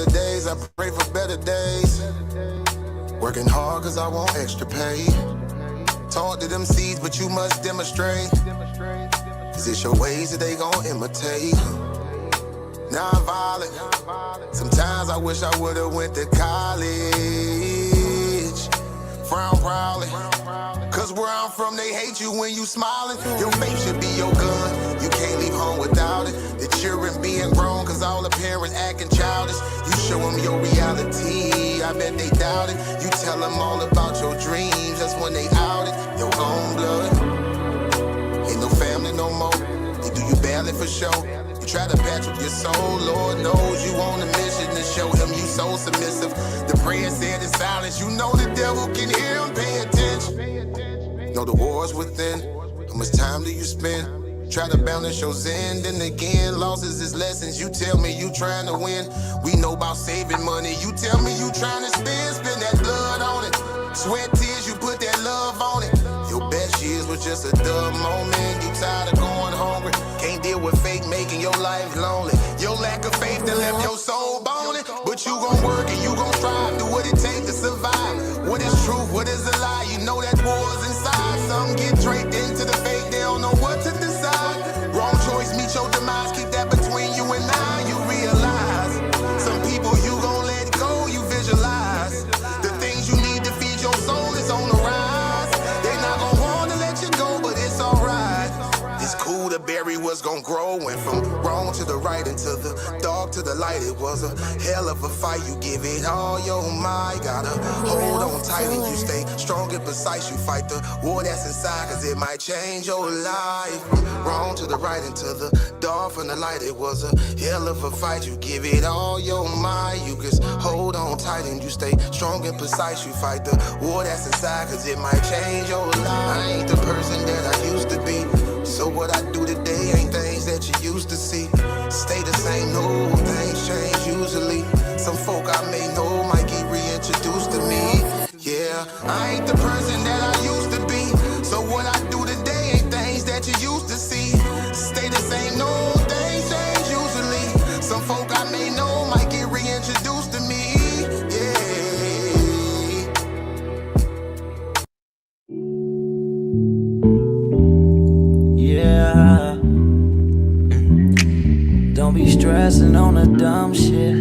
better days, I pray for better days. Working hard cause I want extra pay. Talk to them seeds, but you must demonstrate. Is it your ways that they gon' imitate? Non-violent. Sometimes I wish I would've went to college. Frown proudly. Cause where I'm from, they hate you when you smiling. Your faith should be your gun. You can't leave home without it. The children being grown, cause all the parents acting childish. You show them your reality, I bet they doubt it. You tell them all about your dreams, that's when they out it. Your own blood. Ain't no family no more. They do you badly for show. You try to patch up your soul, Lord knows you on a mission to show him you so submissive. The prayer said in silence, you know the devil can hear him, pay attention. Know the war's within, how much time do you spend? Try to balance your zen, then again, losses is lessons. You tell me you trying to win, we know about saving money. You tell me you trying to spend that blood on it. Sweat, tears, you put that love on it. Your best years was just a dumb moment. You tired of going hungry, can't deal with fake making your life lonely. Your lack of faith that left your soul bony. But you gon' work and you gon' strive, do what it takes to survive. What is truth, what is a lie? You know that war's inside. Some get draped into the fake, they don't know what to decide. Wrong choice, meet your demise, keep that between you and I. You realize, some people you gon' let go, you visualize. The things you need to feed your soul is on the rise. They not gon' wanna let you go, but it's alright. It's cool to bury what's gon' grow. Went from wrong to the right and to the dark to the light. It was a hell of a fight. You give it all your might. Gotta hold on tight and you stay strong and precise. You fight the war that's inside, cause it might change your life. Wrong to the right and to the dark from the light. It was a hell of a fight. You give it all your might. You just hold on tight and you stay strong and precise. You fight the war that's inside, cause it might change your life. I ain't the person that I used to be. So what I do today ain't things that you used to see. Stay the same, no, things change usually. Some folk I may know might get reintroduced to me. Yeah, I ain't the person that I used to be. So what I do today ain't things that you used to see. Stay the same, no, things change usually. Some folk I may know might get reintroduced to me. Yeah. Don't be stressing on the dumb shit,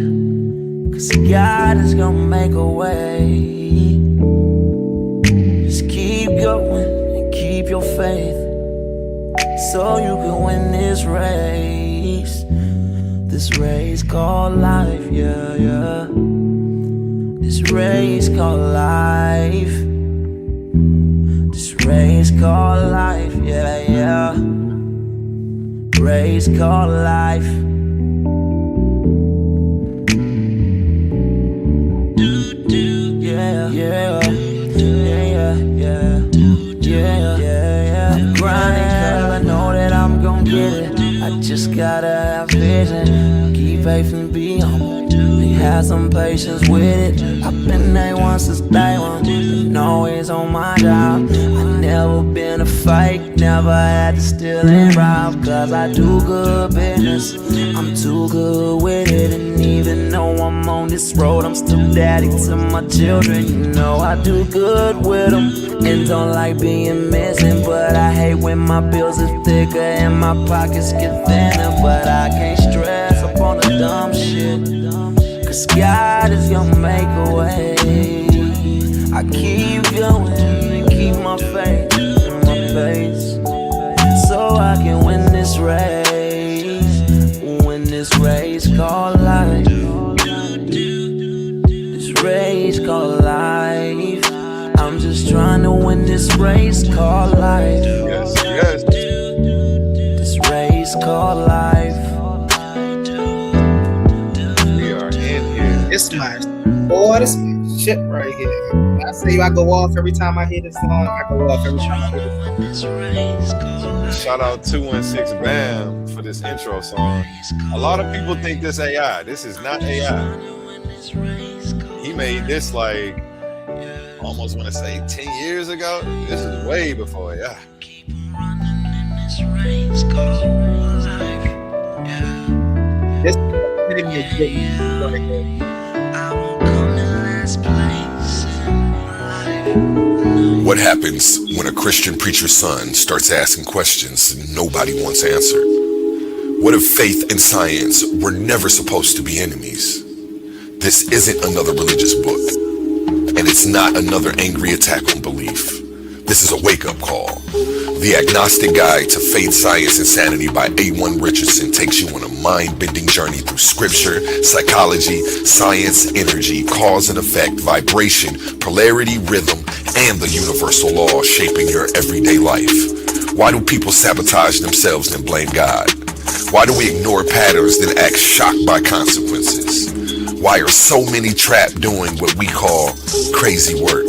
cause God is gonna make a way. Just keep going and keep your faith, so you can win this race. This race called life, yeah, yeah. This race called life. This race called life, yeah, yeah. Race called life. Yeah, yeah, yeah, yeah, yeah, yeah. I'm grinding 'cause I know that I'm gon' get it. I just gotta have vision, keep faith and be humble. Have some patience with it. I've been A1 since day one, been always on my job. I never been a fake, never had to steal and rob. Cause I do good business, I'm too good with it. And even though I'm on this road, I'm still daddy to my children. You know I do good with them, and don't like being missing. But I hate when my bills are thicker and my pockets get thinner. But I can't stress up on the dumb shit, cause God is gonna make a way. I keep going and keep my faith in my face, so I can win this race. Win this race called life. This race called life. I'm just trying to win this race called life. Yes, yes. This race called life. This my boy, this my shit right here. I say I go off every time I hear this song. I go off every time I hear this song. Shout out 216 Bam for this intro song. A lot of people think this AI. This is not AI. He made this like almost want to say 10 years ago. This is way before AI. This is right here. What happens when a Christian preacher's son starts asking questions nobody wants answered? What if faith and science were never supposed to be enemies? This isn't another religious book, and it's not another angry attack on belief. This is a wake-up call. The Agnostic Guide to Faith, Science, and Sanity by A1 Richardson takes you on a mind-bending journey through scripture, psychology, science, energy, cause and effect, vibration, polarity, rhythm, and the universal law shaping your everyday life. Why do people sabotage themselves and blame God? Why do we ignore patterns then act shocked by consequences? Why are so many trapped doing what we call crazy work?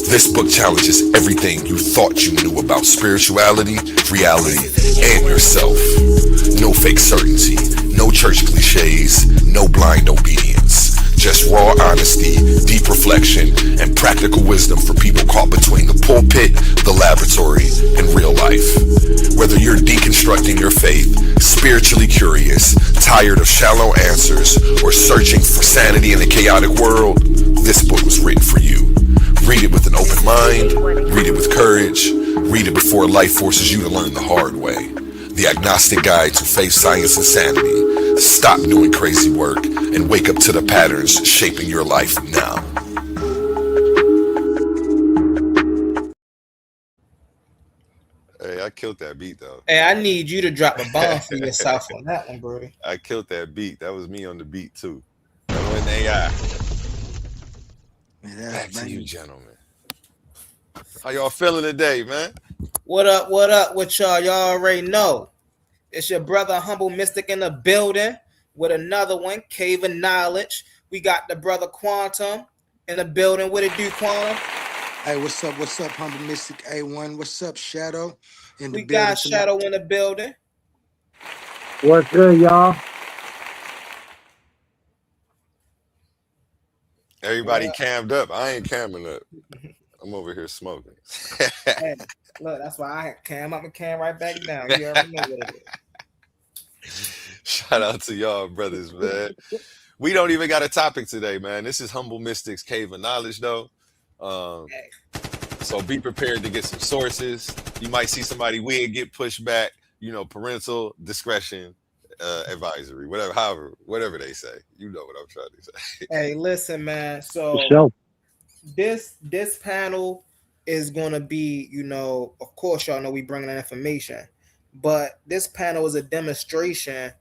This book challenges everything you thought you knew about spirituality, reality, and yourself. No fake certainty, no church cliches, no blind obedience. Just raw honesty, deep reflection, and practical wisdom for people caught between the pulpit, the laboratory, and real life. Whether you're deconstructing your faith, spiritually curious, tired of shallow answers, or searching for sanity in a chaotic world, this book was written for you. Read it with an open mind, read it with courage, read it before life forces you to learn the hard way. The Agnostic Guide to Faith, Science, and Sanity. Stop doing crazy work and wake up to the patterns shaping your life now. Hey, I killed that beat though. Hey, I need you to drop a bomb for yourself on that one, Brody. I killed that beat. That was me on the beat too. That wasn't AI. Back to you, gentlemen. How y'all feeling today, man? What up? What up with y'all? Y'all already know. It's your brother Humble Mystic in the building with another one, Cave of Knowledge. We got the brother Quantum in the building. What it do, Quantum? Hey, what's up? What's up, Humble Mystic A1? What's up, Shadow? In the We got building Shadow in the building. What's good, y'all? Everybody cammed up. I ain't camming up. I'm over here smoking. Hey, look, that's why I cam up and cam right back down. You already know what it is. Shout out to y'all, brothers, man. We don't even got a topic today, man. This is Humble Mystic's Cave of Knowledge, though. So be prepared to get some sources. You might see somebody weird get pushed back. You know, parental discretion advisory, whatever they say. You know what I'm trying to say. Hey, listen, man. So Sure. this panel is gonna be, you know, of course, y'all know we bringing that information, but this panel is a demonstration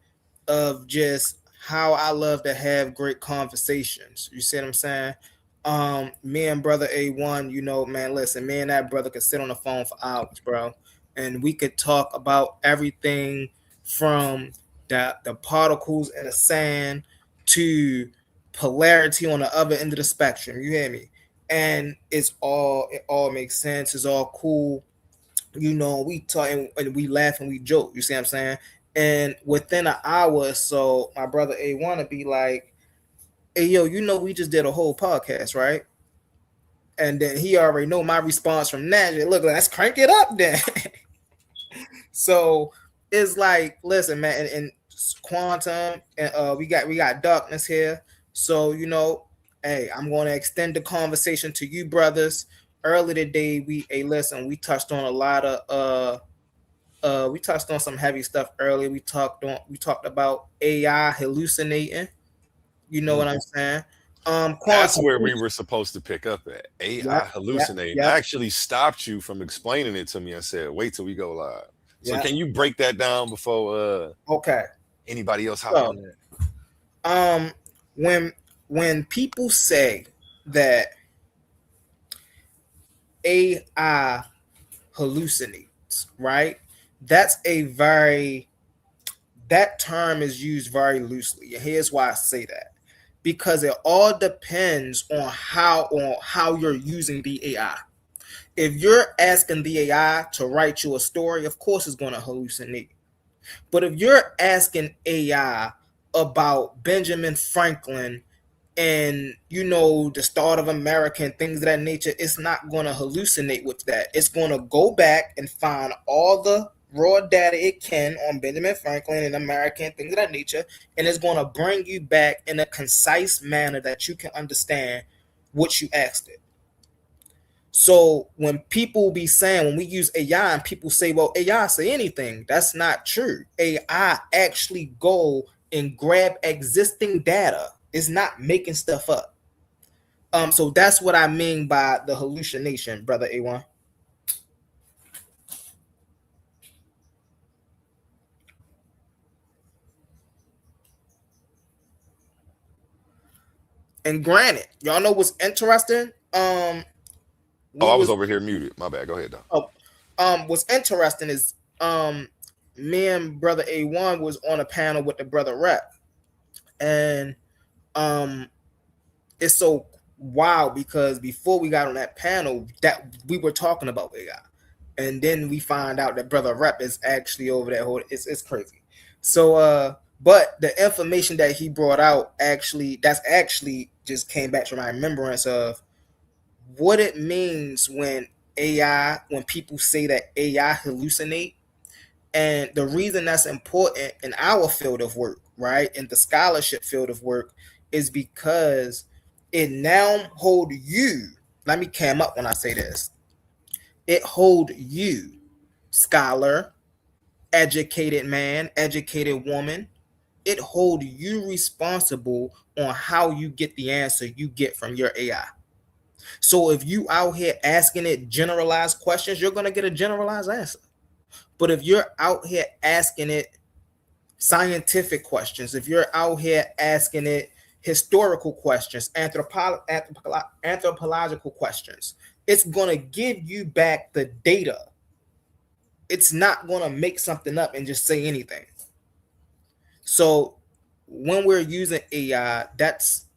of just how I love to have great conversations. You see what I'm saying? Me and brother A1, you know, man, listen, me and that brother could sit on the phone for hours, bro, and we could talk about everything from the particles in the sand to polarity on the other end of the spectrum. You hear me? And it all makes sense. It's all cool. You know, we talk and we laugh and we joke. You see what I'm saying? And within an hour or so, my brother A1 to be like, hey, yo, you know, we just did a whole podcast, right? And then he already know my response from that. Look, let's crank it up then. So it's like, listen, man, and Quantum, and we got Darkness here. So, you know, hey, I'm going to extend the conversation to you brothers. Earlier today, we touched on a lot of we touched on some heavy stuff earlier. We talked about AI hallucinating. You know what I'm saying? That's where we were supposed to pick up at. AI hallucinating. I actually stopped you from explaining it to me. I said, wait till we go live. So can you break that down before anybody else hop on that? When people say that AI hallucinates, right? That term is used very loosely. And here's why I say that. Because it all depends on how you're using the AI. If you're asking the AI to write you a story, of course it's going to hallucinate. But if you're asking AI about Benjamin Franklin and, you know, the start of America and things of that nature, it's not going to hallucinate with that. It's going to go back and find all the raw data it can on Benjamin Franklin and America and things of that nature, and it's going to bring you back in a concise manner that you can understand what you asked it. So when people be saying, when we use AI and people say, well, AI say anything, that's not true. AI actually go and grab existing data. It's not making stuff up. So that's what I mean by the hallucination, brother A1. And granted, y'all know what's interesting? Oh, We I was was over here muted. My bad. Go ahead, though. what's interesting is me and brother A1 was on a panel with the brother Rep, and it's so wild because before we got on that panel, that we were talking about AI, and then we find out that brother Rep is actually over that whole. It's crazy. So but the information that he brought out that's actually just came back to my remembrance of what it means when people say that AI hallucinate. And the reason that's important in our field of work, right, in the scholarship field of work, is because it now hold you. Let me cam up when I say this. It hold you, scholar, educated man, educated woman. It hold you responsible on how you get the answer you get from your AI. So if you out here asking it generalized questions, you're gonna get a generalized answer. But if you're out here asking it scientific questions, if you're out here asking it historical questions, anthropological questions, it's gonna give you back the data. It's not gonna make something up and just say anything. So when we're using AI, that's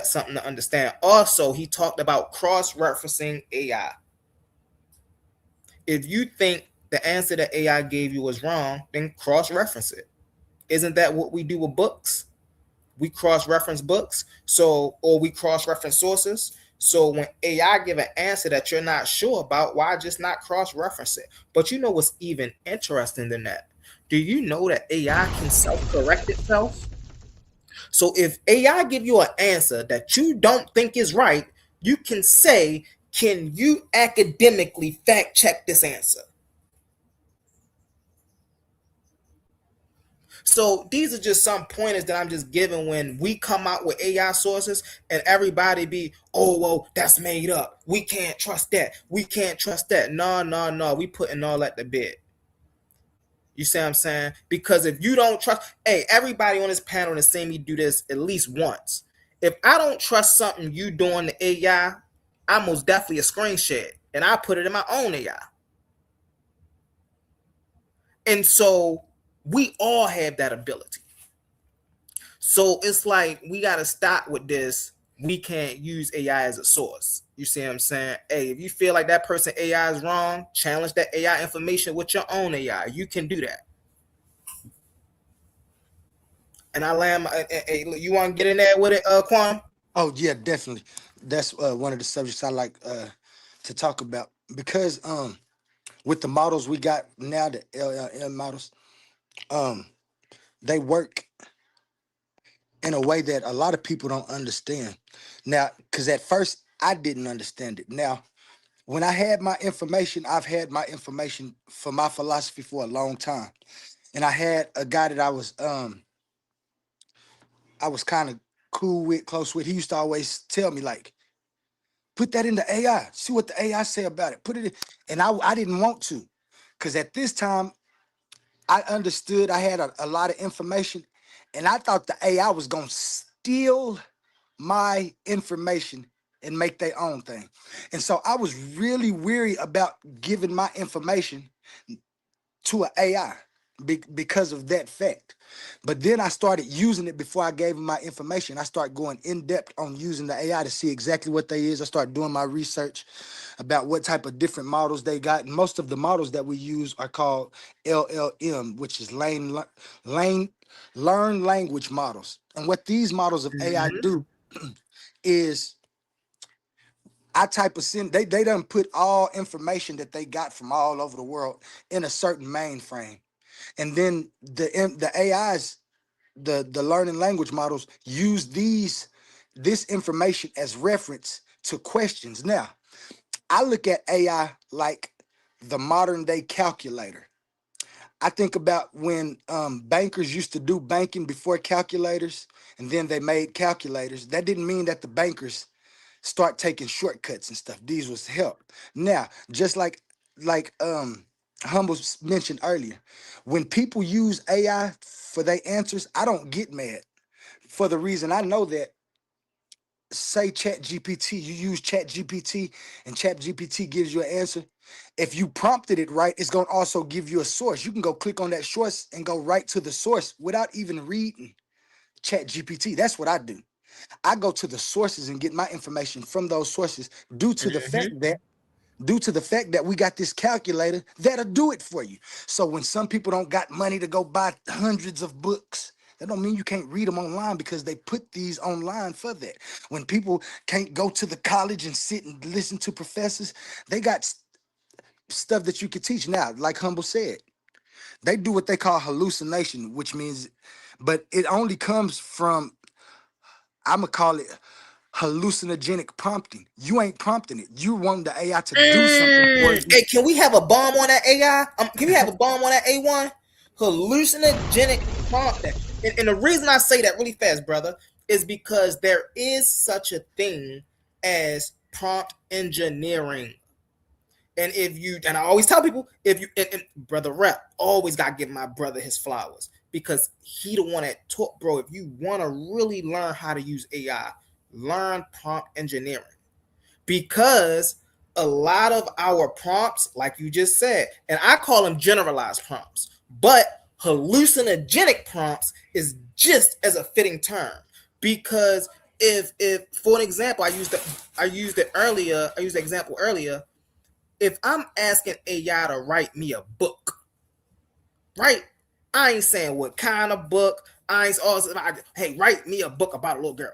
something to understand. Also, he talked about cross-referencing AI. If you think the answer that AI gave you was wrong, then cross-reference it. Isn't that what we do with books? We cross-reference books, or we cross-reference sources. So when AI give an answer that you're not sure about, why just not cross-reference it? But you know what's even interesting than that? Do you know that AI can self-correct itself? So if AI give you an answer that you don't think is right, you can say, can you academically fact check this answer? So these are just some pointers that I'm just giving when we come out with AI sources and everybody be, oh, well, that's made up. We can't trust that. We can't trust that. No. We putting all at the bed. You see what I'm saying? Because if you don't trust, hey, everybody on this panel has seen me do this at least once. If I don't trust something you doing to AI, I most definitely a screen share and I put it in my own AI. And so we all have that ability. So it's like we got to stop with this. We can't use AI as a source. You see what I'm saying? Hey, if you feel like that person AI is wrong, challenge that AI information with your own AI. You can do that. And I land. Hey, you want to get in there with it, Quan? Oh yeah, definitely. That's one of the subjects I like to talk about because with the models we got now, the LLM models, they work in a way that a lot of people don't understand. Now, because at first I didn't understand it. Now, when I had my information, I've had my information for my philosophy for a long time. And I had a guy that I was kind of cool with, close with. He used to always tell me, like, put that in the AI, see what the AI say about it. Put it in. And I didn't want to. Because at this time, I understood I had a lot of information. And I thought the AI was going to steal my information and make their own thing. And so I was really weary about giving my information to an AI because of that fact. But then I started using it before I gave them my information. I started going in depth on using the AI to see exactly what they is. I started doing my research about what type of different models they got. And most of the models that we use are called LLM, which is learn language models. And what these models of AI do is I type of send they done put all information that they got from all over the world in a certain mainframe. And then the AIs, the learning language models use this information as reference to questions. Now, I look at AI like the modern day calculator. I think about when bankers used to do banking before calculators, and then they made calculators. That didn't mean that the bankers start taking shortcuts and stuff. These was help. Now, just like Humble mentioned earlier, when people use AI for their answers, I don't get mad for the reason I know that. Say Chat GPT, you use Chat GPT and Chat GPT gives you an answer. If you prompted it right, it's going to also give you a source. You can go click on that source and go right to the source without even reading Chat GPT. That's what I do. I go to the sources and get my information from those sources due to the Mm-hmm. fact that we got this calculator that'll do it for you. So when some people don't got money to go buy hundreds of books, that don't mean you can't read them online, because they put these online for that. When people can't go to the college and sit and listen to professors, they got stuff that you could teach. Now, like Humble said, they do what they call hallucination, which means, but it only comes from, I'm gonna call it hallucinogenic prompting. You ain't prompting it. You want the AI to do something for you. Hey, can we have a bomb on that AI? Can we have a bomb on that A1? Hallucinogenic prompting. And the reason I say that really fast, brother, is because there is such a thing as prompt engineering. And and I always tell people, if you, and brother Rep, always got to give my brother his flowers, because he the one that taught, bro. If you want to really learn how to use AI, learn prompt engineering, because a lot of our prompts, like you just said, and I call them generalized prompts, but hallucinogenic prompts is just as a fitting term, because if for an example, I used the example earlier. If I'm asking AI to write me a book, right? I ain't saying what kind of book. I ain't also, hey, write me a book about a little girl.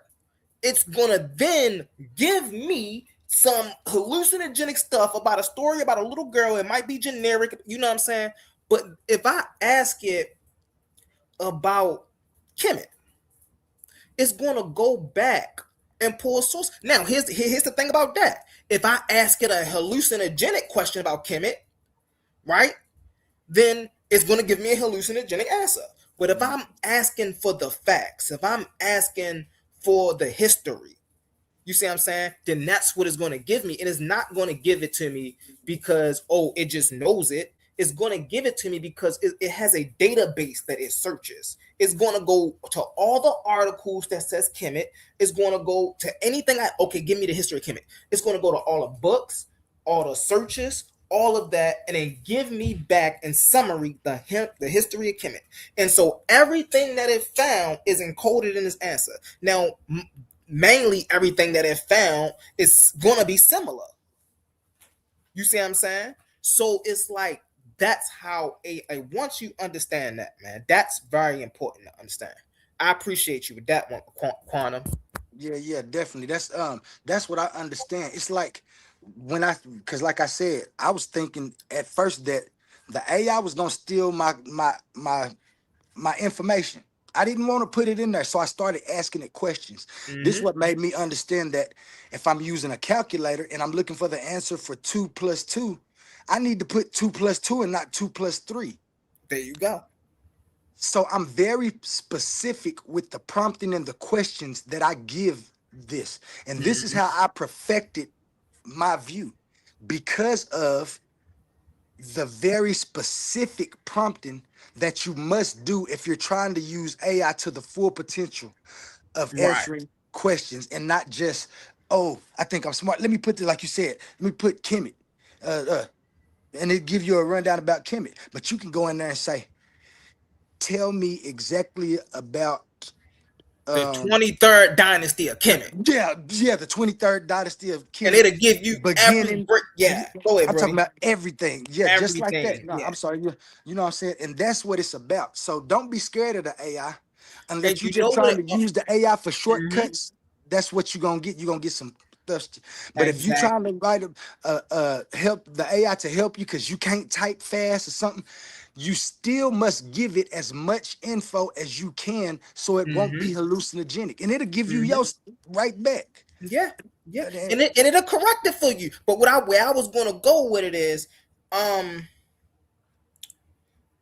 It's gonna then give me some hallucinogenic stuff about a story about a little girl. It might be generic, you know what I'm saying? But if I ask it about Kemet, it's gonna go back and pull a source. Now, here's the thing about that. If I ask it a hallucinogenic question about Kemet, right, then it's going to give me a hallucinogenic answer. But if I'm asking for the facts, if I'm asking for the history, you see what I'm saying? Then that's what it's going to give me. And it's not going to give it to me because, oh, it just knows it. It's going to give it to me because it has a database that it searches. It's going to go to all the articles that says Kemet. It's going to go to anything. Okay, give me the history of Kemet. It's going to go to all the books, all the searches, all of that, and then give me back in summary the history of Kemet. And so everything that it found is encoded in this answer. Now, mainly everything that it found is going to be similar. You see what I'm saying? So it's like, that's how once you understand that, man, that's very important to understand. I appreciate you with that one, Quantum. Yeah, definitely. That's what I understand. It's like because like I said, I was thinking at first that the AI was gonna steal my information. I didn't want to put it in there, so I started asking it questions. This is what made me understand that if I'm using a calculator and I'm looking for the answer for 2 plus 2, I need to put 2 plus 2 and not 2 plus 3. There you go. So I'm very specific with the prompting and the questions that I give this. And this is how I perfected my view, because of the very specific prompting that you must do if you're trying to use AI to the full potential of answering questions, and not just, oh, I think I'm smart. Let me put it like you said. Let me put Kemet, and it give you a rundown about Kemet. But you can go in there and say, tell me exactly about The 23rd dynasty of Kemet. yeah, the 23rd dynasty of Kemet. And it'll give you beginning. Go ahead, I'm talking about everything. Yeah, everything, just like that. No, yeah. I'm sorry. You know what I'm saying? And that's what it's about. So don't be scared of the AI. Unless And you're you know just trying what? to use the AI for shortcuts, that's what you're gonna get. You're gonna get some stuff. But if you're trying to write help the AI to help you because you can't type fast or something, you still must give it as much info as you can so it won't be hallucinogenic. And it'll give you yours right back. Yeah. Yeah, And then- and it'll correct it for you. But where I was gonna go with it is, um,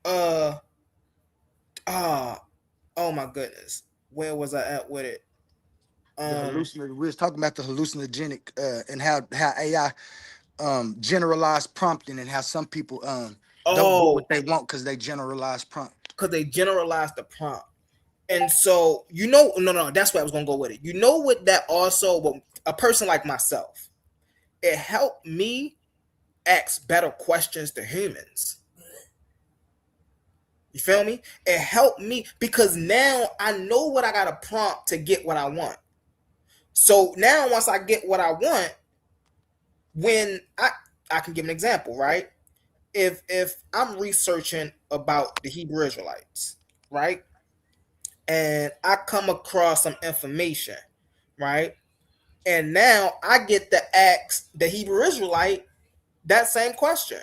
uh, oh my goodness, where was I at with it? the hallucinogenic. We was talking about the hallucinogenic and how AI generalized prompting and how some people don't get what Oh, they want because they generalize prompt. because they generalized the prompt. And so, no, that's where I was gonna go with it. You know what? That also, well, a person like myself, it helped me ask better questions to humans. You feel me? It helped me because now I know what I gotta prompt to get what I want. So now, once I get what I want, when I can give an example, right? If I'm researching about the Hebrew Israelites, right, and I come across some information, right, and now I get to ask the Hebrew Israelite that same question.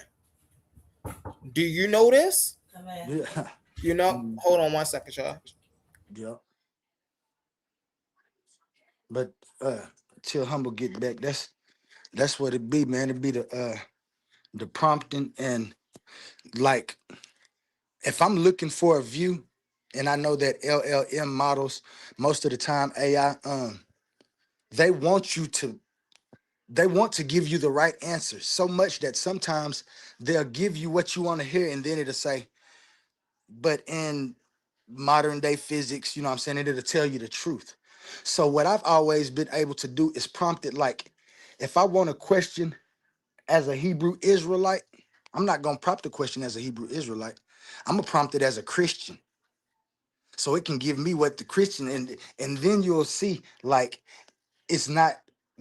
Do you know this? Yeah. You know, hold on one second, y'all. Yeah. But till humble get back, that's what it be, man. It be the prompting and like if I'm looking for a view, and I know that LLM models most of the time AI they want you to they want to give you the right answer so much that sometimes they'll give you what you want to hear and then it'll say, but in modern day physics, you know what I'm saying, it'll tell you the truth. So what I've always been able to do is prompt it like if I want a question as a Hebrew Israelite, I'm not gonna prompt the question as a Hebrew Israelite. I'm gonna prompt it as a Christian. So it can give me what the Christian and then you'll see like it's not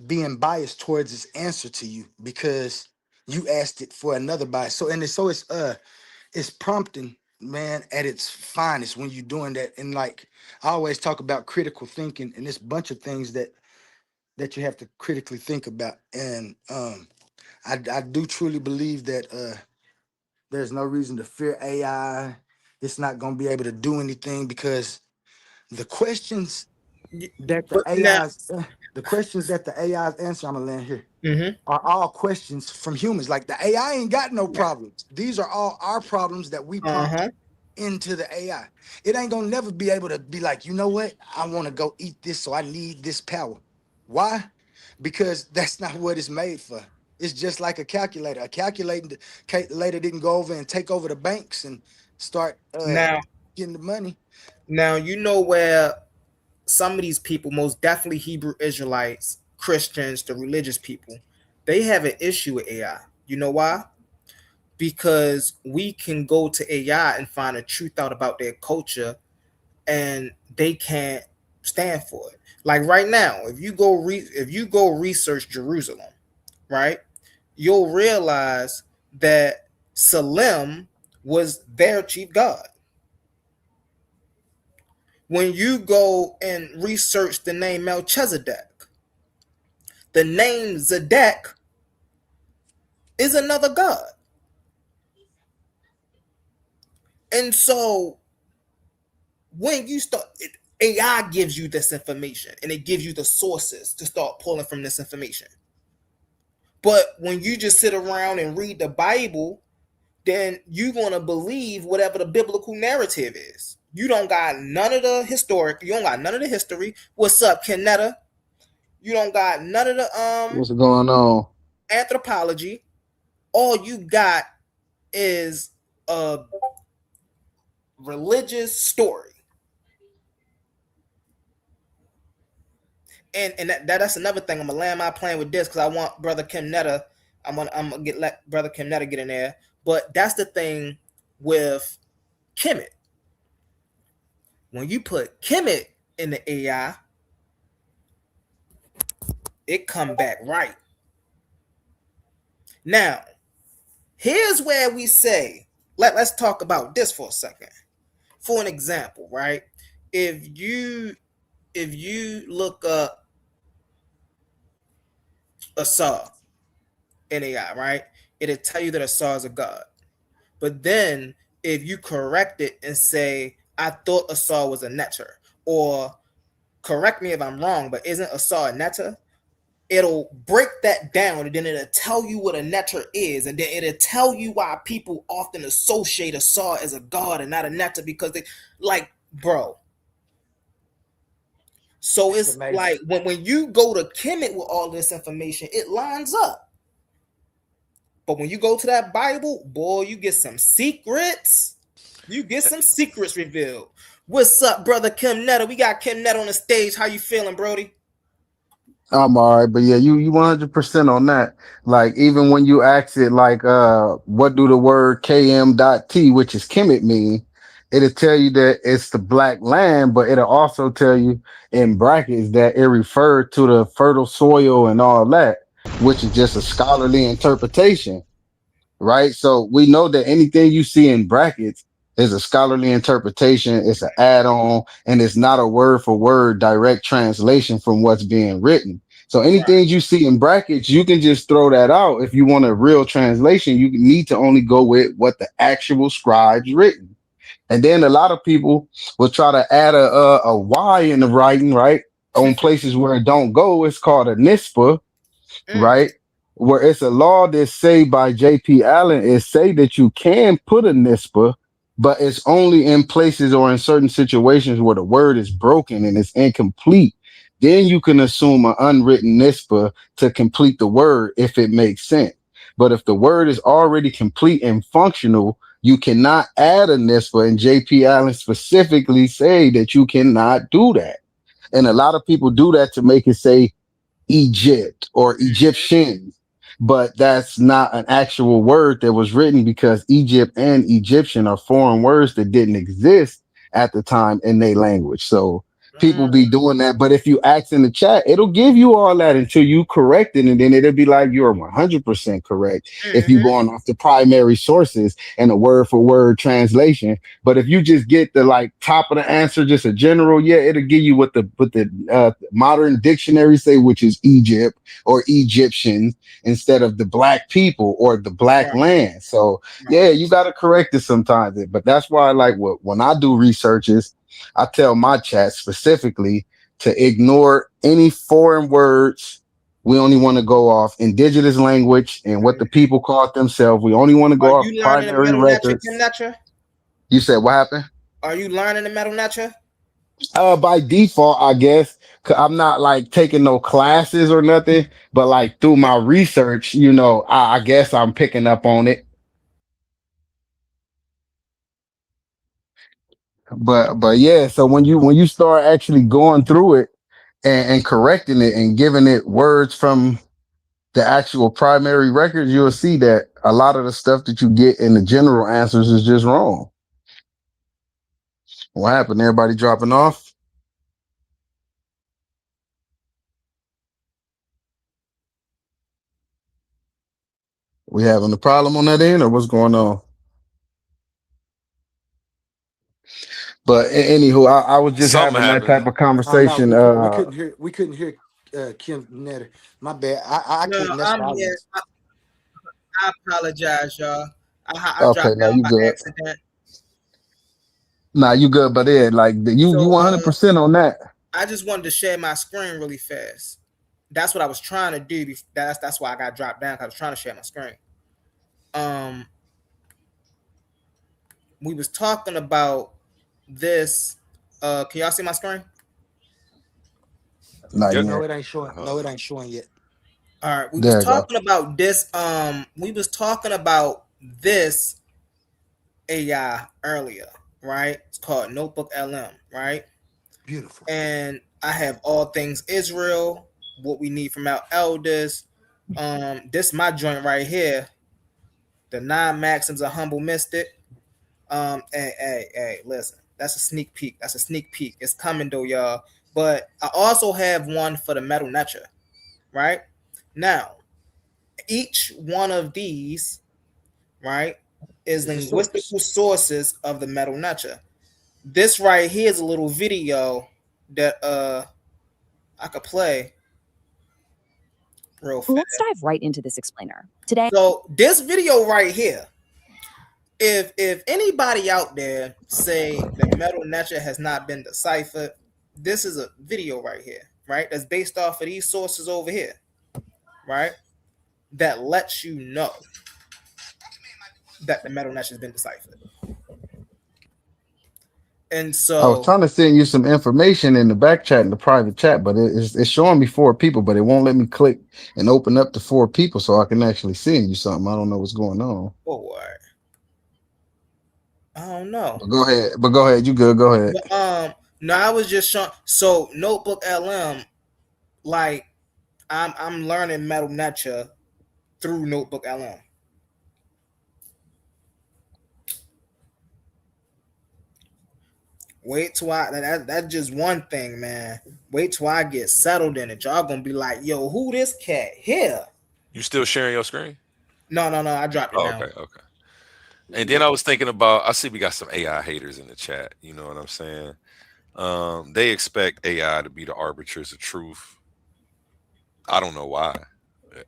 being biased towards its answer to you because you asked it for another bias. So it's prompting, man, at its finest when you're doing that. And like I always talk about critical thinking and this bunch of things that you have to critically think about. And I do truly believe that there's no reason to fear AI. It's not gonna be able to do anything because the questions that But now, the questions that the AI's answer, I'm gonna land here, mm-hmm. are all questions from humans. Like the AI ain't got no problems. These are all our problems that we prompt Uh-huh. into the AI. It ain't gonna never be able to be like, you know what? I want to go eat this, so I need this power. Why? Because that's not what it's made for. It's just like a calculator. A calculator didn't go over and take over the banks and start Now, getting the money. now you know where some of these people, most definitely Hebrew Israelites, Christians, the religious people, they have an issue with AI. You know why? Because we can go to AI and find a truth out about their culture and they can't stand for it. Like right now, if you go research Jerusalem, right, you'll realize that Salem was their chief god. When you go and research the name Melchizedek, the name Zedek is another god. And so when you start, AI gives you this information and it gives you the sources to start pulling from this information. But when you just sit around and read the Bible, then you're going to believe whatever the biblical narrative is. You don't got none of the historic, you don't got none of the history. What's up, Kennetta? You don't got none of the What's going on? anthropology. All you got is a religious story. And that's another thing. I'm gonna land my plane with this because I want Brother Kim Netta. I'm gonna let Brother Kim Netta get in there. But that's the thing with Kemet. When you put Kemet in the AI, it come back right. Now, here's where we say, let's talk about this for a second. For an example, right? If you look up Asar in AI, right? It'll tell you that Asar is a god. But then if you correct it and say, I thought Asar was a netter, or correct me if I'm wrong, but isn't Asar a netter? it'll break that down, and then it'll tell you what a netter is, and then it'll tell you why people often associate a saw as a god and not a netter, because they like, bro. So It's it's amazing. like when you go to Kemet with all this information, it lines up. But when you go to that Bible, boy, you get some secrets. You get some secrets revealed. What's up, brother Kim Netta? We got Kim Netta on the stage. How you feeling, Brody? I'm all right, but yeah, you 100% on that. Like even when you ask it, like what do the word KM.T, which is Kemet, mean? It'll tell you that it's the black land, but it'll also tell you in brackets that it referred to the fertile soil and all that, which is just a scholarly interpretation, right? So we know that anything you see in brackets is a scholarly interpretation, it's an add-on, and it's not a word for word direct translation from what's being written. So anything you see in brackets, you can just throw that out. If you want a real translation, you need to only go with what the actual scribes written. And then a lot of people will try to add a Y in the writing, right? On places where it don't go, it's called a nispa, right? Where it's a law that's say by J.P. Allen is say that you can put a nispa, but it's only in places or in certain situations where the word is broken and it's incomplete. Then you can assume an unwritten nispa to complete the word if it makes sense. But if the word is already complete and functional, you cannot add a nispa. And J.P. Allen specifically say that you cannot do that. And a lot of people do that to make it say Egypt or Egyptians, but that's not an actual word that was written because Egypt and Egyptian are foreign words that didn't exist at the time in their language. So people be doing that. But if you ask in the chat, it'll give you all that until you correct it. And then it'll be like you're 100% correct if you're going off the primary sources and a word for word translation. But if you just get the like top of the answer, just a general, yeah, it'll give you what the modern dictionary say, which is Egypt or Egyptians instead of the black people or the black land. So yeah, you got to correct it sometimes. But that's why, like, when I do researches, I tell my chat specifically to ignore any foreign words. We only want to go off indigenous language and what the people called themselves. We only want to Are go off you learning the primary metal nature, Kim records. Nature? You said what happened? Are you learning the metal nature? By default, I guess. 'Cause I'm not like taking no classes or nothing, but like through my research, I guess I'm picking up on it. But yeah, so when you start actually going through it and correcting it and giving it words from the actual primary records, you'll see that a lot of the stuff that you get in the general answers is just wrong. What happened? Everybody dropping off? We having a problem on that end, or what's going on? But anywho, I was just Something having that happened. type of Oh no, conversation. we couldn't hear Kim Netter. My bad. I No, couldn't. That's I'm why I here. was. I apologize, y'all. I Okay, dropped now down you by good. accident. Nah, you good. But yeah, like you So 100% on that. I just wanted to share my screen really fast. That's what I was trying to do. That's why I got dropped down, 'cause I was trying to share my screen. Um, we was talking about this. Can y'all see my screen? Not Yep. No, yet. it ain't showing. Uh-huh. No, it ain't showing yet. All right, we was There you go. talking about this. We was talking about this AI earlier, right? It's called Notebook LM, right? Beautiful. And I have all things Israel, what we need from our elders. This my joint right here, the 9 maxims of humble mystic. Hey, listen, that's a sneak peek. That's a sneak peek. It's coming though, y'all. But I also have one for the metal netra, right? Now, each one of these, right, is It's a source. linguistical sources of the metal netra. This right here is a little video that I could play real fast. Let's dive right into this explainer. Today, So this video right here, if anybody out there say the metal nature has not been deciphered, this is a video right here, right? That's based off of these sources over here. right? That lets you know that the metal mesh has been deciphered. And I was so, trying to send you some information in the back chat, in the private chat, but it's showing me 4 people, but it won't let me click and open up to 4 people so I can actually send you something. I don't know what's going on. forward. I don't know. But go ahead. But go ahead. You good? Go ahead. But no, I was just showing. So Notebook LM, like I'm learning metal nature through Notebook LM. Wait till that's just one thing, man. Wait till I get settled in it. Y'all gonna be like, yo, who this cat here? You still sharing your screen? No, I dropped it Oh, down. okay. And then I was thinking about, I see we got some AI haters in the chat. You know what I'm saying? They expect AI to be the arbiters of truth. I don't know why.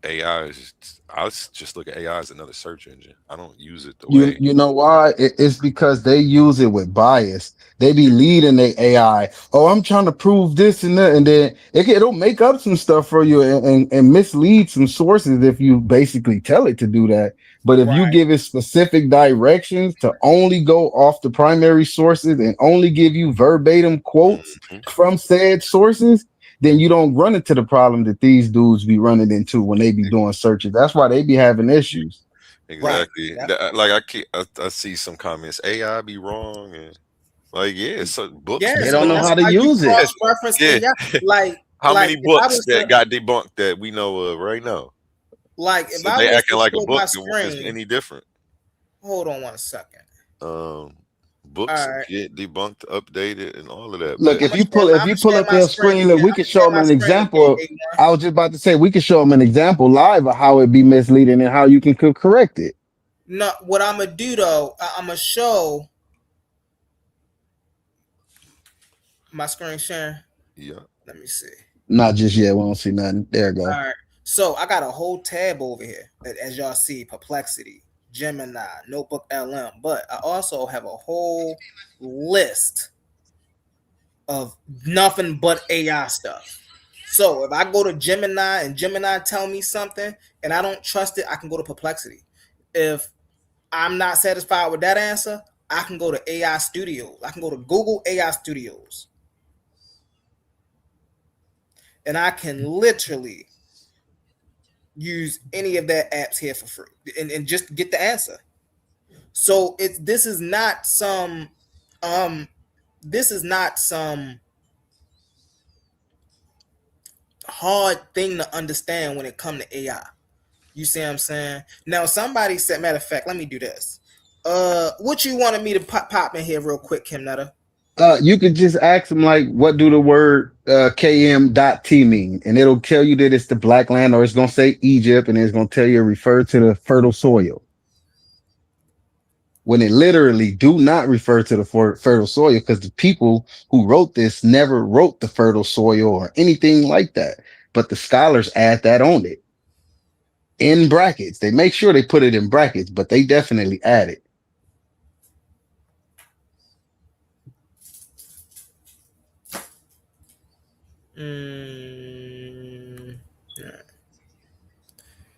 AI is I just look at AI as another search engine. I don't use it the way. You know why? It's because they use it with bias. They be leading the AI. Oh, I'm trying to prove this and that, and then it'll make up some stuff for you and mislead some sources if you basically tell it to do that. But if you Right. give it specific directions to only go off the primary sources and only give you verbatim quotes from said sources, then you don't run into the problem that these dudes be running into when they be doing searches. That's why they be having issues. Exactly. Right. Yep. Like I see some comments. AI be wrong, and like so books They been Yes, don't but know wrong. that's how to why you use it. cross-reference Yeah. AI. Like, How like many if I books was that to, got debunked that we know of right now? if So I they was acting to like a show book my is screen, any different. hold on one second. Books All right, get debunked, updated, and all of that. Look, But if you pull share up my your screen screen, look, again. we I'm can gonna show share them my an screen example. again, A1. I was just about to say we can show them an example live of how it be misleading and how you can correct it. No, what I'm gonna do though, I'm gonna show my screen sharing. yeah, Let me see. Not just yet. We don't see nothing. There you go. All right, so I got a whole tab over here, as y'all see: Perplexity, Gemini, Notebook LM. But I also have a whole list of nothing but AI stuff. So if I go to Gemini and Gemini tell me something and I don't trust it, I can go to Perplexity. If I'm not satisfied with that answer, I can go to AI Studios. I can go to Google AI Studios. And I can literally use any of their apps here for free and just get the answer. So this is not some hard thing to understand when it comes to AI. You see what I'm saying? Now somebody said, matter of fact, let me do this. What you wanted me to pop in here real quick, Kim Netta? You could just ask them like, what do the word KM.T mean? And it'll tell you that it's the black land, or it's gonna say Egypt, and it's gonna tell you refer to the fertile soil. When it literally do not refer to the fertile soil, because the people who wrote this never wrote the fertile soil or anything like that. But the scholars add that on it in brackets. They make sure they put it in brackets, but they definitely add it.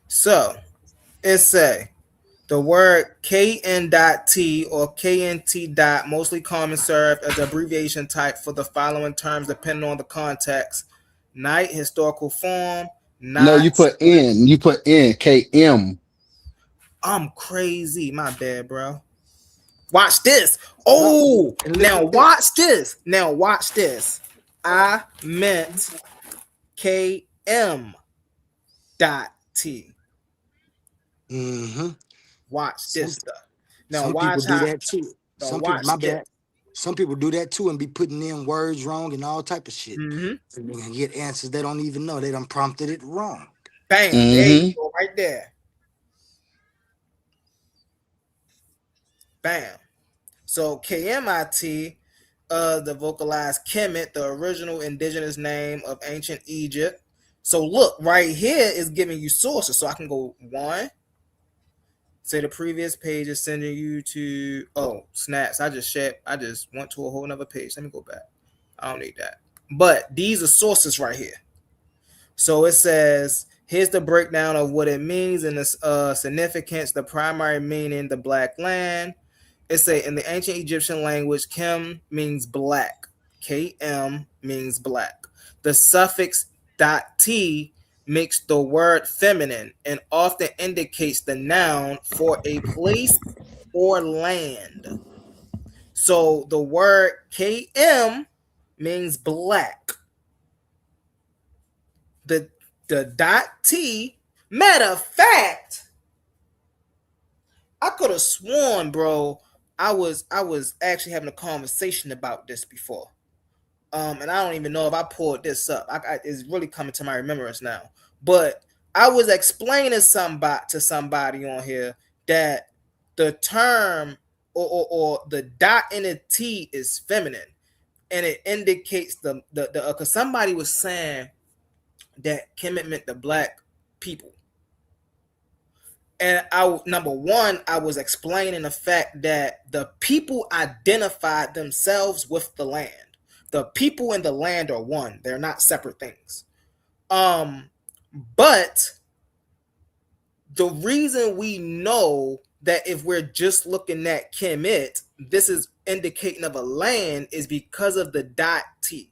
So it say the word KN.T or KNT dot mostly common served as abbreviation type for the following terms depending on the context: night, historical form, No, not. you put in KM. I'm crazy. My bad, bro. Watch this. Oh, And look now at this. watch this. Now watch this. I meant KM.T. Mm-hmm. Watch this stuff. Now Some people watch do how. that too. Now Some people, watch my this. bad. Some people do that too and be putting in words wrong and all type of shit. Mm-hmm. And they can get answers they don't even know. They done prompted it wrong. Bam. There you Mm-hmm. go, right there. Bam. So KMIT, the vocalized Kemet, the original indigenous name of ancient Egypt. So look, right here is giving you sources. So I can go one. Say the previous page is sending you to snaps. I just went to a whole nother page. Let me go back. I don't need that. But these are sources right here. So it says Here's the breakdown of what it means and the significance. The primary meaning, the black land. It say in the ancient Egyptian language, Kim means black. KM means black. The suffix .t makes the word feminine and often indicates the noun for a place or land. So the word KM means black. The .t, matter of fact, I could have sworn, bro, I was actually having a conversation about this before. And I don't even know if I pulled this up. It's really coming to my remembrance now. But I was explaining to somebody on here that the term or the dot in the T is feminine, and it indicates the because somebody was saying that Kemet meant the black people. And number one, I was explaining the fact that the people identified themselves with the land. The people and the land are one. They're not separate things. But the reason we know that if we're just looking at Kemet, this is indicating of a land is because of the .t.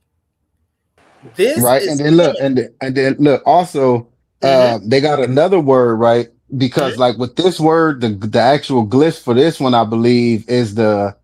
This Right. is And then look, also they got another word, right? Because like with this word, the actual glyph for this one, I believe, is the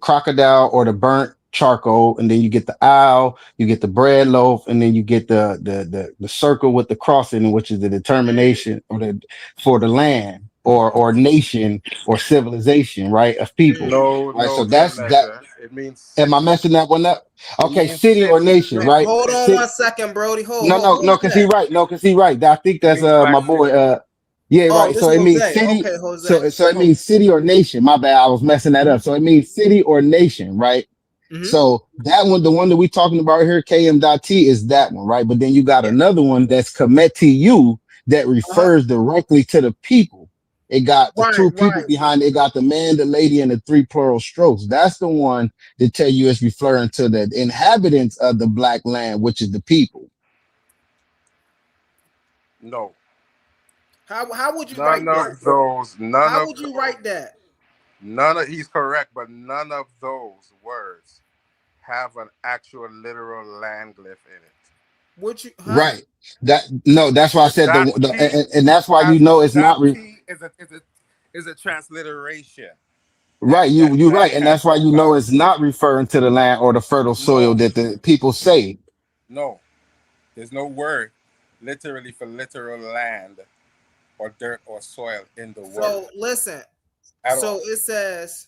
crocodile or the burnt charcoal, and then you get the owl, you get the bread loaf, and then you get the circle with the cross in it, which is the determination or the for the land or nation or civilization, right? Of people. No, Right. So no, that's that. it means Am I city. messing that one up? It Okay, means city or city. nation, It right? means hold on city. one second, Brody. No, Who's cause he that? right. No, cause he right. I think It that's means my black boy. city. Yeah, Oh, right. this So it means Jose. city. Okay, Jose. So it means city or nation. My bad. I was messing that up. So it means city or nation, right? Mm-hmm. So that one, the one that we talking about here, KM.T is that one, right? But then you got Yeah. another one that's Kemetu that refers directly to the people. It got the two people Right. behind it. It got the man, the lady, and the three plural strokes. That's the one that tell you it's referring to the inhabitants of the black land, which is the people. No. How would you None write of that? those. None How of would you those. write that? None of. He's correct, but none of those words have an actual literal land glyph in it. Would you? Right. That's why I said That T and that's why you has know it's that not T is a transliteration. right. You right, and that's why you know Vowel. it's not referring to the land or the fertile soil No, that the people say. no. There's no word literally for literal land or dirt or soil in the word So listen. at So all. it says,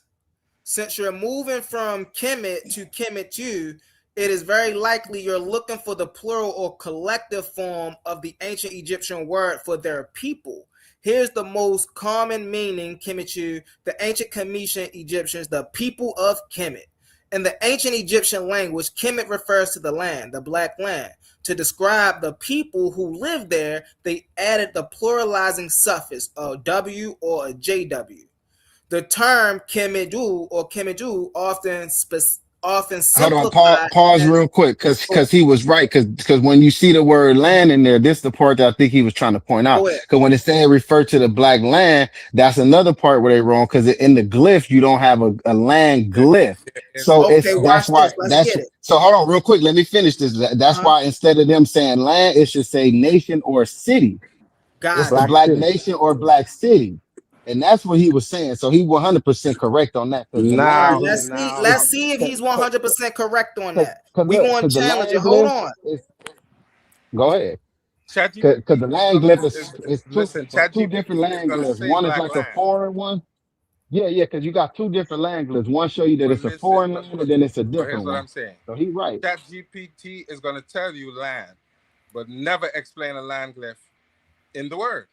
since you're moving from Kemet to Kemetu, it is very likely you're looking for the plural or collective form of the ancient Egyptian word for their people. Here's the most common meaning, Kemetu, the ancient Cometian Egyptians, the people of Kemet. In the ancient Egyptian language, Kemet refers to the land, the black land. To describe the people who lived there, they added the pluralizing suffix, a W or a JW. The term Kemedu or Kemedu often Hold on, simplified pause as real quick, because he was right. Because when you see the word land in there, this is the part that I think he was trying to point out. go ahead. Because when it said refer to the black land, that's another part where they wrong. Because in the glyph, you don't have a land glyph. So Okay, watch that's why this. Let's get it. so hold on real quick. Let me finish this. That's why instead of them saying land, it should say nation or city. It's Got the it. Black black city. nation or black city. And that's what he was saying. So he 100% correct on that. Because the All right, Now, land let's glyph see. now, Let's see if he's 100% correct on Cause, that. cause We look, going cause to the challenge it. land Hold glyph on. is go ahead. Cause the ChatGPT land glyph is two listen. it's two ChatGPT different is land gonna glyphs. say One is black like a land, foreign one. Yeah, because you got two different land glyphs. One show you that but it's a listen. foreign land, and then it's a But different here's what one. I'm saying. So he right. ChatGPT is gonna tell you land, but never explain a land glyph in the word.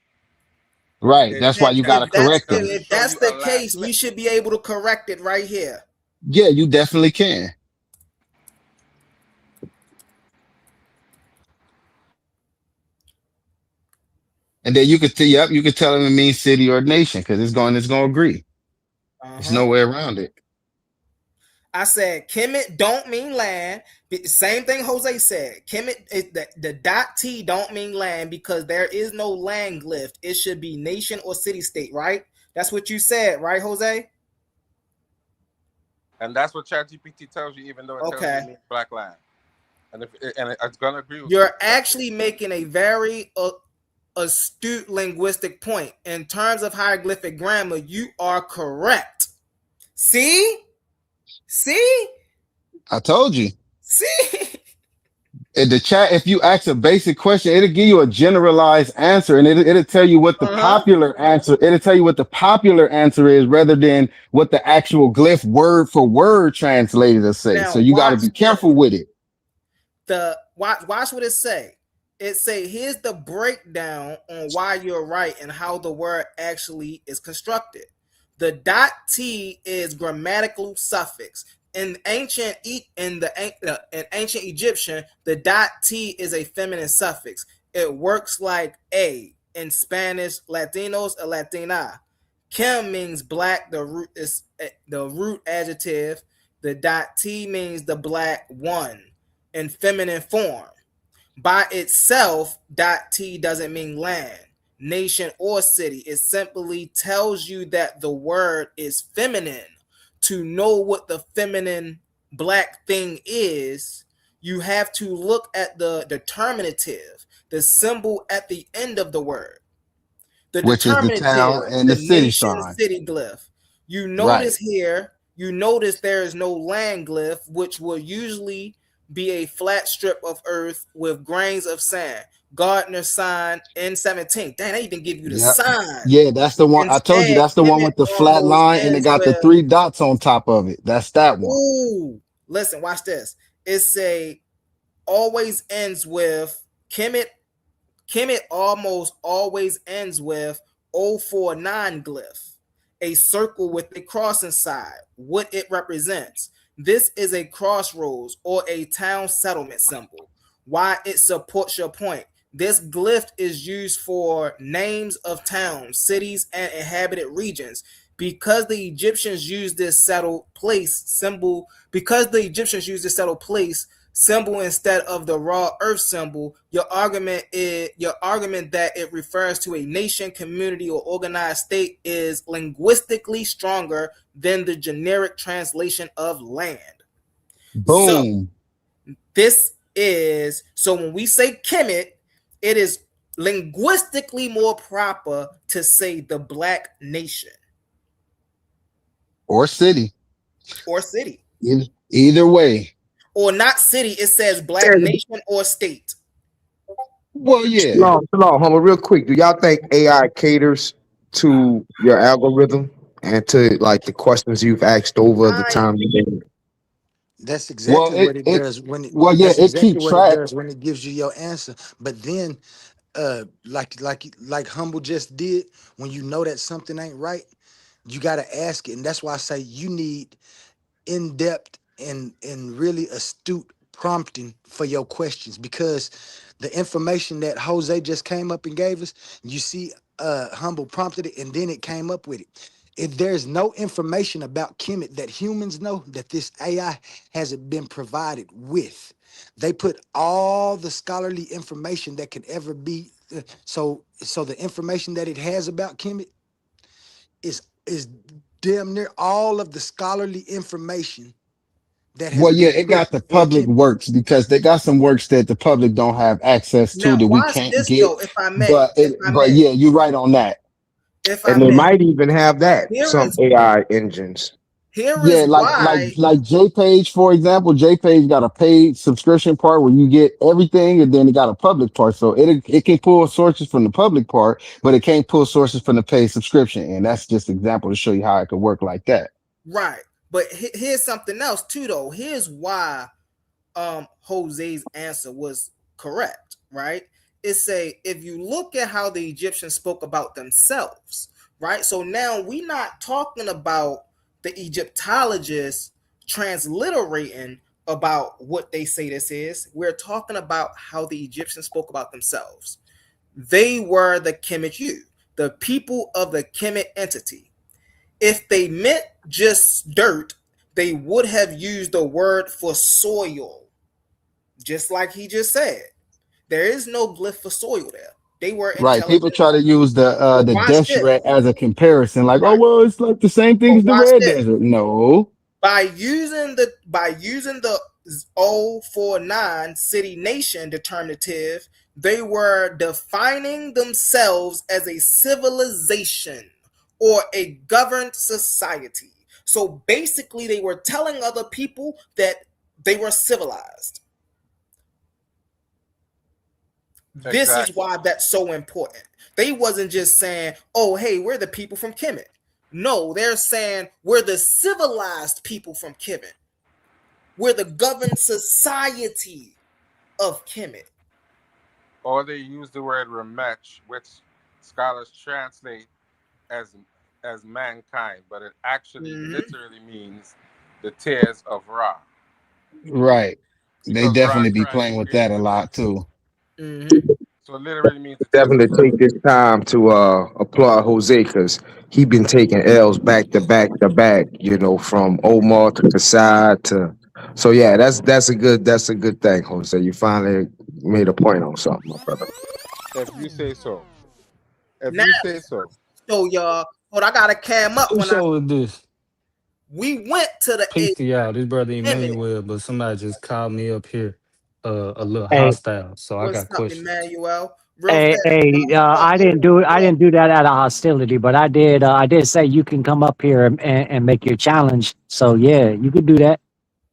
Right. It, That's why And you it, gotta it correct him. doesn't if show that's you a the land case, we glyph. should be able to correct it right here. Yeah, you definitely can. And then you could yep, you could tell him it means city or nation, because it's gonna agree. Uh There's huh. no way around it. I said Kemet don't mean land. Same thing Jose said. Kemet, the dot T don't mean land because there is no land glyph. It should be nation or city state, right? That's what you said, right, Jose? And that's what ChatGPT tells you, even though it tells you it means black land. And it's gonna agree with you. You're actually making a very astute linguistic point. In terms of hieroglyphic grammar, you are correct. See? I told you. See? In the chat, if you ask a basic question, it'll give you a generalized answer, and it'll tell you what the popular answer. It'll tell you what the popular answer is, rather than what the actual glyph word for word translated to say. Now, so you got to be careful with it. Watch what it say. It say here's the breakdown on why you're right and how the word actually is constructed. The dot T is grammatical suffix. In ancient Egyptian, the dot T is a feminine suffix. It works like a in Spanish, Latinos, or Latina. Kim means black. The root is the root adjective. The dot T means the black one in feminine form. By itself, dot T doesn't mean land, nation, or city. It simply tells you that the word is feminine. To know what the feminine black thing is, you have to look at the determinative, the symbol at the end of the word. The Which determinative, is the town and the city nation sign. city glyph. You notice here, you notice there is no land glyph, which will usually be a flat strip of earth with grains of sand. Gardner sign N17. Dang, they even give you the sign. Yeah, that's the one. I told you Instead, that's the one Kemet with the flat almost line and it ends got the with, 3 dots on top of it. That's that one. ooh, listen, watch this. It always ends with Kemet. Kemet almost always ends with 049 glyph, a circle with a cross inside. What it represents. This is a crossroads or a town settlement symbol. Why it supports your point. This glyph is used for names of towns, cities, and inhabited regions. Because the Egyptians used this settled place symbol, symbol instead of the raw earth symbol, your argument that it refers to a nation, community, or organized state is linguistically stronger than the generic translation of land. Boom. So when we say Kemet, it is linguistically more proper to say the black nation. Or city. Either way. Or not city, it says black nation or state. Well, yeah. Shalom, humble. Real quick, do y'all think AI caters to your algorithm and to like the questions you've asked over the time you've been? That's exactly what it does when it. Well, yeah, that's it exactly keeps what track. it does when it gives you your answer. But then, like Humble just did, when you know that something ain't right, you got to ask it, and that's why I say you need in-depth and really astute prompting for your questions, because the information that Jose just came up and gave us, you see, Humble prompted it and then it came up with it. If there's no information about Kemet that humans know, that this AI hasn't been provided with, they put all the scholarly information that could ever be. So the information that it has about Kemet is damn near all of the scholarly information that has Well, yeah, been it put got the in public Kemet. works because they got some works that the public don't have access to Now, that we watch can't this get. though, if I may. But yeah, you're right on that. And they might even have that, some AI engines. Yeah, like why. JPage, for example. JPage got a paid subscription part where you get everything, and then it got a public part. So it can pull sources from the public part, but it can't pull sources from the paid subscription. And that's just an example to show you how it could work like that. Right. But here's something else too, though. Here's why Jose's answer was correct, right? It's if you look at how the Egyptians spoke about themselves, right? So now we're not talking about the Egyptologists transliterating about what they say this is. We're talking about how the Egyptians spoke about themselves. They were the Kemet, the people of the Kemet entity. If they meant just dirt, they would have used the word for soil, just like he just said. There is no glyph for soil there. They were Right. People intelligent. try to use the Watch this. desert as a comparison, like, oh Right. well, it's like the same thing But as the watch red this. desert. No. By using the 049 city nation determinative, they were defining themselves as a civilization or a governed society. So basically, they were telling other people that they were civilized. This is Exactly. why that's so important. They wasn't just saying, oh, hey, we're the people from Kemet. No, they're saying we're the civilized people from Kemet. We're the governed society of Kemet. Or they use the word Ramech, which scholars translate as mankind, but it actually literally means the tears of Ra. Right. They Because Ra definitely be tried to playing with create that a the lot nation. too. So it literally means the tears of Definitely Ra. take this time to applaud Jose because he been taking L's back to back to back. You know, from Omar to Kasai to. So yeah, that's a good thing, Jose. You finally made a point on something, my brother. If you say so. If Now, you say so. so y'all, hold on, I gotta cam up Who when show is this? we went to the Peace to y'all. This brother Kemet. Emmanuel, but somebody just called me up here a little Hey, hostile. So I What's got up, questions. Emmanuel? Real fast, hey, y'all. I didn't do that out of hostility, but I did say you can come up here and make your challenge. So yeah, you could do that.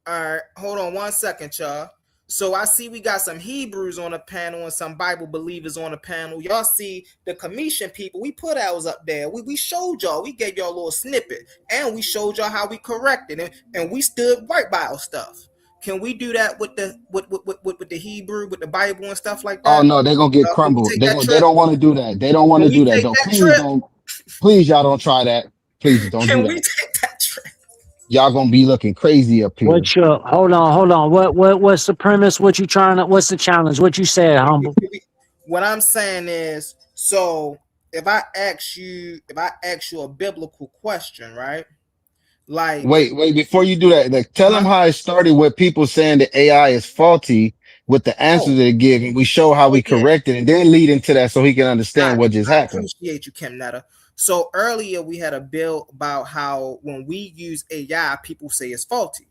All right, hold on 1 second, y'all. So I see we got some Hebrews on the panel and some Bible believers on the panel. Y'all see the commission people. We put ours up there. We showed y'all. We gave y'all a little snippet, and we showed y'all how we corrected it, and we stood right by our stuff. Can we do that with the with the Hebrew, with the Bible and stuff like Oh that? no, they're gonna get Can we crumbled. take that They trip? don't want to do that. They don't want Can to we do that. take Though. that Please trip? don't. Please, y'all don't try that. Please don't do Can we that. take that trip? Y'all gonna be looking crazy up here. What's your hold on. What's the premise? What you trying to what's the challenge? What you said, humble? What I'm saying is, so if I ask you a biblical question, right? Like, Wait, before you do that, like tell them huh? how it started with people saying that AI is faulty with the answers Oh, that it gives, and we show how we yeah. correct it, and then lead into that so he can understand what just I happened. appreciate you, Kim Netta. So earlier we had a bill about how when we use AI, people say it's faulty.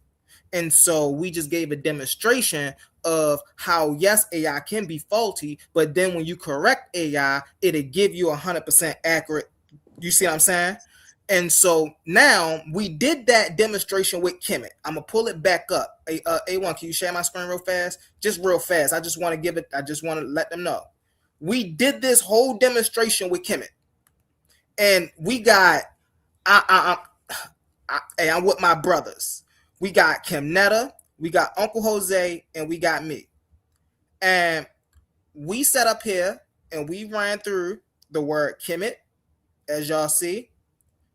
And so we just gave a demonstration of how, yes, AI can be faulty, but then when you correct AI, it'll give you 100% accurate. You see what I'm saying? And so now we did that demonstration with Kemet. I'm gonna pull it back up. A1, can you share my screen real fast? Just real fast. I just want to give it. I just want to let them know. We did this whole demonstration with Kemet, and we got. Hey, I'm with my brothers. We got Kim Netta, we got Uncle Jose, and we got me. And we set up here and we ran through the word Kemet, as y'all see,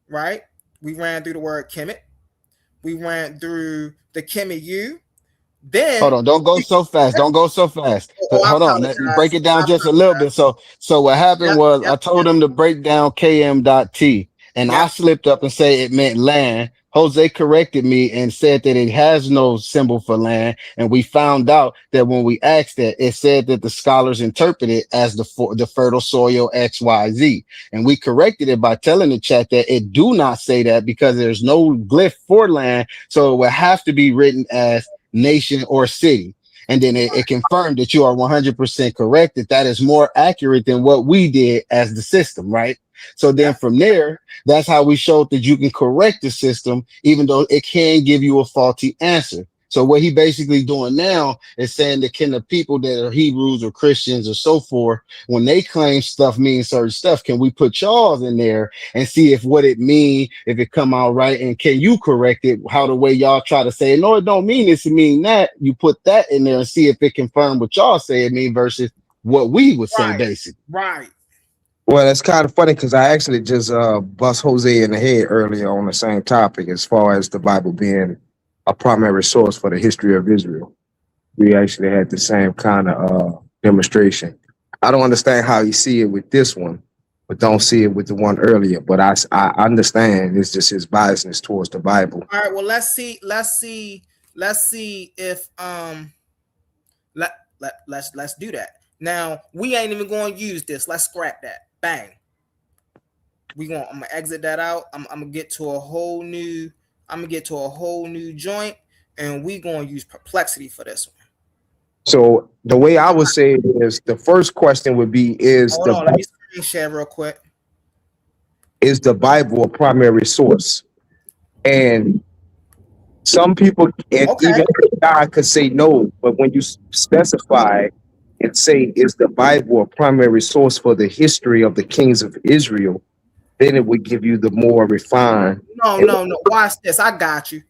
right? We ran through the word Kemet. We ran through the Kemet U. Hold Then, on, don't go so fast. Don't go so fast. I Hold on, break apologize. it down just a little bit. So what happened Yep, was yep, I told him to break down KM.T, and I yep. slipped up and say it meant land. Jose corrected me and said that it has no symbol for land, and we found out that when we asked that, it said that the scholars interpret it as the fertile soil XYZ, and we corrected it by telling the chat that it do not say that because there's no glyph for land, so it would have to be written as nation or city, and then it confirmed that you are 100% correct, that is more accurate than what we did as the system, right? So then from there, that's how we showed that you can correct the system even though it can give you a faulty answer. So what he basically doing now is saying that can the people that are Hebrews or Christians or so forth, when they claim stuff means certain stuff, can we put y'all in there and see if what it mean, if it come out right, and can you correct it how the way y'all try to say, no, it don't mean this, it mean that. You put that in there and see if it confirm what y'all say it mean versus what we would say, Right, basically. right. Well, it's kind of funny because I actually just bust Jose in the head earlier on the same topic as far as the Bible being a primary source for the history of Israel. We actually had the same kind of demonstration. I don't understand how you see it with this one, but don't see it with the one earlier. But I understand it's just his biasness towards the Bible. All right, well, let's see if let's do that. Now, we ain't even going to use this. Let's scrap that. Bang. I'm gonna exit that out. I'm gonna get to a whole new joint, and we gonna use perplexity for this one. So the way I would say it is, the first question would be: Hold on, let me screen share real quick. Is the Bible a primary source? And some people, and even God could say no, but when you specify and say, is the Bible a primary source for the history of the kings of Israel, then it would give you the more refined. No. Watch this. I got you.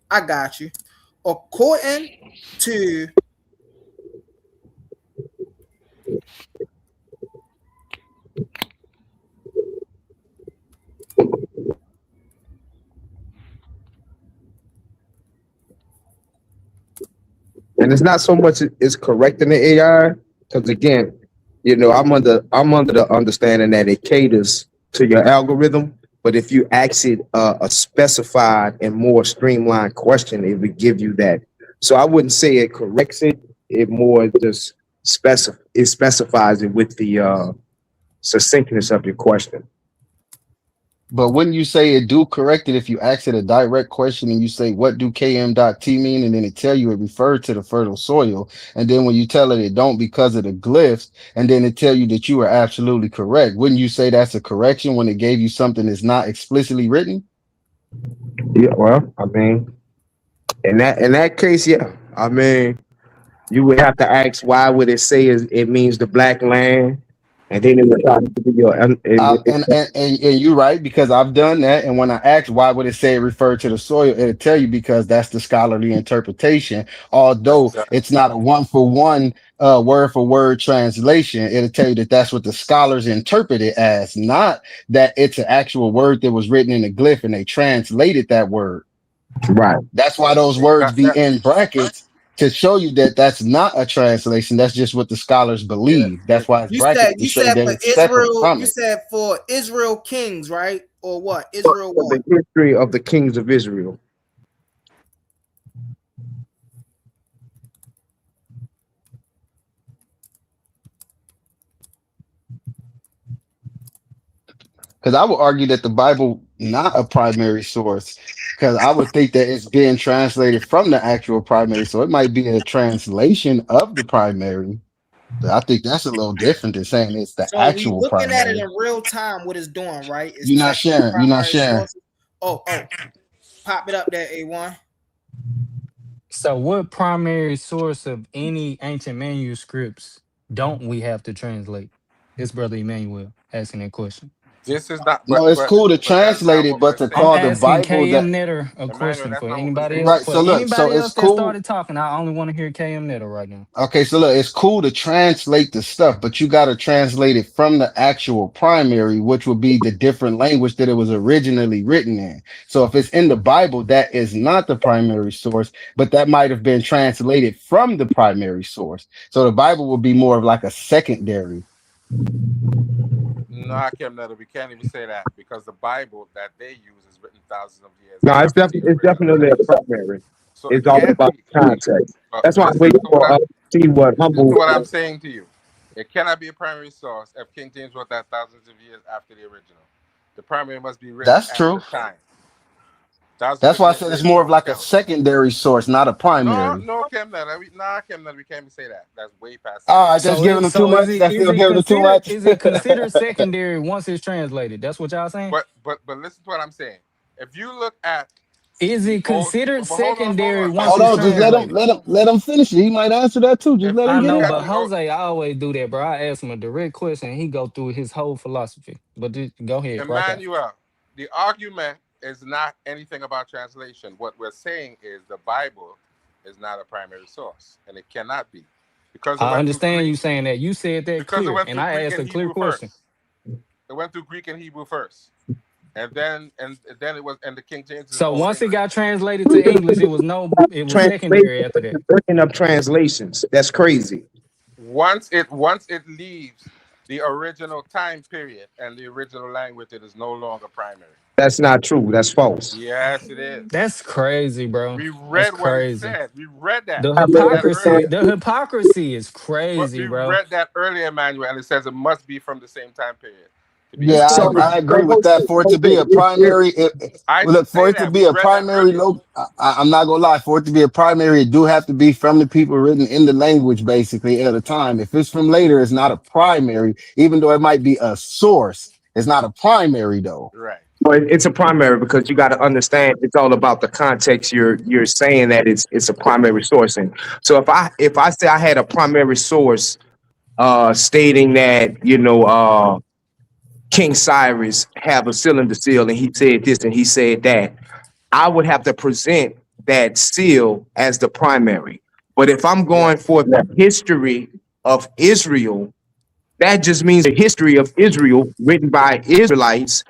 According to and it's not so much it's correcting the AI, because again, I'm under the understanding that it caters to your algorithm. But if you ask it a specified and more streamlined question, it would give you that. So I wouldn't say it corrects it. It more just specifies it with the succinctness of your question. But when you say it do correct it, if you ask it a direct question and you say, what do km.t mean? And then it tell you it referred to the fertile soil. And then when you tell it don't because of the glyphs, and then it tell you that you are absolutely correct. Wouldn't you say that's a correction when it gave you something that's not explicitly written? Yeah, well, I mean, in that case, yeah. I mean, you would have to ask, why would it say it means the black land? And then it would try to give you and you're right, because I've done that. And when I asked why would it say it referred to the soil, it'll tell you because that's the scholarly interpretation. Although it's not a one-for-one word-for-word translation, it'll tell you that that's what the scholars interpret it as, not that it's an actual word that was written in a glyph and they translated that word. Right. That's why those words be in brackets, to show you that that's not a translation. That's just what the scholars believe. That's why it's brackets to show that it's separate from it. You said for Israel kings, right? Or what? Israel what? The history of the kings of Israel. Because I would argue that the Bible not a primary source, because I would think that it's being translated from the actual primary, so it might be a translation of the primary. But I think that's a little different than saying it's the actual primary. Looking at it in real time, what it's doing, right? You're not sharing. Oh, pop it up there, A1. So what primary source of any ancient manuscripts don't we have to translate? It's Brother Emmanuel asking that question. This is not. No, it's cool to translate it, but to call the Bible KM Netter a question for anybody else. Right. So look, so it's cool. That started talking, I only want to hear KM Netter right now. Okay, so look, it's cool to translate the stuff, but you got to translate it from the actual primary, which would be the different language that it was originally written in. So if it's in the Bible, that is not the primary source, but that might have been translated from the primary source. So the Bible would be more of like a secondary. No, I can't. We can't even say that, because the Bible that they use is written thousands of years. No, it's definitely a primary. So it's all about context. That's why I'm waiting for see what humble. What I'm saying to you, it cannot be a primary source if King James wrote that thousands of years after the original. The primary must be written. That's true. At the time. That's why I said it's more of like a secondary source, not a primary. No, Cam, we can't say that. That's way past. Oh, that's giving them too much. That's still giving them too much. Is it considered secondary once it's translated? That's what y'all saying? But listen to what I'm saying. If you look at, is it considered secondary once hold it's on, translated? just let him finish it. He might answer that too. Just let him get it. But Jose, I always do that, bro. I ask him a direct question, and he go through his whole philosophy. But go ahead, Emmanuel. The argument is not anything about translation. What we're saying is the Bible is not a primary source, and it cannot be. Because I understand you saying that. You said that clear, and I asked a clear question. It went through Greek and Hebrew first, and then it was, and the King James. So once it got translated to English, it was secondary after that. Breaking up translations. That's crazy. Once it leaves the original time period and the original language, it is no longer primary. That's not true. That's false. Yes, it is. That's crazy, bro. We That's read what it crazy. said. We read that. The We read that hypocrisy, earlier. the hypocrisy is But crazy, we bro. read that earlier, Emmanuel, and it says it must be from the same time period to be Yeah, So, primary. I agree so with that. For it to be a primary, I well, look, didn't for say it to that. We be a read that primary, earlier. low, I'm not gonna lie. For it to be a primary, it do have to be from the people written in the language, basically at a time. If it's from later, it's not a primary, even though it might be a source. It's not a primary though. Right. well, it's a primary because you got to understand it's all about the context. You're saying that it's a primary source, and so if I say I had a primary source, stating that King Cyrus have a cylinder seal, and he said this and he said that, I would have to present that seal as the primary. But if I'm going Yes. for the history of Israel, that just means the history of Israel written by Israelites.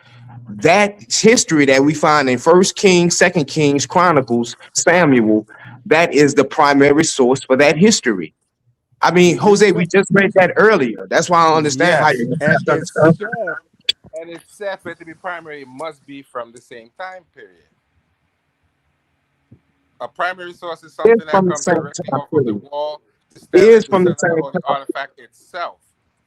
That history that we find in First Kings, Second Kings, Chronicles, Samuel, that is the primary source for that history. I mean, Jose, we just read that earlier. That's why I don't understand how Yes. you And have to it understand. said, for it to be primary, it must be from the same time period. A primary source is It's something that from the comes same directly time off of the period. wall, the It stele, is the from the cylinder, same or the time. artifact itself.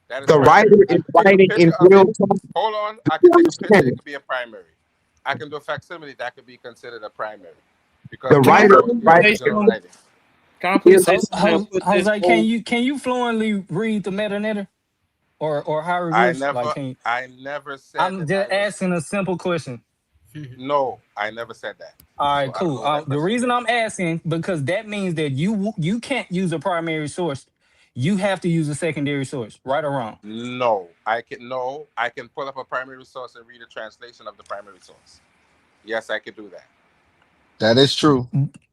That is The primary. writer I is can take a writing in picture of real it. time. Hold on. I can take a picture. It could be a primary. I can do a facsimile. That could be considered a primary because The it Can I writer shows is the please say writing original something? writing. Can I in please say something that put this Jose, whole can you fluently read the metanetter or I hieroglyphs? Like, never, can you, I never said I'm that I just was. asking a simple question. No, I never said that. All So right, I don't know cool. where that The question reason came I'm from. asking because that means that you can't use a primary source. You have to use a secondary source, right or wrong. No, I can. No, I can pull up a primary source and read a translation of the primary source. Yes, I could do that. That is true.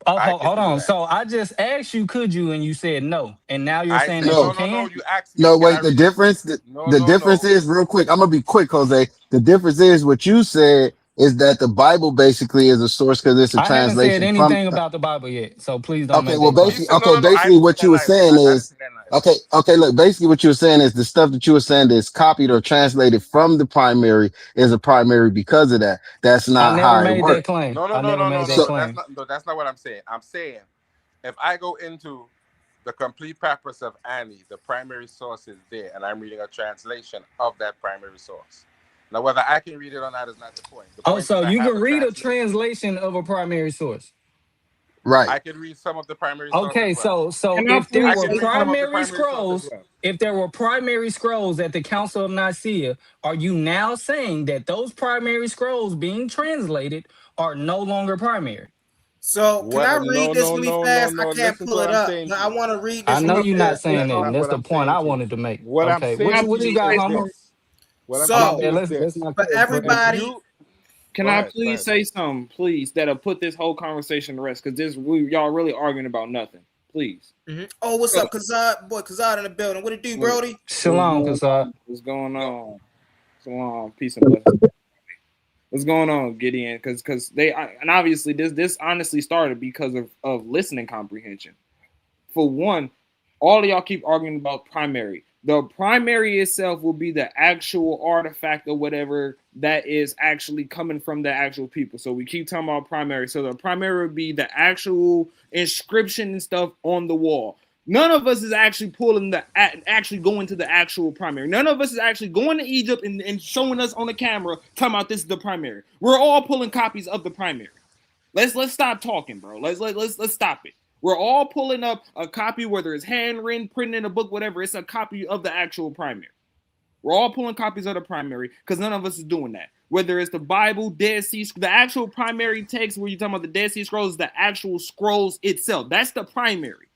Oh, I could hold do on. that. So I just asked you, could you, and you said no, and now you're I saying said that you no, No, no, no. can. You asked me, no, can I wait. The read it? difference, No, the no, difference no. is real quick. I'm gonna be quick, Jose. The difference is what you said is that the Bible basically is a source because it's a I haven't said translation from. anything about the Bible yet, so please don't Okay, make well, that claim. He basically, said no, okay, no, no. I basically, didn't say what that you were neither. saying I didn't is, say that neither. okay, look, basically, what you were saying is the stuff that you were saying is copied or translated from the primary is a primary because of that. That's I not never how it made that works. claim. No, no, I no, never no, no, made that no. So, That's claim. not. No, that's not what I'm saying. I'm saying if I go into the complete purpose of Annie, the primary source is there, and I'm reading a translation of that primary source. Now, whether I can read it or not is not the point. The Oh, point is so I you have can a read a translation. translation of a primary source. right. I can read some of the primary source as Okay, well. so can I if there I please were can say read some something? of the primary primary source as scrolls, well. if there were primary scrolls at the Council of Nicaea, are you now saying that those primary scrolls being translated are no longer primary? So can I What? read No, this no, really no, no, fast? I no. can't Listen to pull what it I'm up, saying but to I you. want to read I this know really you're not fast. saying That's that, not and that's what the I'm point saying I to you. wanted to make. What I'm Okay, Can what I saying you to what you you please got, say is humble? something? this. What I'm My saying to So, bad. you is Let's this. not For cut. Go If ahead. everybody, you Can go I ahead, go please ahead. say something, please, that'll put this whole conversation to rest? Because y'all really arguing about nothing. Please. oh, what's So, up, Kazad? Boy, Kazad in the building. What it do, what, Brody? what's Shalom, going Kasad. on? What's going on? What's going on? Peace and blessings. What's going on, Gideon? Because and obviously this honestly started because of listening comprehension. For one, all of y'all keep arguing about primary. The primary itself will be the actual artifact or whatever that is actually coming from the actual people. So we keep talking about primary. So the primary would be the actual inscription and stuff on the wall. None of us is actually actually going to the actual primary. None of us is actually going to Egypt and showing us on the camera talking about this is the primary. We're all pulling copies of the primary. Let's stop talking, bro. Let's stop it. We're all pulling up a copy, whether it's handwritten, printed in a book, whatever. It's a copy of the actual primary. We're all pulling copies of the primary because none of us is doing that. Whether it's the Bible, Dead Sea, the actual primary text where you're talking about the Dead Sea Scrolls, the actual scrolls itself. That's the primary.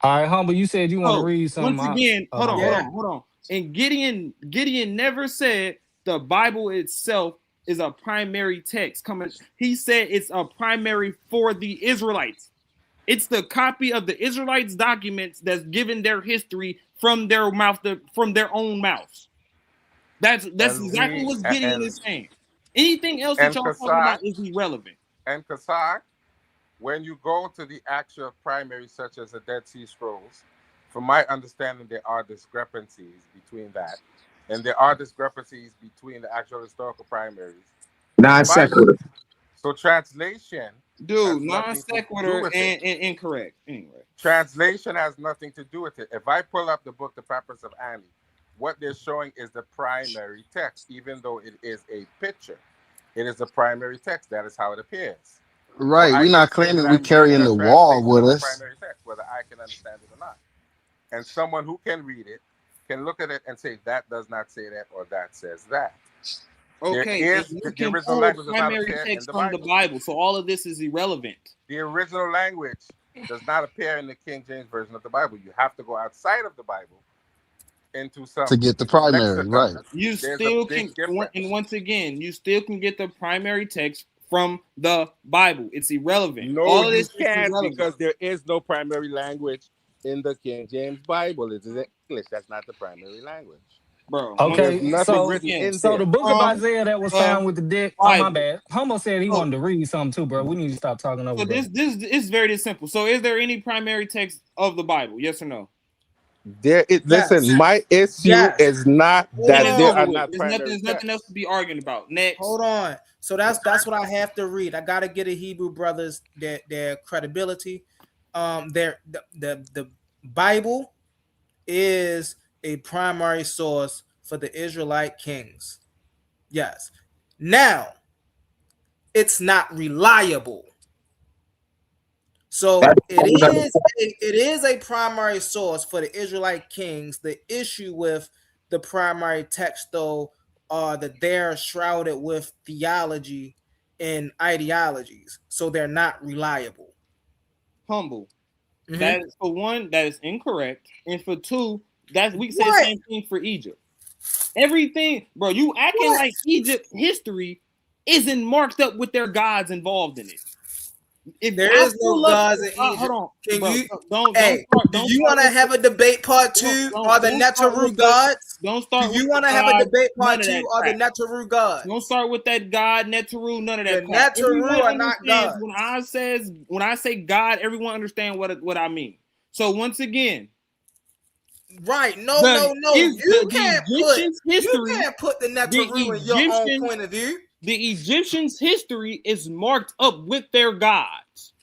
All right, humble. You said you want to So read something. once again, Oh hold my on, bad. hold on. And Gideon never said the Bible itself is a primary text coming. He said it's a primary for the Israelites. It's the copy of the Israelites' documents that's given their history from their mouth, from their own mouths. That's And exactly we what Gideon is saying. Anything else that y'all talking Kasai about is irrelevant. and Kasai, when you go to the actual primary, such as the Dead Sea Scrolls, from my understanding, there are discrepancies between that, and there are discrepancies between the actual historical primaries and the Non Bible. secular. So translation has Dude, non nothing to do sequitur with and it. incorrect. Anyway, Translation has nothing to do with it. If I pull up the book, The Papyrus of Ani, what they're showing is the primary text, even though it is a picture. It is the primary text. That is how it appears. So Right. I We're can not say that claiming we I'm reading carrying a the wall translation with of the us. primary text, whether I can understand it or not. And someone who can read it can look at it and say that does not say that or that says that. okay, There and is you the can original pull language does not primary appear in text the from the Bible. Bible, so all of this is irrelevant. The original language does not appear in the King James version of the Bible. You have to go outside of the Bible into To get the primary, lexicon. right. You There's a still big can, difference. and once again, you still can get the primary text from the Bible. It's irrelevant. No, All of you this is can't, irrelevant. because there is no primary language in the King James Bible. It is English. That's not the primary language. Bro, And there's Okay, once nothing so written again, in so the there. book of from Isaiah that was the found with the dead. Oh my Bible. bad. Homo said he So, wanted to read something too, bro. We need to stop talking over, so bro. this is very simple. So, is there any primary text of the Bible? Yes or no? Listen, Yes. my issue Yes. is not Hold Then that it's there on. over are with. not There's primary nothing texts. else to be arguing about. Next. Hold on. So that's what I have to read. I gotta get a Hebrew brothers their credibility. The Bible is a primary source for the Israelite kings. Yes. Now it's not reliable. So That's it is a primary source for the Israelite kings. The issue with the primary text, though, are that they're shrouded with theology and ideologies, so they're not reliable. Humble. Mhm. That is, for one, that is incorrect, and for two, that's we can say the What? same thing for Egypt. Everything, bro. You acting What? like Egypt history isn't marked up with their gods involved in it. If There I is no pull up, gods in hold Egypt. on, Can bro. you? Don't Hey, start. do Don't you start want to with have a debate part two? Are the don't start Netaru with the gods? don't Do start with you the want to have a God. debate None part of two? that Are the crap. Netaru gods? Don't start with that God, Netaru, none of that The crap. Netaru Everyone are not understands gods. when I say God, everyone understands what I mean. So once again, Right? No. Egyptians' You history, can't put the the Netaru in your own Egyptians, point of view. the Egyptians' history is marked up with their gods.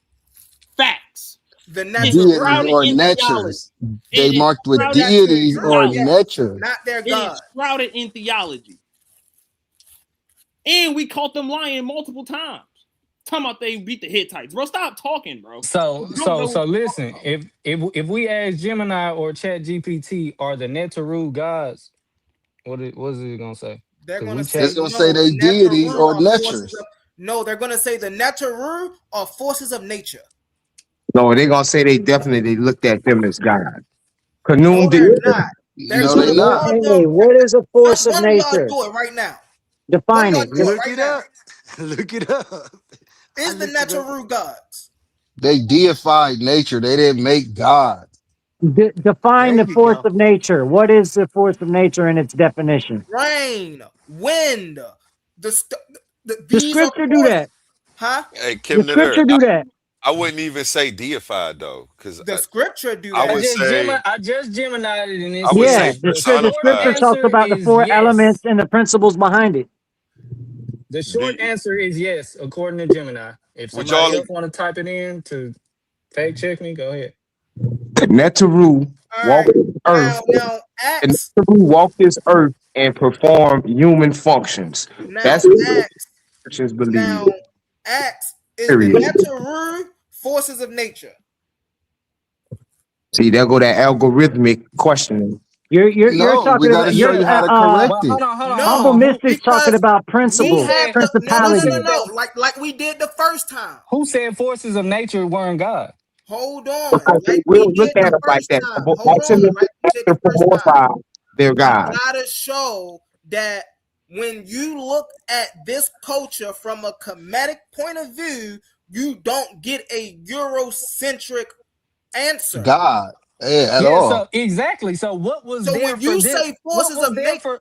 Facts. The It's Deities shrouded Netaru, or in theology. natures. They It is marked with the shrouded in deities or Netaru, yes, theology. natures. not their It is God. shrouded in theology. And we caught them lying multiple times. Talking about they beat the Hittites. Bro, stop talking, bro. So You don't so know what so you're talking listen, about. if we ask Gemini or Chat GPT, are the Netaru gods? What is it gonna say? They're Because gonna we It's chat. say gonna say no. The they deities Netaru or are forces natures. of no. They're gonna say the Netaru are forces of nature. no, they're gonna say they definitely looked at them as God. No, Canum did. they're not. They're No, gonna they What, not. call them. hey, what is a force of One of y'all nature? do it right now. One of Define y'all it. do it Look right it now. up. Look it up. I Is the looked it up. Netaru gods? They deified nature. They didn't make God. Define There the you force go. of nature. What is the force of nature in its definition? Rain, wind. The These are scripture do forces, that. huh? Hey, The Kim there. scripture do that. I wouldn't even say deified though, because The scripture do I that. would say I just Gemini'd it and it I would say Yeah, says the scripture personified. talks about the is four elements yes. and the principles behind it. The Do short answer is yes, according to Gemini. If would somebody y'all else want to type it in to fact check me, go ahead. The Netaru All right. walked this earth. Now The Acts. Netaru walked this earth and performed human functions. Now That's what Acts. Christians believe. Now Acts is the Period. Netaru forces of nature. See, there go that algorithmic questioning. You're No, we talking got to about show you're you how to Well, correct it. hold humble No, on. mystics talking because about Who we principles, have said to who principalities. said like we did the first time. who said forces of nature weren't God? Hold on, Because they like we will look did at the them like first that. time. Hold Ask them on, if like we did they the first time. anthropomorphize their You God. gotta show that when you look at this culture from a Kemetic point of view, you don't get a Eurocentric answer. God. Yeah, at Yeah, so all. exactly. So what was So there when for you them? say What forces was of there nature, for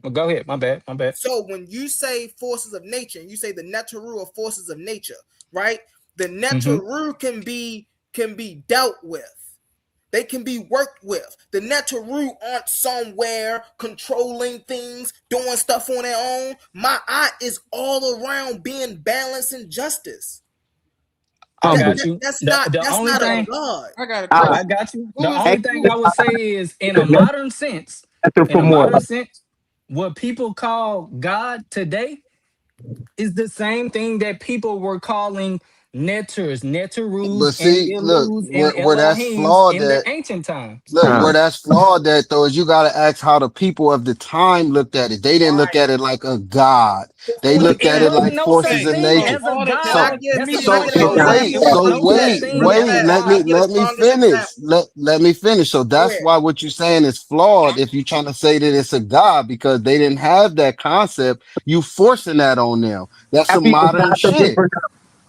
well, go ahead, my bad, my bad. so when you say forces of nature, and you say the Netaru are forces of nature, right? The Mm-hmm. Netaru can be dealt with. They can be worked with. The Netaru aren't somewhere controlling things, doing stuff on their own. Ma'at is all around being balance and justice. I got you. That's The only not a thing God. I got a I question. got you. Who The is only thing I would say is in a modern sense, what people call God today is the same thing that people were calling Neters, But Neterus, and see, look, Elus and where that's Elohims flawed in the at, ancient times. look, where that's flawed at though, is you gotta ask how the people of the time looked at it. They didn't look at it like a god. They But looked it at it like wasn't no forces such of thing nature. as a all the Can I god. time? give That's me the can I point get an I'm So trying to make. wait, It example? wasn't so no such wait, thing wait, as a let Let me me god. get the let me strongest finish. example. Let me finish. So Go that's ahead. why what you're saying is flawed if you're trying to say that it's a god, because they didn't have that concept. You forcing that on them. That's some modern shit.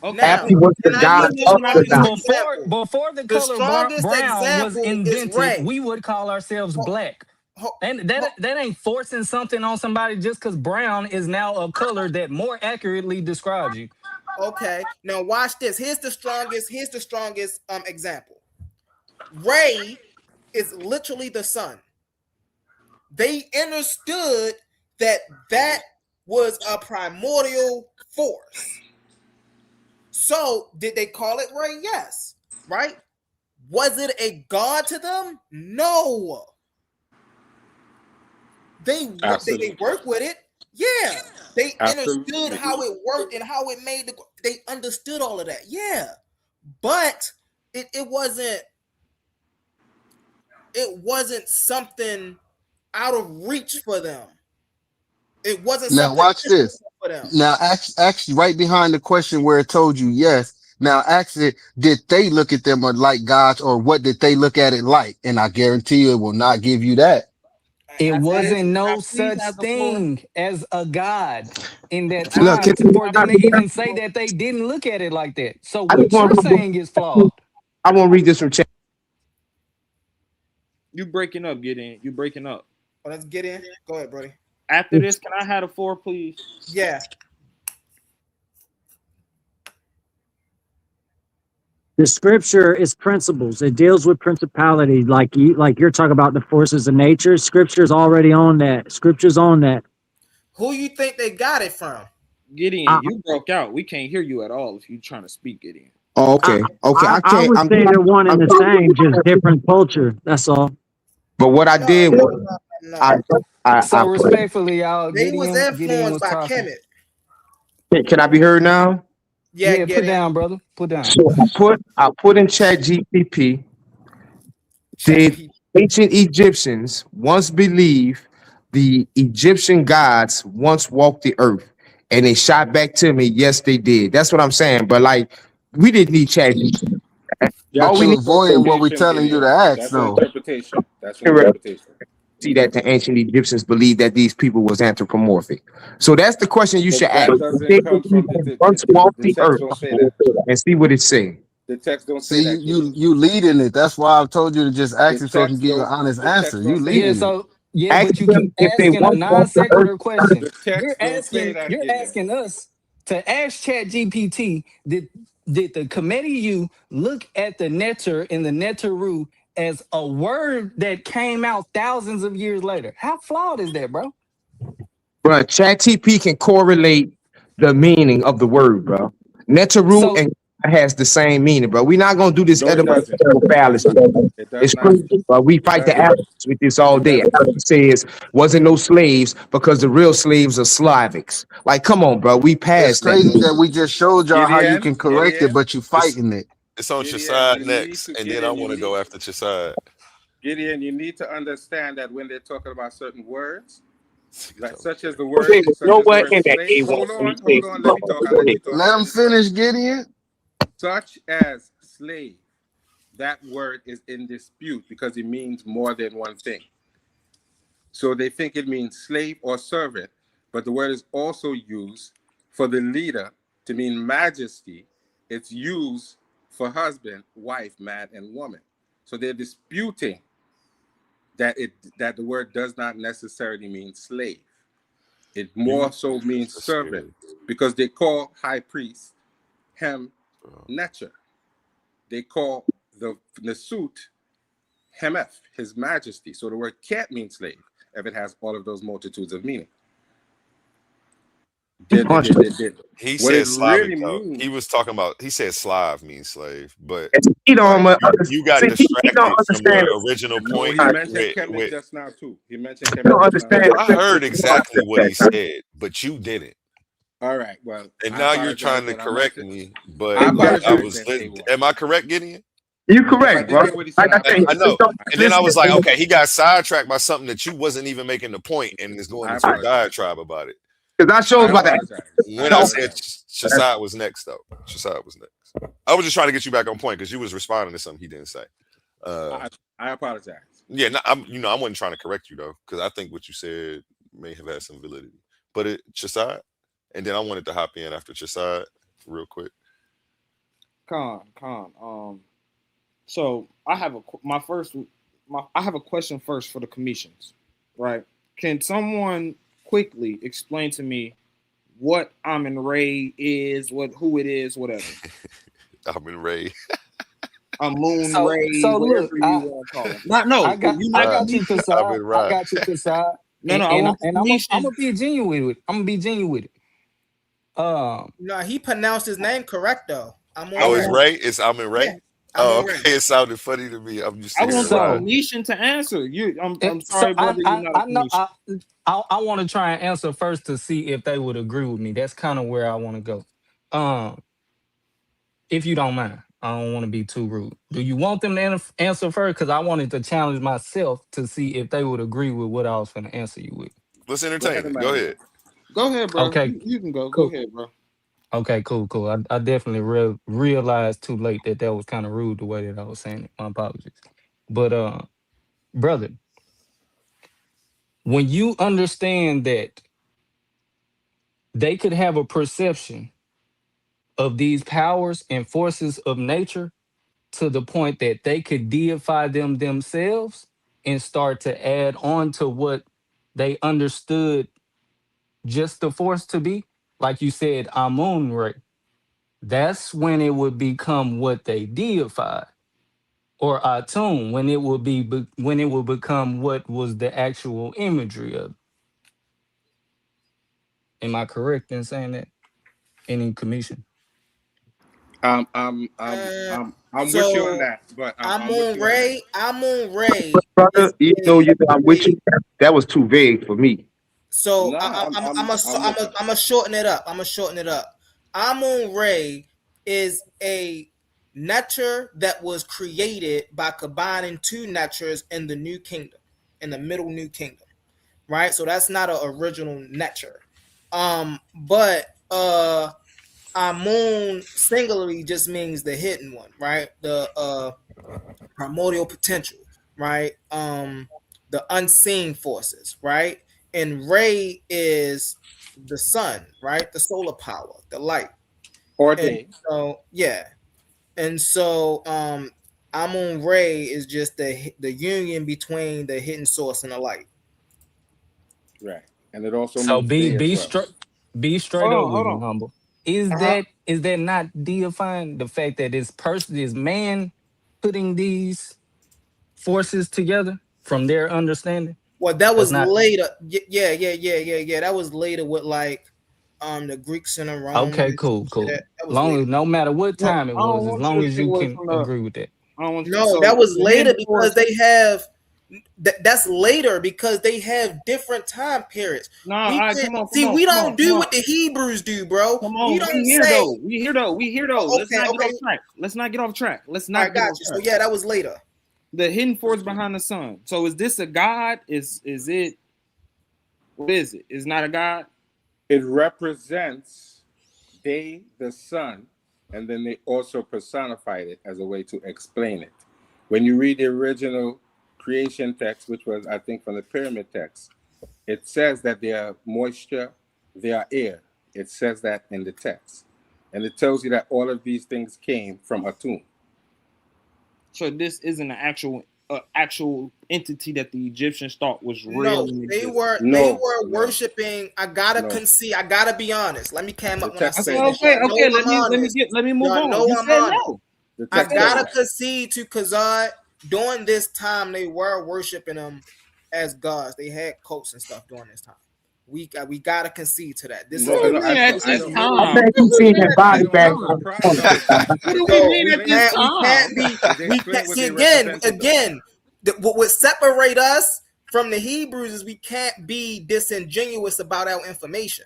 Okay, Now, so can I this give is the what I'm strongest asking. example? Before the The color strongest brown was example is invented, Ray. we would call ourselves Ho- black. ho- And ho- that ain't forcing something on somebody just because brown is now a color that more accurately describes you. Okay. Now watch this. Here's the strongest. Here's the strongest example. Ray is literally the sun. They understood that that was a primordial force. So did they call it Ray? Yes. Right? Was it a god to them? No. They Absolutely. work with it. Yeah. They understood Absolutely. how it worked and how it made they understood all of that. Yeah. But it wasn't something out of reach for them. It wasn't Now something watch this. mystical for them. Now ask right behind the question where it told you yes. Now ask it, did they look at them like gods, or what did they look at it like? And I guarantee you it will not give you that. It After wasn't this, no I please such have the floor. thing as a god in that Look, After time this, for I them to please have even the say floor. that they didn't look at it like that. So I just what want you're to saying is flawed. I want to read this from chat. You breaking up, Gideon. You breaking up. Well, let's get in. Go ahead, buddy. After this, can I have the floor, please? Yeah. The scripture is principles. It deals with principality, like you're talking about the forces of nature. Scripture's already on that. Scripture's on that. Who you think they got it from? Gideon, you broke out. We can't hear you at all if you're trying to speak, Gideon. Oh, I, okay, okay. I I can't. would say they're one and I'm the same, just different culture. That's all. but what I No, did was no. I I So put. respectfully, y'all, They was Gideon influenced was by talking. Kemet. Can I be heard now? Yeah, Yeah, get put in. down, brother. Put down. So I put in Chat GPP. Chat Did P. ancient Egyptians once believe the Egyptian gods once walked the earth? And they shot back to me, yes, they did. That's what I'm saying. But like, we didn't need Chat GPT. All But we you need avoiding what we Interpretation, telling you to Gideon. ask That's an though. interpretation. That's an to interpretation. see that the ancient Egyptians believed that these people was anthropomorphic. So that's the question you should But ask. that They doesn't come from believe once walked the the text. earth Don't say that. and see what it say. The text don't say See, that, Gideon. you leading it. That's why I told you to just The ask it so I can text give you an don't. honest The answer. text You don't say Yeah, that. leading it. so yeah, Ask but you them keep if they asking a once non walked the earth. sequitur question. The text don't say that, You're Gideon. asking us to ask Chat GPT, did the committee you look at the netter in the netteru as a word that came out thousands of years later? How flawed is that, bro? Bro, ChatGPT can correlate the meaning of the word, bro. Netaru So and has the same meaning, bro. We're not gonna do this No, it doesn't. etymological fallacy. It does It's not. crazy, but we It fight the doesn't. Arabs with this all It day. doesn't. Arabs says wasn't no slaves because the real slaves are Slavics. Like, come on, bro. We It's passed that. crazy that we just showed y'all how you Gideon, can correct it, Gideon, but you It's fighting it. it's on Gideon. Chasad You need next, to and then I Gideon. want to go after Chasad. Gideon. You need to understand that when they're talking about certain words, like such as the Okay, word, you know such as the what? word In that slave. A1, Hold when he on, hold says, on. Let me talk. I let you talk. I Let let him you talk. finish, Gideon. Such as slave. That word is in dispute because it means more than one thing. So they think it means slave or servant, but the word is also used for the leader to mean majesty. It's used for husband, wife, man, and woman. So they're disputing that the word does not necessarily mean slave. It more so means That's servant scary. because they call high priest hem Bro. netcher. They call the suit Hemeth, His Majesty. So the word can't mean slave if it has all of those multitudes of meaning. He What said it Slavic really though. means. He was talking about. He said Slav means slave, but He don't you got see, he don't distracted from understand. the original No, point. he mentioned Kemet With just now too. He mentioned You Kemet don't just now. understand. I heard exactly what he said, but you didn't. All right. Well, And I now you're apologize, trying to but I meant correct to. me. I But I apologize was. then, A1. Am I correct, Gideon? You If I correct, didn't bro. get what he said, Like I I say, I apologize. know. And then I was like, okay, he got sidetracked by something that you wasn't even making the point, and is going I into a apologize. diatribe about it. because I showed I about that. apologize. When I said Shasad was next, though, Shasad was next. I was just trying to get you back on point because you was responding to something he didn't say. I apologize. Yeah, no, I wasn't trying to correct you though, because I think what you said may have had some validity. But Shasad, and then I wanted to hop in after Shasad real quick. Con. So I have I have a question first for the commissions, right? Can someone quickly explain to me what Amun-Re is, who it is, whatever? Amun-Re. Amun-Re, So whatever look, you want to call it. No, I got you, Kasai. I got you, Kasai. No, I want the I'm gonna be genuine with it. I'm gonna be genuine with it. No, he pronounced his name correct though. It's Ray. It's Amun-Re. Yeah, Oh, Amun-Re. okay. It sounded funny to me. I'm just. I want the Right. Commission to answer. I'm sorry, brother. You're not a Commission. I want to try and answer first to see if they would agree with me. That's kind of where I want to go. If you don't mind, I don't want to be too rude. Do you want them to answer first? Because I wanted to challenge myself to see if they would agree with what I was going to answer you with. Let's entertain it. Go ahead. Go ahead, bro. Okay, you can go. cool. Go ahead, bro. Okay, cool. I definitely realized too late that was kind of rude the way that I was saying it. My apologies. But brother, when you understand that they could have a perception of these powers and forces of nature to the point that they could deify them themselves and start to add on to what they understood just the force to be, like you said, Amun-Re. That's when it would become what they deified, or Atun, when it would become what was the actual imagery of it. Am I correct in saying that? Any commission? I'm with you on that, but I'm with you on that. Amun-Re. Brother, I'm with you. That was too vague for me. So I'm gonna shorten it up. Amun-Re is a nature that was created by combining two natures in the New Kingdom, in the Middle New Kingdom, right? So that's not an original nature. But Amun singularly just means the hidden one, right? The primordial potential, right? The unseen forces, right? And Ray is the sun, right? The solar power, the light. Or day. So yeah. And so Amun-Re is just the union between the hidden source and the light. Right. And it also So means be straight up with me, on. humble. Is that not deifying the fact that this man putting these forces together from their understanding? Well, that was not later. Yeah. That was later with like the Greeks and the Romans. Okay, cool. That was Long later. as no matter what time it I don't was, as want long you to as take you away can from the- agree with that. I don't want you No, so that was the later hidden because force- they have. That's later because they have different time periods. Nah, we all right, come on, we don't come do on. what the Hebrews do, bro. Come on, we don't we here say. though. We here though. Let's not get off track. Let's not get off track. I got you. So yeah, that was later. The hidden force behind the sun. So is this a god? Is it? What is it? It's not a god. It represents the sun, and then they also personified it as a way to explain it. When you read the original creation text, which was, I think, from the pyramid text, it says that they are moisture, they are air. It says that in the text. And it tells you that all of these things came from Atun. So this isn't an actual entity that the Egyptians thought was real. No, they were worshiping. I gotta concede. I gotta be honest. Let me come up when I say this. Okay. Let me move on. You said no. I gotta concede to Kazad during this time they were worshiping them as gods. They had cults and stuff during this time. We gotta concede to that. This No, is I the don't. mean at I this don't. I time? bet you seen that I body don't bag have a on the problem corner. with that. What do we so mean at this we can't time? be Is we explain can't what see they again represented, though. what would separate us from the Hebrews is we can't be disingenuous about our information.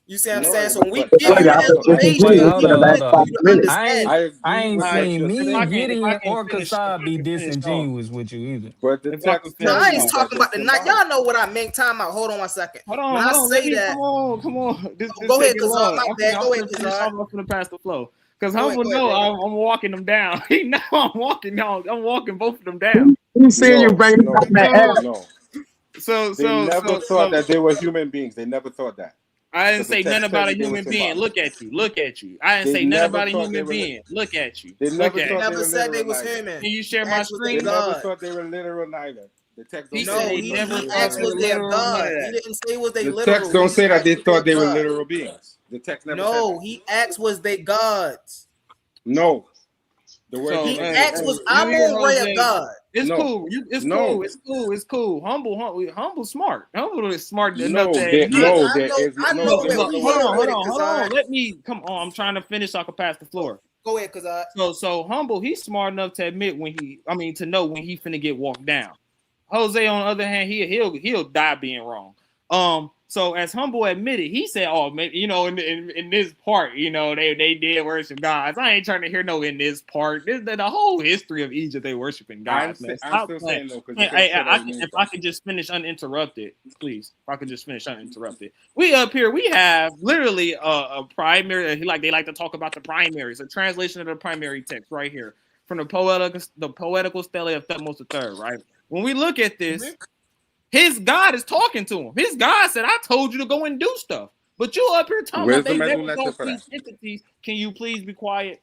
You see what I'm saying? No, So when we but give Well, you yeah, I I was I information, Wait, disingenuous we hold for give the up, you last hold it for up. five you to minutes. understand it. I ain't agree with seen your me statement. Gideon If I can or finish, Kassad if I be can finish off. disingenuous with you either. But the If I could text No, finish tells I ain't you off. that talking they're about the night. symbolic. Y'all know what I mean. Time out. Hold on 1 second. Hold When on, I hold on. Let say me that, come on, come on. This go ahead, taking cause long. my bad. I'm Go ahead, gonna cause finish off. I'm gonna pass the flow. Cause go ahead, humble, no, brother. I'm walking them down. He know I'm walking y'all. I'm walking both of them down. You see you No, bring it no, up that no, So, app. no. so, They so, never so, thought so. that they were human beings. They never thought that. I didn't Because the say nothing text tells about a you they were human being. symbolic. Look at you. Look at you. I didn't They say nothing never about a thought they human were. being. Look at you. They Look never He at thought you. they never were said they literal was neither. human. Can you He share my asked was they They screen? never God. thought they were literal neither. The text don't He say said No, they he thought they never he were thought asked they literal was were they beings. a literal. None God. of He that. didn't say was they The text literal. don't He say that asked they was they thought they were God. literal beings. The text never said No, that. he asked was they gods. No. The word So, He human didn't asked come was into you hear Amun Ray a Jose? God. It's No. cool. It's No. cool. It's cool. It's cool. Humble, smart. Humble is smart enough to No. There admit. no, I there know is I no, know there where is Look, we no hold word head on, for hold with it. it, on, hold Kazan. on. Let me come on. I'm trying to finish so I can pass the floor. Go ahead, Kazan. So humble. He's smart enough to admit to know when he finna get walked down. Jose, on the other hand, he'll die being wrong. So as humble admitted, he said, "Oh, maybe in this part, they did worship gods. I ain't trying to hear no in this part. The whole history of Egypt, they worshiping gods, man. I'm Stop still playing. saying no because the Hey, text said that it if means I that. could just finish uninterrupted, please. If I could just finish uninterrupted. We up here, we have literally a primary. They like to talk about the primaries, a translation of the primary text right here from the poetical stele of Thutmose III. Right. When we look at this, his God is talking to him. His God said, "I told you to go and do stuff, but you up here talking about Where's the they never medulla gonna for see that? entities." Can you please be quiet?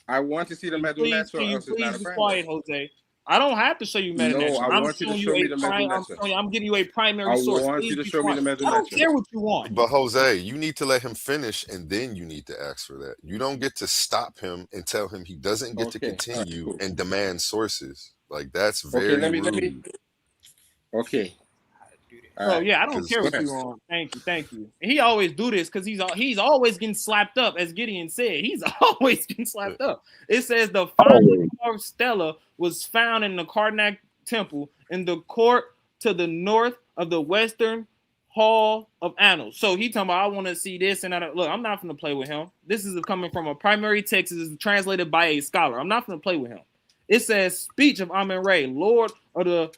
I want to see the medulla Can or you else it's not please a be primary. quiet, Jose? I don't have to show you No, meta-nature. I want you to show me the medulla. I'm giving you a primary I source. want you Please to be show me quiet. the I medulla. don't care what you want. But Jose, you need to let him finish and then you need to ask for that. You don't get to stop him and tell him he doesn't get to Okay. All right, continue cool. and demand sources. Like that's Okay, very let me. rude. Okay. All So right. yeah, I don't Because care Go what ahead. you want. Thank you. And he always do this because he's always getting slapped up, as Gideon said. He's always getting slapped up. It says the final Always. carved stela was found in the Karnak temple in the court to the north of the western hall of annals. So he talking about I want to see this and that. Look, I'm not gonna play with him. This is coming from a primary text. This is translated by a scholar. I'm not gonna play with him. It says speech of Amen-Re, Lord of the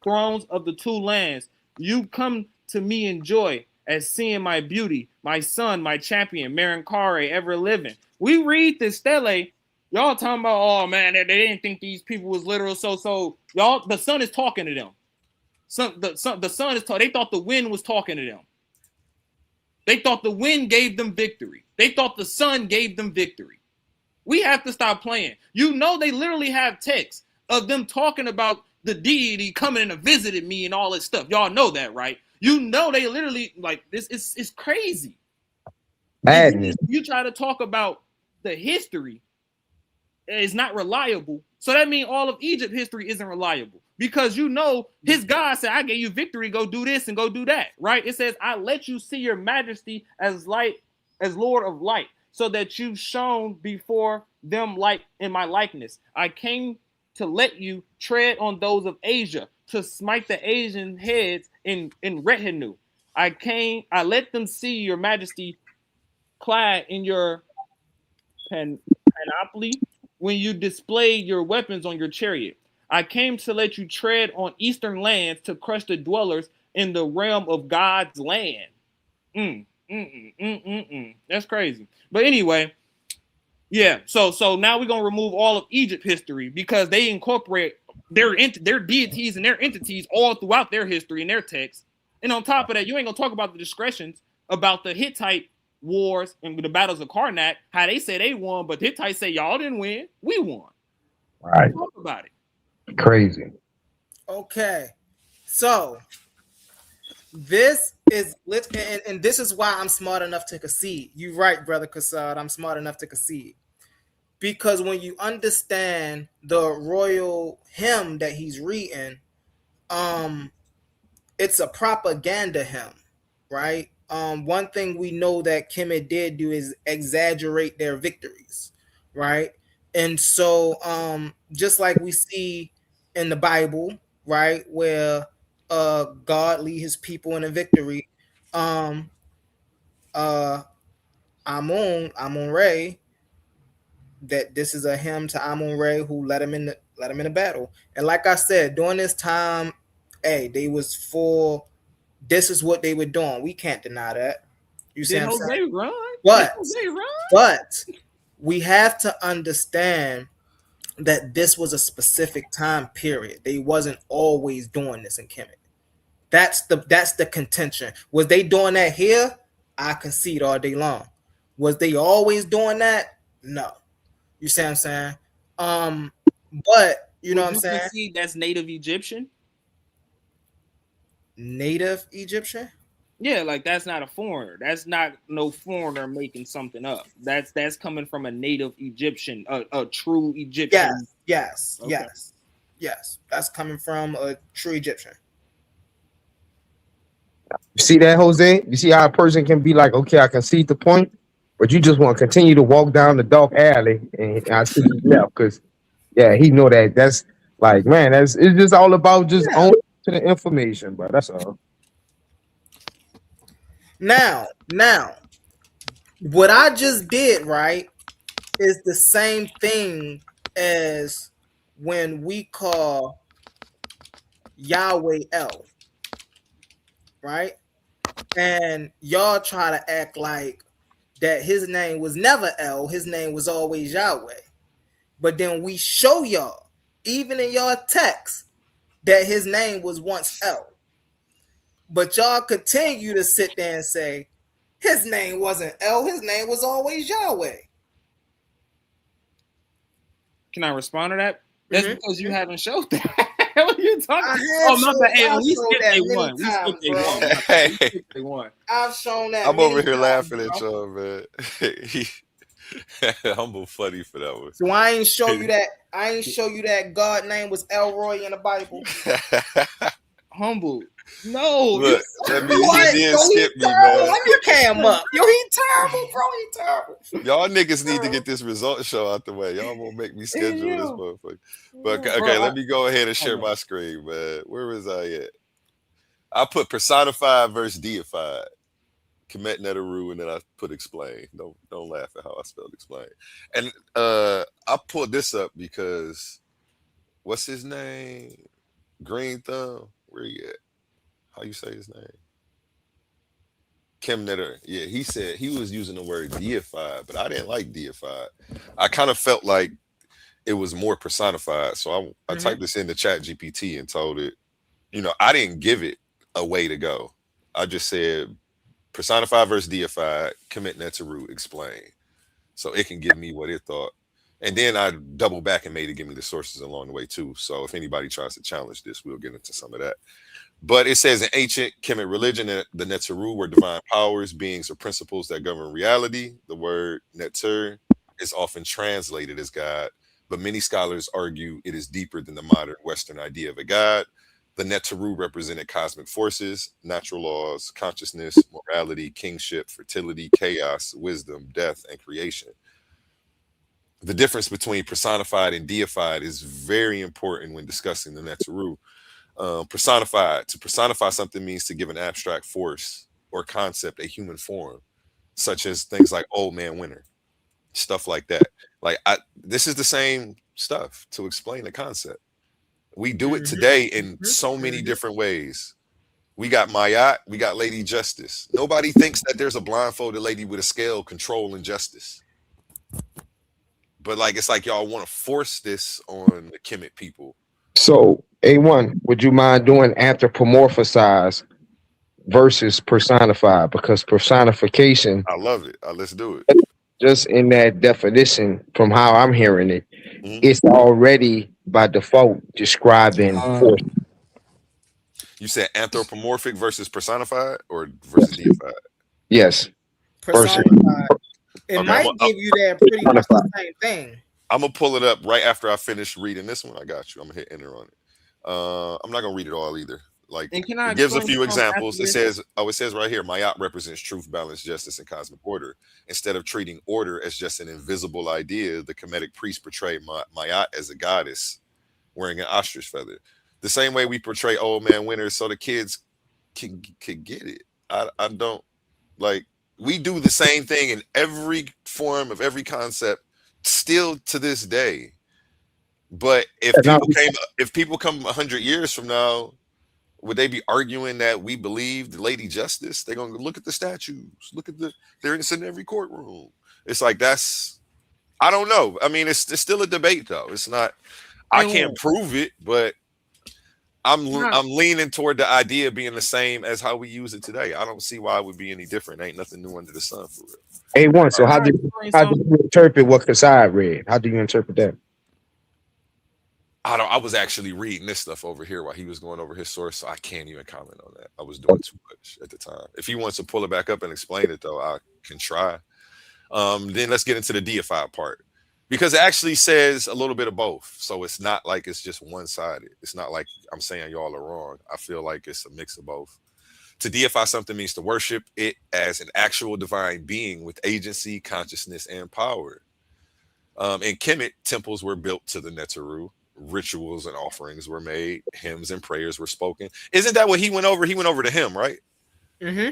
thrones of the two lands. You come to me in joy as seeing my beauty, my son, my champion, Marinkare, ever living. We read this stele. Y'all talking about, oh man, they didn't think these people was literal. So y'all, the sun is talking to them. The sun is talking. They thought the wind was talking to them. They thought the wind gave them victory. They thought the sun gave them victory. We have to stop playing. They literally have texts of them talking about the deity coming and visited me and all this stuff. Y'all know that, right? They literally like this. It's crazy. Madness. You try to talk about the history, it's not reliable. So that means all of Egypt history isn't reliable because his God said, "I gave you victory. Go do this and go do that." Right? It says, "I let you see your majesty as light, as Lord of light, so that you shone before them like in my likeness. I came to let you tread on those of Asia, to smite the Asian heads in retinue. I let them see your majesty clad in your panoply when you display your weapons on your chariot. I came to let you tread on eastern lands to crush the dwellers in the realm of God's land." That's crazy. But anyway, yeah. So now we're gonna remove all of Egypt history because they incorporate their deities and their entities all throughout their history and their texts. And on top of that, you ain't gonna talk about the discretions about the Hittite wars and the battles of Karnak, how they say they won, but the Hittites say y'all didn't win, we won. Right. Talk about it. Crazy. Okay, so this is and this is why I'm smart enough to concede. You're right, brother Kassad. I'm smart enough to concede. because when you understand the royal hymn that he's reading, it's a propaganda hymn, right? One thing we know that Kemet did do is exaggerate their victories, right? And so, just like we see in the Bible, right, where God lead his people in a victory, um, Amun Re, that this is a hymn to Amun Re who let him in the battle. And like I said, during this time, hey, they was full. This is what they were doing. We can't deny that. You see Did what I'm Jose saying? run? But Did Jose run? but we have to understand that this was a specific time period. They wasn't always doing this in Kemet. That's the contention. Was they doing that here? I concede all day long. Was they always doing that? No. You see what I'm saying? But you know what I'm saying? Concede that's native Egyptian? Native Egyptian? Yeah, like that's not a foreigner. That's not no foreigner making something up. That's coming from a native Egyptian, a true Egyptian. Yes. Okay. Yes. That's coming from a true Egyptian. You see that, Jose? You see how a person can be like, okay, I concede the point, but you just want to continue to walk down the dark alley, and I see you left because, yeah, he know that. That's like, man, it's just all about just owning to the information, bro. That's all. Now, what I just did, right, is the same thing as when we call Yahweh El, right? And y'all try to act like that his name was never El, his name was always Yahweh. But then we show y'all, even in y'all text, that his name was once El. But y'all continue to sit there and say, his name wasn't El, his name was always Yahweh. Can I respond to that? That's because you haven't showed that. What are you talking about? Oh, my bad. Hey, we skipped day one. I've shown that. I'm over here times, laughing bro. at y'all, man. Humble funny for that one. So I ain't show you that. I ain't show you that God name was Elroy in the Bible. Humble. No. Look, that means he did skip me, man. Let me cam up. Yo, he terrible, bro. He terrible. Y'all niggas need to get this result show out the way. Y'all won't make me schedule this motherfucker. But okay, let me go ahead and share my screen, man. Where was I at? I put personified versus deified. Kemet Neteru, and then I put explain. Don't laugh at how I spelled explain. And I pulled this up because what's his name? Green Thumb. Where he at? How you say his name? Kim Netter. Yeah, he said he was using the word deified, but I didn't like deified. I kind of felt like it was more personified. So I typed this into Chat GPT and told it, I didn't give it a way to go. I just said personified versus deified, commit Neteru, explain. So it can give me what it thought. And then I doubled back and made it give me the sources along the way too. So if anybody tries to challenge this, we'll get into some of that. But it says in ancient Kemet religion that the Neteru were divine powers, beings, or principles that govern reality. The word Neter is often translated as God, but many scholars argue it is deeper than the modern Western idea of a God. The Neteru represented cosmic forces, natural laws, consciousness, morality, kingship, fertility, chaos, wisdom, death, and creation. The difference between personified and deified is very important when discussing the Neteru. Personified. To personify something means to give an abstract force or concept a human form, such as things like old man winter, stuff like that. Like this is the same stuff to explain the concept. We do it today in so many different ways. We got Mayat, we got Lady Justice. Nobody thinks that there's a blindfolded lady with a scale controlling justice. But it's like y'all want to force this on the Kemet people. So, A1, would you mind doing anthropomorphize versus personified? Because personification, I love it. Let's do it. Just in that definition, from how I'm hearing it, it's already by default describing force. You said anthropomorphic versus personified or versus deified? Yes. Personified. It might give you that pretty much the same thing. I'm gonna pull it up right after I finish reading this one. I got you. I'm gonna hit enter on it. I'm not gonna read it all either. Like, And can I it gives a explain few something after examples. It this? says, it says right here, Mayat represents truth, balance, justice, and cosmic order. Instead of treating order as just an invisible idea, the Kemetic priests portray Mayat as a goddess wearing an ostrich feather. The same way we portray Old Man Winter so the kids can get it. I don't like. We do the same thing in every form of every concept still to this day. But if people come 100 years from now, would they be arguing that we believe the Lady Justice? They're gonna look at the statues, look at they're in every courtroom. It's like, I don't know. I mean, it's still a debate though. It's not. I can't prove it, but I'm leaning toward the idea being the same as how we use it today. I don't see why it would be any different. Ain't nothing new under the sun for it. A1. So how do you interpret what Kasai read? How do you interpret that? I was actually reading this stuff over here while he was going over his source, so I can't even comment on that. I was doing too much at the time. If he wants to pull it back up and explain it, though, I can try. Then let's get into the deified part, because it actually says a little bit of both. So it's not like it's just one-sided. It's not like I'm saying y'all are wrong. I feel like it's a mix of both. To deify something means to worship it as an actual divine being with agency, consciousness, and power. In Kemet, temples were built to the Neteru. Rituals and offerings were made. Hymns and prayers were spoken. Isn't that what he went over? He went over to him, right? Yeah.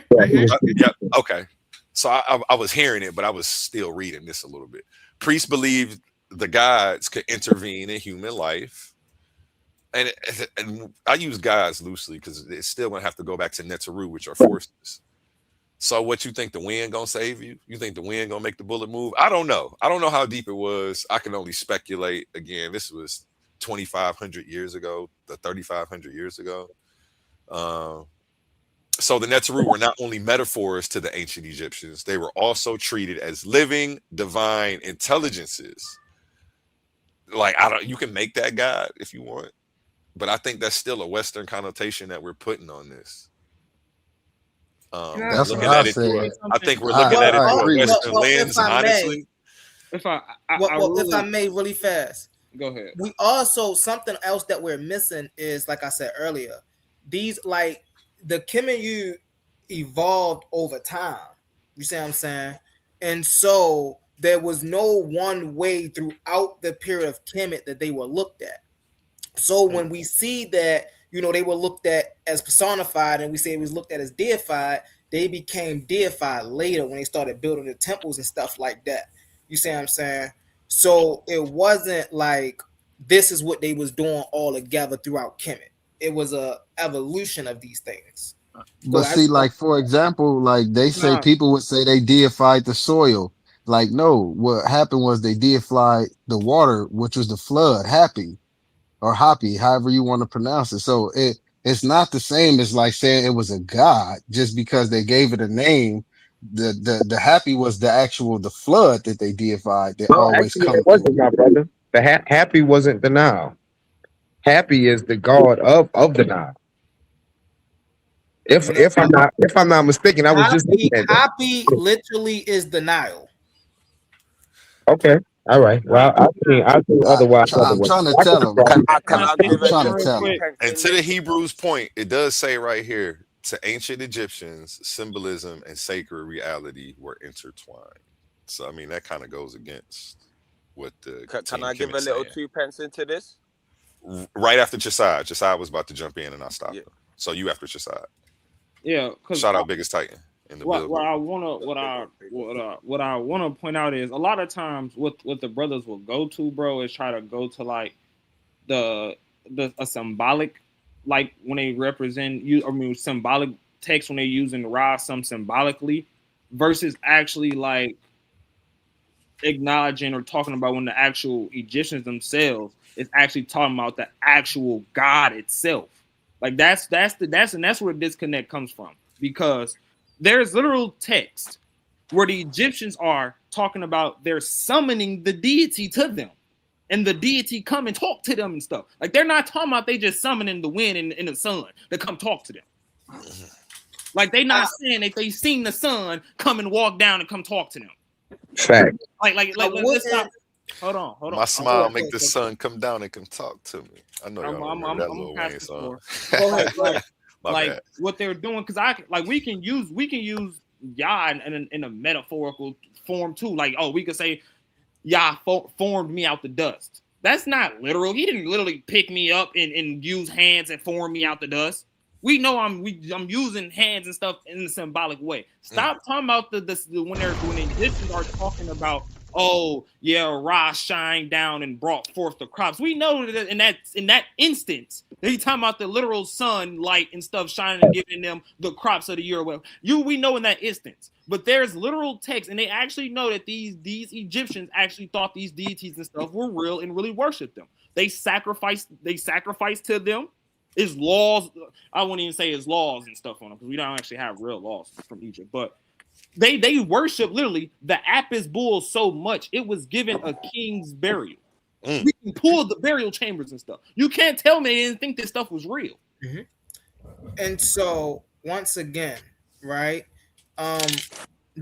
Okay. So I was hearing it, but I was still reading this a little bit. Priests believed the gods could intervene in human life. And I use gods loosely because it's still going to have to go back to Neteru, which are forces. So what you think, the wind going to save you? You think the wind going to make the bullet move? I don't know. I don't know how deep it was. I can only speculate. Again, this was 2,500 years ago, 3,500 years ago. So the Neteru were not only metaphors to the ancient Egyptians, they were also treated as living divine intelligences. Like, you can make that God if you want, but I think that's still a Western connotation that we're putting on this. That's what I said. I think we're looking at it through a Western lens, honestly. If I may, really fast. Go ahead. We also, something else that we're missing is, like I said earlier, these, like, the Kemet evolved over time. You see what I'm saying? And so there was no one way throughout the period of Kemet that they were looked at. So when we see that, they were looked at as personified, and we say it was looked at as deified, they became deified later when they started building the temples and stuff like that. You see what I'm saying? So it wasn't like this is what they was doing all together throughout Kemet. It was a evolution of these things. But see, like, for example, like they say, people would say they deified the soil. Like, no, what happened was they deified the water, which was the flood, Happy, however you want to pronounce it. So it's not the same as like saying it was a god just because they gave it a name. The Happy was the flood that they deified that always actually, comes. it wasn't, my brother. The Happy wasn't the Nile. Happy is the god of the Nile. If I'm not mistaken, I was just looking at that. Happy literally is the Nile. Okay. All right. Well, I think otherwise. I'm trying to tell them. And to the Hebrews' point, it does say right here, to ancient Egyptians, symbolism and sacred reality were intertwined. So, I mean, that kind of goes against what the. Can I give a little 2 pence into this? Right after Chesed. Chesed was about to jump in and I stopped him. So you after Chesed. Yeah. Shout out Biggest Titan. What I wanna point out is a lot of times what the brothers will go to, bro, is try to go to like a symbolic, like when they represent you, symbolic text when they're using Ra some symbolically, versus actually like acknowledging or talking about when the actual Egyptians themselves is actually talking about the actual God itself. Like that's where the disconnect comes from, because there's literal text where the Egyptians are talking about they're summoning the deity to them, and the deity come and talk to them and stuff. Like they're not talking about they just summoning the wind and the sun to come talk to them. Like they not saying that they seen the sun come and walk down and come talk to them. Fact. Like let's stop. Hold on. My smile make the sun come down and come talk to me. I know y'all don't remember that I'm Lil gonna pass Wayne the song. floor. My Like bad. what they're doing, because we can use Yah in a metaphorical form too. Like, oh, we could say Yah formed me out the dust. That's not literal. He didn't literally pick me up and use hands and form me out the dust. We know I'm using hands and stuff in a symbolic way. Stop talking about when Egyptians are talking about, oh yeah, Ra shined down and brought forth the crops. We know that in that instance, they talking about the literal sunlight and stuff shining and giving them the crops of the year. Well, we know in that instance, but there's literal text, and they actually know that these Egyptians actually thought these deities and stuff were real and really worshipped them. They sacrificed to them. Is laws. I wouldn't even say it's laws and stuff on them, because we don't actually have real laws from Egypt, but they worship literally the Apis bull so much it was given a king's burial. We can pull the burial chambers and stuff. You can't tell me they didn't think this stuff was real. Mm-hmm. And so once again, right,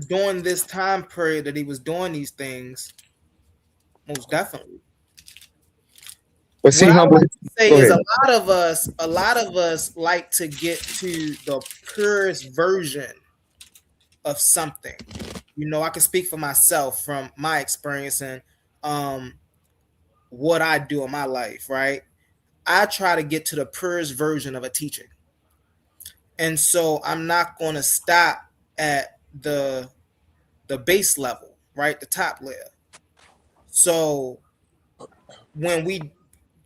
during this time period that he was doing these things, most definitely. But see, what I humble. like to say Go is ahead. a lot of us like to get to the purest version of something. You know, I can speak for myself from my experience and what I do in my life, right? I try to get to the purest version of a teaching. And so I'm not going to stop at the base level, right? The top layer. So when we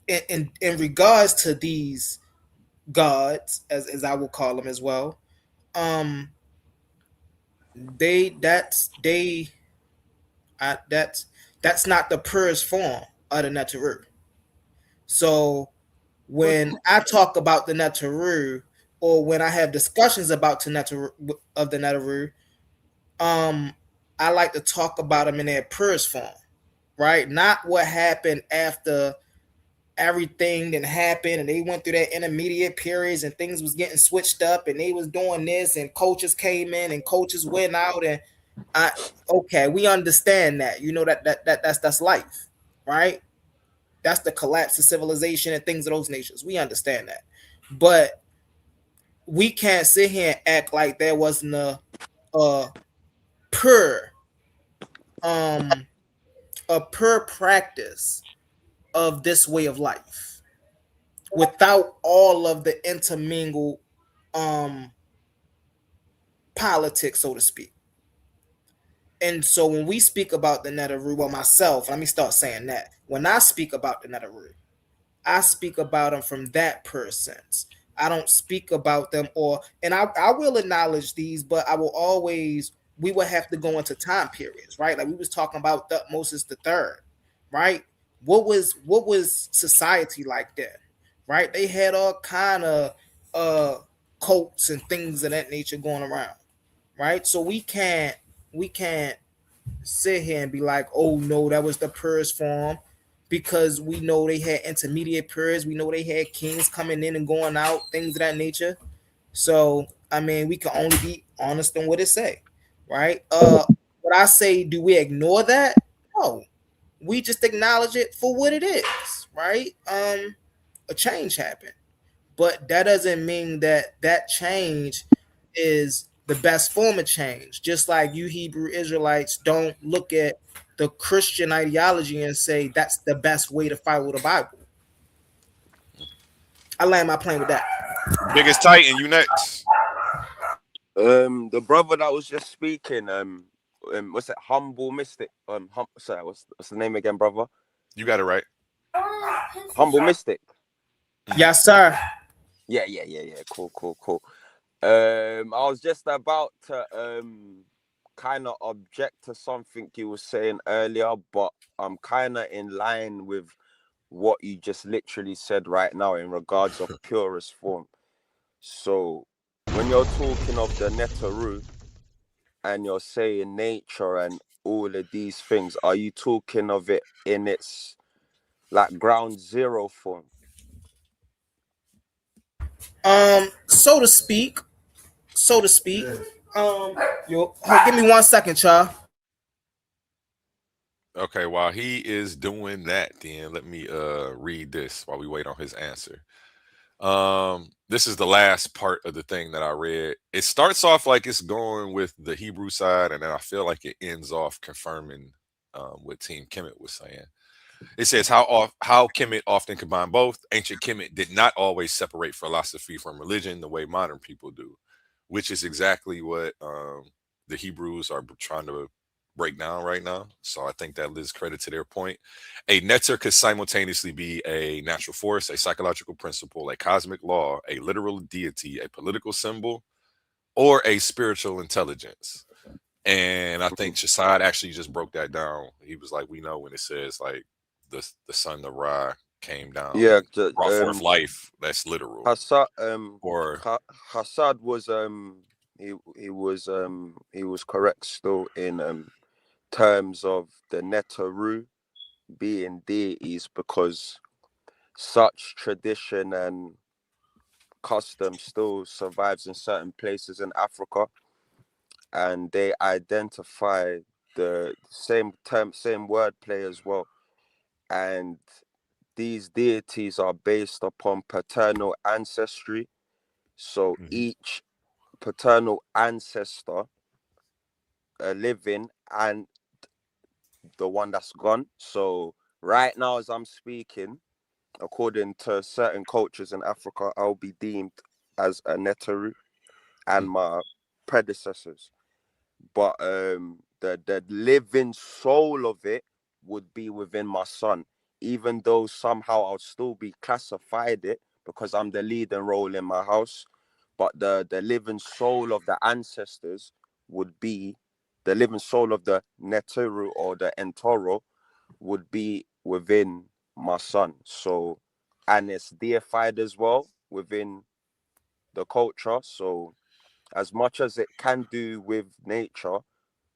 in regards to these gods, as I will call them as well, that's not the purest form of the Neteru. So when I talk about the Neteru, or when I have discussions about the Neteru, I like to talk about them in their purest form, right? Not what happened after everything that happened and they went through that intermediate periods and things was getting switched up and they was doing this and coaches came in and coaches went out, and okay, we understand that, you know, that's life, right? That's the collapse of civilization and things of those nations. We understand that. But we can't sit here and act like there wasn't a pure practice of this way of life without all of the intermingled politics, so to speak. And so when we speak about the Neteru, well, myself, let me start saying that. When I speak about the Neteru, I speak about them from that person's. I don't speak about them, and I will acknowledge these, but we will have to go into time periods, right? Like we was talking about Moses the third, right? What was society like then, right? They had all kind of cults and things of that nature going around, right? So we can't sit here and be like, oh no, that was the purest form, because we know they had intermediate periods. We know they had kings coming in and going out, things of that nature. So I mean, we can only be honest in what it say, right? What I say, do we ignore that? No, we just acknowledge it for what it is, right? A change happened, but that doesn't mean that change is the best form of change. Just like you Hebrew Israelites don't look at the Christian ideology and say that's the best way to follow the Bible. I land my plane with that. Biggest Titan, you next. The brother that was just speaking, what's it? Humble Mystic. Sorry, what's the name again, brother? You got it right. Humble Mystic. Yes, sir. Yeah. Cool. I was just about to kind of object to something you were saying earlier, but I'm kind of in line with what you just literally said right now in regards of purest form. So when you're talking of the Neteru and you're saying nature and all of these things, are you talking of it in its like ground zero form? So to speak. Give me 1 second, y'all. Okay, while he is doing that, then let me read this while we wait on his answer. This is the last part of the thing that I read. It starts off like it's going with the Hebrew side, and then I feel like it ends off confirming what Team Kemet was saying. It says how Kemet often combine both. Ancient Kemet did not always separate philosophy from religion the way modern people do, which is exactly what the Hebrews are trying to break down right now. So I think that lives credit to their point. A netter could simultaneously be a natural force, a psychological principle, a cosmic law, a literal deity, a political symbol, or a spiritual intelligence. And I think Shasad actually just broke that down. He was like, we know when it says like the son of Ra came down Yeah, and brought forth life, that's literal. Hassad Or Hassad was he was correct still in terms of the Netaru being deities, because such tradition and custom still survives in certain places in Africa, and they identify the same term, same wordplay as well. And these deities are based upon paternal ancestry. So each paternal ancestor, a living and the one that's gone. So right now, as I'm speaking, according to certain cultures in Africa, I'll be deemed as a Neteru and my predecessors. But the living soul of it would be within my son, even though somehow I'll still be classified it because I'm the leading role in my house. But the living soul of the ancestors would be the living soul of the Neteru or the Entoro would be within my son. So, and it's deified as well within the culture. So as much as it can do with nature,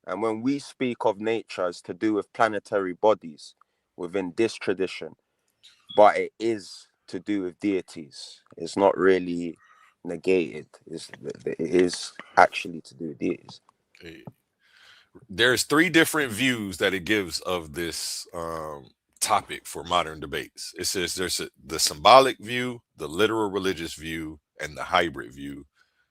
and when we speak of nature, it's to do with planetary bodies within this tradition, but it is to do with deities. It's not really negated. It is actually to do with deities. there's three different views that it gives of this topic for modern debates. It says there's the symbolic view, the literal religious view, and the hybrid view,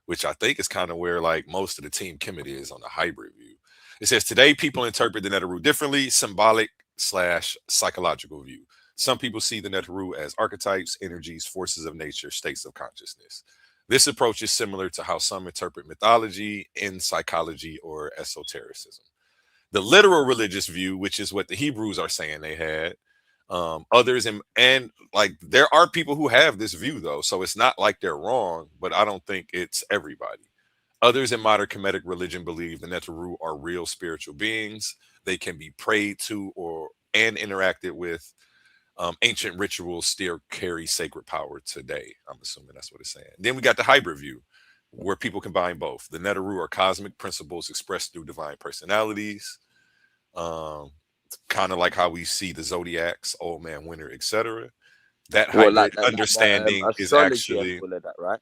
which I think is kind of where like most of the Team Kemet is on the hybrid view. It says today people interpret the Neteru differently, symbolic slash psychological view. Some people see the Neteru as archetypes, energies, forces of nature, states of consciousness. This approach is similar to how some interpret mythology in psychology or esotericism. The literal religious view, which is what the Hebrews are saying they had, others and like there are people who have this view though, so it's not like they're wrong, but I don't think it's everybody. Others in modern Kemetic religion believe the Neteru are real spiritual beings. They can be prayed to or and interacted with. Ancient rituals still carry sacred power today. I'm assuming that's what it's saying. Then we got the hybrid view, where people combine both. The Neteru are cosmic principles expressed through divine personalities, kind of like how we see the zodiacs, old man, winter, etc. That Well, hybrid understanding is astrology and actually all of that, right?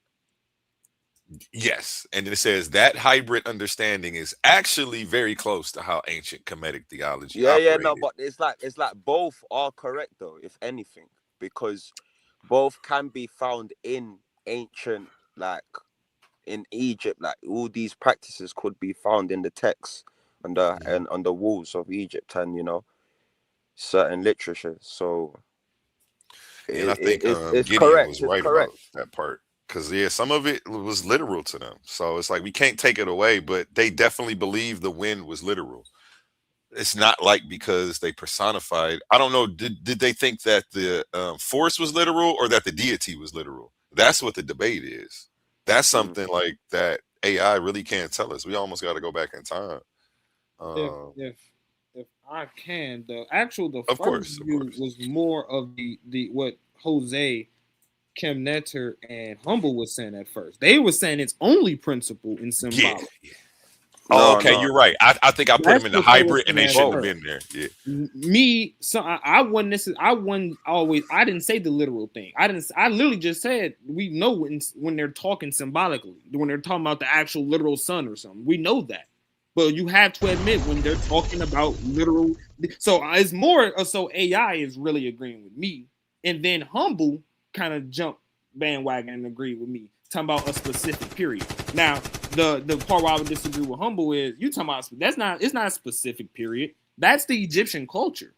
yes, and then it says that hybrid understanding is actually very close to how ancient Kemetic theology Yeah, no, operated. but it's like both are correct though, if anything, because both can be found in ancient, like in Egypt, like all these practices could be found in the texts and on the walls of Egypt, and certain literature. So And I think it's Gideon correct. was It's right about correct. that part because yeah, some of it was literal to them. So it's like we can't take it away, but they definitely believe the wind was literal. It's not like because they personified. I don't know. Did they think that the force was literal or that the deity was literal? That's what the debate is. That's something like that AI really can't tell us. We almost got to go back in time. if if if I can, the Of first course, of view course. was more of the what Jose, Kim Netter, and Humble was saying at first. They were saying it's only principle and Yeah. symbolic. Oh, No, okay, no, you're right. I think I put them That's in the what they were hybrid, and saying they at shouldn't have both. first. been there. Yeah. Me, so I wasn't necessarily. I wasn't always. I didn't say the literal thing. I didn't. I literally just said we know when they're talking symbolically, when they're talking about the actual literal sun or something. We know that. But you have to admit when they're talking about literal, so it's more so AI is really agreeing with me, and then Humble kind of jumped bandwagon and agreed with me, talking about a specific period. Now, the part where I would disagree with Humble is you talking about it's not a specific period. That's the Egyptian culture.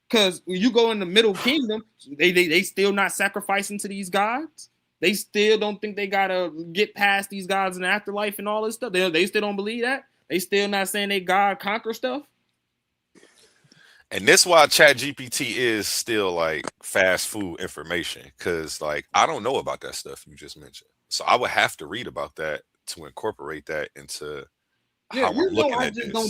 Because when you go in the Middle Kingdom, they still not sacrificing to these gods. They still don't think they gotta get past these gods in the afterlife and all this stuff. They still don't believe that. They still not saying they God conquer stuff. And that's why Chat GPT is still like fast food information, because like I don't know about that stuff you just mentioned. So I would have to read about that to incorporate that into Yeah, how I'm looking I at just this.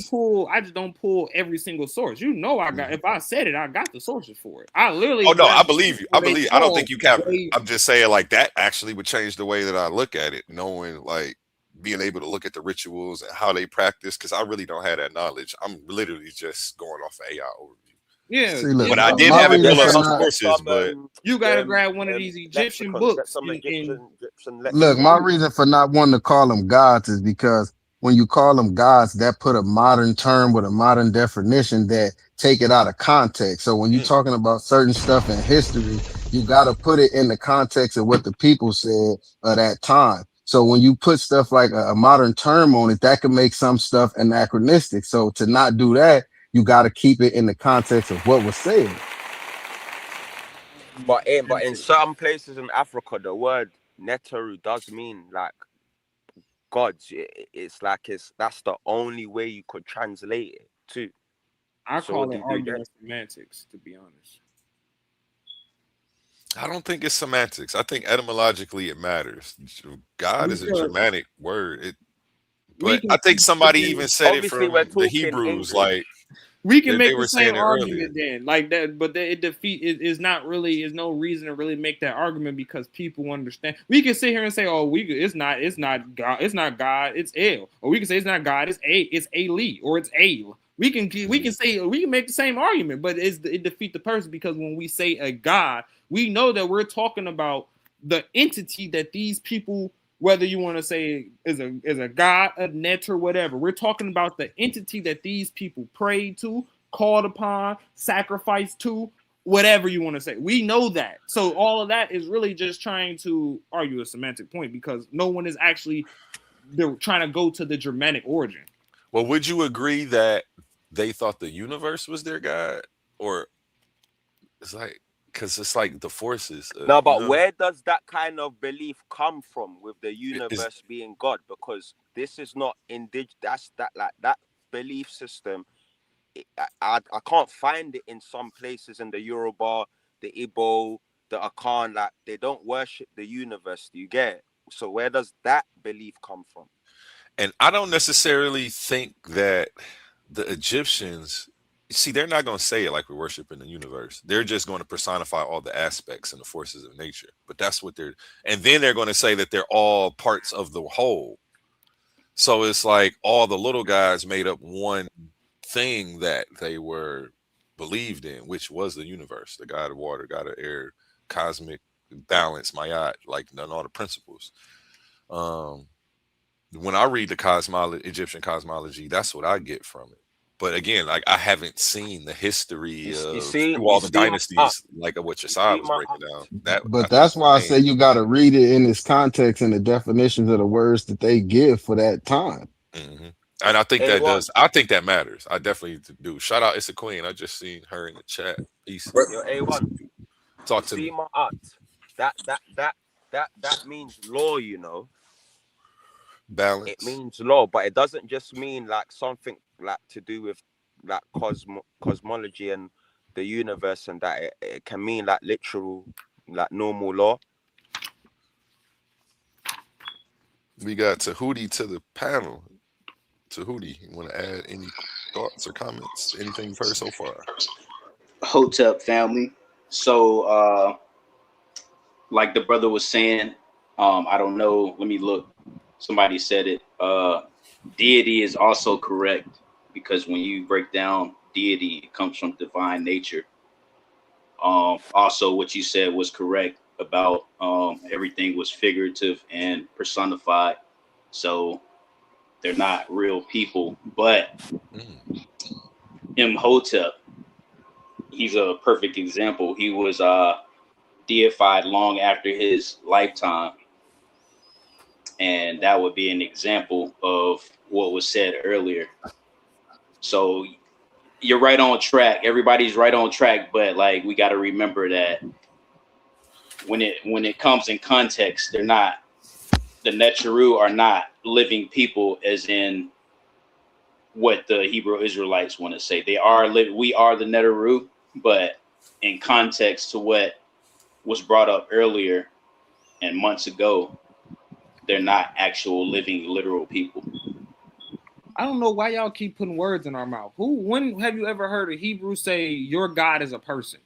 don't pull every single source. I got if I said it, I got the sources for it. I Oh literally no, I got believe you. I where they believe. I don't think fall you can. way. I'm just saying like that actually would change the way that I look at it, knowing like being able to look at the rituals and how they practice, because I really don't have that knowledge. I'm literally just going off of AI overview. Yeah, See, look, But I did my have it reason pull up for some not sources, but you gotta grab one of these Egyptian lexicons. Get books some and Egyptian look, my lexicons. reason for not wanting to call them gods is because when you call them gods, that put a modern term with a modern definition that take it out of context. So when you're talking about certain stuff in history, you got to put it in the context of what the people said at that time. So when you put stuff like a modern term on it, that can make some stuff anachronistic. So to not do that, you got to keep it in the context of what was said. But in some places in Africa, the word Neteru does mean like gods. It's like that's the only way you could translate it too. I So what call do it you do then? argument semantics, to be honest. I don't think it's semantics. I think etymologically it matters. God is a Because Germanic word. we But can I think keep somebody even flipping, said it Obviously, we're from the talking Hebrews, English. like we can they make the were same saying it earlier. argument then, like that, but it defeat is not really is no reason to really make that argument because people understand. We can sit here and say, oh, it's not God, it's El, or we can say it's not God, it's Ali, or it's Ale. We can make the same argument, but it defeat the person because when we say a God, we know that we're talking about the entity that these people, whether you want to say is a god, a net, or whatever. We're talking about the entity that these people prayed to, called upon, sacrificed to, whatever you want to say. We know that. So all of that is really just trying to argue a semantic point because no one is actually they're trying to go to the Germanic origin. Well, would you agree that they thought the universe was their God? Or it's like, because it's like the forces, No, but where does that kind of belief come from with the is universe being God? Because this is not That's that like that belief system. I can't find it in some places in the Yoruba, the Igbo, the Akan. Like they don't worship the universe. Do you get it? So where does that belief come from? and I don't necessarily think that the Egyptians, see, they're not going to say it like we're worshiping the universe. They're just going to personify all the aspects and the forces of nature. But that's what and then they're going to say that they're all parts of the whole. So it's like all the little guys made up one thing that they were believed in, which was the universe, the god of water, god of air, cosmic balance, Mayat, like all the principles. Um, when I read the Egyptian cosmology, that's what I get from it. But again, like I haven't seen the history of through You all the see, dynasties, like of what your you side see was my breaking down. That I But think that's why I say you got to read it in its context and the definitions of the words that they give for that time. And I think that A1. does. I think that matters. I definitely do. Shout out, it's a queen. I just seen her in the chat. Peace. Yo, A1. Talk You to see me. my art. That means law. You know, it Balance. means law, but it doesn't just mean like something like to do with like cosmology and the universe and that. It can mean like literal, like normal law. We got Tahuti to the panel. Tahuti, you want to add any thoughts or comments? Anything you've heard so far? Hotep family. So, like the brother was saying, I don't know. Let me look. Somebody said it. Deity is also correct because when you break down deity, it comes from divine nature. Also, what you said was correct about everything was figurative and personified. So They're not real people. But Mm. Imhotep, he's a perfect example. He was deified long after his lifetime, and that would be an example of what was said earlier. So you're right on track. Everybody's right on track, but like we got to remember that when it comes in context, they're not, the Netzeru are not living people, as in what the Hebrew Israelites want to say. They are we are the Netzeru, but in context to what was brought up earlier and months ago, they're not actual living literal people. I don't know why y'all keep putting words in our mouth. When have you ever heard a Hebrew say your God is a person?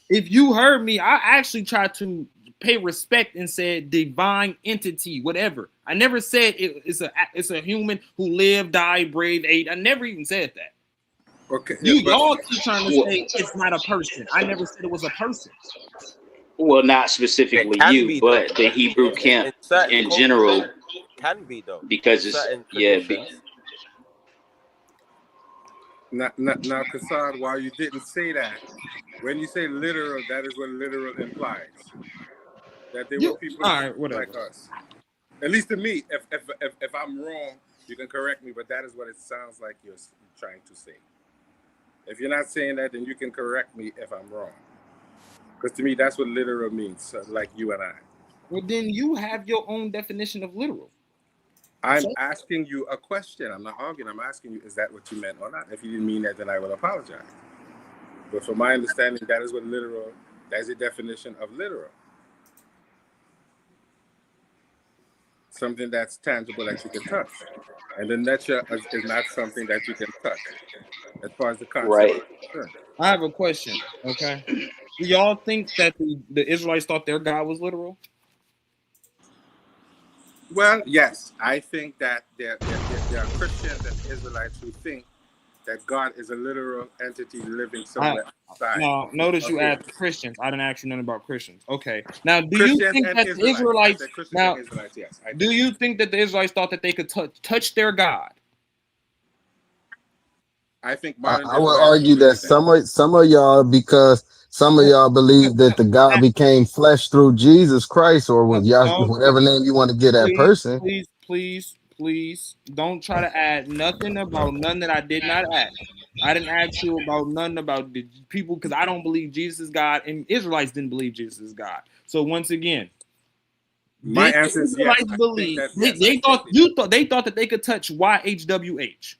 If you heard me, I actually tried to pay respect and said divine entity, whatever. I never said it's a human who lived, died, breathed, ate. I never even said that. Okay, Y'all keep trying to say it's not a person. I never said it was a person. Well, not It specifically can you, be though. but the Hebrew camp In certain in cultures, general, it can be though. because In it's certain traditions. now, Kassad, while you didn't say that, when you say literal, that is what literal implies. That they were people All right, whatever. like us. At least to me, if I'm wrong, you can correct me, but that is what it sounds like you're trying to say. If you're not saying that, then you can correct me if I'm wrong. Because to me, that's what literal means, like you and I. Well, then you have your own definition of literal. I'm asking you a question. I'm not arguing. I'm asking you, is that what you meant or not? If you didn't mean that, then I will apologize. But from my understanding, that is what literal, that's the definition of literal. Something that's tangible that you can touch. And the nature is not something that you can touch, as far as the concept is concerned. I have a question. Okay. Do y'all think that the Israelites thought their God was literal? Well, yes. I think that there are Christians and Israelites who think that God is a literal entity living somewhere outside. No, notice you Okay. asked Christians. I didn't ask you nothing about Christians. Okay. Now, do you Christians think and that the Israelites. I Israelites said Christians now and Israelites, yes. do you think that the Israelites thought that they could touch their God? I think modern I would Israelites argue that believe that. some of y'all, because some of y'all believe that the God became flesh through Jesus Christ, or with y'all, No, whatever name you want to give that person. please don't try to add nothing about none that I did not ask. I didn't ask you about nothing about the people, because I don't believe Jesus is God, and Israelites didn't believe Jesus is God. So once again, My did the answer is yes. Israelites I think believe that yes. I they thought that they could touch YHWH?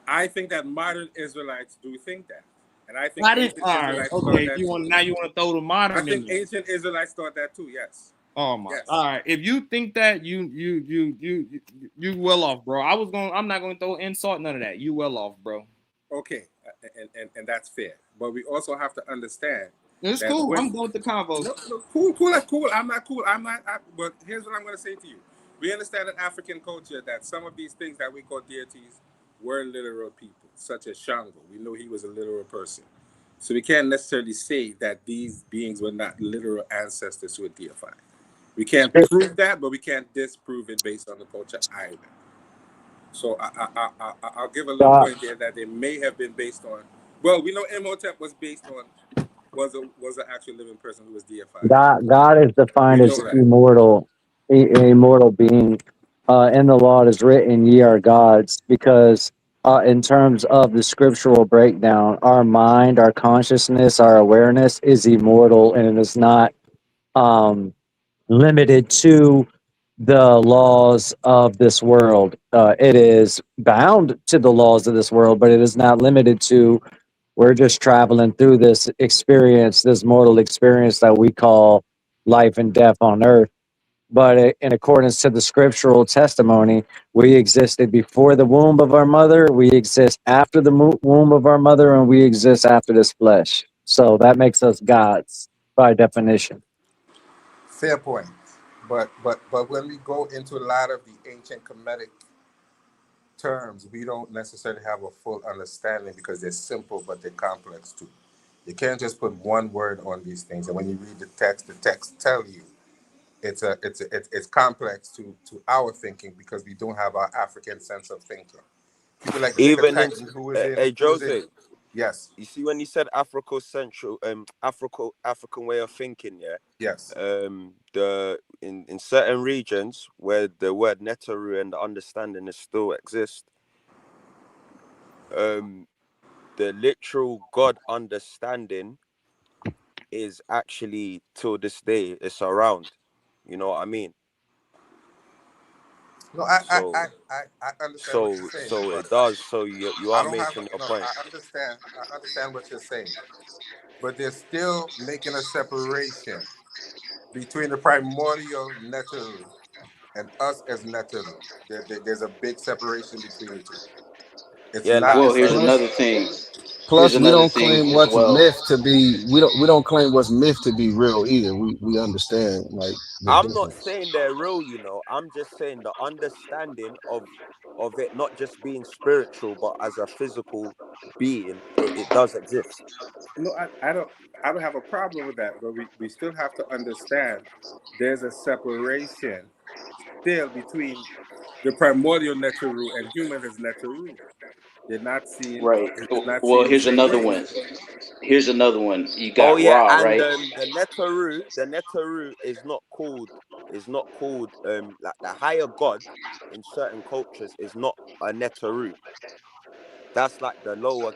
I think that modern Israelites do think that, and I think I didn't. ancient All right, Israelites thought okay. that You too. want to throw the I modern in think there? ancient Israelites thought that too. Yes. Oh my! Yes. All right, if you think that, you well off, bro. I'm not going to throw insult, none of that. You well off, bro. Okay, and that's fair. But we also have to understand. It's That cool. when, I'm done with the convo. no, cool. That's cool. I'm not cool. I'm not. But here's what I'm going to say to you. We understand in African culture that some of these things that we call deities were literal people, such as Shango. We know he was a literal person. So we can't necessarily say that these beings were not literal ancestors who were deified. We can't prove that, but we can't disprove it based on the culture either. So I'll give a little God, point there that they may have been based on. Well, we know Imhotep was based on was an actual living person who was deified. God is We defined know as that. immortal, immortal being. In the law it is written, "Ye are gods," because in terms of the scriptural breakdown, our mind, our consciousness, our awareness is immortal, and it is not um, limited to the laws of this world. It is bound to the laws of this world, but it is not limited to. We're just traveling through this experience, this mortal experience that we call life and death on earth. But in accordance to the scriptural testimony, we existed before the womb of our mother, we exist after the womb of our mother, and we exist after this flesh. So that makes us gods by definition. Fair point. But when we go into a lot of the ancient Kemetic terms, we don't necessarily have a full understanding because they're simple but they're complex too. You can't just put one word on these things. And when you read the text tell you it's complex to our thinking because we don't have our African sense of thinking. People like Jacob Even in Tyson, Jose, yes, you see when you said African way of thinking, yeah. yes. The in certain regions where the word netaru and the understanding is still exist, the literal God understanding is actually till this day it's around. You know what I mean? No, So I understand what so you're saying, so but it does. So you I are don't have making your no. point. I understand what you're saying, but they're still making a separation between the primordial Netaru and us as Netaru. There's a big separation between the two. It's Yeah, not like the Well, here's same. Plus, another thing. Here's plus we another don't thing claim as what's well. myth to be. We don't claim what's myth to be real either. We understand like the I'm not difference. saying they're real, I'm just saying the understanding of it not just being spiritual but as a physical being, it does exist. No, I don't have a problem with that, but we still have to understand there's a separation still between the primordial Netaru and humans as Netaru. They're not seen. Right. It's not Well, seen the here's same another way. one. Here's another one. You Oh got yeah, Ra, and right? the Netaru is not called like the higher god in certain cultures is not a Netaru. That's like the lower.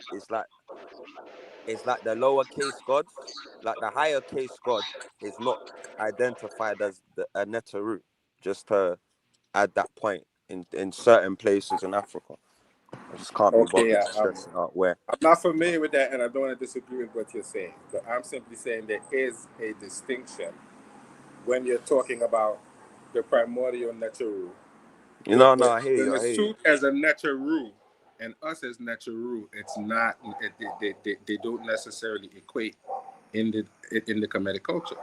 It's like the lowercase gods. Like the higher case god is not identified as a Netaru. Just to add that point in certain places in Africa. I just can't be Okay, bothered yeah. stressing out where. I'm not familiar with that, and I don't want to disagree with what you're saying. But I'm simply saying there is a distinction when you're talking about the primordial Netaru. No, I hear The you. I hear you. Nasut as a Netaru and us as Netaru, it's not. They don't necessarily equate in the Kemetic culture.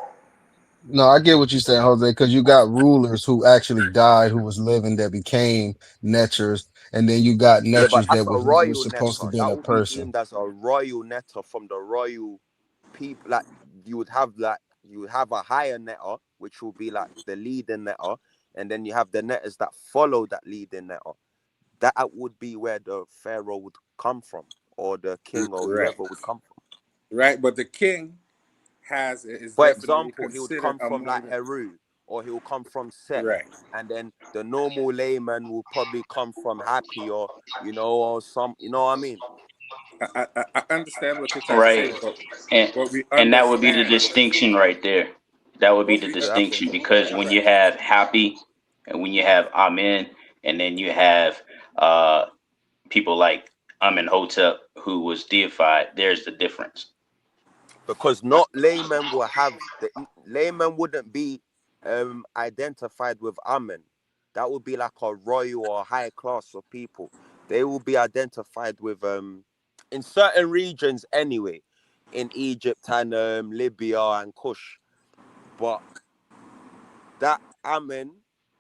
No, I get what you're saying, Jose, because you got rulers who actually died, who was living that became netchers, and then you got Yeah, but netchers that's that a was royal supposed to netter. be in That a would be person. deemed as a royal netter from the royal people. You would have a higher netter, which will be like the leading netter, and then you have the netters that follow that leading netter. That would be where the pharaoh would come from, or the king, or Right, whoever would come from. right. But the king is For definitely example, he would considered come from among like the Heru, or he will come from Set, right. and then the normal layman will probably come from Happy, or some, you know what I mean? I understand what you're trying to say, Right. And but we that would be the understand. distinction right there. That would be What the we Yeah, that's it. distinction because when you have happy and when you have amen and then you have people like Amenhotep who was deified, there's the difference. Because not laymen will have the laymen wouldn't be identified with Amen. That would be like a royal or high class of people. They will be identified with in certain regions anyway, in Egypt and Libya and Kush. But that Amen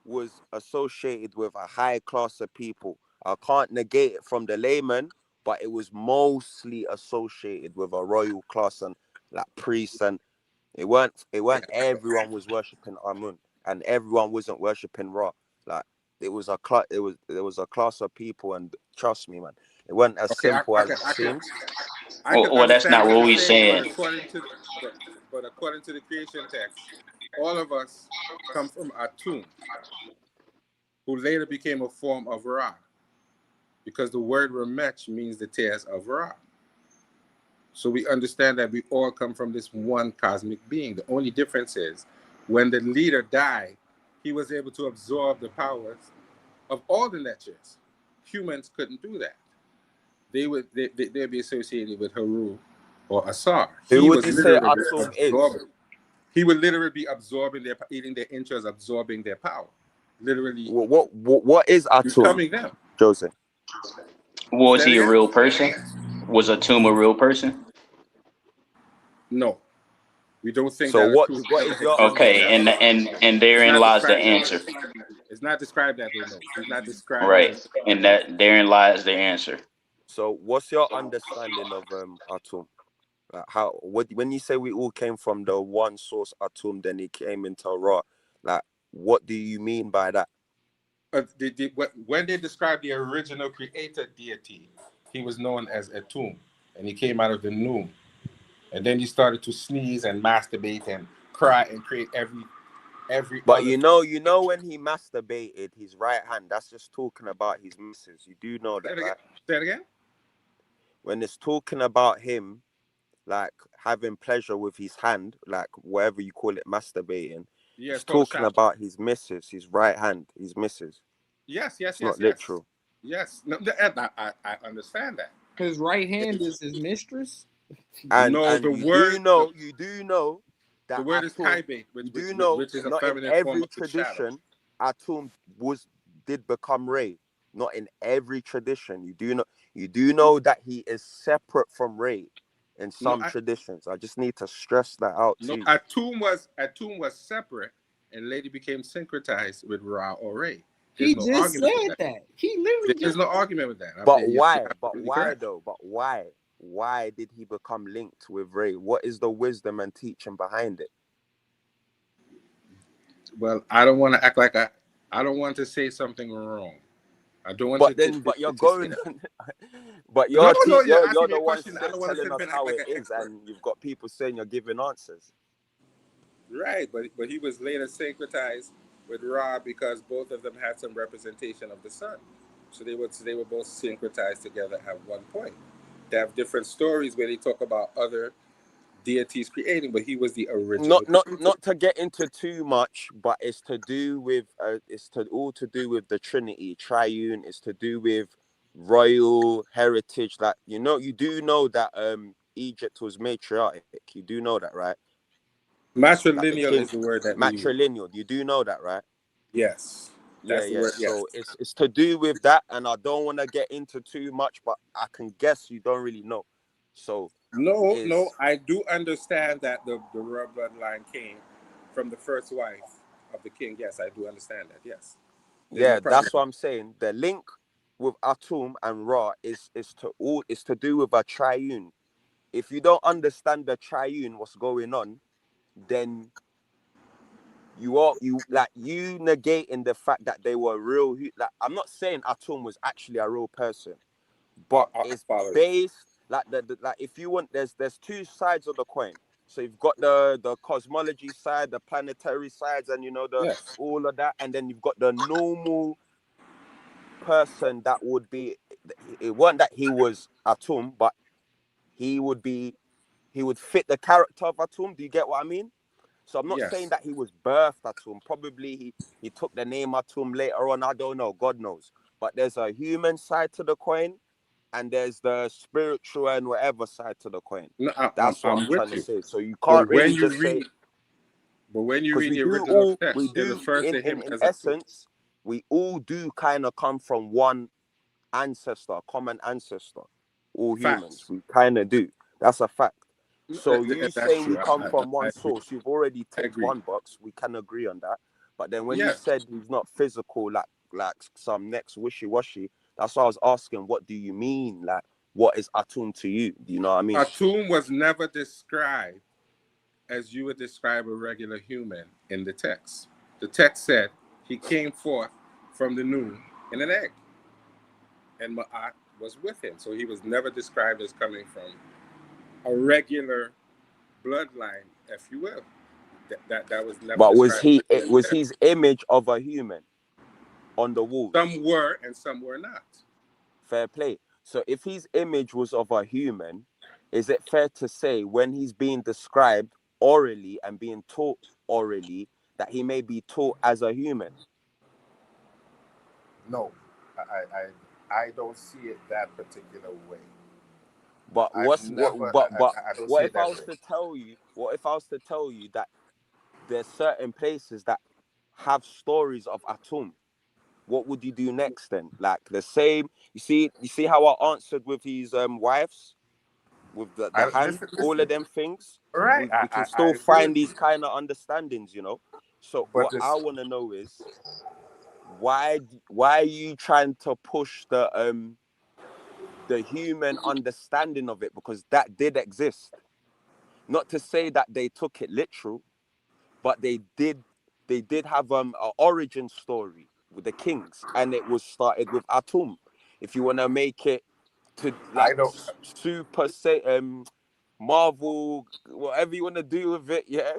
was associated with a high class of people. I can't negate it from the layman, but it was mostly associated with a royal class and like priests, and it weren't everyone was worshipping Amun, and everyone wasn't worshipping Ra. Like there was a class of people, and trust me, man, it wasn't as Okay, simple as it seems. I can Well, that's understand not what what you're we're saying, saying. but according to the creation text, all of us come from Atum, who later became a form of Ra, because the word Ramech means the tears of Ra. So we understand that we all come from this one cosmic being. The only difference is when the leader died, he was able to absorb the powers of all the natures. Humans couldn't do that. They'd be associated with Haru or Asar. Who He would was you say literally Atum is? absorbing. He would literally be absorbing eating their interests, absorbing their power, literally What is Atum, becoming them. Joseph? Was Say it he a again? real person? Was Atum a real person? No, we don't think So that a what truth what ever is your existed. Okay, and understanding? It's therein not lies the described that way. answer. It's not described that way. No, he's not described as Right. a. And that therein lies the answer. So what's your understanding of Atum? Like how what when you say we all came from the one source Atum, then he came into Ra, Like, what do you mean by that? When they describe the original creator deity, he was known as Atum, and he came out of the Noom. And then he started to sneeze and masturbate and cry and create every But other. you know when he masturbated his right hand, that's just talking about his missus. You do know that, right? Say it again. When it's talking about him, like having pleasure with his hand, like whatever you call it, masturbating, Yeah, it's it's called a talking shadow. about his missus, his right hand, his missus. Yes, It's not literal. Yes. No, I understand that. His right hand is his mistress. And No, and the you do word know, you do know the that word is Atum, kaibe, you do know, which is a not in feminine form every of the shadow. tradition, Atum did become Ray. Not in every tradition. You do know that he is separate from Ray in No, some traditions. I just need to stress that out no. too. Atum was separate, and later became syncretized with Ra or Ray. There's He no just argument with said that. that. He literally There's just. no argument with that. But You're why? But absolutely why correct. though? But why? Why did he become linked with Ray? What is the wisdom and teaching behind it? Well, I don't want to act like I don't want to say something wrong. I don't want But then, but you're to say going, that. but No, no, you're you're asking me the a one question. I don't want to telling sit up us and act how like it an is, expert. and you've got people saying you're giving answers. Right, but he was later syncretized with Ra because both of them had some representation of the sun. So they were both syncretized together at one point. They have different stories where they talk about other deities creating, but he was the original creator. Not to get into too much, but it's to do with all to do with the Trinity, triune. It's to do with royal heritage. That you do know that Egypt was matriarchic. You do know that, right? That the Matrilineal king is the word that we use. matrilineal. You do know that, right? Yes, Yeah, that's the yeah. word. Yes. So it's to do with that, and I don't want to get into too much, but I can guess you don't really know. So No, is I do understand that the royal bloodline came from the first wife of the king. Yes, I do understand that. Yes, there's no yeah, problem. that's what I'm saying. The link with Atum and Ra is to do with a triune. If you don't understand the triune, what's going on, then you negating the fact that they were real. Like, I'm not saying Atum was actually a real person, but I it's follow you. based like like if you want, there's two sides of the coin. So you've got the cosmology side, the planetary sides, and the Yes. all of that, and then you've got the normal person that would be. It wasn't that he was Atum, but he would fit the character of Atum. Do you get what I mean? So I'm not saying Yes. that he was birthed Atum. Probably he took the name Atum later on. I don't know. God knows. But there's a human side to the coin, and there's the spiritual and whatever side to the coin. No, That's what I'm I'm trying with to you. say. So you But can't when really you just say, read, but when you because read the original we text, it do refers to him in as a two. essence, we all do kind of come from one ancestor, common ancestor. All humans, Facts. we kind of do. That's a fact. No, So you that's saying we true. come from I one agree. source, you've already I ticked agree. one box. We can agree on that. But then when you Yes. said he's not physical, like some next wishy-washy, that's why I was asking, what do you mean? Like, what is Atum to you? Do you know what I mean? Atum was never described as you would describe a regular human in the text. The text said he came forth from the noon in an egg, and Ma'at was with him. So he was never described as coming from a regular bloodline, if you will. That was never But was described he? in the Was text. his image of a human on the walls? Some were and some were not. Fair play. So if his image was of a human, is it fair to say when he's being described orally and being taught orally that he may be taught as a human? No, I don't see it that particular way. But I've never, I don't see what it if I that was way. to tell you? What if I was to tell you that there's certain places that have stories of Atum? What would you do next then? Like the same, you see how I answered with his wives, with the hand, all of Listen. them things. Right, We can I still agree find with these you. kind of understandings. So But what I this, want to know is why are you trying to push the human understanding of it, because that did exist. Not to say that they took it literal, but they did they did have an origin story with the kings, and it was started with Atum. If you want to make it to I like don't. super say Marvel, whatever you want to do with it, yeah,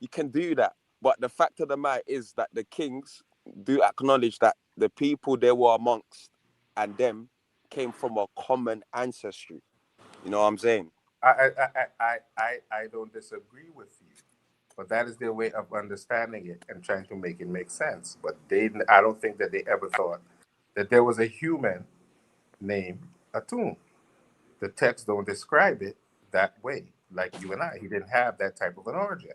you can do that. But the fact of the matter is that the kings do acknowledge that the people they were amongst and them came from a common ancestry. You know what I'm saying? I don't disagree with you, but that is their way of understanding it and trying to make it make sense. But I don't think that they ever thought that there was a human named Atum. The text don't describe it that way, like you and I. He didn't have that type of an origin.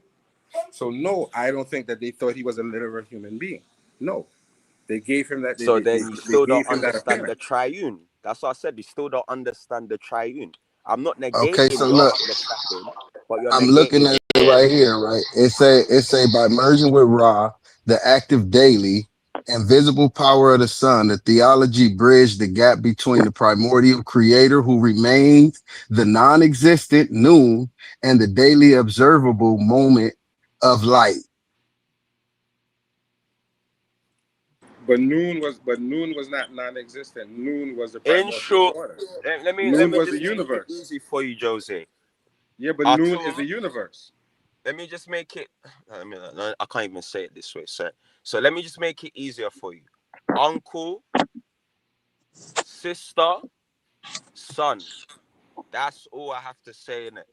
So no, I don't think that they thought he was a literal human being. No, they gave him that. So then you They still don't gave him that understand the appearance. triune. That's what I said. You still don't understand the triune. I'm not Okay, negating so your look, understanding, but you're I'm looking negating at it. it right here, right? It say by merging with Ra, the active daily and visible power of the sun, the theology bridged the gap between the primordial creator who remains the non-existent noon and the daily observable moment of light. But noon was not non-existent. Noon was the In primordial short, water. let Noon me was the just make it universe. easy for you, Jose. Yeah, but noon is the Atum. universe. Let me just make it. I mean, I can't even say it this way, sir. So let me just make it easier for you. Uncle, sister, son. That's all I have to say in it.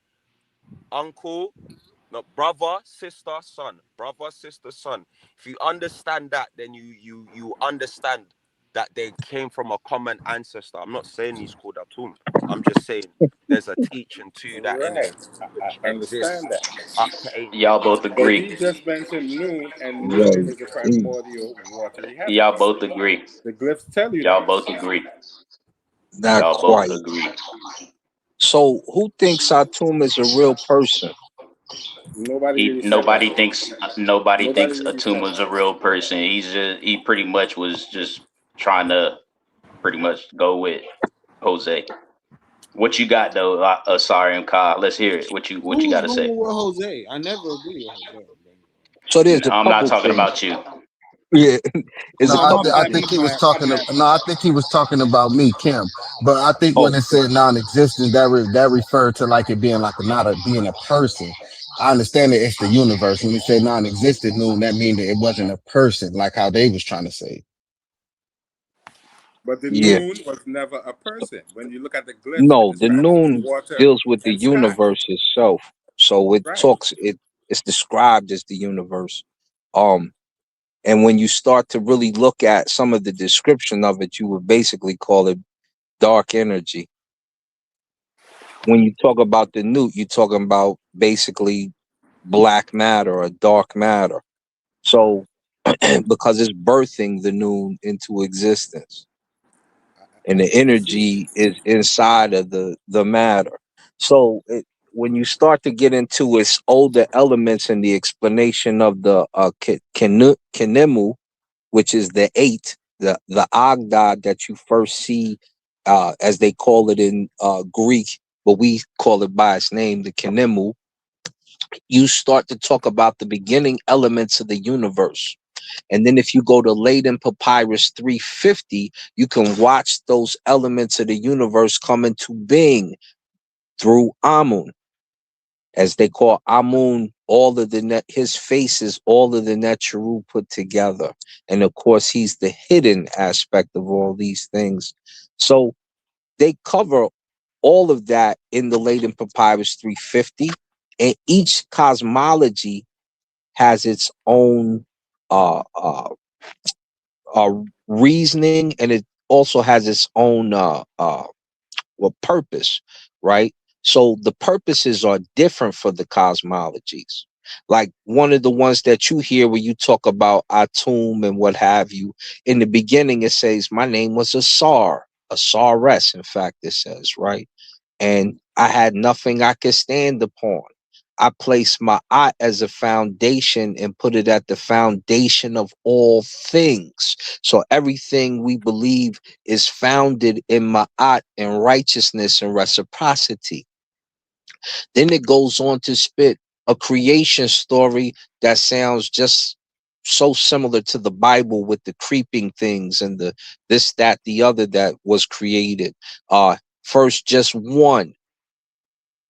Uncle, no, brother, sister, son. Brother, sister, son. If you understand that, then you understand that they came from a common ancestor. I'm not saying he's called Atum. I'm just saying there's a teaching to that in it, Right. which I exists understand that. up to Y'all ancients. both But agree. he just mentioned noon, and noon Right. is the primordial watery Y'all heavens. both agree. The glyphs tell you Y'all that. both agree. Not Y'all both quite. agree. So who thinks Atum is a real person? Nobody really said that. Nobody Nobody thinks really said Atuma's that. a real person. He pretty much was just trying to pretty much go with Jose. What you got though, Asari and Kyle? Let's hear it. What you Who's got to going say? with Jose? I never agree with Jose. So there's a I'm not couple talking things. about you. Yeah, there's No, a Oh, my couple I bad, things. my think he was bad, my talking. bad, my No, I bad. think he was talking about me, Kim. But I think when Oh, it said non-existent, that referred to like it being like not a being a person. I understand that it's the universe. When he said non-existent, noon, that mean that it wasn't a person, like how they was trying to say. But the yeah. noon was never a person. When you look at the glyphs, it No, the describes noon water deals with the and sky. universe itself. So it Right. talks it's described as the universe. Um and when you start to really look at some of the description of it, you would basically call it dark energy. When you talk about the newt, you're talking about basically black matter or dark matter. So because it's birthing the noon into existence. And the You see? energy is inside of the matter. So when you start to get into its older elements and the explanation of the Kenemu, which is the eight, the Agdad that you first see, as they call it in Greek, but we call it by its name, the Kenemu, you start to talk about the beginning elements of the universe. And then if you go to Laden Papyrus 350, you can watch those elements of the universe come into being through Amun, as they call Amun, all of the his face is all of the Netcheru put together. And of course, he's the hidden aspect of all these things. So they cover all of that in the Laden Papyrus 350. And each cosmology has its own uh, uh, uh, reasoning, and it also has its own purpose, right? So the purposes are different for the cosmologies. Like one of the ones that you hear where you talk about Atum and what have you, in the beginning it says, my name was a Sares, in fact, it says, right? And I had nothing I could stand upon. I placed my eye as a foundation and put it at the foundation of all things. So everything we believe is founded in ma'at and righteousness and reciprocity. Then it goes on to spit a creation story that sounds just so similar to the Bible with the creeping things and the this, that, the other that was created. First just one,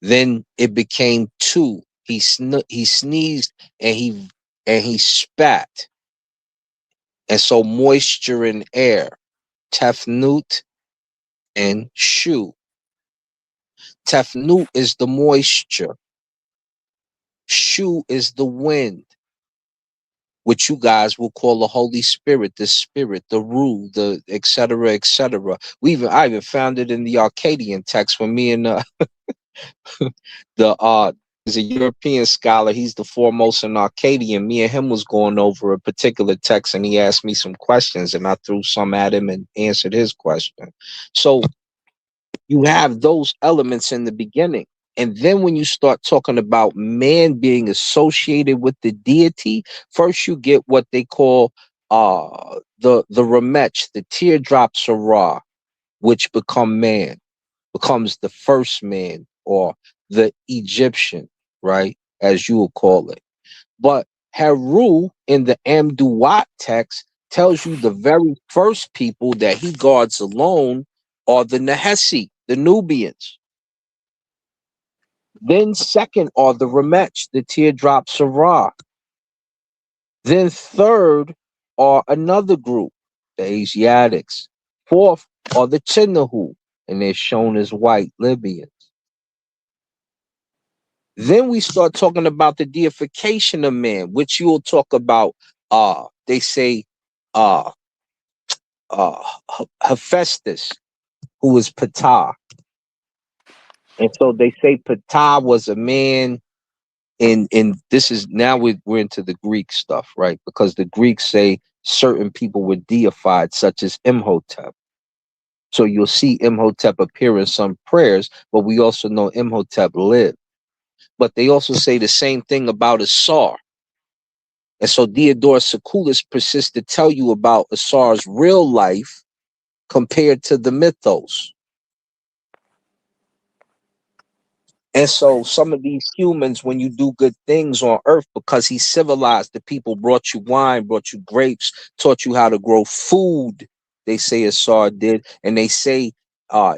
then it became two. He sneezed and he spat, and so moisture and air, tefnut and shu. Tefnut is the moisture, shu is the wind, which you guys will call the Holy Spirit, the Ruh, the et cetera, et cetera. I even found it in the Arcadian text when me and there's a European scholar, he's the foremost in Arcadian. Me and him was going over a particular text, and he asked me some questions, and I threw some at him and answered his question. So you have those elements in the beginning. And then when you start talking about man being associated with the deity, first you get what they call the remech, the teardrops of Ra, which become man, becomes the first man, or the Egyptian, right? As you will call it. But Heru in the Amduat text tells you the very first people that he guards alone are the Nehesi, the Nubians. Then second are the Remech, the teardrops of Ra. Then third are another group, the Asiatics. Fourth are the Chinnahu, and they're shown as white Libyans. Then we start talking about the deification of man, which you'll talk about. They say Hephaestus, who is Ptah. And so they say Ptah was a man in this is now we're into the Greek stuff, right? Because the Greeks say certain people were deified, such as Imhotep. So you'll see Imhotep appear in some prayers, but we also know Imhotep lived. But they also say the same thing about Asar. And so Diodorus Siculus persists to tell you about Asar's real life compared to the mythos. And so some of these humans, when you do good things on earth, because he civilized the people, brought you wine, brought you grapes, taught you how to grow food, they say Asar did. And they say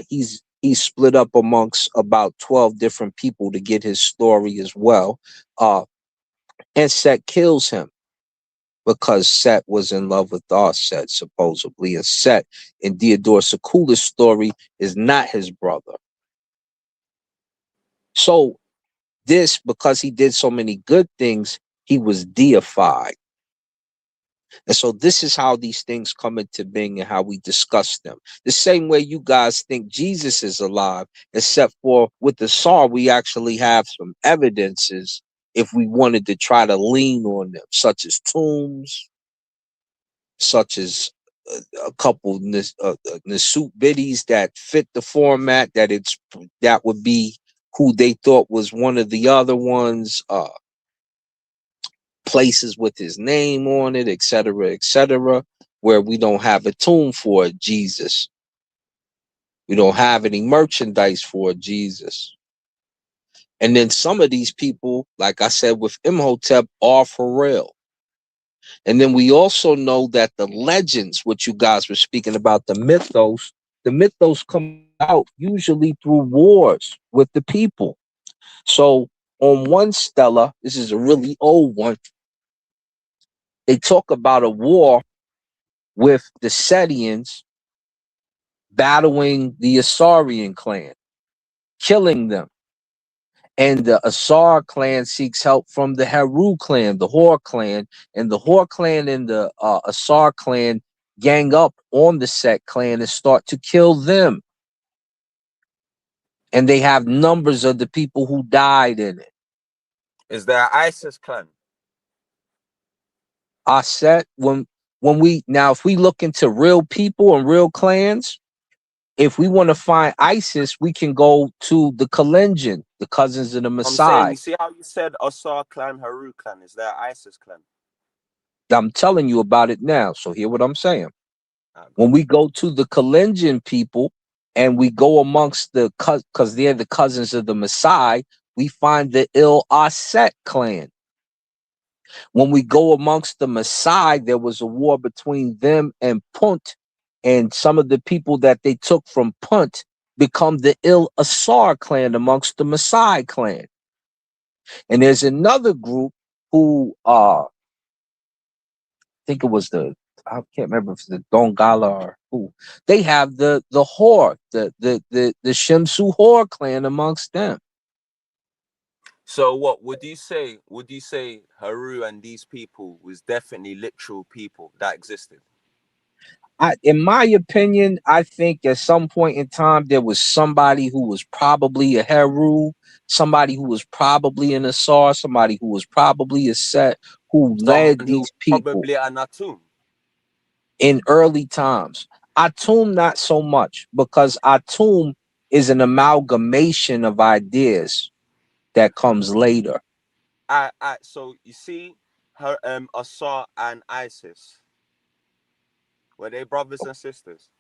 he's split up amongst about 12 different people to get his story as well. And Set kills him, because Set was in love with Set, supposedly. And Set, in Diodorus Siculus' story, is not his brother. So this, because he did so many good things, he was deified. And so this is how these things come into being and how we discuss them. The same way you guys think Jesus is alive, except for with the Tsar, we actually have some evidences if we wanted to try to lean on them, such as tombs, such as a couple Nasut biddies that fit the format, that would be who they thought was one of the other ones, places with his name on it, etc., where we don't have a tomb for Jesus. We don't have any merchandise for Jesus. And then some of these people, like I said, with Imhotep, are for real. And then we also know that the legends, which you guys were speaking about, the mythos come out usually through wars with the people. So on one stela, this is a really old one, they talk about a war with the Setians battling the Asarian clan, killing them. And the Asar clan seeks help from the Heru clan, the Hor clan, and the Hor clan and the Asar clan gang up on the Set clan and start to kill them. And they have numbers of the people who died in it. Is there an ISIS clan? Set, if we look into real people and real clans, if we want to find ISIS, we can go to the Kalenjin, the cousins of the Maasai. I'm saying, you see how you said Asar clan, Haru clan? Is there an ISIS clan? I'm telling you about it now. So hear what I'm saying. When we go to the Kalenjin people and we go amongst because they're the cousins of the Maasai, we find the Il Aset clan. When we go amongst the Maasai, there was a war between them and Punt, and some of the people that they took from Punt become the Il Asar clan amongst the Maasai clan. And there's another group who I think it was I can't remember if it's the Dongala or who. They have the Hor, the Shemsu Hor clan amongst them. So what would you say? Would you say Haru and these people was definitely literal people that existed? In my opinion, I think at some point in time there was somebody who was probably a Heru, somebody who was probably an Asar, somebody who was probably a Set, who led Someone who these people probably an Atum. in early times. Atum not so much, because Atum is an amalgamation of ideas that comes later. So you see, her Asar and Isis, were they brothers and sisters?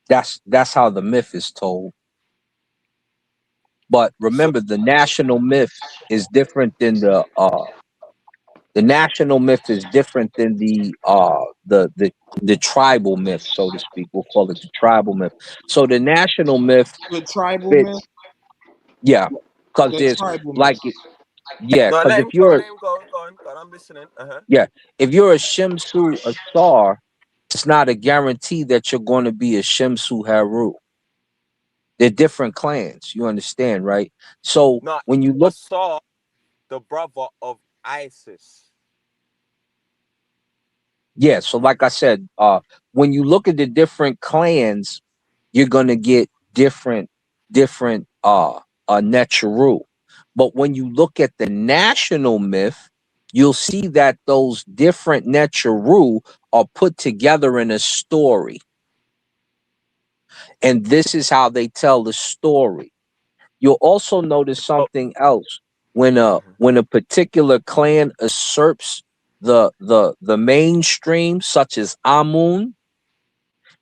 That's how the myth is told. But remember, the national myth is different than the national myth is different than the tribal myth, so to speak. We'll call it the tribal myth. So the national myth The tribal myth. fits, yeah, because The there's tribal like myth. yeah, No, because let if him go. you're Let him go. Go on. I'm listening. yeah, if you're a Shemsu Asar, it's not a guarantee that you're going to be a Shemsu Haru. They're different clans. You understand, right? So No, when you look, Asar, the brother of Isis. yeah, so like I said, when you look at the different clans, you're gonna get different Necharu. But when you look at the national myth, you'll see that those different Necharu are put together in a story. And this is how they tell the story. You'll also notice something else. When a particular clan usurps the mainstream, such as Amun,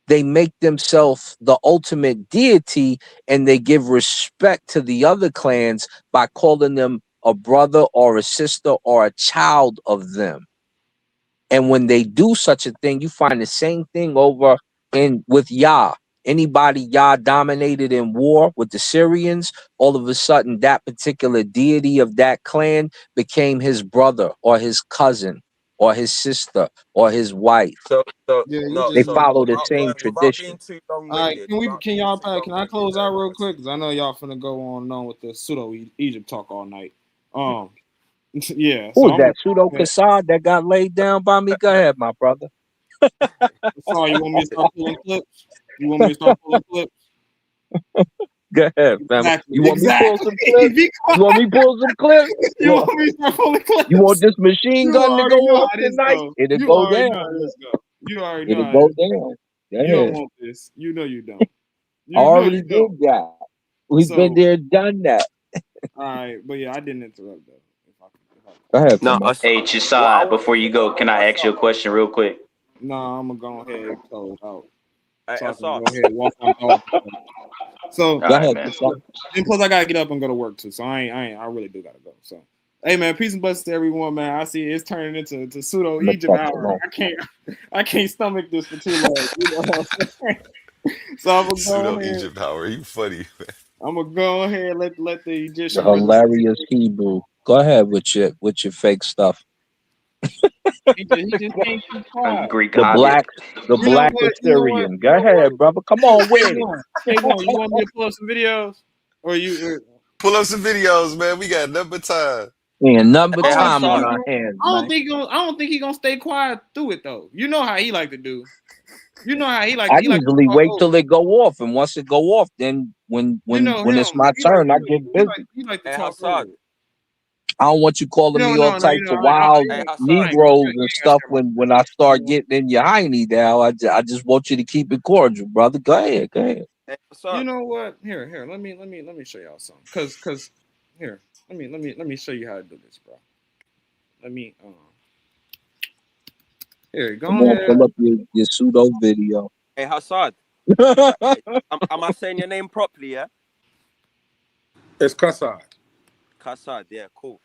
they make themselves the ultimate deity, and they give respect to the other clans by calling them a brother or a sister or a child of them. And when they do such a thing, you find the same thing over in with Yah. Anybody Yah dominated in war with the Syrians, all of a sudden that particular deity of that clan became his brother or his cousin or his sister or his wife. So Yeah, you no. They just So follow the without same being tradition. too all right. long-winded. Can y'all can I close out real quick? Because I know y'all finna go on and on with the pseudo Egypt talk all night. Yeah. Who So was I'm that? Pseudo Kassad that got laid down by me? Go ahead, my brother. sorry. You want me to start pulling clips? You want me to start pulling clips? Go ahead, family. Exactly. You want me to pull some clips? Be You want me to pull some clips? You want me to start pulling clips? You want this machine You gun to go already know off how this tonight? goes. It'll You go already know down. how this goes. You already know It'll how go this goes. down. Go You don't ahead. want this. You know you don't. I You know already you don't. did that. We've been So, there, done that. all right, but yeah, I didn't interrupt though. Go ahead, No, Famo. Hey, Chisai, before you go, can I ask you a question real quick? No, I'm gonna go ahead and close out so I can Asar. go ahead and walk my dog. So, All Go right, ahead, man. Kassad. and plus I gotta get up and go to work too. So I really do gotta go. So, hey man, peace and blessings to everyone, man. I see it's turning into pseudo Egypt hour. I can't stomach this for too long. You know what I'm saying? So I'm gonna go Pseudo ahead. Egypt Howard. You funny, man. I'm gonna go ahead and let the The Egyptian brother. hilarious Hebrew. Go ahead with your fake stuff. He just can't keep quiet. Greek The Hobbit. black the You know black what? You know what? Assyrian. You Go know what? ahead, brother. Come on with it. K1, you want me to pull up some videos, or you? Pull up some videos, man. We got nothing but time. And number Hey, I don't time think on Hassan. he's our gonna. hands, I don't man. think. I don't think he's gonna stay quiet through it though. You know how he like to do. You know how he like. I He like to usually talk wait over. till it go off, and once it go off, then when You know it's him. my turn, I get busy. He like to Hey, talk over. Hassan. I don't want you calling me all No. types of wild Hey, Hassan. Negroes and stuff when I start getting in your hiney down. I just want you to keep it cordial, brother. Go ahead, go ahead. Hey, You Hassan. know what? Here. Let me show y'all something. Cause here. Let me show you how to do this, bro. Let me. Here, go Come on, ahead. pull up your pseudo video. Hey, Hassan. Am I saying your name properly? Yeah. It's Kassad. Kassad. Yeah. Cool.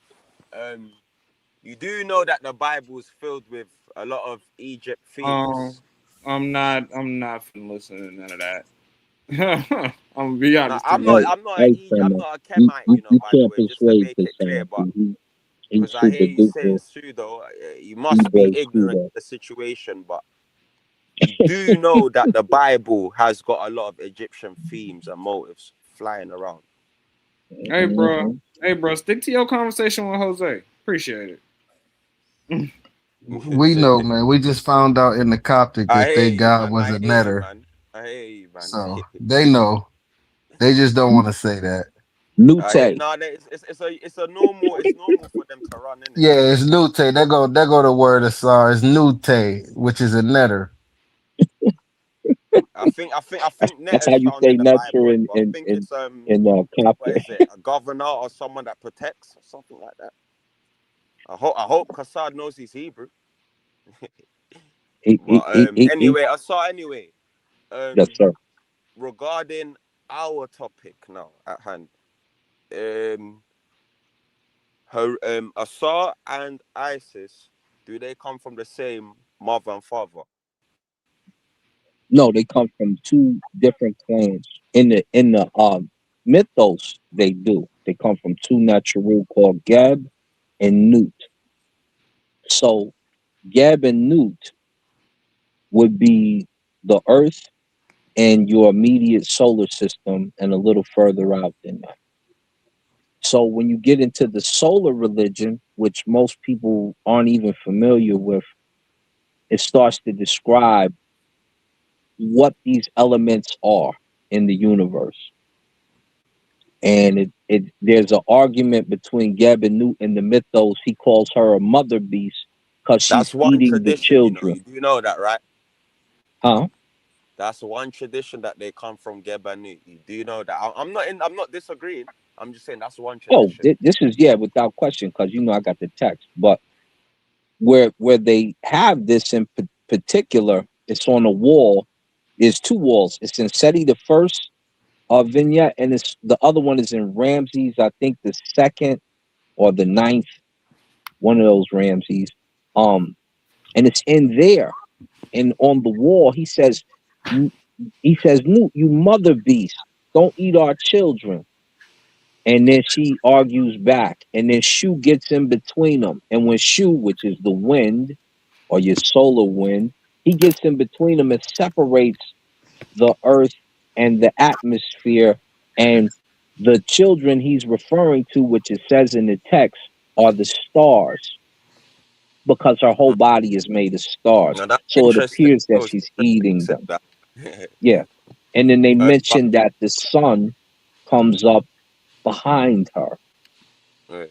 You do know that the Bible is filled with a lot of Egypt themes. I'm not finna listen to none of that. I'm gonna be No, honest to I'm you. not. Hey, I'm Famo, not a Kemite, you by the can't way, just to persuade make this it clear. But he's because I hear super you say duper it's true, though, you he must be way ignorant scuba. of the situation. But you do know that the Bible has got a lot of Egyptian themes and motives flying around. Hey, bro. Mhm. Hey, bro. Stick to your conversation with Jose. Appreciate it. We know, man. We just found out in the Coptic I that hear they you, God man. was I a hear you, netter. man. I hear you, man. So they know. They just don't want to say that. I hear, Nute. no, it's normal for them to run in it. Yeah, it's Nute. They go the word of Sar. It's Nute, which is a netter. I think That's Netter's how you found say in the nurture Bible, in but I in think in it's in what Coptic. is it? A governor or someone that protects or something like that. I hope Kassad knows he's Hebrew. But anyway, I saw anyway. Yes, sir. Regarding our topic now at hand, um, Asar and Isis, do they come from the same mother and father? No, they come from two different clans. In the mythos, they do. They come from two natural called Geb and Nut. So Geb and Nut would be the Earth and your immediate solar system, and a little further out than that. So when you get into the solar religion, which most people aren't even familiar with, it starts to describe what these elements are in the universe. And it there's an argument between Geb and Newt in the mythos. He calls her a mother beast because she's That's one eating the tradition, children. you do know that, right? Huh? That's one tradition that they come from Gebanu. You do know that. I'm not disagreeing. I'm just saying that's one Oh, tradition. this is, yeah, without question, because I got the text. But where they have this in particular, it's on a wall. There's two walls. It's in Seti the first vignette, and it's the other one is in Ramses. I think the second or the ninth, one of those Ramses. And it's in there. And on the wall, he says, "Newt, you mother beast, don't eat our children." And then she argues back, and then Shu gets in between them. And when Shu, which is the wind or your solar wind, he gets in between them and separates the earth and the atmosphere. And the children he's referring to, which it says in the text, are the stars, because her whole body is made of stars. Now that's So it interesting. appears That that was she's interesting you eating said them. that. Yeah. And then they But mention that the sun comes up behind her. yeah.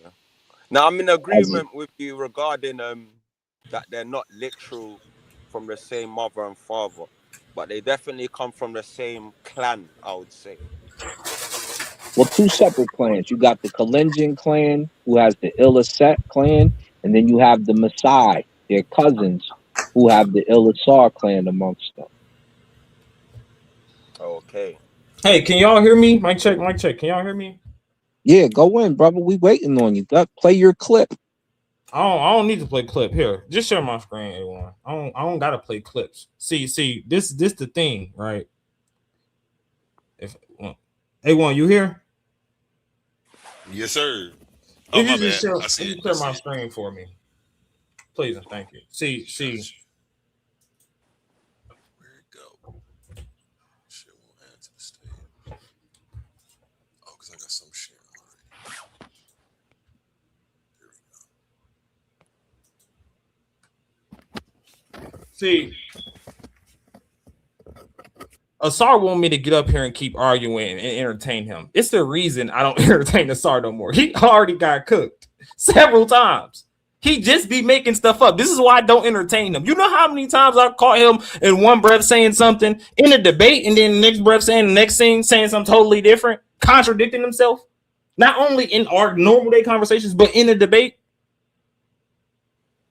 Now I'm in As agreement with you regarding that they're not literal from the same mother and father, but they definitely come from the same clan, I would say. well, two separate clans. You got the Kalenjin clan, who has the Illicet clan, and then you have the Maasai, their cousins, who have the Illasar clan amongst them. Okay. Hey, can y'all hear me? Mic check, mic check. Can y'all hear me? Yeah, go in, brother. We waiting on you. Play your clip. I don't need to play clip here. Just share my screen, A1. I don't gotta play clips. See, this the thing, right? If A1, you here? Yes, sir. Oh, If my you just bad. share, I if see you it. I clear see my it. screen for me, please and thank you. See. Gotcha. Where'd it go? Shit won't add to the stage. Oh, because I got some shit already. There we go. See, Asar want me to get up here and keep arguing and entertain him. It's the reason I don't entertain Asar no more. He already got cooked several times. He just be making stuff up. This is why I don't entertain him. You know how many times I caught him in one breath saying something in a debate, and then the next breath saying the next thing, saying something totally different, contradicting himself. Not only in our normal day conversations, but in a debate.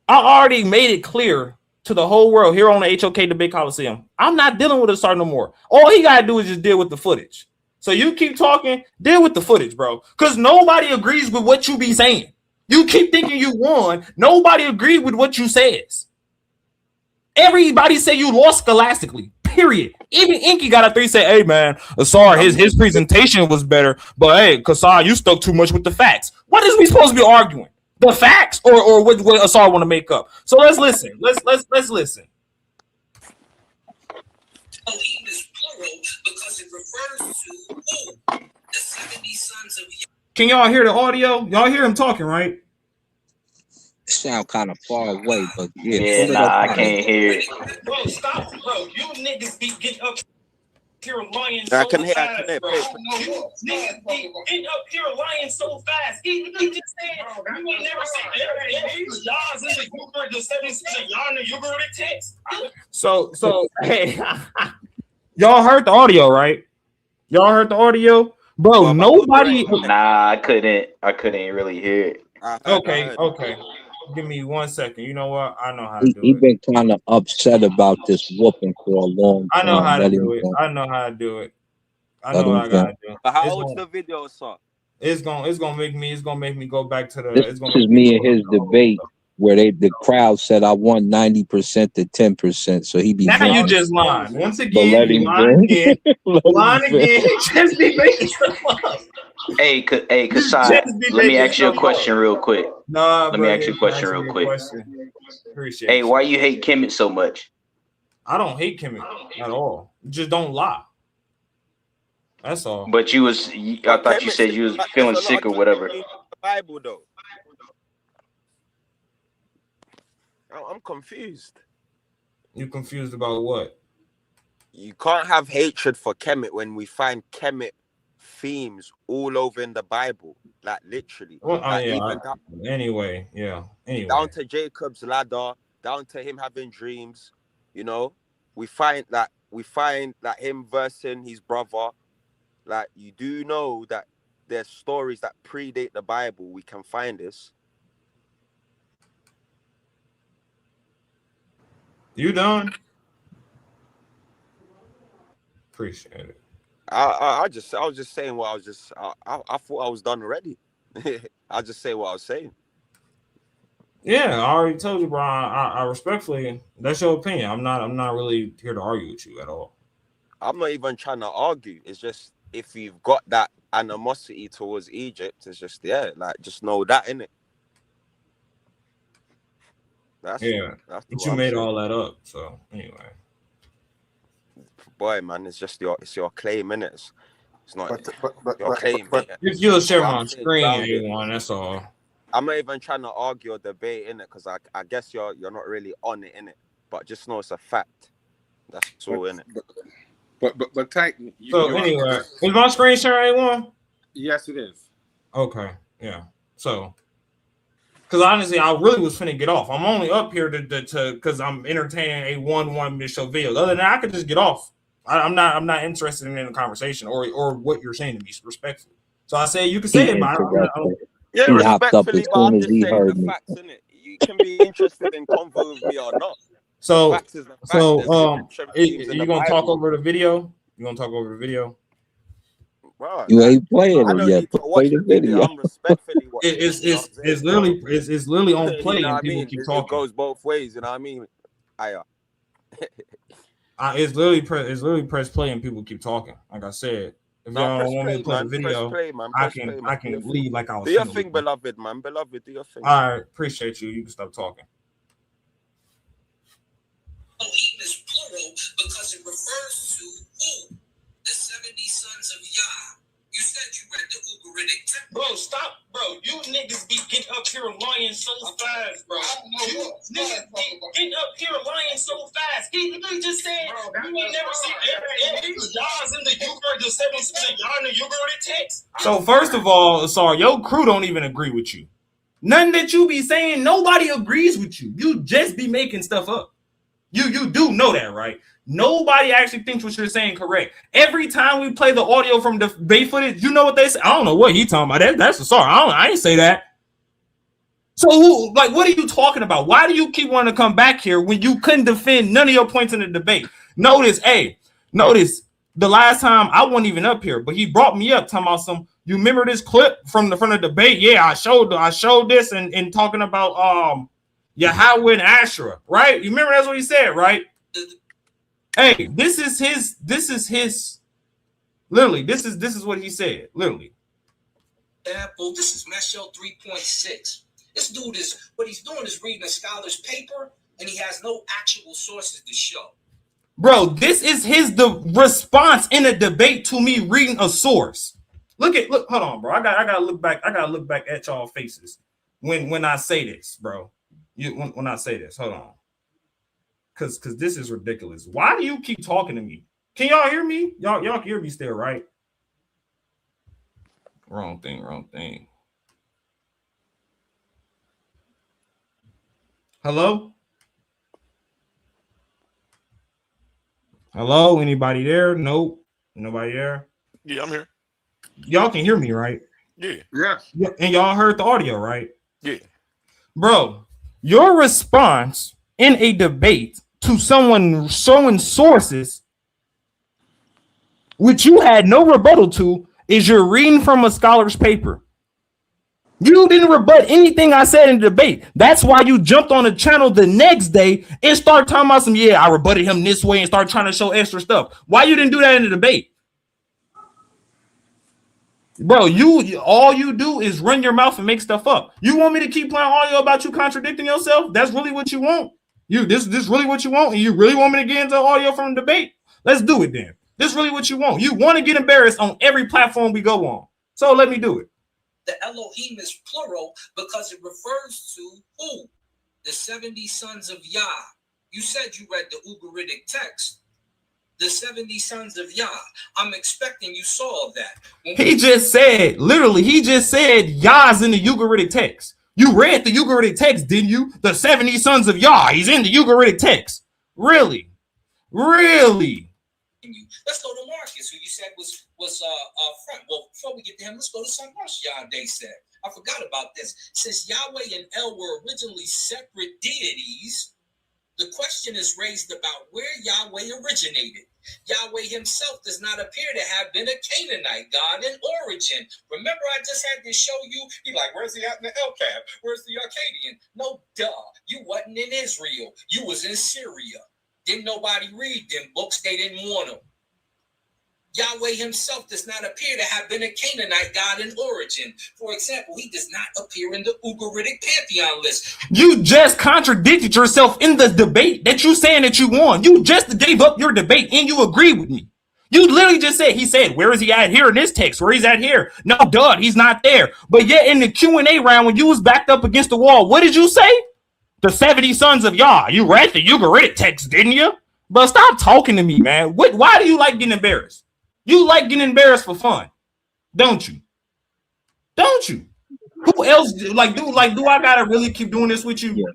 I already made it clear to the whole world here on the HOK Debate Coliseum. I'm not dealing with Asar no more. All he gotta do is just deal with the footage. So you keep talking, deal with the footage, bro. Because nobody agrees with what you be saying. You keep thinking you won. Nobody agreed with what you says. Everybody said you lost scholastically. Period. Even Inky got up there. He said, "Hey man, Asar, his presentation was better, but hey, Kasar, you stuck too much with the facts." What is we supposed to be arguing? The facts or what Asar want to make up? So let's listen. Let's listen. Can y'all hear the audio? Y'all hear him talking, right? It sound kind of far away, but yeah. Yeah, nah, I can't hear it. Bro, stop, bro. You niggas be getting up here lying I so can hear. fast, bro. You niggas be getting up here lying so fast. He just said you ain't never seen y'all's in the Eucharist, the 7 y'all in the Eucharist text. So hey, y'all heard the audio, right? Y'all heard the audio, bro. Nobody. Nah, I couldn't really hear it. Okay. Give me 1 second. You know what? I know how to do He it. been kind of upset about this whooping for a long time. I know how to do it. I know how to do it. I know what I gotta do. But how old's the video, sir? It's gonna make me go back to the. This is me and his debate where the crowd said I won 90% to 10%. So he be now you just lying once again. You lying again. Lying again. Just be making stuff up. Hey, Kasai, let me ask you a question real quick. Nah, let me ask you a question real quick. Appreciate Hey, why you hate Kemet so much? I don't hate Kemet at all. Just don't lie. That's all. But I thought you said you was feeling sick or whatever. The Bible, though. I'm confused. You confused about what? You can't have hatred for Kemet when we find Kemet themes all over in the Bible, like literally. Well, like anyway. Down to Jacob's ladder, down to him having dreams. You know, we find that him versing his brother. Like, you do know that there's stories that predate the Bible. We can find this. You done? Appreciate it. I was just saying what I thought I was done already. I just say what I was saying. Yeah, I already told you, bro. I respectfully, that's your opinion. I'm not really here to argue with you at all. I'm not even trying to argue. It's just if you've got that animosity towards Egypt, it's just just know that, innit? That's but you made all that up. So anyway, boy, man, it's your claim, innit? It's not your claim. If you'll share my screen, everyone, that's all. I'm not even trying to argue or debate, innit, because I guess you're not really on it, innit. But just know it's a fact. That's all, innit. But Titan. So anyway, is my screen sharing, everyone? Yes, it is. Okay, yeah. So, because honestly, I really was finna get off. I'm only up here to because I'm entertaining a 1-minute show video. Other than that, I could just get off. I'm not interested in a conversation or what you're saying to me, respectfully. So I say you can say it, but yeah, respectfully, but I'm just saying the facts, innit? You can be interested in convo with me or not. So you gonna talk over the video? You gonna talk over the video? Bro, you ain't playing it yet. Play the video. I'm respectfully watching. It's literally on play, you know and people keep talking. It goes both ways, you know what I mean? It's literally press play, and people keep talking. Like I said, if y'all don't want me to play the video, I can leave like I was. Do your thing, beloved, man. Beloved, do your thing. All right, appreciate you. You can stop talking. Is plural because it refers to who? The 70 sons of Yah. You said you read the Ugaritic text. Bro, stop, bro. You niggas be getting up here lying so fast, bro. You niggas be getting up here lying so fast. He just said you ain't never seen y'all's in the Eucharist, the 7 sons of Yah in the Ugaritic text. So first of all, sorry, your crew don't even agree with you. Nothing that you be saying, nobody agrees with you. You just be making stuff up. You do know that, right? Nobody actually thinks what you're saying correct. Every time we play the audio from the debate footage, you know what they say? I don't know what he talking about. That's a sorry. I ain't say that. So what are you talking about? Why do you keep wanting to come back here when you couldn't defend none of your points in the debate? Notice the last time I wasn't even up here, but he brought me up talking about You remember this clip from the debate? Yeah, I showed this and talking about Yahweh and Asherah, right? You remember that's what he said, right? Hey, this is his literally, this is what he said, literally. Example, this is Meshel 3.6. This dude is, what he's doing is reading a scholar's paper, and he has no actual sources to show. Bro, this is the response in a debate to me reading a source. Look, hold on, bro. I gotta look back at y'all faces when I say this, bro. When I say this, hold on. Cause this is ridiculous. Why do you keep talking to me? Can y'all hear me? Y'all can hear me still, right? Wrong thing. Hello? Hello? Anybody there? Nope. Nobody there? Yeah, I'm here. Y'all can hear me, right? Yeah. And y'all heard the audio, right? Yeah. Bro, your response in a debate to someone showing sources which you had no rebuttal to is you're reading from a scholar's paper. You didn't rebut anything I said in the debate. That's why you jumped on the channel the next day and started talking about some, I rebutted him this way and started trying to show extra stuff. Why you didn't do that in the debate? Bro, all you do is run your mouth and make stuff up. You want me to keep playing audio about you contradicting yourself? That's really what you want? This really what you want? And you really want me to get into audio from the debate? Let's do it then. This is really what you want. You want to get embarrassed on every platform we go on. So let me do it. The Elohim is plural because it refers to who? The 70 sons of Yah. You said you read the Ugaritic text. The 70 sons of Yah. I'm expecting you saw that. He just said Yah's in the Ugaritic text. You read the Ugaritic text, didn't you? The 70 sons of Yah. He's in the Ugaritic text. Really? Let's go to Marcus, who you said was front. Well, before we get to him, let's go to something else Yahweh said. I forgot about this. Since Yahweh and El were originally separate deities, the question is raised about where Yahweh originated. Yahweh himself does not appear to have been a Canaanite god in origin. Remember, I just had to show you. He like, where's he at in the El-Cab? Where's the Akkadian? No, duh. You wasn't in Israel. You was in Syria. Didn't nobody read them books? They didn't want them. Yahweh himself does not appear to have been a Canaanite god in origin. For example, he does not appear in the Ugaritic pantheon list. You just contradicted yourself in the debate that you saying that you won. You just gave up your debate and you agree with me. You literally just said, he said, where is he at here in this text? Where he's at here? No, duh, he's not there. But yet in the Q&A round, when you was backed up against the wall, what did you say? The 70 sons of Yah. You read the Ugaritic text, didn't you? But stop talking to me, man. Why do you like getting embarrassed? You like getting embarrassed for fun, don't you? Don't you? Who else do I gotta really keep doing this with you?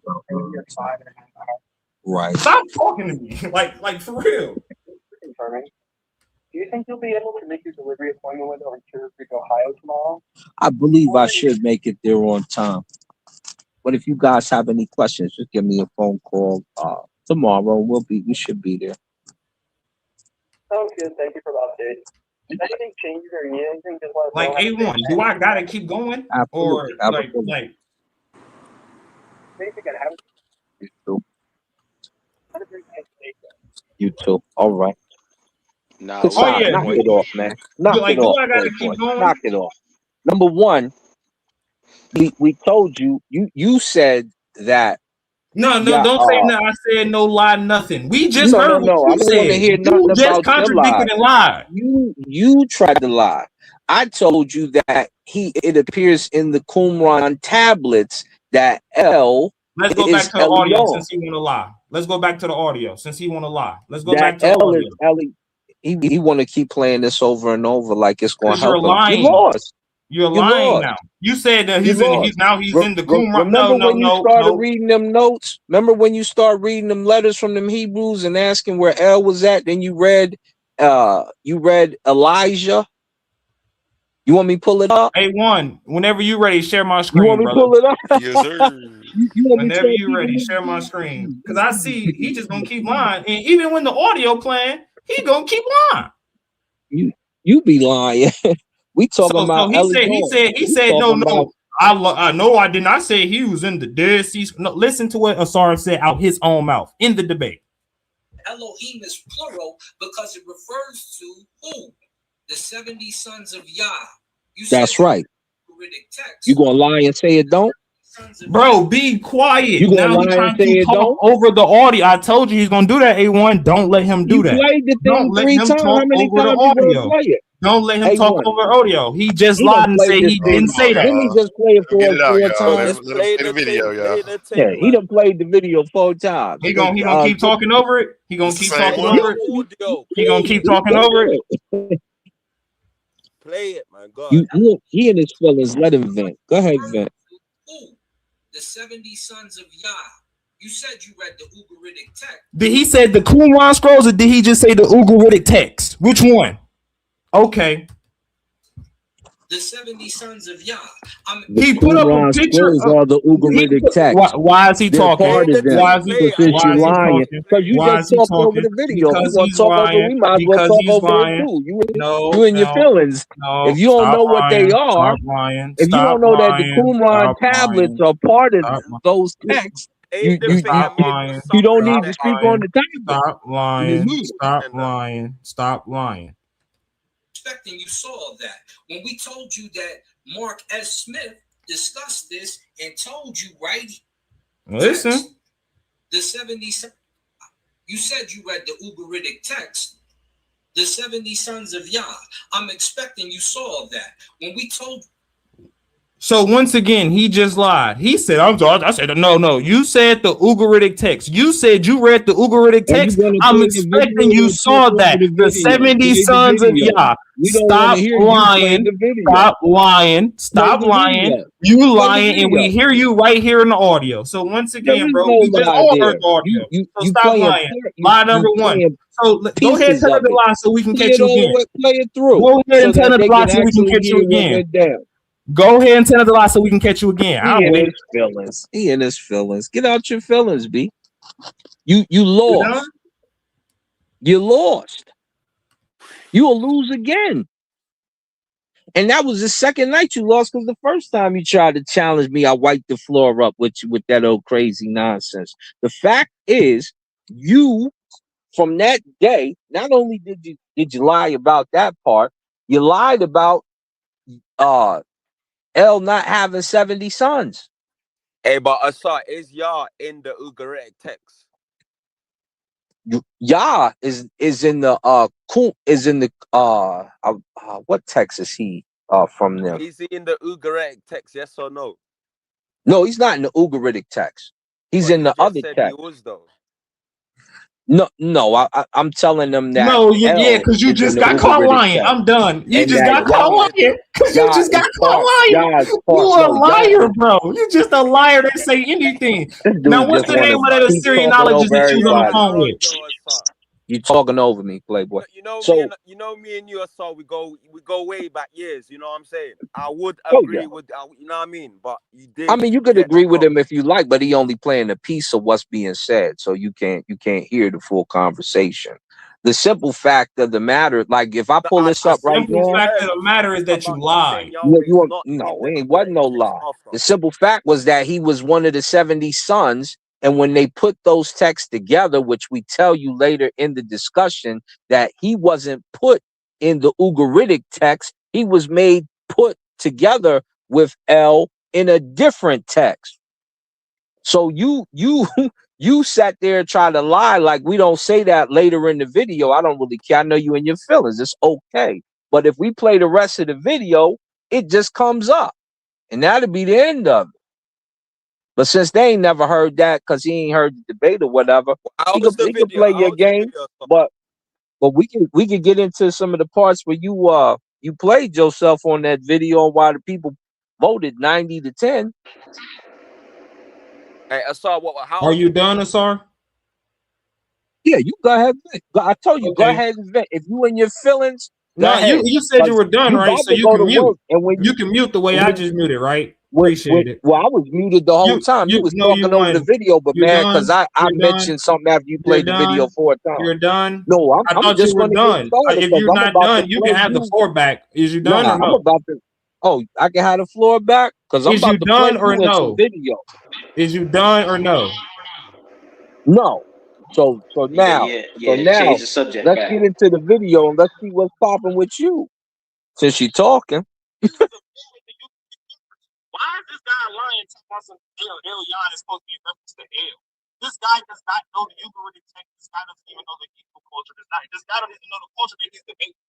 Right. Stop talking to me, like for real. Do you think you'll be able to make your delivery appointment with Orchard Creek, Ohio tomorrow? I believe I should make it there on time. But if you guys have any questions, just give me a phone call tomorrow. We should be there. Sounds good. Thank you for the update. If anything changes or you need anything, just let us like know. A1, do I gotta keep going? Absolutely. Or like you too. You too. All right. Nah, Knock it off, man. Knock it off. I gotta keep going? Knock it off. Number one, we told you. You said that. No, don't say no. I said no lie, nothing. We just heard what you I don't said. want to hear nothing You just about contradicted and lied. You tried to lie. I told you that it appears in the Qumran tablets that El. Let's go back to the audio since he want to lie. Let's go back to the audio since he want to lie. Let's go back to the audio. He want to keep playing this over and over like it's going to help him. Lying. You lost. You're lying now. You said that he's in the Qumran. Remember when you started reading them notes? Remember when you started reading them letters from them Hebrews and asking where El was at? Then you read Elijah. You want me to pull it up? A1, whenever you're ready, share my screen. You want me to pull it up? Yes, sir. Whenever you're ready, share my screen. Because I see he just gonna keep lying. And even when the audio playing, he gonna keep lying. You be lying. We talking So about he Ellie said Goulding. We no, talking about I know I did not say he was in the Dead Sea. No, listen to what Asar said out his own mouth in the debate. Elohim is plural because it refers to who? The 70 sons of Yah. You that's right. text. You gonna lie and say it don't? Bro, be quiet. You gonna Now he's lie and trying say to it talk don't? over the audio. I told you he's gonna do that, A1. Don't let him do You that. played the Don't thing let 3 him times. talk How many over the times you gonna audio. play it? Don't let him talk A1. over audio. He just He lied done and played said this he thing. didn't say that. Didn't he just play it Get for it out, 4 y'all. times? Let him play the video, y'all. Yeah, he done played the video 4 times. He gonna keep talking over it. He gonna It's the keep same talking one. over it. Audio, He gonna play keep it. talking over it. Play it, man. God. He in his feelings. Let him vent. Go ahead, vent. Who? The 70 sons of Yah. You said you read the Ugaritic text. Did he say the Qumran scrolls or did he just say the Ugaritic text? Which one? Okay. The 70 sons of Yah. He put up a picture scrolls of are the Ugaritic text. why is he They're talking? part of them. Why is he Since you lying, talking? because you Why just is he talked over talking? the video. If you Because want he's to talk over, lying. we might as well Because talk he's over it lying. too. No, You and your feelings. no. If you don't Stop know what they lying. are, Stop lying. if you Stop don't know that the lying. Qumran Stop tablets lying. are part of Stop those texts, Ain't the thing that Stop made lying. you don't suffering need the to end. speak on the tablet. Stop lying. Mhm. Stop lying. Stop lying. Expecting you saw that. When we told you that Mark S. Smith discussed this and told you, right? Listen. The 70, you said you read the Ugaritic text. The 70 sons of Yah. I'm expecting you saw that. When we told you. So once again, he just lied. He said, I said, no. You said the Ugaritic text. You said you read the Ugaritic Are you text. gonna I'm play the expecting video you or saw talk over that. the The video? 70 Play the sons of video. Yah. We don't want to Stop hear you play lying. the video. Stop lying. Play Stop the lying. video. You Play the lying, and we video. hear you right here in the audio. So once There again, is bro, no we just lie all there. heard the audio. So You stop playing lying. Lie number you one. playing So go ahead and pieces tell her of the it. lie so we can Play catch it you all the again. way, play it through, Go ahead so and tell that her the they lie can so we can actually catch you hear what again. went down. Go ahead and tell her the lie so we can catch you again. I'll He in wait. his feelings. He in his feelings. Get out your feelings, B. You You lost. done? You lost. You'll lose again. And that was the second night you lost, because the first time you tried to challenge me, I wiped the floor up with you with that old crazy nonsense. The fact is, you from that day, not only did you lie about that part, you lied about El not having 70 sons. Hey, but Asar, is Yah in the Ugaritic text? Yah is in the what text is he from them? Is he in the Ugaritic text? Yes or no? No, he's not in the Ugaritic text. He's in the other said text. he was though. No, I'm telling them that. No, yeah, because you just got caught lying. Text. I'm done. You And just got caught lying. Because you just got caught lying. You a liar, bro. You just a liar that say anything. Now, what's the name of that Assyrianologist that you was on the phone with? You talking over me, Playboy. You know me and you, Asar, we go way back years. You know what I'm saying? I would agree with, you know what I mean? But you did. I mean, you could agree with him if you like, but he only playing a piece of what's being said, so you can't hear the full conversation. The simple fact of the matter, like if I pull this up right now, the simple fact of the matter is that you lied. no, it wasn't no lie. The simple fact was that he was one of the 70 sons, and when they put those texts together, which we tell you later in the discussion, that he wasn't put in the Ugaritic text, he was put together with El in a different text. So you sat there and tried to lie like we don't say that later in the video. I don't really care. I know you and your feelings. It's okay. But if we play the rest of the video, it just comes up. And that'll be the end of it. But since they ain't never heard that because he ain't heard the debate or whatever, he can play your game. But we can get into some of the parts where you played yourself on that video and why the people voted 90-10. Hey, Asar, Are you done, Asar? Yeah, you go ahead. I told you, go ahead and vent. If you in your feelings, no, you said you were done, right? So you can mute. You can mute the way I just muted, right? Appreciate it. Well, I was muted the whole time. You was talking over the video, but You're man, done. because I You're mentioned something after you You're played the video done. 4 times. You're done. No, I I'm thought you just were going to done. get started If because you're I'm not about to done, you play can have the you. floor back. Is you done Nah, or no? I'm about to. Oh, I can have the floor back because I'm Is you about to play done or you in some no? video. Is you done or no? No. So now, Change the subject let's back. get into the video and let's see what's popping with you. Since you're talking. Why is this guy lying to us? Elion is supposed to be in reference to El. This guy does not know the Ugaritic text. This guy doesn't even know the Hebrew culture. This guy doesn't even know the culture that he's debating.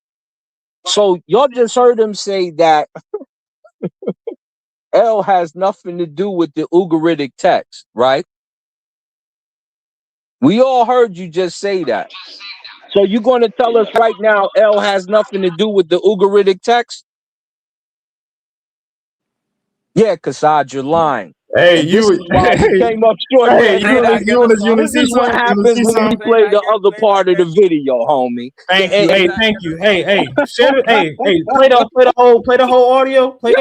So y'all just heard him say that El has nothing to do with the Ugaritic text, right? We all heard you just say that. So you're going to tell us right now El has nothing to do with the Ugaritic text? Yeah, Kassad, you're lying. Hey, and this is why you came up short. Hey, you want to see This is what happens when we play the other part of the video, homie. Thank you. Hey, thank you. Hey, share it. Hey, play the whole audio. Play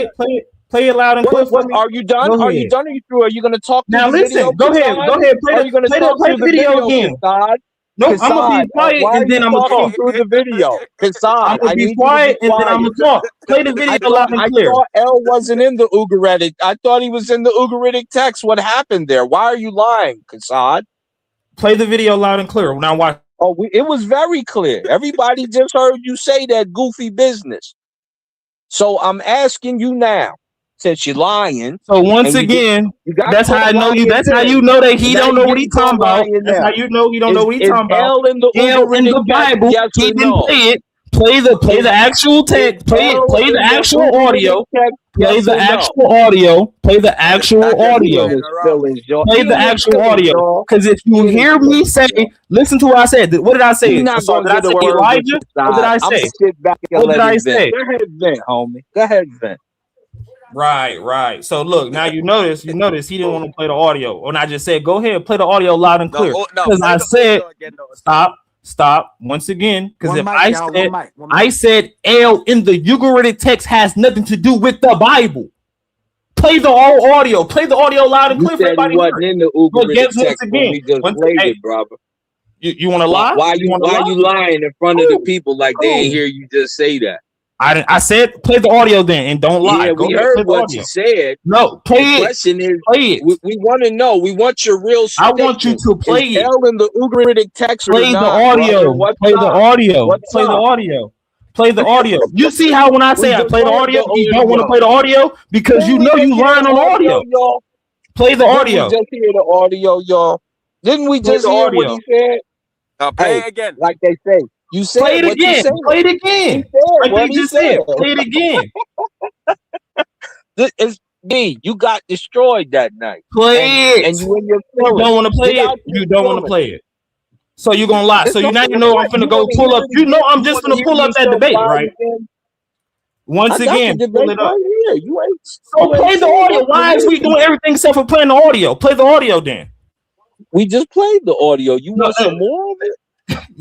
it loud and clear for me. Are you done? Go Are you ahead. done? Are you through? Are you going to talk Now through the video? listen. Go ahead. Are you going to talk play through the video again. Kassad? Nope, I'm gonna be quiet why and then I'm gonna talk. through the video? Kassad, I'm gonna be quiet and then I'm gonna talk. Play the video loud and clear. I thought El wasn't in the Ugaritic. I thought he was in the Ugaritic text. What happened there? Why are you lying, Kassad? Play the video loud and clear. Now watch. Oh, it was very clear. Everybody just heard you say that goofy business. So I'm asking you now, since you're lying. So once again, that's how I know you. That's how you know that he don't know what he's talking about. That's how you know he don't know what he's talking about. El in the Bible. Yes, he didn't no? play it. Play the actual text. Play the actual audio. Play the actual audio. Play the actual audio. Play the actual audio. Because if you hear me say, listen to what I said. What did I say? Did I say Elijah? What did I say? What did I say? Go ahead, vent, homie. Go ahead, vent. Right. So look, now you notice he didn't want to play the audio. And I just said, go ahead, play the audio loud and clear. Because I said, stop once again. Because if I said El in the Ugaritic text has nothing to do with the Bible. Play the whole audio. Play the audio loud and clear for everybody. Wasn't in the Ugaritic text when we just played it, brother. You want to lie? Why you lying in front of the people like they ain't hear you just say that? I said play the audio then and don't lie. Yeah, we heard what you said. No, play it. The question is, play it. We want to know. We want your real statement. I want you to play it. El in the Ugaritic text. Play the audio. Play the audio. Play the audio. Play the audio. You see how when I say I play the audio, you don't want to play the audio because you know you learn on audio. Play the audio. Just hear the audio, y'all. Didn't we just hear what he said? Now play it again. Like they say. You said play it again. Play it again. Like they just said. Play it again. It's me. You got destroyed that night. Play it. And you in your feelings. You don't want to play it. You don't want to play it. So you're gonna lie. So now you know I'm finna go pull up. You know I'm just finna pull up that debate, right? Once again, pull it up. So play the audio. Why is we doing everything except for playing the audio? Play the audio then. We just played the audio. You want some more of it?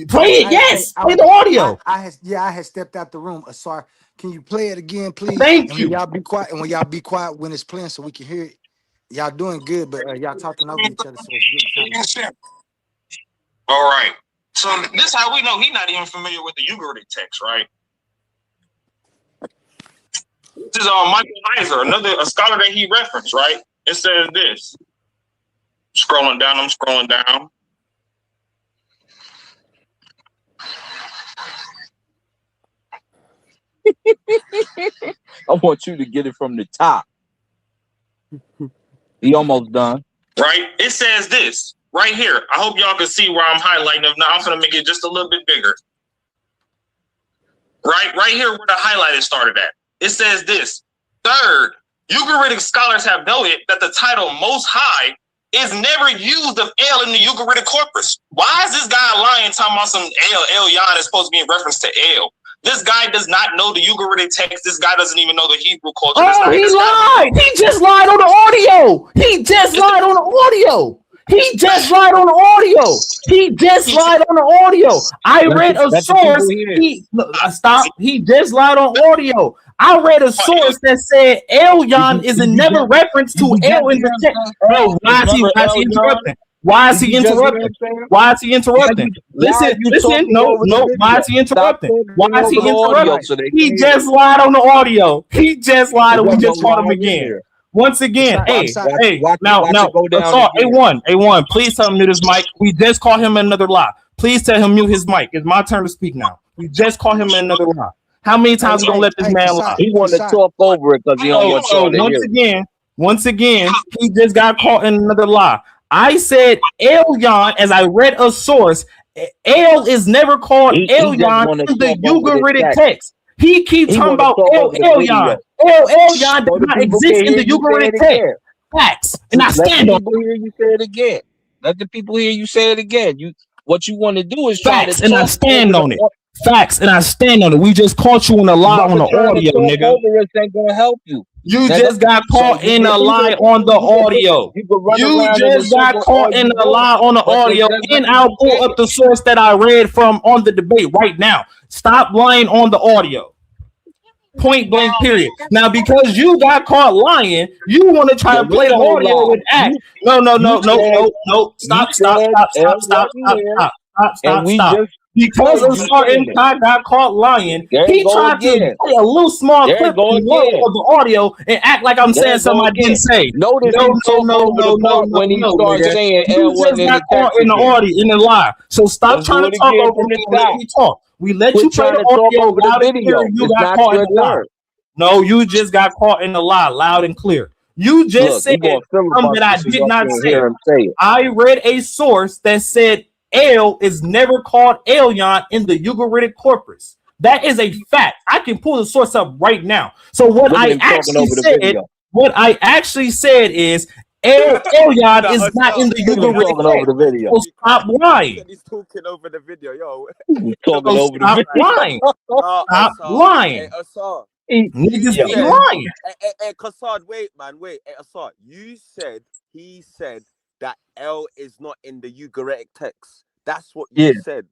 Play it, yes. Play the audio. I had stepped out the room. Sorry. Can you play it again, please? Thank you. Y'all be quiet. And when y'all be quiet when it's playing, so we can hear it. Y'all doing good, but y'all talking over each other. So it's good. All right. So this is how we know he's not even familiar with the Ugaritic text, right? This is Michael Heiser, a scholar that he referenced, right? It says this. I'm scrolling down. I want you to get it from the top. He almost done. Right? It says this right here. I hope y'all can see where I'm highlighting. If not, I'm going to make it just a little bit bigger. Right here where the highlighted started at. It says this. Third, Ugaritic scholars have noted that the title Most High is never used of El in the Ugaritic corpus. Why is this guy lying talking about some El is supposed to be in reference to El? This guy does not know the Ugaritic text. This guy doesn't even know the Hebrew culture. Oh, he lied. He just lied on the audio. He just lied on the audio. He just lied on the audio. He just lied on the audio. I read a source. Stop. He just lied on audio. I read a source that said Elyon is a never reference to El in the text. Oh, why is he interrupting? Why is he interrupting? Why is he interrupting? Listen. No. Why is he interrupting? Why is he interrupting? He just lied on the audio. He just lied, and we just caught him again. Once again, now, A1, please tell him mute his mic. We just caught him another lie. Please tell him mute his mic. It's my turn to speak now. We just caught him another lie. How many times are we gonna let this man lie? He want to talk over it because he don't want y'all to hear. Once again, he just got caught in another lie. I said Elyon, as I read a source, El is never called Elyon in the Ugaritic text. He keeps talking about Elyon. Elyon does not exist in the Ugaritic text. Facts. And I stand on it. Let the people hear you say it again. What you want to do is try facts, and I stand on it. Facts, and I stand on it. We just caught you in a lie on the audio, nigga. Over us ain't gonna help you. You just got caught in a lie on the audio. You just got caught in a lie on the audio, and I'll pull up the source that I read from on the debate right now. Stop lying on the audio. Point blank, period. Now, because you got caught lying, you want to try to play the audio with act. No. Stop. Because Asar got caught lying, he tried to play a little small clip of the audio and act like I'm saying something I didn't say. No. When he starts saying you just got caught in the audio in the lie. So stop trying to talk over me and let me talk. We let you play the audio loud and clear. You got caught in the lie. No, you just got caught in the lie loud and clear. You just said something that I did not say. I read a source that said El is never called Elyon in the Ugaritic corpus. That is a fact. I can pull the source up right now. So what I actually said is Elyon is not in the Ugaritic text. So stop lying. He's talking over the video, yo. Stop lying. Stop lying. Niggas be lying. Hey, Kassad, wait. Hey, Assad, he said that L is not in the Ugaritic text. That's what you said.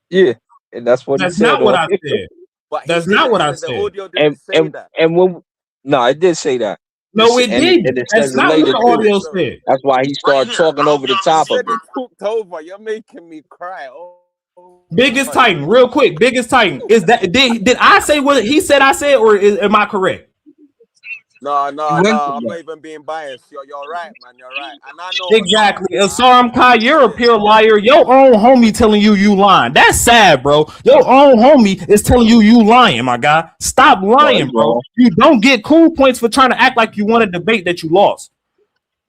Yeah, and that's what that's not what I said. But that's not what I said. The audio didn't say that. And when it did say that. No, it did. That's not what the audio said. That's why he started talking over the top of it. He talked over. You're making me cry. Biggest Titan, real quick. Biggest Titan. Is that did I say what he said I said, or am I correct? No. I'm not even being biased. You're right, man. You're right. And I know exactly. Asaram Kai, you're a pure liar. Your own homie telling you lying. That's sad, bro. Your own homie is telling you lying, my guy. Stop lying, bro. You don't get cool points for trying to act like you won a debate that you lost.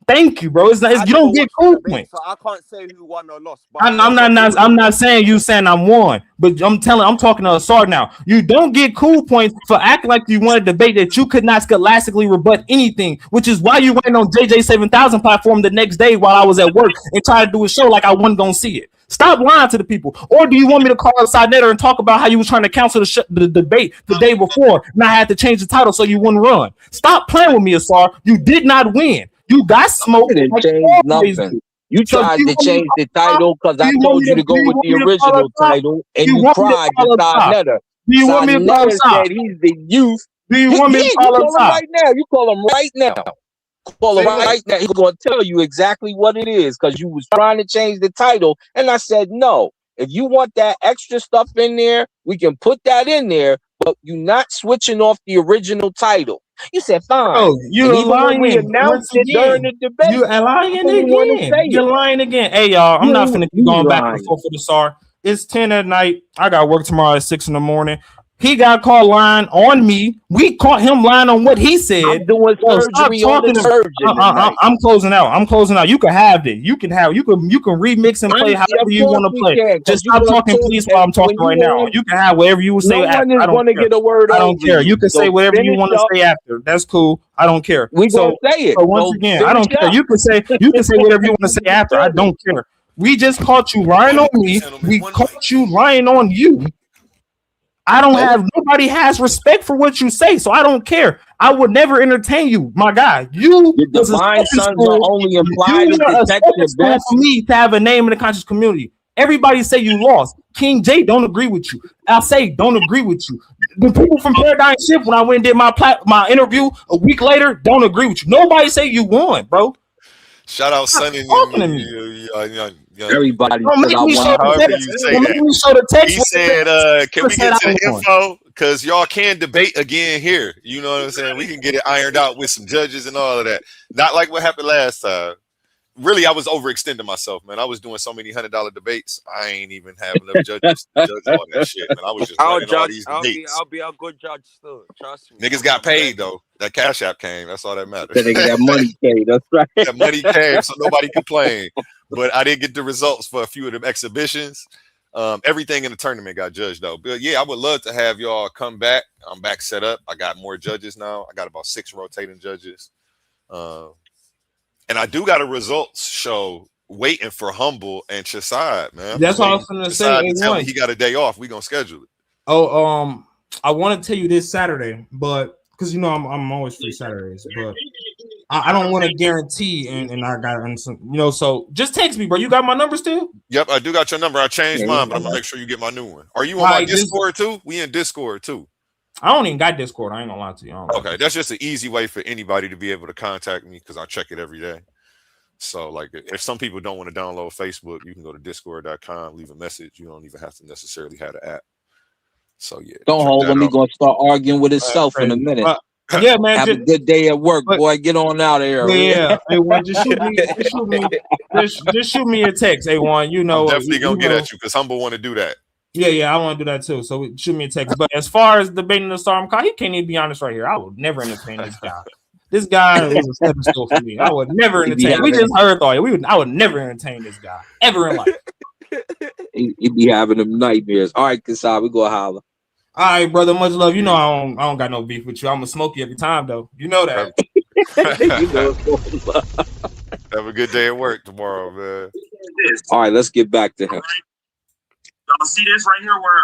Thank you, bro. You don't get cool points. So I can't say who won or lost. But I'm not saying you saying I'm won, but I'm talking to Asar now. You don't get cool points for acting like you won a debate that you could not scholastically rebut anything, which is why you went on JJ7000 platform the next day while I was at work and tried to do a show like I wasn't gonna see it. Stop lying to the people. Or do you want me to call outside Netter and talk about how you was trying to cancel the debate the day before and I had to change the title so you wouldn't run? Stop playing with me, Asar. You did not win. You got smoked. Nothing. You tried to change the title because I told you to go with the original title, and you cried to Side Netter. Do you want me to call him said he's the youth. Do you want me to call him right now? You call him right now. Call him right now. He's going to tell you exactly what it is because you was trying to change the title, and I said no. If you want that extra stuff in there, we can put that in there, but you're not switching off the original title. You said fine. Oh, you're lying. We announced it during the debate. You're lying again. You're lying again. Hey, y'all, I'm not finna keep going back and forth with the SAR. It's 10 at night. I got work tomorrow at 6 in the morning. He got caught lying on me. We caught him lying on what he said. I'm doing surgery on the surgeon. I'm closing out. You can have it. You can remix and play however you want to play. Just stop talking, please, while I'm talking right now. You can have whatever you say after. I don't care. You can say whatever you want to say after. That's cool. I don't care. We gonna say it. So once again, I don't care. You can say whatever you want to say after. I don't care. We just caught you lying on me. We caught you lying on you. I don't have nobody has respect for what you say, so I don't care. I would never entertain you, my guy. You The was a divine stepping sons stool. are only You implied in were the a text stepping at stool best. for me to have a name in the conscious community. Everybody say you lost. King J don't agree with you. I say don't agree with you. The people from Paradigm Shift, when I went and did my interview a week later, don't agree with you. Nobody say you won, bro. Shout out Sonny. Talking to me. Everybody Don't said make I me show won. the However text. you say Don't make that. me show the text. He said, "Can we said get to I the won. info? Because y'all can debate again here. You know what I'm saying? We can get it ironed out with some judges and all of that. Not like what happened last time. Really, I was overextending myself, man. I was doing so many $100 debates. I ain't even have enough judges to judge all that shit, man. I was just I'll running all judge. these I'll debates. be a good judge still. Trust me. Niggas got paid though. That Cash App came. That's all that matters. That money came. That's right. That money came, so nobody complained. But I didn't get the results for a few of them exhibitions. Everything in the tournament got judged though. But yeah, I would love to have y'all come back. I'm back set up. I got more judges now. I got about 6 rotating judges. And I do got a results show waiting for Humble and Chasad, man. That's what I was gonna say. Chasad to tell me he got a day off. We gonna schedule it. Oh, I want to tell you this Saturday, but because you know I'm always free Saturdays, but I don't want to guarantee, and I got so just text me, bro. You got my number still? Yep, I do got your number. I changed mine, but I'm gonna make sure you get my new one. Are you on my Discord too? We in Discord too. I don't even got Discord. I ain't gonna lie to you. Okay, that's just an easy way for anybody to be able to contact me because I check it every day. So, like, if some people don't want to download Facebook, you can go to discord.com, leave a message. You don't even have to necessarily have the app. So, yeah. Don't hold him. He's going to start arguing with himself in a minute. Yeah, man. Have a good day at work, boy. Get on out of here. Yeah. A1, just shoot me a text, A1. You know, I'm definitely going to get at you because Humble want to do that. Yeah, I want to do that too. So shoot me a text. But as far as debating the Storm Call, he can't even be honest right here. I would never entertain this guy. This guy is a stepping stone for me. I would never entertain. We just heard all. I would never entertain this guy ever in life. He'd be having them nightmares. All right, Kasai, we go holler. All right, brother. Much love. You know I don't got no beef with you. I'm gonna smoke you every time though. You know that. Have a good day at work tomorrow, man. All right, let's get back to him. Y'all see this right here where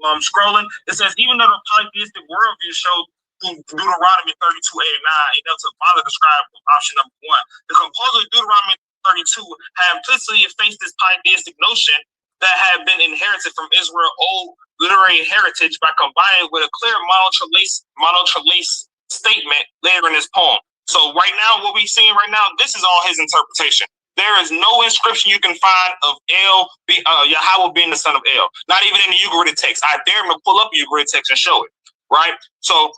I'm scrolling? It says, even though the polytheistic worldview showed Deuteronomy 32:8 and 9, enough to bother describe option number 1. The composer of Deuteronomy 32 had implicitly effaced this polytheistic notion that had been inherited from Israel's old literary heritage by combining with a clear monotrelase statement later in his poem. So right now, what we're seeing right now, this is all his interpretation. There is no inscription you can find of Yahweh being the son of El. Not even in the Ugaritic text. I dare him to pull up a Ugaritic text and show it. Right? So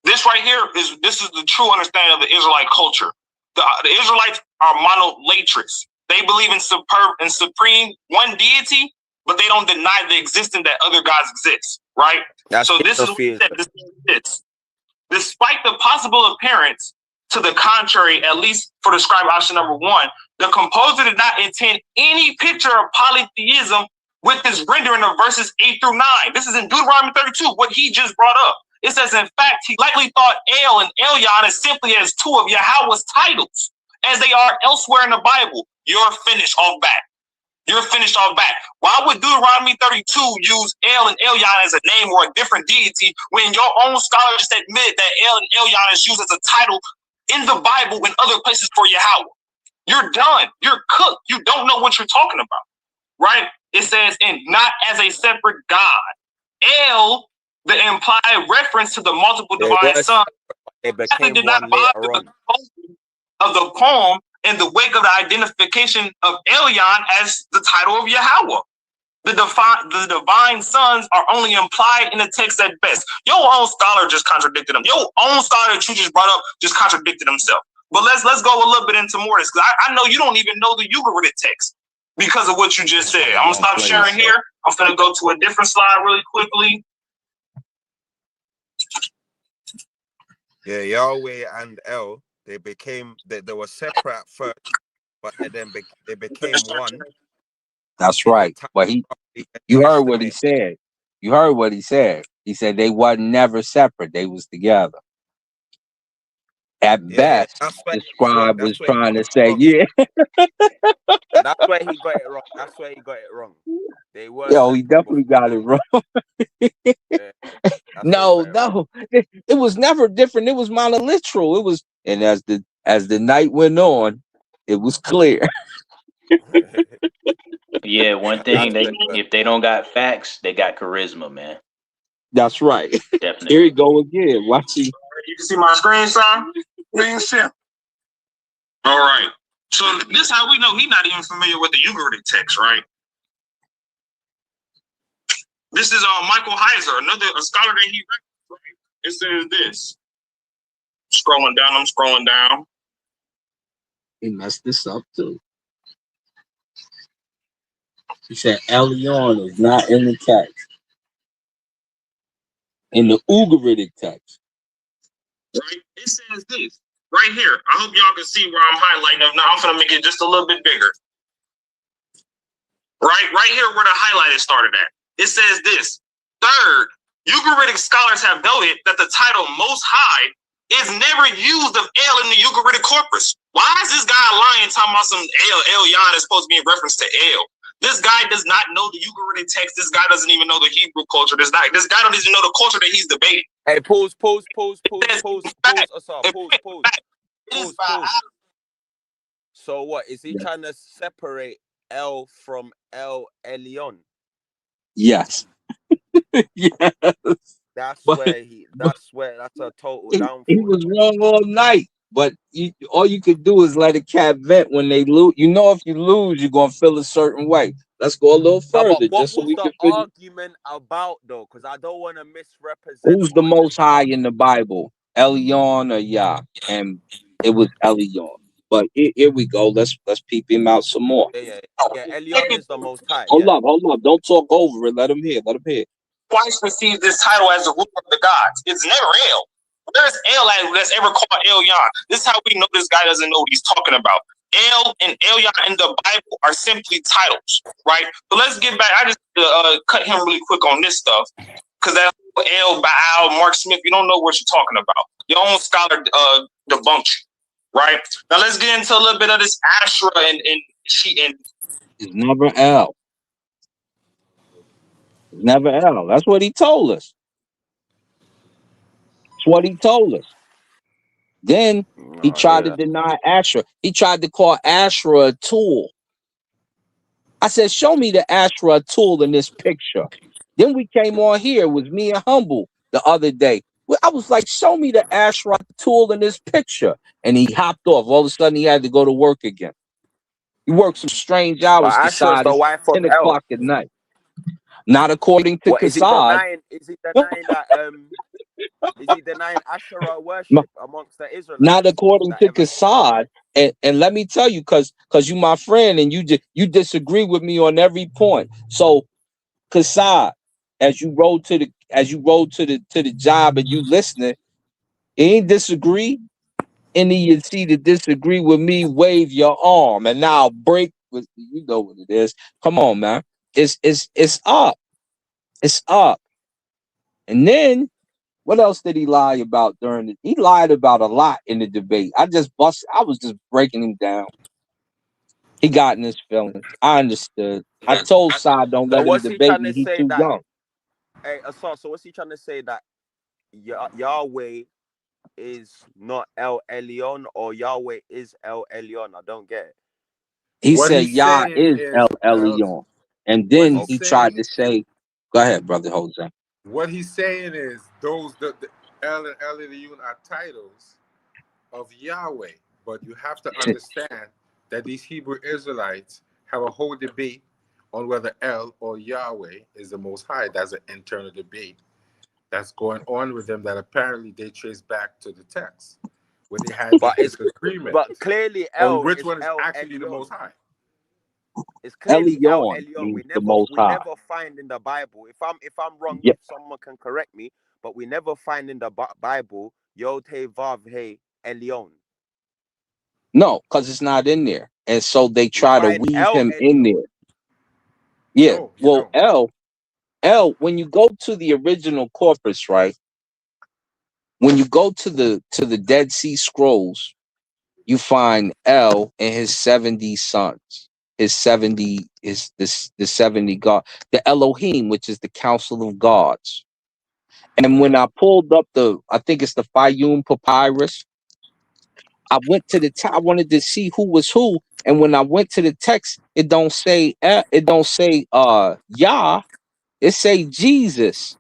this right here is the true understanding of the Israelite culture. The Israelites are monolatrous. They believe in supreme one deity, but they don't deny the existence that other gods exist. Right? So this is what he said. This is despite the possible appearance to the contrary, at least for the scribe option number 1, the composer did not intend any picture of polytheism with this rendering of verses 8 through 9. This is in Deuteronomy 32, what he just brought up. It says, in fact, he likely thought El and Elyon as simply as 2 of Yahweh's titles, as they are elsewhere in the Bible. You're finished off back. You're finished off back. Why would Deuteronomy 32 use El and Elyon as a name or a different deity when your own scholars admit that El and Elyon is used as a title in the Bible in other places for Yahweh? You're done. You're cooked. You don't know what you're talking about, right? It says, and not as a separate God. El, the implied reference to the multiple divine sons, did not bother the composer of the poem in the wake of the identification of Elyon as the title of Yahweh. The divine sons are only implied in the text at best. Your own scholar just contradicted them. Your own scholar that you just brought up just contradicted himself. But let's go a little bit into more of this, because I know you don't even know the Ugaritic text because of what you just said. I'm gonna stop sharing here. I'm gonna go to a different slide really quickly. Yeah, Yahweh and El, they were separate at first, but then they became one. That's right. But you heard what he said. You heard what he said. He said they wasn't never separate. They was together. At Yeah, best, that's where the he's wrong. scribe was That's where he trying got to it say, wrong. yeah, That's where he got it wrong. That's where he got it wrong. They were yo, he separate definitely got it before. wrong. Yeah, that's where he No, got it wrong. no, it was never different. It was monoliteral. It was, and as the night went on, it was clear. Yeah, one thing That's they where he got it if they don't got facts, they got charisma, man. That's right. Definitely. Here we go again. Watch he. You can see my screen, son. Screen share. All right. So this is how we know he's not even familiar with the Ugaritic text, right? This is Michael Heiser, a scholar that he read. Right? It says this. I'm scrolling down. He messed this up too. He said Elion is not in the text. In the Ugaritic text. Right? It says this right here. I hope y'all can see where I'm highlighting. If not, I'm gonna make it just a little bit bigger. Right here where the highlight started at. It says this. Third, Ugaritic scholars have noted that the title Most High is never used of El in the Ugaritic corpus. Why is this guy lying talking about some Elyon is supposed to be in reference to El? This guy does not know the Ugaritic text. This guy doesn't even know the Hebrew culture. This guy don't even know the culture that he's debating. Hey, pause, Asaf. Pause. So what? Is he trying to separate El from El Elyon? Yes. Yes. That's a total downfall. He was wrong all night. But all you could do is let a cat vent when they lose. You know, if you lose, you're gonna feel a certain way. Let's go a little further, But what just so was we the can figure. argument about though? Because I don't want to misrepresent. Who's the most high in the Bible, Elion or Yah? And it was Elion. But here we go. Let's peep him out some more. Yeah. Elyon is the most high. Hold up. Don't talk over it. Let him hear. Twice received this title as the ruler of the gods. It's never El. Where's El that's ever called Elyon? This is how we know this guy doesn't know what he's talking about. El and Elyon in the Bible are simply titles, right? But let's get back. I just cut him really quick on this stuff because that El, Baal, Mark Smith, you don't know what you're talking about. Your own scholar debunked you, right? Now let's get into a little bit of this Asherah and It's never El. It's never El. That's what he told us. Then he tried to deny Asherah. He tried to call Asherah a tool. I said, show me the Asherah tool in this picture. Then we came on here. It was me and Humble the other day. I was like, show me the Asherah tool in this picture. And he hopped off. All of a sudden, he had to go to work again. He worked some strange hours, Asherah's the wife of 10 o'clock at night. Not according to Kassad. Is he denying that? Is he denying Asherah worship amongst the Israelites? Not according to Kassad. And let me tell you, because you my friend and you disagree with me on every point. So Kassad, as you rode to the job and you listening, ain't disagree. Any you see to disagree with me, wave your arm, and now I'll break with you know what it is. Come on, man. It's up. It's up. And then what else did he lie about during it? He lied about a lot in the debate. I was just breaking him down. He got in his feelings. I understood. I told Side don't let him debate me. He's too young. Hey, Asaf, so what's he trying to say that Yahweh is not El Elyon or Yahweh is El Elyon? I don't get it. He said Yah is El Elyon. And then he tried to say, go ahead, brother Jose. What he's saying is the El and El Elyon are titles of Yahweh, but you have to understand that these Hebrew Israelites have a whole debate on whether El or Yahweh is the Most High. That's an internal debate that's going on with them that apparently they trace back to the text, where they had disagreement. But clearly, El which is one is El actually Elyon. the Most High. It's clearly El Elyon Elyon. We never never find in the Bible. If I'm wrong, someone can correct me. But we never find in the Bible Yod He Vav He Elyon. No, because it's not in there. And so they try to weave him in there. Yeah. El, when you go to the original corpus, right? When you go to the Dead Sea Scrolls, you find El and his 70 sons. His 70 is the 70 God, the Elohim, which is the council of gods. And when I pulled up I think it's the Fayum Papyrus, I went to the I wanted to see who was who. And when I went to the text, it don't say Yah, it say Jesus.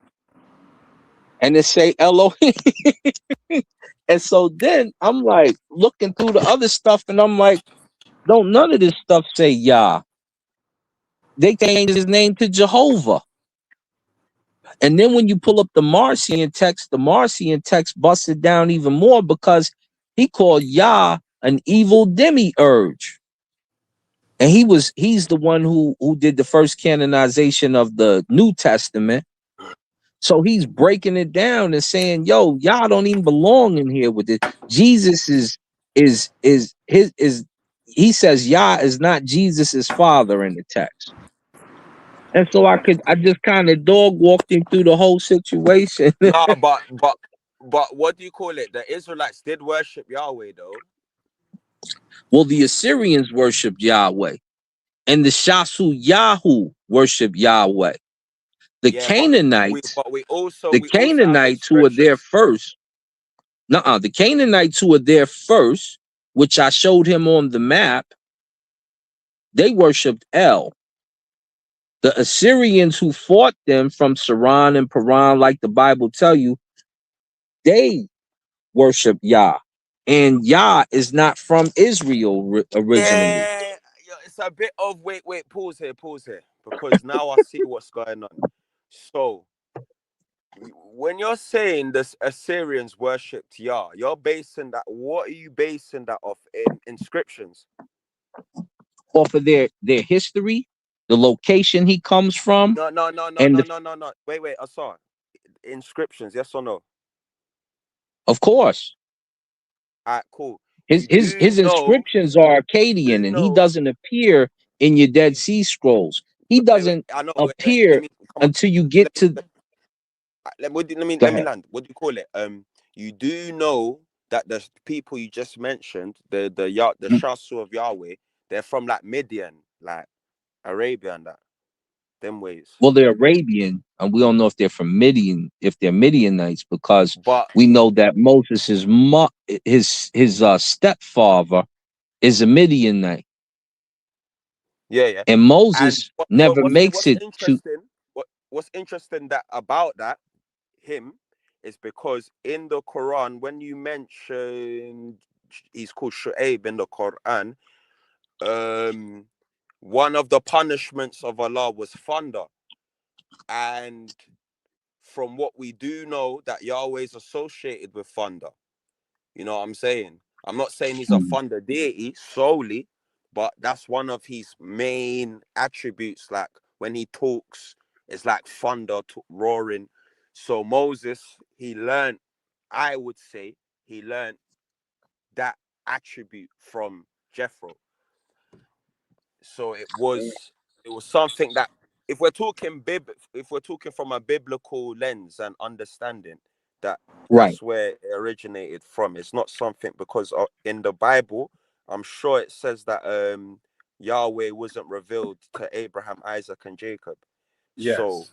And it say Elohim. And so then I'm like looking through the other stuff, and I'm like, don't none of this stuff say Yah. They changed his name to Jehovah. And then when you pull up the Marcion text busts it down even more, because he called Yah an evil demiurge. And he's the one who did the first canonization of the New Testament. So he's breaking it down and saying, yo, y'all don't even belong in here with it. Jesus he says Yah is not Jesus's father in the text. And so I just kind of dog walked him through the whole situation. No, but what do you call it? The Israelites did worship Yahweh though. Well, the Assyrians worshiped Yahweh, and the Shasu Yahu worshiped Yahweh. The Canaanites, who are there first. The Canaanites who are there first, which I showed him on the map, they worshipped El. The Assyrians who fought them from Saran and Paran, like the Bible tell you, they worship Yah. And Yah is not from Israel originally. Yeah, it's a bit of wait, pause here, because now I see what's going on. So when you're saying the Assyrians worshipped Yah, you're basing that. What are you basing that off? In inscriptions? Off of their history, the location he comes from. No. Wait, I saw inscriptions. Yes or no? Of course. All right, cool. His inscriptions are Akkadian, and he doesn't appear in your Dead Sea Scrolls. He doesn't appear until you get to. Let me land. What do you call it? You do know that the people you just mentioned, the Shasu of Yahweh, they're from like Midian, like Arabia and that, them ways. Well, they're Arabian, and we don't know if they're from Midian, if they're Midianites, because we know that Moses' his stepfather is a Midianite. Yeah. And Moses never makes it to. What's interesting about him is because in the Quran, when you mention he's called Shu'aib in the Quran, one of the punishments of Allah was thunder. And from what we do know, that Yahweh is associated with thunder. You know what I'm saying? I'm not saying he's a thunder deity solely, but that's one of his main attributes. Like when he talks, it's like thunder roaring. So Moses, I would say he learned that attribute from Jethro. So it was something that, if we're talking from a biblical lens and understanding, that's where it originated from. It's not something because in the Bible, I'm sure it says that Yahweh wasn't revealed to Abraham, Isaac, and Jacob. Yes. So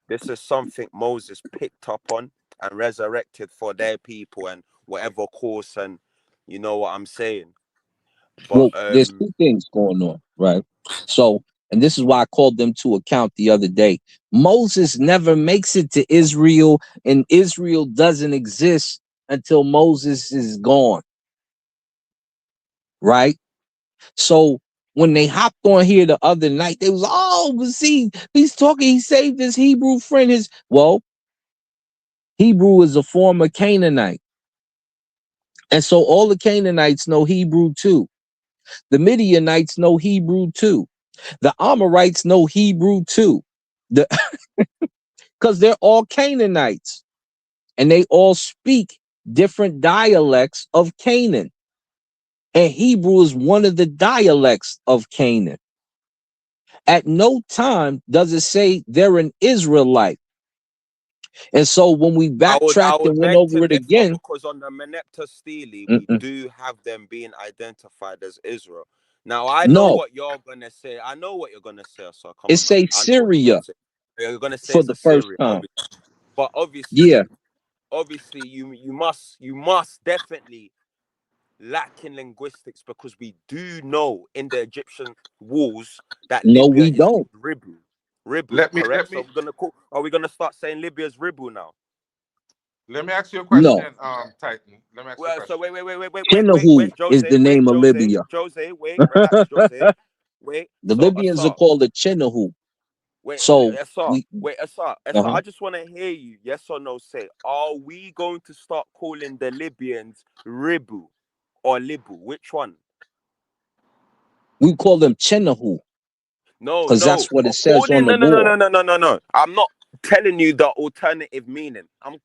this is something Moses picked up on and resurrected for their people and whatever course, and you know what I'm saying. But There's two things going on, right? So, and this is why I called them to account the other day. Moses never makes it to Israel, and Israel doesn't exist until Moses is gone, right? So when they hopped on here the other night, they was, he's talking, he saved his Hebrew friend. Hebrew is a former Canaanite. And so all the Canaanites know Hebrew too. The Midianites know Hebrew too. The Amorites know Hebrew too. Because they're all Canaanites. And they all speak different dialects of Canaan. And Hebrew is one of the dialects of Canaan. At no time does it say they're an Israelite. And so when we I backtracked would and went beg to over it differ again, because on the Meneptah Stele, we do have them being identified as Israel. Now I know no, what you're gonna say. I know what you're gonna say. So come it on, man. say I know what you're Syria gonna say. You're gonna say for it's the first Assyria, time. but Yeah, obviously, you must definitely lack in linguistics because we do know in the Egyptian walls that no, Libya we is don't. Ribu. Ribu, Let me correct? So are we gonna start saying Libya's Ribu now? ask you a No, question, Titan. Let me ask you a Well, so question. Chinahu wait, is the name of Libya. Wait, relax, Jose, wait. The So, Libyans are called the Chinahu. So we, Assar, uh-huh. I just want to hear you, yes or no, say, are we going to start calling the Libyans Ribu or Libu? Which one? We call them Chinahu No, because that's what it says on according, the board. no. I'm not telling you the alternative meaning. I'm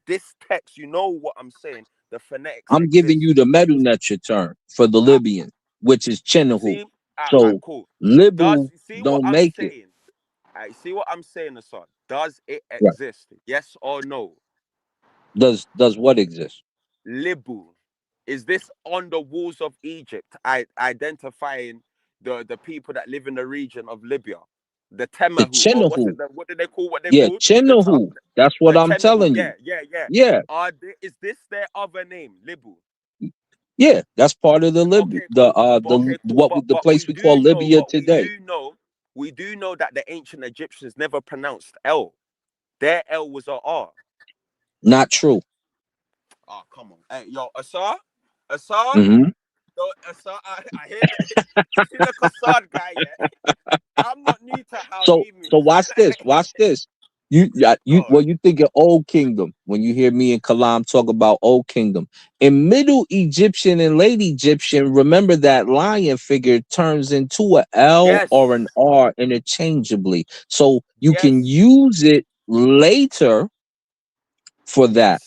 this text, you know what I'm saying. The phonetics I'm giving exist. you the Medunetia term for the Libyan, which is Chinahu. See, So cool. Libu You see what don't I'm make it. saying? I see what I'm saying, Assad. Does it Right. exist? Yes or no? Does what exist? Libu. Is this on the walls of Egypt? Identifying the people that live in the region of Libya, the The Temahu, or Chinahu. what did they call what they Yeah, called? Chinahu. That's what The I'm Chenahu. telling you. Yeah. Is this their other name, Libu? Yeah, that's part of the Okay, cool. Okay, cool. the place we call Libya today. We do know that the ancient Egyptians never pronounced L. Their L was a R. Not true. Oh, come on. Hey, yo, Assad? Assad? Mm-hmm. Yo, Assad, I hear that. You see the Assad guy, yeah? I'm not new to how So he moves. watch this. Watch this. You think of Old Kingdom when you hear me and Kalam talk about Old Kingdom. In Middle Egyptian and Late Egyptian, remember that lion figure turns into a L or an R interchangeably. So you can use it later for that.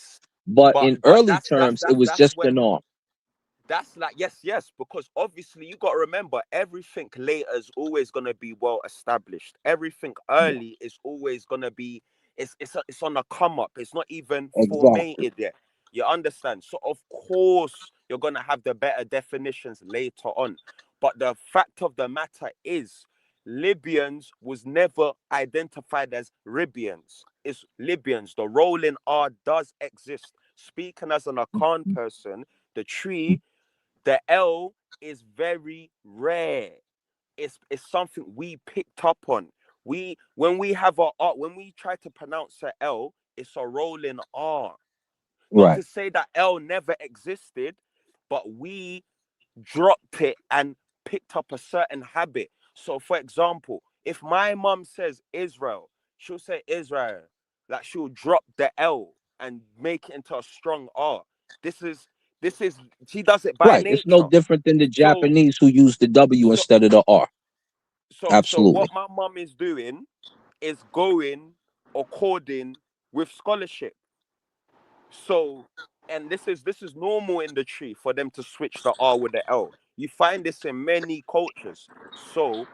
But in early terms, it was just an R. That's like yes, because obviously you got to remember everything later is always going to be well established. Everything early is always going to be it's on a come up. It's not even Exactly. formatted yet. You understand? So of course you're going to have the better definitions later on. But the fact of the matter is Libyans was never identified as Ribians. It's Libyans. The rolling R does exist. Speaking as an Akan person, the L is very rare. It's something we picked up on. When we have a R, when we try to pronounce a L, it's a rolling R. Not Right. to say that L never existed, but we dropped it and picked up a certain habit. So, for example, if my mom says Israel, she'll say Israel. Like she'll drop the L and make it into a strong R. This is she does it by Right. It's no nature. different than the So Japanese who use the W so instead of the R. so what Absolutely. my mom is doing is going according with scholarship. So, and this is normal in the tree for them to switch the R with the L. You find this in many cultures. So,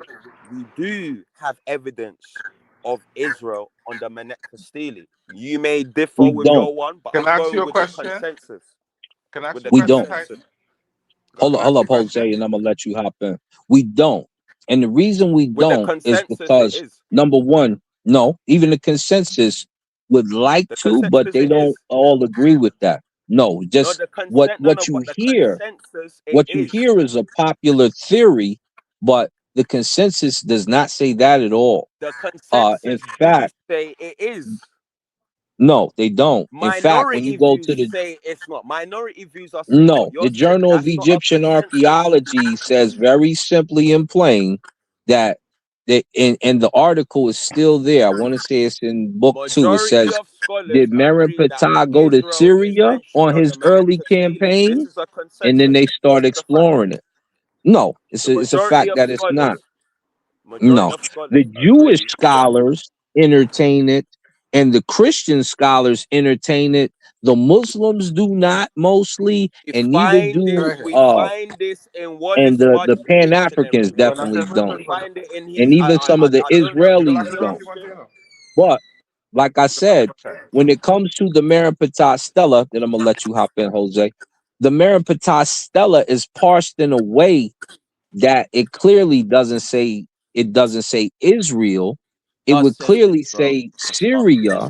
we do have evidence of Israel on the Meneptah Stele. You may differ We with don't. your one, but Can I'm I ask you going a with the question? consensus. Can I ask With you a the We question, don't. consensus. Titan? Hold Can up, I ask you a Jose, question? and I'm gonna let you hop in. We don't. And the reason we With the don't is consensus, it because is. number one, no, even the consensus would like The to, but consensus, they it don't is. all agree with that. No, No, just the consent, no, what but you the hear, consensus, it is. is a popular theory, but the consensus does not say that at all. The In consensus fact, views say it is. no, they don't. In fact, when you Minority go views to the say it's not. Minority views are saying what no, you're the saying. Journal of That's not a Egyptian consensus. Archaeology says very simply and plain that and the article is still there. I want to say it's in book 2. It Majority says, of scholars did agree that Merenptah go to Israel is Syria mentioned on on his the early Meneptah Stele. This campaign? is a And then consensus. they This start is a fact. exploring it. No, The it's a majority fact of that it's not. scholars, majority No, of the scholars Jewish agree that scholars entertain it, and the Christian scholars entertain it. The Muslims do not mostly, we and neither find this. do Right here. We find this in and Wallace the Budge's Pan Africans dictionary. Can I say definitely a We don't, question? find it in and his. even some of the I don't know if Can Israelis I say you don't. something, Montano? But like I said, when it comes to the Meripitas Stella, then I'm gonna let you hop in, Jose. The Meripitas Stella is parsed in a way that it doesn't say Israel. It Us would says clearly Israel. say Syria.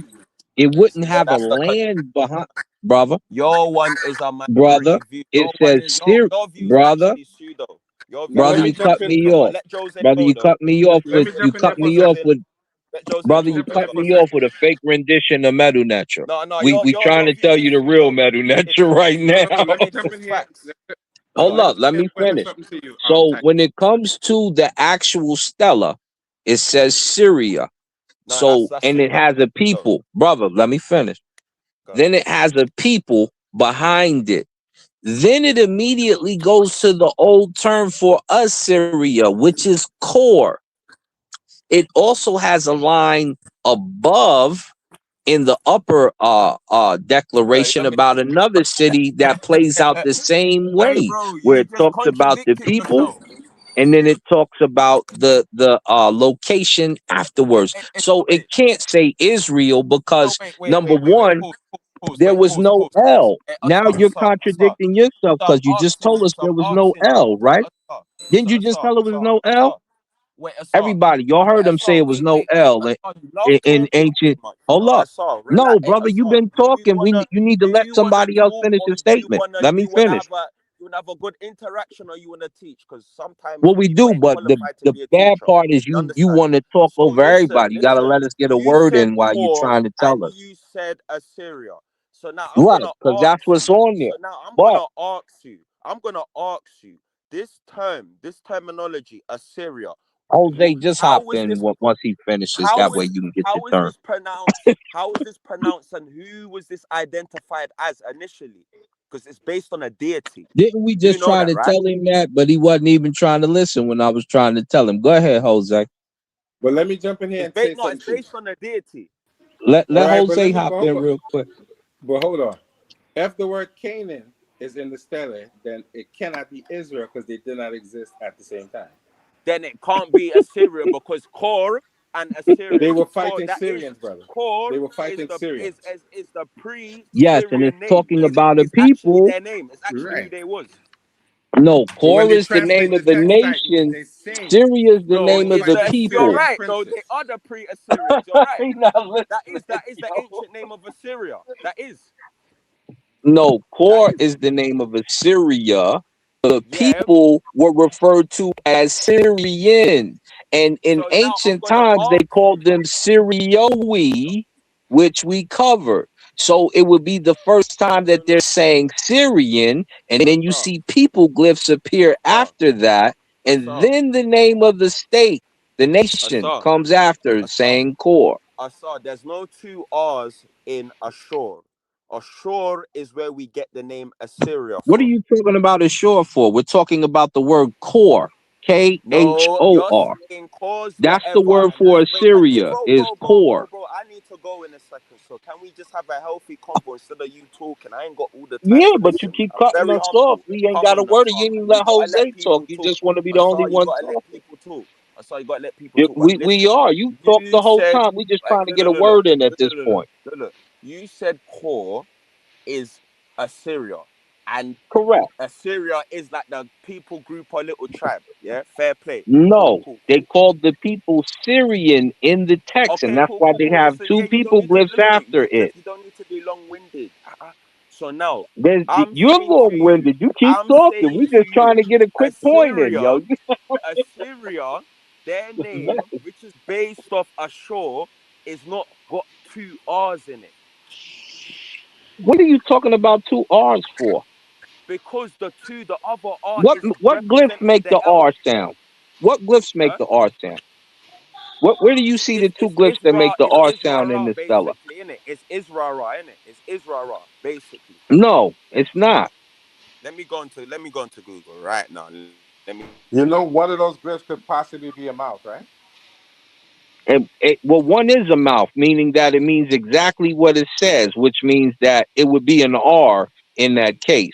It wouldn't Yeah, have a that's the land behind, brother. your one is a Brother, minority view. it says Your view is brother. actually pseudo. Your view Now is let Brother, me you actually jump cut in. me pseudo. But off. let Joseph Brother, go you though. cut me off Let with me you jump in cut there Let for a me Joseph off second. with Let brother, me you jump in cut there for a me off second. with a fake rendition of Medu Netra. no. We trying Your to view tell is you the real pseudo. Medu Netra right No, no, now. let me It's jump in just here. facts. Hold Hold on, let me up, jump let in here me before I do finish. something to you. So Tanya. when it comes to the actual Stella, it says Syria. No, So that's and it Syria. has a Though. people. Brother, let me finish. Go. Then it has a people behind it. Then it immediately goes to the old term for Assyria, which is core. It also has a line above in the upper declaration Let me. about another city that plays out the same Hey, way, bro, where you it just talks about the contradicted people yourself. and then it talks about the location afterwards. So it Wait. can't say Israel No, because number wait. one, there was no L. Now you're contradicting yourself So I'm because you just asking told you. us So there I'm was no asking you. L, right? Didn't you just tell it was no L? Wait, Asar. Everybody, y'all heard them say it was no Wait. L Asar, you love in talking too ancient. much. Hold up. Asar, No, relax. Hey, brother, you've Asar, been talking. You need to do let you wanna somebody else talk finish or his do you statement. wanna Let do me you wanna finish. have a good interaction or you wanna teach? Because sometimes Well, we people do, ain't but qualified to the be a bad teacher. part is You you understand? want to talk So over everybody. You got to listen. let us get a You word said in while you're core trying to tell and us. you said Assyria. So now I'm Right, gonna because ask that's what's you. on there. So now I'm But gonna ask you. I'm gonna ask you. This terminology, Assyria. Jose just How hop was in this? once he finishes. How That way was you can get your how was turn. this pronounced? How was this pronounced, and who was this identified as initially? Because it's based on a deity. Didn't we You do just know try that, to right? tell him that? But he wasn't even trying to listen when I was trying to tell him. Go ahead, Jose. But let me jump in here and say It's something to you. based on a deity. Let Right, but Jose let me hop but in hold on. real quick. But hold on. If the word Canaan is in the stellar, then it cannot be Israel because they did not exist at the same time. Then it can't be Assyria because Kor and They Assyria. were So fighting that is Syrians, brother. Kor They were is fighting the Syrians. is the Yes, and pre-Syrian it's name. talking about a It's actually people. their name. It's actually who Right. they was. No, But when Kor they is the name translate the of the text back, nation. they sing. Syria is the They No, name were of the fighting you're people. Syrian right though. They princes. are the pre-Assyrians. You're right. He not That listening, is the yo. ancient name of Assyria. That is. No, That Kor is. is the name of Assyria. The Yeah. people were referred to as Syrian. And in So now I'm ancient gonna times, they ask called you. them Syrioi, which we covered. So it would be the first time that they're saying Syrian, and then you Asar, see people glyphs appear Asar, after that, and Asar, then the name of the state, the nation, Asar, comes after Asar. saying Kor. Asar. There's no two R's in Ashur. Ashur is where we get the name Assyria What are from. you talking about ashore for? We're talking about the word core, No, you're Khor. saying cause That's the whatever, word and for that's wait, Assyria is core. bro. I need to go in a second. So can we just have a healthy convo instead of you talking? I ain't got all the time Yeah, to but you listen. keep I'm cutting very us off. humble. We ain't Come got a on, word. You Asar, ain't even man. You let gotta let Jose talk. people You talk. just want to be the only Asar, you one gotta let talking. people talk. Asar, you gotta let people talk. But We listen, are. You talk you the whole said, time. We just like, trying to get a word in at this point. look. You said core is Assyria, and Correct. Assyria is like the people group or little tribe. Yeah, fair play. Cool, No, cool, they cool. called the people Syrian in the text, and Okay, that's cool, why cool, they cool. have Listen, two yeah, you don't people need to glyphs look. after it. You don't need to be long-winded. So now, There's, I'm you're saying to you, long-winded. You keep I'm talking. saying We to just trying you, to get a quick point in, yo. Assyria, their name, which is based off Ashur, is not got two R's in it What are you talking about two R's for? because the other R What is what glyphs representing make the the L. R sound? What glyphs make Huh? the R sound? Where do you see the two glyphs that make the It's R sound in Israel the Stella? basically, innit? It's Israel, innit? It's Israel basically. No, it's not. Let me go into Google right now. Let me. You know, one of those glyphs could possibly be a mouth, right? Well, one is a mouth, meaning that it means exactly what it says, which means that it would be an R in that case.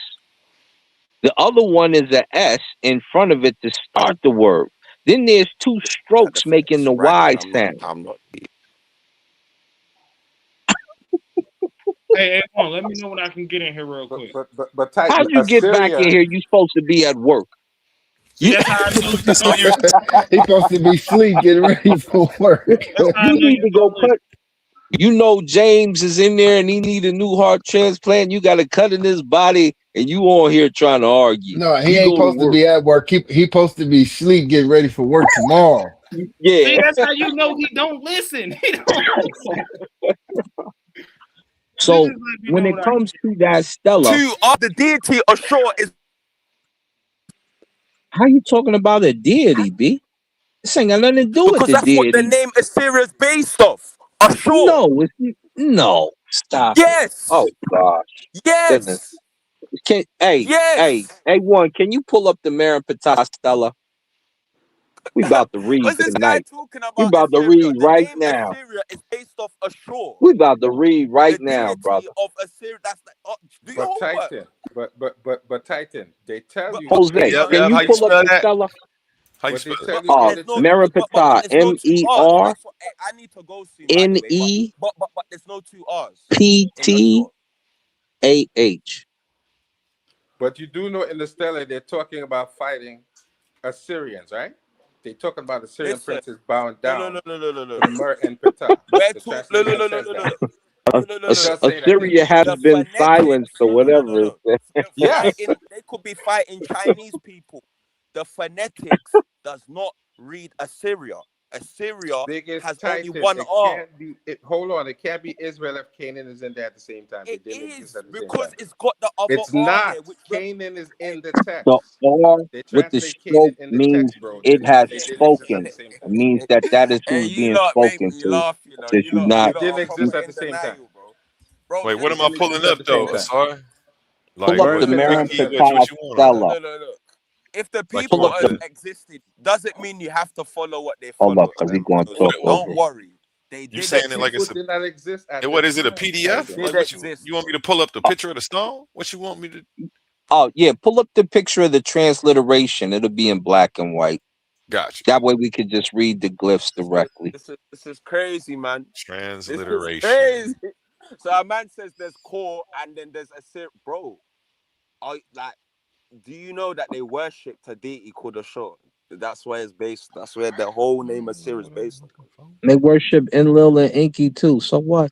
The other one is a S in front of it to start the word. Then there's two Look at the strokes making facts, the right? Y I'm not. sound. I'm not. Hey, hold on. Let me know when I can get in here real quick. But How'd Titan, you get back in Assyria. here? You supposed to be at work. See, that's how I know you So don't you listen. He supposed to be asleep, getting ready for work. That's how I You know need you to go don't listen. cut. You know James is in there and he need a new heart transplant. You got to cut in his body, and you on here trying to argue. No, he You ain't go to supposed to work. be at work. He supposed to be asleep, getting ready for work tomorrow. Yeah. See, that's how you know he don't listen. He don't listen. So Just let me when know it what I comes to that Stella, Two of the deity ashore is how you talking about a deity, B? This ain't got nothing to do with because the that's what the deity. name Assyria is based off. Ashore. No, no. Stop it. Yes. Oh gosh, goodness. Yes. Hey, Yes. one. Can you pull up the Maranpatah Stella? We about to read What's this guy tonight. talking We about about to Assyria? read The right name now. Assyria is based off ashore. We about to read right The now, deity brother. of Assyria. That's the, do your But homework. Titan, but Titan, they tell you. Jose, Yep, can yep. you How you pull up spell the that? Stella? How you But they spell it? tell you in the There's no, text. Maranpatah, there's no two R's. MER Wait for. I need to go soon, by the way. But there's no two R's in ashore. NEPTAH. But you do know in the Stella they're talking about fighting Assyrians, right? They're talking about Assyrian Listen. princes bowing down No. to Mer and Ptah. Where The to? translation says that. It does say that they Assyria do. has The been silenced phonetics. or whatever. The Yes. fighting. They could be fighting Chinese people. The phonetics does not read Assyria. Assyria Biggest has only Titan. one It R. can't be. Hold on. It can't be Israel if Canaan is in there at the same time. They It didn't exist is at the same because time. it's got the other It's R there, not. which Canaan is in the The text. R They with the translate stroke Canaan in the means text, bro. it has They didn't exist at spoken. the same It time. means that is Hey, who's you being lot make spoken me to. laugh. That You you lot, They you not lot are didn't exist proper at in the same time. denial, bro. Bro, Wait, what They am I didn't listen. exist pulling at up the same though? time. Sorry. pull Like up Verse the what? What 15. key? What Maranpatah you want on that? Stella. Look. If the Like you people Pull up want has the the existed, doesn't mean you have to follow what they hold up, follow. cause we gonna what? talk It, over. Don't worry. They you did The saying it like people it's exist. a? did not exist at And the what is it? A time, PDF? They Titan. did Like what exist. you want me to pull up the Uh, picture of the stone? What you want me to? Oh yeah, pull up the picture of the transliteration. It'll be in black and white. Got you. That way we could just read the glyphs directly. This is crazy, man. This is Transliteration. crazy. So a man says there's core and then there's a bro. Do you know that they worship a deity called Ashur? That's where it's based. That's where the whole name Assyria is based on. They worship Enlil and Enki too. So what?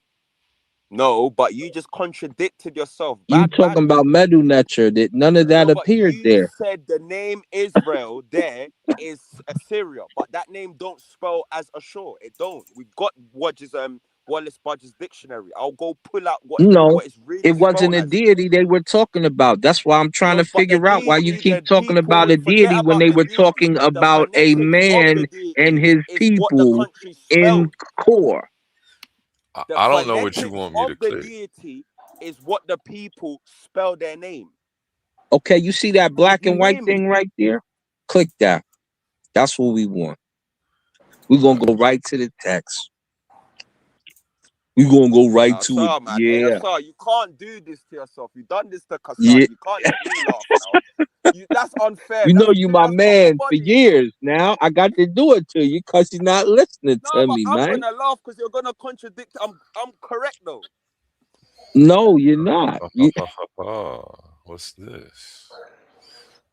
No, but you just contradicted yourself. You Bad. talking about Medu Neter? That none of that No, but appeared you there. said the name Israel there is Assyria, but that name don't spell as Ashur. It don't. We got Wallace Budge's dictionary. I'll go pull out No, what it's really it spelled wasn't a as. deity they were talking about. That's why I'm trying No, to but the figure out why you deity, the keep talking people, about a forget deity when about they the were deity. talking The about a phonetics of man the and deity his is what the people country in spelled. core. The I don't know what you phonetics want me of to the click. deity is what the people spell their name. Okay, you see that Did black you and white hear me? thing right there? Click that. That's what we want. We're gonna go right to the text. We're gonna go right to it. Sorry, man. Hey, Yeah. sorry, you can't do this to yourself. You've done this to Yeah. Kassan. You can't let me laugh now. That's unfair. You know you my That's not man for funny, you know. years now. I got to do it to you because you're not listening No, to but me, I'm man. gonna laugh because you're gonna contradict. I'm correct though. No, you're not. What's this?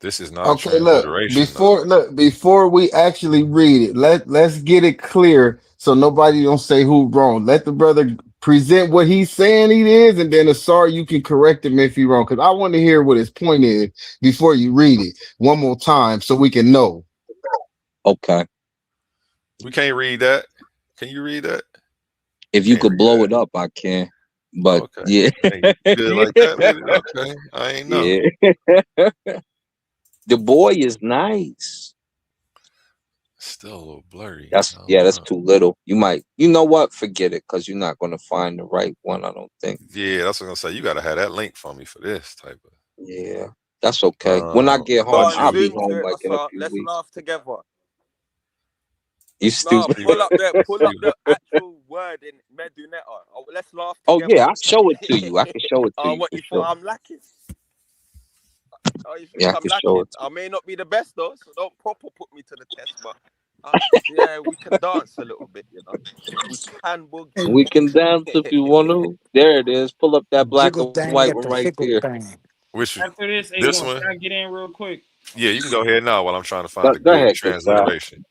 This is not Okay, look, transliteration though. before we actually read it, let's get it clear so nobody don't say who wrong. Let the brother present what he's saying he is, and then sorry you can correct him if he's wrong. Because I want to hear what his point is before you read it one more time so we can know. Okay. We can't read that. Can you read that? If you could blow it up, I can. But Okay. yeah. Hey, you good like that with it? Okay. I ain't know. Yeah. The boy is nice. Still a little blurry. That's too little. You know what? Forget it, because you're not gonna find the right one, I don't think. Yeah, that's what I'm gonna say. You gotta have that link for me for this type of. Yeah, that's okay. When I get Go home, on, I'll be zoom home to it. like in a few Let's weeks. laugh together. You No, stupid. pull up the actual word in Medunetta. Oh, let's laugh Oh together. yeah, I'll show it to you. I can show it to you. What For you sure. thought I'm lacking? Oh, you think Yeah, I I'm can show lacking? it to I may not be the best though, so don't proper put me to the test. But Yeah, we can dance a little bit, you know. We can boogie. We can dance if you want to. There it is. Pull up that black Jiggle and thing white got one the right fickle there. thing. Which After this, this A1, one? can I get in real quick? Yeah, you can go ahead now while I'm trying to find Go, the go good ahead, Kasai. transliteration.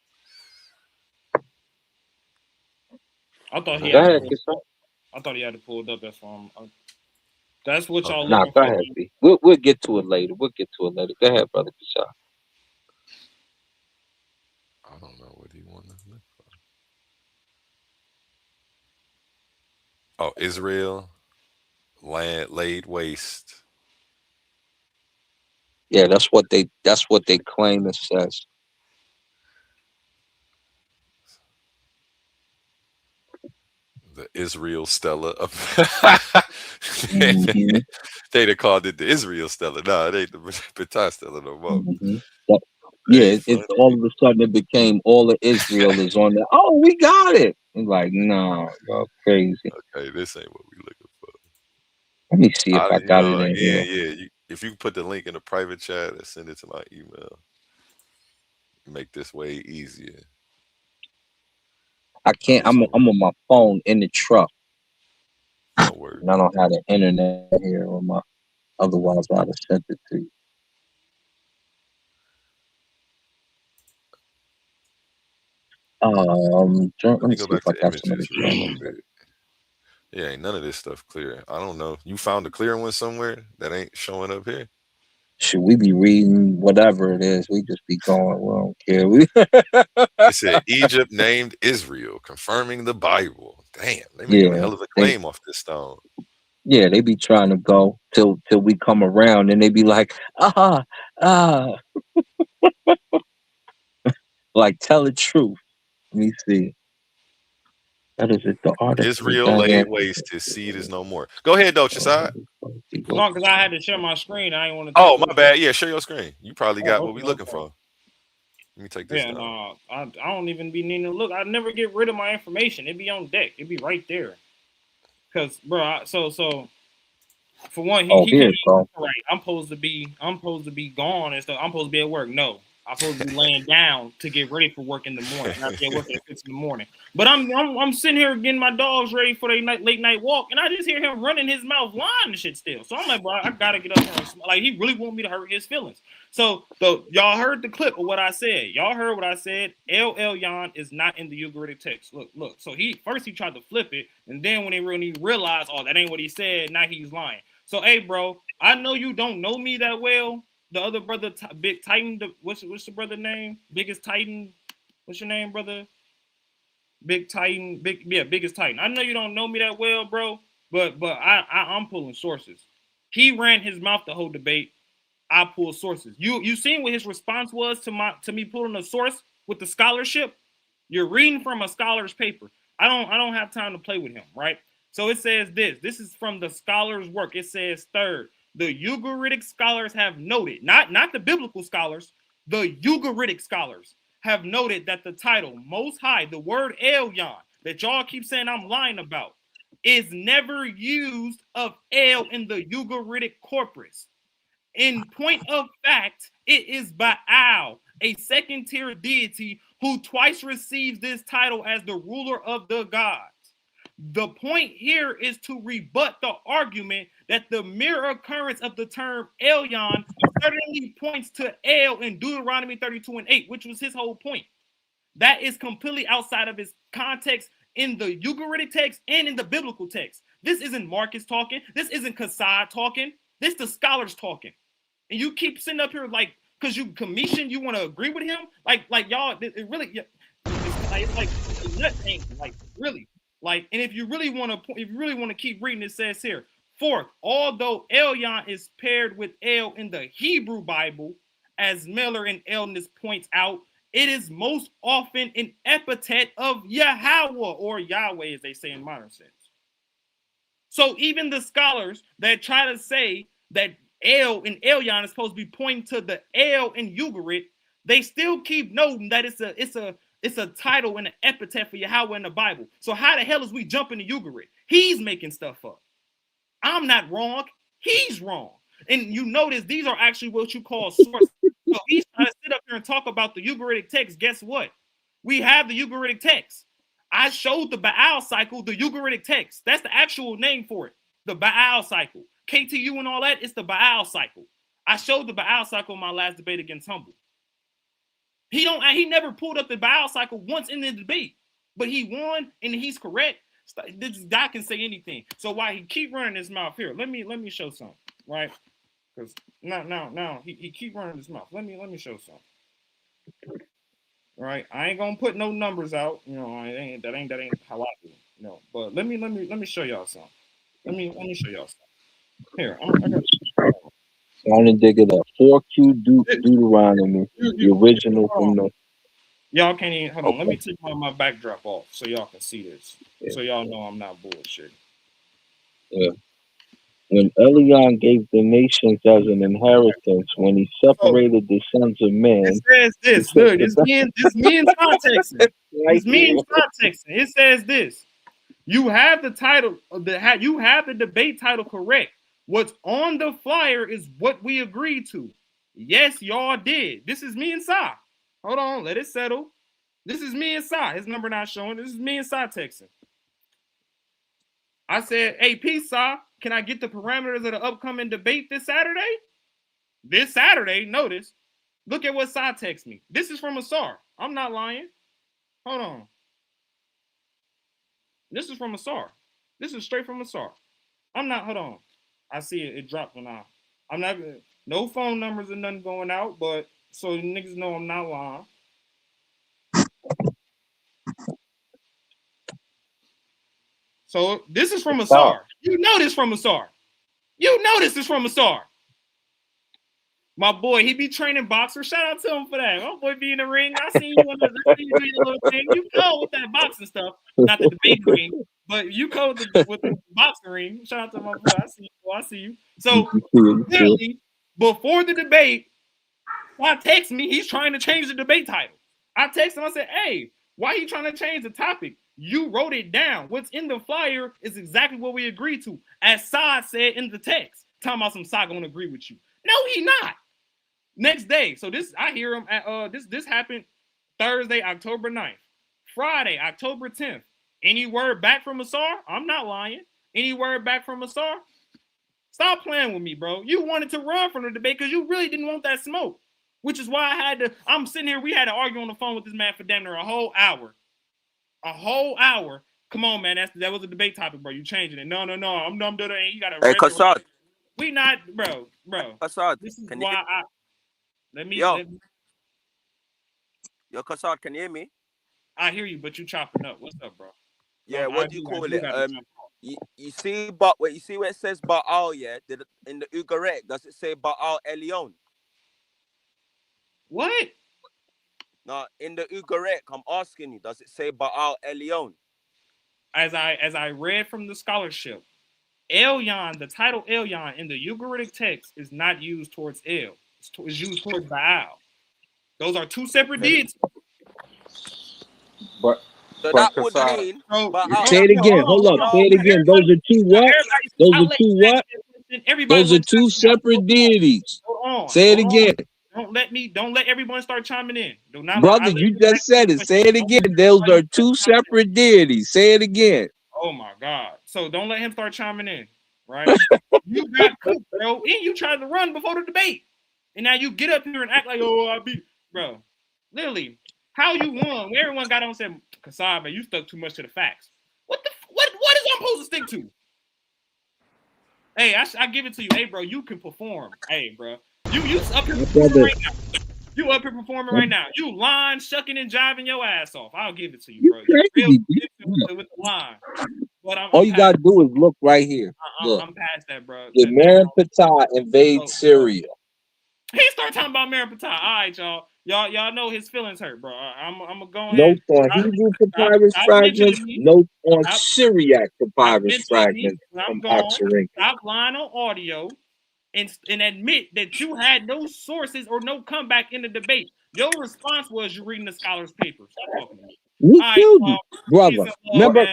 I thought he Go had it ahead, pulled. Kasai. I thought he had it pulled up. That's why that's what y'all Okay. Nah, looking go for. ahead, B. We'll get to it later. We'll get to it later. Go ahead, brother Kasai. I don't know what he wanted to look for. Oh, Israel, land laid waste. Yeah, that's what they claim it says. The Israel Stella of Mm-hmm. they'd have called it the Israel Stella. No, it ain't the Betah Stella no more. Mm-hmm. They Yeah, ain't it's funny. all of a sudden it became all of Israel is on there. Oh, we got it. It's like, no, y'all crazy. Okay, this ain't what we looking for. Let me see if I You got it know, in again, here. yeah. If you can put the link in the private chat and send it to my email, make this way easier. I can't. I'm on my phone in the truck, No worries. and I don't have the internet here on my. Otherwise, I'd have sent it to you. Let Let me me go see if back I to got some of the images real journals. quick. Yeah, ain't none of this stuff clear. I don't know. You found a clear one somewhere that ain't showing up here? Should we be reading whatever it is? We just be going. We don't care. We It said Egypt named Israel, confirming the Bible. Damn, they making a yeah, hell of a claim off this stone. they be trying to go till we come around, and they be like, ah, like tell the truth. Let me see. That is it. The article. Israel laid waste, his seed is no more. Go ahead, though, Chisai. No, because I had to share my screen. I didn't want to take Oh, it. my bad. Yeah, share your screen. You probably got Oh, what we okay, looking okay. for. Let me take this Yeah, down. no, I don't even be needing to look. I never get rid of my information. It be on deck. It be right there. Cause, bro, so for one, Oh, he here can't it go. right. I'm supposed to be gone and stuff. I'm supposed to be at work. No, I'm supposed to be laying down to get ready for work in the morning. I get work at 6 in the morning. But I'm sitting here getting my dogs ready for their late night walk, and I just hear him running his mouth, lying and shit still. So I'm like, bro, I gotta get up here. Like he really want me to hurt his feelings. So y'all heard the clip of what I said. Y'all heard what I said. El Elyon is not in the Ugaritic text. Look. So he tried to flip it, and then when they really realized, oh, that ain't what he said, now he's lying. So, hey, bro, I know you don't know me that well. The other brother, Big Titan, what's the brother name? Biggest Titan. What's your name, brother? Big Titan, Biggest Titan. I know you don't know me that well, bro, but I'm pulling sources. He ran his mouth the whole debate. I pull sources. You seen what his response was to me pulling a source with the scholarship? You're reading from a scholar's paper. I don't have time to play with him, right? So it says this. This is from the scholar's work. It says third. The Ugaritic scholars have noted, not the biblical scholars, the Ugaritic scholars have noted that the title Most High, the word Elyon, that y'all keep saying I'm lying about, is never used of El in the Ugaritic corpus. In point of fact, it is Baal, a second-tier deity who twice receives this title as the ruler of the gods. The point here is to rebut the argument that the mere occurrence of the term Elyon certainly points to El in Deuteronomy 32 and 8, which was his whole point. That is completely outside of his context in the Ugaritic text and in the biblical text. This isn't Marcus talking. This isn't Kasai talking. This is the scholars talking. And you keep sitting up here like, because you commission, you want to agree with him? Like y'all, it really, it's like nut painting, like really. Like, and if you really want to keep reading, it says here, fourth, although Elyon is paired with El in the Hebrew Bible, as Miller and Elness points out, it is most often an epithet of Yahweh, or Yahweh, as they say in modern sense. So even the scholars that try to say that El and Elyon is supposed to be pointing to the El in Ugarit, they still keep noting that it's a title and an epithet for Yahweh in the Bible. So how the hell is we jumping to Ugarit? He's making stuff up. I'm not wrong. He's wrong. And you notice these are actually what you call sources. So he's trying to sit up here and talk about the Ugaritic text. Guess what? We have the Ugaritic text. I showed the Baal cycle, the Ugaritic text. That's the actual name for it. The Baal cycle. KTU and all that, it's the Baal cycle. I showed the Baal cycle in my last debate against Humble. He never pulled up the Baal cycle once in the debate, but he won and he's correct. This guy can say anything. So why he keep running his mouth here? Let me show something, right? Because now he keep running his mouth. Let me show something. Right, I ain't gonna put no numbers out. You know, that ain't how I do. You know, but let me show y'all something. Let me show y'all something. Here, I got. I'm gonna dig it up. 4Q Deuteronomy, the original from the. Y'all can't even hold on. Okay. Let me take my backdrop off so y'all can see this. Yeah. So y'all know I'm not bullshit. Yeah. When Elion gave the nations as an inheritance, when he separated the sons of men. It says this. Look, this means context. This means context. It says this. You have the title. You have the debate title correct. What's on the flyer is what we agreed to. Yes, y'all did. This is me and Sa. Hold on, let it settle. This is me and Sa. His number not showing. This is me and Sa texting. I said, hey, peace, Sa. Can I get the parameters of the upcoming debate this Saturday? This Saturday, notice. Look at what Sa texts me. This is from Asar. I'm not lying. Hold on. This is from Asar. This is straight from Asar. I'm not, hold on. I see it. It dropped when I'm not, no phone numbers or nothing going out, but so niggas know I'm not lying. So this is from Asar. You know this from Asar. You know this is from Asar. My boy, he be training boxers. Shout out to him for that. My boy be in the ring. I see you doing a little thing. You go with that boxing stuff. Not the debate ring, but you go with the boxing ring. Shout out to my boy. I see you. I see you. So clearly, before the debate, I text me. He's trying to change the debate title. I text him. I said, hey, why are you trying to change the topic? You wrote it down. What's in the flyer is exactly what we agreed to. As Saad said in the text. Talking about some Saad gonna agree with you. No, he not. Next day. So this, I hear him at this happened Thursday, October 9th. Friday, October 10th. Any word back from Asar? I'm not lying. Any word back from Asar? Stop playing with me, bro. You wanted to run from the debate because you really didn't want that smoke. Which is why I had to, I'm sitting here, we had to argue on the phone with this man for damn near a whole hour. A whole hour. Come on, man. That was a debate topic, bro. You changing it. No. I'm done. You gotta Hey, Kassad. We not, bro. Kassad, this is why let me Yo, Kassad, can you hear me? I hear you, but you chopping up. What's up, bro? Yeah, what do you call it? You see, but what you see where it says Baal, yeah, in the Ugarit, does it say Baal Elyon? What? No, in the Ugarit, I'm asking you, does it say Baal Elyon? As I read from the scholarship, Elyon, the title Elyon in the Ugaritic text is not used towards El. It's used towards Baal. Those are two separate deities. But that would mean. Say it again. Hold up. Say it again. Those are two what? Those are two what? Those are two separate deities. Hold on. Say it again. Don't let everyone start chiming in. Brother, you just said it. Say it again. Those are two separate deities. Say it again. Oh my God. So don't let him start chiming in, right? You got cooked, bro. And you tried to run before the debate. And now you get up here and act like, oh, I beat. Bro, literally, how you won? When everyone got on and said, Kassab, you stuck too much to the facts. What is I'm supposed to stick to? Hey, I give it to you. Hey, bro, you can perform. Hey, bro. You up here performing right now. You up here performing right now. You line, shucking, and jiving your ass off. I'll give it to you, bro. You're real with the line. But all you gotta do is look right here. Look. I'm past that, bro. The Marin Patah invades Syria. He started talking about Marin Patah. All right, y'all. Y'all know his feelings hurt, bro. I'm gonna go ahead. Notes on Hebrew papyrus fragments. Notes on Syriac papyrus fragments from Oxyrhynchus. Stop lying on audio and admit that you had no sources or no comeback in the debate. Your response was you reading the scholar's paper. Stop talking to me. We killed you, brother.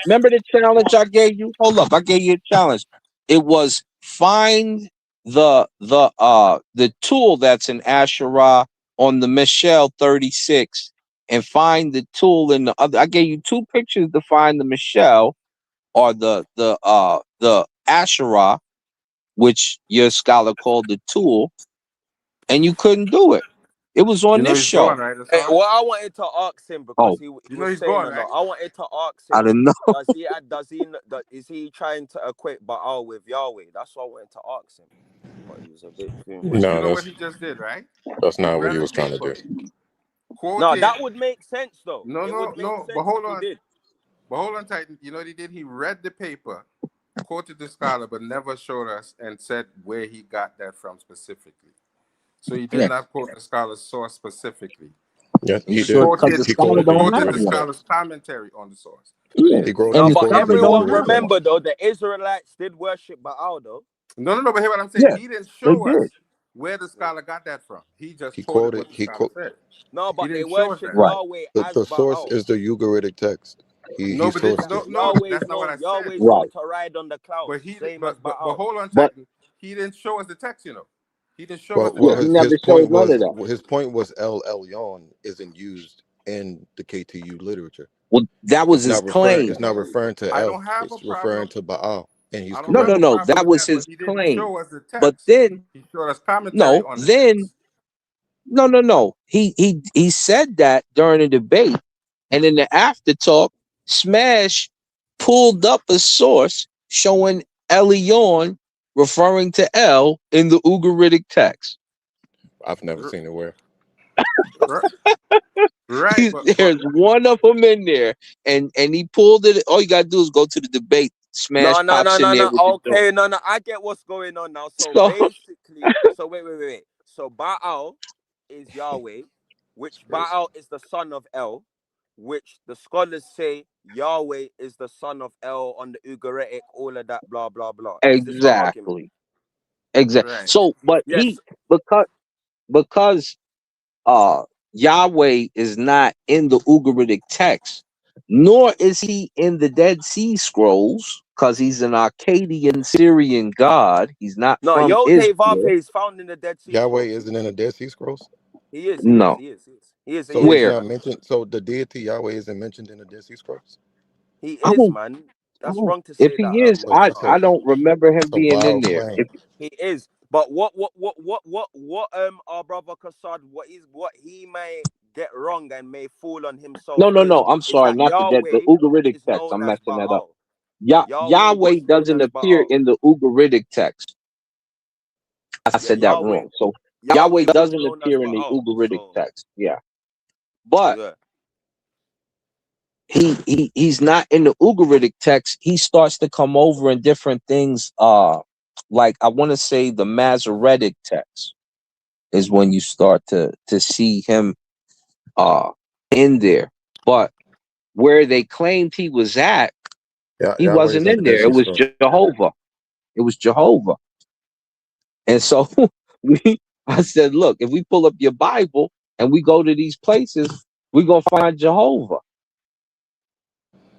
Remember the challenge I gave you? Hold up, I gave you a challenge. It was find the tool that's in Asherah on the Michelle 36 and find the tool in the other. I gave you 2 pictures to find the Michelle or the Asherah, which your scholar called the tool, and you couldn't do it. It was on You know this he's show. gone, right? Hey, well, I wanted to ask him because Oh, he You know was he's saying gone, a right? lot. I wanted to ask I him, don't know. is he trying to equate Baal with Yahweh? That's what I wanted to ask him. But he was a bit too But you No, know what that's he just did, right? that's He not what read he a was trying to paper, do. No, quoted. that would make sense though. No, It would make but sense if hold he on. did. But hold on tight. You know what he did? He read the paper, quoted the scholar, but never showed us and said where he got that from specifically. So he did Yeah, not quote the scholar's source specifically. Yes, he He did. because the quoted He scholar quoted the don't quoted have the Ugaritic one. scholar's text. commentary on the source. Yeah, He He and No, the but quoted scholar the don't everyone have Ugaritic one. remember text. though, the Israelites did worship Baal though. No, but hear what I'm saying. Yeah, He didn't they show did. us where the scholar got that from. He just He quoted quoted. what the He scholar quote. said. No, He but they didn't show us worship that. Right, Yahweh as The source Baal. is the Ugaritic text. He No, but sourced it. Yahweh's that's not what known. I said. Yahweh's known right. to ride on the But clouds, he, same as but Baal. hold on, But Titan. He didn't show us the text. He didn't show us Well, the well, yeah, he text. never showed none of that. his point was El Elyon isn't used in the KTU literature. Well, that was his claim. It's not referring to I El. don't have a It's referring problem. to Baal, and he's I don't No, have no, a correct. no. problem That with was that. But his he didn't claim. show us the But text. then, He showed us commentary no, on the then, text. no. He said that during the debate, and in the after talk, Smash pulled up a source showing Elion referring to El in the Ugaritic text. I've never seen it where. Right, There's one of them in there, and he pulled it. All you gotta do is go to the debate. Smash No. pops in there with the joke. Okay, no. I get what's going on now. So So basically, wait. So Baal is Yahweh, which Baal is the son of El, which the scholars say Yahweh is the son of El on the Ugaritic, all of that, blah blah blah. Is this the argument? exactly. Right. So, but Yes. because Yahweh is not in the Ugaritic text, nor is he in the Dead Sea Scrolls, because he's an Akkadian Syrian god. He's not No, from Yod He Vav He Israel. is found in the Dead Sea Yahweh Scrolls. isn't in the Dead Sea Scrolls, He is. No. so he's Where? not mentioned. So the deity Yahweh isn't mentioned in the Dead Sea Scrolls. He I is, don't, man. I That's don't. wrong to If say he that. is, Wait, I don't remember him so being in Baal's there. playing. He is. But what our brother Kassad, what he may get wrong and may fall on himself No. I'm is sorry, that not the Yahweh Ugaritic is text. known I'm as messing that up. Baal. Yahweh Yahweh was known doesn't as appear Baal. in the Ugaritic text. I Yeah, said that wrong. So Yahweh Yahweh was doesn't known as appear in the Baal. Ugaritic So text. Yeah, but yeah. he's not in the Ugaritic text. He starts to come over in different things. Like I want to say the Masoretic text is when you start to see him in there. But where they claimed he was at, Yeah, he Yahweh is wasn't in the in Dead there. It Sea was Scrolls. Jehovah. It was Jehovah. And so I said, look, if we pull up your Bible and we go to these places, we're gonna find Jehovah.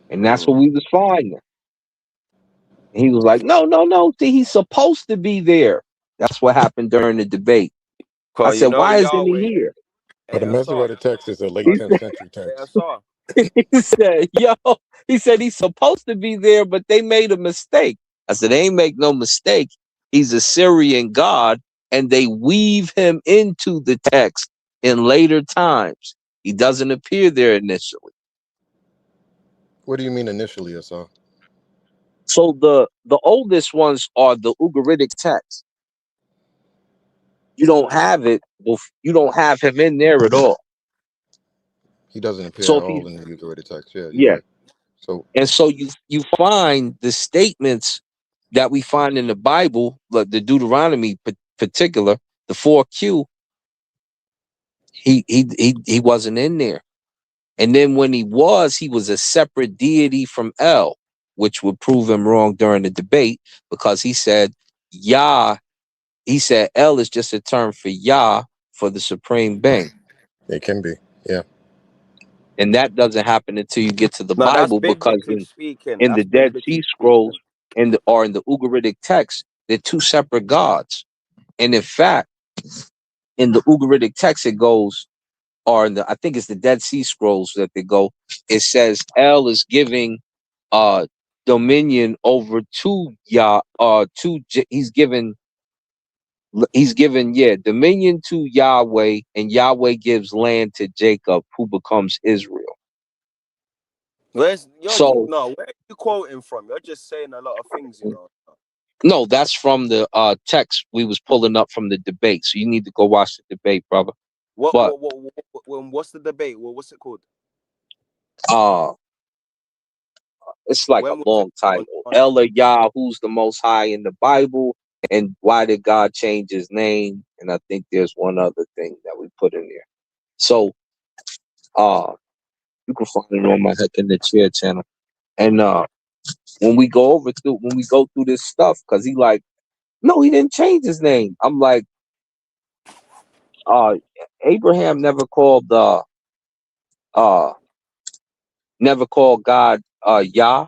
And that's what we was finding. And he was like, no. See, he's supposed to be there. That's what happened during the debate. I Cause you said, know why isn't he Yahweh. here? But Hey, the Asar. Masoretic text is a late He 10th century Hey, text. Asar. he said, he said he's supposed to be there, but they made a mistake. I said, they ain't make no mistake. He's a Syrian god, and they weave him into the text in later times. He doesn't appear there initially. What do you mean initially, Asar? So the oldest ones are the Ugaritic texts. You don't have it. You don't have him in there at all. He doesn't appear So at if he's all in the Ugaritic text. Yeah, you're yeah, right. So and so you find the statements that we find in the Bible, like the Deuteronomy particular, the 4Q. He wasn't in there. And then when he was a separate deity from El, which would prove him wrong during the debate because he said Yah. He said El is just a term for Yah for the supreme being. it can be. Yeah. And that doesn't happen until you get to the No, that's Bible, because biblically speaking. in the That's Dead biblically Sea Scrolls speaking. and in the Ugaritic text, they're two separate gods. And in fact, in the Ugaritic text, it goes, or in the, I think it's the Dead Sea Scrolls that they go, it says El is giving dominion over to he's given dominion to Yahweh, and Yahweh gives land to Jacob, who becomes Israel. Where are you quoting from? You're just saying a lot of things, you know. No, that's from the text we was pulling up from the debate. So you need to go watch the debate, brother. What's the debate? What's it called? It's like a long title. Yah, who's the most high in the Bible, and why did God change his name? And I think there's one other thing that we put in there. So you can find it on my Heck in the Chair channel. And when we go through this stuff, because he like, no, he didn't change his name. I'm like, Abraham never called God Yah.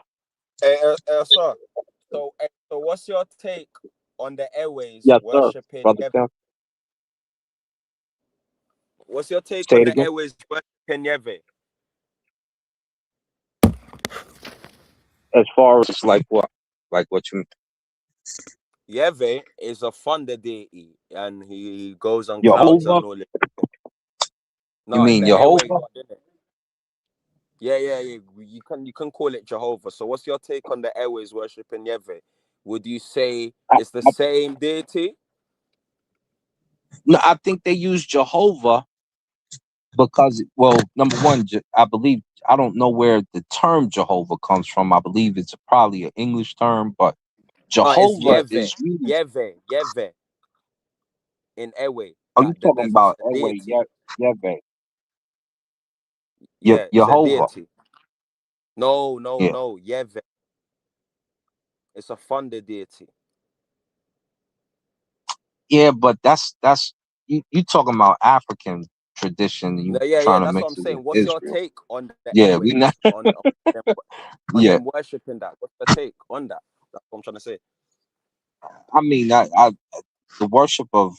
Sir. So what's your take on the airways Yes, sir, worshiping brother Yahweh? Cam. What's your take Say on it the again. airways worshiping Yahweh? As far as like what you mean? Yahweh is a thunder deity, and he goes on clouds Jehovah? and all that. You No, mean the airway Jehovah? God, isn't it? Yeah. You can call it Jehovah. So what's your take on the airways worshiping Yahweh? Would you say it's the same deity? No, I think they use Jehovah because, well, number one, I believe, I don't know where the term Jehovah comes from. I believe it's probably an English term, but It's Jehovah Yahweh. is used. Yahweh. In airway. Are you talking That's about a deity. Yahweh? Yeah, it's a Jehovah. deity. No, Yeah. Yahweh. It's a thunder deity. Yeah, but that's you talking about African tradition. You trying to That's what mix I'm it saying. with What's your Israel. take on the Yeah, we airways not. on Yeah, them worshiping that? What's the take on that? That's what I'm trying to say. I mean, I the worship of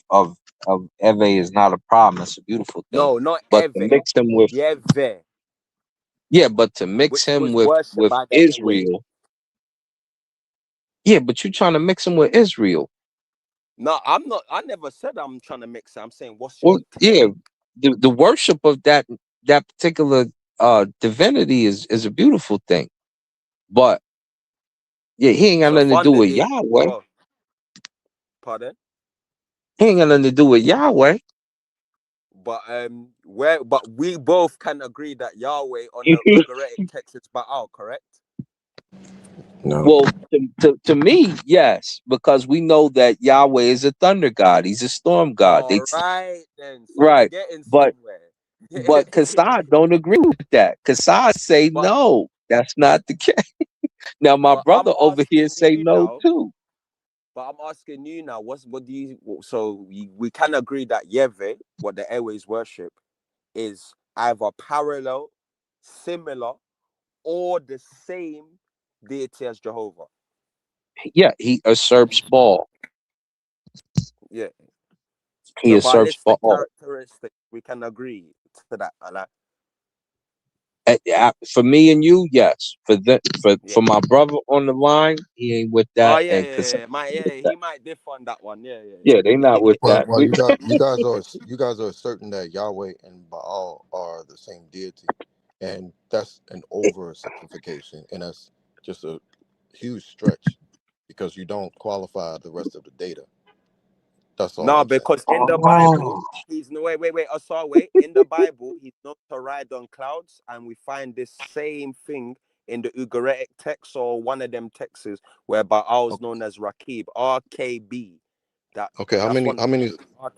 Eve is not a problem. It's a beautiful thing. No, not But to Eve. mix him with Yahweh. but to mix Which him was worshipped with by the airways. Israel. Yeah, but you're trying to mix him with Israel. No, I'm not. I never said I'm trying to mix it. I'm saying what's Well, your take? the worship of that particular divinity is a beautiful thing. But he ain't got It's a nothing to do thunder with deity. Yahweh. Well, pardon? He ain't got nothing to do with Yahweh. But we both can agree that Yahweh on the Ugaritic text is Baal, correct? No. Well, to me, yes, because we know that Yahweh is a thunder god. He's a storm god. All right, then. So we're Right, getting but somewhere. Kassad don't agree with that. Kassad say but no, that's not the case. Now my but I'm brother over here asking say you no now. too. But I'm asking you now. What do you? So we can agree that Yahweh, what the airways worship, is either parallel, similar, or the same deity as Jehovah. Yeah, he usurps Baal. Yeah. He So by usurps listing Baal. characteristics, we can agree to that. For me and you, yes. Yeah. For my brother on the line, he ain't with Oh that. And he might differ on that one. they not with that. Well, you guys are certain that Yahweh and Baal are the same deity, and that's an oversimplification, and that's just a huge stretch because you don't qualify the rest of the data. That's all No, I'm saying. because in the Bible, he's no wait. In the Bible, he's known to ride on clouds, and we find this same thing in the Ugaritic text or one of them texts where Baal is known as Rakib, RKB. Okay, how That's many one how many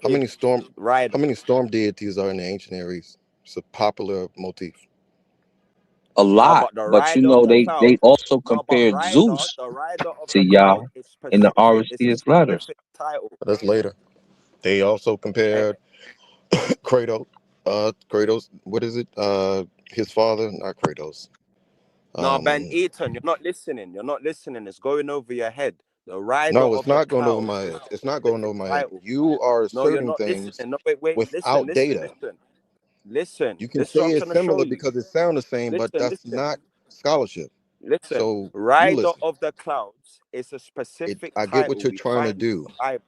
how RKB many storm rider. how many storm deities are in the ancient Aries? It's a popular motif. A No, lot, but the but rider of the they cloud. also No, but compared Zeus the rider of to the Yah cloud is in the specific. It's a Orpheus letters. specific title. That's later. They also Eh, compared Kratos. Kratos. What is it? His father, not Kratos. No, Ben Um, Eaton, you're not listening. You're not listening. It's going over your head. The rider no, it's of the not going over cloud my is head. a It's not going specific over my head. title. You are No, you're asserting not things listening. No, wait. without data. Listen. Listen, You can this is what say I'm it's trying to show similar you. because it sounds the same, but Listen, that's listen, not scholarship. listen. So you Rider listen. of the clouds is a It. specific I get what title you're we trying to find in do. the Bible.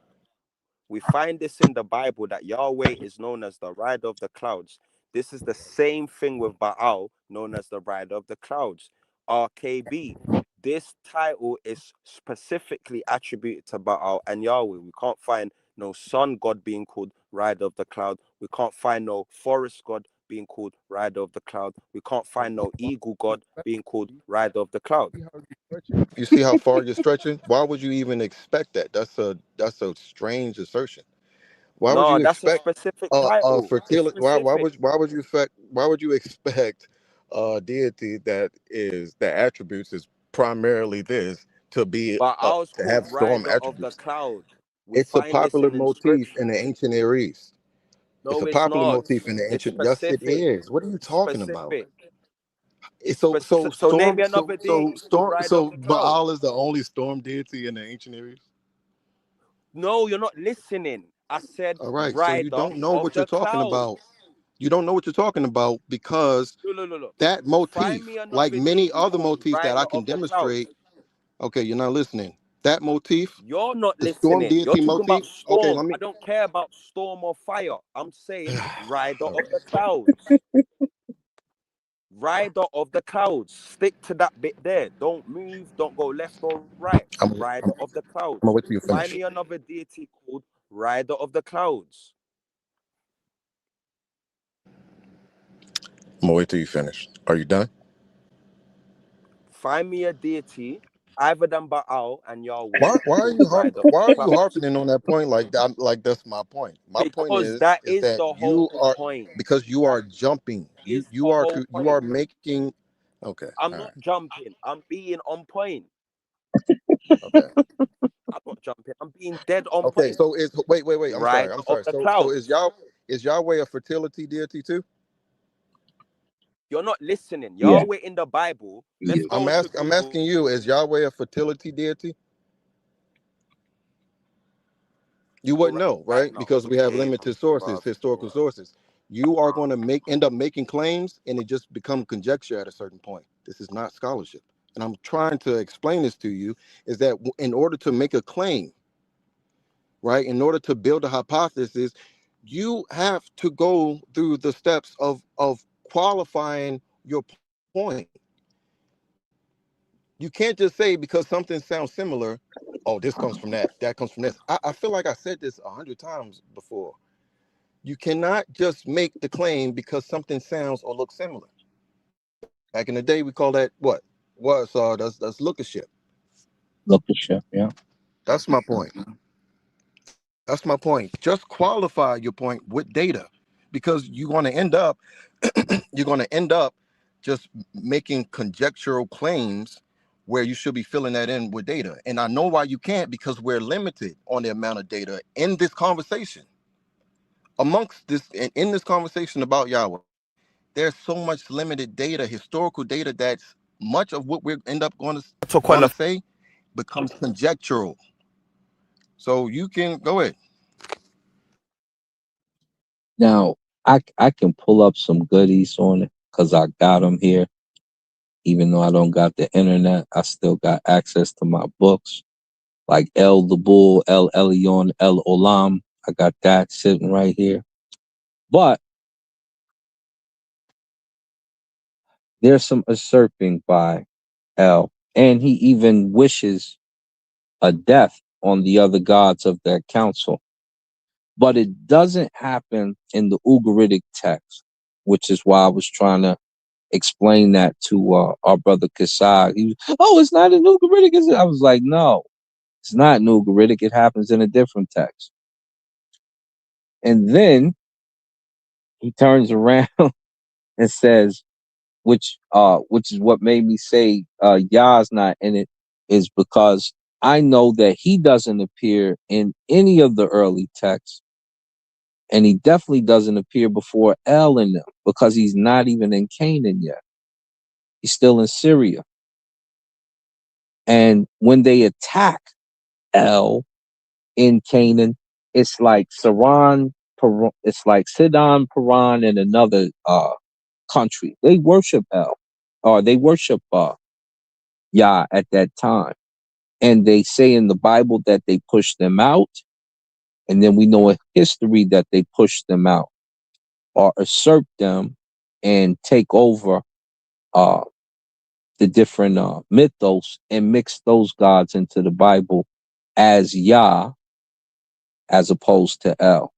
We find this in the Bible that Yahweh is known as the rider of the clouds. This is the same thing with Baal, known as the rider of the clouds. RKB. This title is specifically attributed to Baal and Yahweh. We can't find no sun god being called rider of the cloud. We can't find no forest god being called rider of the cloud. We can't find no eagle god being called rider of the cloud. You see how far you're stretching? Why would you even expect that? That's a strange assertion. Why would No, you that's a expect specific title. It's fertility? specific. Why would you expect deity that attributes is primarily this to be But I was to called have storm rider of the attributes? cloud. We It's a find this popular in motif in the inscriptions. ancient Near East. It's No, a it's popular not. motif in the It's ancient. Yes, it specific. is. What are you talking about? Specific. So name Storm me another deity called storm rider of so the cloud. Baal is the only storm deity in the ancient Near East. No, you're not listening. I said All right, so you rider don't know of what you're the talking cloud. about. You don't know what you're talking about because Look, look, look, look. that Find motif, me like another many deity other called motifs that I rider can of the cloud. demonstrate. Okay, you're not listening. That motif, You're not the storm listening. You're deity talking about motif. Okay, storm. let I me. don't care about storm or fire. I'm saying rider All of the right, clouds. Rider of the clouds. Stick to that bit there. Don't move. Don't go left or right. I'm, Rider of the gonna clouds. wait till you Find finish. me another deity called Rider of the Clouds. I'm gonna wait till you finish. Are you done? Find me a deity either than Baal and Yahweh Why are called you Rider of why the are you Clouds. harping in on that point like that? Like that's my point. My point Because that is is that the you whole are point. because you are jumping. That is the whole You point. are making. Okay, I'm all not right, jumping. I'm being on point. okay. I'm not jumping. I'm being dead on Okay, point. so is wait. I'm sorry. Rider I'm of sorry. the So Clouds. Is Yahweh a fertility deity too? You're not listening. Yeah. Yahweh in the Bible. Let's go to I'm Google. asking you, is Yahweh a fertility deity? You wouldn't know, Right right? now. Because we have Okay, limited sources, bruv. historical sources. You are going to end up making claims, and it just become conjecture at a certain point. This is not scholarship, and I'm trying to explain this to you. Is that in order to make a claim, right? In order to build a hypothesis, you have to go through the steps of qualifying your point. You can't just say because something sounds similar, oh, this comes from that comes from this. I feel like I said this 100 times before. You cannot just make the claim because something sounds or looks similar. Back in the day, we call that what? That's lookership. Lookership, yeah. That's my point. That's my point. Just qualify your point with data, because you're going to end up just making conjectural claims where you should be filling that in with data. And I know why you can't, because we're limited on the amount of data in this conversation. Amongst this in this conversation about Yahweh, there's so much limited data, historical data, that's much of what we end up going to say becomes conjectural. So you can go ahead. Now, I can pull up some goodies on it because I got them here. Even though I don't got the internet, I still got access to my books. Like El the Bull, El Elyon, El Olam. I got that sitting right here. But there's some usurping by El. And he even wishes a death on the other gods of their council. But it doesn't happen in the Ugaritic text, which is why I was trying to explain that to our brother Kasai. He was, oh, it's not in Ugaritic, is it? I was like, no, it's not in Ugaritic. It happens in a different text. And then he turns around and says, which is what made me say Yah's not in it, is because I know that he doesn't appear in any of the early texts, and he definitely doesn't appear before El in them, because he's not even in Canaan yet. He's still in Syria. And when they attack El in Canaan, it's like Saran it's like Sidon, Paran, and another country. They worship El, or they worship Yah at that time. And they say in the Bible that they pushed them out, and then we know in history that they pushed them out or usurp them and take over the different mythos and mix those gods into the Bible as Yah as opposed to El.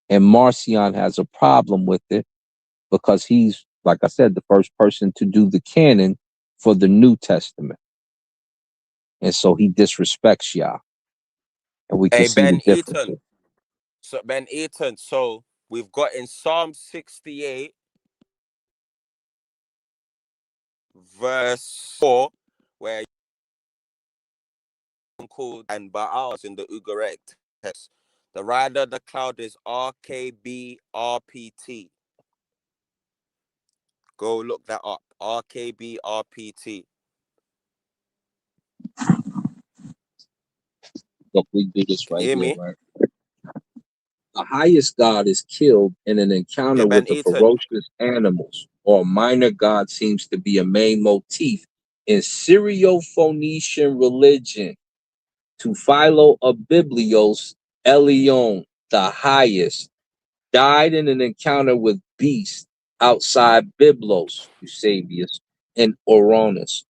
And Marcion has a problem with it because he's, like I said, the first person to do the canon for the New Testament. And so he disrespects Yah. And we can Hey, see the Ben difference. Eaton. So Ben Eaton. So we've got in Psalm 68, verse 4, where called and Baals in the Ugaritic text. The rider of the cloud is RKBRPT. Go look that up. RKBRPT. Look, we do this Can you right hear here, me? right? The highest god is killed in an encounter Yeah, with Ben the Eaton. ferocious animals, or a minor god seems to be a main motif in Syro-Phoenician religion. To Philo of Biblios, Elion, the highest, died in an encounter with beasts outside Byblos, Eusebius, and Oronus.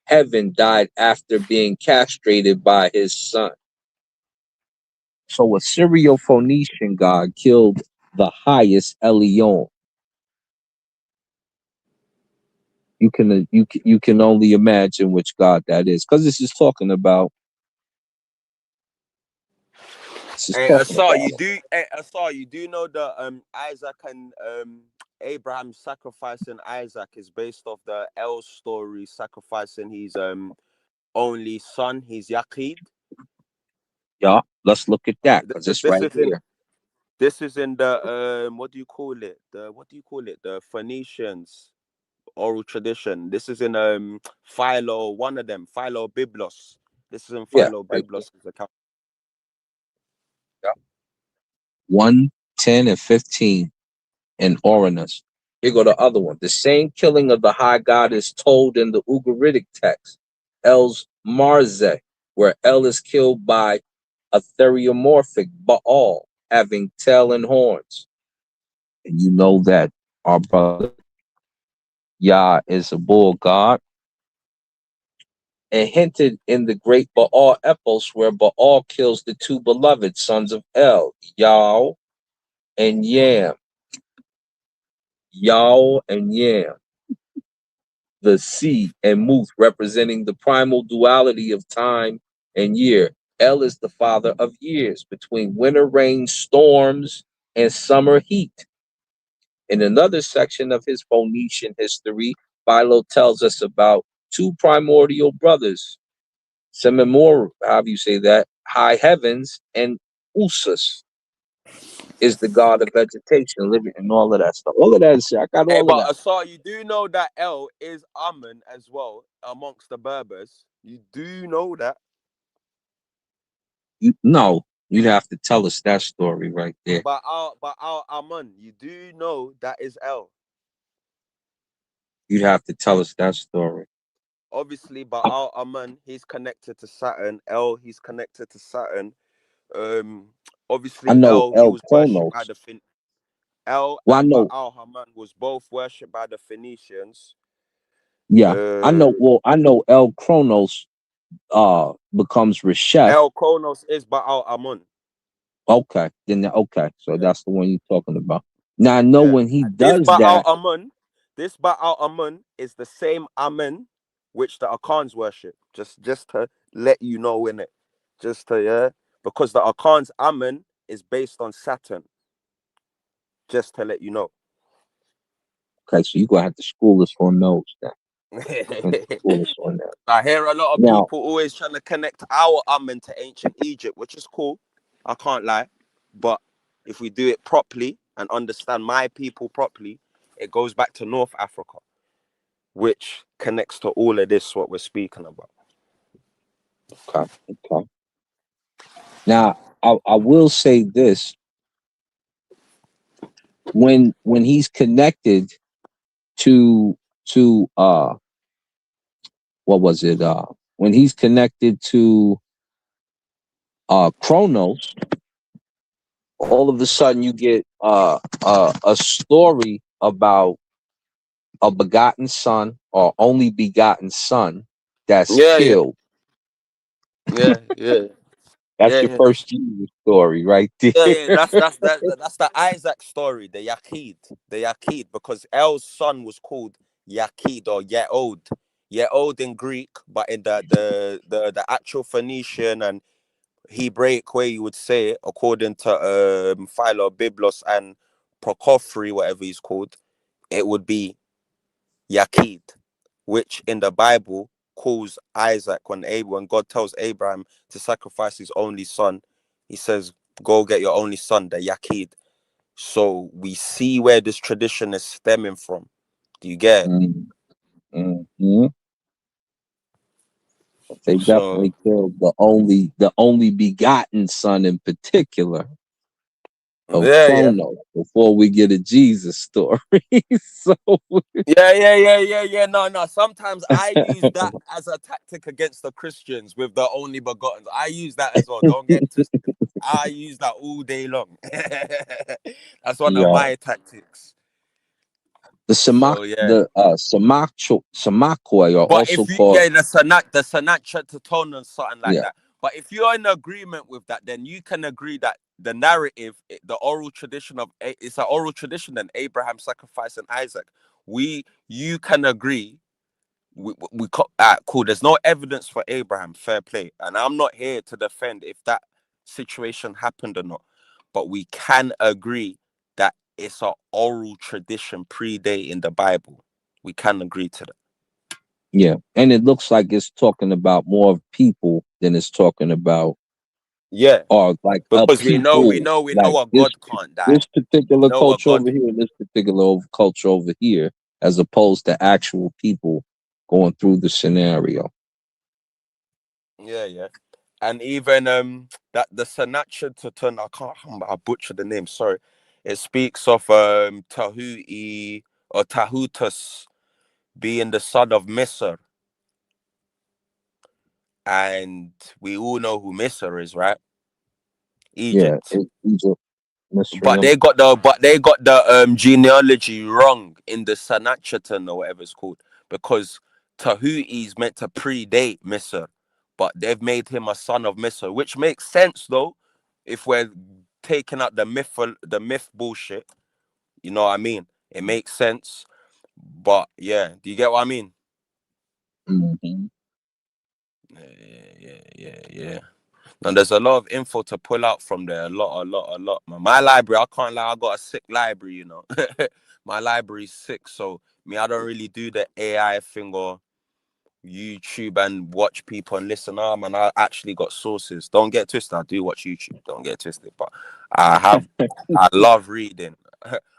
Heaven died after being castrated by his son. So a Syro-Phoenician god killed the highest Elion. You can only imagine which god that is, because this is talking about. Hey, Asar, you do. Hey, Asar, you do know that Isaac and Abraham sacrificing Isaac is based off the El story, sacrificing his only son, his Yaqid. Yeah, let's look at that because it's This right is in here. this is in the what do you call it? The Phoenicians oral tradition. This is in Philo, one of them, Philo Byblos. This is in Yeah, Philo right Byblos' account. there. 1, 10, and 15 in Oronus. Here go the other one. The same killing of the high god is told in the Ugaritic text, El's Marze, where El is killed by a theriomorphic Baal having tail and horns. And you know that our brother Yah is a bull god. And hinted in the great Baal epos, where Baal kills the two beloved sons of El, Yao and Yam. Yao and Yam. The sea and Muth representing the primal duality of time and year. El is the father of years between winter rain storms and summer heat. In another section of his Phoenician history, Philo tells us about two primordial brothers, Semimor, how do you say that? High heavens, and Usus is the god of vegetation, living, and all of that stuff. All of that is, I got Hey, all of but that. Asar, you do know that El is Amun as well amongst the Berbers. You do know that. No, you'd have to tell us that story right there. But our Amun, you do know that is El. You'd have to tell us that story. Obviously, but our Amun, he's connected to Saturn. El, he's connected to Saturn. I Obviously, know El, he El was worshipped by Kronos. the El Well, I and know, Baal Haman was both worshipped by the Phoenicians. yeah, I know. Well, I know El Kronos becomes Reshef. El Kronos is Baal Amun. Okay, okay, so that's the one you're talking about. Now I know Yeah. when he And this does Baal that. Amun, is the same Amun which the Akans worship. Just to let you know, in it. Just to because the Akans Amun is based on Saturn. Just to let you know. Okay, so you're gonna have to school us on those then. School us on that. I hear a lot of Now, people always trying to connect our Amun to ancient Egypt, which is cool. I can't lie. But if we do it properly and understand my people properly, it goes back to North Africa, which connects to all of this, what we're speaking about. okay. Now, I will say this. when he's connected to what was it? When he's connected to Chronos, all of a sudden you get a story about a begotten son or only begotten son that's Yeah, yeah, killed. yeah, yeah, That's yeah, your yeah. first Jesus story right Yeah, yeah, there. that's the Isaac story, the Yakid, because El's son was called Yakid or Yeod, Yeod in Greek, but in the actual Phoenician and Hebraic way you would say it, according to Philo, Biblos, and Prokofri, whatever he's called, it would be Yakid, which in the Bible calls Isaac when God tells Abraham to sacrifice his only son, he says, "Go get your only son, the Yakid." So we see where this tradition is stemming from. Do you get it? Mhm. They So definitely killed the only begotten son in particular of yeah, yeah. Chronos before we get a Jesus story. So Yeah. No, no. Sometimes I use that as a tactic against the Christians with the only begotten. I use that as well. Don't get twisted. I use that all day long. That's one of yeah, my tactics. So yeah. Samakoi are But also if you called the Sanat to tone and something like yeah, that. But if you're in agreement with that, then you can agree that the narrative, the oral tradition of it's an oral tradition. Then Abraham sacrificing Isaac. You can agree. Cool. There's no evidence for Abraham. Fair play, and I'm not here to defend if that situation happened or not. But we can agree that it's an oral tradition predating the Bible. We can agree to that. yeah. And it looks like it's talking about more of people than it's talking about Yeah, or like a because people we know like a God can't die. this We particular know a culture God. over here and this particular culture over here, as opposed to actual people going through the scenario. Yeah. And even that the Sanacha to turn, I can't remember, I butchered the name, sorry. It speaks of Tahuti or Tahutus being the son of Misr. And we all know who Misr is, right? Yeah, Egypt. Egypt, But Mitzrayim. they got the genealogy wrong in the Sanachatan or whatever it's called, because Tahuti is meant to predate Misr, but they've made him a son of Misr, which makes sense though, if we're taking out the myth bullshit. You know what I mean? It makes sense, but yeah, do you get what I mean? Mm-hmm. Yeah. And there's a lot of info to pull out from there. A lot. Man. My library, I can't lie, I got a sick library, you know. My library's sick, so me, I don't really do the AI thing or YouTube and watch people and listen. Man, I actually got sources. Don't get twisted. I do watch YouTube. Don't get twisted. But I love reading.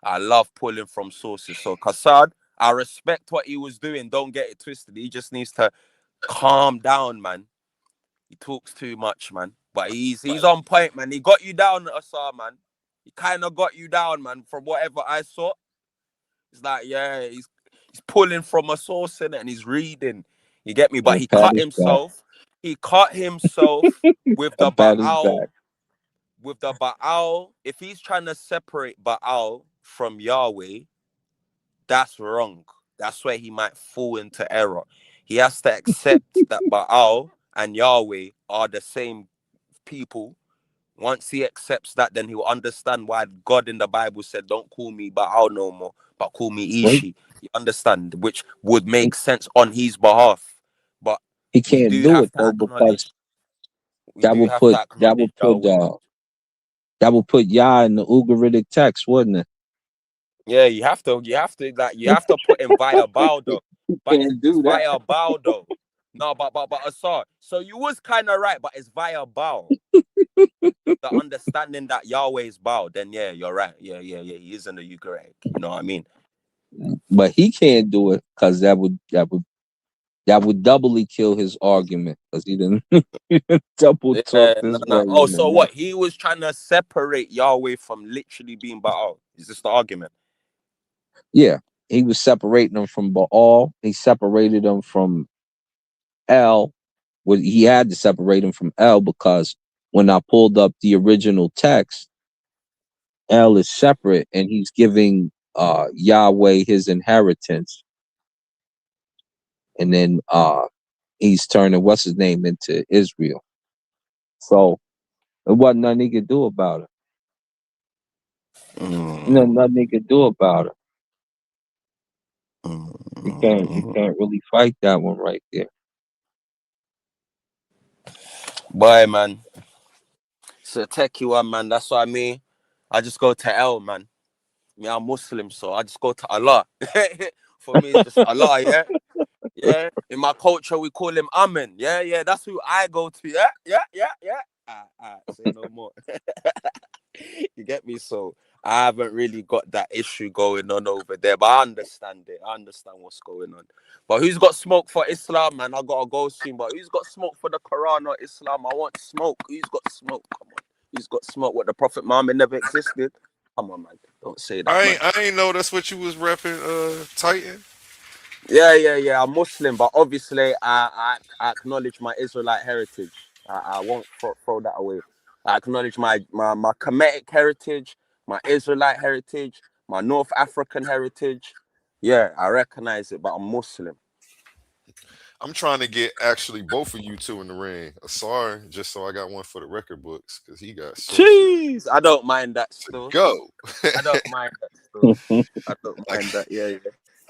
I love pulling from sources. So Kassad, I respect what he was doing. Don't get it twisted. He just needs to calm down, man. He talks too much, man. But he's on point, man. He got you down, Asar, man. He kind of got you down, man. From whatever I saw, it's like, yeah, he's pulling from a source in it and he's reading. You get me? But Yeah, he pat cut his back. himself. He cut himself with I the pat his Baal. back. With the Baal, if he's trying to separate Baal from Yahweh, that's wrong. That's where he might fall into error. He has to accept that Baal and Yahweh are the same people. Once he accepts that, then he'll understand why God in the Bible said, "Don't call me Baal no more, but call me Wait, Ishi." You understand? Which would make sense on his behalf. But he we can't do do have it to though because acknowledge. We do have to acknowledge Yahweh. that would put Yah in the Ugaritic text, wouldn't it? Yeah, you have to put him via Baal though. You But can't it's do that. via Baal though. No, but Asar. So you was kind of right, but it's via Baal. The understanding that Yahweh is Baal, then yeah, you're right. Yeah. He is in the Eucharist. You know what I mean? But he can't do it because that would That would doubly kill his argument because he didn't double talk this No. way. Oh, so what? He was trying to separate Yahweh from literally being Baal. Is this the argument? Yeah, he was separating them from Baal. He separated them from El. Well, he had to separate them from El because when I pulled up the original text, El is separate and he's giving Yahweh his inheritance. And then he's turning what's his name into Israel. So there wasn't nothing he could do about it. Nothing he could do about it. You can't really fight that one right there. Boy, man. It's a techie one, man. That's what I mean. I just go to El, man. Me, I'm Muslim, so I just go to Allah. For me, it's just Allah, yeah? Yeah. In my culture, we call him Amen. Yeah. That's who I go to. Yeah. Say no more. You get me? So I haven't really got that issue going on over there, but I understand it. I understand what's going on. But who's got smoke for Islam, man? I gotta go soon. But who's got smoke for the Quran or Islam? I want smoke. Who's got smoke? Come on. Who's got smoke? What, the Prophet Muhammad never existed? Come on, man. Don't say that, man. I ain't know that's what you was repping, Titan. Yeah. I'm Muslim, but obviously I acknowledge my Israelite heritage. I won't throw that away. I acknowledge my Kemetic heritage, my Israelite heritage, my North African heritage. Yeah, I recognize it, but I'm Muslim. I'm trying to get actually both of you two in the ring. Sorry, just so I got one for the record books because he got sources. Jeez, I don't mind that still. Go. I don't mind that still. I don't mind that. Yeah.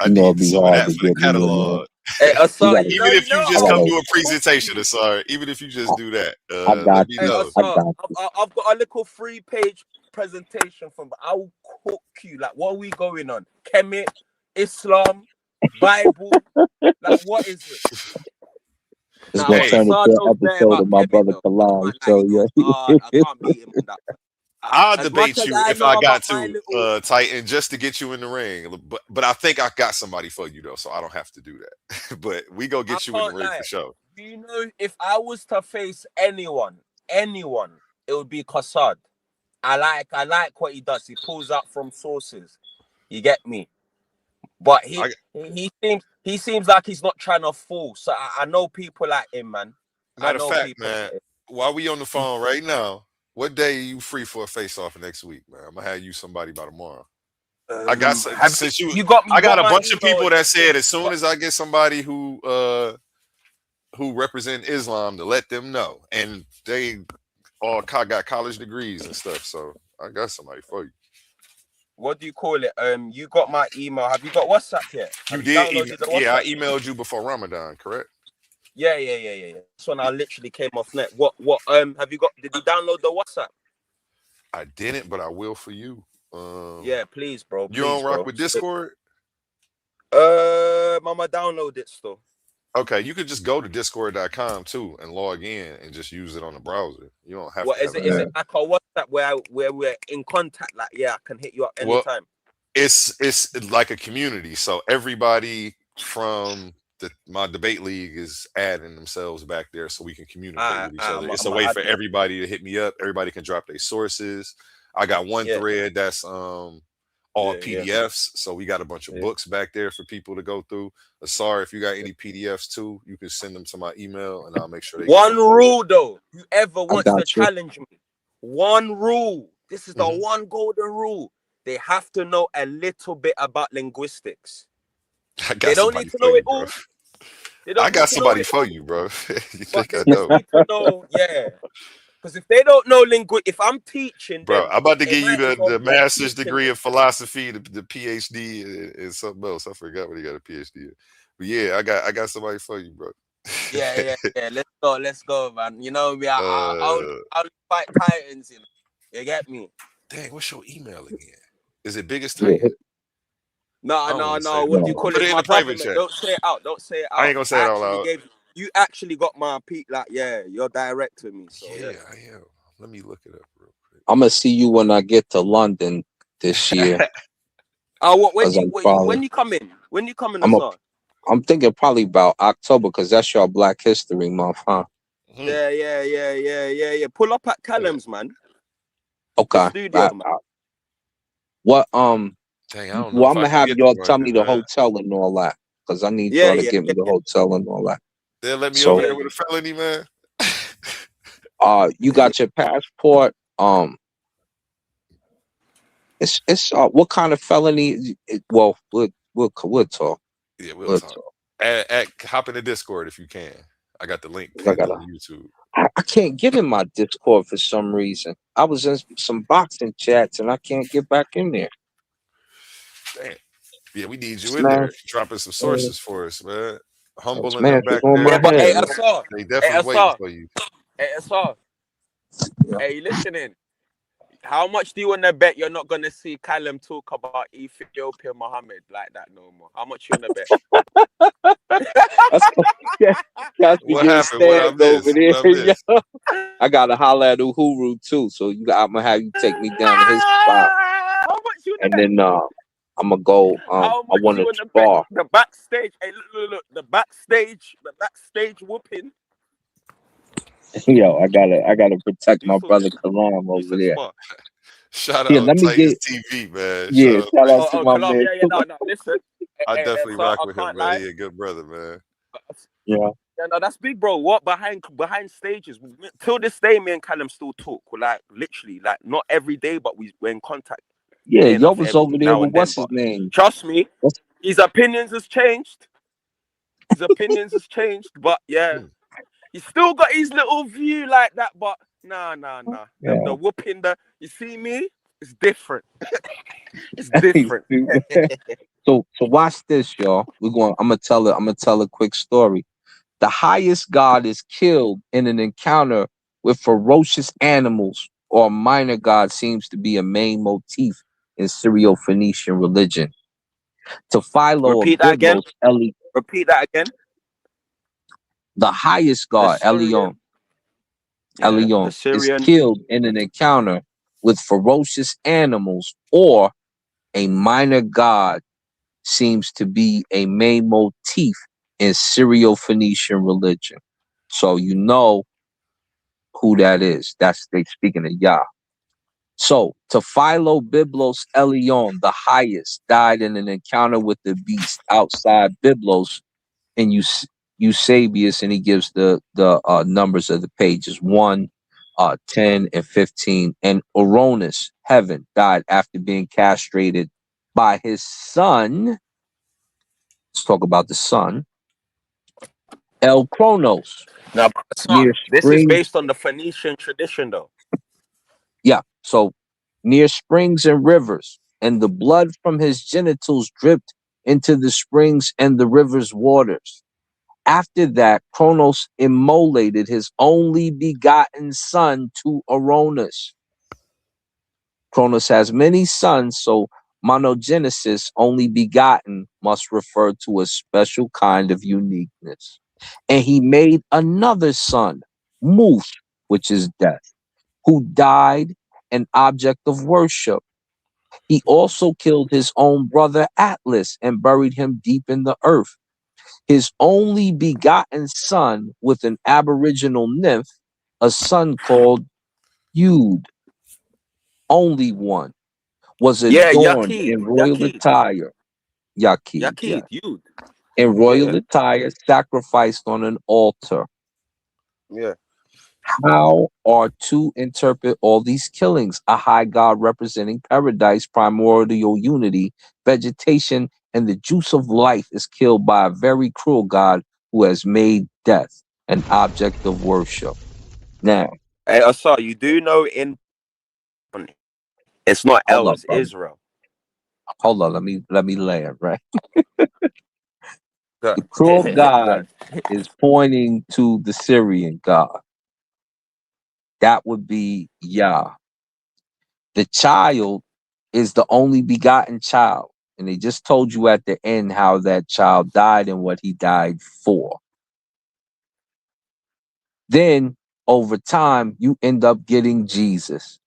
I need some of that for the catalog. Hey, Asar, even if you just come do a presentation, Asar, even if you just do that, let me know. Asar, I've got a little 3-page presentation from. I will cook you. Like, what are we going on? Kemet, Islam, Bible. Like, what is it? It's gonna turn into an episode of my brother Kalam. So yeah, I can't beat him on that. I'll debate you if I got to, Titan, just to get you in the ring. But I think I got somebody for you though, so I don't have to do that. But we go get you in the ring for sure. Do you know, if I was to face anyone, it would be Qassad. I like what he does. He pulls out from sources. You get me? But he seems like he's not trying to fool. So I know people like him, man. Matter of fact, man, while we on the phone right now, what day are you free for a face-off next week, man? I'm gonna have you somebody by tomorrow. I got I got a bunch of people that said as soon as I get somebody who represent Islam to let them know, and they all got college degrees and stuff. So I got somebody for you. What do you call it? You got my email. Have you got WhatsApp yet? You did? Yeah, I emailed you before Ramadan, correct? Yeah. This one I literally came off net. What have you got? Did you download the WhatsApp? I didn't, but I will for you. Yeah, please, bro. You don't rock with Discord? Mama, download it still. Okay, you could just go to discord.com too and log in and just use it on the browser. You don't have to. Is it like a WhatsApp where we're in contact? Like, yeah, I can hit you up anytime. Well, it's like a community, so everybody from my debate league is adding themselves back there so we can communicate with each other. It's a way for everybody to hit me up. Everybody can drop their sources. I got one thread that's all PDFs, so we got a bunch of books back there for people to go through. Sorry, if you got any PDFs too, you can send them to my email and I'll make sure they one rule though. Whoever wants to challenge me, one rule. This is the one golden rule. They have to know a little bit about linguistics. They don't need to know it all. I got somebody for you, bro. You think I know? Yeah. Because if they don't know if I'm teaching bro, them, I'm about to give you the master's degree of philosophy, the PhD, and something else. I forgot what he got a PhD in. But yeah, I got somebody for you, bro. Yeah. Let's go, man. You know me, I'll fight Titans. You get me? Dang, what's your email again? Is it biggest three? No. What do you call it? In the private chat. Don't say it out. I ain't gonna say it out loud. You actually got my peak. Like, yeah, you're direct to me. So yeah, I am. Let me look it up real quick. I'm gonna see you when I get to London this year. When you come in? When you come in? I'm I'm thinking probably about October because that's your Black History Month, huh? Yeah. Pull up at Callum's, man. The Okay. studio, man. What Dang, I don't know well, if I'm I gonna can have get to y'all one tell of me them, the man. hotel and all that because I need y'all to get me the hotel and all that. They'll let me over So there with a felony, man. you got your passport. It's what kind of felony? Well, we'll talk. Yeah, we'll talk. Hop in the Discord if you can. I got the link I pinned gotta. on YouTube. I can't get in my Discord for some reason. I was in some boxing chats and I can't get back in there. Damn. Yeah, we need you in Smash. there, dropping some sources for us, man. Humble and Smash them is back on there. my But head. hey, Man. Asar. They definitely waiting for you. Hey, Asar. Yeah. Hey, listening. How much do you want to bet you're not gonna see Callum talk about Ethiopia Muhammad like that no more? How much you want to bet? That's me What getting happened? What I stabbed over missed? there. What I missed? Yo. I gotta holler at Uhuru too. So I'm gonna have you take me down to his spot. How much you want to And bet? then I'm gonna go How I much wanna you want to bet? spar. The backstage. Hey, look. The backstage whooping. Yo, I gotta protect You my saw brother Kalam over said there. spot. Shout Here, out let me Titans get TV, man. Shout yeah, out shout out Titans to Oh, my TV. Kalam. man. Yeah. No. Listen. I definitely So rock I with him, can't man. lie. He a good brother, man. Yeah. Yeah, no, that's big, bro. What behind stages? Till this day, me and Callum still talk. Like literally, like not every day, but we're in contact Yeah, near y'all enough was every over there now with and then. what's his But name? trust me, his opinions has changed. But yeah, he's still got his little view like that. But nah. Yeah. The whooping, you see me, it's different. It's different. So watch this, y'all. I'm gonna tell a quick story. The highest god is killed in an encounter with ferocious animals, or a minor god seems to be a main motif in Syro-Phoenician religion. To Philo of Repeat that again. Byblos, Repeat that again. the highest The god, Syrian. Yeah, the Elion, is Syrian. killed in an encounter with ferocious animals, or a minor god seems to be a main motif in Syro-Phoenician religion. So you know who that is. That's they speaking of Yah. So to Philo Byblos Elion, the highest, died in an encounter with the beast outside Byblos in Eusebius, and he gives the numbers of the pages 1, 10, and 15. And Oronus, heaven, died after being castrated by his son. Let's talk about the son. El Chronos. Now, Near this is springs. based on the Phoenician tradition, though. Yeah. So near springs and rivers, and the blood from his genitals dripped into the springs and the river's waters. After that, Chronos immolated his only begotten son to Oronus. Cronus has many sons, so monogenesis, only begotten, must refer to a special kind of uniqueness. And he made another son, Muth, which is death, who died an object of worship. He also killed his own brother Atlas and buried him deep in the earth. His only begotten son with an aboriginal nymph, a son called Yud, only one, was Yeah, adorned in royal Yakid, attire, Yakid, yeah, Yud. in royal Yeah. attire, sacrificed on an altar. Yeah. How are to interpret all these killings? A high god representing paradise, primordial unity, vegetation, and the juice of life is killed by a very cruel god who has made death an object of worship. Now, Hey, Asar, you do know it's not hold El, up, it's brother. Israel. Hold on, let me land, right? Good. The cruel god Good. is pointing to the Syrian god. That would be Yah. The child is the only begotten child. And they just told you at the end how that child died and what he died for. Then, over time, you end up getting Jesus.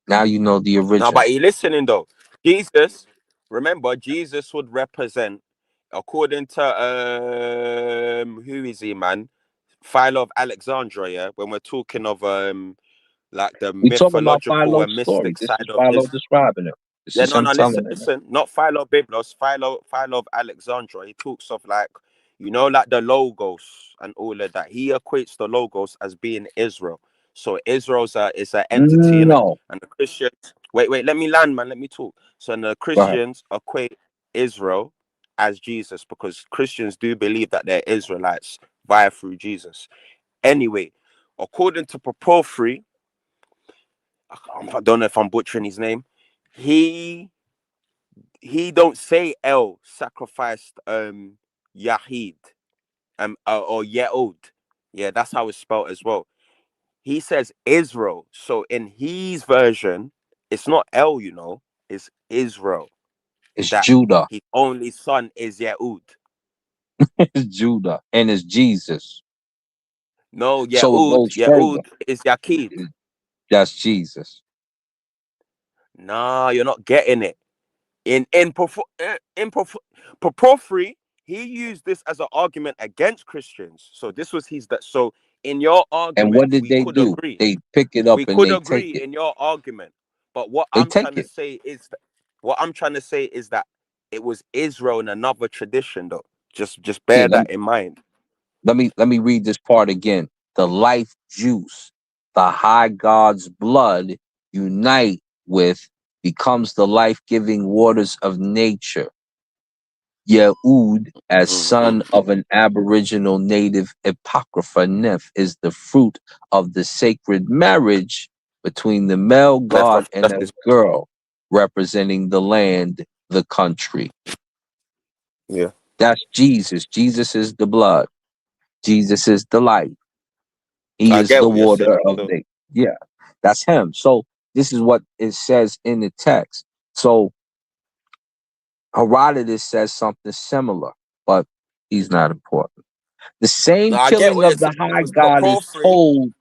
Now you know the No, original. but you listening though. Jesus remember, Jesus would represent, according to who is he, man? Philo of Alexandria. Yeah, when we're talking of like the We talking about mythological Philo's and story. mystic This side is of Philo Israel. describing it. This Yeah, is no, him no, listen, telling it. listen. Not Philo Biblos, Philo of Alexandria. He talks of like, like the logos and all of that. He equates the logos as being Israel. So Israel's is an entity in it, No. and the Christians. Wait, let me land, man. Let me talk. So the Christians equate Israel as Jesus because Christians do believe that they're Israelites via through Jesus. Anyway, according to Porphyry, I don't know if I'm butchering his name. He don't say El sacrificed Yahid or Yehud. Yeah, that's how it's spelled as well. He says Israel. So in his version, it's not El, it's Israel. It's That Judah. his only son is Yehud. It's Judah. And it's Jesus. No, So it goes Yehud further. is Yakid. That's Jesus. Nah, you're not getting it. In Porphyry, he used this as an argument against Christians. So this was so in your And argument, what did we they could do? agree. They pick it up We and could they take agree it. in your argument. But what They I'm take trying to it. say is that it was Israel in another tradition, though. Just Here, bear that in mind. let me read this part again. The life juice, the high God's blood unite with becomes the life-giving waters of nature. Yehud, as son of an aboriginal native apocrypha nymph, is the fruit of the sacred marriage between the male god and a girl, representing the land, the country. Yeah. That's Jesus. Jesus is the blood. Jesus is the life. He I is get the what you're saying. water of So, the, yeah, that's him. So this is what it says in the text. So Herodotus says something similar, but he's not important. The same no, I get killing what you're of the saying high because god is Porphyry. told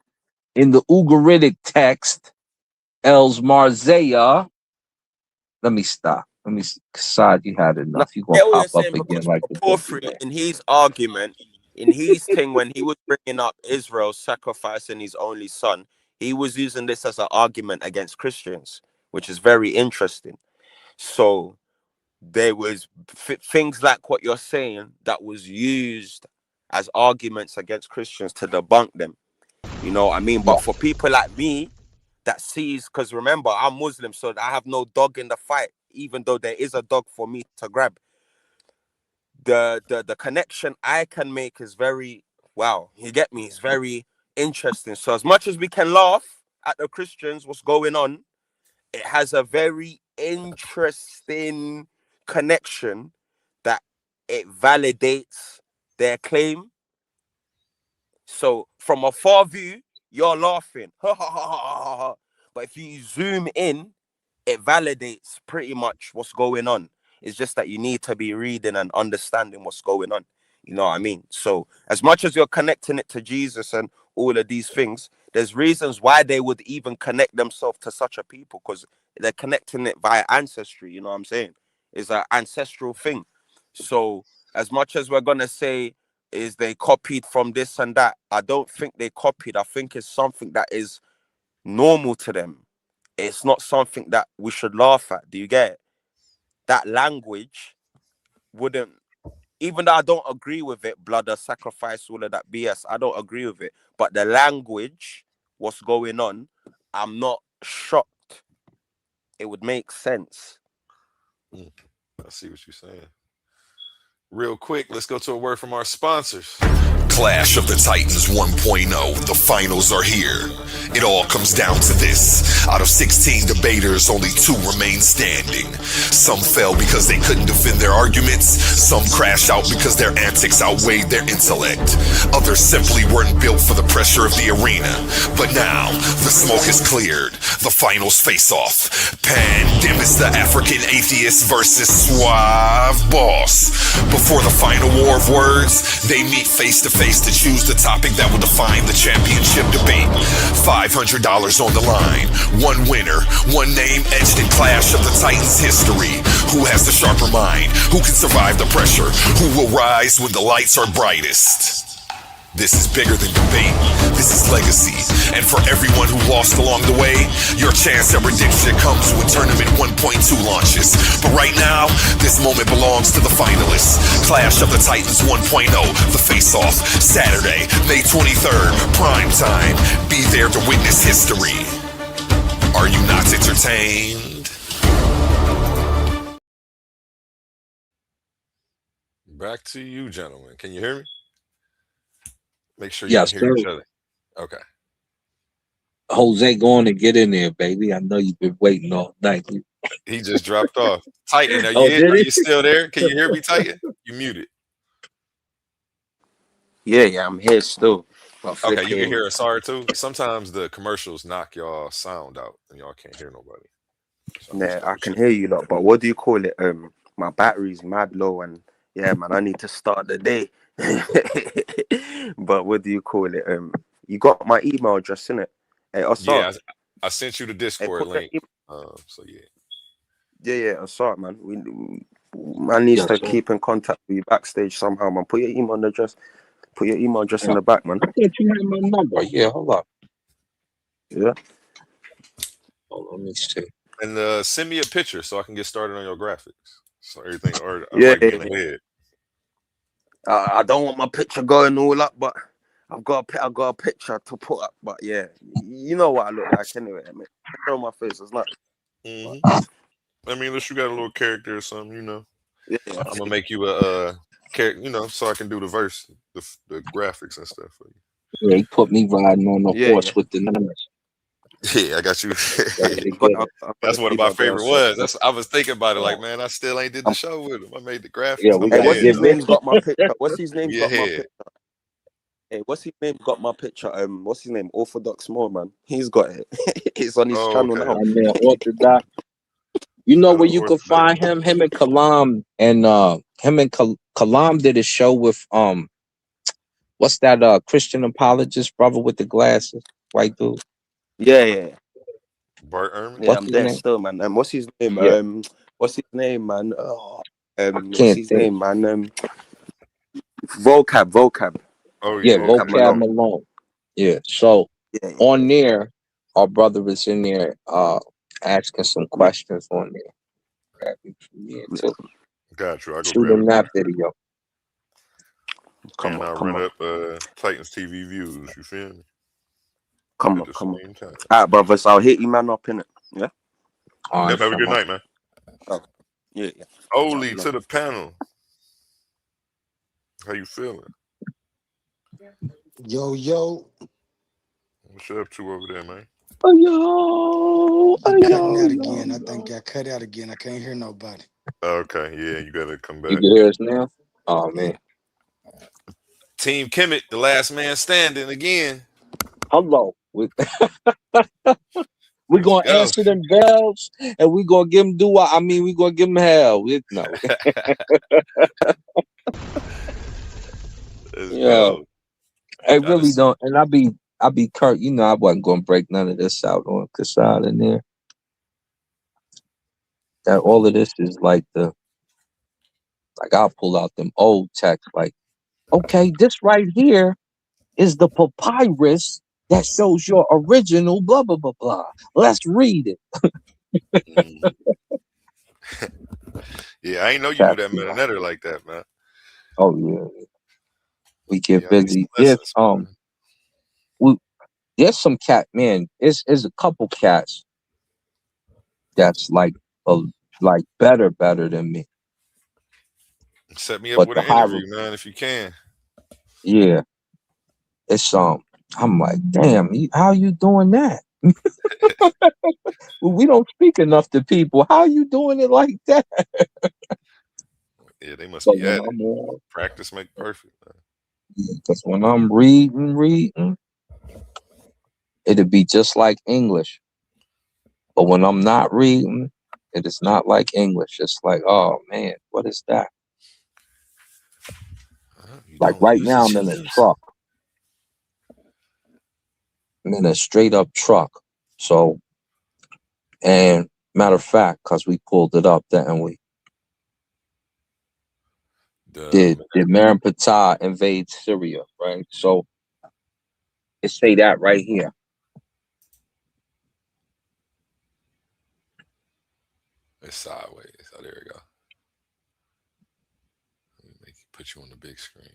in the Ugaritic text, Els Marzea. Let me stop. Let me, Saad, you had No, enough. You're I going get to what pop you're up saying again because like the Porphyry, boogeyman. in his argument, in his thing, when he was bringing up Israel sacrificing his only son, he was using this as an argument against Christians, which is very interesting. So there was things like what you're saying that was used as arguments against Christians to debunk them. You know what I mean? Yeah. But for people like me that sees, because remember, I'm Muslim, so I have no dog in the fight, even though there is a dog for me to grab. The connection I can make is very, wow, you get me? It's very interesting. So as much as we can laugh at the Christians, what's going on, it has a very interesting connection that it validates their claim. So from a far view, you're laughing. But if you zoom in, it validates pretty much what's going on. It's just that you need to be reading and understanding what's going on. You know what I mean? So as much as you're connecting it to Jesus and all of these things, there's reasons why they would even connect themselves to such a people, because they're connecting it via ancestry. You know what I'm saying? It's an ancestral thing. So as much as we're gonna say is they copied from this and that, I don't think they copied. I think it's something that is normal to them. It's not something that we should laugh at. Do you get it? That language wouldn't, even though I don't agree with it, blood or sacrifice, all of that BS, I don't agree with it. But the language, what's going on, I'm not shocked. It would make sense. I see what you're saying. Real quick, let's go to a word from our sponsors. Clash of the Titans 1.0. The finals are here. It all comes down to this. Out of 16 debaters, only 2 remain standing. Some fell because they couldn't defend their arguments. Some crashed out because their antics outweighed their intellect. Others simply weren't built for the pressure of the arena. But now, the smoke is cleared. The finals face off. Pandemis, the African atheist versus Suave Boss. Before the final war of words, they meet face to face to choose the topic that will define the championship debate. $500 on the line. One winner, one name etched in Clash of the Titans history. Who has the sharper mind? Who can survive the pressure? Who will rise when the lights are brightest? This is bigger than debate. This is legacy. And for everyone who lost along the way, your chance at redemption comes when Tournament 1.2 launches. But right now, this moment belongs to the finalists. Clash of the Titans 1.0, the face-off. Saturday, May 23rd, prime time. Be there to witness history. Are you not entertained? Back to you, gentlemen. Can you hear me? Make sure you Yes, can hear sir. each other. Okay. Jose, go on and get in there, baby. I know you've been waiting all night. He just dropped off. Titan, are Oh, you in? did Are he? you still there? Can you hear me, Titan? You muted. Yeah, I'm here still. But Okay, you can flipping. hear Asar too. Sometimes the commercials knock y'all sound out and y'all can't hear nobody. So I'm just Yeah, I double can checking. hear you lot, but what do you call it? My battery's mad low, and yeah, man, I need to start the day. But what do you call it? You got my email address, innit? Hey, Asar. Yeah, I sent you the Hey, Discord put your link. So yeah. yeah, Asar, man. Man needs Yes, to sir. keep in contact with you backstage somehow, man. Put your email address. Put your email address in Yeah. the back, man. I thought you had my number. Yeah, hold up. Yeah. Oh, let me see. And send me a picture so I can get started on your graphics. So everything, or I Yeah, might be in the head. I don't want my picture going all up, but I've got a picture to put up. But yeah, you know what I look like anyway. I mean, show my face. It's not. I mean, unless you got a little character or something, you know. Yeah. I'm gonna make you a character, you know, so I can do the verse, the graphics and stuff for you. Yeah, he put me riding on the horse with the numbers. Yeah, I got you. I've That's got one an of my email there, favorite so. ones. I was thinking about it, like, man, I still ain't did the show with him. I made the graphics. Yeah, we I'm Hey, gotta what's ahead give his though. name's got my picture? What's his name's We got my ahead. picture? Hey, what's his name got my picture? What's his name? Orthodox More, man. He's got it. It's on his Oh, channel okay, now. my okay. man Orthodox. You know Shout where out you could Orthodox. find him? Him and Kalam, and Kalam did a show with what's that Christian apologist brother with the glasses, white dude. Yeah. Bart Ehrman. Yeah, What's I'm his there name? still, man. What's his name? Yeah, What's his name, man? I What's can't his think. name, man? Vocab. Oh Yeah, yeah, Vocab okay. Vocab Malone. Malone. Yeah, so Yeah. on there, our brother is in there asking some questions on there. Yeah, to Got you. I'll go shoot grab him it for that you. video. And I'll run up Titans TV views. You feel me? Come At on. the same time. All right, brothers. I'll hit you, man, up in it. Yeah. All Yep. right, Have a good fam. night, man. Oh, yeah. Oli to the panel. How you feeling? Yo. What you up to over there, man? Yo. You cutting out again. I think I cut out again. I can't hear nobody. Okay, yeah, you gotta come You back. can hear us now? Oh man. Team Kemet, the last man standing again. Hello. We're Let's gonna go. answer them bells and we're gonna give them we're gonna give them hell. No. Let's Yeah. go. I I really just, don't, and I be Kurt. You know, I wasn't gonna break none of this out on Kasad in there. That all of this is like I'll pull out them old texts. Like, okay, this right here is the papyrus that shows your original blah blah blah blah. Let's read it. yeah, I ain't know you knew that metanetter like that, man. Oh yeah, we get Yeah, I need some busy. lessons, man. There's some cat man. It's a couple cats that's like better than me. Set me up But with the an interview, man, if you can. yeah, it's I'm like, damn, how you doing that? We don't speak enough to people. How you doing it like that? Yeah, they must But be when at it. I'm on, Practice make perfect, man. because when I'm reading, it'll be just like English. But when I'm not reading, it is not like English. It's like, oh man, what is that? You Like don't right use now, it, I'm you in a lose it. truck. I'm in a straight up truck. So, and matter of fact, because we pulled it up, didn't we? Did Merenptah invade Syria, right? So it say that right here. It's sideways. Oh, there we go. Let me put you on the big screen.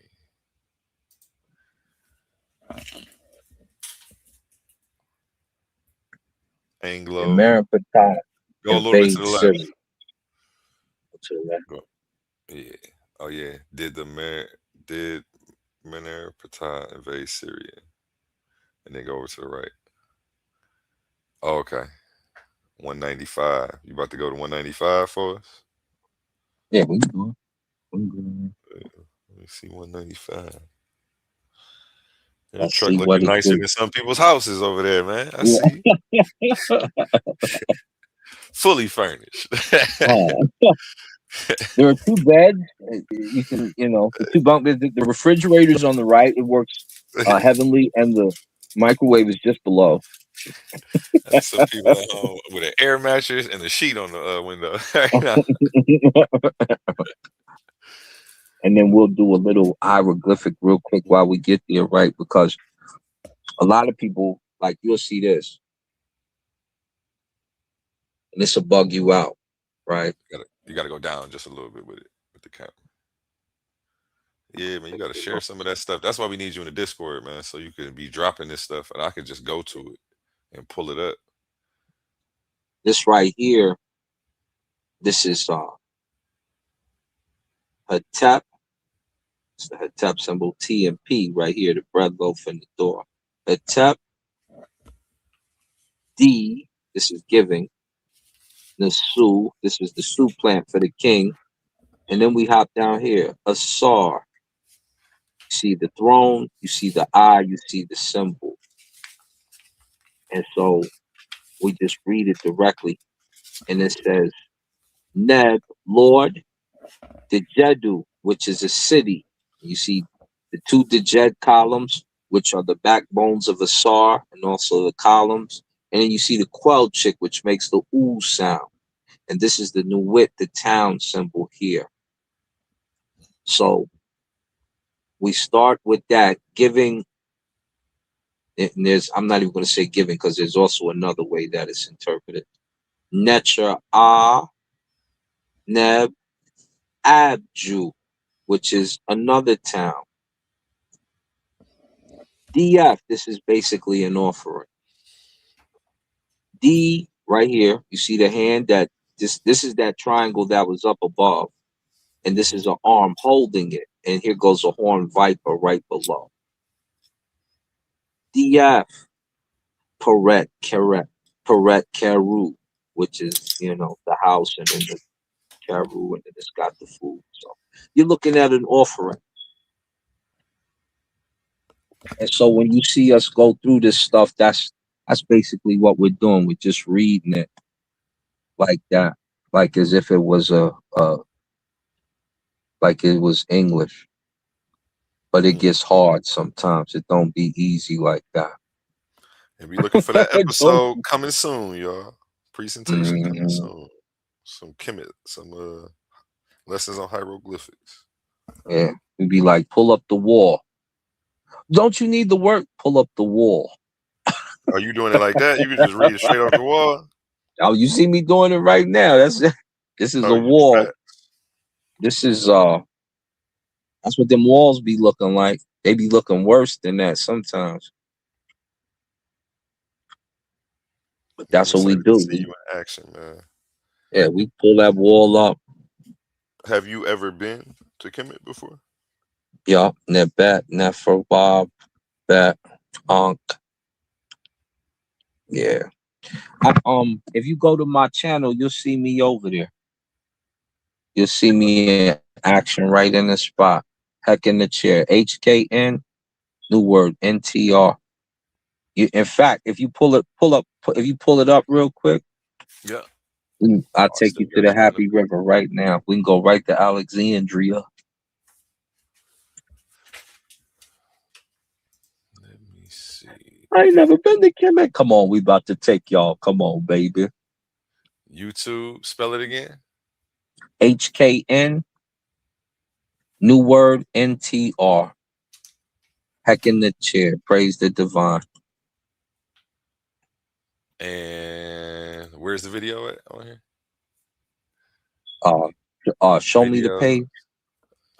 Anglo. Merenptah Go a little bit to invade the left. Syria. To the left. Go. Yeah. Oh yeah. Did Merenptah invade Syria? And then go over to the right. Oh, okay. 195. You about to go to 195 for us? Yeah, we can do it. Let me see 195. Your Let's truck see what looking it nicer do. than some people's houses over there, man. I Yeah. see. Fully furnished. There are two beds. You can, the two bunk beds. The refrigerator's on the right. It works heavenly, and the microwave is just below. That's some people at home with an air mattress and a sheet on the window. And then we'll do a little hieroglyphic real quick while we get there, right? Because a lot of people, like, you'll see this, and this will bug you out, right? You gotta go down just a little bit with it, with the camera. Yeah, man, you gotta share some of that stuff. That's why we need you in the Discord, man, so you can be dropping this stuff, and I can just go to it and pull it up. This right here, this is Hetep. It's the Hetep symbol, T and P right here, the bread loaf and the door. Hetep. D, this is giving. Nasu, this is the Su plant for the king. And then we hop down here. Asar. You see the throne, you see the eye, you see the symbol. And so we just read it directly. And it says, Neb, Lord, Dejedu, which is a city. You see the two Dejed columns, which are the backbones of Asar, and also the columns. And then you see the Quelchik, which makes the oo sound. And this is the Nuwit, the town symbol here. So we start with that, giving. And I'm not even going to say giving, because there's also another way that it's interpreted. Netra Neb Abju, which is another town. DF, this is basically an offering. D, right here, you see the hand that this is that triangle that was up above. And this is an arm holding it. And here goes a horned viper right below. DF, Paret Keru, which is, the house, and then the Keru, and then it's got the food. So you're looking at an offering. And so when you see us go through this stuff, that's basically what we're doing. We're just reading it like that, like as if it was like it was English. But it gets hard sometimes. It don't be easy like that. And be looking for that episode coming soon, y'all. Presentation coming soon. Some Kemet, some lessons on hieroglyphics. Yeah, we'd be like, pull up the wall. Don't you need the work? Pull up the wall. Are you doing it like that? You can just read it straight off the wall. Oh, you see me doing it right now. This is a wall. This is that's what them walls be looking like. They be looking worse than that sometimes. But that's what we do. See you in action, man. Yeah, we pull that wall up. Have you ever been to Kemet before? Yeah, Nebet, Neferbab, Bet, Ankh. Yeah. If you go to my channel, you'll see me over there. You'll see me in action right in the spot. Heck in the chair. HKN, new word, NTR. In fact, if you pull it up real quick, yeah, I'll take you to the Happy River right now. We can go right to Alexandria. Let me see. I ain't never been to Kemet. Come on, we about to take y'all. Come on, baby. YouTube, spell it again. HKN, New word NTR. Heck in the chair. Praise the divine. And where's the video at on here? Show me the Video. page.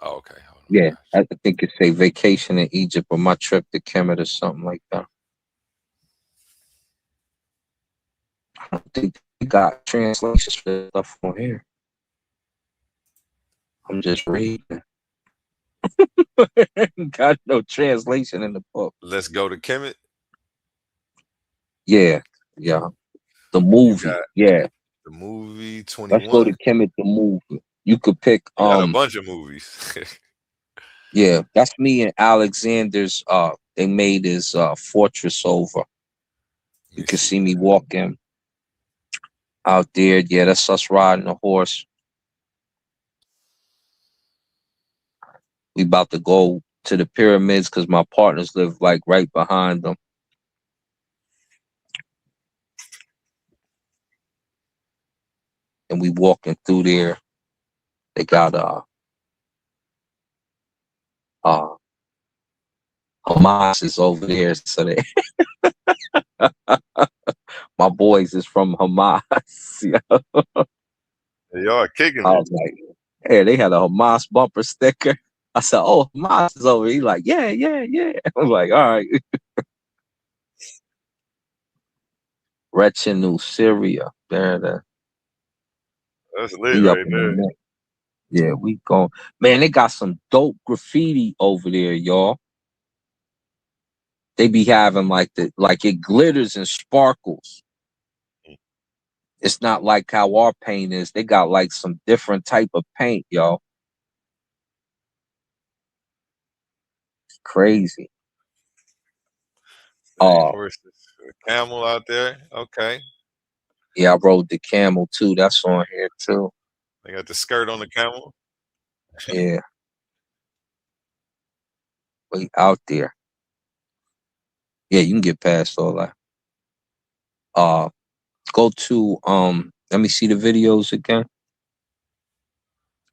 Oh, okay. Hold on. Yeah, I think it say vacation in Egypt or my trip to Kemet or something like that. I don't think they got translations for stuff on here. I'm just reading. Got no translation in the book. Let's go to Kemet. Yeah. The movie. Yeah. The movie 21. Let's go to Kemet, the movie. You could pick You got a bunch of movies. Yeah, that's me and Alexander's they made his fortress over. You can see me walking out there. Yeah, that's us riding a horse. We about to go to the pyramids because my partners live like right behind them. And we walking through there. They got Hamas is over there, so they my boys is from Hamas. Y'all kicking I it. was like, yeah, they had a Hamas bumper sticker. I said, oh, Hamas is over. He like, yeah. I was like, all right. Rechenu, Syria. There. That's lit We up right in there. the neck. Yeah, we going. Man, they got some dope graffiti over there, y'all. They be having like it glitters and sparkles. It's not like how our paint is. They got like some different type of paint, y'all. Crazy. Horses. A camel out there. Okay. Yeah, I rode the camel too. That's on here too. They got the skirt on the camel. Yeah. We out there. Yeah, you can get past all that. Go to let me see the videos again.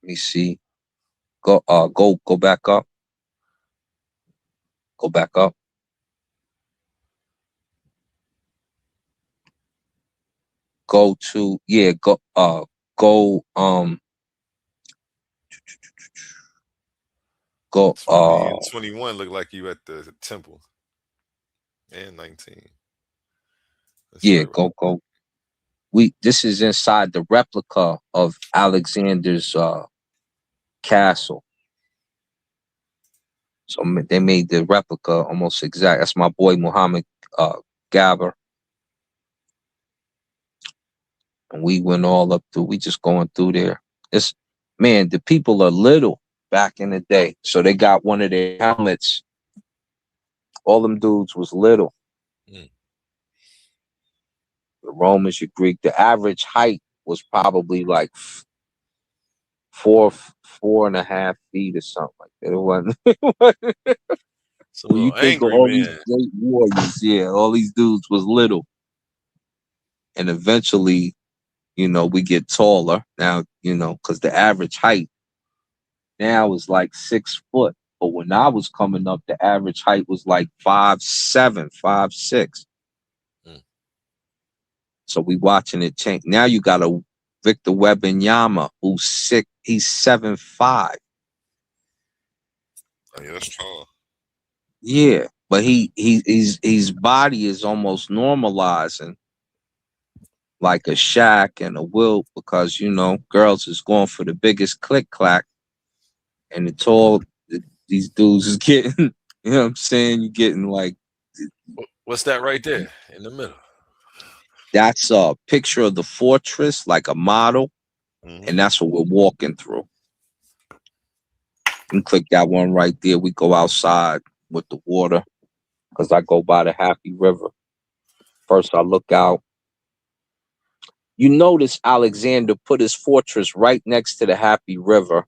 Let me see. Go back up. Go back up. Go to go 20 and 21 look like you at the temple. And 19. Go. This is inside the replica of Alexander's castle. So they made the replica almost exact. That's my boy Muhammad Gabber. And we went all up through. We just going through there. The people are little back in the day. So they got one of their helmets. All them dudes was little. The Romans, your Greek. The average height was probably like 4.5 feet or something like that. It wasn't. When you think of all these great warriors, all these dudes was little. And eventually, we get taller now, because the average height now is like 6 foot. But when I was coming up, the average height was like 5'7", 5'6". So we watching it change. Now you got a Victor Wembanyama who's sick. He's 7'5". Oh, yeah, that's tall. Yeah, but his body is almost normalizing, like a Shaq and a Wilt, because girls is going for the biggest click clack, and it's all these dudes is getting. You know what I'm saying? You're getting like. What's that right there in the middle? That's a picture of the fortress, like a model, and that's what we're walking through. And click that one right there. We go outside with the water, because I go by the Happy River. First, I look out. You notice Alexander put his fortress right next to the Happy River,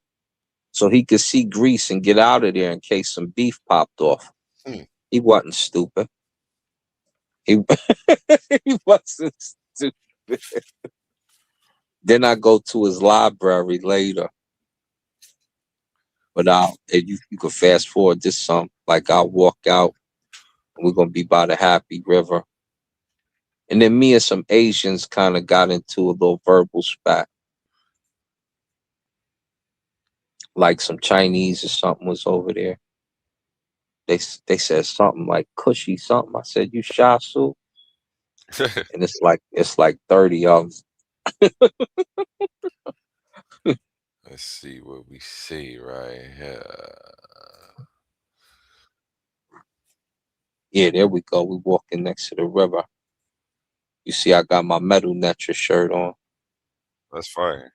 so he could see Greece and get out of there in case some beef popped off. He wasn't stupid. He wasn't stupid. Then I go to his library later. But you could fast forward this some. Like I'll walk out, and we're gonna be by the Happy River, and then me and some Asians kind of got into a little verbal spat. Like some Chinese or something was over there. They said something like cushy something. I said, "You Shasu?" And it's like 30 of them. Let's see what we see right here. Yeah, there we go. We walking next to the river. You see, I got my Metal Netra shirt on. That's fire.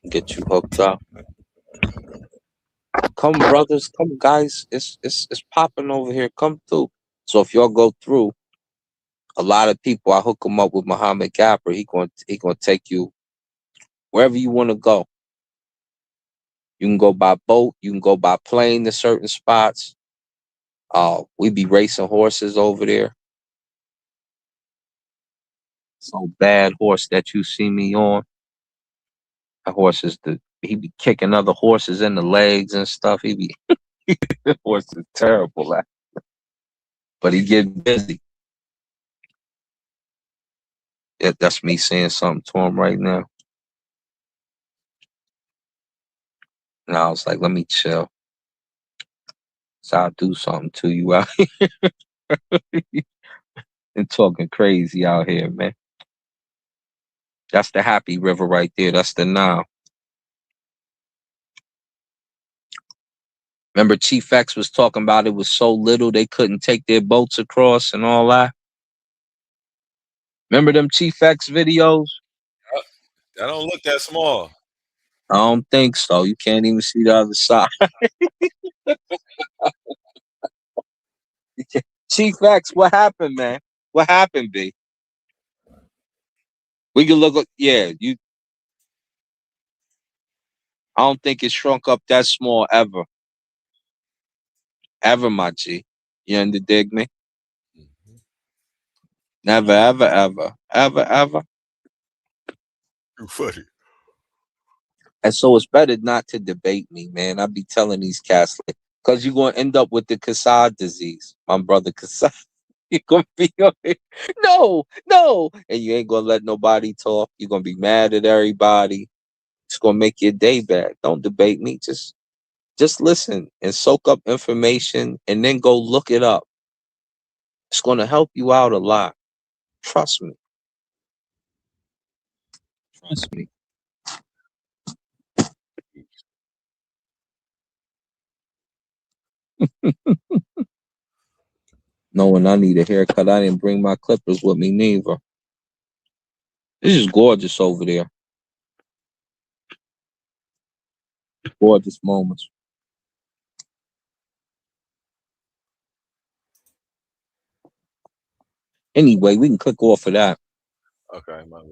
Get you hooked up. Come, brothers. Come, guys. It's popping over here. Come through. So if y'all go through, a lot of people, I hook them up with Muhammad Gapper. He gonna take you wherever you want to go. You can go by boat. You can go by plane to certain spots. We be racing horses over there. So bad horse that you see me on. That horse is he be kicking other horses in the legs and stuff. He be the horse is terrible at, but he get busy. That's me saying something to him right now. And I was like, let me chill. So I'll do something to you out here. And talking crazy out here, man. That's the Happy River right there. That's the Nile. Remember Chief X was talking about it was so little they couldn't take their boats across and all that? Remember them Chief X videos? That don't look that small. I don't think so. You can't even see the other side. Chief X, what happened, man? What happened, B? We can look. Yeah, I don't think it shrunk up that small ever, ever, my G. You dig me? Never, ever, ever, ever, ever. Too funny. And so it's better not to debate me, man. I be telling these cats, because you're gonna end up with the Cassad disease, my brother Cassad. You're gonna be no, and you ain't gonna let nobody talk. You're gonna be mad at everybody. It's gonna make your day bad. Don't debate me. Just listen and soak up information and then go look it up. It's gonna help you out a lot. Trust me. Trust me. Knowing I need a haircut, I didn't bring my clippers with me neither. This is gorgeous over there. Gorgeous moments. Anyway, we can click off of that. Okay, my bad.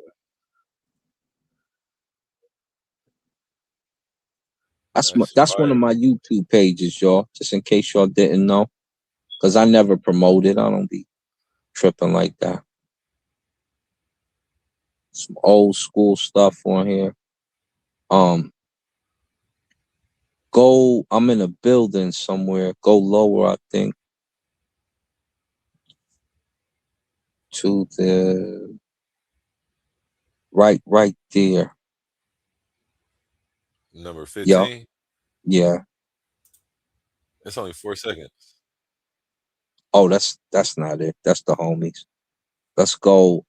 That's one of my YouTube pages, y'all. Just in case y'all didn't know, because I never promote it. I don't be tripping like that. Some old school stuff on here. Go. I'm in a building somewhere. Go lower, I think. To the right there. Number 15. Yeah. It's only 4 seconds. Oh, that's not it. That's the homies. Let's go.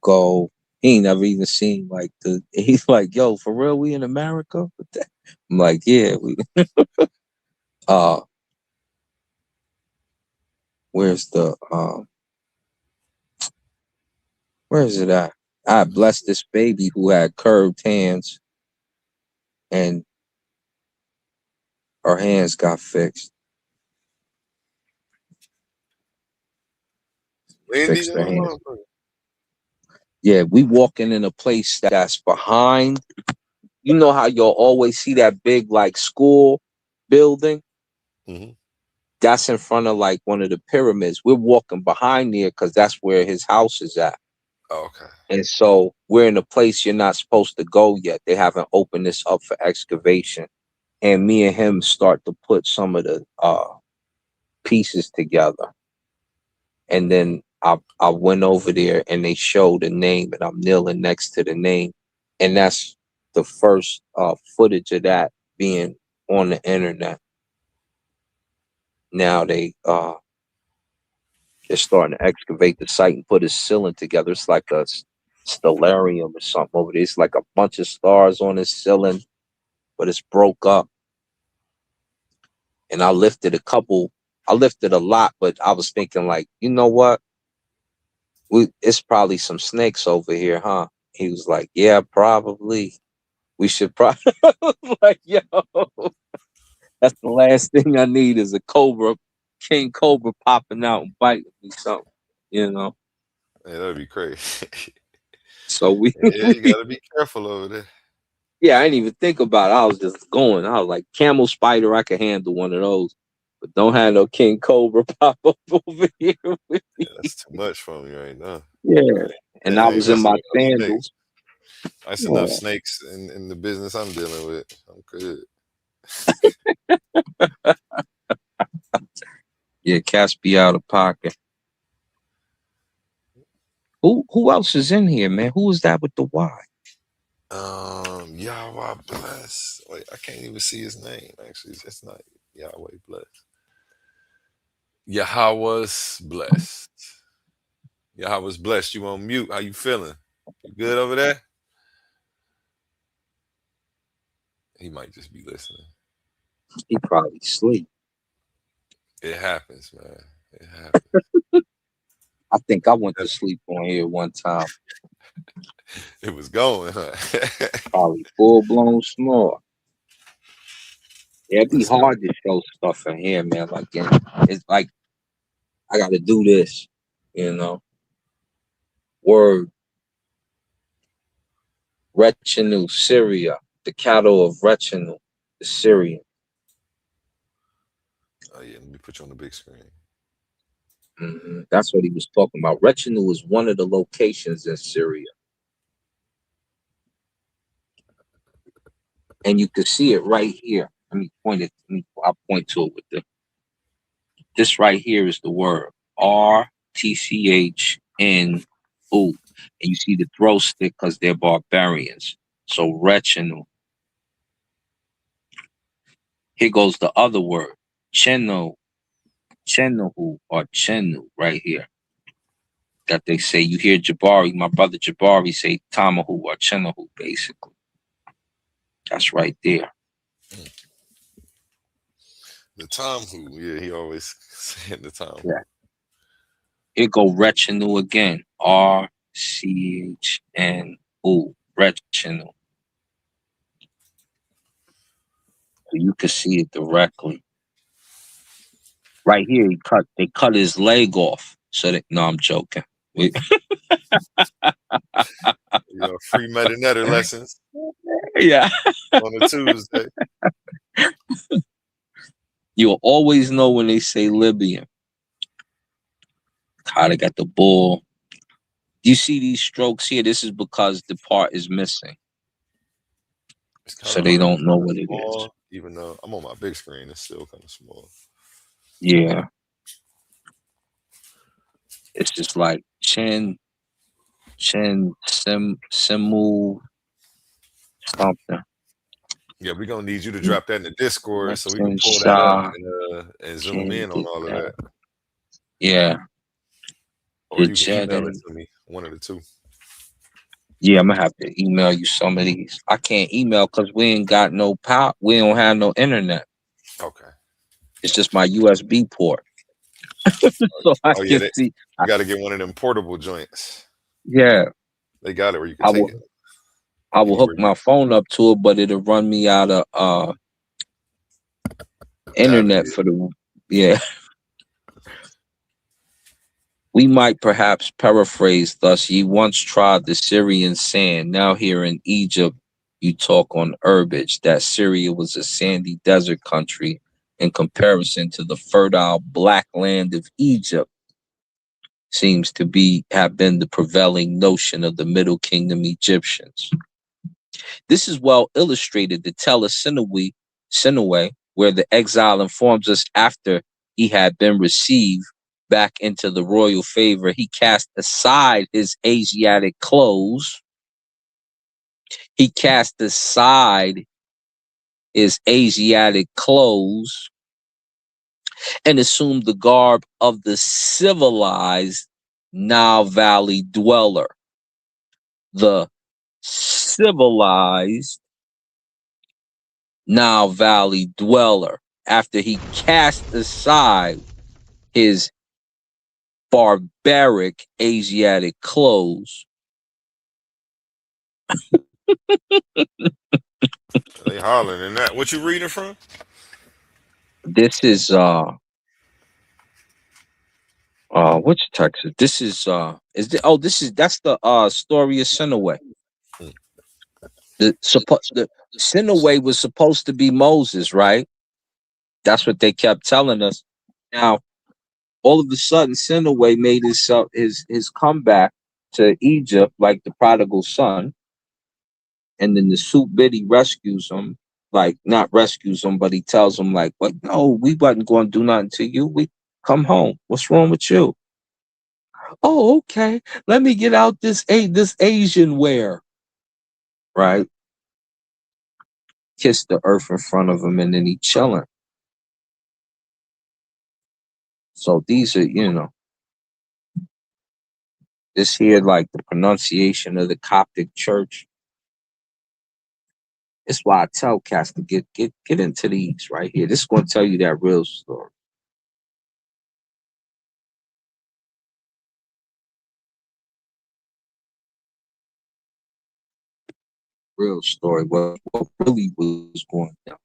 Go. He ain't never even seen like he's like, yo, for real, we in America? I'm like, yeah, we where's the where is it at? I blessed this baby who had curved hands and her hands got fixed. Fixed her hands. Yeah, we walking in a place that's behind. You know how you'll always see that big like school building? Mm-hmm. That's in front of like one of the pyramids. We're walking behind there because that's where his house is at. Okay. And so we're in a place you're not supposed to go yet. They haven't opened this up for excavation. And me and him start to put some of the pieces together. And then I went over there and they showed the name, and I'm kneeling next to the name. And that's the first footage of that being on the internet. Now they're starting to excavate the site and put a ceiling together. It's like a stellarium or something over there. It's like a bunch of stars on this ceiling, but it's broke up. And I lifted a lot, but I was thinking, like, you know what? It's probably some snakes over here, huh? He was like, yeah, probably. We should probably like, yo, that's the last thing I need is a cobra, king cobra popping out and biting me something, you know. Yeah, that'd be crazy. So Yeah, you gotta be careful over there. yeah, I didn't even think about it. I was just going. I was like, camel spider, I could handle one of those, but don't have no king cobra pop up over here with me. Yeah, that's too much for me right now. Yeah, and I I ain't was in messing my with no snakes. sandals. That's Yeah. enough snakes in the business I'm dealing with. I'm good. Yeah, cats be out of pocket. Who else is in here, man? Who is that with the Y? Yahweh bless. Wait, I can't even see his name. Actually, it's not Yahweh bless. Yahweh's blessed. Yahweh's blessed. You on mute? How you feeling? You good over there? He might just be listening. He probably sleep. It happens, man. It happens. I think I went to sleep on here one time. It was going, huh? Probably full blown snore. Yeah, it'd be hard to show stuff in here, man. Like, it's like I got to do this, you know. Word. Rechenu, Syria. The cattle of Rechenu, the Syrian. Oh yeah, let me put you on the big screen. That's what he was talking about. Rechenu is one of the locations in Syria. And you can see it right here. Let me point it. I'll point to it with this right here is the word RTCHNU. And you see the throw stick because they're barbarians. So Rechenu. Here goes the other word. Chenuhu or Chenu right here. That they say, you hear Jabari, my brother Jabari say Tamahu or Chenuhu, basically. That's right there. The Tom who, yeah, he always saying the Tom. Yeah. Here go Rechenu again. RCHNU. Rechenu. So you can see it directly. Right here, they cut his leg off. So no, I'm joking. Free Metanetter lessons. Yeah. On a Tuesday. You'll always know when they say Libyan. How they got the bull. You see these strokes here? This is because the part is missing. So they don't know what it is. Even though I'm on my big screen, it's still kind of small. Yeah. It's just like Simu, something. Yeah, we're gonna need you to drop that in the Discord so we can pull that up and zoom in on all of that. Yeah. Or you can email it to me. One of the two. Yeah, I'm gonna have to email you some of these. I can't email because we ain't got no power. We don't have no internet. Okay. It's just my USB port. So I can see. You got to get one of them portable joints. Yeah. They got it where you can take it. I will hook my phone up to it, but it'll run me out of internet for the We might perhaps paraphrase thus: ye once trod the Syrian sand, now here in Egypt you talk on herbage. That Syria was a sandy desert country in comparison to the fertile black land of Egypt. seems to have been the prevailing notion of the Middle Kingdom Egyptians. This is well illustrated to tell us Sinaway, where the exile informs us after he had been received back into the royal favor, he cast aside his Asiatic clothes. He cast aside his Asiatic clothes and assumed the garb of the civilized Nile Valley dweller. The civilized Nile Valley dweller, after he cast aside his barbaric Asiatic clothes. They hollering in that. What you reading from? This is which text? This is that's the story of Sinaway. The Sinaway was supposed to be Moses, right? That's what they kept telling us. Now, all of a sudden, Sinaway made his comeback to Egypt like the prodigal son, and then the Soup Biddy rescues him. Like, not rescues him, but he tells him, like, "What? No, we wasn't going to do nothing to you. We come home. What's wrong with you?" "Oh, okay. Let me get out this Asian wear." Right? Kiss the earth in front of him, and then he chilling. So these are, this here, like the pronunciation of the Coptic church. It's why I tell cats to get into these right here. This is going to tell you that real story. Real story. What really was going down.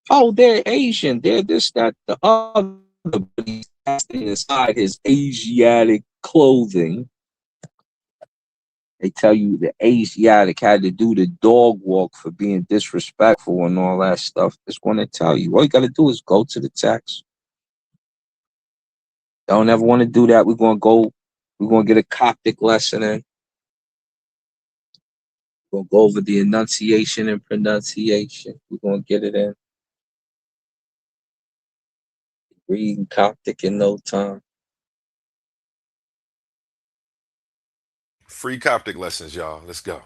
Oh, they're Asian. They're this, that, the other. But he's casting aside his Asiatic clothing. They tell you the Asiatic had to do the dog walk for being disrespectful and all that stuff. It's going to tell you. All you got to do is go to the text. Don't ever want to do that. We're going to get a Coptic lesson in. We're going to go over the enunciation and pronunciation. We're going to get it in. Reading Coptic in no time. Free Coptic lessons, y'all. Let's go.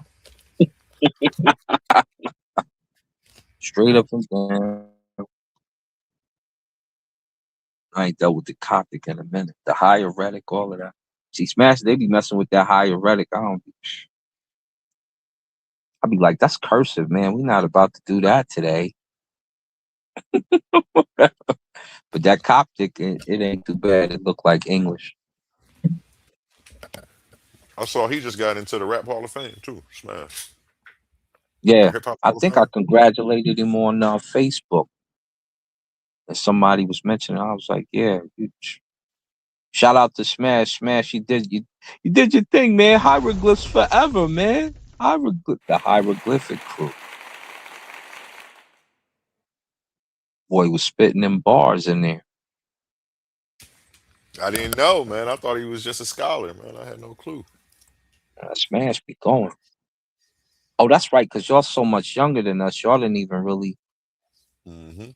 Straight up and down. I ain't dealt with the Coptic in a minute. The hieratic, all of that. See, Smash, they be messing with that hieratic. I be like, that's cursive, man. We're not about to do that today. But that Coptic, it ain't too bad. It look like English. I saw he just got into the Rap Hall of Fame too. Smash. Yeah, Hip-Hop I Hall of think I Fame. congratulated him on Facebook. And somebody was mentioning, I was like, yeah, shout out to Smash. Smash, you did your thing, man. Hieroglyphs forever, man. The hieroglyphic crew. Boy was spitting them bars in there. I didn't know, man. I thought he was just a scholar, man. I had no clue. Smash be going. Oh, that's right, because y'all so much younger than us. Y'all didn't even really. Mm-hmm.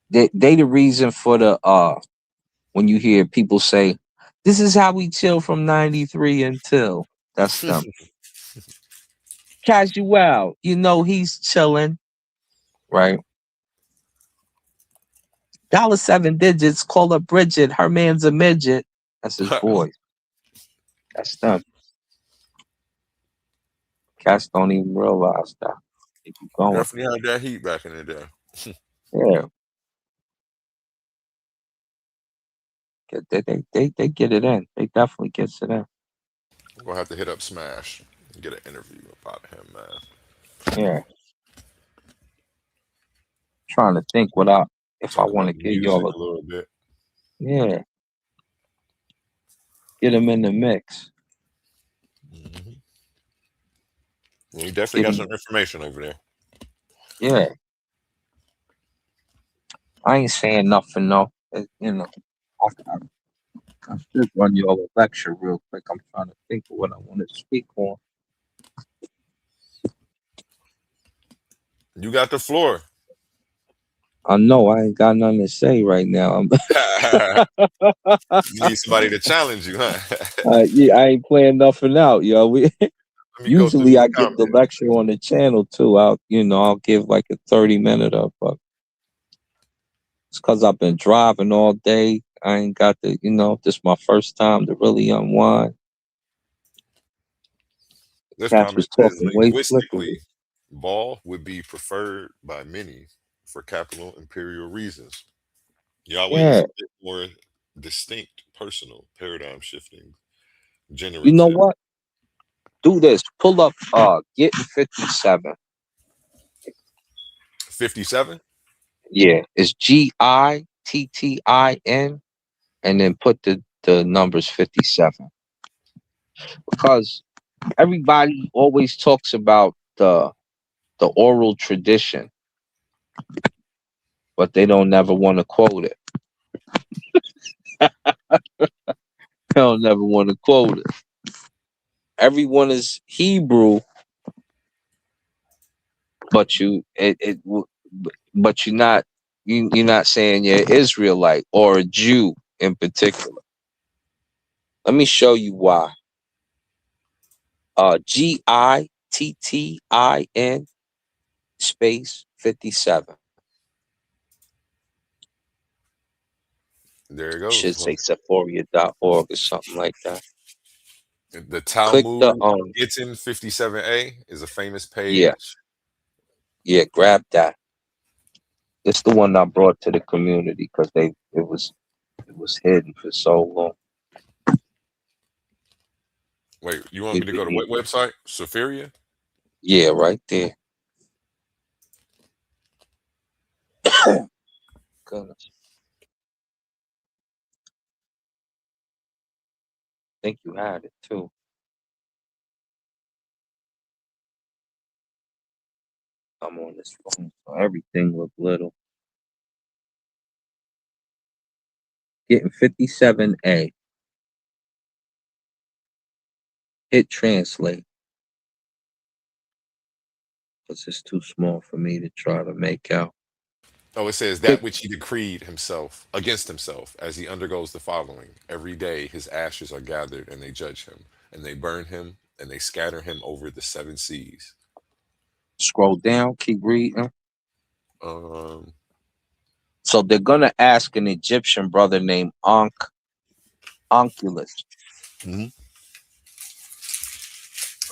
They the reason for the when you hear people say, "This is how we chill from '93 until." That's them. Casual, he's chilling, right? $7 call up Bridget. Her man's a midget. That's his voice. That's them. Cats don't even realize that. They keep going. Definitely had that heat back in the day. Yeah. They get it in. They definitely gets it in. I'm gonna have to hit up Smash and get an interview about him, man. Yeah. Trying to think if I Talk want about to the give music y'all a little bit. yeah. Get him in the mix. Mm-hmm. Yeah, you definitely Get got him. some information over there. Yeah. I ain't saying nothing, no. I should run you all a lecture real quick. I'm trying to think of what I want to speak on. You got the floor. I know I ain't got nothing to say right now. You need somebody to challenge you, huh? Yeah, I ain't playing nothing out, yo. Let me go through Usually these I give the comments. lecture on the channel too. I'll give like a 30-minute of, but it's because I've been driving all day. I ain't got the, this is my first time to really unwind. This Cats comment was says talking way linguistically, slicker. ball would be preferred by many for capital imperial reasons. Yahweh is Yeah. a bit more distinct, personal, paradigm shifting, You know generative. what? Do this. Pull up Getting 57. 57? Yeah. It's GITTIN and then put the numbers 57. Because everybody always talks about the oral tradition, but they don't never want to quote it. They don't never want to quote it. Everyone is Hebrew, but but you're not you're not saying you're Israelite or a Jew in particular. Let me show you why. GITTIN space 57. There it Should goes. say Sephoria.org or something like that. The Click the Talmud Gittin 57a is a famous yeah. page. Yeah, grab that. It's the one I brought to the community because it was hidden for so long. Wait, you want me to go to what website? Sephoria? Yeah, right there. Goodness. I think you had it too. I'm on this phone, so everything look little. Getting 57A. Hit translate. Because it's too small for me to try to make out. Oh, it says Click that which he decreed himself against himself as he undergoes the following. Every day his ashes are gathered and they judge him, and they burn him, and they scatter him over the seven seas. Scroll down, keep reading. Um, So they're gonna ask an Egyptian brother named Onculus.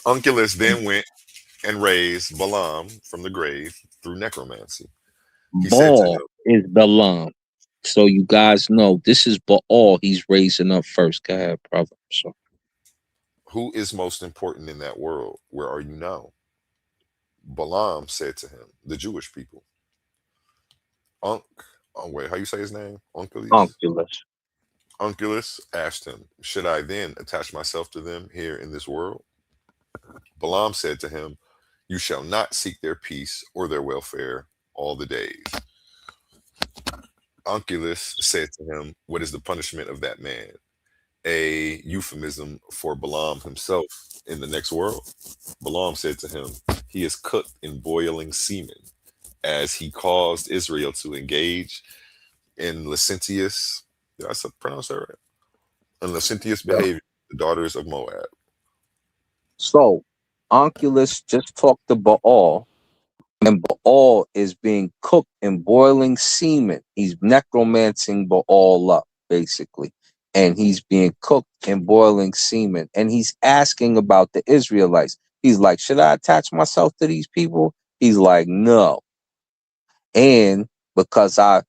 Unculus then went and raised Balaam from the grave through necromancy. He said to Baal him, is Balaam. So you guys know this is Baal he's raising up first. Go ahead, brother. So "Who is most important in that world? Where are you now?" Balaam said to him, "The Jewish people." Wait, how you say his name? Unculus? Onculus. Unculus asked him, "Should I then attach myself to them here in this world?" Balaam said to him, "You shall not seek their peace or their welfare all the days." Onculus said to him, "What is the punishment of that man?" A euphemism for Balaam himself in the next world. Balaam said to him, "He is cooked in boiling semen, as he caused Israel to engage in licentious, did I pronounce that right? In licentious Yeah. behavior, the daughters of Moab." So Onculus just talked to Baal, and Baal is being cooked in boiling semen. He's necromancing Baal up, basically. And he's being cooked in boiling semen. And he's asking about the Israelites. He's like, should I attach myself to these people? He's like, no. And because I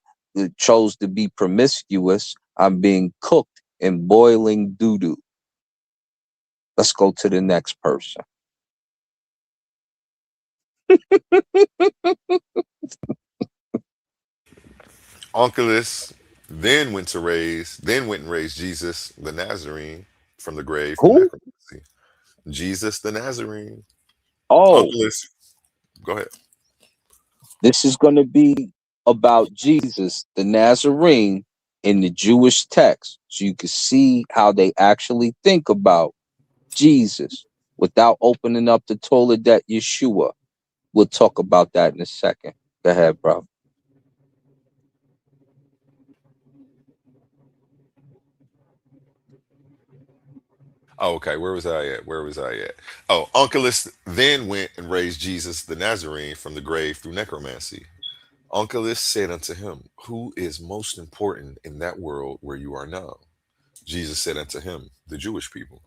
chose to be promiscuous, I'm being cooked in boiling doo-doo. Let's go to the next person. Onculus then went and raised Jesus the Nazarene from the grave through Who? necromancy. Jesus the Nazarene. Oh, Onculus, go ahead. this is going to be about Jesus, the Nazarene, in the Jewish text, so you can see how they actually think about Jesus without opening up the Toledat Yeshua. We'll talk about that in a second. Go ahead, bro. Oh, okay. Where was I at? Oh, Onkelos then went and raised Jesus the Nazarene from the grave through necromancy. Onkelos said unto him, who is most important in that world where you are now? Jesus said unto him, the Jewish people.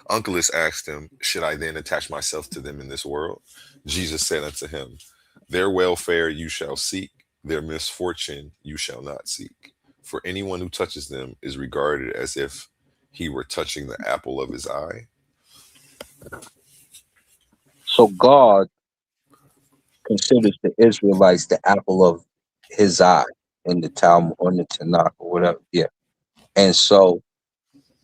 Onkelos asked him, should I then attach myself to them in this world? Jesus said unto him, their welfare you shall seek, their misfortune you shall not seek. For anyone who touches them is regarded as if he were touching the apple of his eye. So God considers the Israelites the apple of his eye in the Talmud or in the Tanakh or whatever. Yeah. And so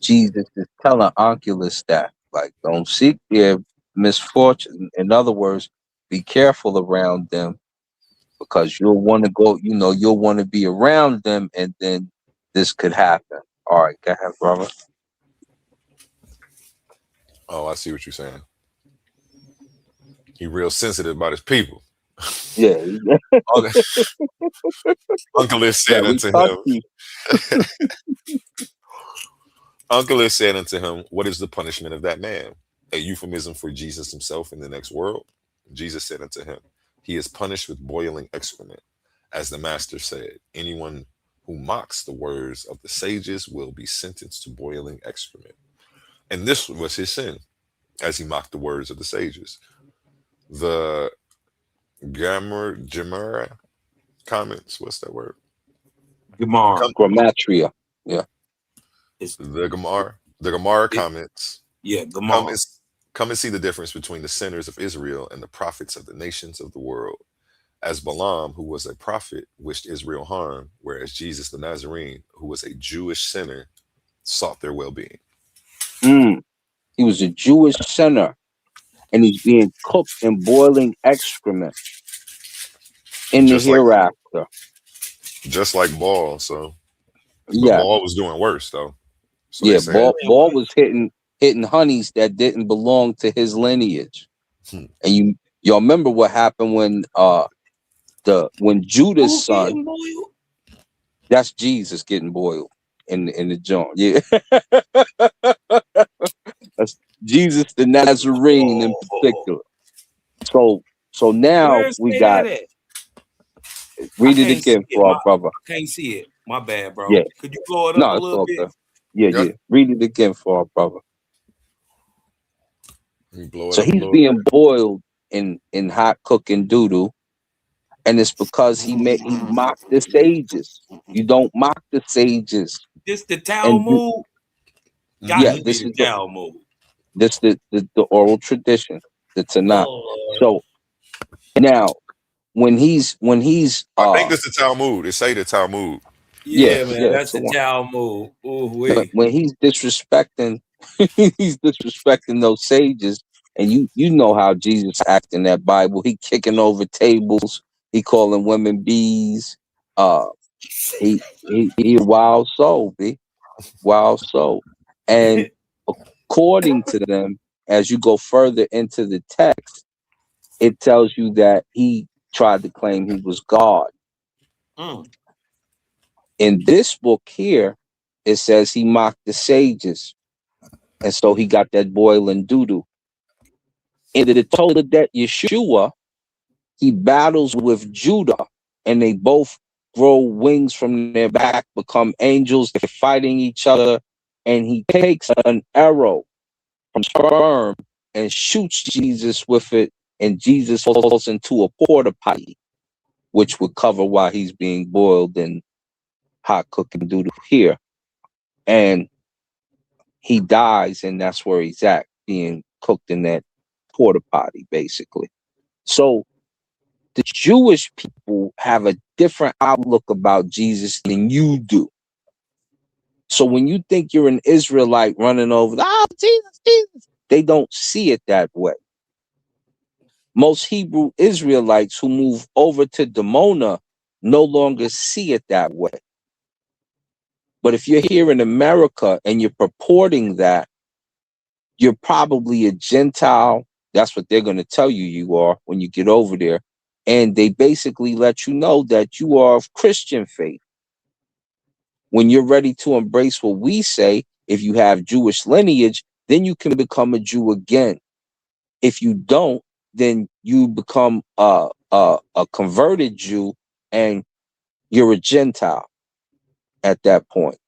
Jesus is telling Onkelos that, like, don't seek their misfortune. In other words, be careful around them because you'll want to go, you'll want to be around them and then this could happen. All right, go ahead, brother. Oh, I see what you're saying. He real sensitive about his people. Yeah. Onkelos said Very unto him, touchy. Onkelos said unto him, what is the punishment of that man? A euphemism for Jesus himself in the next world? Jesus said unto him, he is punished with boiling excrement. As the master said, anyone who mocks the words of the sages will be sentenced to boiling excrement. And this was his sin, as he mocked the words of the sages. The Gemara comments, what's that word? Gramatria. Yeah. The Gemara comments. Yeah, Gemara. Come and see the difference between the sinners of Israel and the prophets of the nations of the world. As Balaam, who was a prophet, wished Israel harm, whereas Jesus the Nazarene, who was a Jewish sinner, sought their well-being. He was a Jewish sinner, and he's being cooked in boiling excrement in the hereafter. Just like Ball, so. But Yeah. Ball was doing worse, though. So yeah, Ball was hitting honeys that didn't belong to his lineage. And y'all remember what happened when Judah's son, that's Jesus getting boiled in the joint. Yeah. That's Jesus the Nazarene in particular. So now Where's we that got at? read it again for our brother. I can't see it. My bad, bro. Yeah. Could you blow it up a little bit? Yeah. Read it again for our brother. So he's being boiled in hot cooking doodoo, and it's because he mocked the sages. You don't mock the sages. This the Talmud. This is the Talmud. This the oral tradition, the Tanakh. So now when he's I think it's the Talmud. It say the Talmud. Yeah, man, that's the Talmud. When he's disrespecting those sages, and you know how Jesus acts in that Bible. He kicking over tables. He calling women bees. He a wild soul, wild soul. And according to them, as you go further into the text, it tells you that he tried to claim he was God. In this book here, it says he mocked the sages. And so he got that boiling doo-doo. In the Toledat Yeshua, he battles with Judah, and they both grow wings from their back, become angels. They're fighting each other, and he takes an arrow from sperm and shoots Jesus with it, and Jesus falls into a porta potty, which would cover while he's being boiled in hot cooking doo-doo here. And he dies, and that's where he's at, being cooked in that porta potty, basically. So the Jewish people have a different outlook about Jesus than you do. So when you think you're an Israelite running over, Jesus, they don't see it that way. Most Hebrew Israelites who move over to Dimona no longer see it that way. But if you're here in America and you're purporting that, you're probably a Gentile. That's what they're going to tell you you are when you get over there. And they basically let you know that you are of Christian faith. When you're ready to embrace what we say, if you have Jewish lineage, then you can become a Jew again. If you don't, then you become a converted Jew and you're a Gentile at that point.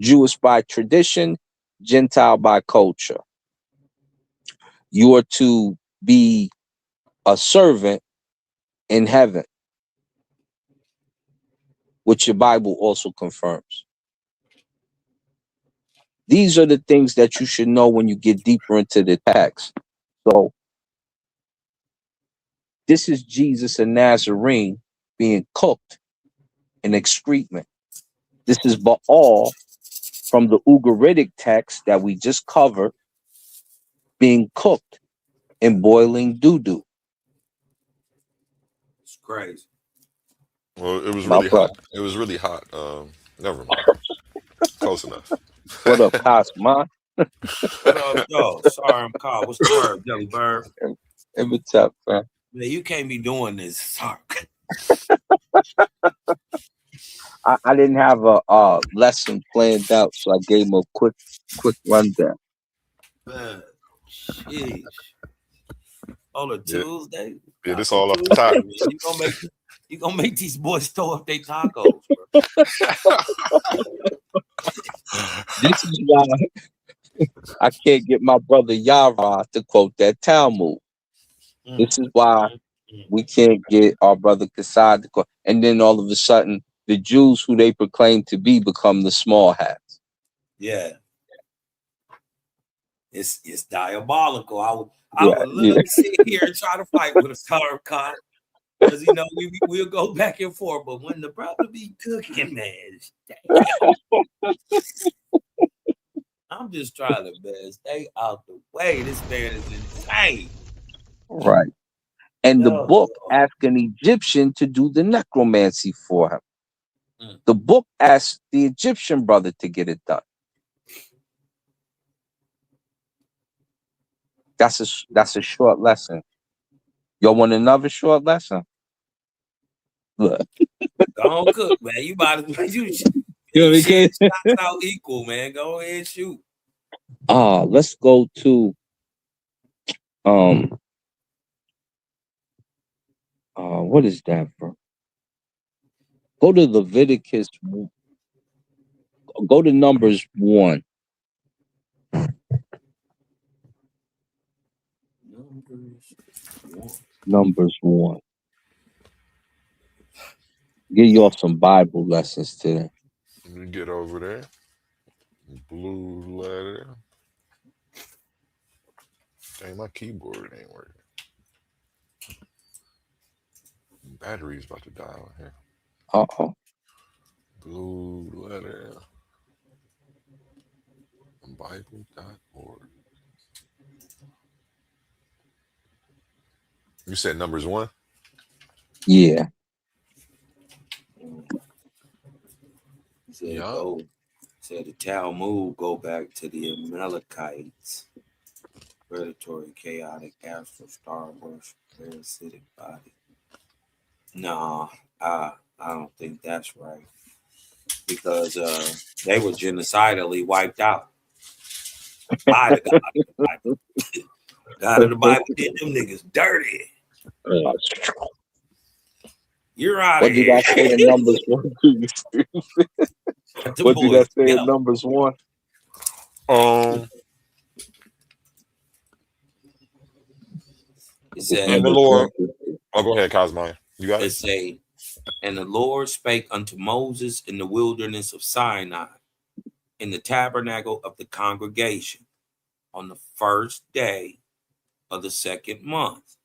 Jewish by tradition, Gentile by culture. You are to be a servant in heaven, which your Bible also confirms. These are the things that you should know when you get deeper into the text. So this is Jesus a Nazarene being cooked in excrement. This is Baal from the Ugaritic text that we just covered being cooked in boiling doo-doo. It's crazy. Well, it was My really brother. hot. It was really hot. Never mind. Close enough. What up, Cosma? What up, though? Sorry, I'm caught. What's the word, Jelly Bird? Hey, what's up, man? Man, you can't be doing this. Sorry. I didn't have a lesson planned out, so I gave him a quick rundown. Man, sheesh. On a Tuesday? Yeah, this all off the top. Man, you gonna make these boys throw up their tacos, bro. This is why I can't get my brother Yara to quote that Talmud. This is why we can't get our brother Kassad to quote. And then all of a sudden, the Jews who they proclaim to be become the small hats. Yeah. It's diabolical. I would literally sit here and try to fight with a star cop. Because we'll go back and forth, but when the brother be cooking, man, I'm just trying to, man, stay out the way. This man is insane. Right. And the book asked an Egyptian to do the necromancy for him. The book asked the Egyptian brother to get it done. That's a short lesson. Y'all want another short lesson? Look. Don't cook, man. You might as well shots out equal, man. Go ahead and shoot. Let's go to what is that, bro? Go to Leviticus. Go to Numbers 1. Numbers 1. Give y'all some Bible lessons today. Let me get over there. Blue letter. Dang, my keyboard ain't working. Battery's about to die on here. Uh-oh. Blue letter. Bible.org. You said Numbers 1? Yeah. Said the Talmud go back to the Amalekites. Predatory, chaotic, astral, star worship, parasitic body. No, I don't think that's right. Because they were genocidally wiped out by the God of the Bible. God of the Bible did them niggas dirty. You're out of here. What did I say in Numbers 1? What did I say in Numbers 1? It said, and the Lord. Oh, go ahead, Cosmo. You got it? And the Lord spake unto Moses in the wilderness of Sinai, in the tabernacle of the congregation, on the first day of the second month,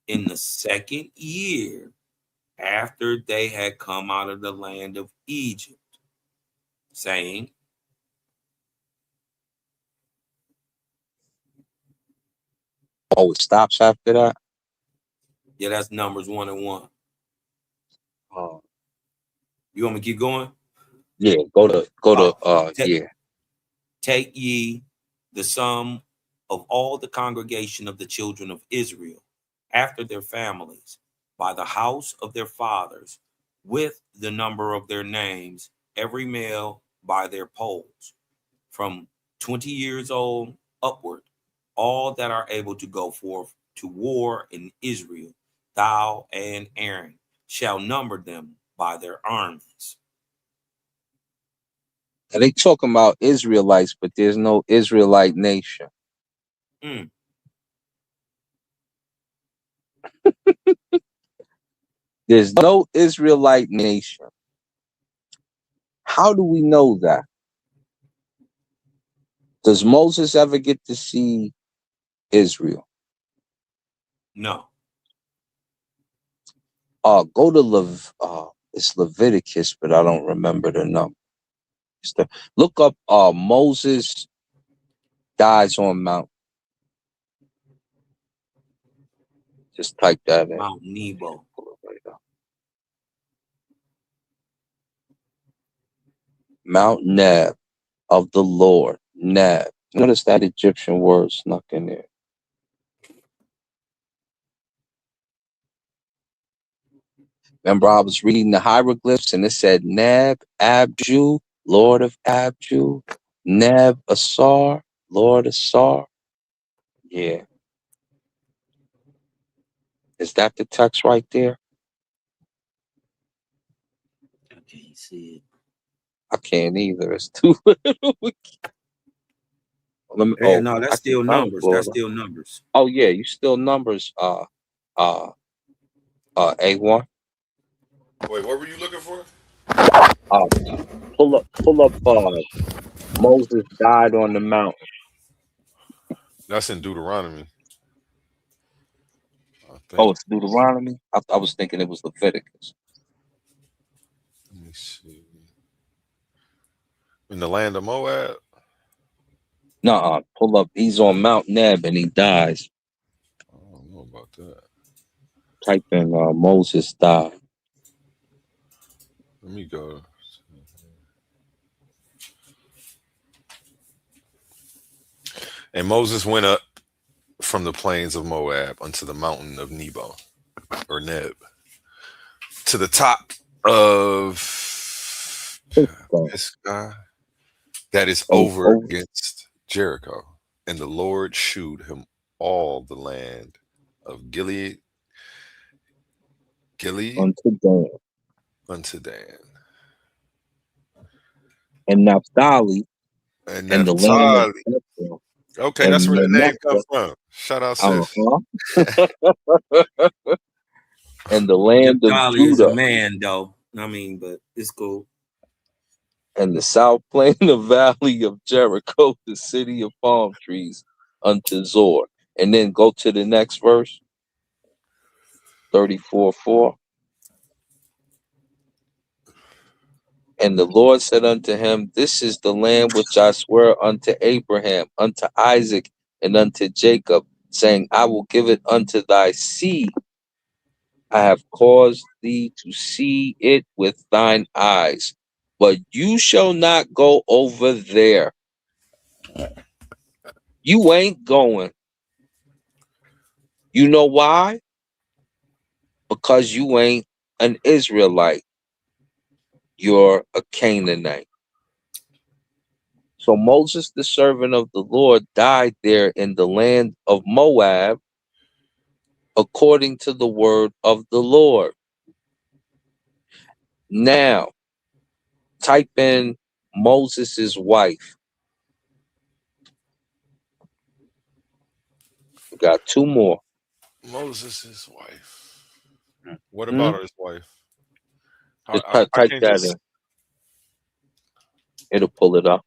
in the second year after they had come out of the land of Egypt, saying, Oh, it stops after that? Yeah, that's Numbers 1 and 1. Oh. You want me to keep going? Yeah, go to Take, yeah. take ye the sum of all the congregation of the children of Israel after their families by the house of their fathers with the number of their names, every male by their polls, from 20 years old upward, all that are able to go forth to war in Israel, thou and Aaron shall number them by their armies. And they talking about Israelites, but there's no Israelite nation. Mm. There's no Israelite nation. How do we know that? Does Moses ever get to see Israel? No. Go to it's Leviticus, but I don't remember the number. Look up Moses dies on Mount. Just type that in. Mount Nebo. Mount Neb of the Lord. Neb. Notice that Egyptian word snuck in there. Remember, I was reading the hieroglyphs and it said Neb, Abju, Lord of Abju, Neb, Asar, Lord Asar. Yeah. Is that the text right there? I can't see it. I can't either. It's too little. Let me, Yeah, no, that's I can still kind of numbers. pull That's it up. still numbers. Oh yeah, you still numbers. A1. Wait, what were you looking for? Pull up. Moses died on the mountain. That's in Deuteronomy, I Oh, think. it's Deuteronomy. I was thinking it was Leviticus. Let me see. In the land of Moab. Nuh-uh. Pull up. He's on Mount Neb and he dies. I don't know about that. Type in Moses died. Let me go. And Moses went up from the plains of Moab unto the mountain of Nebo, or Neb, to the top of Pisgah, that is over against Jericho. And the Lord shewed him all the land of Gilead Unto Dan. unto Dan. And Naphtali And and the land of Naphtali. Ephraim Okay, that's and where the name Manasseh. comes from. Shout out, sis. And the land of Naphtali is a Judah. man, though. I mean, but it's cool. And the south plain of valley of Jericho, the city of palm trees, unto Zor. And then go to the next verse, 34:4. And the Lord said unto him, This is the land which I swear unto Abraham, unto Isaac, and unto Jacob, saying, I will give it unto thy seed. I have caused thee to see it with thine eyes, but you shall not go over there. You ain't going. You know why? Because you ain't an Israelite. You're a Canaanite. So Moses, the servant of the Lord, died there in the land of Moab, according to the word of the Lord. Now, type in Moses' wife. We got two more. Moses' wife. What Hmm? about his wife? Just I type can't that in. just. It'll pull it up.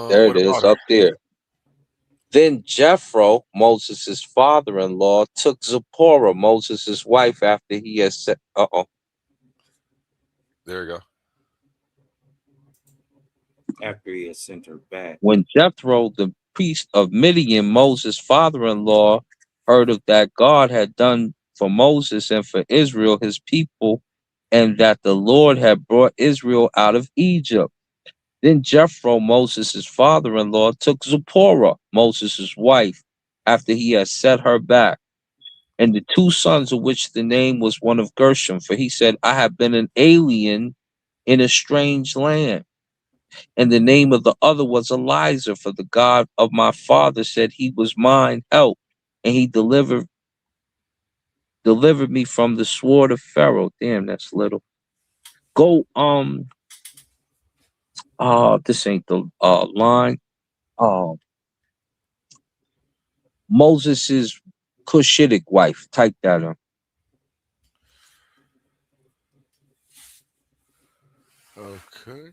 There it What is, about her? up there. Then Jethro, Moses' father-in-law, took Zipporah, Moses' wife, after he had said, There you go. After he had sent her back. When Jethro, the priest of Midian, Moses' father-in-law, heard of that God had done for Moses and for Israel, his people, and that the Lord had brought Israel out of Egypt. Then Jethro, Moses' father-in-law, took Zipporah, Moses' wife, after he had set her back, and the two sons of which the name was one of Gershom, for he said, I have been an alien in a strange land. And the name of the other was Eliezer, for the God of my father said he was mine help, and he delivered me from the sword of Pharaoh. Damn, that's little. Go, this ain't the line. Moses's Cushitic wife. Type that in. Okay.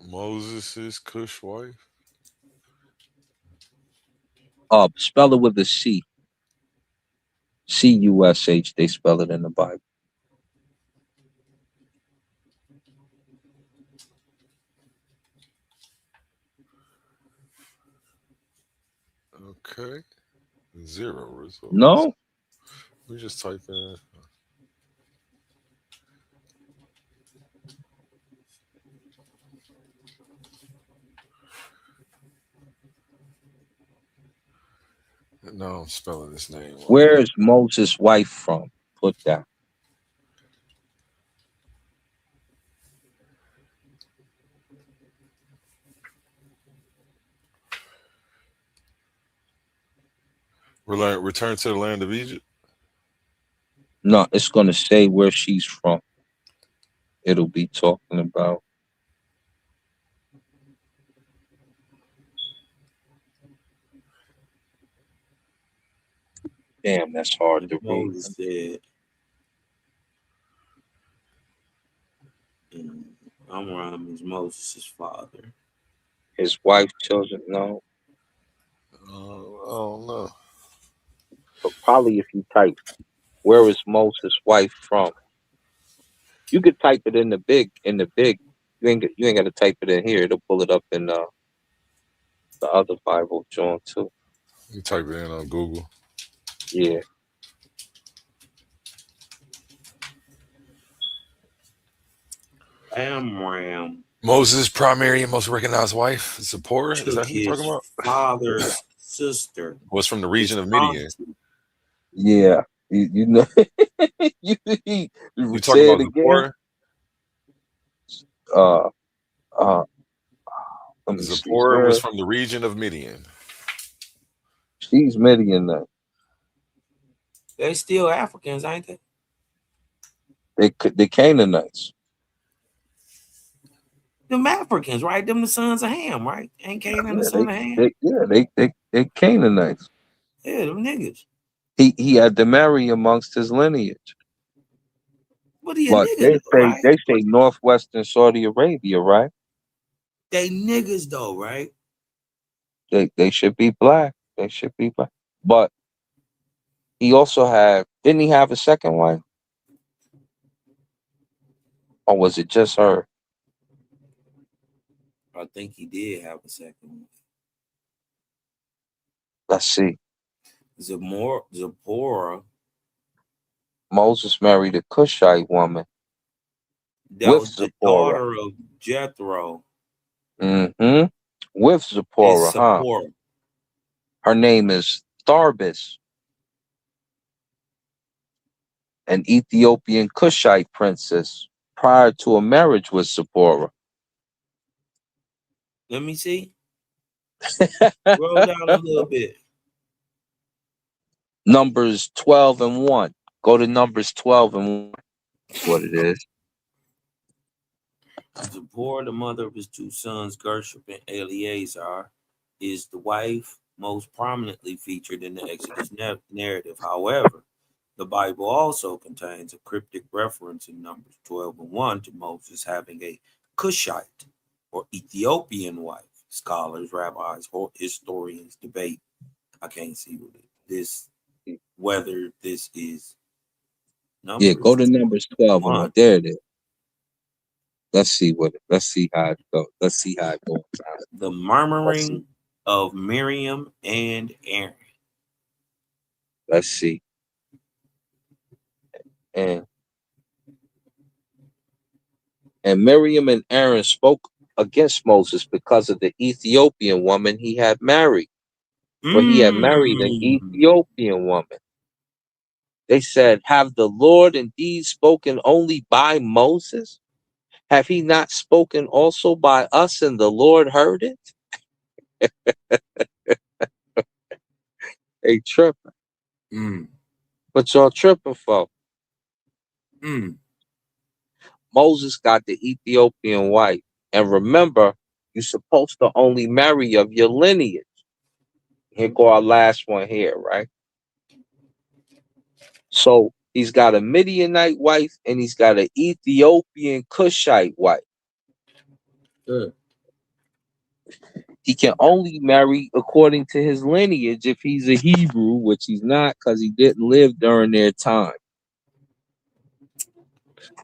Moses' Cush wife. Spell it with a C. Cush. They spell it in the Bible. Okay. 0 results. No. We just type in. No, I'm spelling this name wrong. Where is Moses' wife from? Put that. Return to the land of Egypt. No, it's going to say where she's from. It'll be talking about. Damn, that's hard to read. Moses said, Amram is Moses' father. His wife's children, no. I don't know. But probably if you type, where is Moses' wife from? You could type it in the big. You ain't got to type it in here. It'll pull it up in the other Bible, John too. You type it in on Google. Yeah. Amram. Moses' primary and most recognized wife, Zipporah. Is Took that who you're talking his about? father's sister. Was from the region of Midian. Yeah. You know. you You talking say it about again. Zipporah? Let me see. Zipporah was Where from the region of Midian. she's Midianite. They still Africans, ain't they? They Canaanites. Them Africans, right? Them the sons of Ham, right? Ain't Canaan the son of Ham? They Canaanites. Yeah, them niggas. He had to marry amongst his lineage. But he a But nigga though, right? they say northwestern Saudi Arabia, right? They niggas though, right? They should be black. They should be black. But he also didn't he have a second wife? Or was it just her? I think he did have a second one. Let's see. Zipporah. Moses married a Cushite woman. That With was the Zipporah. daughter of Jethro. Mm-hmm. With Zipporah, It's huh? Zipporah. Her name is Tharbis, an Ethiopian Cushite princess, prior to a marriage with Zipporah. Let me see. Roll down a little bit. Numbers 12 and 1. Go to Numbers 12 and 1. That's what it is. Zipporah, the mother of his two sons, Gershom and Eleazar, is the wife most prominently featured in the Exodus narrative. However, the Bible also contains a cryptic reference in Numbers 12 and 1 to Moses having a Cushite or Ethiopian wife. Scholars, rabbis, or historians debate. I can't see what it is. this, whether this is Yeah, go Numbers to Numbers 12 and 1. 1. There it is. Let's see how it goes. Let's see how it goes. The Let's see. murmuring of Miriam and Aaron. Let's see. And Miriam and Aaron spoke against Moses because of the Ethiopian woman he had married. For he had married an Ethiopian woman. They said, have the Lord indeed spoken only by Moses? Have he not spoken also by us, and the Lord heard it? They tripping. What y'all tripping for? Moses got the Ethiopian wife. And remember, you're supposed to only marry of your lineage. Here go our last one here, right? So he's got a Midianite wife and he's got an Ethiopian Cushite wife. He can only marry according to his lineage if he's a Hebrew, which he's not because he didn't live during their time.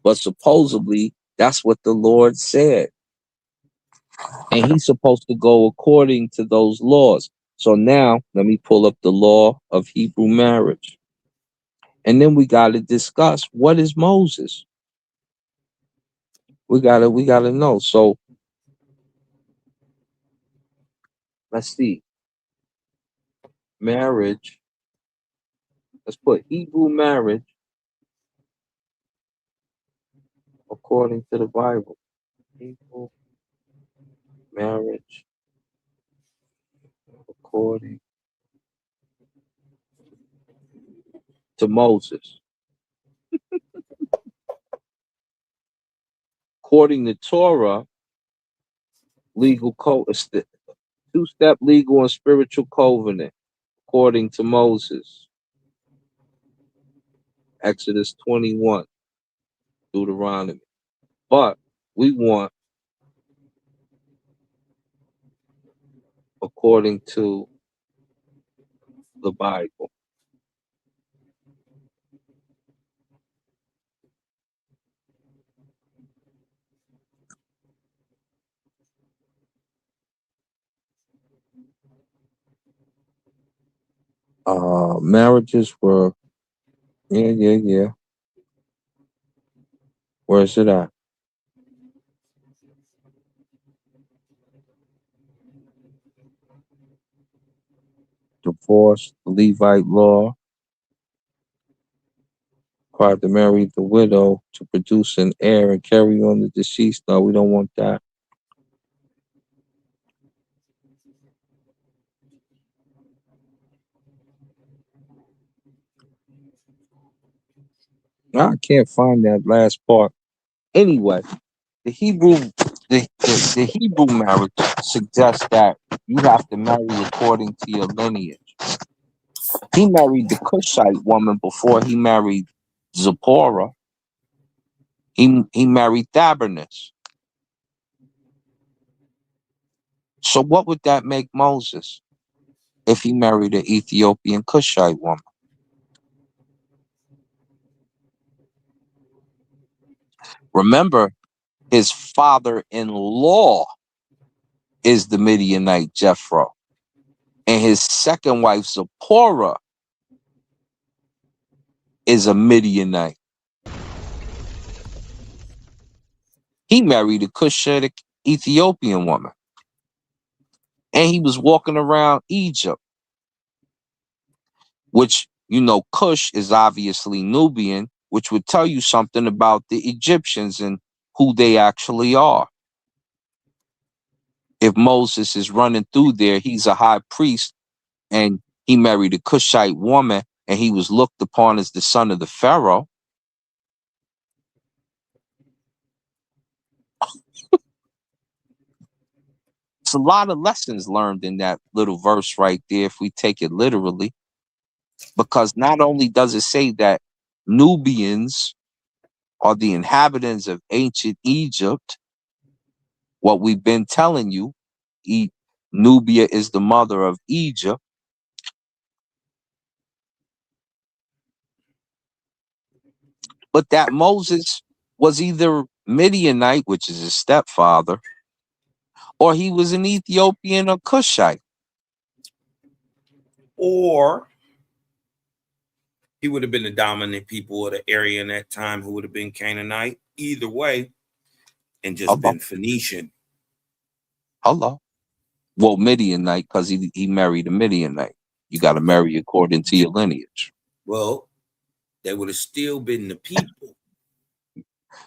But supposedly, that's what the Lord said. And he's supposed to go according to those laws. So now, let me pull up the law of Hebrew marriage. And then we got to discuss, what is Moses? We gotta know. So let's see. Marriage. Let's put Hebrew marriage according to the Bible. Hebrew marriage according to Moses. According to Torah, legal code, two-step legal and spiritual covenant. According to Moses. Exodus 21. Deuteronomy. But we want according to the Bible. Marriages were, yeah. Where is it at? Divorce, the Levite law, required to marry the widow to produce an heir and carry on the deceased. No, we don't want that. I can't find that last part. Anyway, the Hebrew marriage suggests that you have to marry according to your lineage. He married the Cushite woman before he married Zipporah. He married Thabernus. So what would that make Moses if he married an Ethiopian Cushite woman? Remember, his father-in-law is the Midianite Jethro. And his second wife, Zipporah, is a Midianite. He married a Cushitic Ethiopian woman. And he was walking around Egypt, which, Cush is obviously Nubian, which would tell you something about the Egyptians and who they actually are. If Moses is running through there, he's a high priest, and he married a Cushite woman, and he was looked upon as the son of the Pharaoh. It's a lot of lessons learned in that little verse right there, if we take it literally. Because not only does it say that Nubians are the inhabitants of ancient Egypt, what we've been telling you, Nubia is the mother of Egypt. but that Moses was either Midianite, which is his stepfather, or he was an Ethiopian or Cushite. Or he would have been the dominant people of the area in that time who would have been Canaanite. Either way, and just been Phoenician. Hello. Well, Midianite, because he married a Midianite. You got to marry according to your lineage. Well, they would have still been the people.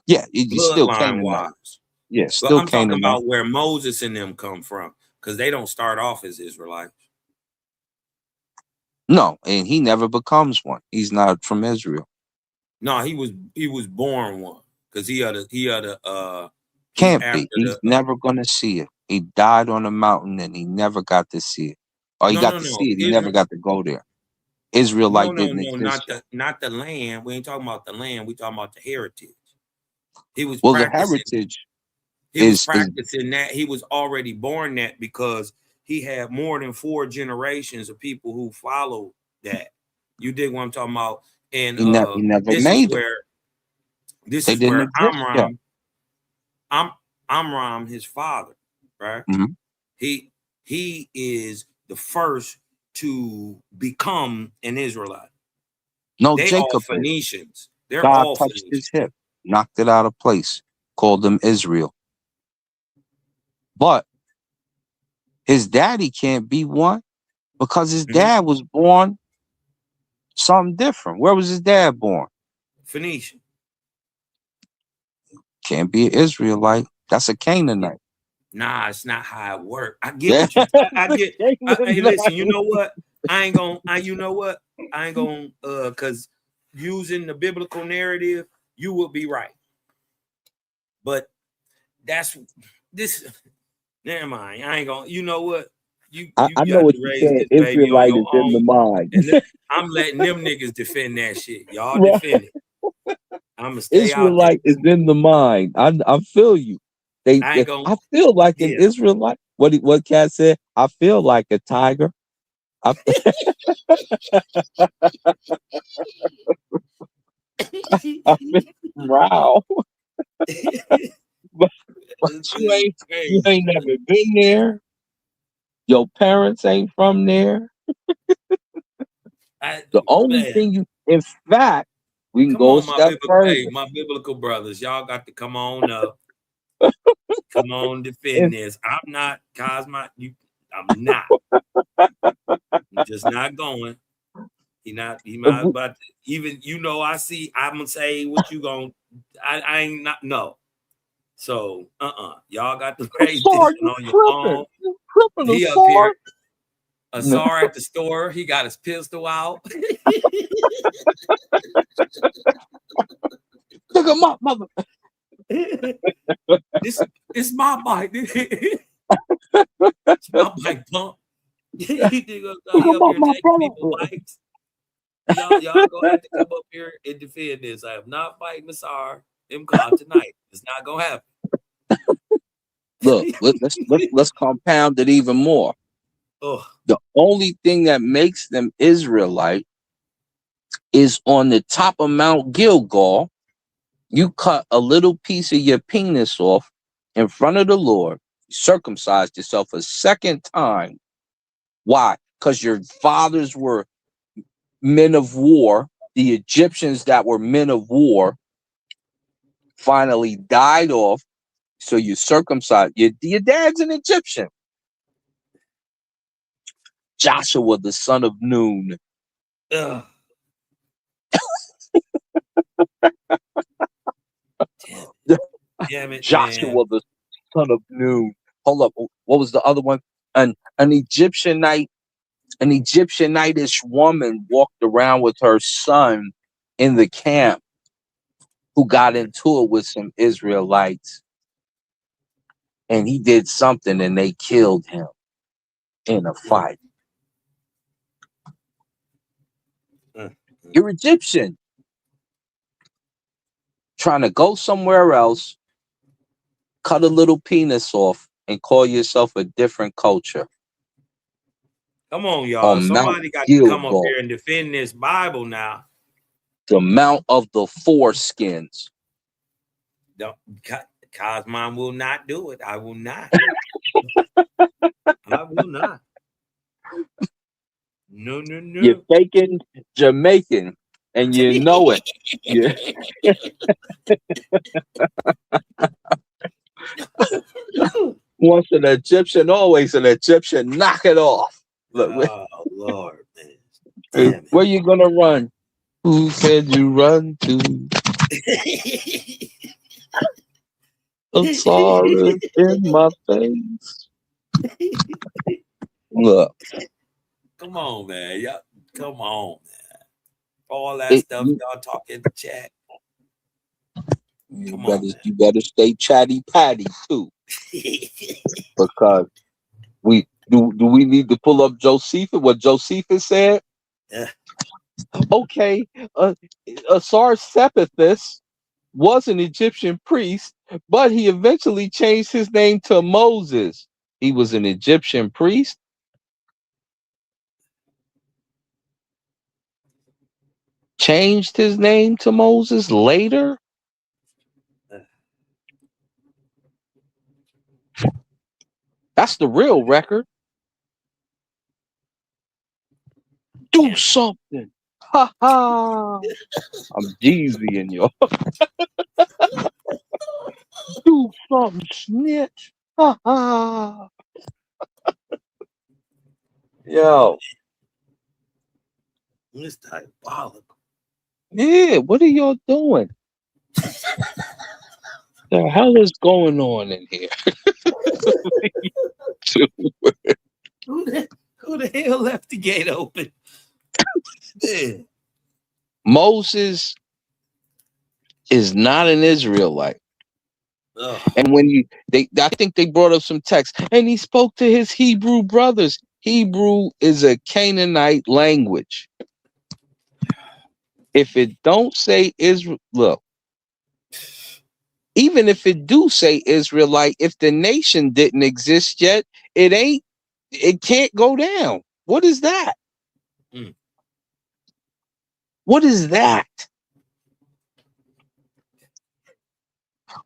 Yeah, you still bloodline Canaanite. wise. Yeah, But still I'm talking Canaanite. about where Moses and them come from, because they don't start off as Israelites. No, and he never becomes one. He's not from Israel. No, he was born one, because he's Can't after be. He's the never gonna see it. He died on a mountain and he never got to see it. Or he got to see it. He never got to go there. Israelite didn't exist. not the land. We ain't talking about the land. We talking about the heritage. He was Well, the practicing. heritage He was practicing that. He was already born that because he had more than 4 generations of people who followed that. You dig what I'm talking about? And he never made it. This they is didn't where exist yet. Amram, his father, right? Mm-hmm. He is the first to become an Israelite. No, they Jacob all Phoenicians. They're God all touched Phoenicians. his hip, knocked it out of place, called him Israel. But his daddy can't be one because his dad was born something different. Where was his dad born? Phoenician. Can't be an Israelite. That's a Canaanite. Nah, it's not how it works. I get what you. I get. Hey, listen. You know what? I ain't gonna. You know what? I ain't gonna. Because using the biblical narrative, you will be right. But that's this. Never mind. I ain't gonna. You know what? You I know what you're saying. Israelite is in the mind. And I'm letting them niggas defend that shit. Y'all defend it. I'm gonna stay Israelite out there. is in the mind. I feel you. I feel like an Israelite. What Cat said? I feel like a tiger. Wow. but you ain't never been there. Your parents ain't from there. The only thing in fact, we can go a step further. Hey, my biblical brothers, y'all got to come on up. Come on, defend this. I'm not, Cosmo. I'm not. I'm just not going. He not about to, even I see. I'm gonna say what you gonna. I ain't not no. So y'all got to raise this on your own. He up here. Azar at the store. He got his pistol out. Look at my mother. It's my bike. It's my bike, pump. He up here taking people bikes. Y'all gonna have to come up here and defend this. I am not fighting Masar Imkan tonight. It's not gonna happen. Look, let's compound it even more. Ugh. The only thing that makes them Israelite is on the top of Mount Gilgal. You cut a little piece of your penis off in front of the Lord, circumcised yourself a second time. Why? Because your fathers were men of war. The Egyptians that were men of war finally died off. So you circumcised. Your dad's an Egyptian. Joshua, the son of Nun. Ugh. Damn it, Joshua, man. the son of Nun. Hold up. What was the other one? An Egyptianite, an Egyptianitish woman walked around with her son in the camp who got into it with some Israelites. And he did something and they killed him in a fight. You're Egyptian. Trying to go somewhere else, cut a little penis off, and call yourself a different culture. Come on, y'all. Somebody got to come up here and defend this Bible now. The amount of the foreskins. Cosmon will not do it. I will not. I will not. No. You're faking Jamaican, and you know it. Yeah. Once an Egyptian, always an Egyptian. Knock it off. Look, oh Lord, man. Damn it. Where you gonna run? Who said you run to? I'm sorry in my face. Look. Come on, man. Y'all, come on, man. All that stuff y'all talk in the chat. You better stay chatty patty too. Because we need to pull up Josephus, what Josephus said? Yeah. Okay, Asar Sepethus was an Egyptian priest, but he eventually changed his name to Moses. He was an Egyptian priest. Changed his name to Moses later. That's the real record. Do something. Ha ha. I'm Jeezy y'all. Do something, snitch. Ha ha. Yo. It's diabolical. Yeah, what are y'all doing? The hell is going on in here? Who the hell left the gate open? Man. Moses is not an Israelite. Ugh. And when I think they brought up some text, and he spoke to his Hebrew brothers. Hebrew is a Canaanite language. If it don't say Israel, look, even if it do say Israelite, if the nation didn't exist yet, it can't go down. What is that? What is that?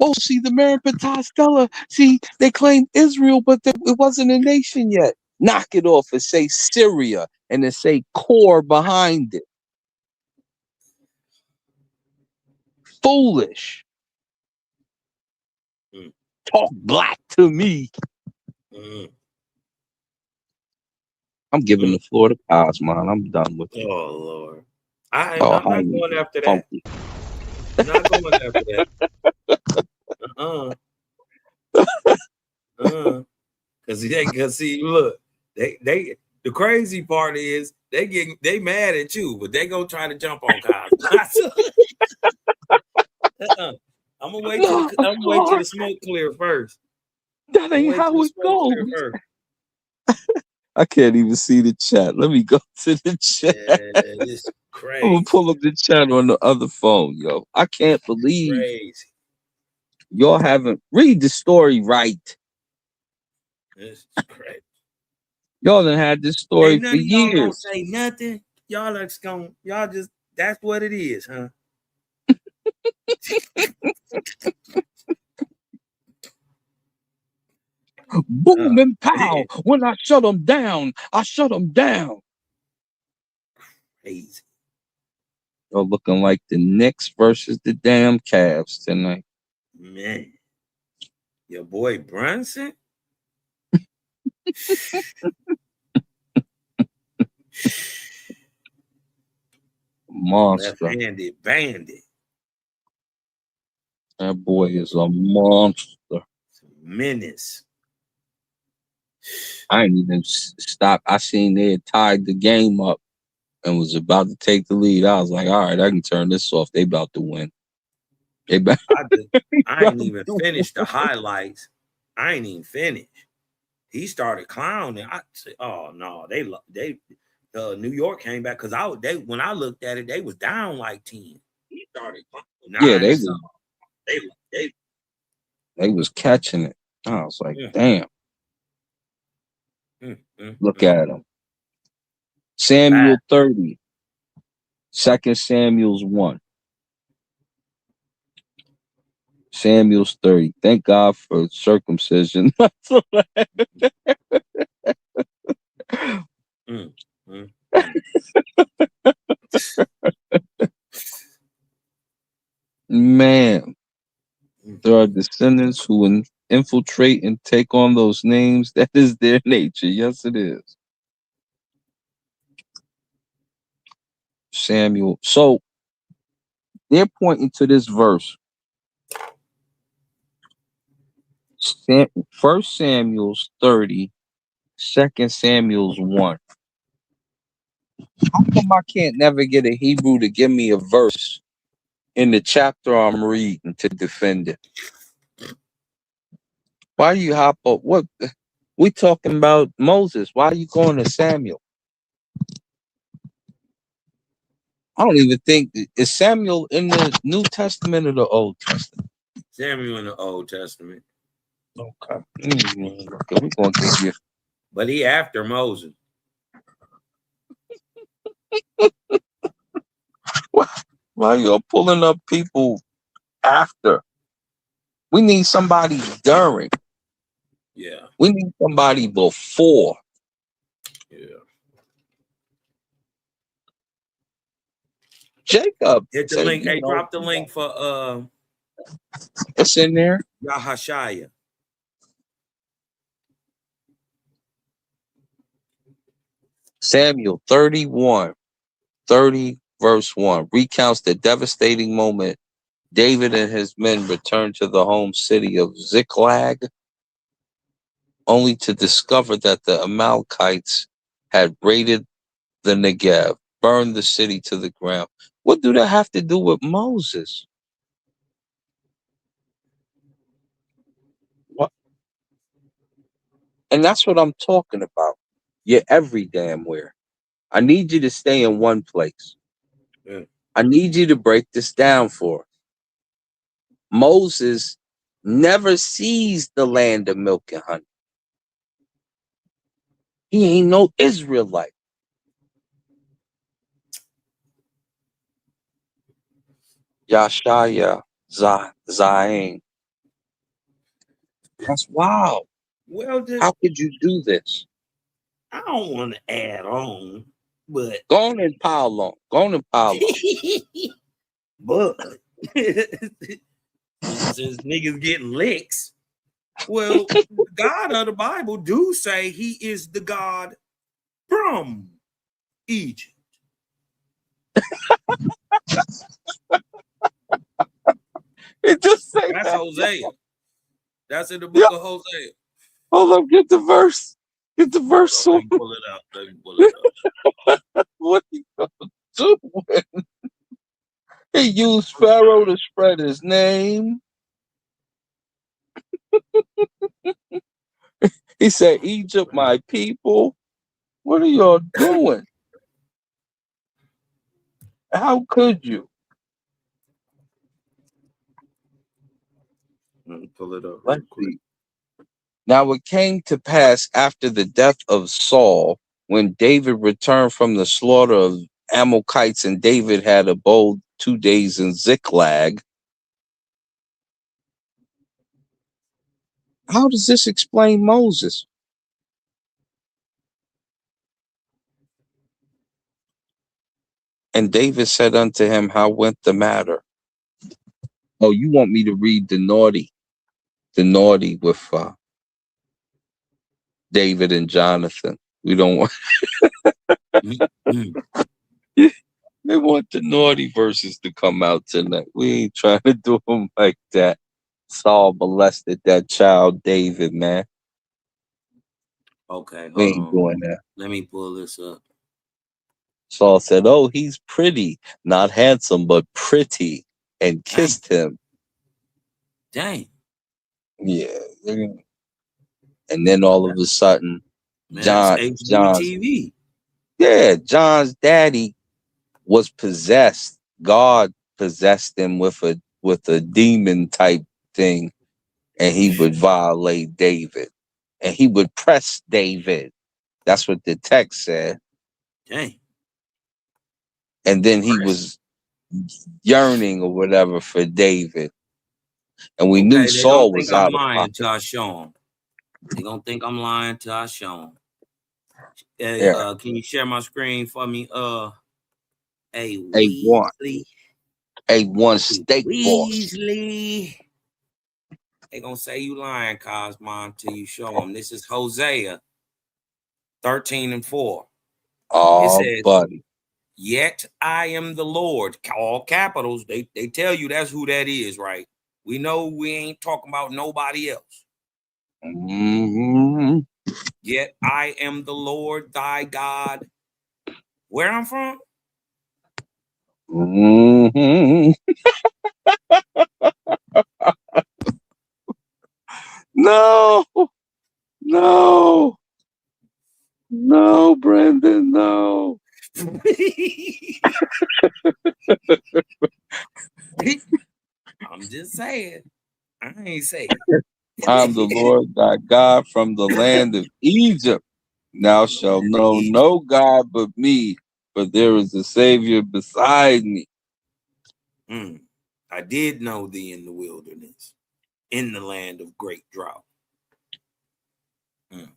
Oh, see, the Meripatah Stella, see, they claim Israel, but it wasn't a nation yet. Knock it off and say Syria, and then say core behind it. Foolish. Talk black to me. I'm giving the floor to Cosmon. I'm done with it. Oh Lord. I'm not going after that. I'm not going after that. Cause see, look, they the crazy part is they mad at you, but they gonna try to jump on Cosmon. I'm gonna wait till the smoke clear first. That ain't how it goes. I can't even see the chat. Let me go to the chat. Yeah, it's crazy. I'm gonna pull up the chat on the other phone, yo. I can't believe y'all haven't read the story right. It's crazy. Y'all done had this story for years. Y'all don't say nothing. Y'all just that's what it is, huh? Boom and pow. When I shut them down, I shut them down. Crazy. You're looking like the Knicks versus the damn Cavs tonight. Man. Your boy Brunson? Monster. Left-handed bandit. That boy is a monster. Menace. I ain't even stop. I seen they had tied the game up and was about to take the lead. I was like, all right, I can turn this off. They about to win. I ain't even finished the highlights. I ain't even finished. He started clowning. I said, "Oh no, they New York came back because when I looked at it, they was down like 10." He started clowning. Yeah, they was catching it. I was like, damn. Look at him. Samuel 30. 2 Samuel's 1. Samuel's 30. Thank God for circumcision. Man, there are descendants who infiltrate and take on those names. That is their nature. Yes, it is. Samuel. So they're pointing to this verse. 1 Samuel's 30, 2 Samuel's 1. How come I can't never get a Hebrew to give me a verse in the chapter I'm reading to defend it? Why you hop up? What we talking about Moses? Why are you going to Samuel? I don't even think is Samuel in the New Testament or the Old Testament? Samuel in the Old Testament. Okay. Okay, we're gonna give you. But he after Moses. Why you're pulling up people after? We need somebody during. Yeah. We need somebody before. Yeah. Jacob. Hit the link. Hey, drop the link for it's in there. Yahashaya. Samuel 30 verse 1 recounts the devastating moment David and his men returned to the home city of Ziklag, only to discover that the Amalekites had raided the Negev, burned the city to the ground. What do that have to do with Moses? What? And that's what I'm talking about. You're every damn where. I need you to stay in one place. Yeah. I need you to break this down for us. Moses never sees the land of milk and honey. He ain't no Israelite. Yashaya Zain. That's wild. Well, how could you do this? I don't want to add on, but go on and pile on. Go on and pile on. But since niggas getting licks, well, the God of the Bible do say he is the God from Egypt. It just say that's that. Hosea. That's in the book of Hosea. Hold up, get the verse. Get the verse. Let me pull it out. Let me pull it up. What are you gonna do? He used Pharaoh to spread his name. He said, Egypt, my people. What are y'all doing? How could you? Let me pull it up. Let's see. Now it came to pass after the death of Saul, when David returned from the slaughter of Amalekites, and David had abode 2 days in Ziklag. How does this explain Moses? And David said unto him, how went the matter? Oh, you want me to read the naughty with David and Jonathan. We don't want they want the naughty verses to come out tonight. We ain't trying to do them like that. Saul molested that child David, man. Okay, We hold ain't on. doing that. Let me pull this up. Saul said, oh, he's pretty, not handsome, but pretty, and kissed him. Dang. Yeah. And then all of a sudden, John's John's daddy was possessed. God possessed him with a demon type thing, and he would violate David, and he would press David. That's what the text said. Dang. and then he was yearning or whatever for David, and we knew Okay, they gonna Saul think was I'm out of lying pocket. till I show them. They gonna think I'm lying till I show them. Hey, Yeah, can you share my screen for me? Hey A1, Weasley, A1 hey steak boss. Weasley. They gonna say you lying, Cosmon, till you show them. This is Hosea 13:4. It Oh, says, buddy. "Yet I am the Lord." All capitals. They tell you that's who that is, right? We know we ain't talking about nobody else. Mm-hmm. Yet I am the Lord thy God. Where I'm from? Mm-hmm. No, no, no, Brandon, no. I'm just saying. I ain't saying. I'm the Lord thy God from the land of Egypt. Thou From the shalt land of know Egypt. no God but me, for there is a Savior beside me. I did know thee in the wilderness, in the land of great drought. Mm,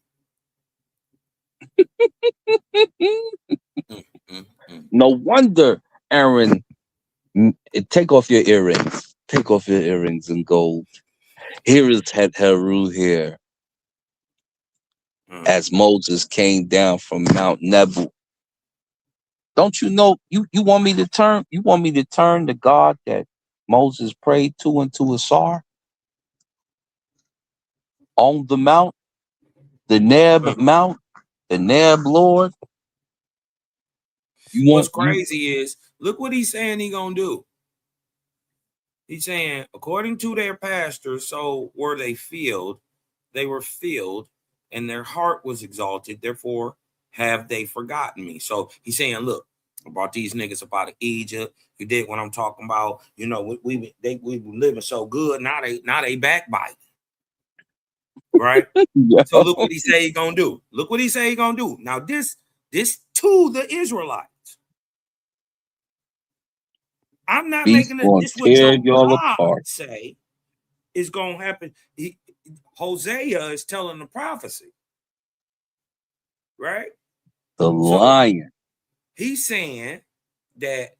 mm, mm. No wonder, Aaron, take off your earrings. Take off your earrings and gold. Here is Het Heru here, as Moses came down from Mount Nebo. Don't you know? You want me to turn? You want me to turn the God that Moses prayed to into a sar on the mount, the Neb Mount, the Neb Lord? You What's want you? crazy is, look what he's saying he gonna do. He's saying, according to their pastors, so were they filled, and their heart was exalted, therefore have they forgotten me. So he's saying, look, I brought these niggas up out of Egypt. You did what I'm talking about. You know, we were living so good. Now they backbiting. Right? So look what he say he gonna do. Look what he say he gonna do. Now this to the Israelites. I'm not He's making it. going This to what tear your y'all God apart. say is gonna happen. Hosea is telling the prophecy, right? The So lion. he's saying that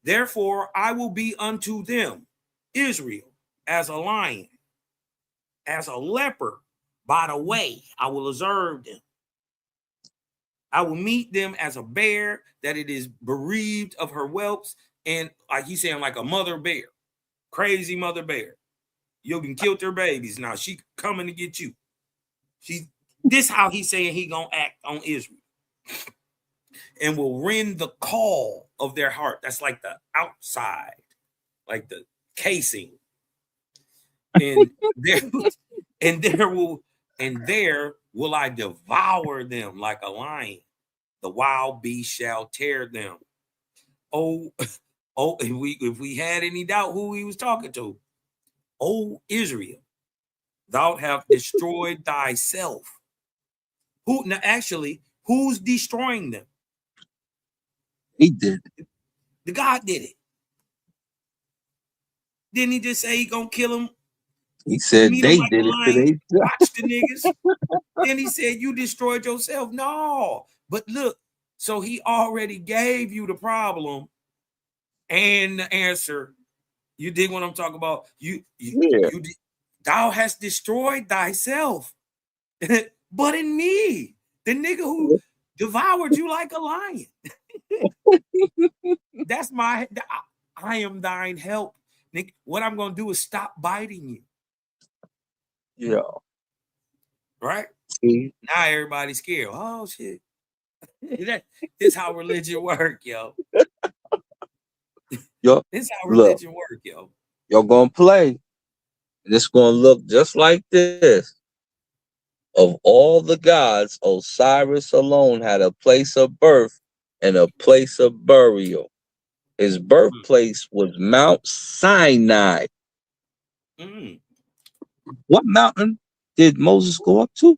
therefore I will be unto them, Israel, as a lion, as a leopard. By the way, I will observe them. I will meet them as a bear that it is bereaved of her whelps, and like he's saying, like a mother bear, crazy mother bear. You can kill her babies. Now she coming to get you. This how he's saying he gonna act on Israel, and will rend the call of their heart. That's like the outside, like the casing, and there, there will I devour them like a lion. The wild beast shall tear them. Oh, if we had any doubt who he was talking to, oh Israel, thou have destroyed thyself. Who now actually who's destroying them? He did it. The God did it. Didn't he just say he gonna kill him? He said Meet him they like a did it lion. today. Watch the niggas. Then he said you destroyed yourself. No, but look, so he already gave you the problem and the answer. You dig what I'm talking about? Yeah. Thou hast destroyed thyself, but in me, the nigga who devoured you like a lion. That's I am thine help. Nick, what I'm gonna do is stop biting you. Yeah. Right? See? Now everybody's scared. Oh shit. This how religion work, yo. Yo, This how look, religion work, yo. you're gonna play. And it's gonna look just like this. Of all the gods, Osiris alone had a place of birth and a place of burial. His birthplace was Mount Sinai. Mm. What mountain did Moses go up to?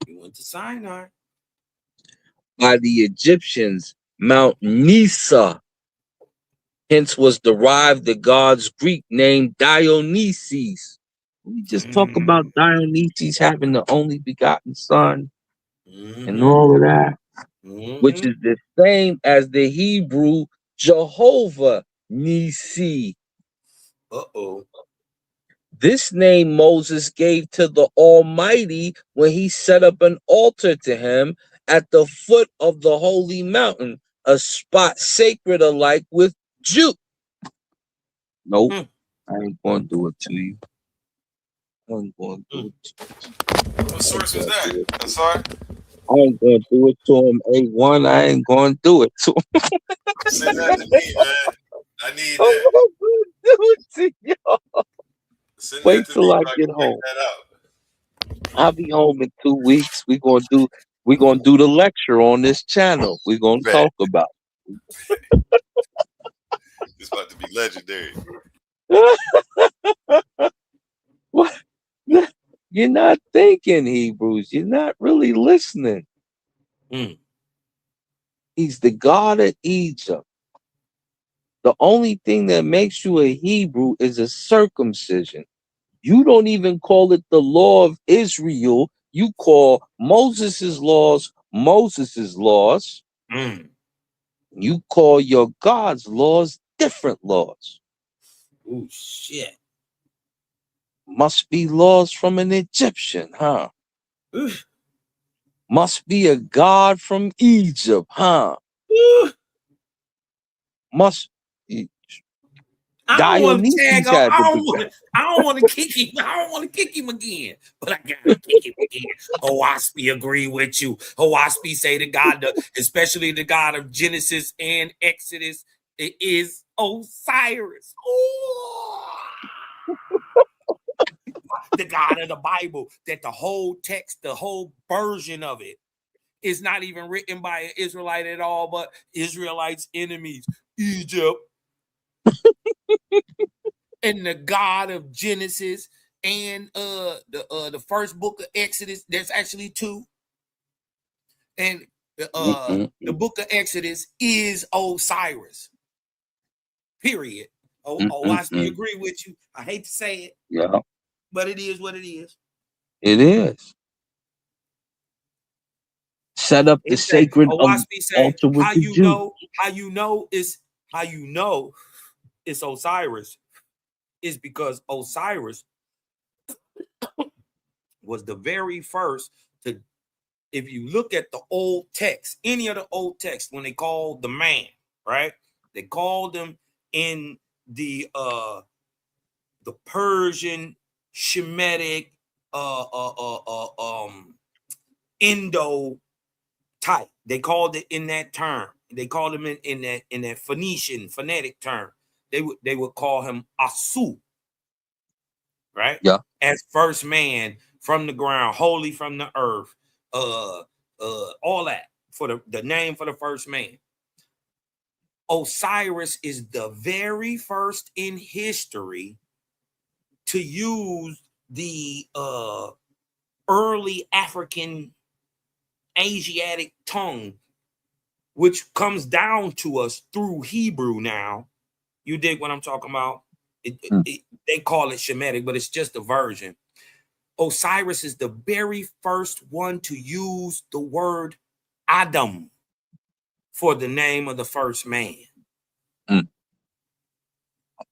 He went to Sinai. By the Egyptians, Mount Nisa. Hence was derived the god's Greek name Dionysus. We just talk about Dionysus having the only begotten son and all of that, which is the same as the Hebrew Jehovah Nisi. Uh-oh. This name Moses gave to the Almighty when he set up an altar to him at the foot of the holy mountain, a spot sacred alike with Jew. Nope, I ain't going to do it to you. I ain't going to do it to you. What source was that? I'm sorry. I ain't going to do it to him, A1. I ain't going to do it to him. Send that to me, man. I need I'm that. going to do it to y'all. Send Wait that to till me I so I get can check home. that out. I'll be home in 2 weeks. We're gonna do the lecture on this channel. We're gonna talk about It's about to be legendary. what. You're not thinking, Hebrews. You're not really listening. He's the God of Egypt. The only thing that makes you a Hebrew is a circumcision. You don't even call it the law of Israel. You call Moses' laws Moses' laws. You call your God's laws different laws. Oh, shit. Must be laws from an Egyptian, huh? Must be a God from Egypt, huh? Must I don't want to tag Dionysus on. had to be. I don't want to kick him. I don't want to kick him again. But I gotta kick him again. Owaspy agree with you. Owaspy say the God, especially the God of Genesis and Exodus, it is Osiris. The God of the Bible. That the whole text, the whole version of it, is not even written by an Israelite at all, but Israelites' enemies, Egypt. And the God of Genesis and the first book of Exodus. There's actually 2. And the book of Exodus is Osiris. Period. I agree with you. I hate to say it. Yeah. But it is what it is. It is. Set up the sacred altar with how the you Jews. know it's Osiris is because Osiris was the very first to, if you look at the old text, any of the old text, when they called the man, right? They called him in the Persian, Shemitic, Indo type. They called it in that term. They called him in that Phoenician phonetic term. They would call him Asu, right? Yeah. As first man from the ground, holy from the earth, all that for the name for the first man. Osiris is the very first in history to use the early African Asiatic tongue, which comes down to us through Hebrew now. You dig what I'm talking about? They call it Shemitic, but it's just a version. Osiris is the very first one to use the word Adam for the name of the first man. I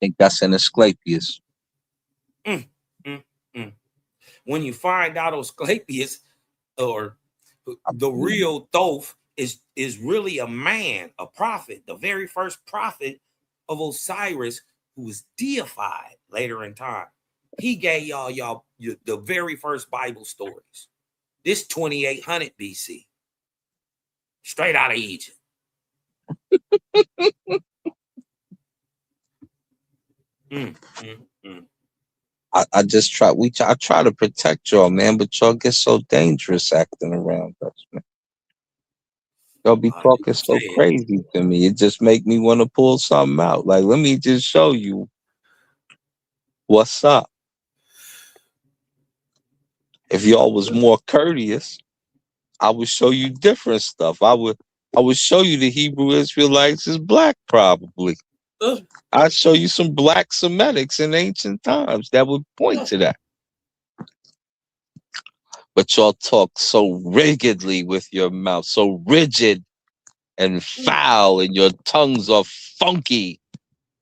think that's in Asclepius. When you find out Asclepius, or the real Thoth, is really a man, a prophet, the very first prophet of Osiris, who was deified later in time. He gave y'all the very first Bible stories. This 2800 BC, straight out of Egypt. I just try. I try to protect y'all, man, but y'all get so dangerous acting around us, man. Y'all be talking so crazy to me. It just make me want to pull something out. Like, let me just show you what's up. If y'all was more courteous, I would show you different stuff. I would I would show you the Hebrew Israelites is black, probably. I'd show you some black Semitics in ancient times that would point to that. But y'all talk so rigidly with your mouth, so rigid and foul, and your tongues are funky,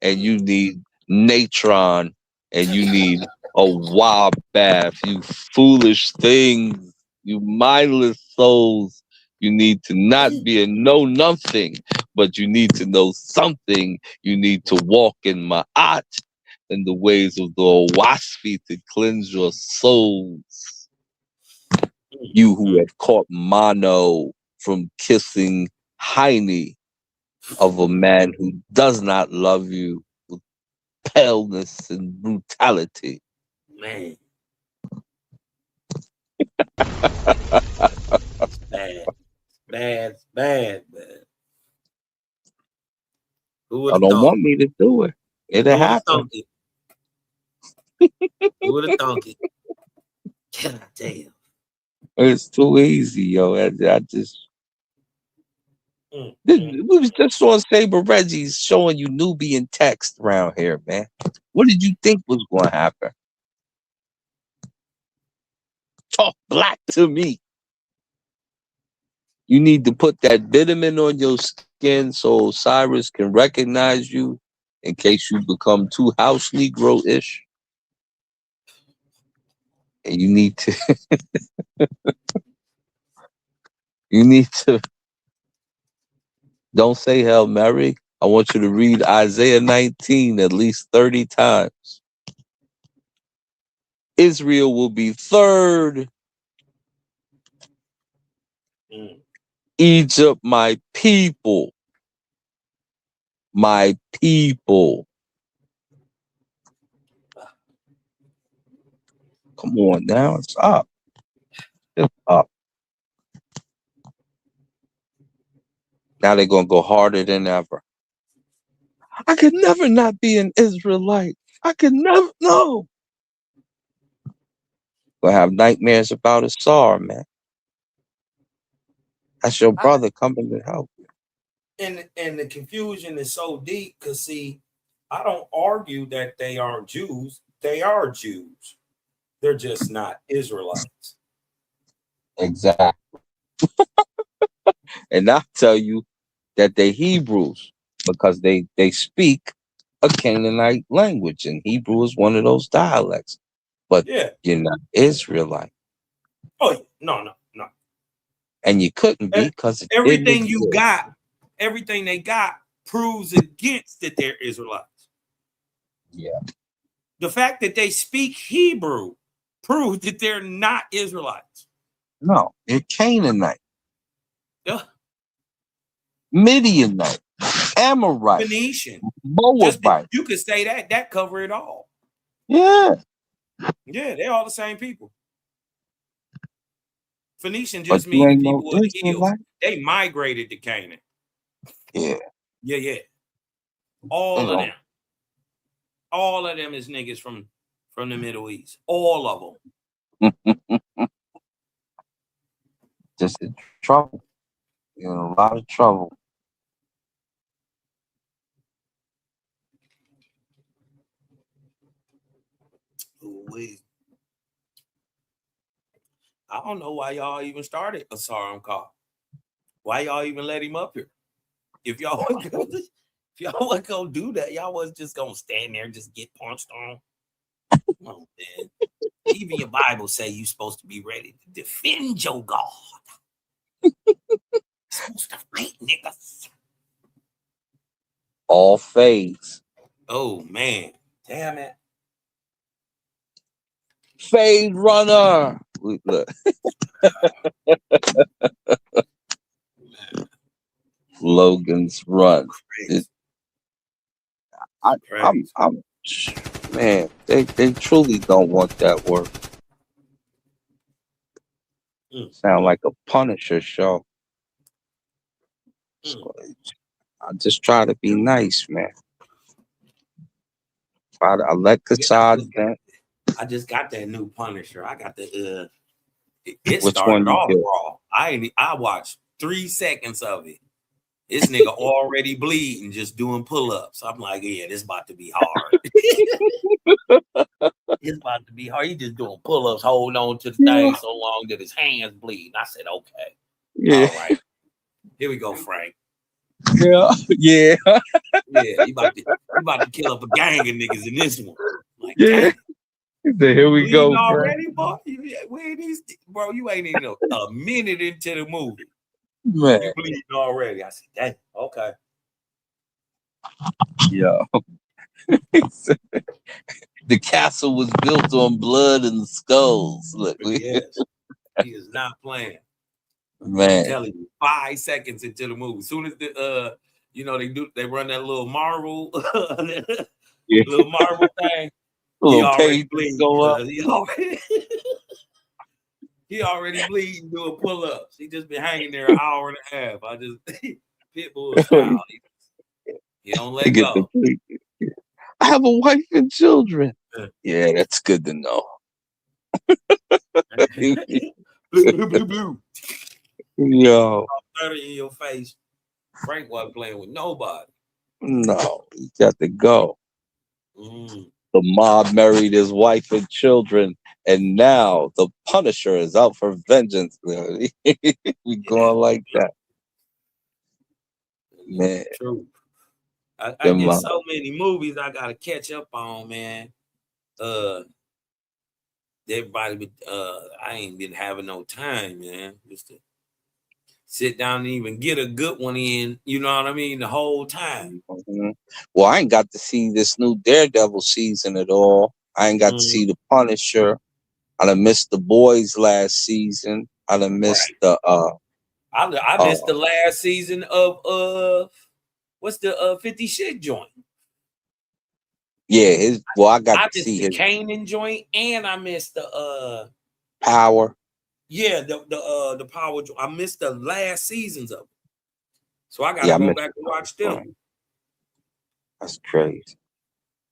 and you need natron, and you need a wild bath, you foolish things, you mindless souls. You need to not be a know nothing, but you need to know something. You need to walk in ma'at, in the ways of the Owasfi, to cleanse your souls. You who have caught mono from kissing hiney of a man who does not love you with paleness and brutality. Man. Bad. Bad, bad, bad. Who would I have don't thought? want me to do it. It'll Who would have happen. thought it? Who would have thought it? God damn. It's too easy, yo. I just we was just on Saber Reggie's showing you Nubian text around here, man. What did you think was going to happen? Talk black to me. You need to put that vitamin on your skin so Osiris can recognize you in case you become too house Negro-ish. And you need to don't say Hail Mary. I want you to read Isaiah 19 at least 30 times. Israel will be third. Egypt, my people. My people. Come on now, it's up. It's up. Now they're going to go harder than ever. I could never not be an Israelite. I could never, no. Gonna have nightmares about a Asar, man. That's your brother coming to help you. And the confusion is so deep because see, I don't argue that they aren't Jews. They are Jews. They're just not Israelites. Exactly. And I'll tell you that they're Hebrews because they speak a Canaanite language, and Hebrew is one of those dialects. But you're not Israelite. Oh, no. And you couldn't be because everything you got, everything they got proves against that they're Israelites. Yeah. The fact that they speak Hebrew proves that they're not Israelites. No, they're Canaanite. Yeah. Midianite, Amorite, Phoenician, Moabite. You could say that cover it all. Yeah, they're all the same people. Phoenician but just means the people no of the hills. Israelite? They migrated to Canaan. Yeah. All of them. All of them is niggas from the Middle East. All of them. Just in trouble. You're in a lot of trouble. I don't know why y'all even started a Sarum call. Why y'all even let him up here? If y'all weren't gonna do that, y'all was just gonna stand there and just get punched on. Come on, man. Even your Bible say you're supposed to be ready to defend your God. You're supposed to fight, niggas. All fades. Oh man, damn it. Fade runner. Look. Logan's run. Man, they truly don't want that work. Sound like a Punisher show. I just try to be nice, man. I let Kassad vent. I just got that new Punisher. I got the it Which started one you off get? raw. I watched 3 seconds of it. This nigga already bleeding, just doing pull-ups. I'm like, yeah, this about to be hard. It's about to be hard. He just doing pull-ups, holding on to the thing so long that his hands bleed. I said, okay. Yeah. All right. Here we go, Frank. Yeah. Yeah. Yeah, you about to kill up a gang of niggas in this one. I'm like, Yeah. damn. Here we go, already, boy. Bro, you ain't even a minute into the movie. man. You bleeding already. I said, dang, okay. Yeah. The castle was built on blood and skulls. Look, Yes, he is not playing. man. I'm telling you, 5 seconds into the movie. As soon as the they run that little marble little marble thing. He already bleeding. Go up. He already bleeding doing pull-ups. He just been hanging there an hour and a half. I just Pitbull style. He don't let go. I have a wife and children. Yeah, that's good to know. Blue, blue, blue, blue. Yo. 30 in your face. Frank wasn't playing with nobody. No, he got to go. Mm. The mob married his wife and children, and now the Punisher is out for vengeance. We going like that. Man. True. I get so many movies I gotta catch up on, man. Everybody, I ain't been having no time, man. Just to sit down and even get a good one in. You know what I mean? The whole time. Mm-hmm. Well, I ain't got to see this new Daredevil season at all. I ain't got to see the Punisher. I done missed the Boys last season. I done missed the I missed the last season of what's the 50 Shit joint? Yeah, I got to see the his Kanan joint, and I missed the Power. Yeah, the Power joint. I missed the last seasons of it. So I gotta go back and watch them. That's crazy.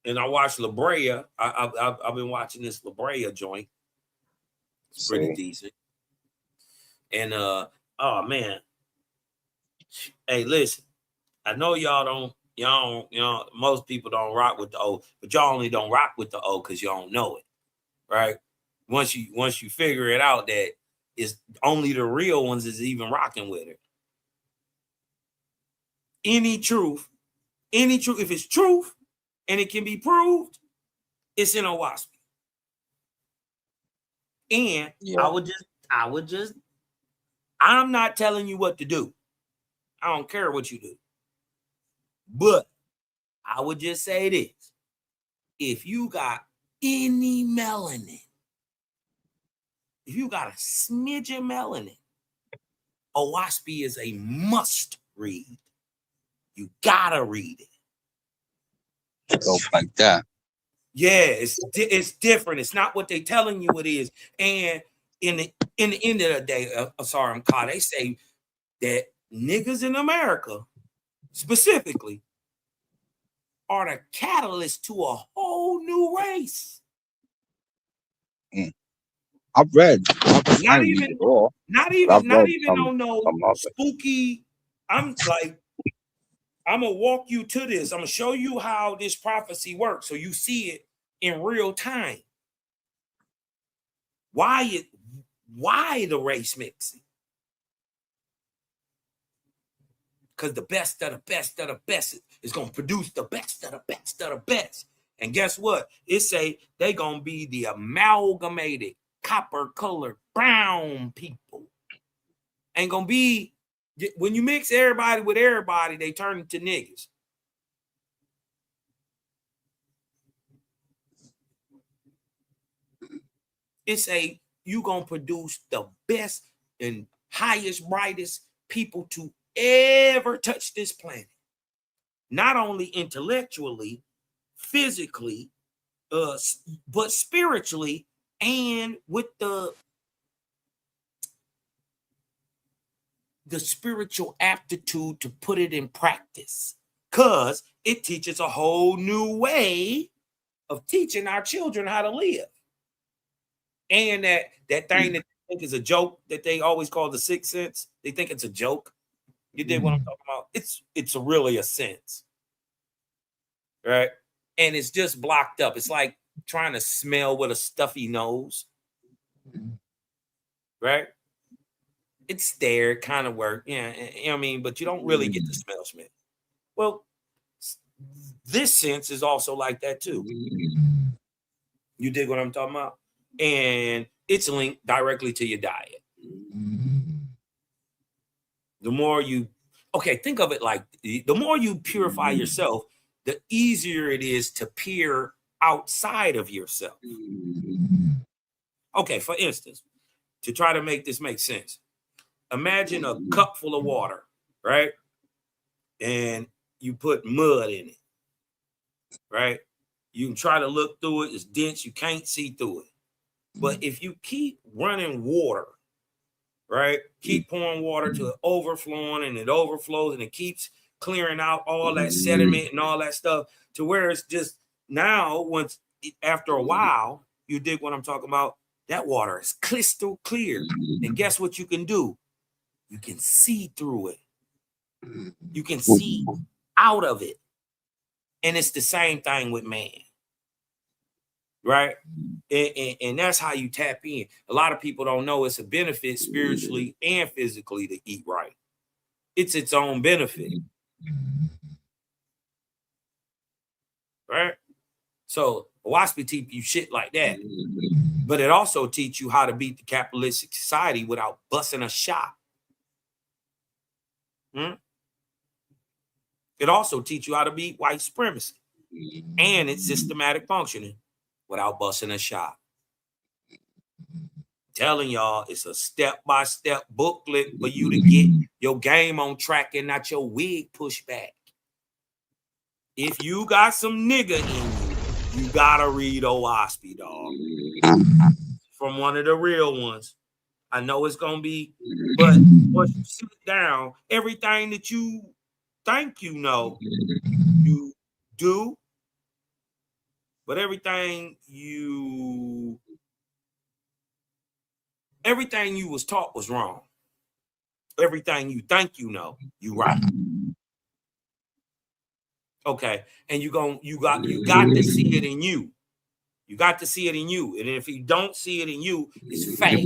And I watched La Brea. I've been watching this La Brea joint. It's pretty decent. And oh man. Hey, listen. I know y'all most people don't rock with the O, but y'all only don't rock with the O because you don't know it. Right? Once you figure it out that it's only the real ones is even rocking with it. Any truth, if it's truth and it can be proved, it's in a wasp. And I'm not telling you what to do. I don't care what you do. But I would just say this. If you got any melanin, if you got a smidge of melanin, Owaspy is a must read. You gotta read it. Go like that. Yeah, it's different. It's not what they telling you it is. And in the end of the day, sorry, I'm caught. They say that niggas in America, specifically, are the catalyst to a whole new race. I've read. Not even on no spooky. I'm gonna walk you to this. I'm gonna show you how this prophecy works, so you see it in real time. Why the race mixing? Because the best of the best of the best is gonna produce the best of the best of the best. And guess what? It say they gonna be the amalgamated copper colored brown people. Ain't gonna be when you mix everybody with everybody, they turn into niggas. It's you gonna produce the best and highest, brightest people to ever touch this planet. Not only intellectually, physically, but spiritually, and with the spiritual aptitude to put it in practice, because it teaches a whole new way of teaching our children how to live. And that thing that they think is a joke that they always call the sixth sense, they think it's a joke. You dig what I'm talking about? It's really a sense, right? And it's just blocked up. It's like trying to smell with a stuffy nose, right? It's there, kind of work, yeah. You know what I mean, but you don't really get the smell, Smith. Well, this sense is also like that too. You dig what I'm talking about? And it's linked directly to your diet. The more you, okay, think of it like the more you purify yourself, the easier it is to peer outside of yourself. Okay, for instance, to try to make this make sense, imagine a cup full of water, right? And you put mud in it, right? You can try to look through it, it's dense, you can't see through it. But if you keep running water, right? Keep pouring water to it overflowing, and it overflows, and it keeps clearing out all that sediment and all that stuff to where it's just now, after a while, you dig what I'm talking about? That water is crystal clear. And guess what you can do? You can see through it. You can see out of it. And it's the same thing with man. Right? And that's how you tap in. A lot of people don't know it's a benefit spiritually and physically to eat right. It's its own benefit. Right? So WASP teach you shit like that. But it also teach you how to beat the capitalistic society without busting a shot. It also teach you how to beat white supremacy and its systematic functioning without busting a shot. Telling y'all it's a step-by-step booklet for you to get your game on track and not your wig pushed back. If you got some nigga in you, you gotta read OWASP, dog. From one of the real ones. I know it's gonna be, but once you sit down, everything that you think you know, you do. But everything you was taught was wrong. Everything you think you know, you right. Okay, and you got to see it in you. You got to see it in you, and if you don't see it in you, it's fake.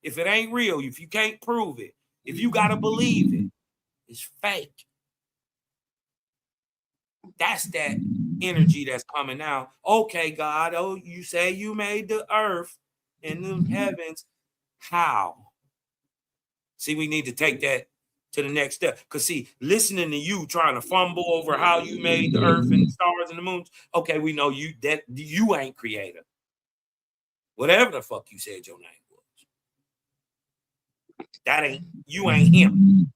If it ain't real, if you can't prove it, if you gotta believe it, it's fake. That's that energy that's coming out. Okay, God, oh, you say you made the earth and the heavens. How? See, we need to take that to the next step. Because see, listening to you trying to fumble over how you made the earth and the stars and the moons. Okay, we know you ain't creator. Whatever the fuck you said your name was. You ain't him.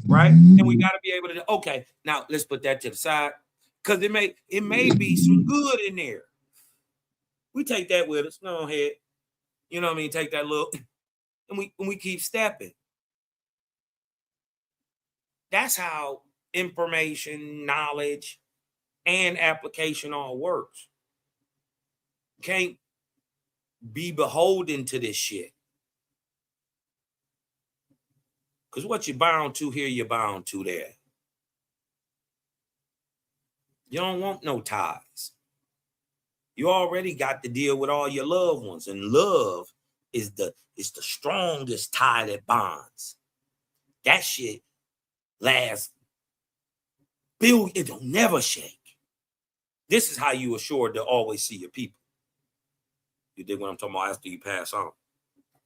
Right? And we got to be able to, okay, now let's put that to the side. Because it may be some good in there. We take that with us. No head. You know what I mean? Take that look. And we keep stepping. That's how information, knowledge, and application all works. Can't be beholden to this shit. Because what you're bound to here, you're bound to there. You don't want no ties. You already got to deal with all your loved ones. And love is the strongest tie that bonds. That shit lasts billion, it'll never shake. This is how you assured to always see your people. You dig what I'm talking about after you pass on.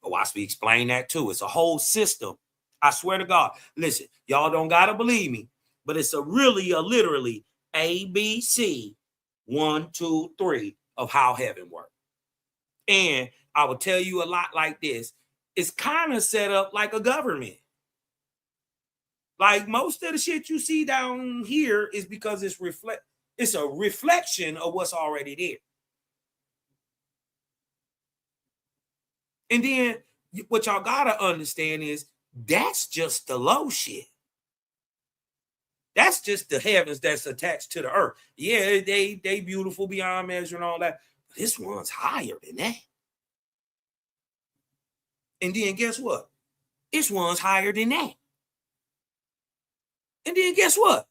Oh, I speak explain that too. It's a whole system. I swear to God. Listen, y'all don't gotta believe me, but it's a literally ABC 1, 2, 3 of how heaven works. And I will tell you a lot like this. It's kind of set up like a government. Like most of the shit you see down here is because it's a reflection of what's already there. And then what y'all gotta understand is that's just the low shit. That's just the heavens that's attached to the earth. Yeah, they beautiful beyond measure and all that. But this one's higher than that. And then guess what? It's one's higher than that. And then guess what?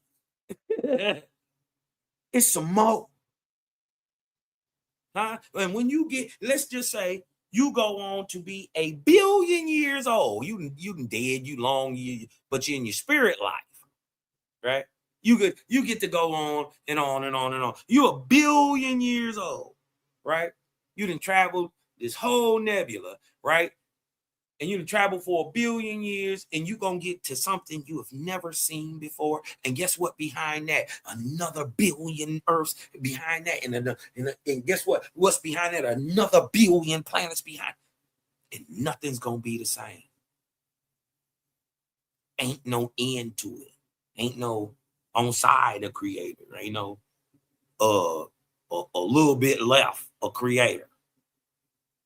It's some more. Huh? And when you get, let's just say you go on to be 1 billion years old. You dead, you long, but you're in your spirit life, right? You get to go on and on and on and on. You're 1 billion years old, right? You done traveled this whole nebula, right? And you done traveled for 1 billion years, and you're going to get to something you have never seen before. And guess what behind that? Another 1 billion Earths behind that. And guess what? What's behind that? Another 1 billion planets behind. And nothing's going to be the same. Ain't no end to it. Ain't no on side of creator. Ain't no a little bit left of creator.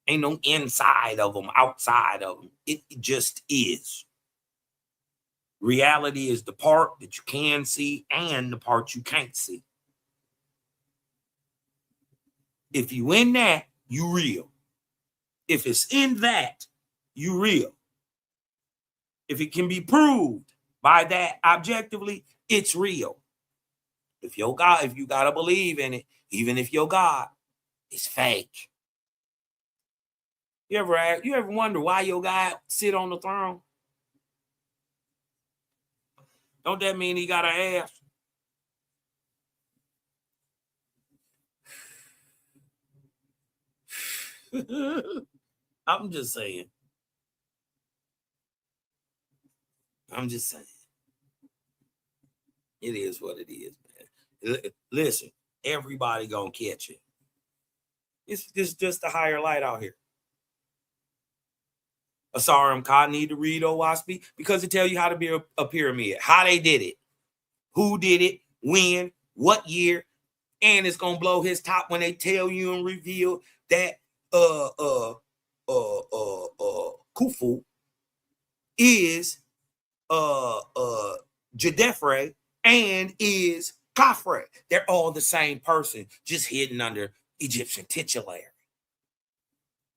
Ain't no inside of them, outside of them. It just is. Reality is the part that you can see and the part you can't see. If you in that, you real. If it's in that, you real. If it can be proved by that objectively, it's real. If you gotta believe in it, even if your God is fake. You ever wonder why your God sit on the throne? Don't that mean he got an ass? I'm just saying. It is what it is, man. Listen, everybody gonna catch it. It's just a higher light out here. Asarum Ka need to read OWASP because it tell you how to be a pyramid, how they did it, who did it, when, what year, and it's gonna blow his top when they tell you and reveal that Khufu is Jadefre and is Khafre. They're all the same person, just hidden under Egyptian titulary.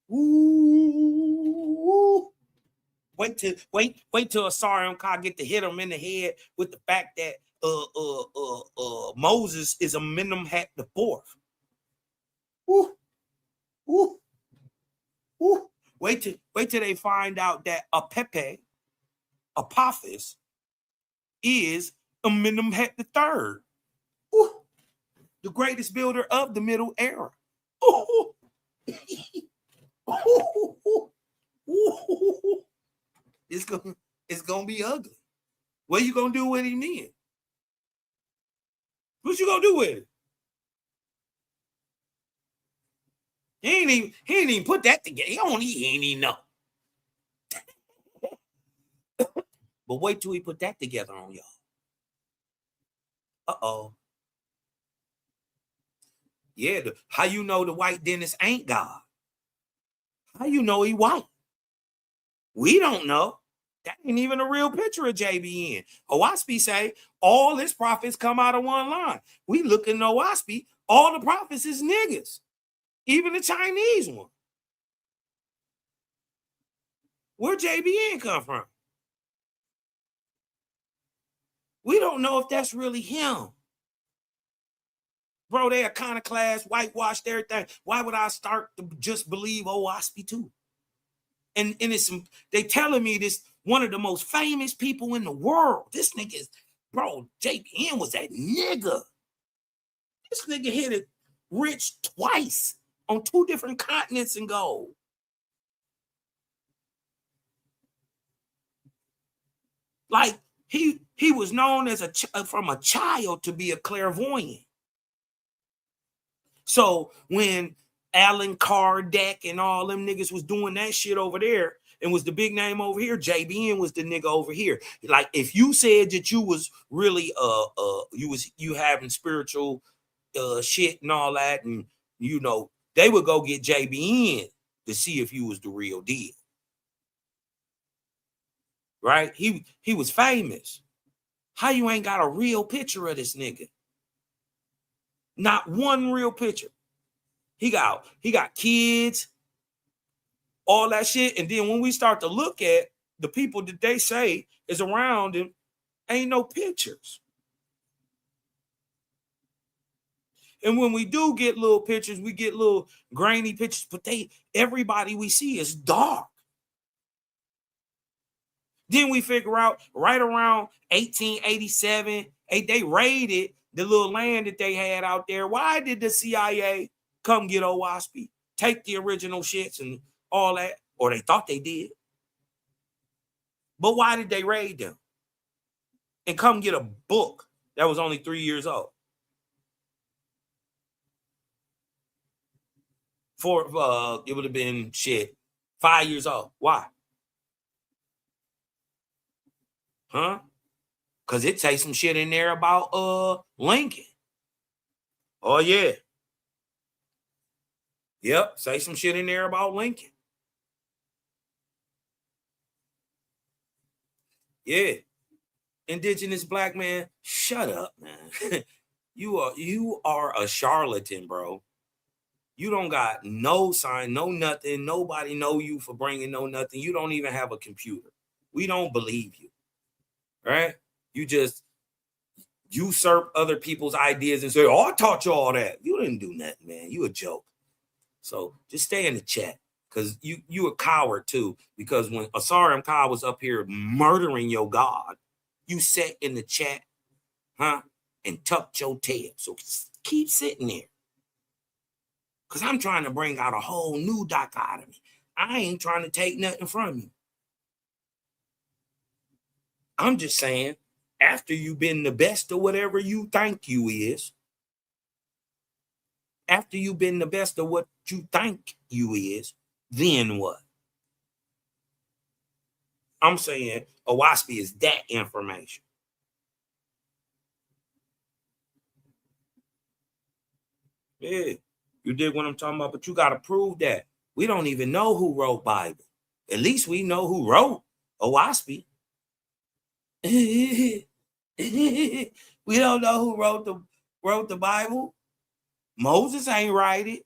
Ooh. Wait till Asarum Ka get to hit him in the head with the fact that Moses is a Amenemhat the fourth. Ooh. Ooh. Ooh. Wait till they find out that Apophis, is Amenemhat the third. Ooh. The greatest builder of the Middle Era. Ooh. Ooh. It's gonna be ugly. What you gonna do with him then? What you gonna do with it? He ain't even put that together. He ain't even know. But wait till he put that together on y'all. Uh-oh. Yeah, how you know the white dentist ain't God? How you know he white? We don't know. That ain't even a real picture of JBN. OWASP say all his prophets come out of one line. We look in OWASP, all the prophets is niggas. Even the Chinese one. Where JBN come from? We don't know if that's really him. Bro, they iconoclast, whitewashed, everything. Why would I start to just believe OWASP too? And it's they telling me this one of the most famous people in the world. This nigga is, bro, JBN was that nigga. This nigga hit it rich twice on 2 different continents in gold. Like he was known as from a child to be a clairvoyant. So when Alan Kardec and all them niggas was doing that shit over there and was the big name over here, JBN was the nigga over here. Like if you said that you was really you having spiritual shit and all that, and you know, they would go get JBN to see if you was the real deal. Right? He was famous. How you ain't got a real picture of this nigga? Not one real picture. He got kids, all that shit. And then when we start to look at the people that they say is around him, ain't no pictures. And when we do get little pictures, we get little grainy pictures, but everybody we see is dark. Then we figure out right around 1887, they raided the little land that they had out there. Why did the CIA come get Owaspy, take the original shits and all that? Or they thought they did. But why did they raid them? And come get a book that was only 3 years old? It would have been 5 years old. Why? Huh? Because it takes some shit in there about Lincoln. Oh, yeah. Yep, say some shit in there about Lincoln. Yeah. Indigenous black man, shut up, man. You are a charlatan, bro. You don't got no sign, no nothing. Nobody know you for bringing no nothing. You don't even have a computer. We don't believe you. Right? You just usurp other people's ideas and say, oh, I taught you all that. You didn't do nothing, man. You a joke. So just stay in the chat, because you a coward too. Because when Asar Kai was up here murdering your God, you sat in the chat, and tucked your tail. So keep sitting there. Because I'm trying to bring out a whole new dichotomy. I ain't trying to take nothing from you. I'm just saying, after you've been the best of whatever you think you is, after you've been the best of what you think you is, then what? I'm saying Owaspy is that information. Yeah, you dig what I'm talking about? But you got to prove that. We don't even know who wrote Bible. At least we know who wrote Owaspy. We don't know who wrote the Bible. Moses ain't write it.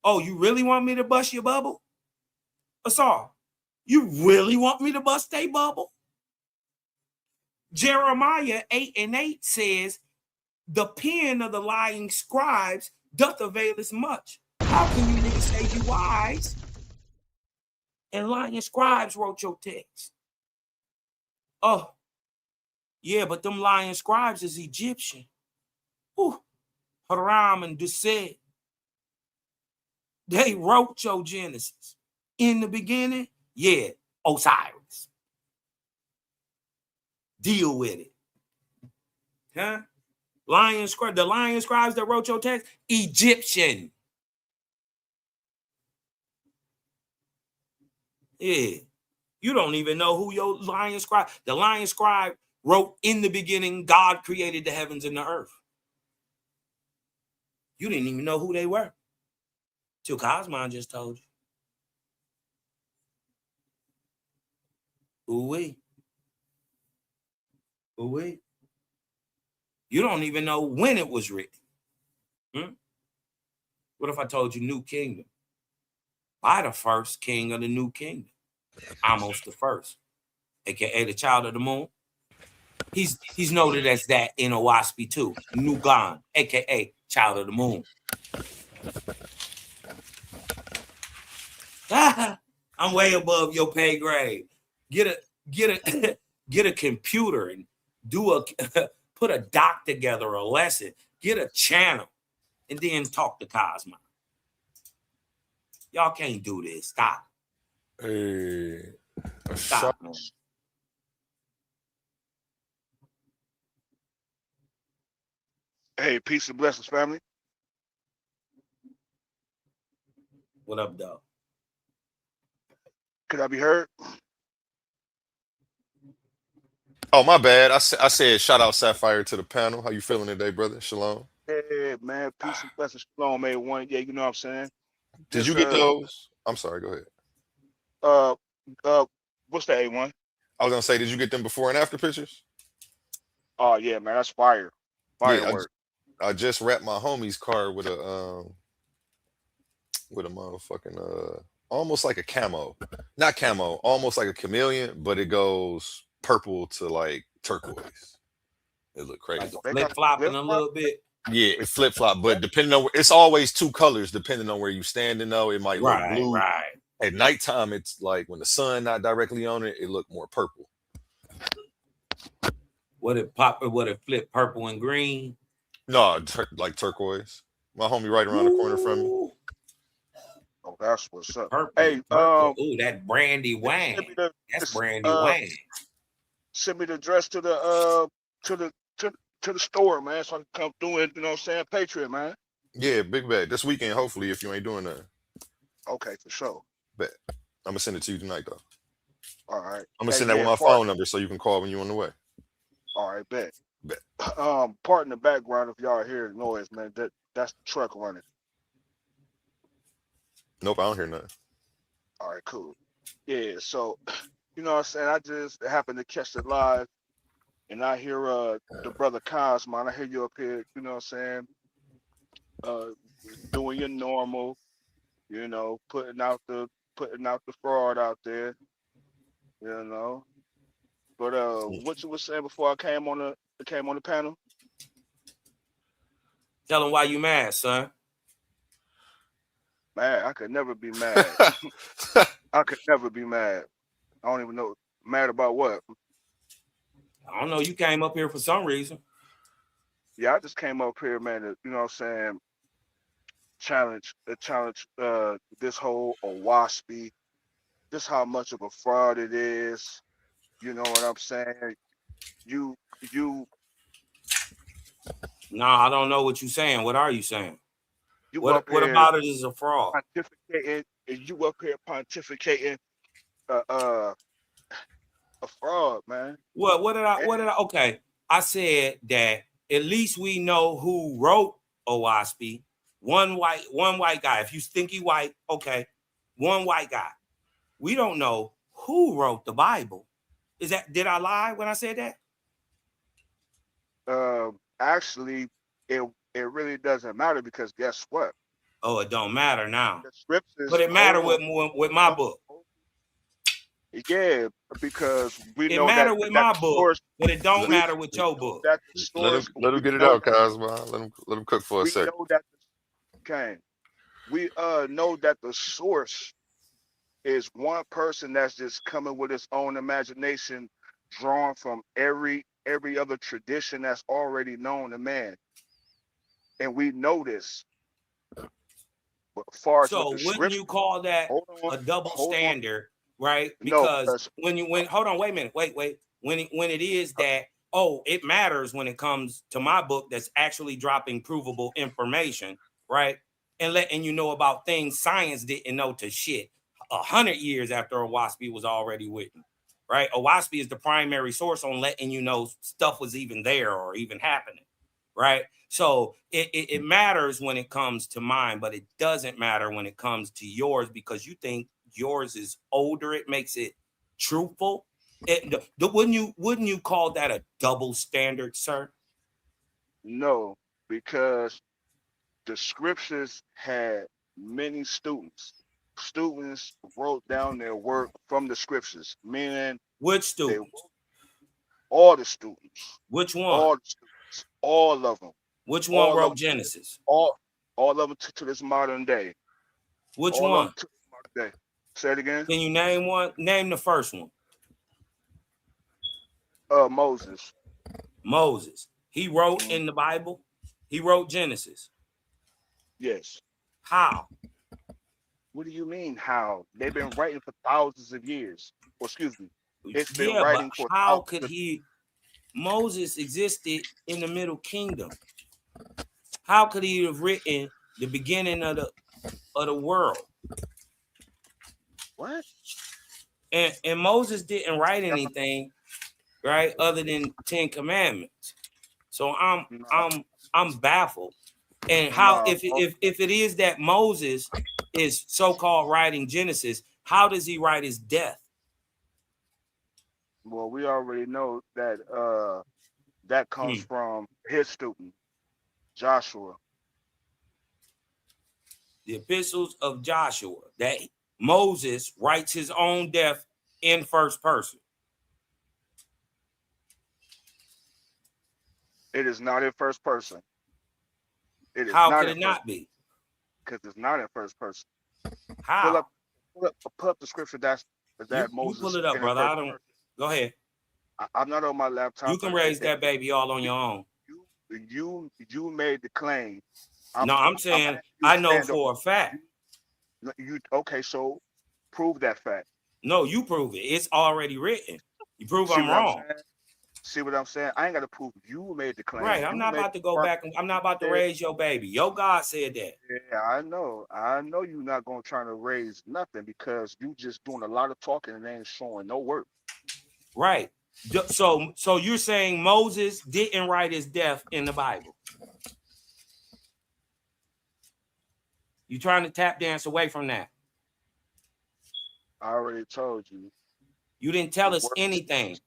Oh, you really want me to bust your bubble? Asar, you really want me to bust a bubble? Jeremiah 8:8 says, the pen of the lying scribes doth avail as much. How can you niggas say you wise and lying scribes wrote your text? Oh, yeah, but them lying scribes is Egyptian. Ooh, Haram and Duset. They wrote your Genesis. In the beginning, yeah, Osiris. Deal with it. Huh? The lion scribes that wrote your text, Egyptian. Yeah. You don't even know who your lion scribe. The lion scribe wrote, in the beginning, God created the heavens and the earth. You didn't even know who they were till Cosmon just told you. Ooh-wee. Ooh-wee. You don't even know when it was written. What if I told you New Kingdom? By the first king of the New Kingdom. Almost the first. AKA the child of the moon. He's noted as that in Owaspy too. Nugan, AKA child of the moon. I'm way above your pay grade. Get a computer and put a doc together, a lesson, get a channel, and then talk to Cosmo. Y'all can't do this. Stop. Hey, stop, man. Hey, peace and blessings, family. What up, dog? Could I be heard? Oh, my bad. I said shout out Sapphire to the panel. How you feeling today, brother? Shalom. Hey, man, peace and blessings. Shalom, everyone. Yeah, you know what I'm saying. Did you get those? I'm sorry. Go ahead. What's the A1? I was gonna say, did you get them before and after pictures? Oh yeah, man, that's fire. Yeah, Firework. I just wrapped my homie's car with a with a motherfucking almost like a camo, not camo, almost like a chameleon, but it goes purple to like turquoise. It look crazy. They Flip got flopping flip a flop. little bit. Yeah, it flip flop, but depending on it's always two colors depending on where you standing. Though it might look Right, blue right. at nighttime. It's like when the sun not directly on it, it look more purple. What it pop? What it flip purple and green? No, like turquoise. My homie right around the corner from me. Ooh, Oh, that's what's up. purple Hey, and turquoise. Ooh, that brandy send wine. me the That's this, brandy wine. send me the address to the to the store, man, so I can come through and, you know what I'm saying, Patriot, man. Yeah, big bet. This weekend, hopefully, if you ain't doing that. Okay, for sure. Bet. I'm gonna send it to you tonight though. All right. I'm gonna Hey, send that with yeah, my phone number so you can call when you on the way. all right, bet. Bet. Part in the background if y'all hear noise, man, that's the truck running. Nope, I don't hear nothing. All right, cool. Yeah, so you know what I'm saying, I just happened to catch it live and I hear the brother Cosmon, I hear you up here, you know what I'm saying, doing your normal, you know, putting out the fraud out there, you know. But what you were saying before I came on the panel? Tell them why you mad, son. Man, I could never be mad. I could never be mad. I don't even know. Mad about what? I don't know. You came up here for some reason. Yeah, I just came up here, man, to, you know what I'm saying, challenge this whole Owaspy, just how much of a fraud it is. You know what I'm saying? You No, I don't know what you're saying. What are you saying? up What here about it is a fraud? pontificating, and you up here pontificating uh a fraud, man. What did I And, okay. I said that at least we know who wrote Owaspy. One white guy. If you think he white, okay. One white guy. We don't know who wrote the Bible. Did I lie when I said that? actually, it really doesn't matter because guess what? Oh, it don't matter now. The scriptures. But it Hold mattered on. with my book. Yeah, because we It know that mattered with that my the book, source. but it don't We matter with your book. that the Let him source. let him We get it know. out, Cosmo. Let him cook for a We second. know that. Okay. We know that the source is one person that's just coming with his own imagination, drawn from every other tradition that's already known to man, and we know this. But as far as what So the wouldn't scripture, you call that hold a double on, standard, right? no, Because because hold on, wait a minute, wait. When it is that, oh, it matters when it comes to my book that's actually dropping provable information, right? And letting you know about things science didn't know to shit 100 years after Owaspy was already written, right? Owaspy is the primary source on letting you know stuff was even there or even happening, right? So it matters when it comes to mine, but it doesn't matter when it comes to yours because you think yours is older. It makes it truthful. Wouldn't you call that a double standard, sir? no, because the scriptures had many students. Students wrote down their work from the scriptures, meaning Which they students? all the students, Which one? all the students, all of them, Which one all of wrote them, Genesis? all of them to this modern day, Which all of one? them to this modern day. Say it again. Can you name one? Name the first one. Moses. Moses. He wrote Mm, in the Bible. He wrote Genesis. yes. How? What do you mean? How? They've been writing for thousands of years. Or excuse me, it's been Yeah, but writing for how thousands could of he? Moses existed in the Middle Kingdom. How could he have written the beginning of the world? what? And Moses didn't write anything, right, other than 10 commandments. So No, I'm baffled. And how no. if it is that Moses is so-called writing Genesis, how does he write his death? Well, we already know that that comes Hmm. from his student, Joshua. the epistles of Joshua, that Moses writes his own death in first person? It is not in first person. It is How not could in it first not be? because it's not in first person. How? Pull up the scripture that You Moses pull it up, speaking in brother. first I don't. person. Go ahead. I'm not on my laptop. You can raise that baby all on your own. You made the claim. No, I'm saying I know for a fact. You okay? So prove that fact. No, you prove it. It's already written. You prove See I'm what I'm wrong. saying? See what I'm saying? I ain't got to prove you made the claim. Right. I'm not about to go back. I'm not about to raise your baby. Your God said that. Yeah, I know. I know you're not going to try to raise nothing because you just doing a lot of talking and ain't showing no work. Right. So you're saying Moses didn't write his death in the Bible? You trying to tap dance away from that? I already told you. You didn't tell us anything.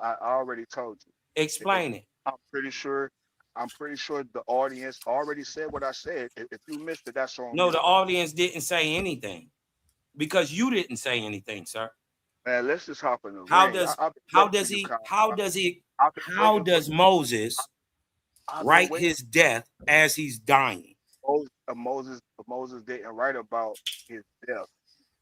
I already told you. Explain it. I'm pretty sure the audience already said what I said. If you missed it, that's on No, you. the audience didn't say anything because you didn't say anything, sir. Man, let's just hop in the How ring. does Moses write his death as he's dying? Moses didn't write about his death.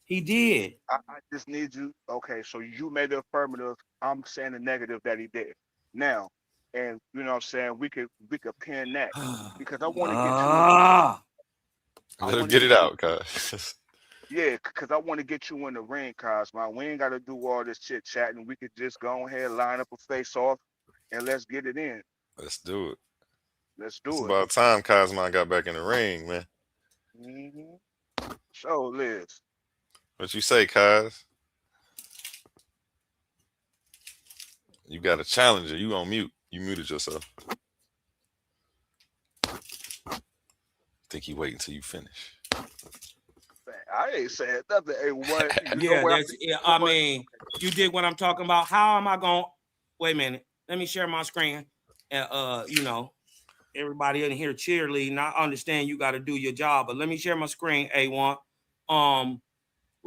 He did. I just need you. Okay, so you made the affirmative. I'm saying the negative that he did. Now, and you know what I'm saying, we could pin that because I want to get you. Let him get it out, cuz. Yeah, because I want to get you in the ring, Cosmo. We ain't got to do all this chit chatting. We could just go ahead, line up a face off, and let's get it in. Let's do it. Let's do it's it. about time Cosmo got back in the ring, man. So, Liz. What you say, Cos? You got a challenger. You on mute. You muted yourself. Think you wait until you finish. I ain't saying nothing. Hey, what? I mean, you dig what I'm talking about? How am I going? Wait a minute. Let me share my screen. You know, everybody in here cheerleading. I understand you got to do your job, but let me share my screen. A1.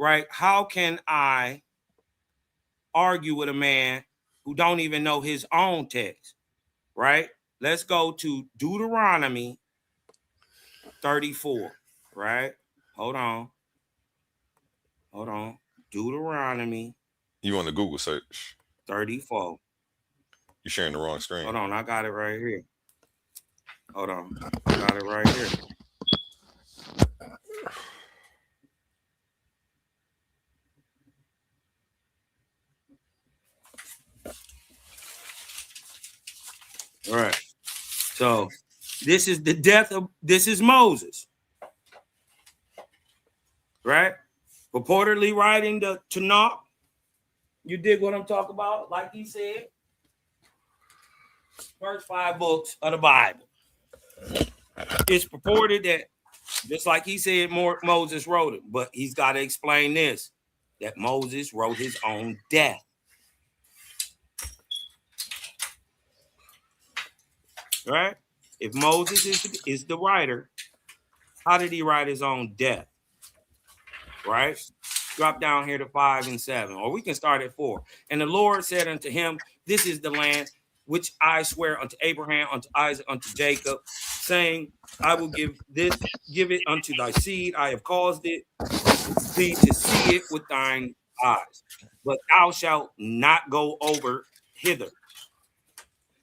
Right? How can I argue with a man who don't even know his own text? Right? Let's go to Deuteronomy 34. Right? Hold on. Deuteronomy. You on the Google search? 34. You sharing the wrong screen. Hold on, I got it right here. Hold on, I got it right here. All right. So this is Moses. Right? Purportedly writing the Tanakh. You dig what I'm talking about? Like he said. First 5 books of the Bible. It's purported that, just like he said, Moses wrote it, but he's got to explain this, that Moses wrote his own death. Right? If Moses is the writer, how did he write his own death? Right? Drop down here to 5 and 7, or we can start at 4. And the Lord said unto him, this is the land which I swear unto Abraham, unto Isaac, unto Jacob, saying, I will give it unto thy seed. I have caused thee to see it with thine eyes, but thou shalt not go over hither.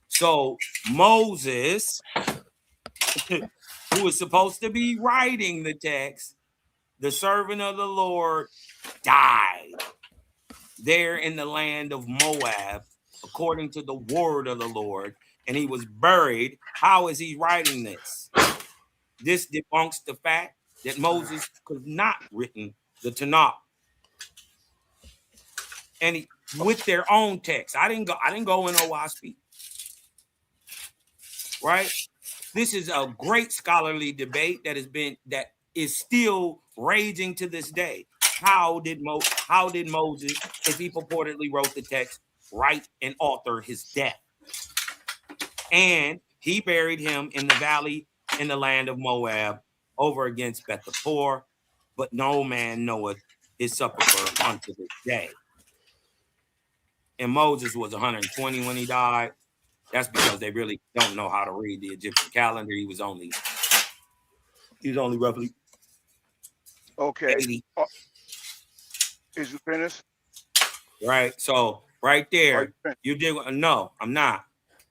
So Moses, who was supposed to be writing the text, the servant of the Lord, died there in the land of Moab, according to the word of the Lord, and he was buried. How is he writing this? This debunks the fact that Moses could not written the Tanakh, and with their own text. I didn't go in OSP. Right? This is a great scholarly debate that is still raging to this day. How did Moses, if he purportedly wrote the text, write and author his death? And he buried him in the valley in the land of Moab, over against Bethapor, but no man knoweth his sepulchre unto this day. And Moses was 120 when he died. That's because they really don't know how to read the Egyptian calendar. He was only roughly Okay. 80. Is you finished? Right. So right there, you did. No, I'm not.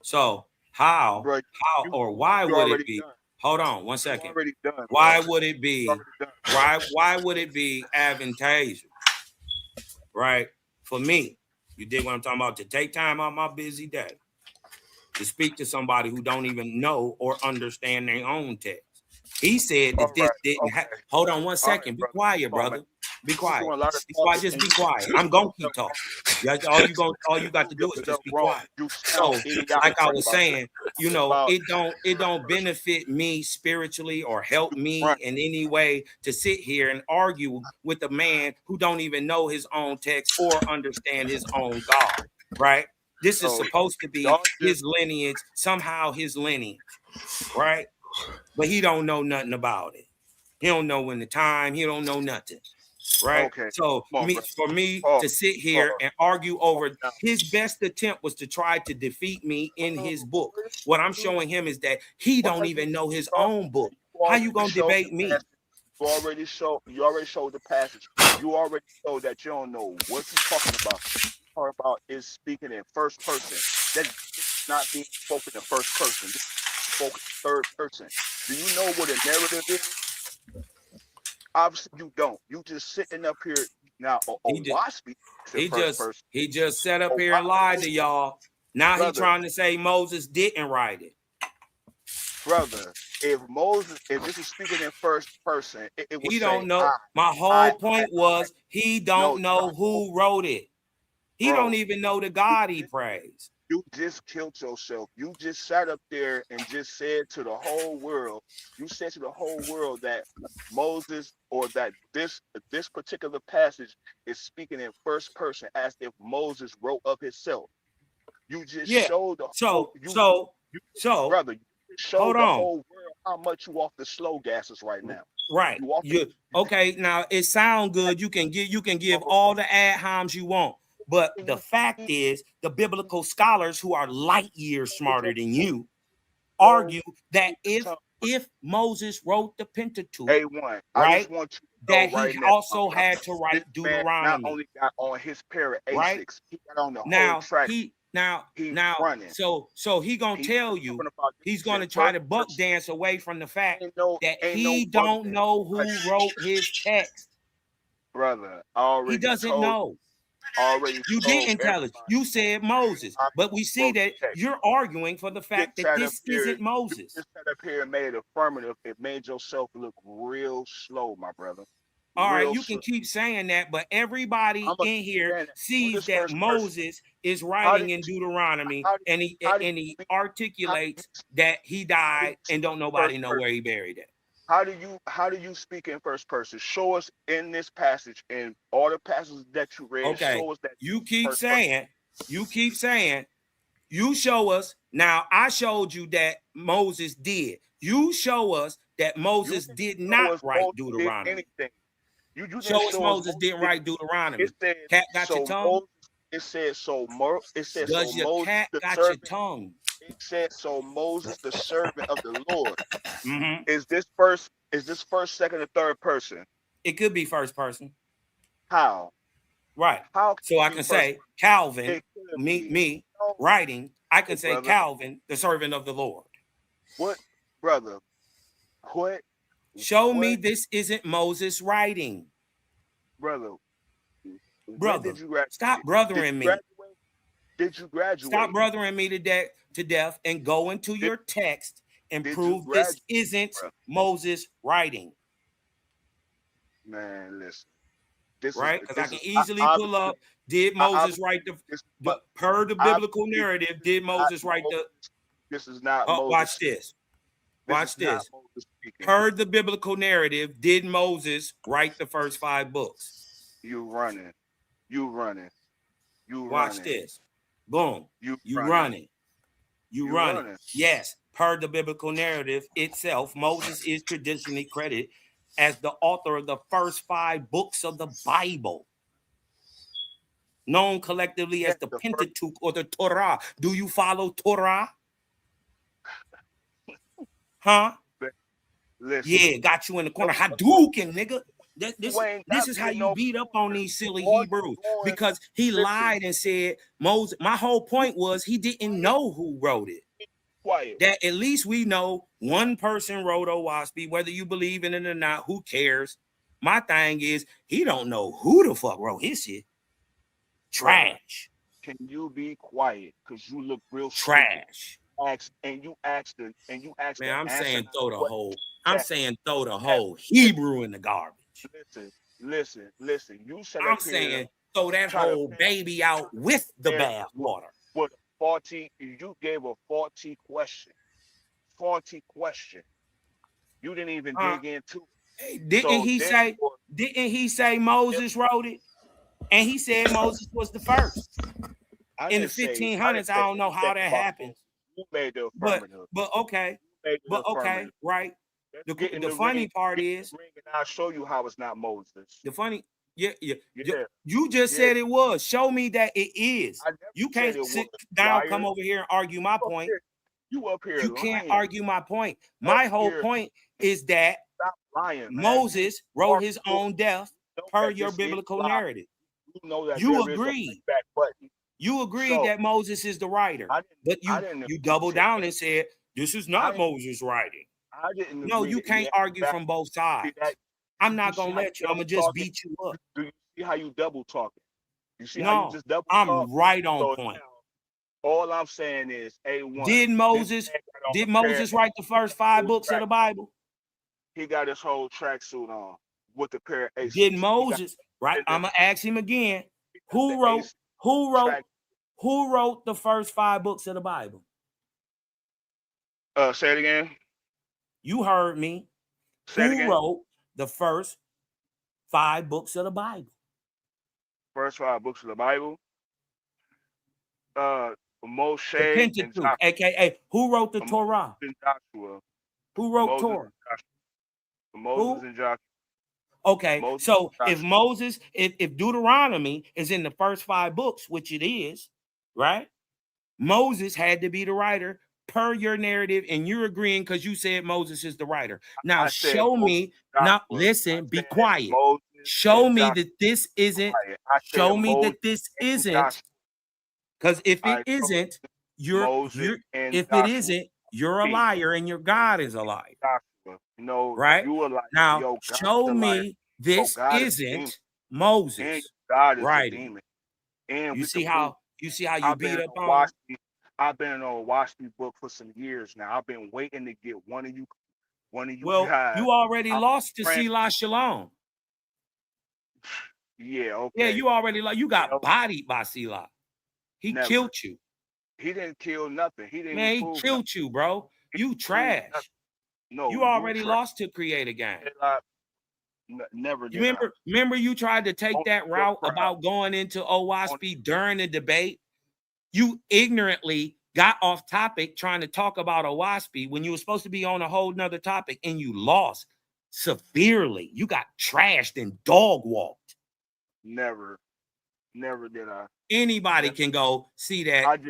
So how or why would it be? Done. Hold on 1 You second. already done, Why bro. would it be? Why would it be advantageous? Right. For me, you did what I'm talking about, to take time out my busy day to speak to somebody who don't even know or understand their own text. He said that this didn't happen. Hold on 1 second. Be quiet, brother. Be quiet. Be quiet. Just be quiet. I'm gonna keep talking. All you got to do is just be quiet. So, like I was saying, you know, it don't benefit me spiritually or help me in any way to sit here and argue with a man who don't even know his own text or understand his own God. Right? This is supposed to be his lineage, somehow his lineage, right? But he don't know nothing about it. He don't know when the time, he don't know nothing, right? Okay. So for me to sit here and argue over his best attempt was to try to defeat me in his book. What I'm showing him is that he don't even know his own book. How you gonna debate me? You already showed the passage. You already showed that you don't know what you're talking about. Talk about is speaking in first person. That's not being spoken in first person. This is spoken in third person. Do you know what a narrative is? Obviously, you don't. You just sitting up here now. Why speak in first person? He just sat up here and lied to y'all. Now he trying to say Moses didn't write it. Brother, if this is speaking in first person, it would he say, don't know. My whole point was he don't know who wrote it. He don't even know the God he praised. You just killed yourself. You just sat up there and just said to the whole world, that Moses, or that this particular passage is speaking in first person as if Moses wrote of himself. You just showed the brother, you showed the whole world how much you off the slow gases right now. Right. Okay, now it sounds good. You can give all the ad homs you want. But the fact is, the biblical scholars who are light years smarter than you argue that if Moses wrote the Pentateuch, A1, right, I just want you to know that he also had to write Deuteronomy. Not only got on his pair of Asics, right? He got on the whole track. He's running. So he gonna tell you he's gonna try to buck dance away from the fact that he don't know who wrote his text. Brother, he doesn't know. You didn't tell us. You said Moses, but we see that you're arguing for the fact that this isn't Moses. You just sat up here and made it affirmative. It made yourself look real slow, my brother. All right, you can keep saying that, but everybody in here sees that Moses is writing in Deuteronomy, and he articulates that he died, and don't nobody know where he buried it. How do you speak in first person? Show us in this passage, in all the passages that you read. Okay, show us that you keep saying, you show us. Now I showed you that Moses did. You show us that Moses did not write Deuteronomy. Anything. You show us Moses didn't write Deuteronomy. It said, cat got your tongue. It said so. Does your cat got your tongue? It said so. Moses, the servant of the Lord. Mm-hmm. Is this first, second, or third person? It could be first person. How? Right. How? So I can say Calvin, me writing. I can say brother. Calvin, the servant of the Lord. What, brother? What? Show me this isn't Moses writing. Brother, did you stop brothering me. Did you graduate? Stop brothering me to death and go into your text and prove this isn't Moses writing. Man, listen. This right? Because I can easily pull up, did Moses write the, per the biblical narrative, did Moses write the... This is not Moses. Watch this. Watch this. Per the biblical narrative, did Moses write the first 5 books? You running. Watch this. Boom. You running. Yes. Per the biblical narrative itself, Moses is traditionally credited as the author of the first 5 books of the Bible, known collectively as the Pentateuch or the Torah. Do you follow Torah? Huh? Listen. Yeah, got you in the corner. Hadouken, nigga. This is how you no beat up on these silly all Hebrews, you're doing, because he lied and said Moses. My whole point was he didn't know who wrote it. Quiet. That at least we know one person wrote Owaspy, whether you believe in it or not. Who cares? My thing is he don't know who the fuck wrote his shit. Trash. Brother, can you be quiet? Because you look real trash. You asked the Man, I'm saying throw the whole. Listen, Hebrew in the garbage. Listen. You said I'm saying throw that whole baby out with the bath water. With faulty, you gave a faulty question. You didn't even dig into it. Didn't he say Moses wrote it? And he said Moses was the first. In the 1500s, I don't know how that happens. You made the affirmative. But okay. Right. The funny part is, and I'll show you how it's not Moses. The funny, you just said it was. Show me that it is. You can't sit down, come over here and argue my point. You up here? You can't argue my point. My whole point is that Moses wrote his own death per your biblical narrative. You know that you agreed. You agreed that Moses is the writer, but you doubled down and said this is not Moses' writing. I didn't. No, you can't argue from both sides. I'm not gonna let you. I'm gonna just beat you up. Do you see how you double talking? You see how you just double talk? I'm right on point. All I'm saying is, A1. Did Moses write the first 5 books of the Bible? He got his whole tracksuit on with the pair of aces. Did Moses? Right. I'm gonna ask him again. Who wrote the first 5 books of the Bible? Say it again. You heard me. Who wrote the first 5 books of the Bible? First 5 books of the Bible? Moshe and Joshua. AKA, who wrote the Torah? And Joshua. Who wrote Torah? Moses and Joshua. Okay, so if Moses, if Deuteronomy is in the first 5 books, which it is, right? Moses had to be the writer per your narrative, and you're agreeing because you said Moses is the writer. Now show me. Now listen, be quiet. Show me that this isn't. Show me that this isn't. Because if it isn't, you're if it isn't, you're a liar, and your God is a liar. No, right? You a liar. Now show me this isn't Moses writing. And you see how you beat up on. I've been on a Washby book for some years now. I've been waiting to get one of you. Well, guys. You already lost to Selah Shalom. Yeah, okay. Yeah, you already you got bodied by Selah. He killed you. He didn't kill nothing. He didn't. Man, he killed you, bro. You trash. No, you already lost to create a game. Never did. Remember you tried to take that route about going into Owaspy during the debate? You ignorantly got off topic trying to talk about Owaspy when you were supposed to be on a whole nother topic, and you lost severely. You got trashed and dog walked. Never did I. Anybody can go see that.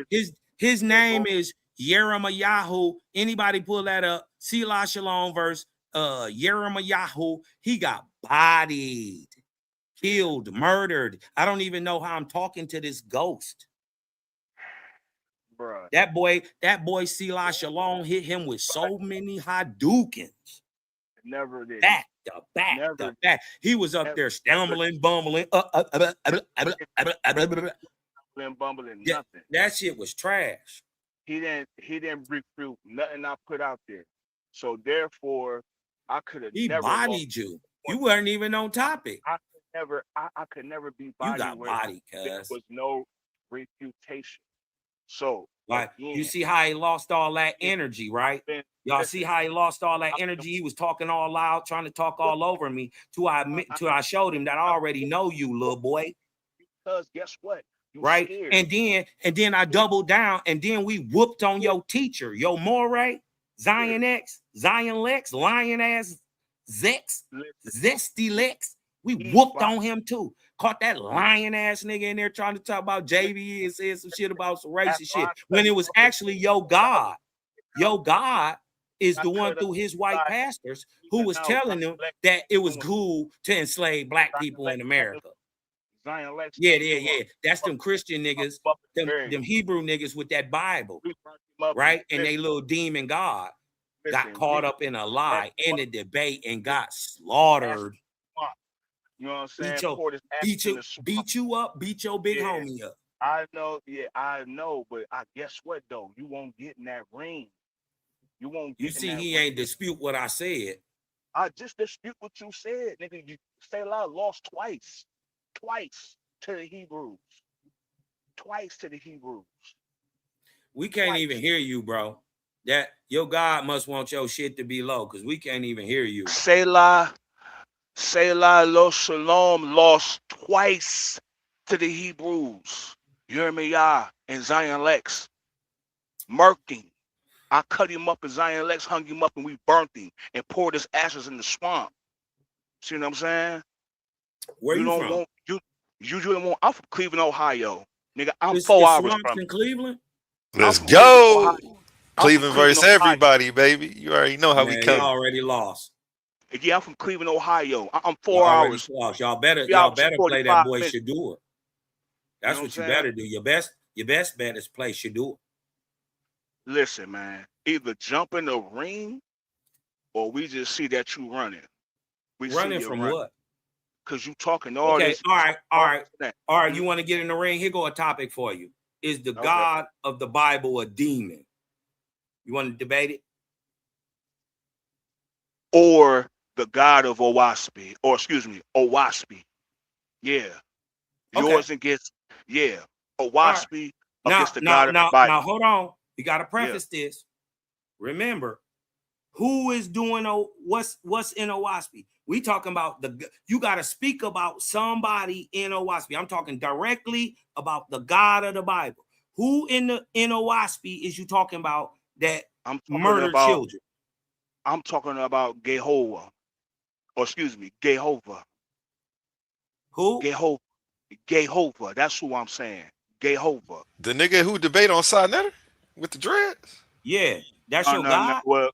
His name is Yeremayahu. Anybody pull that up? Selah Shalom verse Yeremayahu. He got bodied, killed, murdered. I don't even know how I'm talking to this ghost. Bruh. That boy Selah Shalom hit him with so many Hadoukens. Never did. Back to back. He was up there stumbling, bumbling. Bumbling nothing. That shit was trash. He didn't refute nothing I put out there. So therefore, I could have never bodied you. You weren't even on topic. I could never be bodied. You got bodied, cuz. There was no refutation. So like you see how he lost all that energy, right? Y'all see how he lost all that energy? He was talking all loud, trying to talk all over me till I showed him that I already know you, little boy. Because guess what? Right? And then I doubled down, and then we whooped on your teacher, your Moray. Zion X, Zion Lex, Lion ass Zex, Zesty Lex. We whooped on him too. Caught that lion ass nigga in there trying to talk about JV and said some shit about some racist shit when it was actually yo God. Yo God is the one through his white pastors who was telling them that it was cool to enslave black people in America. Yeah. That's them Christian niggas, them Hebrew niggas with that Bible, right? And they little demon God got caught up in a lie in the debate and got slaughtered. You know what I'm saying? Beat you up, beat your big homie up. I know, but I guess what though? You won't get in that ring. You won't get. You see, he ain't dispute what I said. I just dispute what you said, nigga. You say a lot lost twice to the Hebrews. Twice to the Hebrews. We can't even hear you, bro. That your God must want your shit to be low because we can't even hear you. Selah Lo Shalom lost twice to the Hebrews. Yirmiyah and Zion Lex. Murked him. I cut him up and Zion Lex hung him up and we burnt him and poured his ashes in the swamp. See what I'm saying? Where you from? I'm from Cleveland, Ohio. Nigga, I'm It's 4 hours from in Cleveland. Let's go. Cleveland versus everybody, baby. You already know how we come. You already lost. Yeah, I'm from Cleveland, Ohio. I'm 4 hours. Lost. Y'all better play that boy Shadur. That's what you better do. Your best bet is play Shadur. Listen, man. Either jump in the ring or we just see that you running. We running see from running. What? Because you talking all this. All right. You want to get in the ring? Here go a topic for you. Is the God of the Bible a demon? You want to debate it? Or the God of Owaspi. Yeah. Yours against, Owaspi against the God of the Bible. Now, hold on. You got to preface this. Remember, who is doing what's in Owaspi? We talking about you got to speak about somebody in Owaspi. I'm talking directly about the God of the Bible. Who in Owaspi is you talking about that murdered children? I'm talking about Jehovah. Jehovah. Who? Jehovah. That's who I'm saying. Jehovah. The nigga who debate on Sinetta with the dreads? Yeah. That's your God? Well,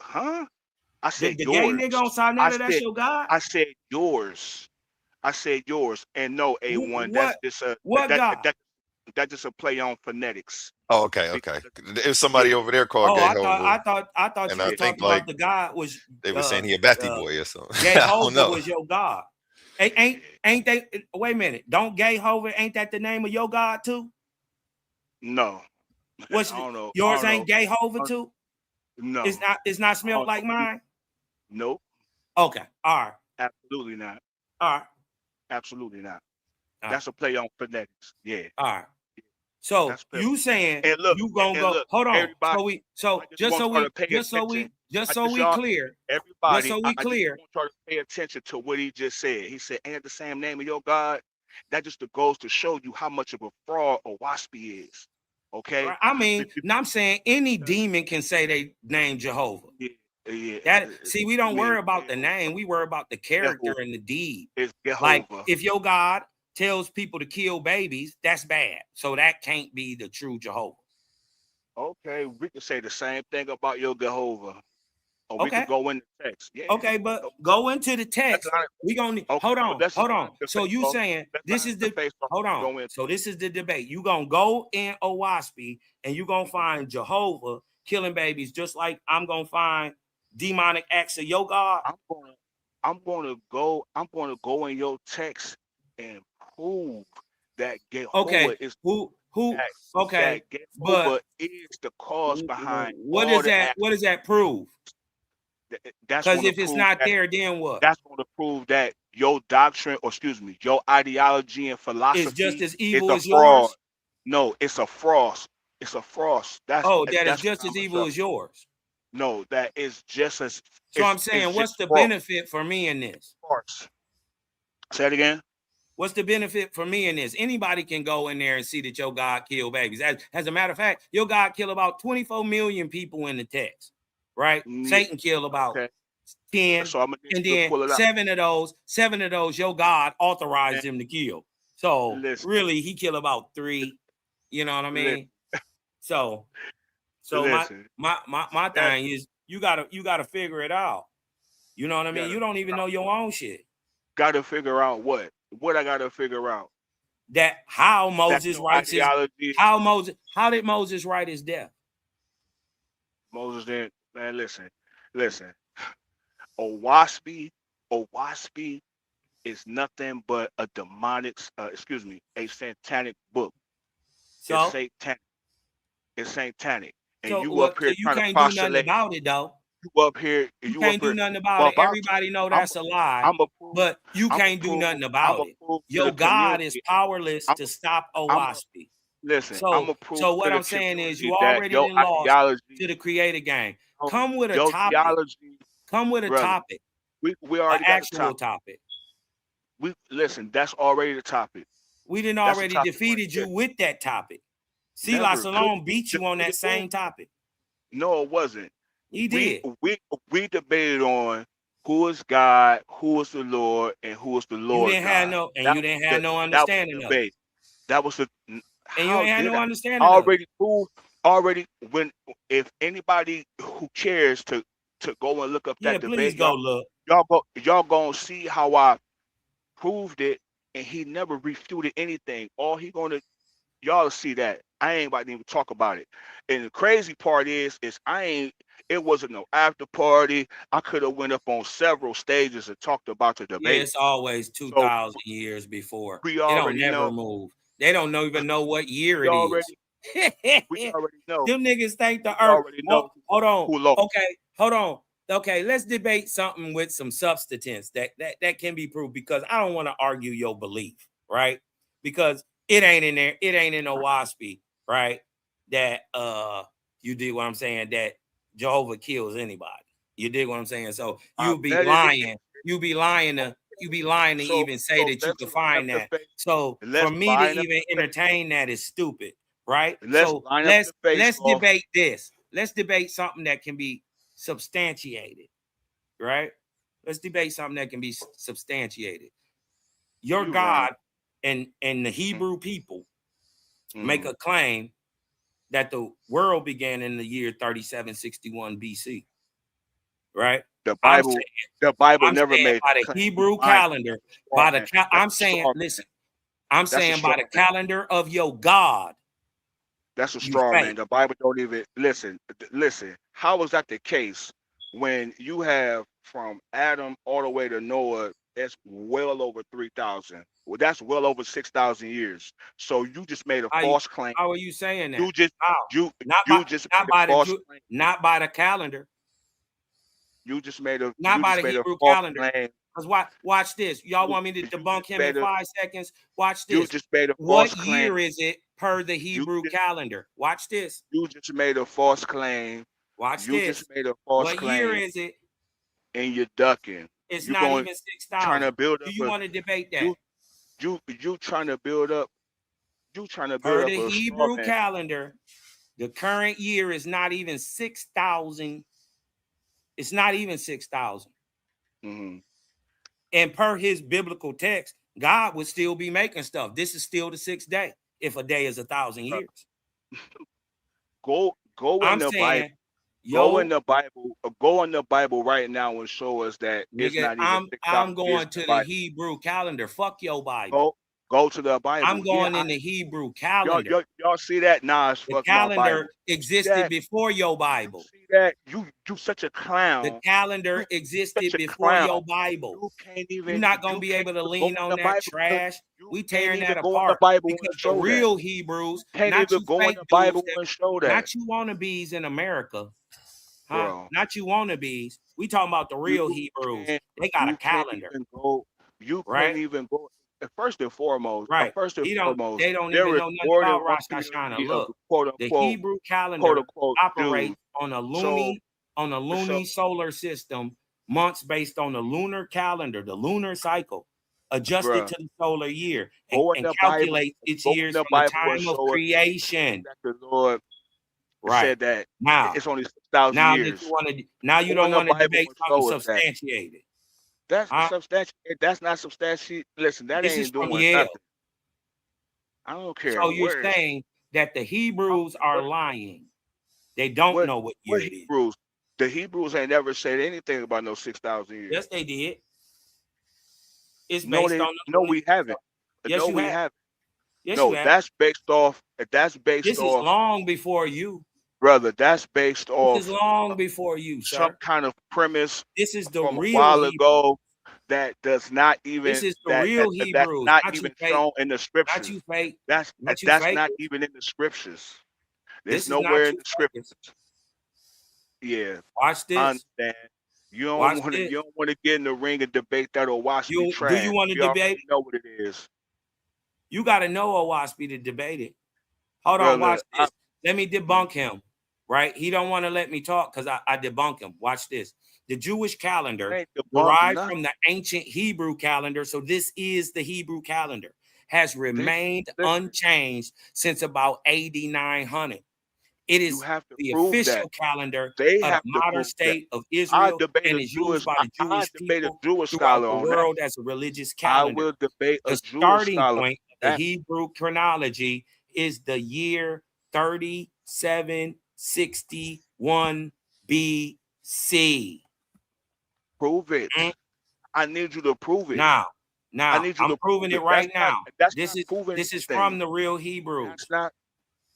huh? I said the yours. Gay nigga on Sinetta, that's your God? I said yours. And no, A1. What? That's just God? That's just a play on phonetics. Oh, okay. There's somebody over there called Jehovah. I thought you were talking about the God was. They were saying he a Batty boy or something. Jehovah was your God. Ain't they? Wait a minute. Don't Jehovah? Ain't that the name of your God too? No. I don't know. Yours ain't Jehovah too? No. It's not smelled like mine? Nope. Okay. All right. Absolutely not. All right. Absolutely not. That's a play on phonetics. Yeah. All right. So you saying you gonna go? Hold on. So we clear. Everybody, so we clear. I just want y'all to pay attention to what he just said. He said, "Ain't the same name of your God?" That just goes to show you how much of a fraud Owaspi is. Okay. I mean, I'm saying any demon can say they name Jehovah. Yeah. We don't worry about the name. We worry about the character and the deed. It's Jehovah. Like if your God tells people to kill babies, that's bad. So that can't be the true Jehovah. Okay, we can say the same thing about your Jehovah. Or we can go into the text. Yeah. Okay, but go into the text. We gonna hold on. So you saying this is the hold on. So this is the debate. You gonna go in Owaspi and you gonna find Jehovah killing babies, just like I'm gonna find demonic acts of your God. I'm gonna go in your text and prove that Jehovah is that Jehovah is the cause behind what does that prove? Because if it's not there, then what? That's going to prove that your doctrine, your ideology and philosophy is just as evil as fraud. Yours. No, it's a fraud. It's a fraud. That is just as evil as yours. No, that is just as. So I'm saying, what's the benefit for me in this? Say it again. What's the benefit for me in this? Anybody can go in there and see that your God killed babies. As a matter of fact, your God killed about 24 million people in the text, right? Satan killed about 10, So I'm gonna need and you to then pull it out. seven of those, your God authorized him to kill. So Listen. really, he killed about 3. You know what I mean? So Listen. my thing is you gotta figure it out. You know what I mean? You don't even know your own shit. Gotta figure out what? What I gotta figure out? That how Moses writes his ideology. how did Moses write his death? Moses didn't. Man, listen. Owaspy is nothing but a demonic, a satanic book. So It's satanic. It's satanic. And so you up here you trying to can't do nothing postulate. about it though. You up here. You You up can't do here. nothing about Well, it. Everybody know that's a lie, but you can't do nothing about it. Your God is powerless to stop Owaspy. Listen, I'm So gonna prove to what the I'm saying is you community that already your done lost ideology, to the creator game. Come with a your topic. theology, Come with a brother. topic. We An already got a actual topic. topic. Listen. That's already the topic. We didn't That's the already topic defeated right you with that topic. Never. Salome beat you on that same topic. No, it wasn't. He did. We debated on who is God, who is the Lord, and who is the Lord You didn't God. have no understanding of it. That was the. And you ain't had no I understanding of it. when if anybody who cares to go and look up Yeah, that please debate, go look. y'all gonna see how I proved it, and he never refuted anything. All he gonna y'all see that. I ain't about to even talk about it. And the crazy part is it wasn't no after party. I could have went up on several stages and talked about the Yeah, debate. it's always 2,000 years before. We It don't already never know. move. They don't even know what year We it already know. Them niggas think the We earth. already know Hold on. who lost. Okay, hold on. Okay, let's debate something with some substance that can be proved, because I don't want to argue your belief, right? Because it ain't in there. It ain't in no Waspy, right? That you dig what I'm saying? That Jehovah kills anybody. You dig what I'm saying? So you be lying. You be lying to even say that you could find that. So for me to even entertain that is stupid, right? So let's debate this. Let's debate something that can be substantiated, right? Let's debate something that can be substantiated. Your God and the Hebrew people make a claim that the world began in the year 3761 BC, right? The Bible never made by that the claim. Hebrew calendar, I'm saying by the calendar of your God. That's a straw man. The Bible don't even listen. How is that the case when you have from Adam all the way to Noah? That's well over 3,000. Well, that's well over 6,000 years. So you just made a false claim. How are you saying that? You just not by the calendar. You just made a not by the Hebrew calendar. Because watch this. Y'all want me to debunk him in 5 seconds? Watch this. You just made a false claim. What year is it per the Hebrew calendar? Watch this. You just made a false claim. Watch you this. You just made a false what claim. What year is it? And you're ducking. It's not even 6,000. Trying to build up. Do you want to debate that? You trying to build up. You trying to build per up the a Hebrew calendar. The current year is not even 6,000. It's not even 6,000. Mm-hmm. And per his biblical text, God would still be making stuff. This is still the 6th day, if a day is 1,000 years. Go in the Bible. Go in the Bible. Go in the Bible right now and show us that it's not even 6,000 I'm going to the Hebrew calendar. Fuck your Bible. Go to the Bible. I'm going in the Hebrew calendar. Y'all see that? Nah, it's the calendar existed before your Bible. You see that? You such a clown. The calendar existed before your Bible. You can't even. You're not gonna be able to lean on that Bible. trash. We tearing that apart because the real Hebrews, can't not even you go fake in the Bible dudes, and show that. not you wannabes in America, huh? Bro. Not you wannabes. We talking about the real Hebrews. They got a calendar. You can't even go. First and foremost, right? They don't even know nothing about Rosh Hashanah. Look, the Hebrew calendar operates on a loony solar system, months based on the lunar calendar, the lunar cycle. adjusted Bruh, to the solar year, go in and the Bible. calculates its Go in years the from the Bible and time of show us creation. that the Lord Right. said that Now, it's only 6,000 now that years. you want to, now you Go in don't the want to Bible debate and something show us that. substantiated. That's Huh? substantiate. That's not substantiate. Listen, that This is ain't from doing Yale. nothing. I don't care So you're where it's saying that the Hebrews are lying. They don't know what year it is. Hebrews. The Hebrews ain't never said anything about no 6,000 years. Yes, they did. It's No, based on the no, we haven't. Yes, No, you we have. haven't. Yes, No, you have. that's based off. That's based This is off, long before you. brother. That's based This is off long before you, some sir. kind of premise This is the from a real while Hebrew. ago that does not This even is the that's real Hebrews, not not you even fake. shown in the Not scriptures. you fake. That's Not you that's fake. not even in the scriptures. There's This is not nowhere in you the scriptures. fake. Yeah, Watch I this. understand. You Watch don't want to. this. You don't want to get in the ring and debate that or watch me Do trash. you want to We debate? already know what it is. You got to know Owaspy to debate it. Hold on, Brother, watch this. Let me debunk him. Right? He don't want to let me talk because I debunk him. Watch this. The Jewish calendar derived from the ancient Hebrew calendar, so this is the Hebrew calendar, has remained unchanged since about AD 900. It is the official calendar of the modern state of Israel and is used by the Jewish people throughout the world as a religious calendar. I will debate a The Jewish starting scholar. point of the Hebrew chronology is the year 3761 BC. Prove it. I need you to prove it. Now, I need you I'm to proving it right now. This is from the real Hebrews. That's not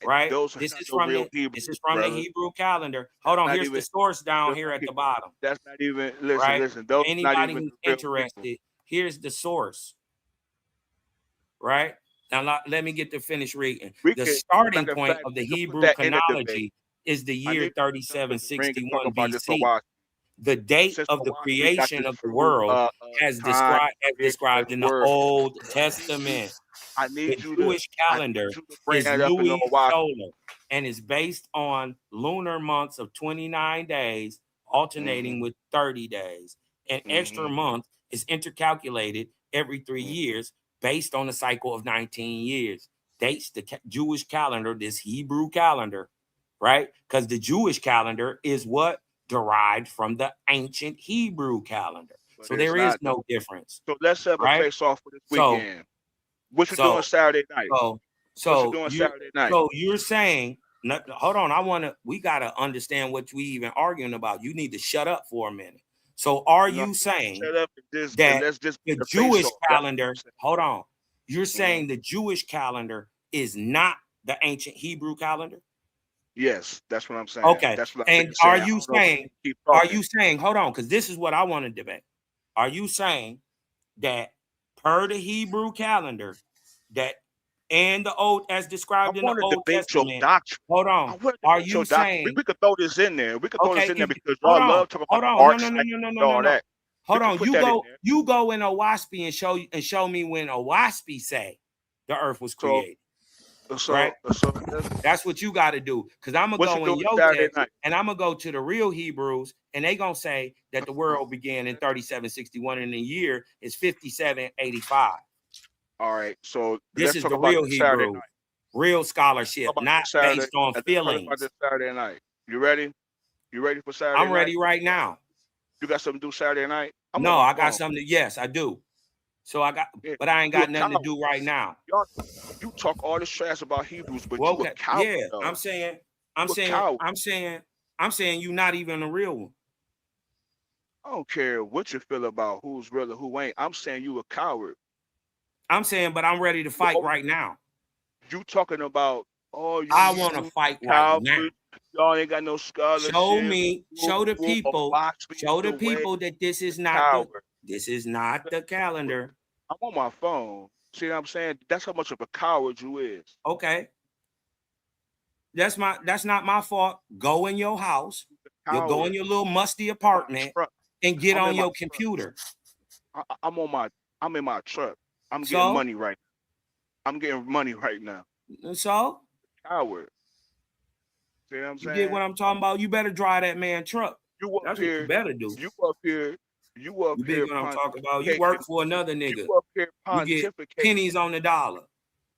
right. Those are This not is no from real the Hebrews, this is from brother. the Hebrew calendar. Hold on, here's the source down here at the bottom. That's not even listen, right? listen. Those are not Anybody even who's the real interested, people. here's the source. Right? Now let me get to finish reading. The starting point of the Hebrew chronology is the year 3761 BC. The date of the creation of the world as described in the Old Testament. The Jewish calendar is Louis solar and is based on lunar months of 29 days, alternating with 30 days. An extra month is intercalculated every 3 years based on a cycle of 19 years. Dates the Jewish calendar, this Hebrew calendar, right? Because the Jewish calendar is what? Derived from the ancient Hebrew calendar. So there is no difference. So let's have a face off for this weekend. What you doing Saturday night? What you doing Saturday night? So you're saying, hold on, we gotta understand what we even arguing about. You need to shut up for a minute. So you saying that the Jewish calendar, hold on, you're saying the Jewish calendar is not the ancient Hebrew calendar? Yes, that's what I'm saying. Okay. That's what and are you saying, hold on, because this is what I want to debate. Are you saying that per the Hebrew calendar, that and the old as described in the Old Testament? Hold on. Are you saying we could throw this in there? We could throw this in there because hold y'all on, love talking hold about on, all that. Hold on, you go in Owaspy and show me when Owaspy say the earth was created. Right? That's what you got to do. Because I'm going to go in your text and I'm going to go to the real Hebrews and they going to say that the world began in 3761 and the year is 5785. All right. So this is the real Hebrew, real scholarship, not based on feelings. About this Saturday night. You ready? You ready for Saturday night? I'm ready right now. You got something to do Saturday night? No, I got something to, yes, I do. So but I ain't got nothing to do right now. You talk all this trash about Hebrews, but you a coward. Yeah, though. I'm saying you're not even a real one. I don't care what you feel about who's real or who ain't. I'm saying you a coward. I'm saying, but I'm ready to fight right now. You talking about I want to fight right now. Y'all ain't got no scholarship. Show the people that this is not the calendar. I'm on my phone. See what I'm saying? That's how much of a coward you is. Okay. That's not my fault. Go in your house. You'll go in your little musty apartment and get on your computer. I'm in my truck. I'm getting money right now. I'm getting money right now. So? Coward. See what I'm saying? You get what I'm talking about? You better drive that man truck. That's what you better do. You up here You up You here big what I'm talking about. You pontificating. work for another nigga. You up here You get pontificating. pennies on the dollar.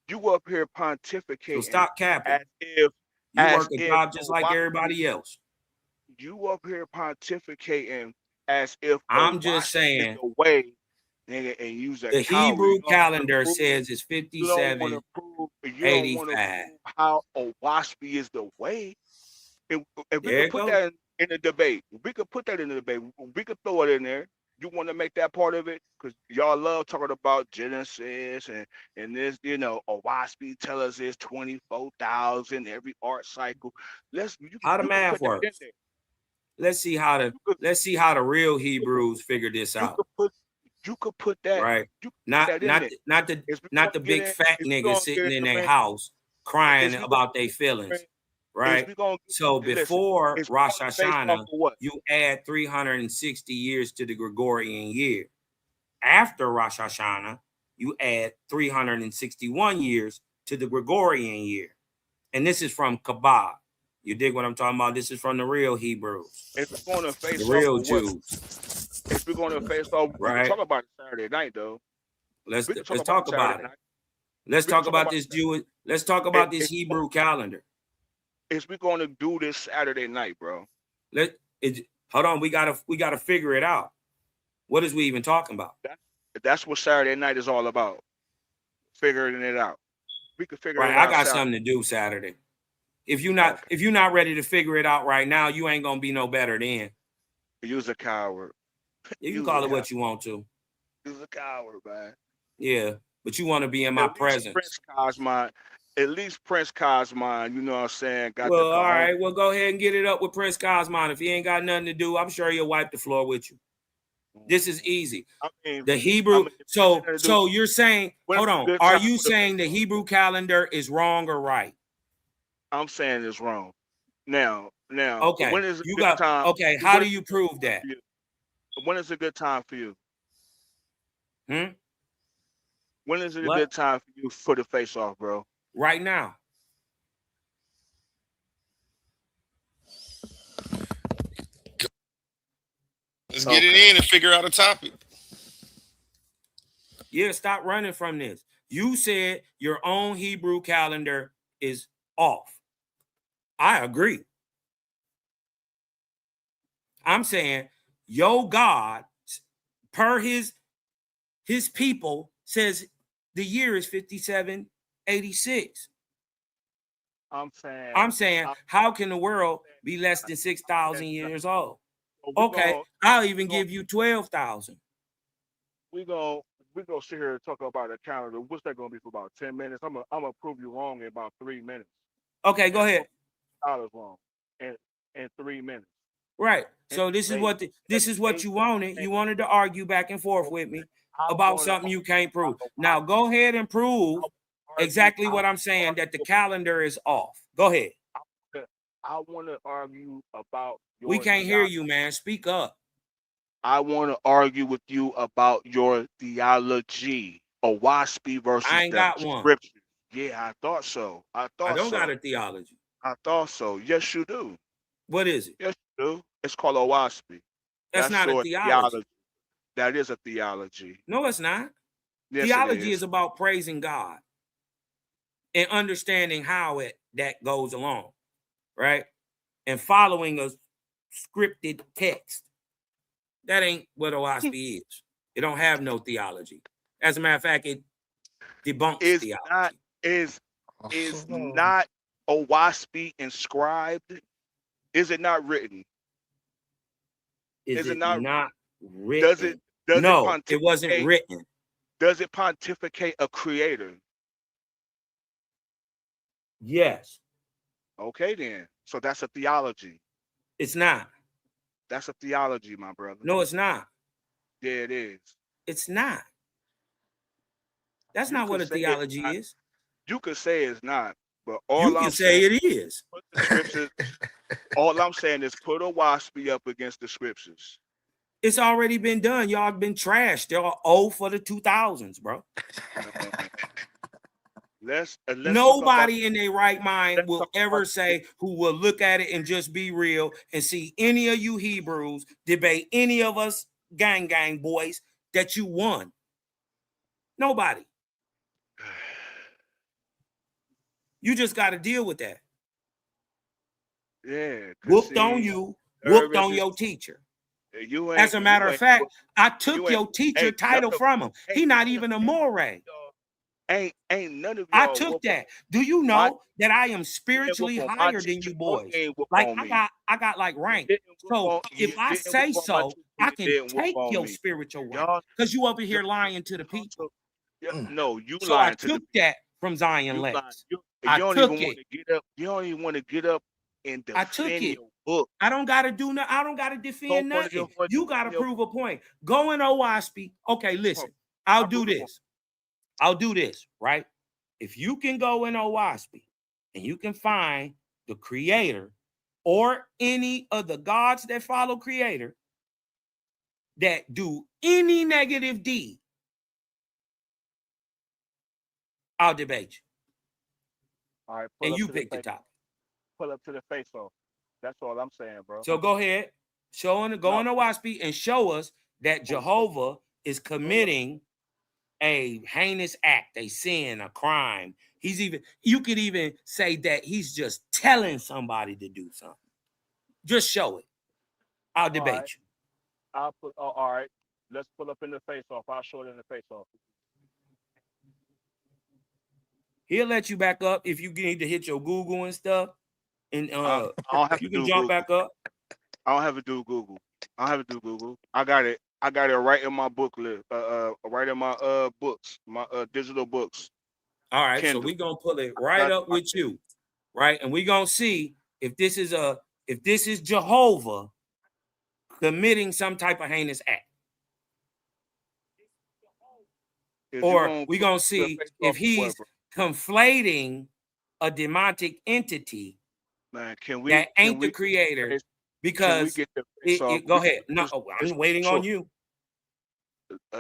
You up here So pontificating stop capping. as You work a if job just like everybody else. you up here pontificating as if I'm just Owaski is saying the way, nigga, and use a the coward. Hebrew calendar says it's You don't want to prove. You don't want to 5785. prove how Owaski is the way. If we There could it put goes. that in the debate, we could put that in the debate. We could throw it in there. You want to make that part of it because y'all love talking about Genesis and this, you know, Owaski tell us it's 24,000 every art cycle. How the You could math put that in works. there. Let's see how the real Hebrews figure this out. You could put that. Right. You could Not put that in there. not the big fat nigga sitting in their house crying about their feelings. Right. So before Rosh Hashanah, you add 360 years to the Gregorian year. After Rosh Hashanah, you add 361 years to the Gregorian year. And this is from Kabbalah. You dig what I'm talking about? This is from the real Hebrews. If we're going to face the real off Jews. If we're going to face off, we can talk about it Saturday night, though. Let's talk about it. Let's talk about this Jewish. Let's talk about this Hebrew calendar. Is we going to do this Saturday night, bro? Hold on. We gotta figure it out. What is we even talking about? That's what Saturday night is all about. Figuring it out. We could figure it out. I got something to do Saturday. If you're not ready to figure it out right now, you ain't gonna be no better then. You's a coward. You can call it what you want to. You's a coward, man. Yeah, but you want to be in my presence. At least Prince Cosmine, you know what I'm saying? All right. Well, go ahead and get it up with Prince Cosmine. If he ain't got nothing to do, I'm sure he'll wipe the floor with you. This is easy. The Hebrew. So you're saying, hold on. Are you saying the Hebrew calendar is wrong or right? I'm saying it's wrong. Now. Okay. When is a good time? Okay. How do you prove that? When is a good time for you? When is it a good time for you for the face off, bro? Right now. Let's get it in and figure out a topic. Yeah, stop running from this. You said your own Hebrew calendar is off. I agree. I'm saying your God, per his people, says the year is 5786. I'm saying, how can the world be less than 6,000 years old? Okay, I'll even give you 12,000. We're gonna sit here and talk about a calendar. What's that gonna be for about 10 minutes? I'm gonna prove you wrong in about 3 minutes. Okay, go ahead. Wrong in 3 minutes. Right. So this is what you wanted. You wanted to argue back and forth with me about something you can't prove. Now go ahead and prove exactly what I'm saying, that the calendar is off. Go ahead. I want to argue about we can't hear you, man. Speak up. I want to argue with you about your theology. Owaski versus I ain't got one. Scripture. Yeah, I thought so. I don't got a theology. I thought so. Yes, you do. What is it? Yes, you do. It's called Owaski. That's not a theology. That is a theology. No, it's not. Yes, theology is about praising God and understanding how that goes along, right? And following a scripted text. That ain't what Owaski is. It don't have no theology. As a matter of fact, it debunks theology. Is not Owaski inscribed? Is it not written? Is it not written? It wasn't written. Does it pontificate a creator? Yes. Okay, then. So that's a theology. It's not. That's a theology, my brother. No, it's not. Yeah, it is. It's not. That's not what a theology is. You could say it's not, but you can say it is. Put the scriptures. All I'm saying is put Owaski up against the scriptures. It's already been done. Y'all been trashed. They're old for the 2000s, bro. Let's Nobody in their right mind will ever say, who will look at it and just be real and see any of you Hebrews debate any of us gang boys that you won. Nobody. You just got to deal with that. Yeah. Whooped on you, whooped on your teacher. As a matter of fact, I took your teacher title from him. He not even a moray. Ain't none of y'all. I took that. Do you know that I am spiritually higher than you boys? Like I got like rank. So if I say so, I can take your spiritual rank because you over here lying to the people. No, you so lying. I took that from Zion Lex. I took it. You don't even want to get up and defend your book. I don't gotta do nothing. I don't gotta defend nothing. You gotta prove a point. Go in OWASP. Okay, listen. I'll do this. I'll do this, right? If you can go in OWASP and you can find the creator or any of the gods that follow creator that do any negative deed, I'll debate you. All right, and you pick the topic. Pull up to the face off. That's all I'm saying, bro. So go ahead, go on OWASP and show us that Jehovah is committing a heinous act, a sin, a crime. You could even say that he's just telling somebody to do something. Just show it. I'll debate you. I'll put. Oh, all right. Let's pull up in the face off. I'll show it in the face off. He'll let you back up if you need to hit your Google and stuff. And I don't have you to can do jump Google. back up. I don't have to do Google. I got it. I got it right in my booklet. Right in my books, my digital books. All right, Kindle. so we're gonna pull it right up with you, right? And we're gonna see if this is Jehovah committing some type of heinous act. Or we're gonna see if he's conflating a demonic entity that ain't the creator. Because go ahead. No, I'm waiting on you.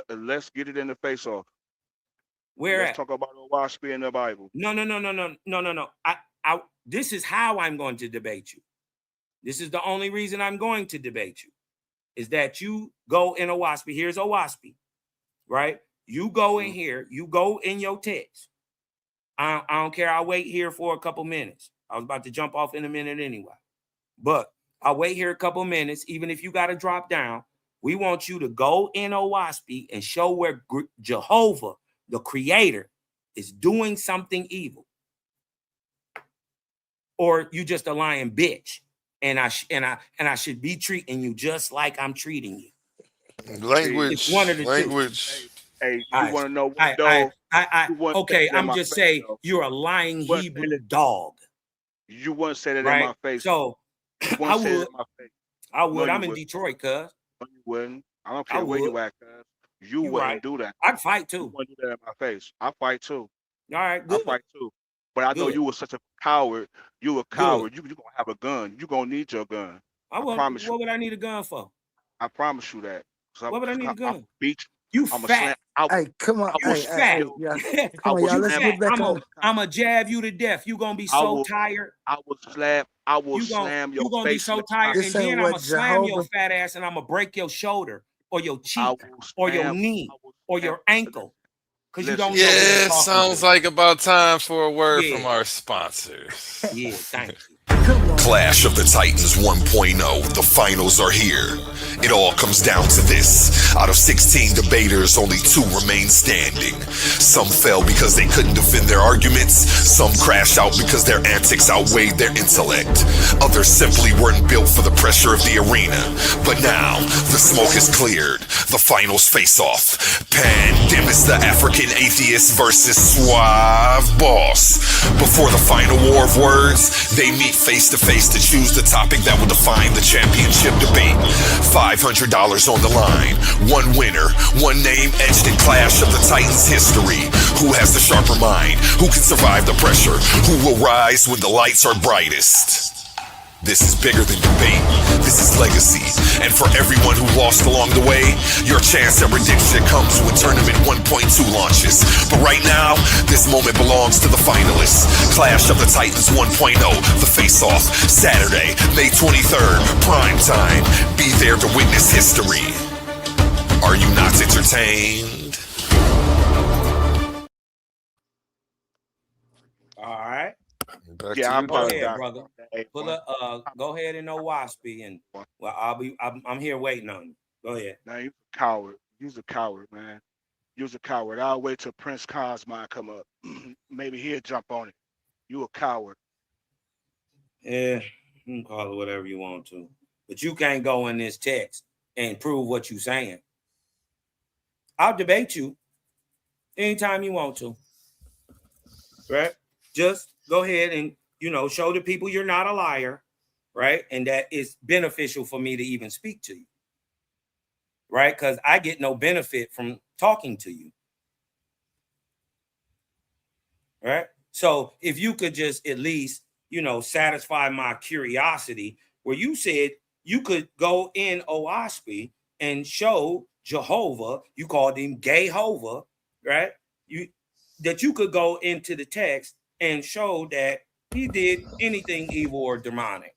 Let's get it in the face off. Let's talk about OWASP in the Bible. No. This is how I'm going to debate you. This is the only reason I'm going to debate you. Is that you go in OWASP. Here's OWASP, right? You go in here. You go in your text. I don't care. I'll wait here for a couple minutes. I was about to jump off in a minute anyway. But I'll wait here a couple minutes. Even if you got to drop down, we want you to go in OWASP and show where Jehovah, the creator, is doing something evil. Or you just a lying bitch. And I should be treating you just like I'm treating you. Language. It's one of the language. Hey, you want to know what though? Okay, I'm just saying you're a lying Hebrew dog. You wouldn't say that in right? my face. So I would. I would. No, I'm in Detroit, cuz. No, you wouldn't. I don't care where you at, cuz. You wouldn't do that. I'd fight too. You wouldn't do that in my face. I fight too. All right, good. I fight too. But I know you were such a coward. You a coward. You gonna have a gun. You gonna need your gun. I promise you. What would I need a gun for? I promise you that. What would I need a gun? Beat you fat. Hey, come on. You fat. Come on, y'all. Let's get back on. I'm gonna jab you to death. You gonna be so tired. I will slam your face. You gonna be so tired, and then I'm gonna slam your fat ass, and I'm gonna break your shoulder or your cheek or your knee or your ankle. Because you don't know. Yeah, sounds like about time for a word from our sponsors. Yeah, thank you. Clash of the Titans 1.0. The finals are here. It all comes down to this. Out of 16 debaters, only 2 remain standing. Some fell because they couldn't defend their arguments. Some crashed out because their antics outweighed their intellect. Others simply weren't built for the pressure of the arena. But now, the smoke is cleared. The finals face off. Pandemis the African atheist versus Suave Boss. Before the final war of words, they meet face to face to choose the topic that will define the championship debate. $500 on the line. One winner, one name etched in Clash of the Titans history. Who has the sharper mind? Who can survive the pressure? Who will rise when the lights are brightest? This is bigger than debate. This is legacy. And for everyone who lost along the way, your chance at redemption comes when Tournament 1.2 launches. But right now, this moment belongs to the finalists. Clash of the Titans 1.0, the face-off. Saturday, May 23rd, prime time. Be there to witness history. Are you not entertained? All right. Back Yeah, to I'm you, Go about to Doctor. ahead, dock brother. off that Pull A1. up. Go ahead and no waspy, and well, I'm here waiting on you. Go ahead. Now you a coward. You's a coward, man. You's a coward. I'll wait till Prince Cosmo come up. Maybe he'll jump on it. You a coward. Yeah, you can call it whatever you want to, but you can't go in this text and prove what you're saying. I'll debate you anytime you want to. Right? Just go ahead and show the people you're not a liar, right? And that it's beneficial for me to even speak to you. Right? Because I get no benefit from talking to you. Right? So if you could just at least, satisfy my curiosity, where you said you could go in OSPI and show Jehovah, you called him Gayhova, right? That you could go into the text and show that he did anything evil or demonic.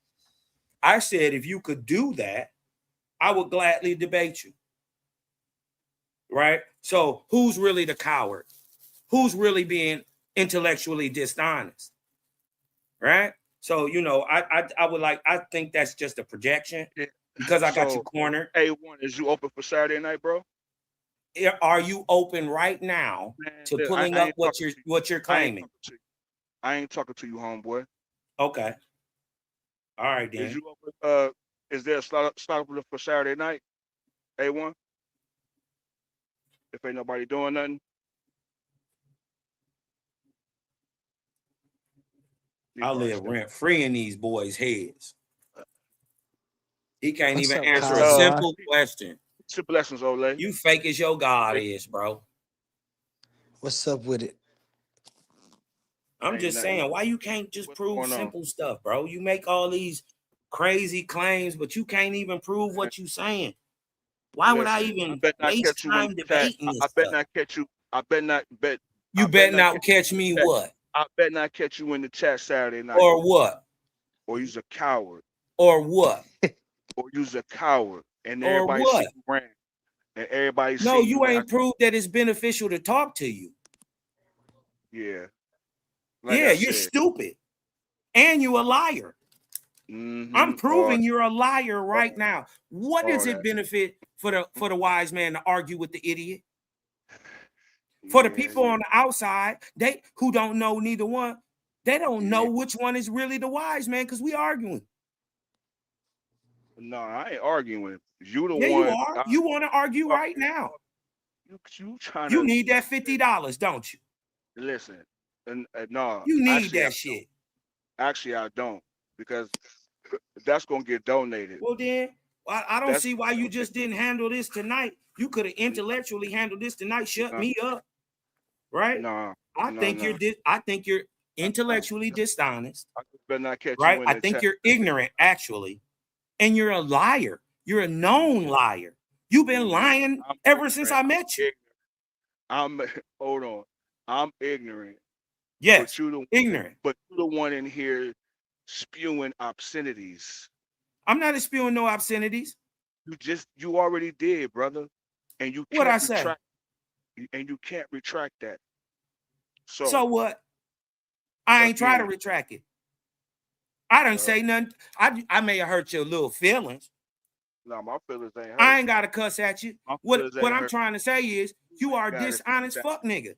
I said if you could do that, I would gladly debate you. Right? So who's really the coward? Who's really being intellectually dishonest? Right? So, I think that's just a projection because I got you cornered. A1, is you open for Saturday night, bro? Are you open right now to pulling up what you're claiming? I ain't talking to you, homeboy. Okay. All right, then. Is you open, is there a slot for Saturday night? A1? If ain't nobody doing nothing. I live rent free in these boys' heads. He can't even answer a simple question. Simple lessons, Ole. You fake as your God is, bro. What's up with it? I'm just saying, why you can't just prove simple stuff, bro? You make all these crazy claims, but you can't even prove what you're saying. Why would I even waste time debating this stuff? I bet not catch you. I bet not bet. You bet not catch me what? I bet not catch you in the chat Saturday night. Or what? Or you's a coward. Or what? Or you's a coward. And everybody see you ran. And everybody see you ain't proved that it's beneficial to talk to you. Yeah. You're stupid. And you a liar. Mm-hmm. I'm proving you're a liar right now. What does it benefit for the wise man to argue with the idiot? For the people on the outside, they who don't know neither one, they don't know which one is really the wise man because we arguing. No, I ain't arguing. You the one. You are. You want to argue right now. You need that $50, don't you? Listen, no. You need that shit. Actually, I don't, because that's gonna get donated. Well, then I don't see why you just didn't handle this tonight. You could have intellectually handled this tonight. Shut me up, right? No, I think you're intellectually dishonest. I better not catch right? you. I think you're ignorant, actually, and you're a liar. You're a known liar. You've been lying ever since I met you. Hold on. I'm ignorant. Yes, ignorant. But you're the one in here spewing obscenities. I'm not spewing no obscenities. You already did, brother. And you can't what I say? And you can't retract that. So what? I ain't trying to retract it. I didn't say nothing. I may have hurt your little feelings. No, my feelings ain't hurt. I ain't got to cuss at you. What I'm trying to say is you are a dishonest fuck nigga.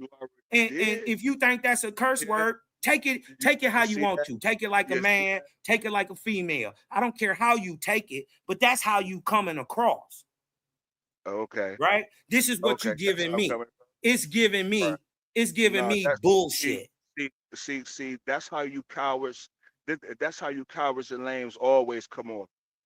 And if you think that's a curse word, take it how you want to. Take it like a man, take it like a female. I don't care how you take it, but that's how you coming across. Okay. Right? This is what you're giving me. It's giving me, bullshit. See, that's how you cowards, that's how you cowards and lames always come on.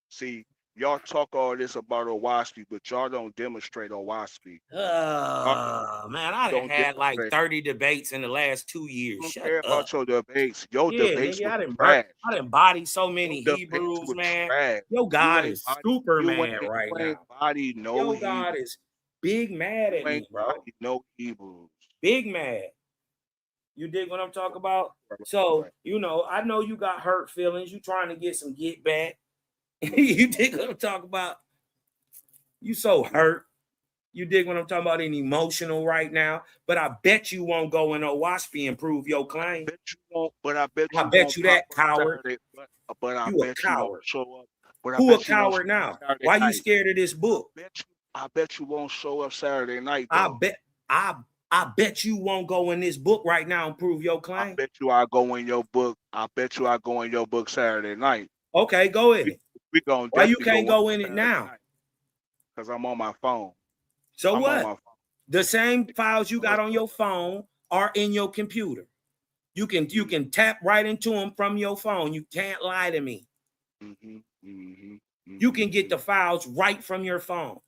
See, y'all talk all this about Owaski, but y'all don't demonstrate Owaski. Man, I done had like 30 debates in the last 2 years. Shut up. About your debates. Your debates nigga, were trash. I done bodied so many Hebrews, man. Trash. Your God is super mad right now. Your God is big mad at me, bro. No Hebrews. Big mad. You dig what I'm talking about? So, I know you got hurt feelings. You trying to get some get back. You dig what I'm talking about? You so hurt. You dig what I'm talking about? In emotional right now, but I bet you won't go in Owaspy and prove your claim. I bet you won't, but I bet I you bet won't you pop that, up coward. Saturday. But I You a bet you won't coward. show up. But I Who a bet you won't coward show up now? Saturday Why you night. scared of this book? I bet you won't show up Saturday night I though. bet you won't go in this book right now and prove your claim. I bet you I go in your book. I bet you I go in your book Saturday night. Okay, go in it. We gonna Why you definitely can't go in it now? Because I'm on my phone. So I'm what? on my phone. The same files you got on your phone are in your computer. You can tap right into them from your phone. You can't lie to me. You can get the files right from your phone.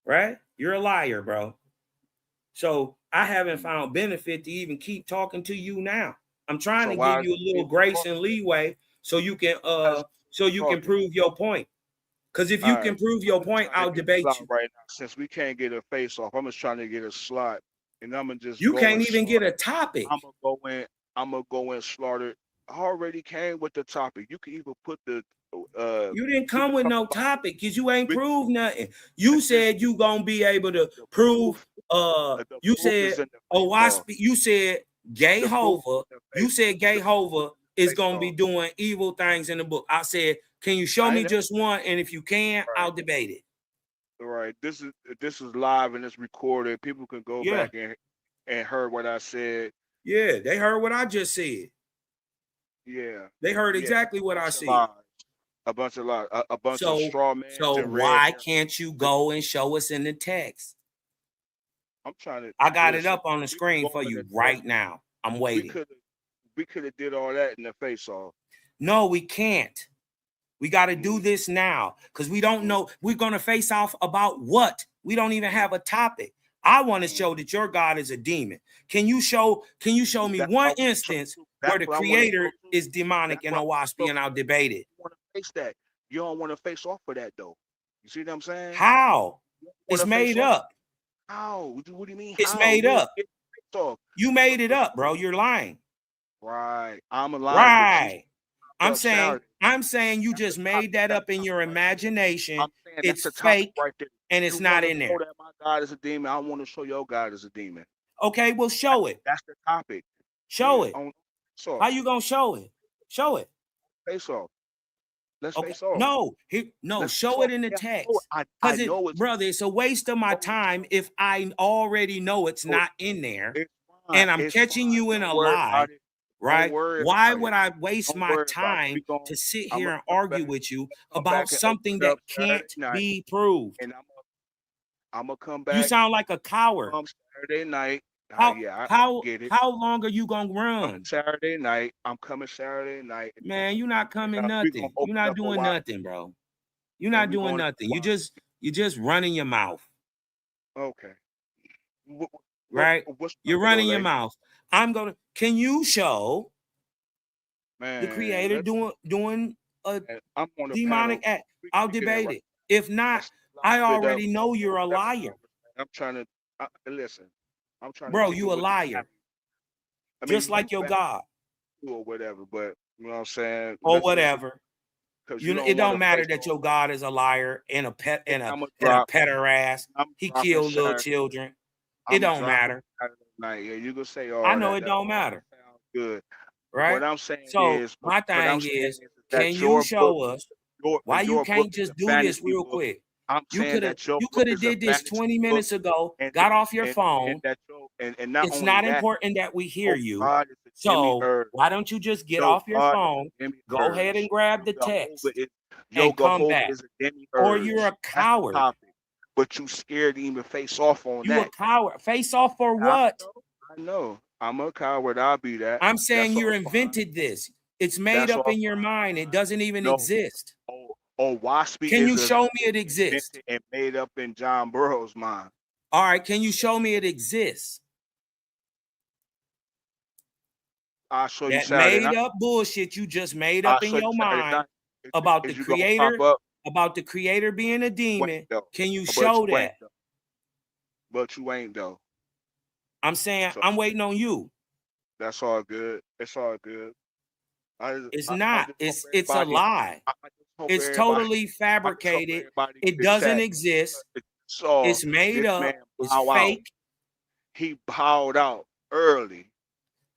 Right? You're a liar, bro. So I haven't found benefit to even keep talking to you now. I'm trying to give you a little grace and leeway so you can prove your point. Because if you can prove your point, I'll debate you. Right now, since we can't get a face off, I'm just trying to get a slot, and I'm gonna just. You can't even get a topic. I'm gonna go in slaughter. I already came with the topic. You can even put the. You didn't come with no topic because you ain't proved nothing. You said you gonna be able to prove. You said Owaspy. You said Jehovah. You said Jehovah is gonna be doing evil things in the book. I said, can you show me just one? And if you can, I'll debate it. All right. This is live and it's recorded. People can go back and heard what I said. Yeah, they heard what I just said. Yeah, they heard exactly what I said. A bunch of lies, a bunch of straw men. So why can't you go and show us in the text? I'm trying to. I got it up on the screen for you right now. I'm waiting. We could have did all that in the face off. No, we can't. We got to do this now because we don't know. We're going to face off about what? We don't even have a topic. I want to show that your God is a demon. Can you show me one instance where the creator is demonic in Owaspy, and I'll debate it? You want to face that. You don't want to face off for that though. You see what I'm saying? How? It's made up. How? What do you mean? It's made up. You made it up, bro. You're lying. Right. I'm a liar. Right. I'm saying you just made that up in your imagination. It's fake right there. And it's not in there. That my God is a demon. I want to show your God is a demon. Okay, well, show it. That's the topic. Show it. How you gonna show it? Show it. Face off. Let's face off. No, show it in the text. Because brother, it's a waste of my time if I already know it's not in there, and I'm catching you in a lie. Right? Why would I waste my time to sit here and argue with you about something that can't be proved? And I'm gonna come back. You sound like a coward. Saturday night. How get it. How long are you gonna run? Saturday night. I'm coming Saturday night. Man, you're not coming nothing. You're not doing nothing, bro. You're not doing nothing. You just running your mouth. Okay. Right? You're running your mouth. Can you show the creator doing a demonic act? I'll debate it. If not, I already know you're a liar. I'm trying to listen. I'm trying. Bro, you a liar. Just like your God. Or whatever, but you know what I'm saying? Or whatever. It don't matter that your God is a liar and a pederast. He killed little children. It don't matter. Yeah, you can say all I know it don't matter. Good. Right? What I'm saying is, my thing is, can you show us why you can't just do this real quick? You could have did this 20 minutes ago, got off your phone. It's not important that we hear you. So why don't you just get off your phone, go ahead and grab the text, and come back? Or you're a coward. But you scared to even face off on that. You a coward. Face off for what? I know. I'm a coward. I'll be that. I'm saying you invented this. It's made up in your mind. It doesn't even exist. Waspy. Can you show me it exists? And made up in John Burroughs' mind. All right. Can you show me it exists? I'll show you that made up bullshit you just made up in your mind about the creator. About the creator being a demon. Can you show that? But you ain't though. I'm saying I'm waiting on you. That's all good. It's all good. It's not. It's a lie. It's everybody, totally fabricated. It the doesn't chat exist. saw It's made this up. man It's bow out. fake. He bowed out early.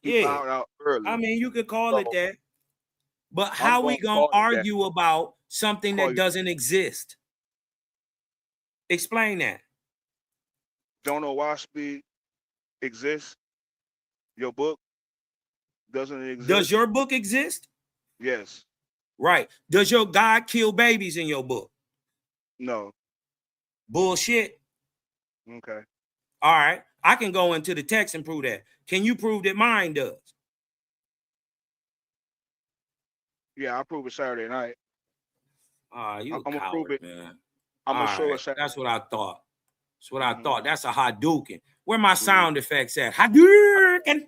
He Yeah. bowed out early. I mean, you could call it that. But I'm how we gonna call it that. argue about something Call that you- doesn't exist? Explain that. Don't know why speed exists. Your book doesn't exist. Does your book exist? Yes. Right. Does your God kill babies in your book? No. Bullshit. Okay. All right. I can go into the text and prove that. Can you prove that mine does? Yeah, I'll prove it Saturday night. You I'm gonna prove it, man. I'm gonna show right. it Saturday. That's what I thought. That's what I thought. That's a Hadouken. Where my sound effects at? Hadouken.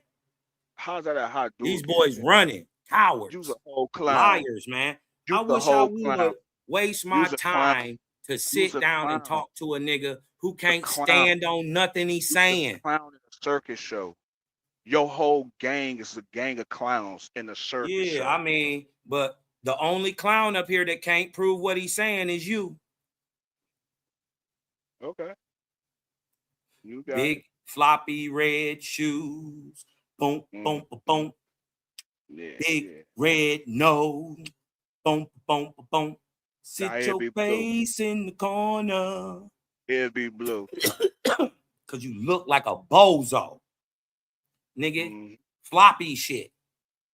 How's that a Hadouken? These boys running. Cowards. You's a whole clown. Liars, man. You's I wish I would waste my time to sit down and talk to a nigga who can't stand on nothing he's saying. Clown in a circus show. Your whole gang is a gang of clowns in a circus show. Yeah, I mean, but the only clown up here that can't prove what he's saying is you. Okay. You got big it. Floppy red shoes. Boom, boom, boom. Yeah, big red nose. Boom, boom, boom. Sit your face in the corner. It'll be blue. Cause you look like a bozo. Nigga. Floppy shit.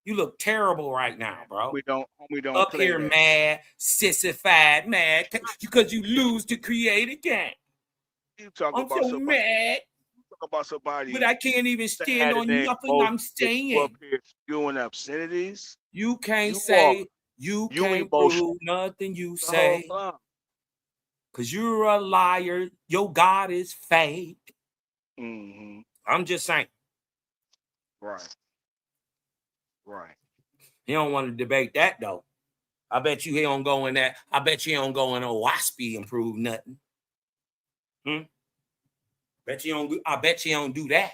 You look terrible right now, bro. We don't up play here that. mad, sissified, mad, because you lose to create a game. You talk I'm about so somebody, mad. You talk about somebody, but I can't even stand on nothing I'm saying. Up here spewing obscenities. You can't say you can't prove nothing you say. Cause you're a liar. Your God is fake. I'm just saying. Right. Right. He don't want to debate that though. I bet you he don't go in that. I bet you he don't go in a waspy and prove nothing. Bet you don't. I bet you don't do that.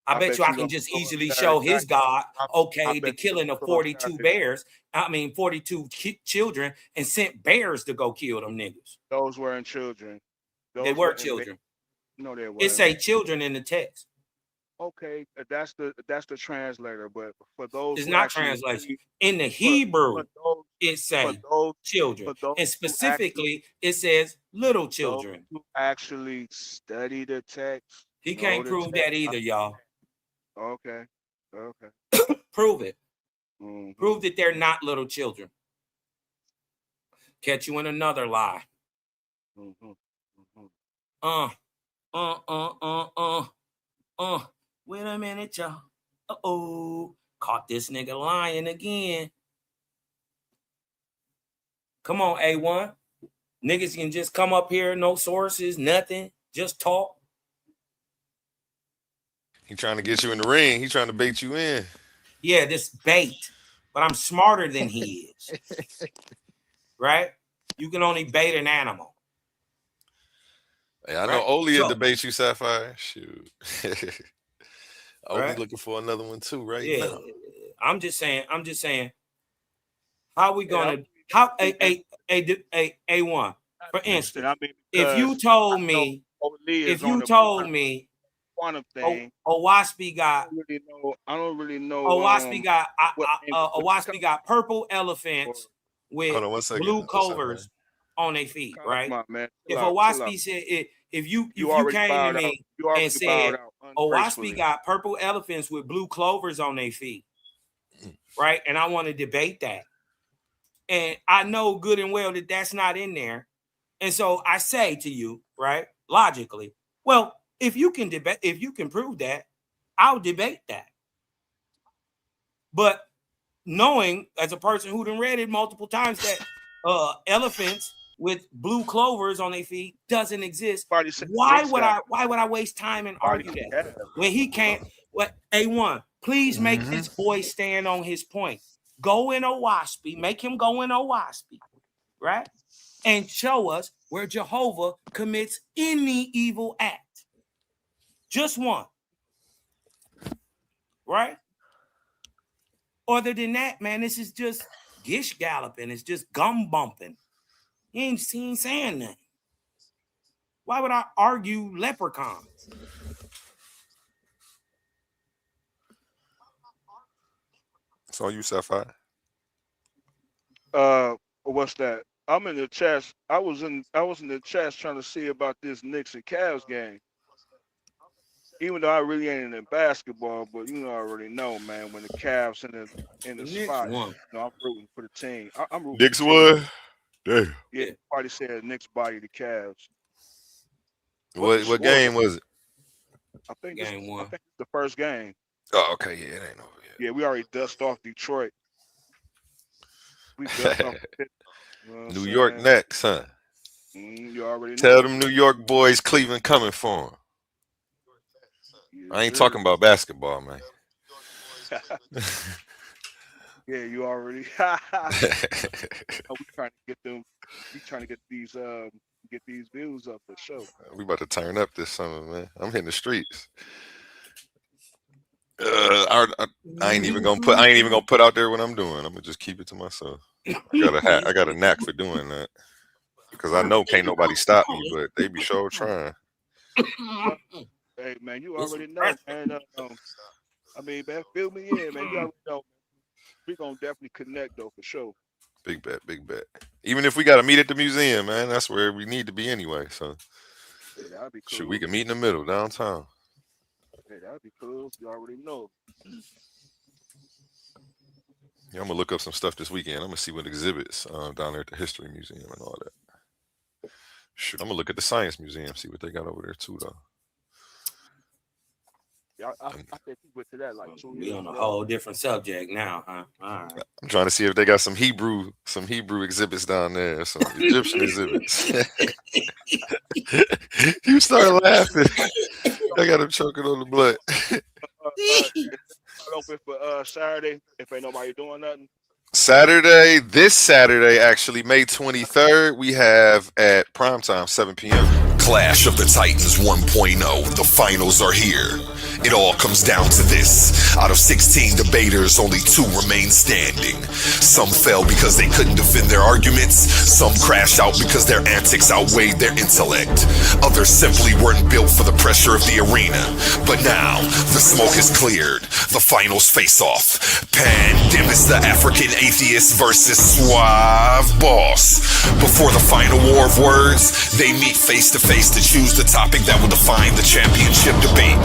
I bet you I can just easily show his God, okay, the killing of 42 bears. I mean, 42 children, and sent bears to go kill them niggas. Those weren't children. They were children. No, they weren't. It say children in the text. Okay, that's the translator, but for those it's not translation. In the Hebrew, it says children, and specifically it says little children. Those who actually study the text, he can't prove that either, y'all. Okay. Prove it. Prove that they're not little children. Catch you in another lie. Wait a minute, y'all. Caught this nigga lying again. Come on, A1. Niggas can just come up here, no sources, nothing, just talk. He trying to get you in the ring. He trying to bait you in. Yeah, this bait. But I'm smarter than he is. Right? You can only bait an animal. Hey, I know Oli will debate you, Sapphire. Shoot. Oli looking for another one too, right now. I'm just saying. How we gonna A1? For instance, if you told me quantum thing, Owaspy got I don't really know. Owaspy got purple elephants with blue covers on their feet, right? If Owaspy said if you came to me and said Owaspy got purple elephants with blue clovers on their feet, right? And I want to debate that. And I know good and well that that's not in there. And so I say to you, right, logically, well, if you can prove that, I'll debate that. But knowing as a person who done read it multiple times that elephants with blue clovers on their feet doesn't exist, why would I waste time and argue that when he can't? What A1? Please make this boy stand on his point. Go in Owaspy, make him go in Owaspy, right? And show us where Jehovah commits any evil act. Just one. Right? Other than that, man, this is just gish galloping. It's just gum bumping. He ain't saying nothing. Why would I argue leprechaun? It's on you, Sapphire. What's that? I'm in the chat. I was in the chat trying to see about this Knicks and Cavs game. Even though I really ain't in basketball, but I already know, man, when the Cavs in the spot, I'm rooting for the team. I'm rooting Knicks for the team. won. Damn. Yeah, party said Knicks body the Cavs. What game was it? I think game one. I think it's the first game. Oh, okay, yeah, it ain't over yet. Yeah, we already dust off Detroit. We dust off New York next, huh? You already know. Tell them New York boys Cleveland coming for them. I ain't talking about basketball, man. Yeah, you already. We trying to get them. We trying to get these views up for sure. We about to turn up this summer, man. I'm hitting the streets. I ain't even gonna put out there what I'm doing. I'm gonna just keep it to myself. I got a knack for doing that because I know can't nobody stop me, but they be sure trying. Hey man, you already know, man. I mean, man, fill me in, man. You already know. We gonna definitely connect though for sure. Big bet, big bet. Even if we gotta meet at the museum, man, that's where we need to be anyway. So, yeah, that'd be cool. Shoot, we can meet in the middle downtown. Hey, that'd be cool. You already know. Yeah, I'm gonna look up some stuff this weekend. I'm gonna see what exhibits down there at the History Museum and all that. Shoot, I'm gonna look at the Science Museum, see what they got over there too, though. Yeah, I think we went to that like 2 years. We on a whole different subject now, huh? All right. I'm trying to see if they got some Hebrew exhibits down there, some Egyptian exhibits. You start laughing. I got him choking on the blood. Open for Saturday if ain't nobody doing nothing. This Saturday, actually, May 23rd, we have at primetime, 7 p.m. Clash of the Titans 1.0. The finals are here. It all comes down to this. Out of 16 debaters, only 2 remain standing. Some fell because they couldn't defend their arguments. Some crashed out because their antics outweighed their intellect. Others simply weren't built for the pressure of the arena. But now, the smoke is cleared. The finals face off. Pandemis the African atheist versus Suave Boss. Before the final war of words, they meet face to face to choose the topic that will define the championship debate.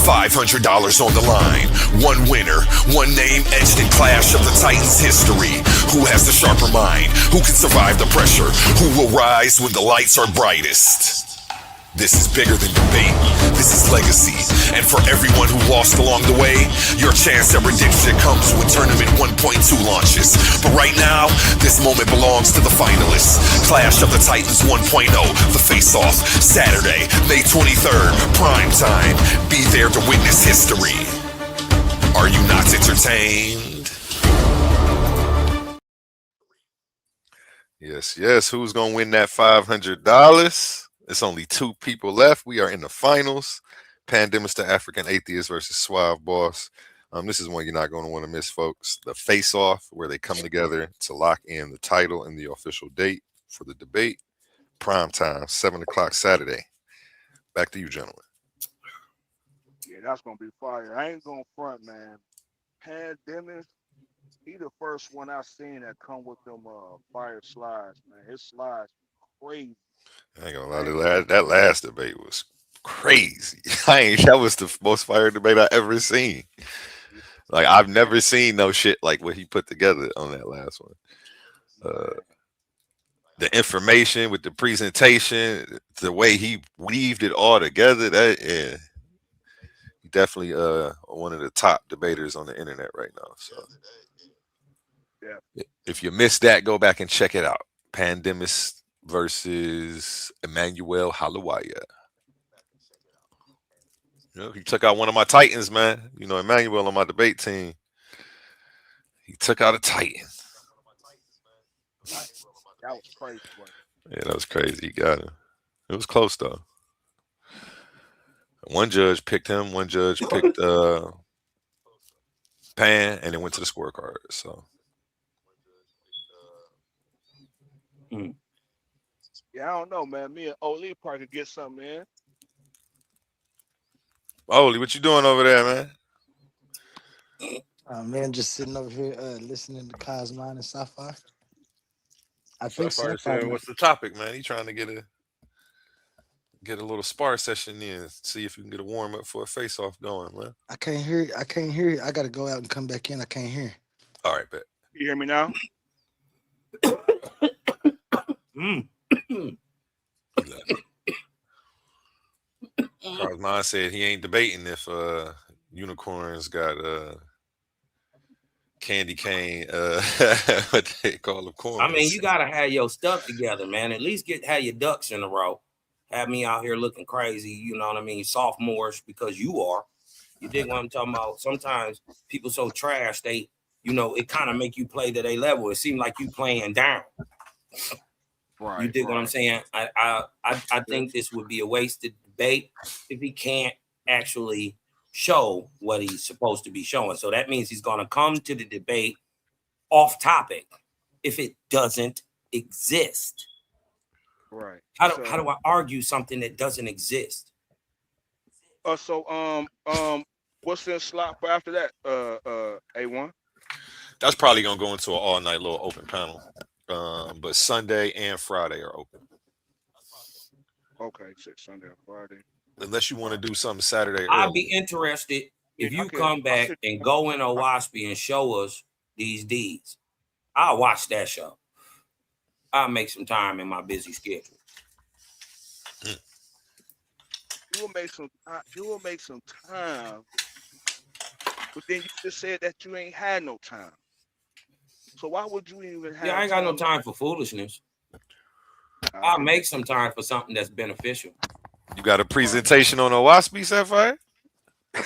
$500 on the line. One winner, one name etched in Clash of the Titans history. Who has the sharper mind? Who can survive the pressure? Who will rise when the lights are brightest? This is bigger than debate. This is legacy. And for everyone who lost along the way, your chance at redemption comes when Tournament 1.2 launches. But right now, this moment belongs to the finalists. Clash of the Titans 1.0, the face-off, Saturday, May 23rd, prime time. Be there to witness history. Are you not entertained? Yes. Who's gonna win that $500? It's only 2 people left. We are in the finals. Pandemis the African Atheist versus Suave Boss. This is one you're not going to want to miss, folks. The face-off, where they come together to lock in the title and the official date for the debate. Prime time, 7 o'clock Saturday. Back to you, gentlemen. Yeah, that's going to be fire. I ain't going to front, man. Pandemis, he the first one I seen that come with them fire slides, man. His slides crazy. I ain't gonna lie, that last debate was crazy. That was the most fire debate I ever seen. Like, I've never seen no shit like what he put together on that last one. The information with the presentation, the way he weaved it all together, definitely one of the top debaters on the internet right now. So yeah, if you missed that, go back and check it out. Pandemis versus Emmanuel Halawaya. He took out one of my Titans, man. Emmanuel on my debate team. He took out a Titan. That was crazy, bro. Yeah, that was crazy. He got him. It was close, though. One judge picked him. One judge picked pan, and then went to the scorecard. So Yeah, I don't know, man. Me and Oli probably could get something in. Oli, what you doing over there, man? Man, just sitting over here listening to Cosmine and Sapphire. I think Sapphire Sapphire. said, "What's the topic, man?" He trying to get a little spar session in, see if you can get a warm up for a face off going, man. I can't hear you. I can't hear you. I got to go out and come back in. I can't hear. All right, bet. You hear me now? Cosmine said he ain't debating if unicorns got candy cane, what they call them, corn. I mean, you gotta have your stuff together, man. At least have your ducks in a row. Have me out here looking crazy, you know what I mean? Sophomores, because you are. You dig what I'm talking about? Sometimes people so trash, they, you know, it kind of make you play to their level. It seems like you playing down. Right. You dig what I'm saying? I think this would be a wasted debate if he can't actually show what he's supposed to be showing. So that means he's going to come to the debate off topic if it doesn't exist. Right. How do I argue something that doesn't exist? So what's in slot for after that? A1. That's probably gonna go into an all night little open panel. But Sunday and Friday are open. Okay, Sunday and Friday. Unless you want to do something Saturday early. I'd be interested if you come back and go in Owaspy and show us these deeds. I'll watch that show. I'll make some time in my busy schedule. You will make some time. But then you just said that you ain't had no time. So why would you even have? Yeah, I ain't got no time for foolishness. I'll make some time for something that's beneficial. You got a presentation on Owaspy, Sapphire?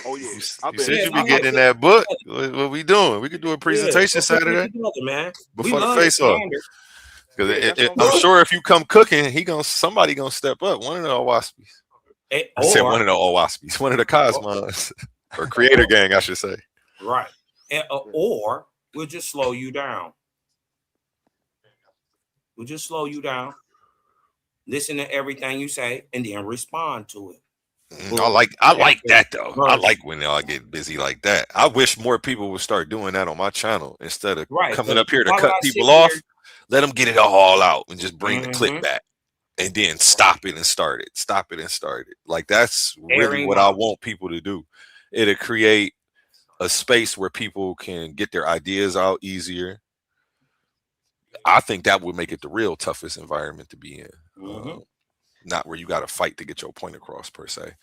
Oh yeah. You said you be getting in that book. What we doing? We could do a presentation Saturday, man. Before the face off. Because I'm sure if you come cooking, somebody gonna step up. One of the Owaspys. I said one of the Owaspys. One of the Cosmons. Or Creator Gang, I should say. Right. Or we'll just slow you down. We'll just slow you down. Listen to everything you say and then respond to it. I like that though. I like when y'all get busy like that. I wish more people would start doing that on my channel instead of coming up here to cut people off. Let them get it all out and just bring the clip back, and then stop it and start it. Stop it and start it. Like that's really what I want people to do. It'll create a space where people can get their ideas out easier. I think that would make it the real toughest environment to be in. Not where you got to fight to get your point across per se,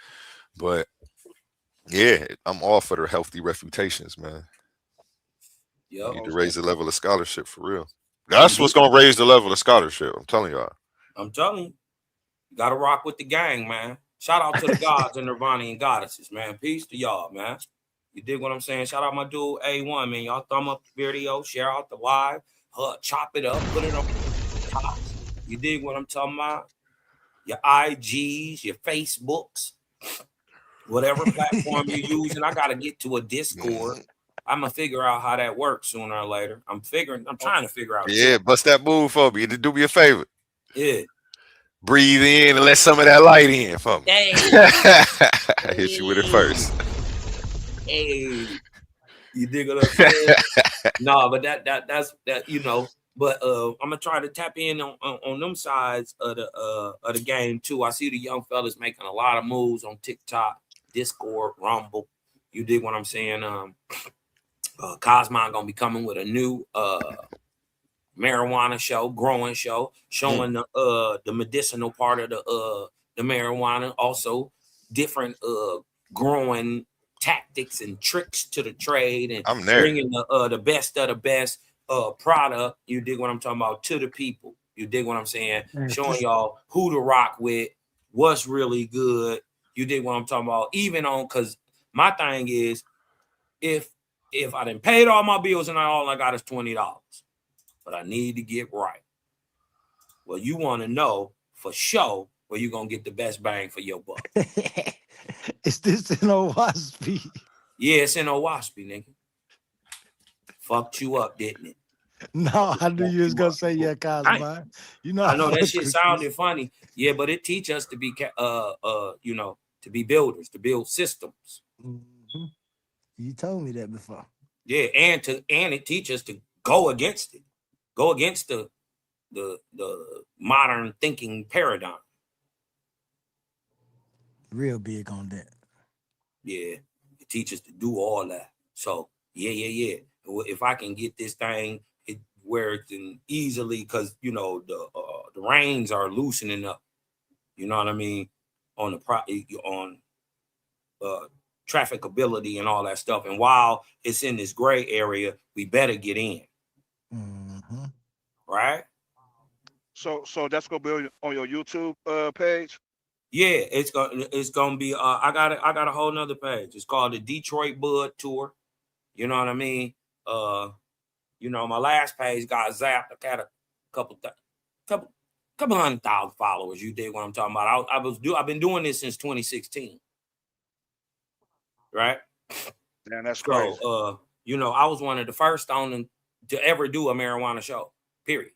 but yeah, I'm all for the healthy refutations, man. You need to raise the level of scholarship for real. That's what's gonna raise the level of scholarship. I'm telling y'all. I'm telling you, gotta rock with the gang, man. Shout out to the gods and Nirvanian goddesses, man. Peace to y'all, man. You dig what I'm saying? Shout out my dude A1, man. Y'all thumb up the video, share out the live, chop it up, put it on top. You dig what I'm talking about? Your IGs, your Facebooks, whatever platform you're using. I gotta get to a Discord. I'm gonna figure out how that works sooner or later. I'm trying to figure out. Yeah, bust that move for me. Do me a favor. Yeah. Breathe in and let some of that light in for me. Hey. I hit you with it first. Hey. You dig what I'm saying? No, but that's you know. But I'm gonna try to tap in on them sides of the game too. I see the young fellas making a lot of moves on TikTok, Discord, Rumble. You dig what I'm saying? Cosmon gonna be coming with a new marijuana show, growing show, showing the medicinal part of the marijuana, also different growing tactics and tricks to the trade, and bringing the best of the best product. You dig what I'm talking about, to the people. You dig what I'm saying? Showing y'all who to rock with, what's really good. You dig what I'm talking about? Even on, because my thing is, if I done paid all my bills and all I got is $20, but I need to get right. Well, you want to know for sure where you're gonna get the best bang for your buck. Is this in Owaspy? Yeah, it's in Owaspy, nigga. Fucked you up, didn't it? No, I knew you was gonna say yeah, Cosmo. You know, I know that fuck shit with sounded funny. Yeah, but it teach us to be you know, to be builders, to build systems. Mm-hmm. You told me that before. Yeah, and it teaches us to go against it, go against the modern thinking paradigm. Real big on that. Yeah, it teaches to do all that. So yeah. If I can get this thing where it can easily, because you know the reins are loosening up. You know what I mean on on trafficability and all that stuff. And while it's in this gray area, we better get in. Mm-hmm. Right? So that's gonna be on your YouTube page. Yeah, it's gonna be. I got a whole nother page. It's called the Detroit Bud Tour. You know what I mean? You know, my last page got zapped. I got a couple 100,000 followers. You dig what I'm talking about? I've been doing this since 2016. Right? Damn, that's crazy. So you know, I was one of the first on them to ever do a marijuana show. Period.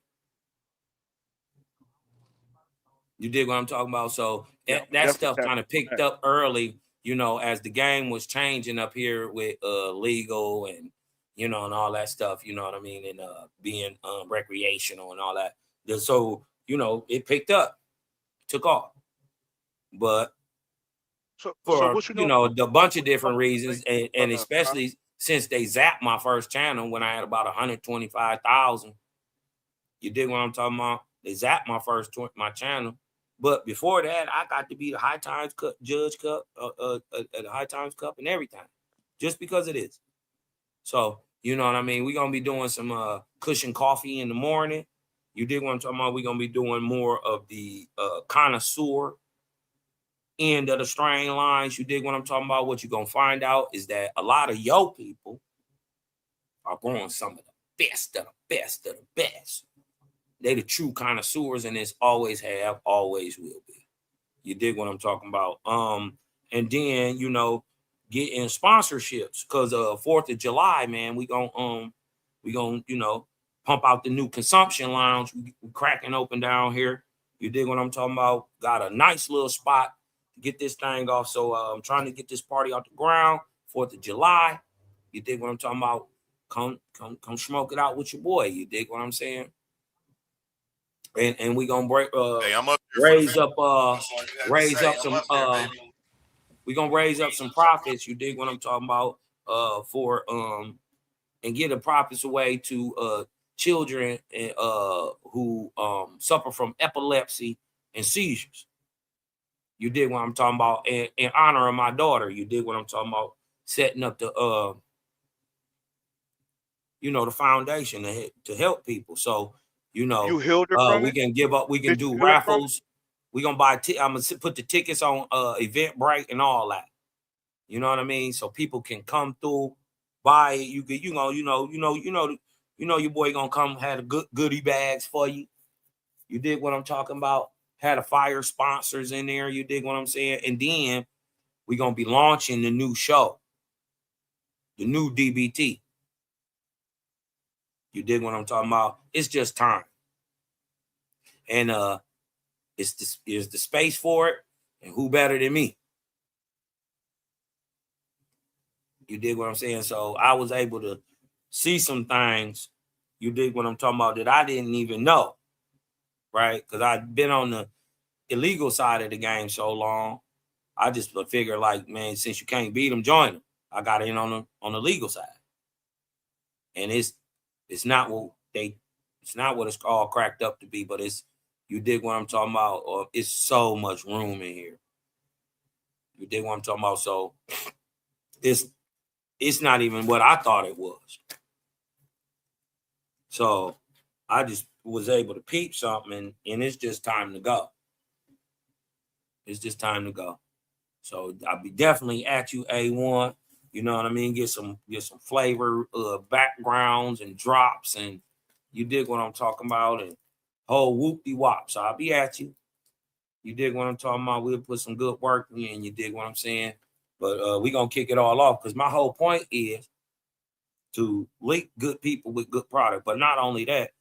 You dig what I'm talking about? So that stuff kind of picked up early, you know, as the game was changing up here with legal and you know and all that stuff. You know what I mean? And being recreational and all that. So you know, it picked up, took off, but for you know a bunch of different reasons, and especially since they zapped my first channel when I had about 125,000. You dig what I'm talking about? They zapped my my channel. But before that, I got to be the High Times Cup Judge Cup at the High Times Cup and everything, just because it is. So you know what I mean. We're gonna be doing some cushion coffee in the morning. You dig what I'm talking about? We're gonna be doing more of the connoisseur end of the strain lines. You dig what I'm talking about? What you're gonna find out is that a lot of yo people are growing some of the best of the best of the best. They the true connoisseurs, and it's always have, always will be. You dig what I'm talking about? And then you know, getting sponsorships because 4th of July, man, we gonna you know pump out the new consumption lounge. We cracking open down here. You dig what I'm talking about? Got a nice little spot to get this thing off. So I'm trying to get this party off the ground. 4th of July. You dig what I'm talking about? Come smoke it out with your boy. You dig what I'm saying? And we gonna hey, I'm up raise up some we gonna raise up some profits. You dig what I'm talking about? For and get the profits away to children who suffer from epilepsy and seizures. You dig what I'm talking about? And in honor of my daughter, you dig what I'm talking about? Setting up the you know the foundation to help people. So you know, you healed her from we it? can give up. We can Did do you heal from raffles. We gonna buy. I'm gonna put the tickets on Eventbrite and all that. You know what I mean? So people can come through, buy it. You get, you know, your boy gonna come have the good goodie bags for you. You dig what I'm talking about? Had a fire sponsors in there. You dig what I'm saying? And then we gonna be launching the new show, the new DBT. You dig what I'm talking about? It's just time. And is the space for it, and who better than me? You dig what I'm saying? So I was able to see some things. You dig what I'm talking about that I didn't even know, right? Because I've been on the illegal side of the game so long. I just figure like, man, since you can't beat them, join them. I got in on the legal side, and it's not what it's all cracked up to be, but it's. You dig what I'm talking about? Or it's so much room in here. You dig what I'm talking about? So it's not even what I thought it was. So I just was able to peep something, and it's just time to go. It's just time to go. So I'll be definitely at you, A1. You know what I mean? Get some flavor, backgrounds and drops, and you dig what I'm talking about, and whole whoop-de-wop. So I'll be at you. You dig what I'm talking about? We'll put some good work in. You dig what I'm saying? But we're going to kick it all off because my whole point is to link good people with good product. But not only that,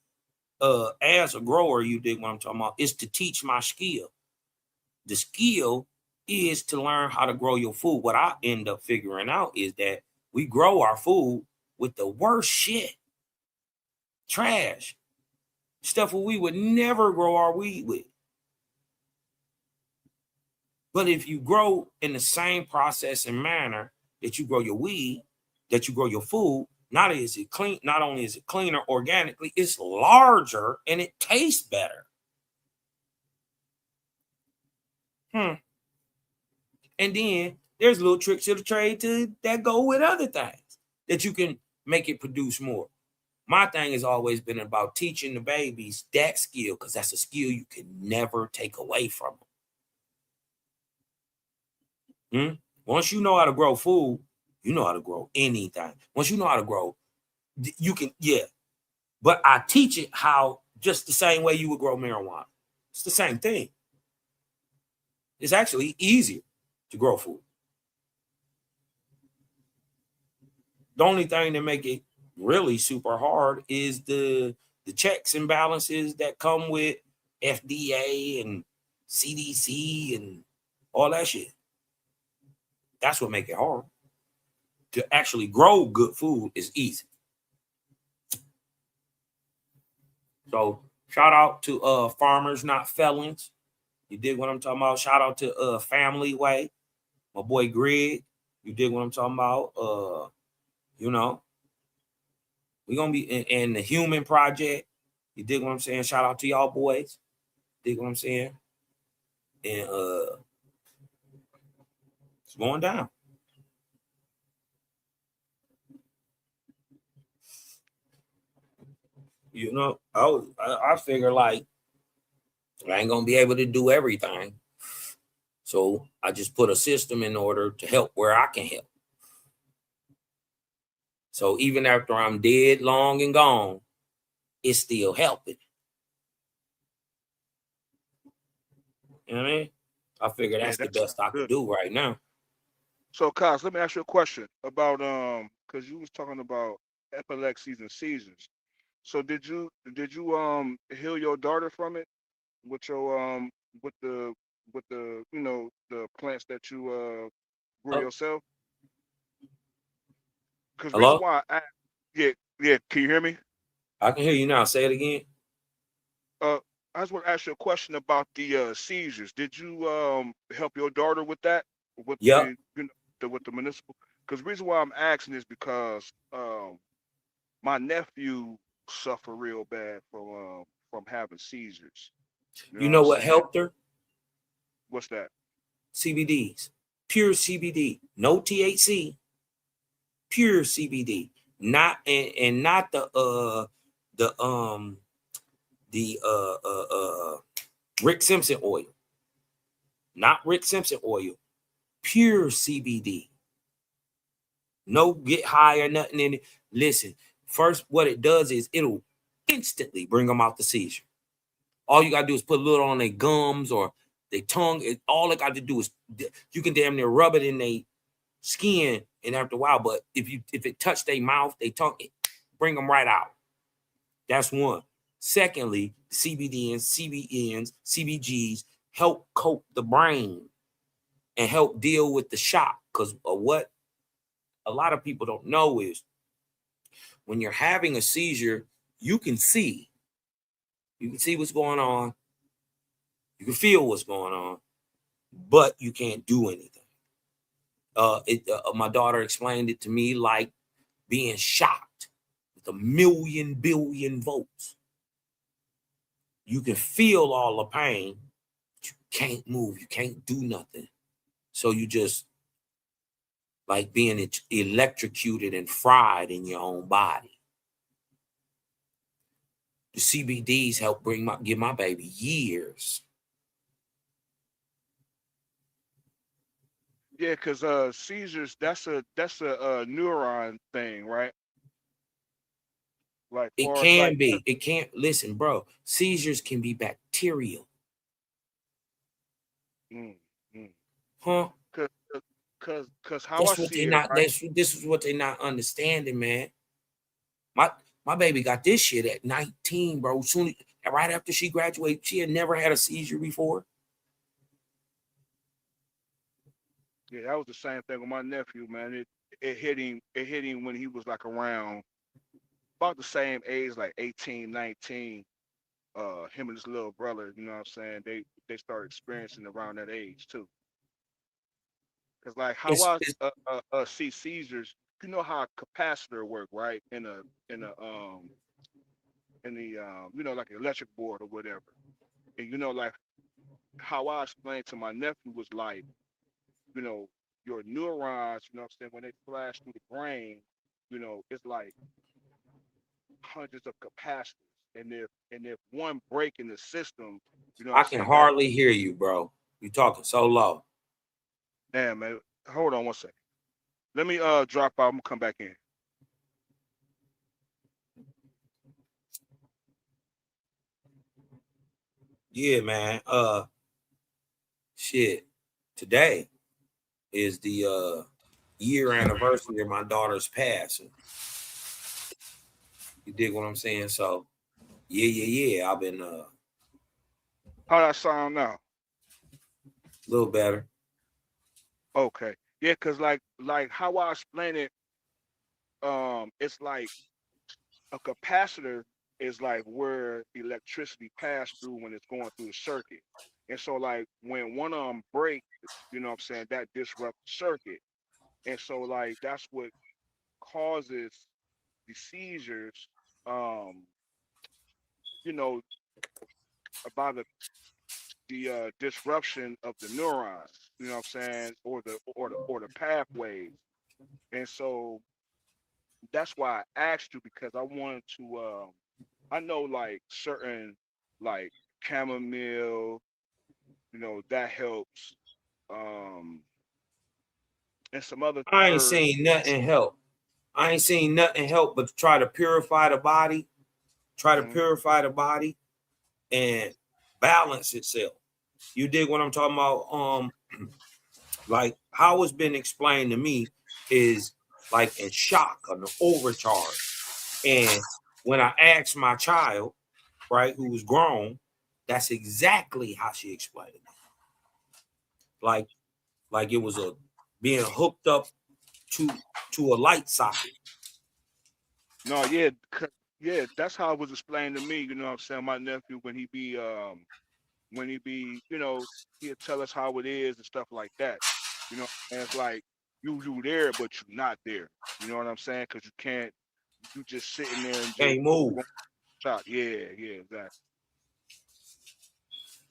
as a grower, you dig what I'm talking about, is to teach my skill. The skill is to learn how to grow your food. What I end up figuring out is that we grow our food with the worst shit. Trash. Stuff we would never grow our weed with. But if you grow in the same process and manner that you grow your weed, that you grow your food, not only is it cleaner organically, it's larger and it tastes better. And then there's little tricks of the trade that go with other things that you can make it produce more. My thing has always been about teaching the babies that skill, because that's a skill you can never take away from them. Once you know how to grow food, you know how to grow anything. Once you know how to grow, you can, yeah. But I teach it how, just the same way you would grow marijuana. It's the same thing. It's actually easier to grow food. The only thing that make it really super hard is the checks and balances that come with FDA and CDC and all that shit. That's what make it hard. To actually grow good food is easy. So shout out to Farmers Not Felons. You dig what I'm talking about? Shout out to Family Way, my boy Greg. You dig what I'm talking about? You know, we're gonna be in the Human Project. You dig what I'm saying? Shout out to y'all boys. Dig what I'm saying? And it's going down. You know, I figure like I ain't gonna be able to do everything. So I just put a system in order to help where I can help. So even after I'm dead, long and gone, it's still helping. You know what I mean? I figure that's the best I could do right now. So, Kaz, let me ask you a question about because you was talking about epilepsies and seizures. So did you heal your daughter from it with your with the the plants that you grew yourself? Because reason Hello? why yeah, can you hear me? I can hear you now. Say it again. I just want to ask you a question about the seizures. Did you help your daughter with that? With Yep. with the municipal? Because the reason why I'm asking is because my nephew suffered real bad from having seizures. You What I'm know what saying? helped her? What's that? CBDs. Pure CBD. No THC. Pure CBD. Not and not the Rick Simpson oil. Not Rick Simpson oil. Pure CBD. No get high or nothing in it. Listen, first what it does is it'll instantly bring them out the seizure. All you gotta do is put a little on their gums or their tongue. All they got to do is you can damn near rub it in their skin, and after a while, but if it touch their mouth, their tongue, bring them right out. That's one. Secondly, CBDs, CBNs, CBGs help coat the brain and help deal with the shock. Because what a lot of people don't know is when you're having a seizure, you can see what's going on. You can feel what's going on, but you can't do anything. My daughter explained it to me like being shocked with 1,000,000 billion volts. You can feel all the pain, but you can't move, you can't do nothing. So you just like being electrocuted and fried in your own body. The CBDs help give my baby years. Yeah, because seizures, that's a neuron thing, right? Like It far as can be. It can't. Listen, bro. Seizures can be bacterial. Huh? Cause how I That's what see they it, not. right? This is what they not understanding, man. My baby got this shit at 19, bro. Soon, right after she graduated, she had never had a seizure before. Yeah, that was the same thing with my nephew, man. It hit him. It hit him when he was like around about the same age, like 18, 19. Him and his little brother, you know what I'm saying? They started experiencing around that age too. Cause like how It's, I it's see seizures, you know how a capacitor work, right? In a in the you know, like an electric board or whatever. And you know, like how I explained to my nephew was like, you know, your neurons, you know what I'm saying, when they flash through the brain, you know, it's like hundreds of capacitors. And if one break in the system, you know what I'm I can saying, that hardly hear you, bro. You talking so low. damn man, hold on one second. Let me drop out, I'm gonna come back in. Yeah, man. Shit. Today is the year anniversary of my daughter's passing. You dig what I'm saying? So yeah. I've been How that sound now? a little better. Okay. Yeah, cause like how I explain it, it's like a capacitor is like where electricity pass through when it's going through the circuit. And so like when one of them break, you know what I'm saying, that disrupts the circuit. And so like that's what causes the seizures, um, you know, by the disruption of the neurons, you know what I'm saying, or the pathways. And so that's why I asked you because I wanted to I know like certain like chamomile, you know, that helps. Um and some other I ain't herbs. seen nothing help. I ain't seen nothing help but to try to purify the body, Mhm. and balance itself. You dig what I'm talking about? Like how it's been explained to me is like in shock, an overcharge. And when I asked my child, right, who was grown, that's exactly how she explained it. Like it was a being hooked up to a light socket. No, yeah, yeah, that's how it was explained to me, you know what I'm saying? My nephew when he be, you know, he'll tell us how it is and stuff like that. You know, and it's like you there, but you're not there. You know what I'm saying? Because you just sitting there and just Can't move. going shot. Yeah, yeah, exactly.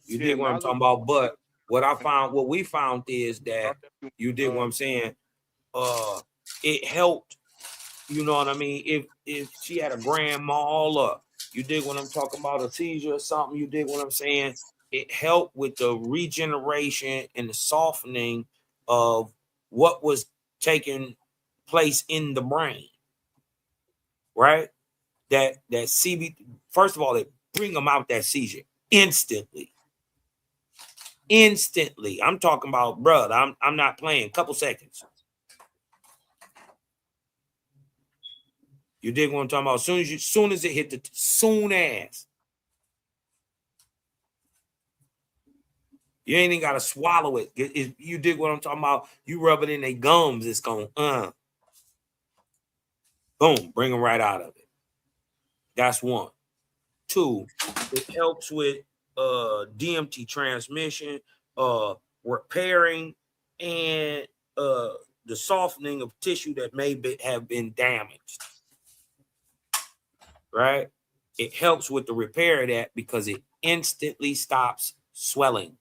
You Yeah, dig what man. I I'm look talking about? But and what we found is I that definitely, you dig what I'm saying. It helped. You know what I mean? If she had a grand mal or you dig what I'm talking about, a seizure or something, you dig what I'm saying? It helped with the regeneration and the softening of what was taking place in the brain, right? That CB, first of all, they bring them out that seizure instantly. Instantly. I'm talking about, brother. I'm not playing. Couple seconds. You dig what I'm talking about? Soon as it hit the soon as. You ain't even gotta swallow it. You dig what I'm talking about? You rub it in their gums, it's going boom, bring them right out of it. That's one. Two, it helps with DMT transmission, repairing, and the softening of tissue that have been damaged. Right? It helps with the repair of that because it instantly stops swelling.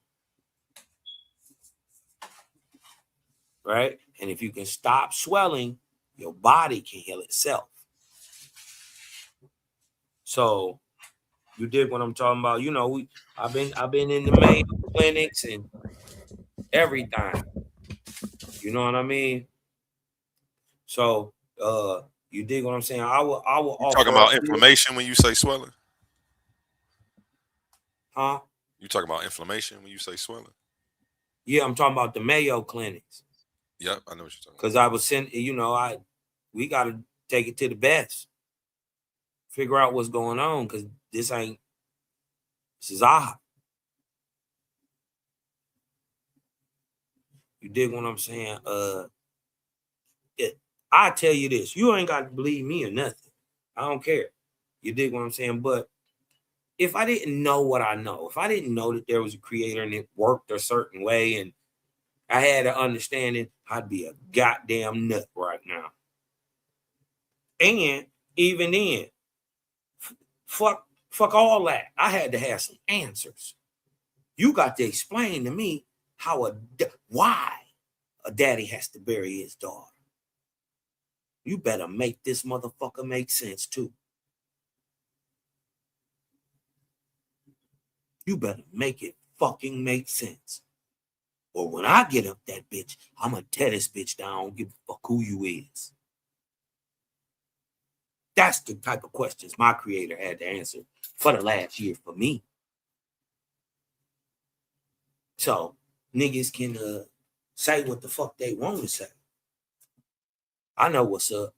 Right? And if you can stop swelling, your body can heal itself. So you dig what I'm talking about? You know, I've been in the Mayo clinics and everything. You know what I mean? So you dig what I'm saying? I will You talking offer up about here. inflammation when you say swelling? Huh? You talking about inflammation when you say swelling? Yeah, I'm talking about the Mayo clinics. Yep, I know what you're talking Because I was sent, you know, we gotta take it to the best. figure out what's going on, because this is odd. You dig what I'm saying? I tell you this, you ain't got to believe me or nothing. I don't care. You dig what I'm saying? But if I didn't know what I know, if I didn't know that there was a creator and it worked a certain way and I had an understanding, I'd be a goddamn nut right now. And even then, fuck all that. I had to have some answers. You got to explain to me why a daddy has to bury his daughter. You better make this motherfucker make sense too. You better make it fucking make sense. Or when I get up that bitch, I'm gonna tear this bitch down. I don't give a fuck who you is. That's the type of questions my creator had to answer for the last year for me. So niggas can say what the fuck they want to say. I know what's up.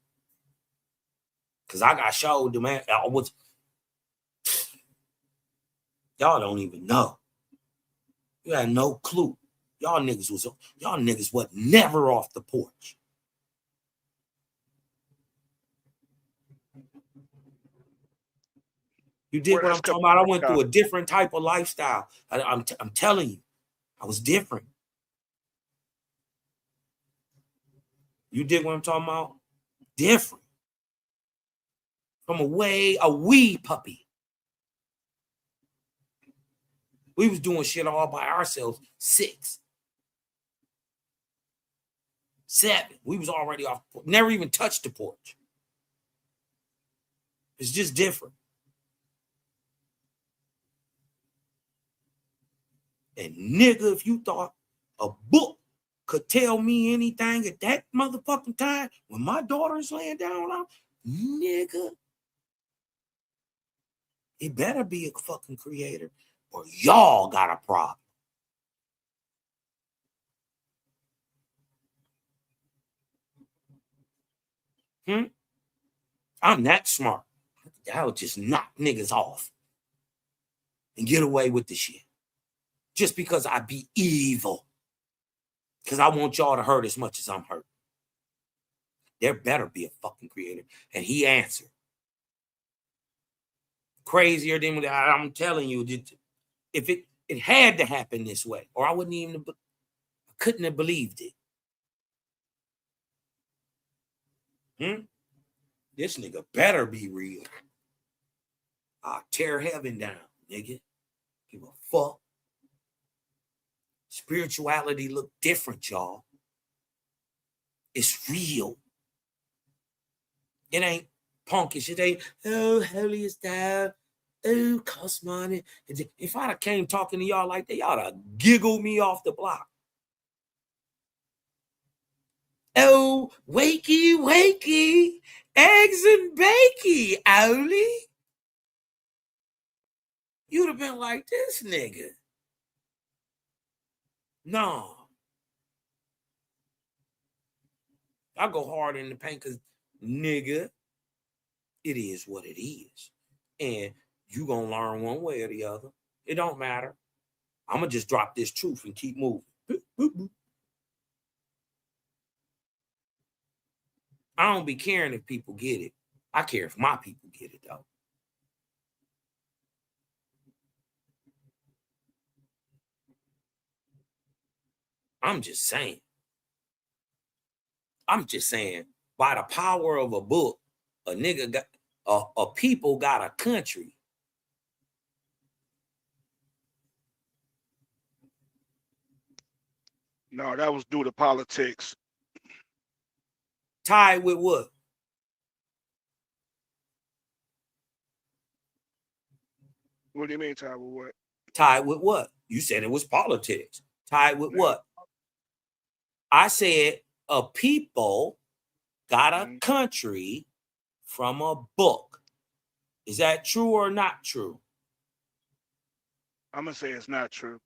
Cause I got showed the man. Y'all don't even know. You had no clue. Y'all niggas was never off the porch. You did what I'm talking about. I went through a different type of lifestyle. I'm telling you, I was different. You did what I'm talking about? Different. From a wee puppy. We was doing shit all by ourselves. 6, 7. We was already off. Never even touched the porch. It's just different. And nigga, if you thought a book could tell me anything at that motherfucking time when my daughter is laying down, nigga, it better be a fucking creator or y'all got a problem. I'm that smart. I would just knock niggas off and get away with the shit. Just because I be evil. Because I want y'all to hurt as much as I'm hurt. There better be a fucking creator. And he answered. Crazier than what I'm telling you. If it had to happen this way, or I couldn't have believed it. This nigga better be real. I'll tear heaven down, nigga. Give a fuck. Spirituality look different, y'all. It's real. It ain't punkish. It ain't, oh, holy is thou. Oh, cost money. If I'd have came talking to y'all like that, y'all would have giggled me off the block. Oh, wakey, wakey, eggs and bakey, Oli. You'd have been like, this nigga. No. I go hard in the paint because, nigga, it is what it is. And you gonna learn one way or the other. It don't matter. I'm gonna just drop this truth and keep moving. I don't be caring if people get it. I care if my people get it, though. I'm just saying, by the power of a book, a nigga got a people got a country. No, that was due to politics. Tied with what? What do you mean tied with what? Tied with what? You said it was politics. Tied with what? I said a people got a country from a book. Is that true or not true? I'm going to say it's not true.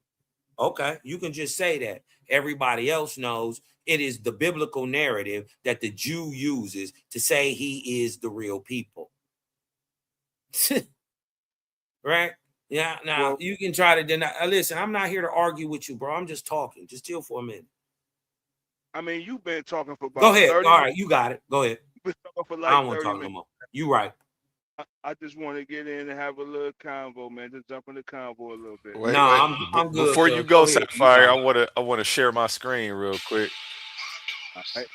Okay, you can just say that. Everybody else knows it is the biblical narrative that the Jew uses to say he is the real people. Right? Yeah. Now Well, you can try to deny. Listen, I'm not here to argue with you, bro. I'm just talking. Just chill for a minute. I mean, you've been talking for Go about ahead. 30 All minutes. right, you got it. Go ahead. You've been talking for I like don't want to 30 talk no minutes. more. You right. I just want to get in and have a little convo, man. Just jump in the convo a little bit. No, Wait. I'm good, Before you cuz. go, Go ahead. You Sapphire, talk. I wanna share my screen real quick. All right.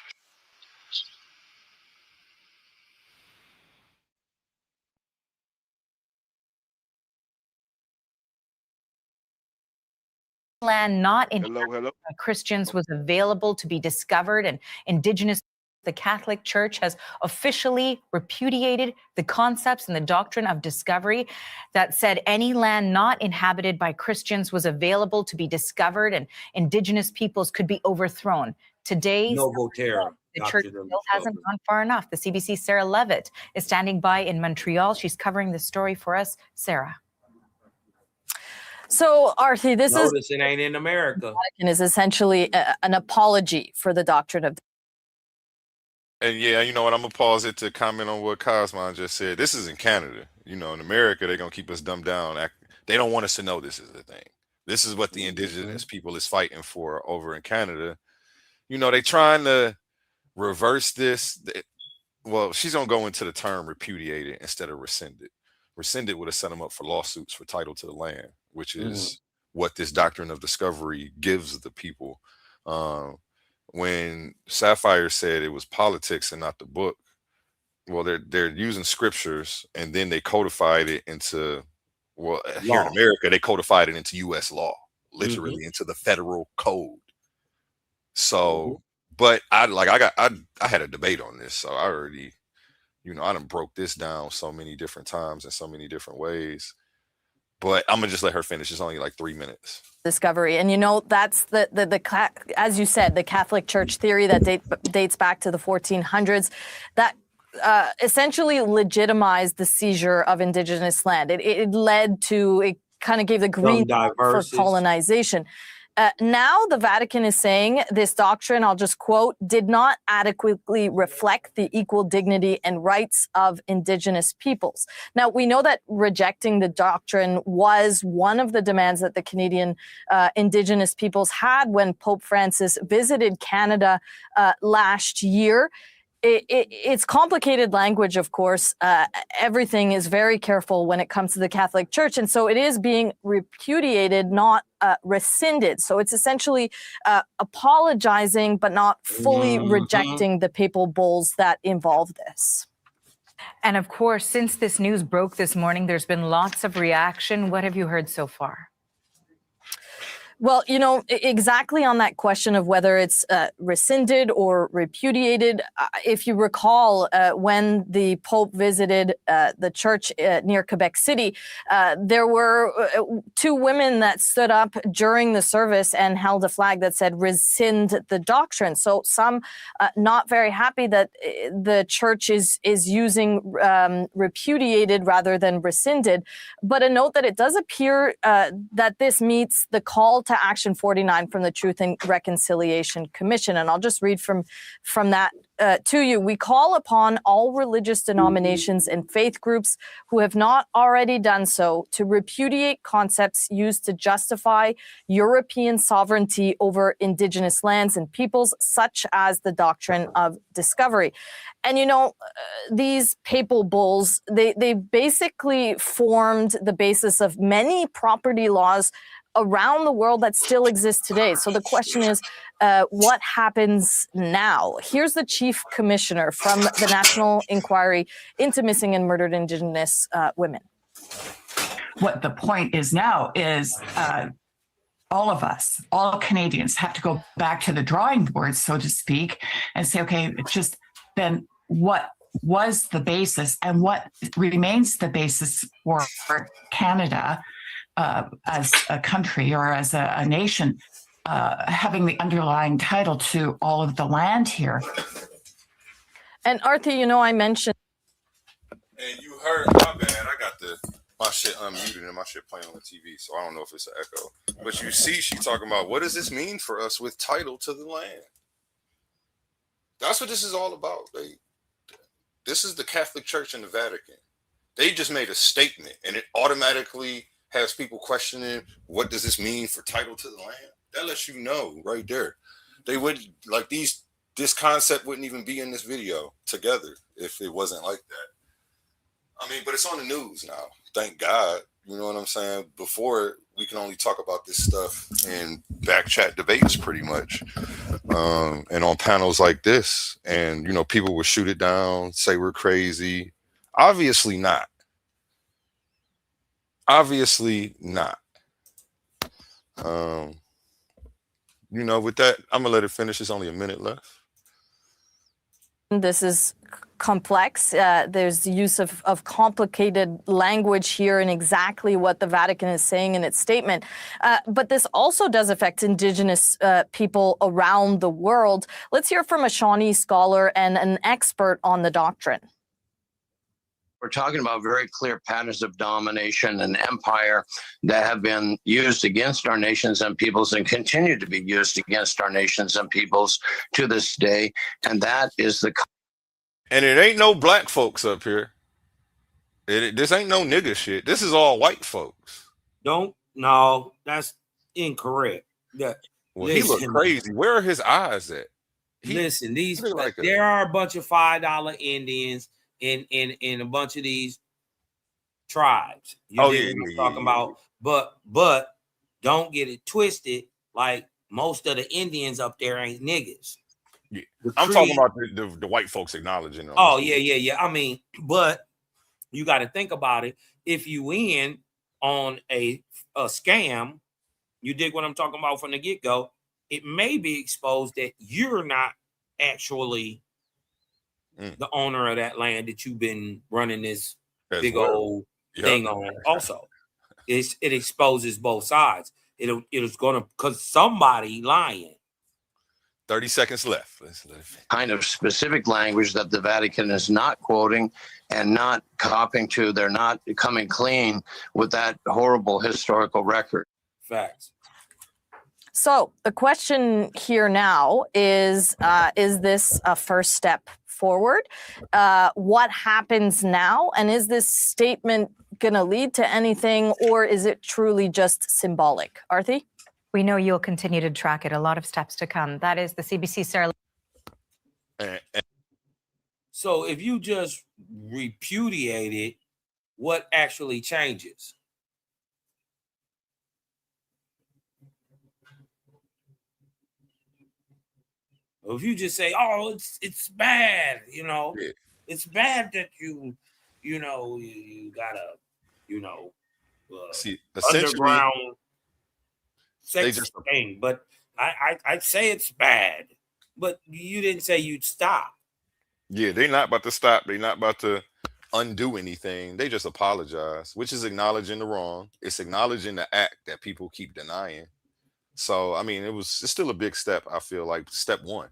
Land not inhabited Hello. by Christians was available to be discovered, and indigenous. The Catholic Church has officially repudiated the concepts and the doctrine of discovery that said any land not inhabited by Christians was available to be discovered and indigenous peoples could be overthrown. Today's Novo Terra. the church still hasn't gone far enough. The CBC's Sarah Levitt is standing by in Montreal. She's covering this story for us. Sarah. So, Arthi, this Notice it ain't in America. is essentially an apology for the doctrine of. And yeah, you know what? I'm gonna pause it to comment on what Cosmon just said. This is in Canada. You know, in America, they're gonna keep us dumbed down. They don't want us to know this is a thing. This is what the indigenous people is fighting for over in Canada. You know, they trying to reverse this. Well, she's gonna go into the term repudiated instead of rescinded. Rescinded would have set them up for lawsuits for title to the land, which is what this doctrine of discovery gives the people. When Sapphire said it was politics and not the book, well, they're using scriptures and then they codified it into, well, here in America, they codified it into U.S. law, literally into the federal code. So, but I had a debate on this, so I already, you know, I done broke this down so many different times in so many different ways. But I'm gonna just let her finish. It's only like 3 minutes. Discovery, and you know that's the as you said, the Catholic Church theory that dates back to the 1400s, that essentially legitimized the seizure of indigenous land. It led to, it kind of gave the green light for colonization. Now the Vatican is saying this doctrine, I'll just quote, did not adequately reflect the equal dignity and rights of indigenous peoples. Now, we know that rejecting the doctrine was one of the demands that the Canadian indigenous peoples had when Pope Francis visited Canada last year. It's complicated language, of course. Everything is very careful when it comes to the Catholic Church. And so it is being repudiated, not rescinded. So it's essentially apologizing, but not fully rejecting the papal bulls that involve this. And of course, since this news broke this morning, there's been lots of reaction. What have you heard so far? Well, you know, exactly on that question of whether it's rescinded or repudiated, if you recall, when the Pope visited the church near Quebec City, there were two women that stood up during the service and held a flag that said rescind the doctrine. So some not very happy that the church is using repudiated rather than rescinded. But a note that it does appear that this meets the call to Action 49 from the Truth and Reconciliation Commission. And I'll just read from that to you. We call upon all religious denominations and faith groups who have not already done so to repudiate concepts used to justify European sovereignty over indigenous lands and peoples, such as the doctrine of discovery. And, you know, these papal bulls, they basically formed the basis of many property laws around the world that still exist today. So the question is, what happens now? Here's the chief commissioner from the National Inquiry into Missing and Murdered Indigenous Women. What the point is now is all of us, all Canadians, have to go back to the drawing board, so to speak, and say, okay, just then what was the basis and what remains the basis for Canada as a country or as a nation, having the underlying title to all of the land here. And Arthi, you know, I mentioned. And you heard, my bad, I got my shit unmuted and my shit playing on the TV, so I don't know if it's an echo. But you see, she talking about, what does this mean for us with title to the land? That's what this is all about. This is the Catholic Church and the Vatican. They just made a statement, and it automatically has people questioning, what does this mean for title to the land? That lets you know right there. They would like this concept wouldn't even be in this video together if it wasn't like that. I mean, but it's on the news now. Thank God. You know what I'm saying? Before, we can only talk about this stuff in back chat debates pretty much. And on panels like this. And, you know, people would shoot it down, say we're crazy. Obviously not. Obviously not. You know, with that, I'm gonna let it finish. There's only a minute left. This is complex. There's the use of complicated language here and exactly what the Vatican is saying in its statement. But this also does affect indigenous people around the world. Let's hear from a Shawnee scholar and an expert on the doctrine. We're talking about very clear patterns of domination and empire that have been used against our nations and peoples and continue to be used against our nations and peoples to this day. And that is the... And it ain't no black folks up here. This ain't no nigga shit. This is all white folks. No, that's incorrect. Well, listen, he look crazy. Where are his eyes at? Listen, there are a bunch of $5 Indians in a bunch of these tribes. You know what I'm talking about? But don't get it twisted. Like, most of the Indians up there ain't niggas. Yeah. I'm talking about the white folks acknowledging them. Oh, yeah. I mean, but you got to think about it. If you in on a scam, you dig what I'm talking about from the get-go, it may be exposed that you're not actually the owner of that land that you've been running this big old thing on. Also, it exposes both sides. It is going to, because somebody lying. 30 seconds left. Kind of specific language that the Vatican is not quoting and not copying to. They're not coming clean with that horrible historical record. Facts. So the question here now is this a first step forward? What happens now? And is this statement going to lead to anything, or is it truly just symbolic? Arthi? We know you'll continue to track it. A lot of steps to come. That is the CBC Sarah. So if you just repudiate it, what actually changes? If you just say, "Oh, it's bad," you know, it's bad that you gotta, see, underground sex thing. But I'd say it's bad, but you didn't say you'd stop. Yeah, they're not about to stop. They're not about to undo anything. They just apologize, which is acknowledging the wrong. It's acknowledging the act that people keep denying. So, I mean, it's still a big step. I feel like step one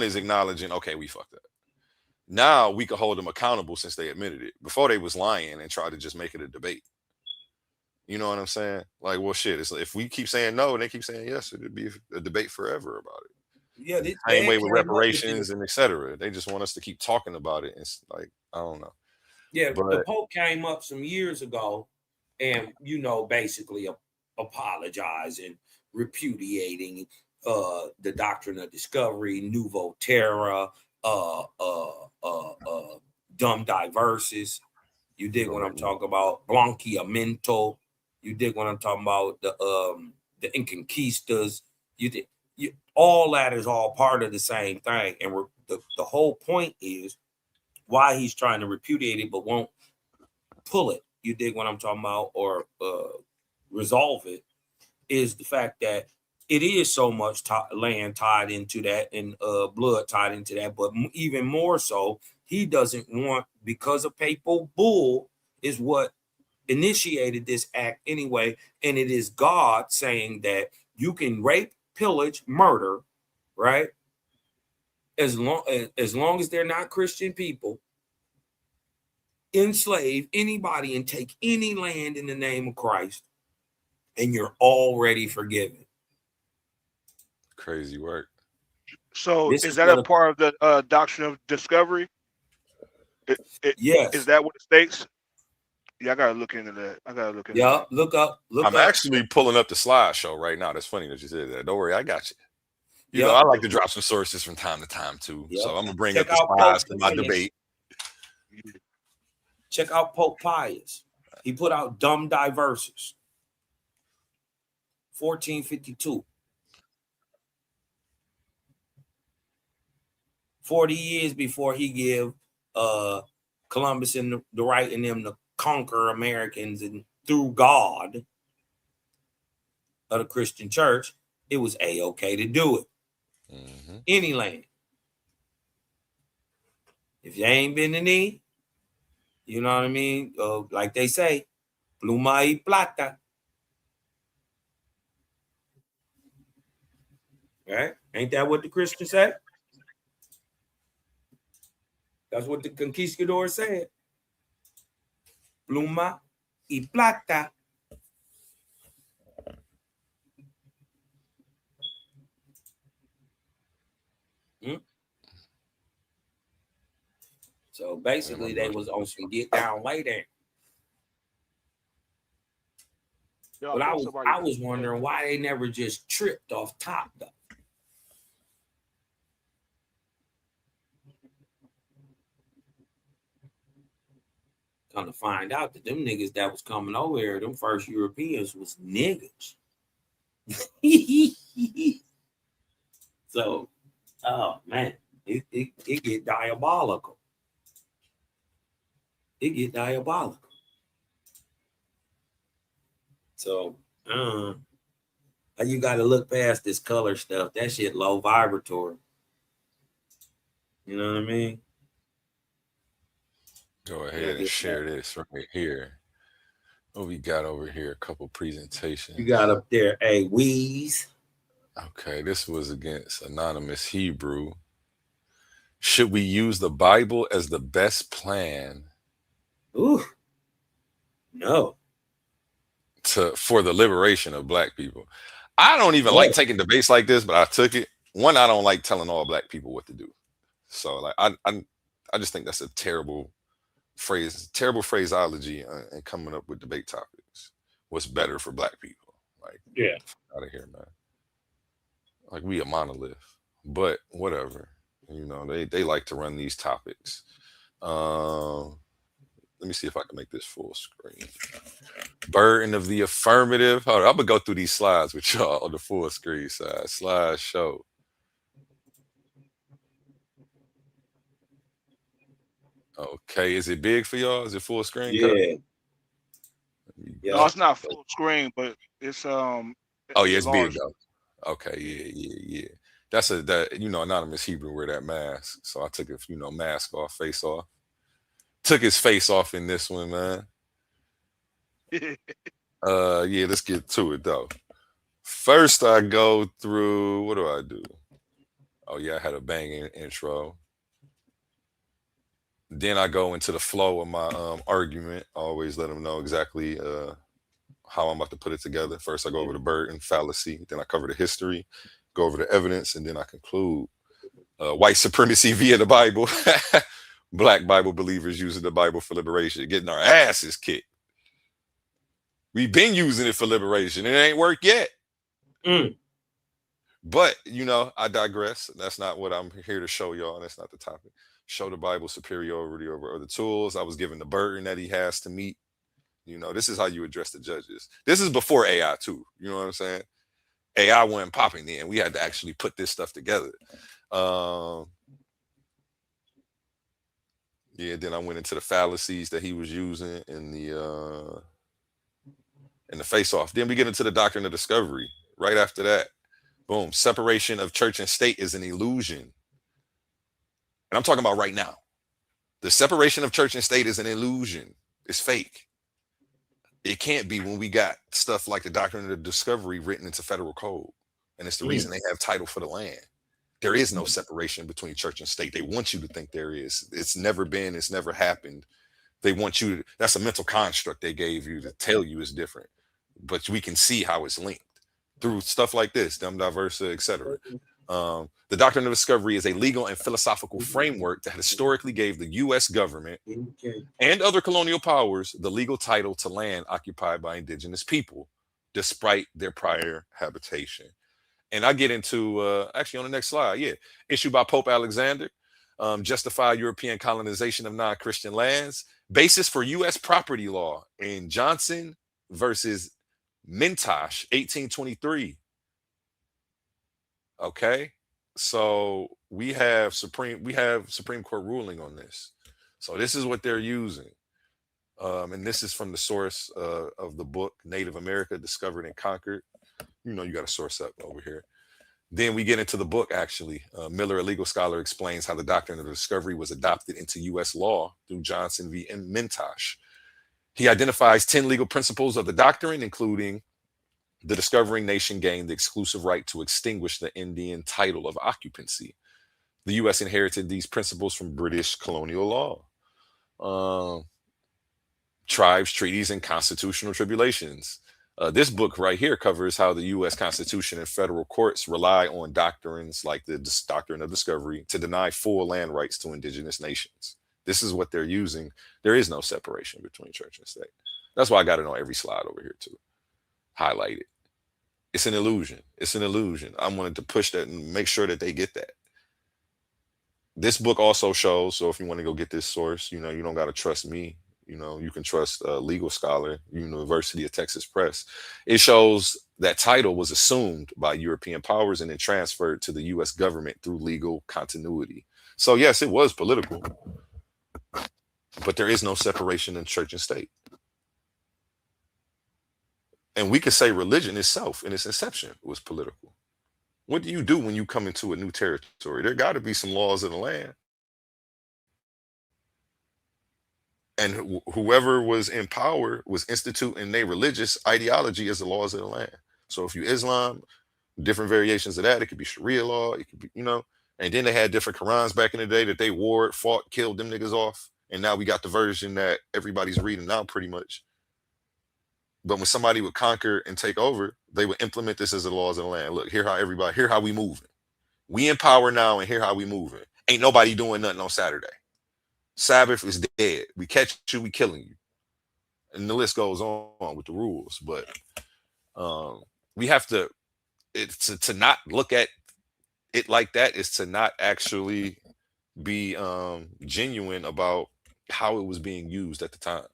is acknowledging, okay, we fucked up. Now we can hold them accountable since they admitted it. Before, they was lying and tried to just make it a debate. You know what I'm saying? Like, well, shit, it's like, if we keep saying no and they keep saying yes, it'd be a debate forever about it. Yeah, the same way with reparations and etc. They just want us to keep talking about it. It's like, I don't know. Yeah, the Pope came up some years ago and, basically apologizing, repudiating the doctrine of discovery, nouveau terra, dumb diversis. You dig what I'm talking about? Blanqueamiento. You dig what I'm talking about? The Inconquistas. All that is all part of the same thing. And the whole point is why he's trying to repudiate it but won't pull it. You dig what I'm talking about? Or resolve it, is the fact that it is so much land tied into that and blood tied into that. But even more so, he doesn't want, because a papal bull is what initiated this act anyway. And it is God saying that you can rape, pillage, murder, right? As long as they're not Christian people, enslave anybody and take any land in the name of Christ, and you're already forgiven. Crazy work. So is that a part of the doctrine of discovery? Yes. Is that what it states? Yeah, I gotta look into that. Yeah, look up. I'm actually pulling up the slideshow right now. That's funny that you said that. Don't worry, I got you. You know, I like to drop some sources from time to time too. Yep. So I'm gonna bring Check up the out slides Pope for my Pius. debate. Check out Pope Pius. He put out Dumb Diverses, 1452. 40 years before he give Columbus and the right in them to conquer Americans and through God of the Christian church, it was A-okay to do it. Mm-hmm. Any land. If you ain't been the knee, you know what I mean? Like they say, pluma y plata. Right? Ain't that what the Christians say? That's what the conquistadors said. Pluma y plata. So basically, they was on some get down, lay down. But I was wondering why they never just tripped off top though. Come to find out that them niggas that was coming over here, them first Europeans was niggas. So, oh man, it get diabolical. It get diabolical. So, you got to look past this color stuff. That shit low vibratory. You know what I mean? Go ahead and share this right here. What we got over here? A couple presentations. You got up there a wheeze. Okay, this was against Anonymous Hebrew. Should we use the Bible as the best plan? Ooh, no. For the liberation of black people. I don't even like taking debates like this, but I took it. One, I don't like telling all black people what to do. So like I just think that's a terrible phraseology and coming up with debate topics. What's better for black people? Like, yeah, out of here, man. Like we a monolith, but whatever. You know, they like to run these topics. Let me see if I can make this full screen. Burden of the affirmative. Hold on, I'm gonna go through these slides with y'all on the full screen side. Slideshow. Okay, is it big for y'all? Is it full screen? Yeah. No, it's not full screen, but it's oh yeah, it's large. big though. Okay, yeah. That's Anonymous Hebrew wear that mask. So I took his, mask off, face off. Took his face off in this one, man. Yeah, let's get to it though. First I go through, what do I do? Oh yeah, I had a banging intro. Then I go into the flow of my argument. I always let them know exactly how I'm about to put it together. First I go over the burden, fallacy, then I cover the history, go over the evidence, and then I conclude. White supremacy via the Bible. Black Bible believers using the Bible for liberation, getting our asses kicked. We've been using it for liberation. It ain't worked yet. But, I digress. That's not what I'm here to show y'all. That's not the topic. Show the Bible superiority over other tools. I was given the burden that he has to meet. This is how you address the judges. This is before AI too. You know what I'm saying? AI wasn't popping in. We had to actually put this stuff together. Yeah, then I went into the fallacies that he was using in the face-off. Then we get into the doctrine of discovery. Right after that, boom, separation of church and state is an illusion. And I'm talking about right now. The separation of church and state is an illusion. It's fake. It can't be when we got stuff like the doctrine of the discovery written into federal code. And it's the reason they have title for the land. There is no separation between church and state. They want you to think there is. It's never been. It's never happened. They want you to, that's a mental construct they gave you to tell you it's different. But we can see how it's linked through stuff like this, dumb diversa, etc. The Doctrine of Discovery is a legal and philosophical framework that historically gave the U.S. government and other colonial powers the legal title to land occupied by indigenous people, despite their prior habitation. And I get into, actually on the next slide, issued by Pope Alexander, justify European colonization of non-Christian lands, basis for U.S. property law in Johnson versus Mintosh, 1823. Okay, so we have Supreme Court ruling on this. So this is what they're using, and this is from the source of the book Native America Discovered and Conquered. You know, you got a source up over here. Then we get into the book, actually. Miller, a legal scholar, explains how the doctrine of discovery was adopted into U.S. law through Johnson v. Mintosh. He identifies 10 legal principles of the doctrine, including the discovering nation gained the exclusive right to extinguish the Indian title of occupancy. The U.S. inherited these principles from British colonial law. Tribes, treaties, and constitutional tribulations. This book right here covers how the U.S. Constitution and federal courts rely on doctrines like the Doctrine of Discovery to deny full land rights to indigenous nations. This is what they're using. There is no separation between church and state. That's why I got it on every slide over here too. Highlight it. It's an illusion. It's an illusion. I wanted to push that and make sure that they get that. This book also shows, so if you want to go get this source, you know, you don't got to trust me. You know, you can trust a legal scholar, University of Texas Press. It shows that title was assumed by European powers and then transferred to the U.S. government through legal continuity. So yes, it was political, but there is no separation in church and state. And we could say religion itself in its inception was political. What do you do when you come into a new territory? There got to be some laws of the land. And whoever was in power was instituting their religious ideology as the laws of the land. So if you Islam, different variations of that, it could be Sharia law, it could be, you know, and then they had different Qurans back in the day that they wore, fought, killed them niggas off. And now we got the version that everybody's reading now pretty much. But when somebody would conquer and take over, they would implement this as the laws of the land. Look, here how we moving. We in power now and here how we moving. Ain't nobody doing nothing on Saturday. Sabbath is dead. We catch you, we killing you. And the list goes on with the rules. But we have to not look at it like that is to not actually be genuine about how it was being used at the time.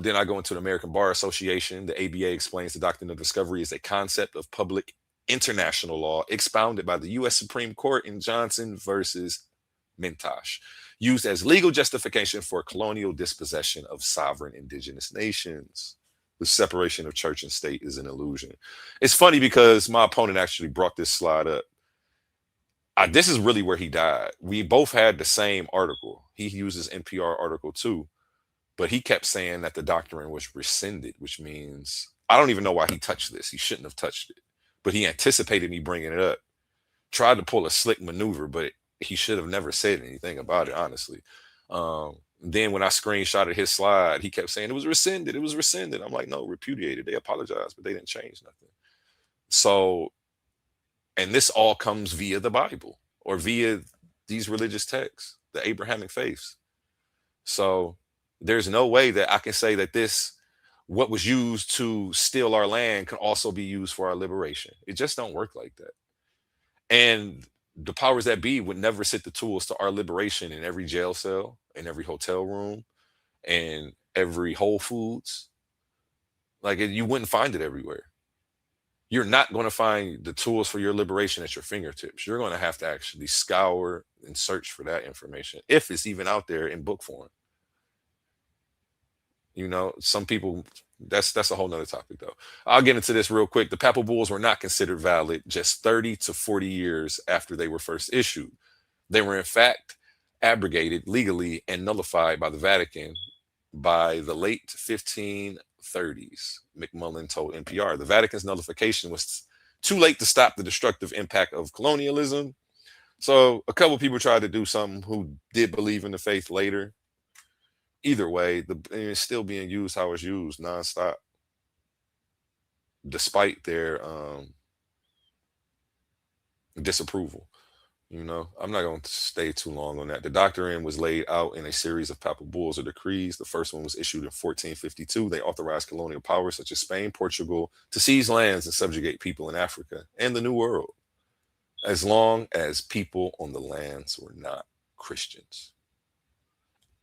Then I go into the American Bar Association. The ABA explains the doctrine of discovery is a concept of public international law expounded by the U.S. Supreme Court in Johnson versus Mintosh, used as legal justification for colonial dispossession of sovereign indigenous nations. The separation of church and state is an illusion. It's funny because my opponent actually brought this slide up. This is really where he died. We both had the same article. He uses NPR article too, but he kept saying that the doctrine was rescinded, which means I don't even know why he touched this. He shouldn't have touched it, but he anticipated me bringing it up. Tried to pull a slick maneuver, but he should have never said anything about it, honestly. Then when I screenshotted his slide, he kept saying it was rescinded. It was rescinded. I'm like, no, repudiated. They apologized, but they didn't change nothing. So, and this all comes via the Bible or via these religious texts, the Abrahamic faiths. So there's no way that I can say that what was used to steal our land can also be used for our liberation. It just don't work like that. And the powers that be would never sit the tools to our liberation in every jail cell, in every hotel room, and every Whole Foods. Like you wouldn't find it everywhere. You're not going to find the tools for your liberation at your fingertips. You're going to have to actually scour and search for that information, if it's even out there in book form. You know, some people, that's a whole nother topic though. I'll get into this real quick. The papal bulls were not considered valid just 30 to 40 years after they were first issued. They were in fact abrogated legally and nullified by the Vatican by the late 1530s. McMullen told NPR. The Vatican's nullification was too late to stop the destructive impact of colonialism. So a couple of people tried to do something who did believe in the faith later. Either way, it's still being used how it's used nonstop, despite their disapproval. You know, I'm not going to stay too long on that. The doctrine was laid out in a series of papal bulls or decrees. The first one was issued in 1452. They authorized colonial powers such as Spain, Portugal to seize lands and subjugate people in Africa and the New World, as long as people on the lands were not Christians.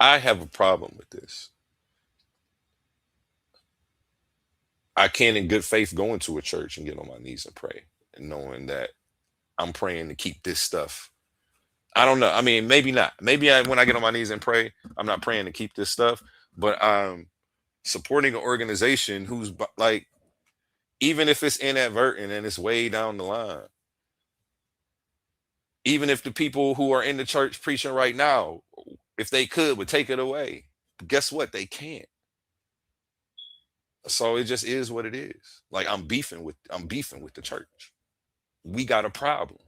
I have a problem with this. I can, in good faith, go into a church and get on my knees and pray, and knowing that I'm praying to keep this stuff. I don't know. I mean, maybe not. Maybe when I get on my knees and pray, I'm not praying to keep this stuff, but I'm supporting an organization who's like, even if it's inadvertent and it's way down the line, even if the people who are in the church preaching right now, if they could, would take it away. But guess what? They can't. So it just is what it is. Like I'm beefing with the church. We got a problem.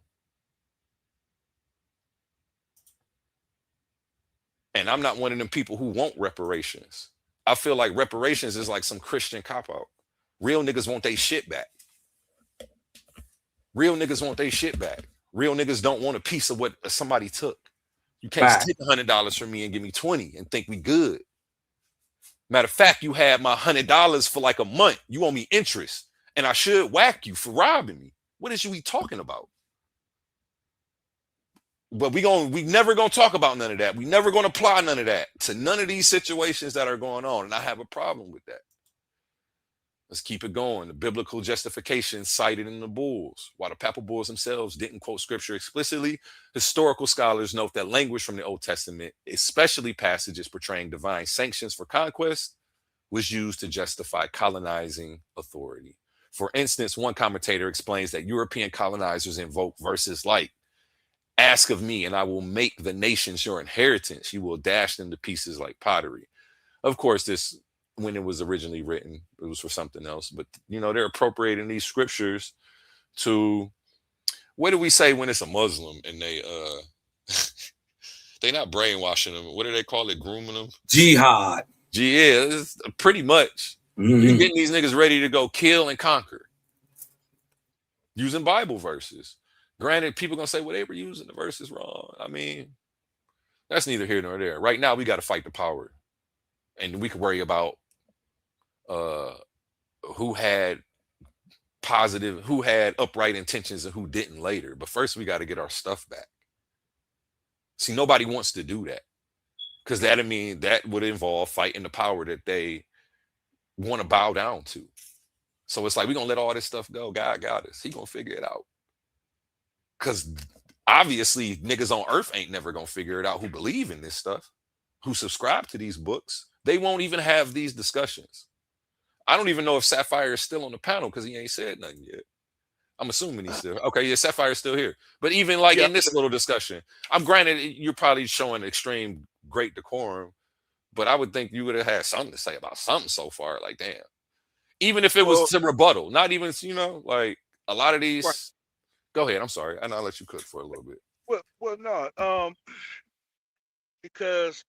And I'm not one of them people who want reparations. I feel like reparations is like some Christian cop-out. Real niggas want their shit back. Real niggas want their shit back. Real niggas don't want a piece of what somebody took. You can't Fact. take $100 from me and give me 20 and think we good. Matter of fact, you had my $100 for like a month. You owe me interest. And I should whack you for robbing me. What is you talking about? But we never gonna talk about none of that. We never gonna apply none of that to none of these situations that are going on. And I have a problem with that. Let's keep it going. The biblical justification cited in the bulls. While the papal bulls themselves didn't quote scripture explicitly, historical scholars note that language from the Old Testament, especially passages portraying divine sanctions for conquest, was used to justify colonizing authority. For instance, one commentator explains that European colonizers invoke verses like, "Ask of me, and I will make the nations your inheritance. You will dash them to pieces like pottery." Of course, this, when it was originally written, it was for something else. But, you know, they're appropriating these scriptures to, what do we say when it's a Muslim and they not brainwashing them. What do they call it? Grooming them? Jihad. Yeah, it's pretty much. You're getting these niggas ready to go kill and conquer using Bible verses. Granted, people gonna say, well, they were using the verses wrong. I mean, that's neither here nor there. Right now, we got to fight the power, and we can worry about who had upright intentions and who didn't later. But first, we got to get our stuff back. See, nobody wants to do that because that would involve fighting the power that they want to bow down to. So it's like, we're gonna let all this stuff go. God got us. He gonna figure it out. Because obviously niggas on earth ain't never gonna figure it out, who believe in this stuff, who subscribe to these books. They won't even have these discussions. I don't even know if Sapphire is still on the panel because he ain't said nothing yet. I'm assuming he's still okay. Yeah, Sapphire's still here. But even like in this little discussion, I'm granted you're probably showing extreme great decorum, but I would think you would have had something to say about something so far. Like, damn. Even if it was to rebuttal, not even, you know, like a lot of these. Right. Go ahead. I'm sorry. And I'll let you cook for a little bit. Well, no, because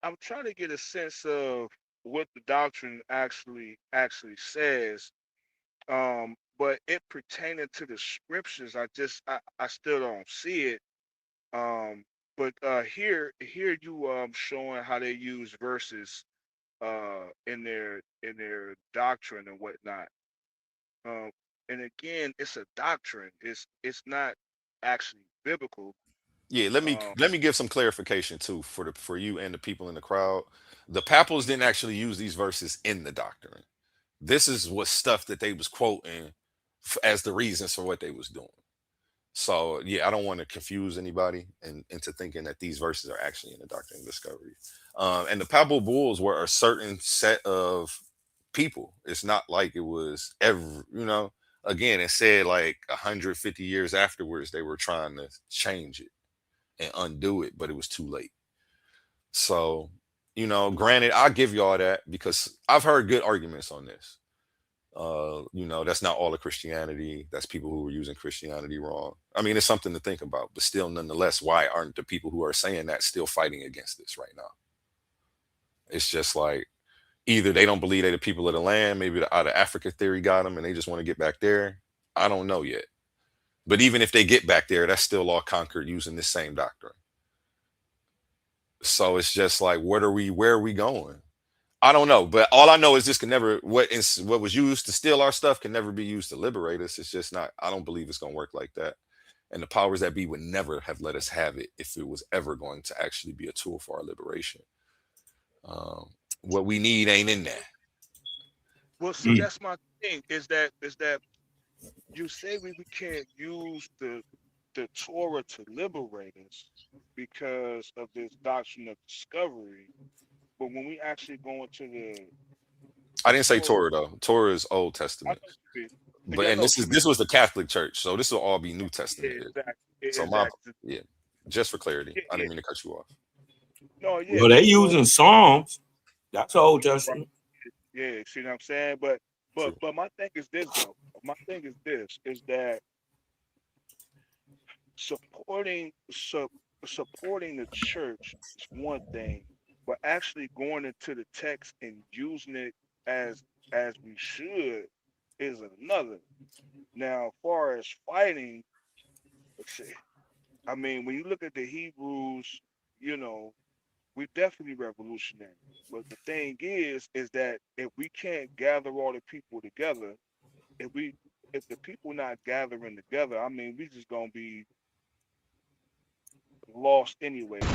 I'm trying to get a sense of what the doctrine actually says. But it pertaining to the scriptures, I still don't see it. But here you showing how they use verses in their doctrine and whatnot. And again, it's a doctrine. It's not actually biblical. Yeah, let me give some clarification too for you and the people in the crowd. The papals didn't actually use these verses in the doctrine. This is what stuff that they was quoting as the reasons for what they was doing. So yeah, I don't want to confuse anybody into thinking that these verses are actually in the Doctrine and Discovery. And the papal bulls were a certain set of people. It's not like it was again, it said like 150 years afterwards they were trying to change it and undo it, but it was too late. So, granted, I'll give you all that because I've heard good arguments on this. That's not all of Christianity. That's people who were using Christianity wrong. I mean, it's something to think about, but still, nonetheless, why aren't the people who are saying that still fighting against this right now? It's just like, either they don't believe they're the people of the land, maybe the out of Africa theory got them and they just want to get back there. I don't know yet. But even if they get back there, that's still all conquered using this same doctrine. So it's just like, where are we going? I don't know, but all I know is this can never, what was used to steal our stuff can never be used to liberate us. It's just not, I don't believe it's going to work like that. And the powers that be would never have let us have it if it was ever going to actually be a tool for our liberation. What we need ain't in there. Well, see, that's my thing. Is that you say we can't use the Torah to liberate us because of this doctrine of discovery, but when we actually go into the I didn't say Torah, Torah though. Torah is Old I Testament, know you mean. but Yeah, I and know what you mean. this was the Catholic Church, so this will all be New Yeah, Testament. exactly. So my Exactly. yeah, just for clarity, Yeah, I yeah. didn't mean to cut you off. No, yeah. Well, they So using Psalms. That's Old right. Testament. Yeah, see what I'm saying? But True. my thing is this though. My thing is this is that supporting supporting the church is one thing, but actually going into the text and using it as we should is another. Now, as far as fighting, let's see. I mean, when you look at the Hebrews, you know, we're definitely revolutionary. But the thing is that if we can't gather all the people together, if we if the people not gathering together, I mean, we just gonna be lost anyway.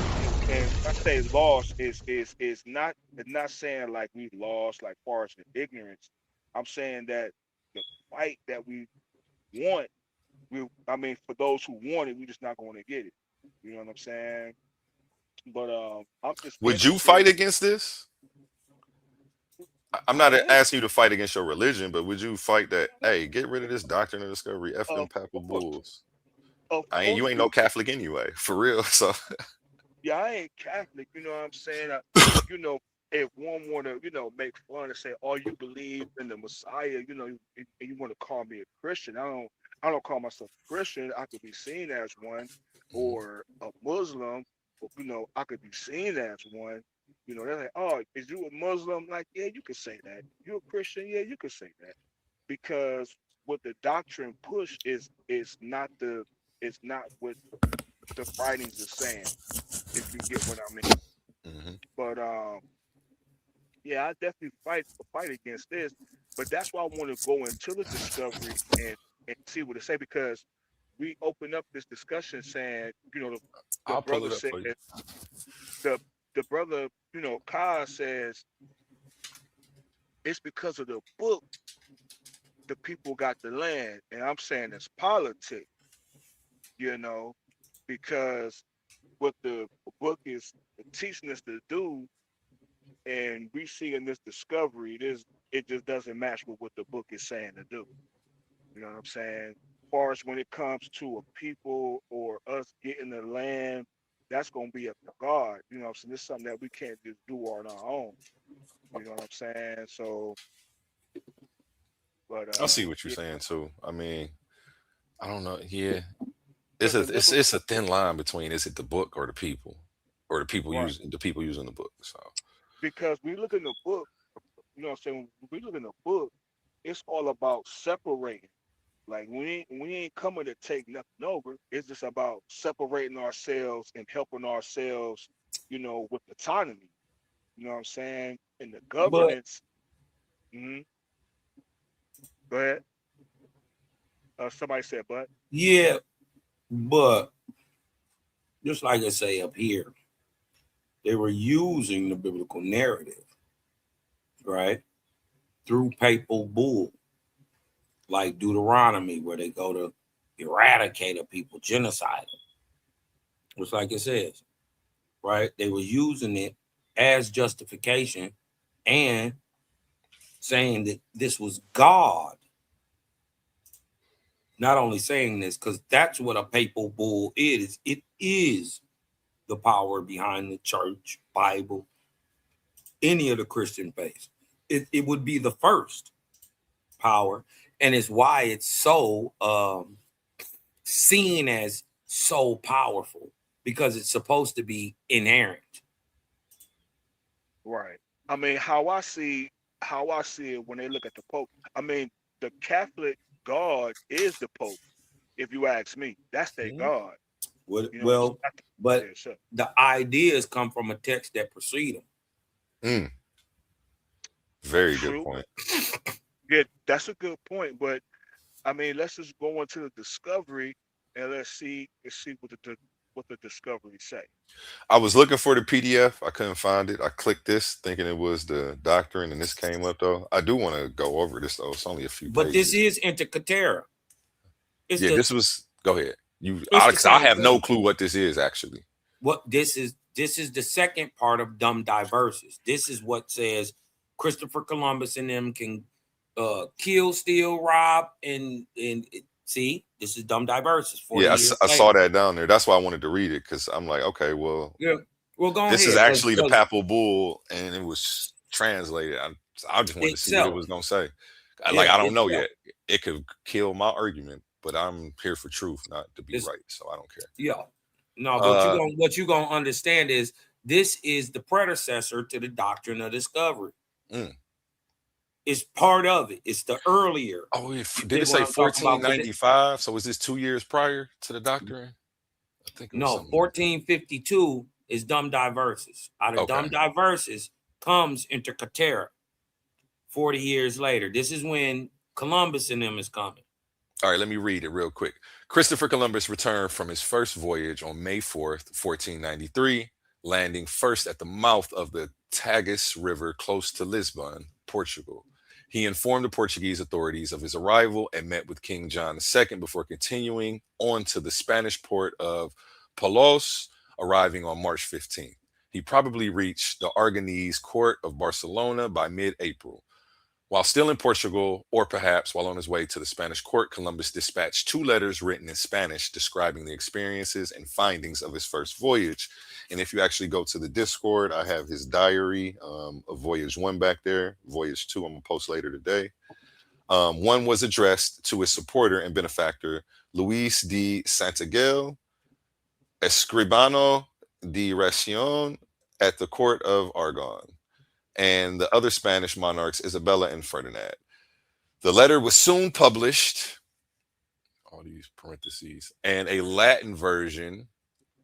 And I say lost is not, it's not saying like we lost like far as the ignorance. I'm saying that the fight that we want, I mean for those who want it, we just not going to get it. You know what I'm saying? But I'm just Would you interested. fight against this? I'm I not would, asking you to fight against your religion, but would you fight that? Hey, get rid of this doctrine of discovery. F them of papal course, bulls. of You course ain't we no would. Catholic anyway, for real. So Yeah, I ain't Catholic, you know what I'm saying? You know, if one want to, you know, make fun and say, "Oh, you believe in the Messiah," you know, and you want to call me a Christian. I don't call myself a Christian. I could be seen as one, or a Muslim. You know, I could be seen as one. You know, they're like, "Oh, is you a Muslim?" Like, yeah, you could say that. You a Christian? Yeah, you could say that. Because what the doctrine push is not the, it's not what the writings are saying, if you get what I mean. mhm. But yeah, I definitely fight against this. But that's why I want to go into the discovery and see what it say, because we open up this discussion saying, you know, the I'll pull brother it up said, for you. the brother, you know, Kai says it's because of the book the people got the land, and I'm saying it's politics, you know, because what the book is teaching us to do, and we see in this discovery, it just doesn't match with what the book is saying to do. You know what I'm saying? As far as when it comes to a people or us getting the land, that's gonna be up to God. You know what I'm saying? This is something that we can't just do on our own. You know what I'm saying? So, but I see what you're yeah, saying too. I mean, I don't know. Yeah, because the liberal, it's a thin line between is it the book or the people right? using the book. So Because we look in the book, you know what I'm saying? When we look in the book, it's all about separating. Like we ain't coming to take nothing over. It's just about separating ourselves and helping ourselves, you know, with autonomy. You know what I'm saying? And the But governance. Mm-hmm. Go ahead. Somebody said, but yeah, but just like I say up here, they were using the biblical narrative, right? Through papal bull, like Deuteronomy, where they go to eradicate a people, genocide them. Just like it says, right? They were using it as justification and saying that this was God. Not only saying this, because that's what a papal bull is. It is the power behind the church, Bible, any of the Christian faiths. It would be the first power, and it's why it's so seen as so powerful, because it's supposed to be inerrant. right. I mean, how I see it when they look at the Pope. I mean, the Catholic God is the Pope. If you ask me, that's their God. Well, You know, but the ideas come from a text that precede them. Very True. good point. Yeah, that's a good point. But I mean, let's just go into the discovery and let's see what the discovery say. I was looking for the PDF. I couldn't find it. I clicked this thinking it was the doctrine, and this came up though. I do want to go over this though. It's only a few But pages. this is intercatera. Yeah, this was. Go ahead. You, It's Alex. the I same have no thing. clue what this is actually. What this is the second part of Dumb Diverses. This is what says Christopher Columbus and them can kill, steal, rob, and see, this is Dumb Diverses. Yeah, I saw that down there. That's why I wanted to read it, because I'm like, okay, well, yeah. Well, go this ahead. is actually the papal bull, and it was translated. I just wanted to see what it was going to say. Like, I don't know yet. It could kill my argument, but I'm here for truth, not to be right. So I don't care. Yeah. No, but what you're gonna understand is this is the predecessor to the doctrine of discovery. It's part of it. It's the earlier. Oh, did it say 1495? So is this 2 years prior to the doctrine? I think no. 1452 is Dumb Diverses. Out of Dumb Diverses comes Intercatera. 40 years later, this is when Columbus and them is coming. All right, let me read it real quick. Christopher Columbus returned from his first voyage on May 4th, 1493, landing first at the mouth of the Tagus River close to Lisbon, Portugal. He informed the Portuguese authorities of his arrival and met with King John II before continuing on to the Spanish port of Palos, arriving on March 15th. He probably reached the Aragonese court of Barcelona by mid-April. While still in Portugal, or perhaps while on his way to the Spanish court, Columbus dispatched 2 letters written in Spanish describing the experiences and findings of his first voyage. And if you actually go to the Discord, I have his diary of Voyage 1 back there. Voyage 2, I'm going to post later today. One was addressed to his supporter and benefactor, Luis de Santiago, Escribano de Racion at the court of Aragon, and the other Spanish monarchs, Isabella and Ferdinand. The letter was soon published, all these parentheses, and a Latin version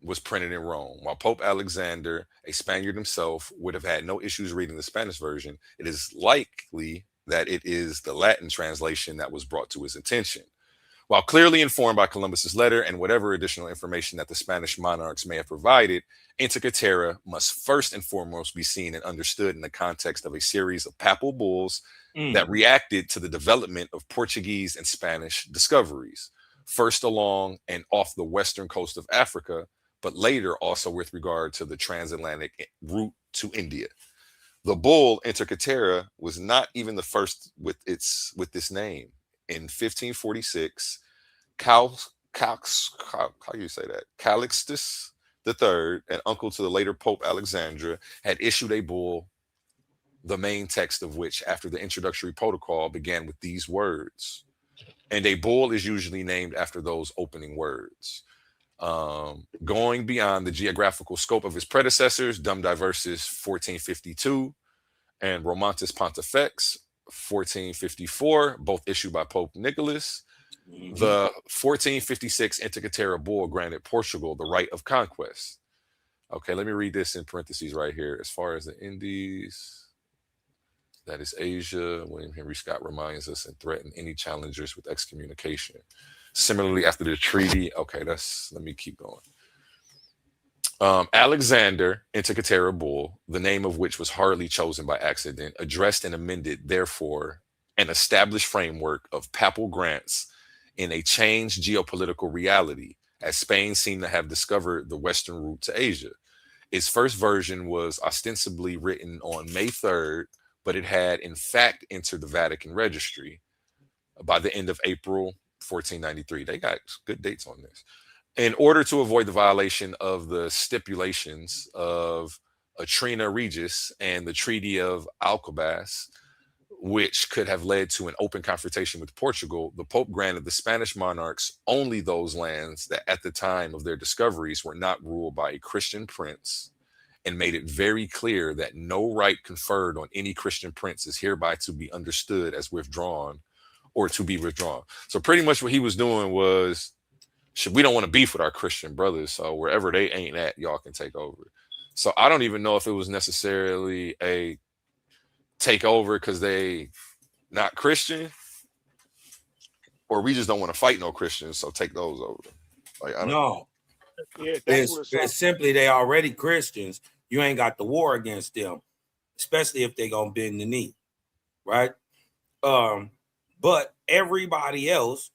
was printed in Rome. While Pope Alexander, a Spaniard himself, would have had no issues reading the Spanish version, it is likely that it is the Latin translation that was brought to his attention. While clearly informed by Columbus's letter and whatever additional information that the Spanish monarchs may have provided, Intercatera must first and foremost be seen and understood in the context of a series of papal bulls that reacted to the development of Portuguese and Spanish discoveries, first along and off the western coast of Africa, but later also with regard to the transatlantic route to India. The bull Intercatera was not even the first with this name. In 1546, how you say that? Calixtus III, an uncle to the later Pope Alexandra, had issued a bull, the main text of which, after the introductory protocol, began with these words. And a bull is usually named after those opening words. Going beyond the geographical scope of his predecessors, Dum Diversis 1452 and Romantis Pontifex 1454, both issued by Pope Nicholas. The 1456 Intercatera bull granted Portugal the right of conquest. Okay, let me read this in parentheses right here. As far as the Indies, that is Asia, William Henry Scott reminds us, and threatened any challengers with excommunication. Similarly, after the treaty, okay, let me keep going. Alexander Intercatera bull, the name of which was hardly chosen by accident, addressed and amended, therefore, an established framework of papal grants in a changed geopolitical reality, as Spain seemed to have discovered the western route to Asia. Its first version was ostensibly written on May 3rd, but it had in fact entered the Vatican registry by the end of April 1493. They got good dates on this. In order to avoid the violation of the stipulations of Atrina Regis and the Treaty of Alcabas, which could have led to an open confrontation with Portugal, the Pope granted the Spanish monarchs only those lands that at the time of their discoveries were not ruled by a Christian prince, and made it very clear that no right conferred on any Christian prince is hereby to be understood as withdrawn or to be withdrawn. So pretty much what he was doing was we don't want to beef with our Christian brothers. So wherever they ain't at, y'all can take over. So I don't even know if it was necessarily a takeover because they not Christian, or we just don't want to fight no Christians, so take those over. Like I don't No, Yeah, that's what it's simply they already Christians. You ain't got the war against them, especially if they gonna bend the knee, right? But everybody else,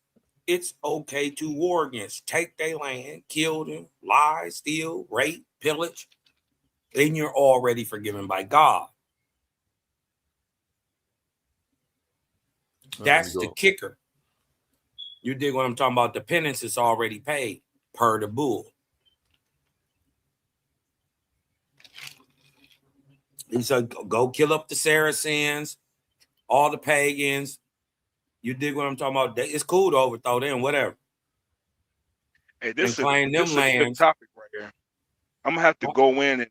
it's okay to war against. Take their land, kill them, lie, steal, rape, pillage. Then you're already forgiven by God. That's the kicker. You dig what I'm talking about? The penance is already paid per the bull. He said, go kill up the Saracens, all the pagans. You dig what I'm talking about? It's cool to overthrow them, whatever. Hey, this is claim them a good lands. topic right here. I'm gonna have to go in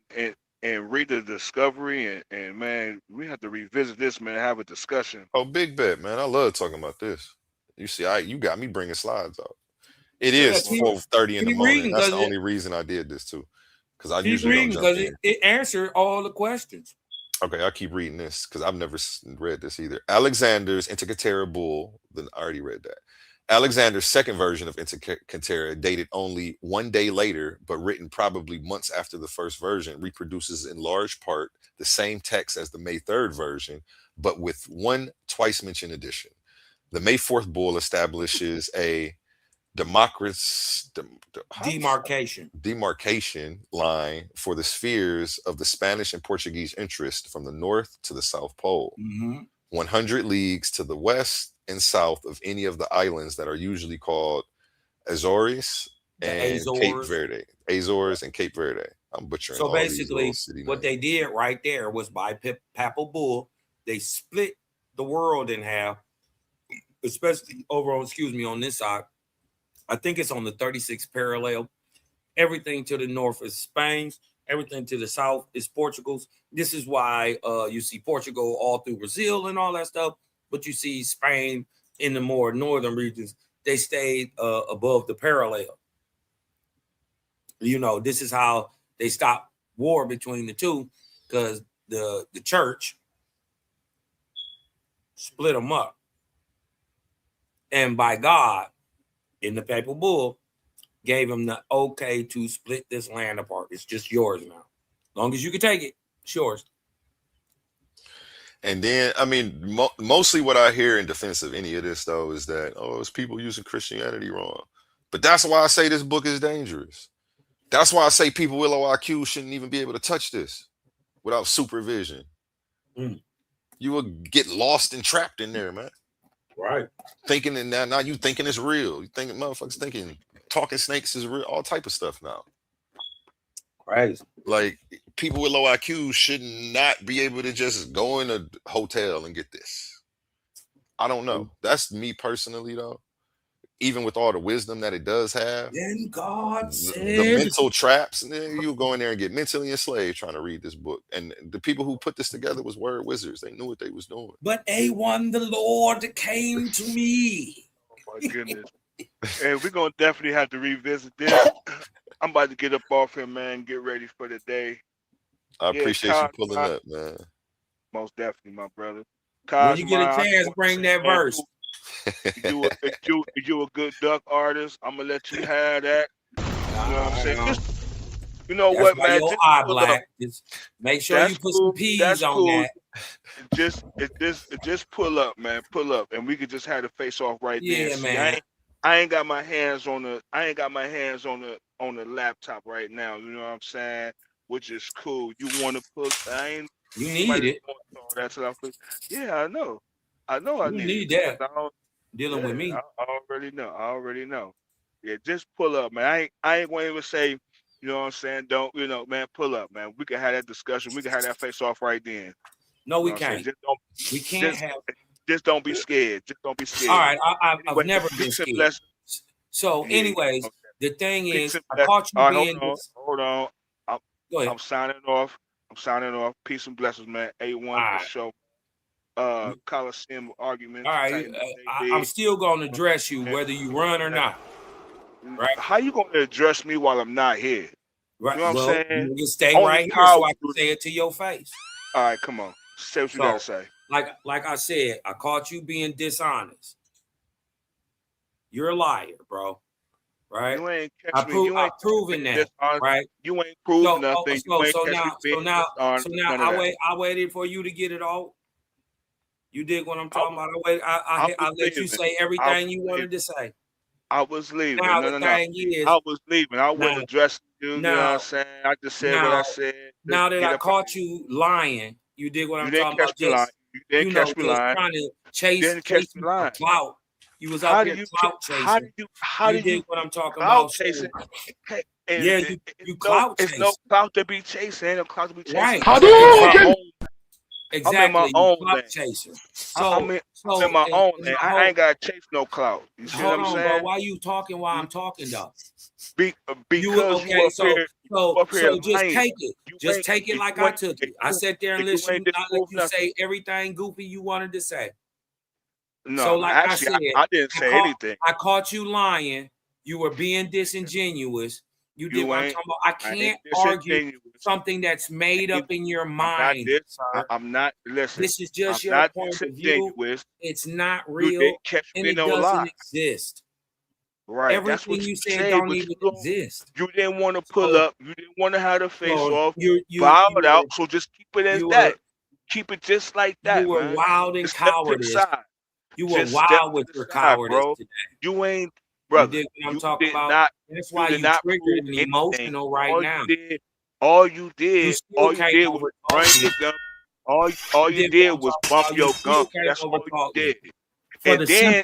and read the discovery and man, we have to revisit this, man, and have a discussion. Oh, big bet, man. I love talking about this. You see, you got me bringing slides out. It is 4:30 in the morning. That's the only reason I did this too, because I usually don't jump in. It answered all the questions. Okay, I'll keep reading this because I've never read this either. Alexander's Antikythera Bull. Then I already read that. Alexander's second version of Antikythera, dated only 1 day later, but written probably months after the first version, reproduces in large part the same text as the May 3rd version, but with one twice-mentioned addition. The May 4th Bull establishes a demarcation line for the spheres of the Spanish and Portuguese interest from the north to the South Pole, 100 leagues to the west and south of any of the islands that are usually called Azores and Cape Verde. Azores and Cape Verde. I'm butchering. So basically, what they did right there was by papal bull, they split the world in half, especially over on, on this side. I think it's on the 36th parallel. Everything to the north is Spain's. Everything to the south is Portugal's. This is why you see Portugal all through Brazil and all that stuff. But you see Spain in the more northern regions. They stayed above the parallel. You know, this is how they stopped war between the two, because the church split them up. And by God, in the papal bull, gave him the okay to split this land apart. It's just yours now. As long as you can take it, it's yours. And then, I mean, mostly what I hear in defense of any of this, though, is that, it's people using Christianity wrong. But that's why I say this book is dangerous. That's why I say people with low IQ shouldn't even be able to touch this without supervision. You will get lost and trapped in there, man. Right. Thinking and now you thinking it's real. You thinking motherfuckers thinking talking snakes is real, all type of stuff now. Crazy. Like people with low IQ should not be able to just go in a hotel and get this. I don't know. That's me personally, though. Even with all the wisdom that it does have, then God said the mental traps, and then you go in there and get mentally enslaved trying to read this book. And the people who put this together was word wizards. They knew what they was doing. But A1, the Lord came to me. Oh my goodness. And we're gonna definitely have to revisit this. I'm about to get up off here, man. Get ready for the day. I appreciate you pulling up, man. Most definitely, my brother. When you get a chance, bring that verse. If you a good duck artist, I'm gonna let you have that. You know what I'm saying? You know what, man? Your eye black. Just make sure you put some peas on that. Just pull up, man. Pull up, and we could just have the face off right there. Yeah, man. I ain't got my hands on the laptop right now. You know what I'm saying? Which is cool. You want to pull? You need it. That's what I'm. Yeah, I know. I need that. Dealing with me. I already know. Yeah, just pull up, man. I ain't going to even say, you know what I'm saying? Don't, man, pull up, man. We can have that discussion. We can have that face off right then. No, we can't. Just don't be scared. Just don't be scared. All right, I've never been scared. So, anyways, the thing is, I caught you being. Hold on. Go ahead. I'm signing off. Peace and blessings, man. A1 for show. Coliseum argument. All right, I'm still going to address you whether you run or not. right? How you going to address me while I'm not here? Right. You know what I'm saying? You stay Only right here power so I can say it to your face. All right, come on. Say what you got to say. Like I said, I caught you being dishonest. You're a liar, bro. Right? You ain't catch me. You ain't proven that, right? You ain't proved nothing. So now, I waited for you to get it all. You did what I'm talking about. I let you say everything you wanted to say. I was leaving. Now No. is, I was leaving. I wasn't addressing you. You know what I'm saying? I just said what I said. Now that I caught you lying, you did what I'm talking about. You didn't catch me lying. Trying to chase clout. You was out here clout chasing. How do you what I'm talking about? Chasing? Yeah, you clout chasing. It's no clout to be chasing. Ain't no clout to be chasing. Right. I'm in my own lane. Chaser. I'm in my own lane. I ain't gotta chase no clout. You see what I'm saying? Bro, why you talking while I'm talking though? Because you up here just take it. Just take it like I took it. I sat there and listened. I let you say everything goofy you wanted to say. No, so like actually, I didn't say anything. I caught you lying. You were being disingenuous. You did what I'm talking about. I can't argue something that's made up in your mind, sir. I'm not. Listen, this is just your point of view. It's not real, and it doesn't exist. Right. Everything you said don't even exist. You didn't want to pull up. You didn't want to have the face off. You bowed out. So just keep it as that. Keep it just like that. You were wild and cowardice. You were wild with your cowardice bro. Today. You ain't, brother. You did what I'm talking about. That's why you triggered and emotional right now. All you did was run your gum. All you did was bump your gum. That's all you did. And then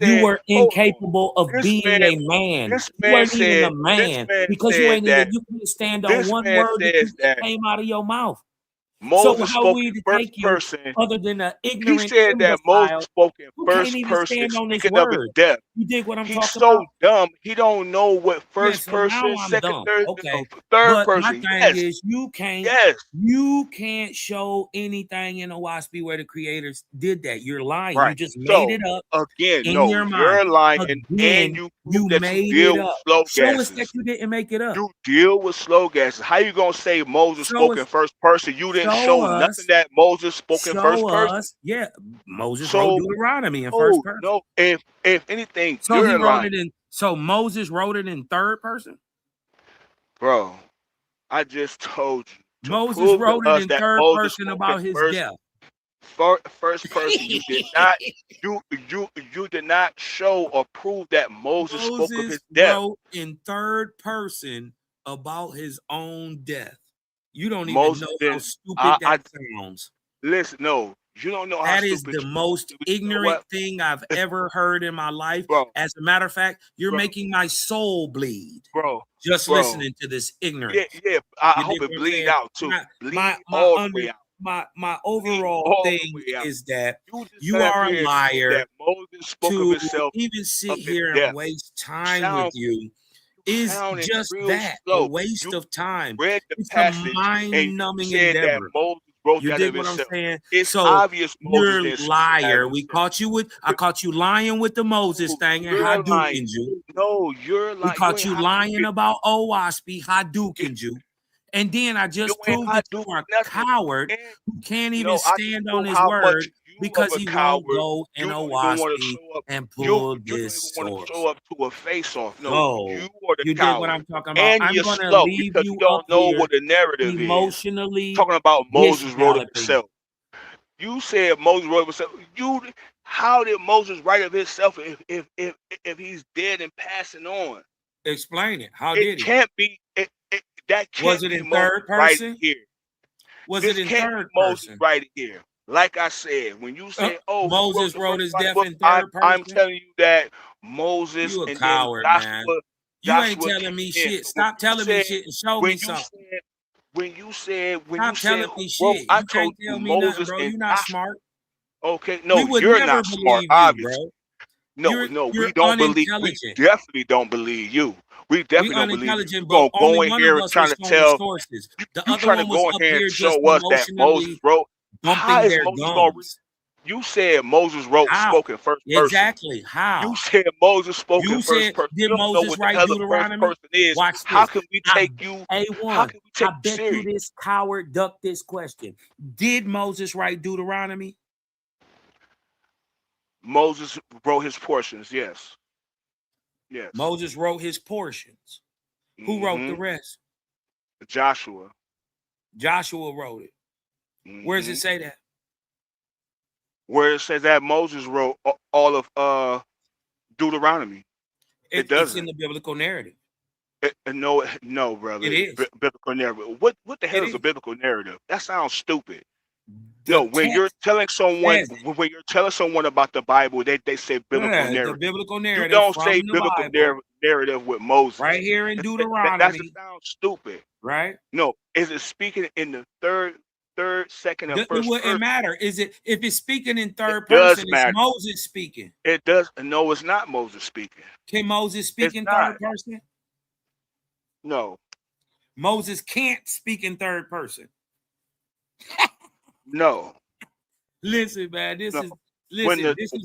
you were incapable of being a man. You weren't even a man because you couldn't stand on one word that came out of your mouth. Moses spoke in first person. Other than an ignorant, he said that Moses spoke in first person, speaking of his death. You dig what I'm talking about? He's so dumb. He don't know what first person, second, third person. My thing is, you can't show anything in OSB where the creators did that. You're lying. Right. You just made it up. Again, no, you're lying, and you made deal it up. with slow Show gases. us that you didn't make it up. You deal with slow gases. How you gonna say Moses spoke in first person? You didn't show nothing that Moses spoke in first person. Yeah, Moses wrote Deuteronomy in first person. No, if anything, so he wrote it in. So Moses wrote it in third person. Bro, I just told you. Moses wrote it in third person about his death. First person, you did not. You did not show or prove that Moses spoke of his death. Wrote in third person about his own death. You don't even know how stupid that sounds. Listen, no, you don't know how that is the most ignorant thing I've ever heard in my life. Bro, as a matter of fact, you're making my soul bleed. Bro, just listening to this ignorance. Yeah. I hope it bleed out too. My overall thing is that you are a liar. That Moses spoke of himself. Even sit here and waste time with you is just that a waste of time. It's a mind-numbing endeavor. You dig what I'm saying? It's so obvious you're a liar. I caught you lying with the Moses thing and Hadoukened you. No, you're lying. We caught you lying about OWASP, Hadoukened you. And then I just proved that you are a coward who can't even stand on his word because he won't go in OWASP and pull this source. You don't want to show up to a face-off. No, you are the you coward. Did what I'm talking about. And I'm going to leave because you don't know what the narrative emotionally is. Talking about Moses wrote it himself. You said Moses wrote it himself. How did Moses write of himself if he's dead and passing on? Explain it. How did he? It can't be. That can't was it in third person? Right here. Was it in third Moses person? Right here. Like I said, when you say, Moses wrote his death in third person. I'm telling you that Moses you a and coward, Joshua, man. You ain't telling me shit. Stop telling me shit and show me something. When you said, stop telling me shit. I you can't tell me nothing, bro. You're not smart. Okay, no, you're not smart, obviously. Bro. No, we don't believe. We definitely don't believe you. We definitely don't believe you. You're go in here and trying to tell. The you other trying to go in here and show us that Moses wrote. How is Moses going to You said Moses wrote spoke in first person. Exactly. How? You said Moses spoke You in first said, person. did You don't know Moses what the write hell the first Deuteronomy? person is. Watch How this. can we take you? How A1, can we take I you bet you serious? this coward ducked this question. Did Moses write Deuteronomy? Moses wrote his portions, yes. Yes. Moses wrote his portions. Who wrote the rest? Joshua. Joshua wrote it. Where does it say that? Where it says that Moses wrote all of Deuteronomy. It doesn't. It's in the biblical narrative. No, brother. It is. Biblical narrative. What the hell is a biblical narrative? That sounds stupid. No, when you're telling someone about the Bible, they say biblical narrative. The biblical narrative. You don't from say the biblical Bible, narrative with Moses. right here in Deuteronomy. That sounds stupid. Right? No, is it speaking in the third, second, and It first wouldn't person? matter. Is it if it's speaking in third does person? matter. It's Moses speaking. It does. No, it's not Moses speaking. Can Moses speak in not. third person? No. Moses can't speak in third person. No. Listen, man, this is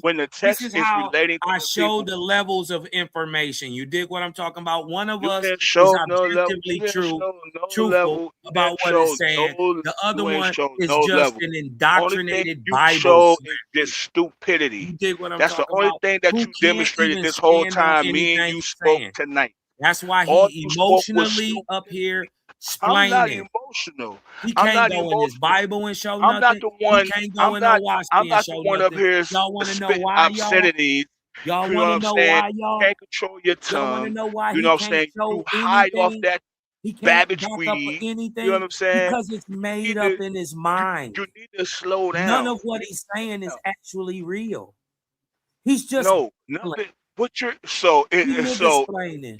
when the text is how relating to I the show people, the levels of information. You dig what I'm talking about? One of us is show no objectively truthful level. about what it's saying. The other one is just level. an indoctrinated you Bible show smack. this stupidity. You dig what I'm That's the talking only about? thing that Who you can't demonstrated even this whole stand on time. Me and anything you he's spoke saying. tonight. That's why All he you spoke was emotionally up here I'm not explaining. emotional. He I'm can't not go in emotional. his Bible and show I'm nothing. not the one. He can't go in no WASP I'm and not the show one up nothing. here Y'all want to know spitting why, y'all? obscenities. Y'all You know want what to I'm know saying? why, y'all? Can't control your Y'all want to tongue. know why You he know what I'm can't saying? show You high off anything? that He can't Babbage back up for weed. anything. You know what I'm saying? Because it's made up in his mind. You need to slow down. None of what he's saying is actually real. He's just nothing. What you're so explaining.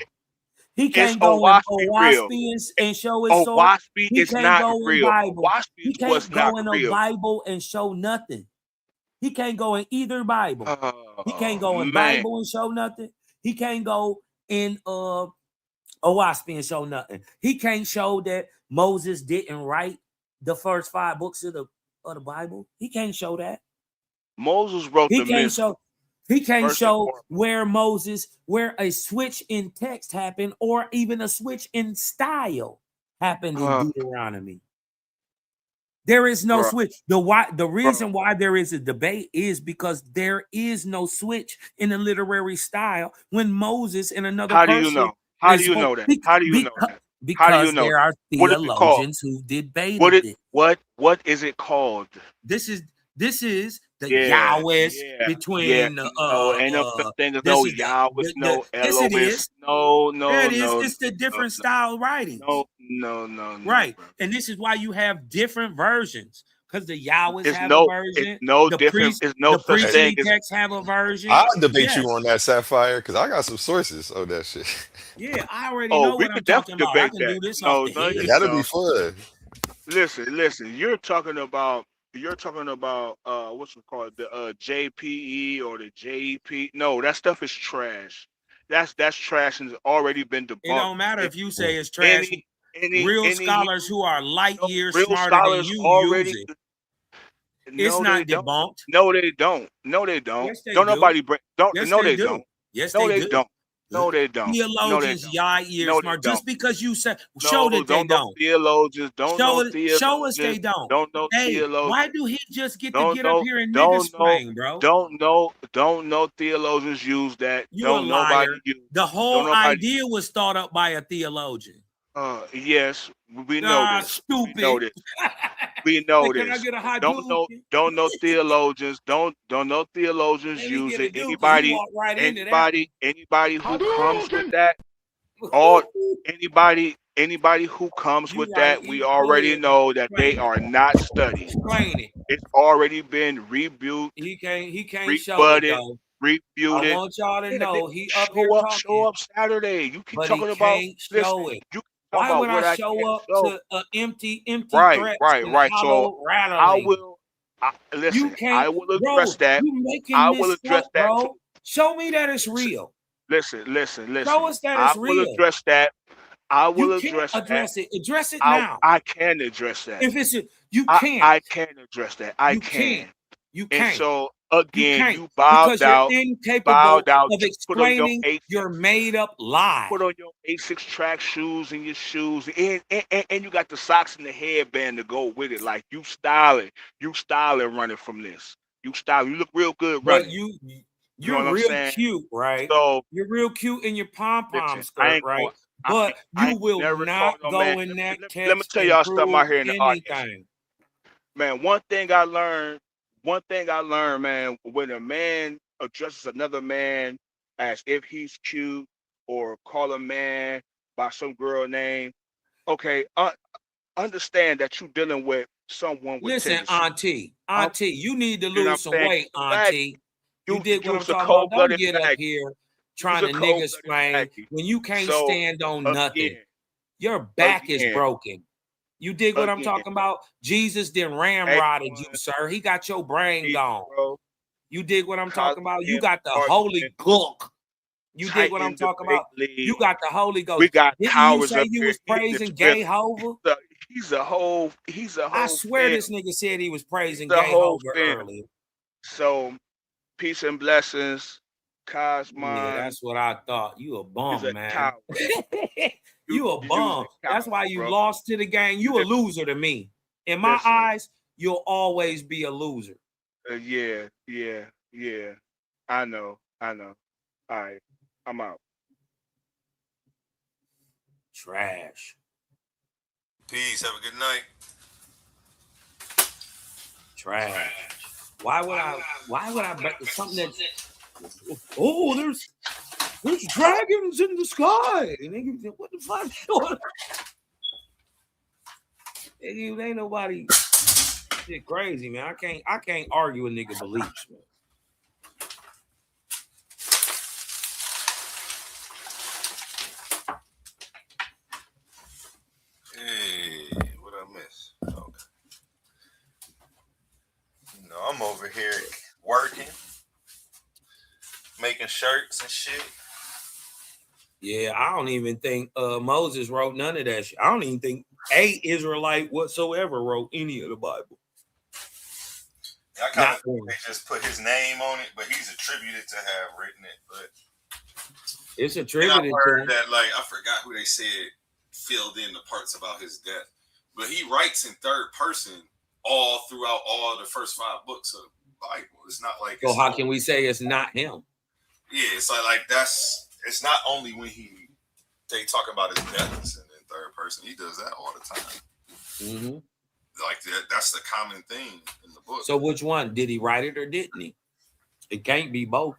He is can't go in real? Owaspy and show his soul. Owaspy He is can't not go in real. Bible. He Owaspy can't was not go in a real. Bible and show nothing. He can't go in either Bible. He can't go in Bible and show nothing. He can't go in Owaspy and show nothing. He can't show that Moses didn't write the first 5 books of the Bible. He can't show that. Moses wrote the Mystik. He can't show where a switch in text happened or even a switch in style happened in Deuteronomy. There is no switch. The reason why there is a debate is because there is no switch in the literary style when Moses and another person. How do you know? How do you know that? How do you know that? Because there are theologians who debated it. What is it called? This is the Yahweh's between ain't no thing as no Yahweh's, no Elohim. No. It's the different style writing. No. Right. Bro. And this is why you have different versions. Because the Yahweh's have a version. It's different. It's no the such thing. Texts have a version. I'll debate you on that, Sapphire, because I got some sources on that shit. Yeah, I already know what I'm talking about. I can do this off the head. That'll be fun. Listen. You're talking about what's it called, the JPE or the JP. No, that stuff is trash. That's trash and has already been debunked. It don't matter if you say it's trash. Real scholars who are light years smarter than you use it. It's not debunked. No, they don't. Yes, they don't do. nobody break. Don't. Yes, No, they they do. don't. Yes, no, they they do. don't. No, they don't. Theologians, years smart. Just because you say, show that they don't. Theologians, show us they don't. Don't know theologians. Why do he just get to get up here and nigga slang, bro? Don't know theologians use that. You a liar. The whole idea was thought up by a theologian. Yes, we know this. Stupid. We know this. Can I get a high don't know theologians. Don't know theologians use it. Anybody who comes with that, anybody who comes with that, we already know that they are not studied. Explain it. It's already been rebuked. He can't show it though. Refuted. I want y'all to know he up here talking. Show up Saturday. You keep talking about. Show it. Why would I show up to an empty right, threats right. So rattling? I will address that. I will address that. Bro. Show me that it's real. Listen. Show us that it's real. I will address that. I will address it. Address it now. I can address that. If it's you can't. I can address that. I can. You And can't. so You again, can't you bowed because you're out, incapable of to put on your explaining A6, your made up lie. put on your A6 track shoes and your shoes, and you got the socks and the headband to go with it. Like you styling running from this. You look real good But running. You know you're what I'm real saying? cute, right? So You're real cute in your pom-pom listen, I skirt, ain't right? going. But I you ain't will never told not no man. go in that Let me text tell and y'all something prove out here in the audience. anything. Man, one thing I learned, man, when a man addresses another man as if he's cute or call a man by some girl name, okay, understand that you're dealing with someone with Listen, tendency. Auntie, you need to You know what lose I'm some saying? weight, You's a faggot. Auntie. You dig what I'm You's a talking about? Don't cold-blooded get up faggot. here You's trying a to nigga cold-blooded explain faggot. when you can't So stand on nothing. again, Your back is again, broken. You dig what I'm talking about? Jesus didn't ramrodded you, everyone, sir. He got your brain peace, gone. bro. You dig what I'm talking about? You Cosmic got the Holy argument, Ghost. You dig what I'm Titan talking debate about? You league. got the Holy We Ghost. got Didn't you cowards say up you here was hitting his praising gay feelings. Hova? He's a whole I swear fan. this nigga said he was He's praising a gay whole Hova fan. earlier. So peace and blessings. Yeah, Cosmon that's what I thought. You a is bum, a man. coward. You a You's bum. a That's coward, why you bro. lost to the game. You a loser to me. In my Listen, eyes, you'll always be a loser. yeah. I know. All right, I'm out. Trash. Peace. Have a good night. Trash. Why would I bet something that's there's dragons in the sky? And nigga, what the fuck? Nigga, ain't nobody shit crazy, man. I can't argue a nigga beliefs, man. Hey, what I miss? Okay. You know, I'm over here working, making shirts and shit. Yeah, I don't even think Moses wrote none of that shit. I don't even think a Israelite whatsoever wrote any of the Bible. I kind of think they just put his name on it, but he's attributed to have written it. But it's attributed and I heard to him. that, like, I forgot who they said filled in the parts about his death, but he writes in third person all throughout all the first 5 books of the Bible. It's not like. So how can we say it's not him? Yeah, it's like that's. It's not only when they talk about his death and in third person. He does that all the time. Mm-hmm. Like that's the common thing in the book. So which one? Did he write it or didn't he? It can't be both.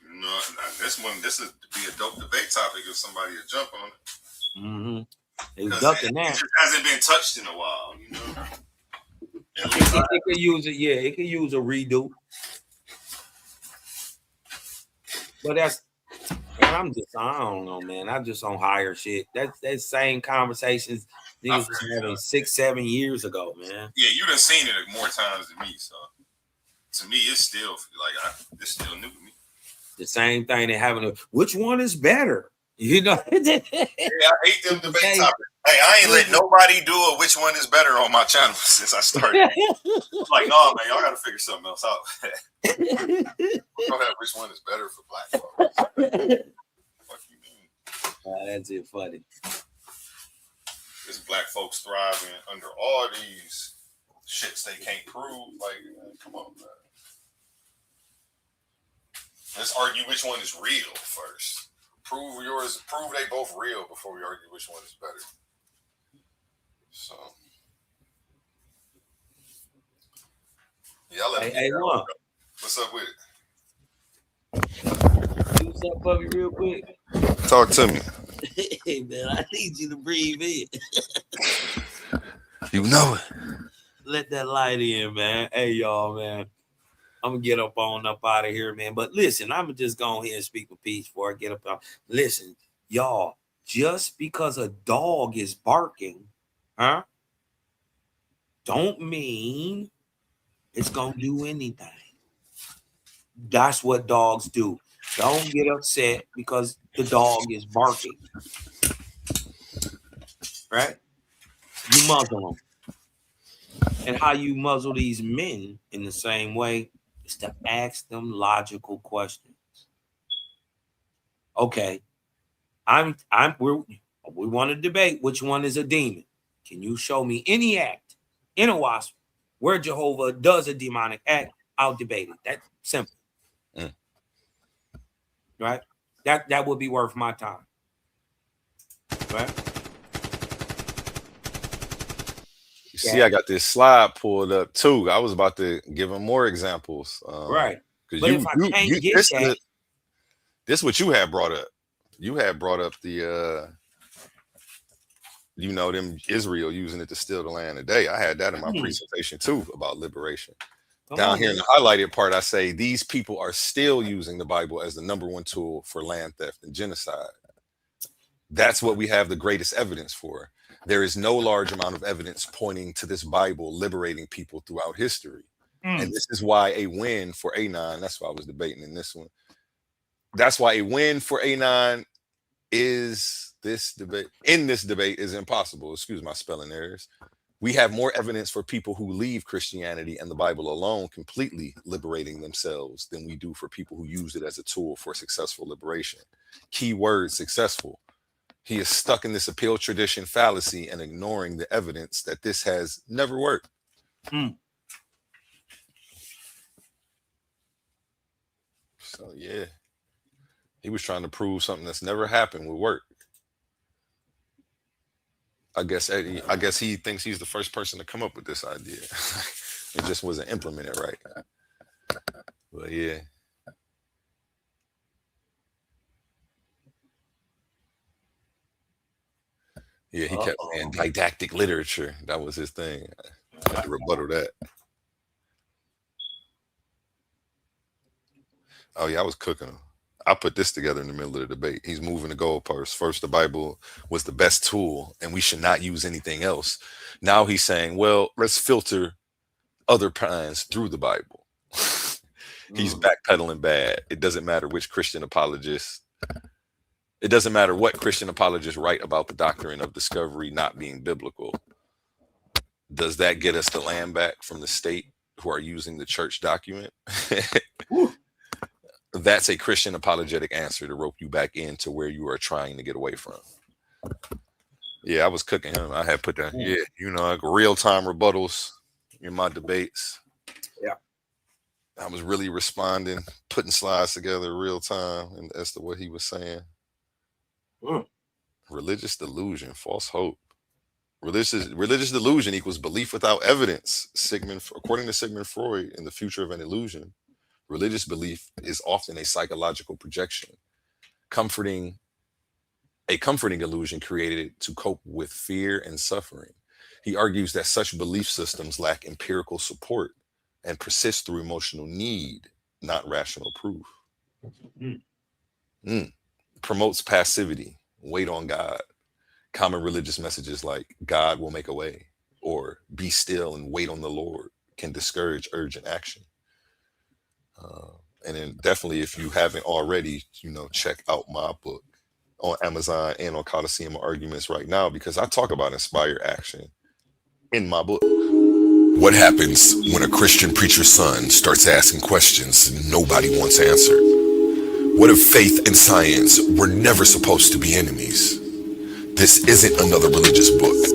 No, this is to be a dope debate topic if somebody would jump on it. Mm-hmm. It just hasn't been touched in a while, you know. It could use it, yeah. It could use a redo. But I don't know, man. I'm just on higher shit. That's same conversations niggas was having 6-7 years ago, man. Yeah, you done seen it more times than me, so to me, it's still like it's still new to me. The same thing they having which one is better? You know? Yeah, I hate them debate topics. Hey, I ain't let nobody do a which one is better on my channel since I started. Like, no, man, y'all got to figure something else out. Go ahead, which one is better for black folks? What you mean? That's it, funny. This black folks thriving under all these shits they can't prove. Like, come on, man. Let's argue which one is real first. Prove they both real before we argue which one is better. So, y'all let me know. What's up with it? What's up, puppy, real quick? Talk to me. Hey, man, I need you to breathe in. You know it. Let that light in, man. Hey, y'all, man. I'm going to get up out of here, man. But listen, I'm going to just go ahead and speak with peace before I get up out. Listen, y'all, just because a dog is barking, don't mean it's going to do anything. That's what dogs do. Don't get upset because the dog is barking. Right? You muzzle them. And how you muzzle these men in the same way is to ask them logical questions. Okay, we want to debate which one is a demon. Can you show me any act in a wasp where Jehovah does a demonic act? I'll debate it. That's simple. Right? That would be worth my time. Right? You see, I got this slide pulled up too. I was about to give him more examples. Right. Because this is what you had brought up. You had brought up the them Israel using it to steal the land today. I had that in my presentation too about liberation. Down here in the highlighted part, I say these people are still using the Bible as the #1 tool for land theft and genocide. That's what we have the greatest evidence for. There is no large amount of evidence pointing to this Bible liberating people throughout history. And this is why a win for Anon, that's why I was debating in this one. That's why a win for Anon is this debate is impossible. Excuse my spelling errors. We have more evidence for people who leave Christianity and the Bible alone completely liberating themselves than we do for people who use it as a tool for successful liberation. Key word, successful. He is stuck in this appeal tradition fallacy and ignoring the evidence that this has never worked. So yeah, he was trying to prove something that's never happened would work. I guess he thinks he's the first person to come up with this idea. It just wasn't implemented right. But yeah. Yeah, he kept saying didactic literature. That was his thing. I had to rebuttal that. Oh yeah, I was cooking him. I put this together in the middle of the debate. He's moving the goalposts. First, the Bible was the best tool, and we should not use anything else. Now he's saying, well, let's filter other kinds through the Bible. He's backpedaling bad. It doesn't matter which Christian apologist. It doesn't matter what Christian apologists write about the doctrine of discovery not being biblical. Does that get us the land back from the state who are using the church document? That's a Christian apologetic answer to rope you back into where you are trying to get away from. Yeah, I was cooking him. I had put that, like real-time rebuttals in my debates. Yeah. I was really responding, putting slides together real time and as to what he was saying. Religious delusion, false hope. Religious delusion equals belief without evidence. According to Sigmund Freud, in The Future of an Illusion, religious belief is often a psychological projection, a comforting illusion created to cope with fear and suffering. He argues that such belief systems lack empirical support and persist through emotional need, not rational proof. Promotes passivity, wait on God. Common religious messages like God will make a way or be still and wait on the Lord can discourage urgent action. And then definitely, if you haven't already, check out my book on Amazon and on Coliseum Arguments right now, because I talk about inspired action in my book. What happens when a Christian preacher's son starts asking questions nobody wants answered? What if faith and science were never supposed to be enemies? This isn't another religious book,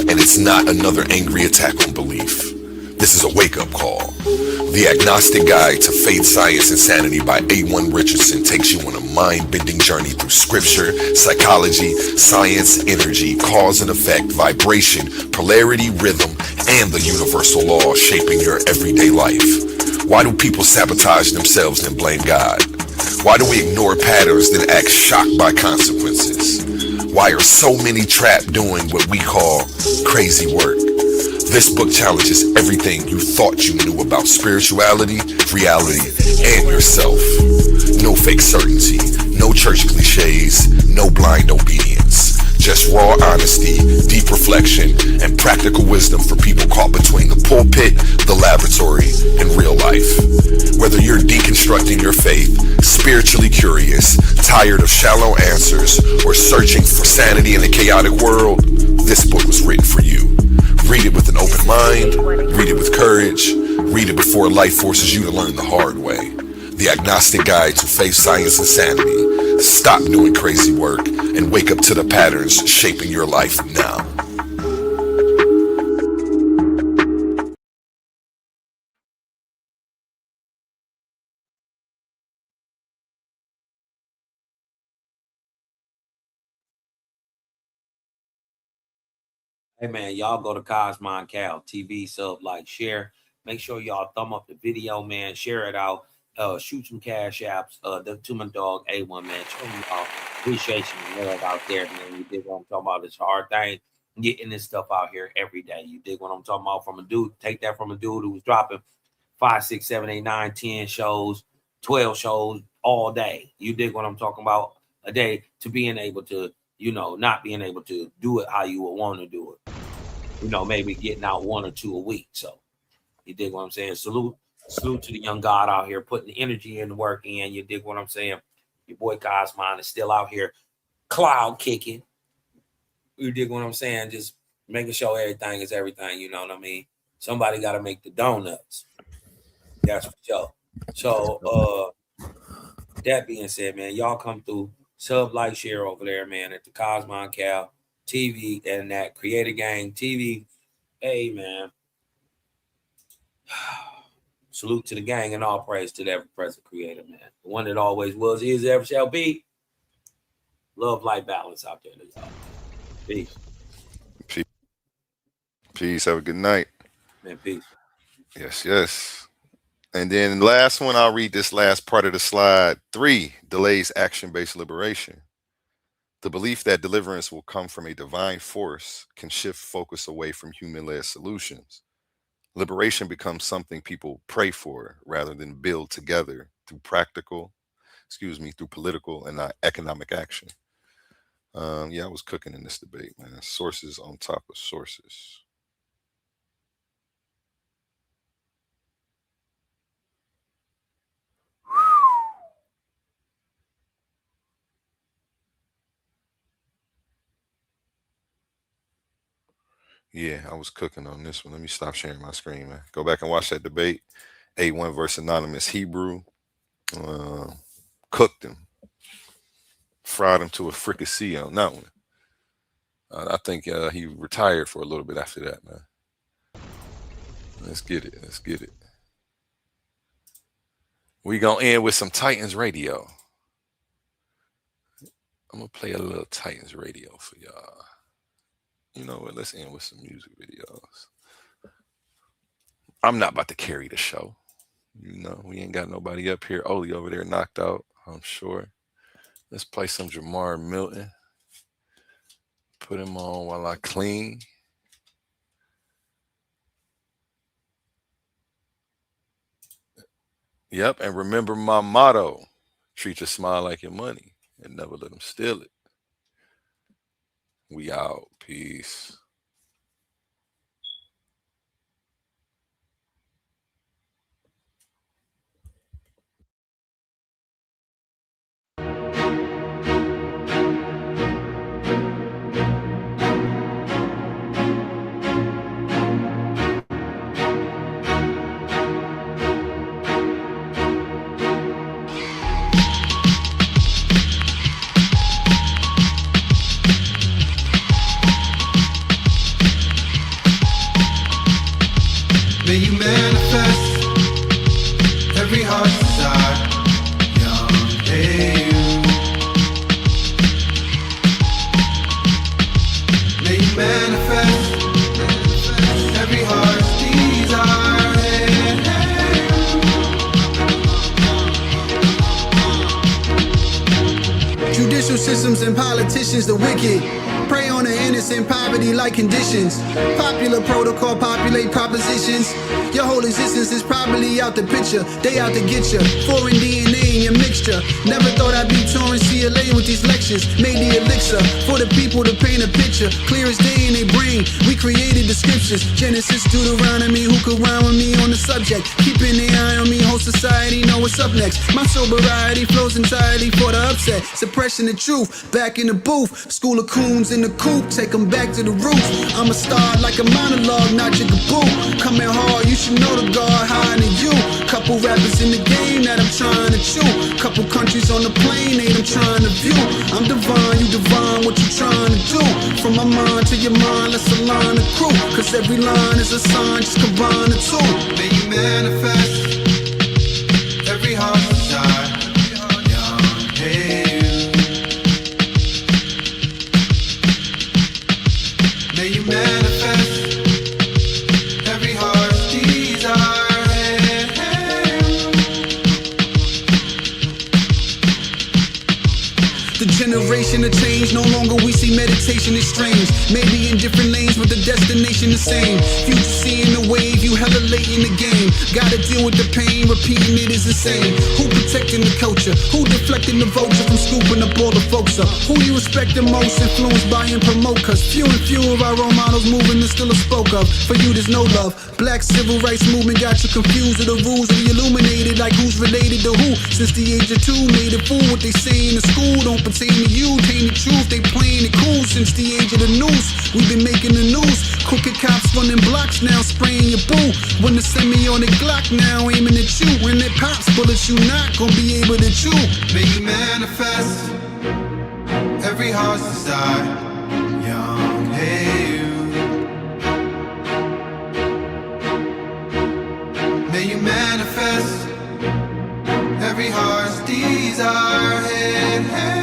and it's not another angry attack on belief. This is a wake-up call. The Agnostic Guide to Faith, Science, and Sanity by A1 Richardson takes you on a mind-bending journey through scripture, psychology, science, energy, cause and effect, vibration, polarity, rhythm, and the universal law shaping your everyday life. Why do people sabotage themselves and blame God? Why do we ignore patterns then act shocked by consequences? Why are so many trapped doing what we call crazy work? This book challenges everything you thought you knew about spirituality, reality, and yourself. No fake certainty, no church cliches, no blind obedience. Just raw honesty, deep reflection, and practical wisdom for people caught between the pulpit, the laboratory, and real life. Whether you're deconstructing your faith, spiritually curious, tired of shallow answers, or searching for sanity in a chaotic world, this book was written for you. Read it with an open mind, Read it before life forces you to learn the hard way. The Agnostic Guide to Faith, Science, and Sanity. Stop doing crazy work and wake up to the patterns shaping your life now. Hey man, y'all go to Cosmon Cal TV, sub, like, share. Make sure y'all thumb up the video, man. Share it out. Shoot some cash apps. To my dog A1, man. Show me y'all appreciation and love out there, man. You dig what I'm talking about? It's a hard thing getting this stuff out here every day. You dig what I'm talking about? From a dude, take that from a dude who was dropping 5, 6, 7, 8, 9, 10 shows, 12 shows all day. You dig what I'm talking about? A day, to being able to, you know, not being able to do it how you would want to do it. You know, maybe getting out 1 or 2 a week. So you dig what I'm saying? Salute to the young God out here putting the energy and the work in. You dig what I'm saying? Your boy Cosmon is still out here cloud kicking. You dig what I'm saying? Just making sure everything is everything. You know what I mean? Somebody got to make the donuts. That's for sure. So that being said, man, y'all come through. Sub, like, share over there, man, at the Cosmon Cal TV and that Creator Gang TV. Hey, man. Salute to the gang and all praise to the ever-present Creator, man. The one that always was, is, ever shall be. Love, life, balance out there, y'all. Peace. Peace. Have a good night. Man, peace. Yes, yes. And then the last one, I'll read this last part of the slide. 3, delays action-based liberation. The belief that deliverance will come from a divine force can shift focus away from human-led solutions. Liberation becomes something people pray for rather than build together through through political and economic action. Yeah, I was cooking in this debate, man. Sources on top of sources. Yeah, I was cooking on this one. Let me stop sharing my screen, man. Go back and watch that debate. A1 versus Anonymous Hebrew. Cooked him. Fried him to a fricassee on that one. I think he retired for a little bit after that, man. Let's get it. Let's get it. We gonna end with some Titans radio. I'm gonna play a little Titans radio for y'all. You know what? Let's end with some music videos. I'm not about to carry the show. You know, we ain't got nobody up here. Oli over there knocked out, I'm sure. Let's play some Jamar Milton. Put him on while I clean. Yep, and remember my motto. Treat your smile like your money and never let them steal it. We out. Peace. May you manifest every heart's desire, young you. May you manifest every heart's desire. Judicial systems and politicians, the wicked. Prey on the innocent, poverty like conditions. Popular protocol, populate propositions. Your whole existence is probably out the picture. They out to get you. Foreign DNA in your mixture. Never thought I'd be touring CLA with these lectures. Made the elixir for the people to paint a picture. Clear as day in their brain. We created the scriptures. Genesis, Deuteronomy, who could rhyme with me on the subject? Keeping the eye on me, whole society know what's up next. My sobriety flows entirely for the upset. Suppression the truth, back in the booth. School of coons in the coop, take them back to the roots. I'm a star like a monologue, not your kaboo. Coming hard, you should know the guard higher than you. Couple rappers in the game that I'm trying to chew. Couple countries on the plane, ain't I'm trying to view. I'm divine, you divine, what you trying to do? From my mind to your mind, let's align the crew. Cause every line is a sign, just combine the two. May you manifest every heart desire. Young, hey, you. May you manifest every heart's desire. The generation of change, no longer we see meditation is strange. Maybe in different lanes, but the destination the same. Future seeing the wave, you hella late in the game. Gotta deal with the pain, repeating it is insane. Who protecting the culture? Who deflecting the vulture from scooping up all the folks up? Who you respect the most, influenced by and promote? Cause few and few of our role models moving is still a spoke of. For you there's no love. Black civil rights movement got you confused with the rules of the illuminated. Like who's related to who? Since the age of 2, made a fool what they say in the school. Don't pertain to you, taint the truth. They playing it cool since the age of the noose. We've been making the news. Crooked cops running blocks now, spraying your boo. When the semi on the Glock now, aiming at you. When they pops bullets, you not gonna be able to chew. May you manifest every heart's desire. Young, hey, you. May you manifest every heart's desire. Hey, hey.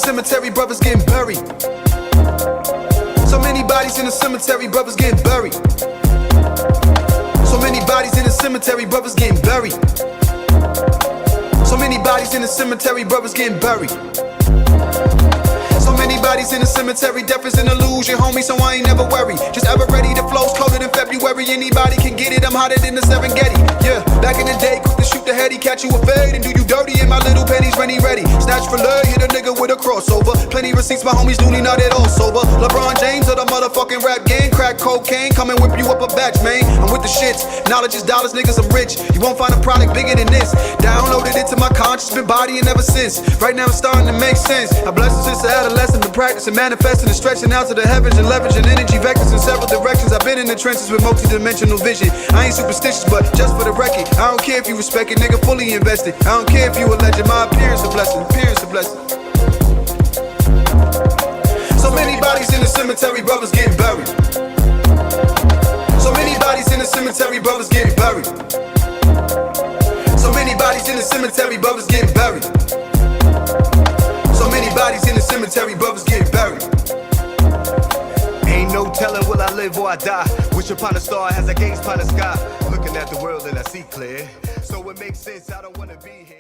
cemetery, brothers getting buried. So many bodies in the cemetery, brothers getting buried. So many bodies in the cemetery, brothers getting buried. So many bodies in the cemetery, brothers getting buried. So many bodies in the cemetery, death is an illusion, homie, so I ain't never worried. Just ever ready, the flow's colder than February, anybody can get it, I'm hotter than the Serengeti. Yeah, back in the day, quick to shoot the heady, catch you a fade and do you dirty in my little pennies, ready. Snatch for love, hit a nigga with a crossover. Plenty receipts, my homies do not at all sober. LeBron James of the motherfucking rap game, crack cocaine, come and whip you up a batch, man. I'm with the shits, knowledge is dollars, niggas, I'm rich. You won't find a product bigger than this. Downloaded it to my conscience, been bodying ever since. Right now it's starting to make sense. I bless it since the adolescent, been practicing, manifesting and stretching out to the heavens and leveraging energy vectors in several directions. I've been in the trenches with multi-dimensional vision. I ain't superstitious, but just for the record, I don't care if you respect it, nigga, fully invested. I don't care if you a legend, my appearance a blessing, appearance a blessing. So many bodies in the cemetery, brothers getting buried. So many bodies in the cemetery, brothers getting buried. So many bodies in the cemetery, brothers getting buried. So many bodies in the cemetery, brothers getting buried. Ain't no telling will I live or I die. Wish upon a star as I gaze upon the sky. Looking at the world and I see clear. So it makes sense, I don't wanna be here.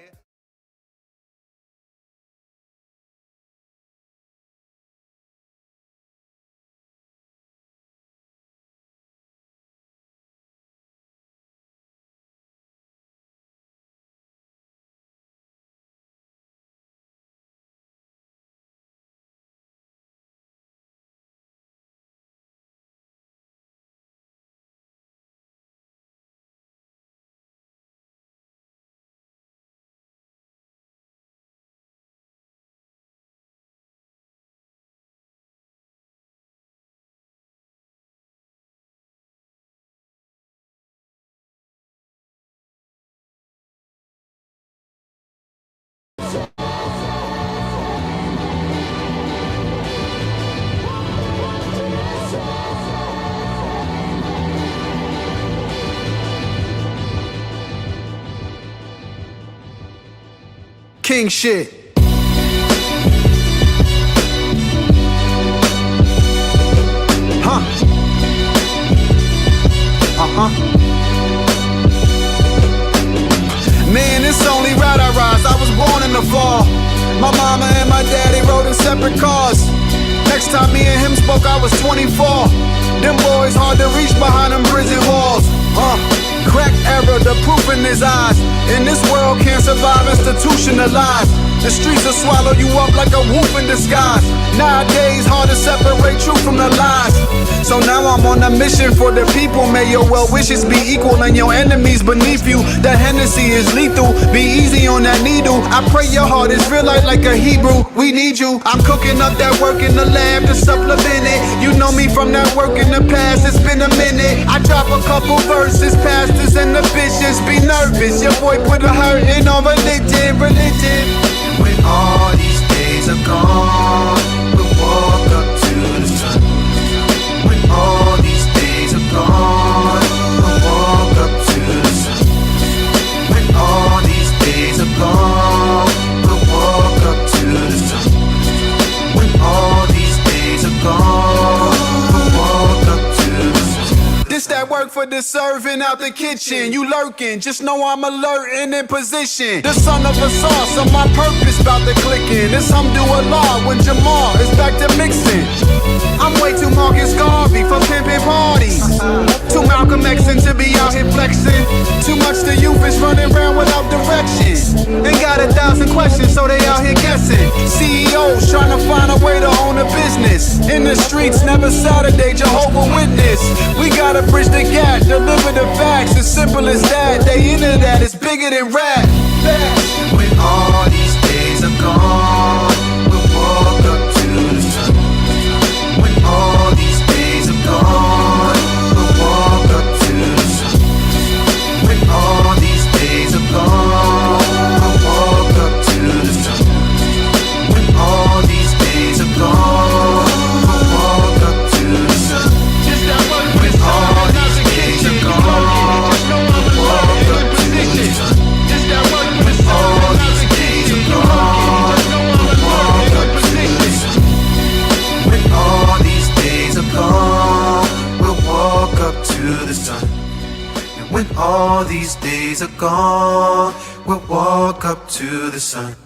King shit. Huh? Man, it's only right I rise. I was born in the fall. My mama and my daddy rode in separate cars. Next time me and him spoke, I was 24. Them boys hard to reach behind them prison walls. Crack error, the proof in his eyes. In this world can't survive institutionalized. The streets will swallow you up like a wolf in disguise. Nowadays, hard to separate truth from the lies. So now I'm on a mission for the people. May your well wishes be equal and your enemies beneath you. That Hennessy is lethal, be easy on that needle. I pray your heart is real like a Hebrew. We need you. I'm cooking up that work in the lab to supplement it. You know me from that work in the past, it's been a minute. I drop a couple verses, pastors and the bishops be nervous. Your boy put a hurt in on religion. When all these days are gone, we'll walk up to the sun. When all these days are gone, we'll walk up to the sun. When all these days are gone, we'll walk up to the sun. When all these days are gone, we'll walk up to the sun. This that work for the serving out the kitchen. You lurking, just know I'm alert and in position. The son of a sauce, so my purpose about to click in. It's Alhamdulillah when Jamal is back to mixing. I'm way too Marcus Garvey for pimping parties. Too Malcolm Xing to be out here flexing. Too much the youth is running around without direction. Ain't got 1,000 questions, so they out here guessing. CEOs trying to find a way to own a business. In the streets, never Saturday, Jehovah Witness. We gotta bridge the gap, deliver the facts. As simple as that, they into that, it's bigger than rap. When all these days are gone, we'll walk up to the sun. When all these days are gone, we'll walk up to the sun. When all these days are gone, we'll walk up to the sun. When all these days are gone, we'll walk up to the sun. When all these days are gone, we'll walk up to the sun. When all all these days are gone, we'll walk up to the sun.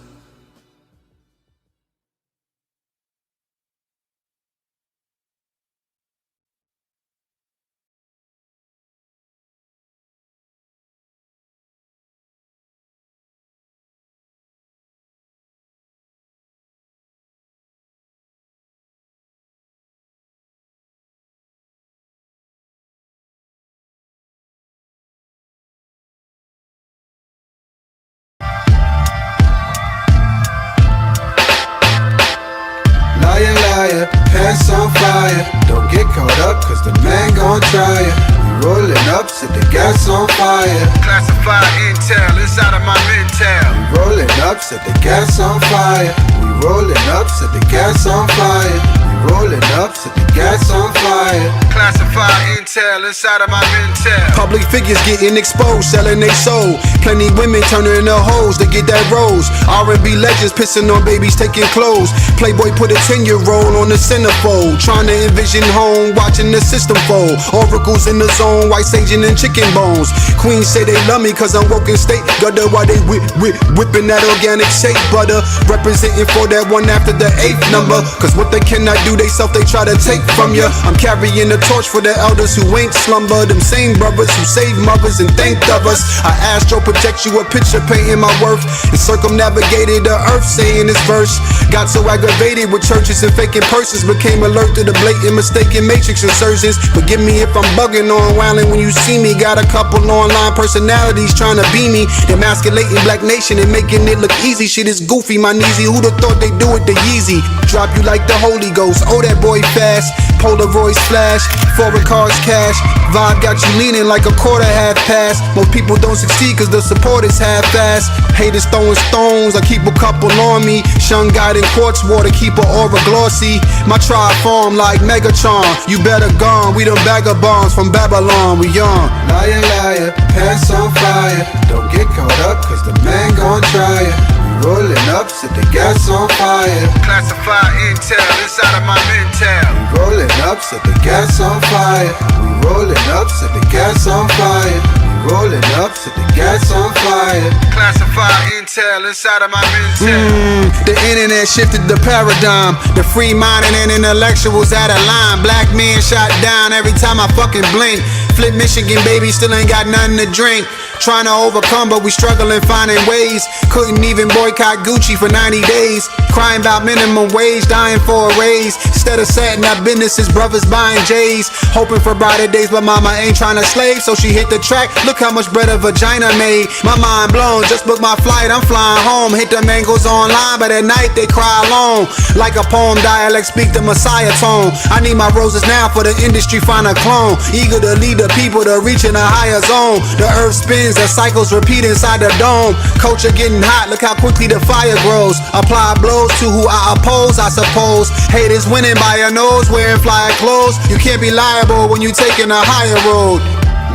Liar, liar, pants on fire. Don't get caught up, cause the man gon' try ya. We rolling up, set the gas on fire. Classified intel inside of my mental. We rolling up, set the gas on fire. We rolling up, set the gas on fire. We rolling up, set the gas on fire. Classified intel inside of my mental. Public figures getting exposed, selling they soul. Plenty women turning into hoes to get that rose. R&B legends pissing on babies taking clothes. Playboy put a 10-year-old on the centerfold, trying to envision home, watching the system fold. Oracles in the zone, white saging and chicken bones. Queens say they love me cause I'm woke in state. Gutter while they whipping that organic shake butter. Representing for that one after the 8th number. Cause what they cannot do they self they try to take from ya. I'm carrying the torch for the elders who ain't slumber. Them same brothers who saved mothers and thanked of us. I astro project you a picture painting my worth. And circumnavigated the earth saying this verse. Got so aggravated with churches and faking purses. Became alert to the blatant mistaken matrix insertions. Forgive me if I'm bugging on wildin' when you see me. Got a couple online personalities trying to be me. Emasculating black nation and making it look easy. Shit is goofy, my kneesy. Who'da thought they do it the Yeezy? Drop you like the Holy Ghost. Oh, that boy fast. Polaroids flash. Foreign cars cash. Vibe got you leaning like a quarter half pass. Most people don't succeed cause the support is half fast. Haters throwing stones, I keep a couple on me. Shun guide in quartz water, keep a aura glossy. My tribe form like Megatron. You better gone, we them vagabonds from Babylon, we on. Liar, liar, pants on fire. Don't get caught up cause the man gon' try ya. We rolling up, set the gas on fire. Classified intel inside of my mental. We rolling up, set the gas on fire. We rolling up, set the gas on fire. Rolling up, set the gas on fire. Classified intel inside of my mental. The internet shifted the paradigm. The free minded and intellectuals out of line. Black men shot down every time I fucking blink. Flip Michigan, baby, still ain't got nothing to drink. Trying to overcome, but we struggling finding ways. Couldn't even boycott Gucci for 90 days. Crying about minimum wage, dying for a raise. Instead of setting up businesses, brothers buying J's. Hoping for brighter days, but mama ain't trying to slave. So she hit the track, look how much bread a vagina made. My mind blown, just booked my flight, I'm flying home. Hit the mangoes online, but at night they cry alone. Like a poem dialect, speak the Messiah tone. I need my roses now for the industry, find a clone. Eager to lead the people to reach in a higher zone. The earth spins, the cycles repeat inside the dome. Culture getting hot, look how quickly the fire grows. Apply blows to who I oppose, I suppose. Haters winning by your nose, wearing flyer clothes. You can't be liable when you taking a higher road.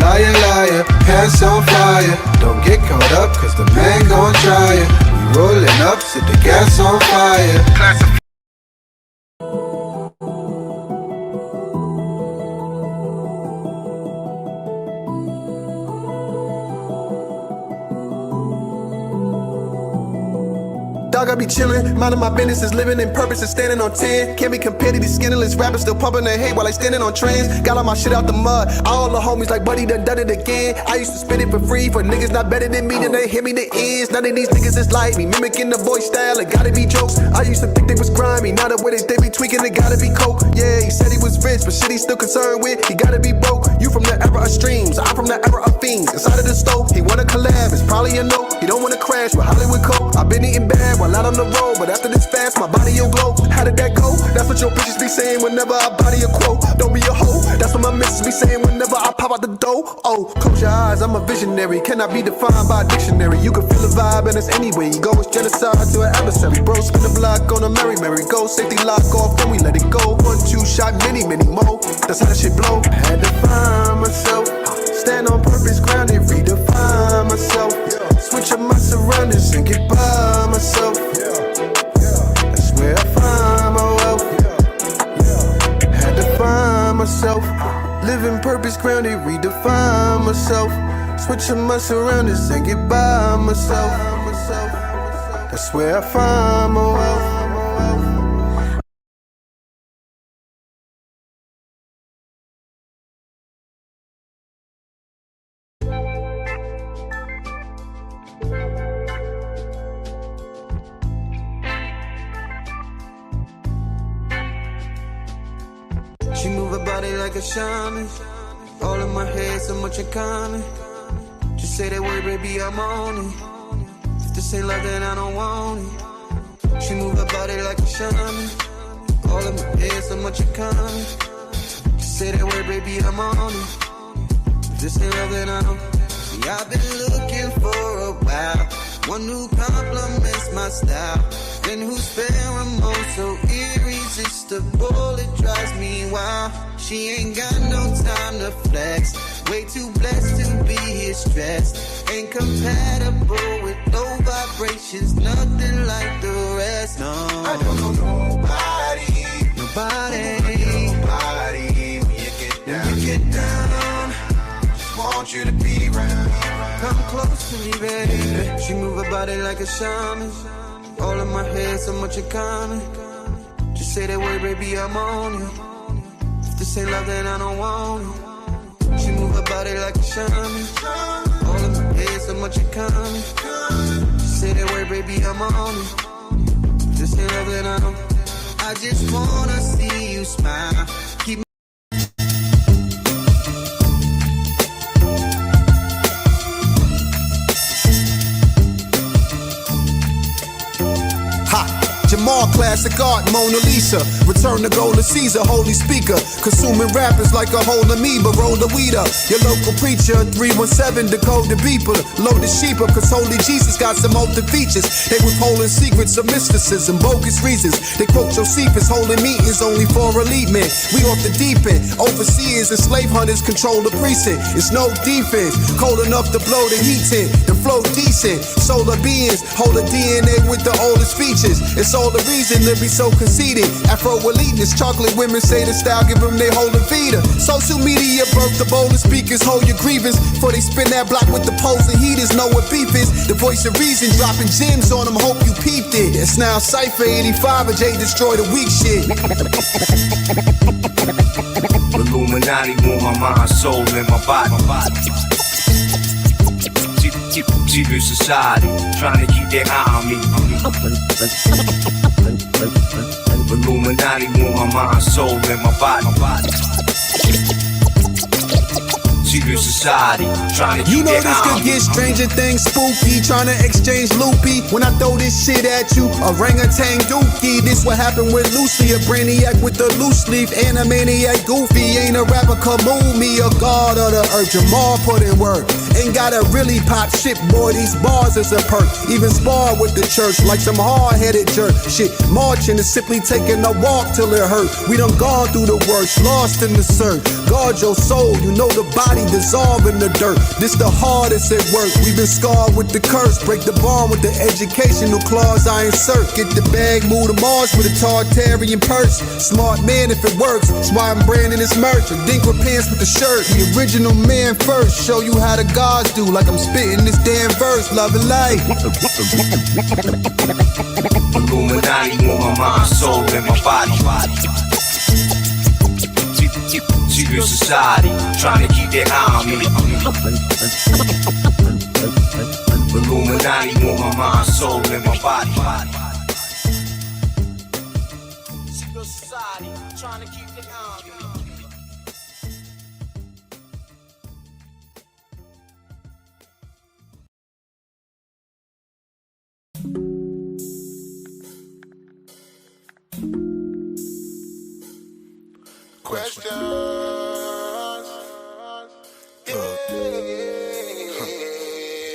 Liar, liar, pants on fire. Don't get caught up, cause the man gon' try ya. We rolling up, set the gas on fire. Dog, I be chillin', minding my business is living in purpose and standing on 10. Can't be compared to these skinless rappers still pumping their hate while they standing on trends. Got all my shit out the mud, all the homies like buddy done it again. I used to spit it for free for niggas not better than me, then they hit me the ends. None of these niggas is like me, mimicking the voice style, it gotta be jokes. I used to think they was grimy, now the way they be tweaking, it gotta be coke. Yeah, he said he was rich, but shit he still concerned with, he gotta be broke. You from the era of streams, I'm from the era of fiends. Inside of the stove, he wanna collab, it's probably a no. He don't wanna crash with Hollywood Coke. I've been eating bad while out on the road, but after this fast, my body will glow. How did that go? That's what your bitches be saying whenever I body a quote. Don't be a hoe, that's what my missus be saying whenever I pop out the door. Oh, close your eyes, I'm a visionary, cannot be defined by a dictionary. You can feel the vibe and it's anyway. You go with genocide to an adversary. Bro, spin the block on a merry-go. Safety lock off, then we let it go. 1-2 shot, many more. That's how that shit blow. Had to find myself, stand on purpose, grounded, redefine myself. Switch up my surroundings and get by myself. That's where I find my wealth. Had to find myself, living purpose, grounded, redefine myself. Switching my surroundings and get by myself. That's where I find my wealth. She move her body like a shaman. All in my head, so much in common. Just say that word, baby, I'm on it. If this ain't love, then I don't want it. She move her body like a shaman. All in my head, so much in common. Just say that word, baby, I'm on it. If this ain't love, then I don't. See, I've been looking for a while. One who compliments my style. And whose pheromones so irresistible, it drives me wild. She ain't got no time to flex. Way too blessed to be here stressed. Ain't compatible with low vibrations. Nothing like the rest, no. I don't know nobody. Nobody. When you get down. Just want you to be around. Come close to me, baby. She move her body like a shaman. All in my head, so much in common. Just say that word, baby, I'm on it. If this ain't love, then I don't want it. She move her body like a shaman. All in my head, so much in common. Just say that word, baby, I'm on it. If this ain't love, then I don't. I just wanna see you smile. Keep Jamal, classic art, Mona Lisa. Return the gold to Caesar, holy speaker. Consuming rappers like a whole amoeba. Roll the weed up. Your local preacher, 317, decode the beeper. Load the sheep up, cause holy Jesus got some open features. They withholding secrets of mysticism, bogus reasons. They quote Josephus, holding meetings only for elite men. We off the deep end. Overseers and slave hunters control the precinct. It's no defense. Cold enough to blow the heat in. The flow decent. Solar beings hold the DNA with the oldest features. It's all the reason to be so conceited. Afro eliteness, chocolate women say the style give them they whole feeder. Social media birth the boldest speakers, hold your grievance. Before they spin that block with the poles and heaters, know what beef is. The voice of reason dropping gems on them, hope you peeped it. It's now Cypher 85, and Jay destroy the weak shit. Illuminati want my mind, soul, and my body. Secret society, trying to keep their eye on me. Illuminati want my mind, soul, and my body. Secret society, trying to keep You know their this eye could on me. get stranger things spooky. Trying to exchange loopy. When I throw this shit at you, orangutan dookie. This what happened with Lucy, a brainiac with the loose leaf. Animaniac goofy, ain't a rapper Kaboom. Me a god of the earth, Jamal put in work. Ain't gotta really pop shit, boy, these bars is a perk. Even spar with the church like some hard-headed jerk. Shit, marching is simply taking a walk till it hurt. We done gone through the worst, lost in the search. Guard your soul, you know the body dissolve in the dirt. This the hardest at work. We been scarred with the curse. Break the bond with the educational clause I insert. Get the bag, move to Mars with a Tartarian purse. Smart man if it works. That's why I'm branding this merch. A dink with pants with the shirt. The original man first. Show you how the gods do. Like I'm spitting this damn verse. Love and life. Illuminati want my mind, soul, and my body. Secret society, trying to keep their eye on me. Illuminati want my mind, soul, and my body. Secret society, trying to keep their eye on me.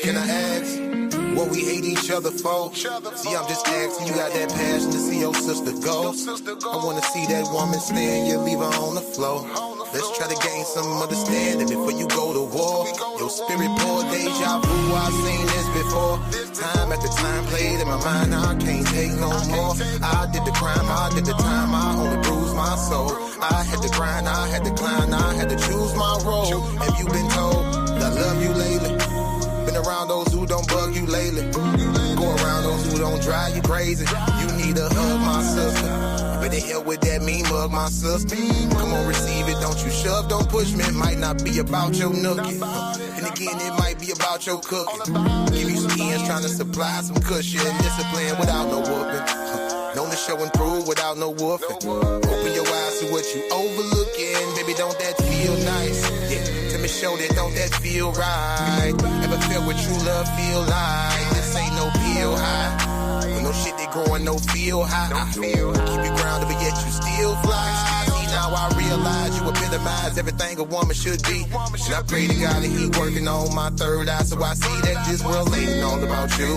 Can I ask what we hate each other for? See, I'm just asking. You got that passion to see your sister go. I wanna see that woman stand, you leave her on the floor. Let's try to gain some understanding before you go to war. Your spirit pour deja vu, I've seen this before. Time after time played in my mind, now I can't take no more. I did the crime, I did the time, I only bruised my soul. I had to grind, I had to climb, I had to choose my role. Have you been told that I love you lately? drive you crazy. You need a hug, my sister. But the hell with that mean mug, my sister. Come on, receive it, don't you shove, don't push me. It might not be about your nookie. And again, it might be about your cooking. Give you some ends, trying to supply some cushion. Discipline without no whooping. Known to show and prove without no woofing. Open your eyes to what you overlooking. Baby, don't that feel nice? Yeah, tell me, show that, don't that feel right? Ever felt what true love feel like? This ain't no pill high. When no shit they growing, no feel high. Keep you grounded, but yet you still fly. See, now I realize you epitomize everything a woman should be. And I pray to God that he working on my third eye, so I see that this world ain't all about you.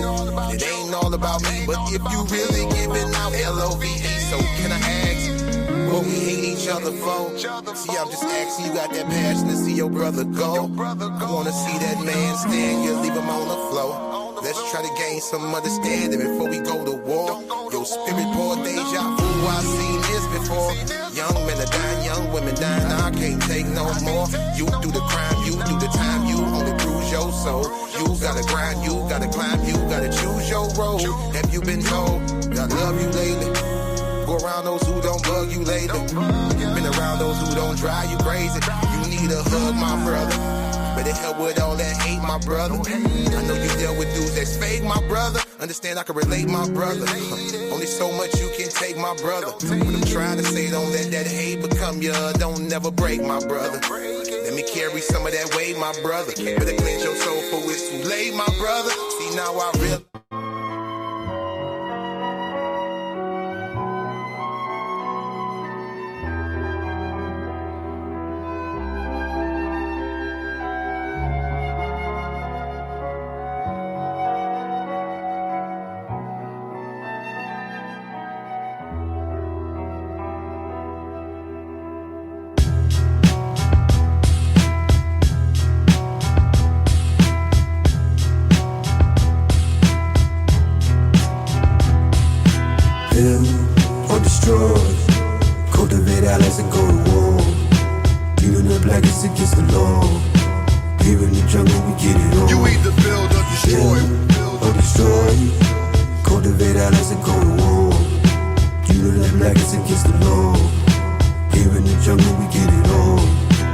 It ain't all about me, but if you really giving out LOVE, so can I ask what we hate each other for? See, I'm just asking, you got that passion to see your brother go. I wanna see that man stand, you leave him on the floor. Let's try to gain some understanding before we go to war. Your spirit pour deja vu, I've seen this before. Young men are dying, young women dying, I can't take no more. You do the crime, you do the time, you only bruise your soul. You gotta grind, you gotta climb, you gotta choose your road. Have you been told, I love you lately? Go around those who don't bug you lately. Been around those who don't drive you crazy. You need a hug, my brother. But the hell with all that hate, my brother. I know you deal with dudes that's fake, my brother. Understand I can relate, my brother. Only so much you can take, my brother. What I'm trying to say, don't let that hate become you. Don't never break, my brother. Let me carry some of that weight, my brother. Better cleanse your soul for it's too late, my brother. See, now I realize. Build or destroy, cultivate allies and go to war. Even the black is against the law. Here in the jungle we get it on. You either build or destroy. Build or destroy, cultivate allies and go to war. Even the black is against the law. Here in the jungle we get it on.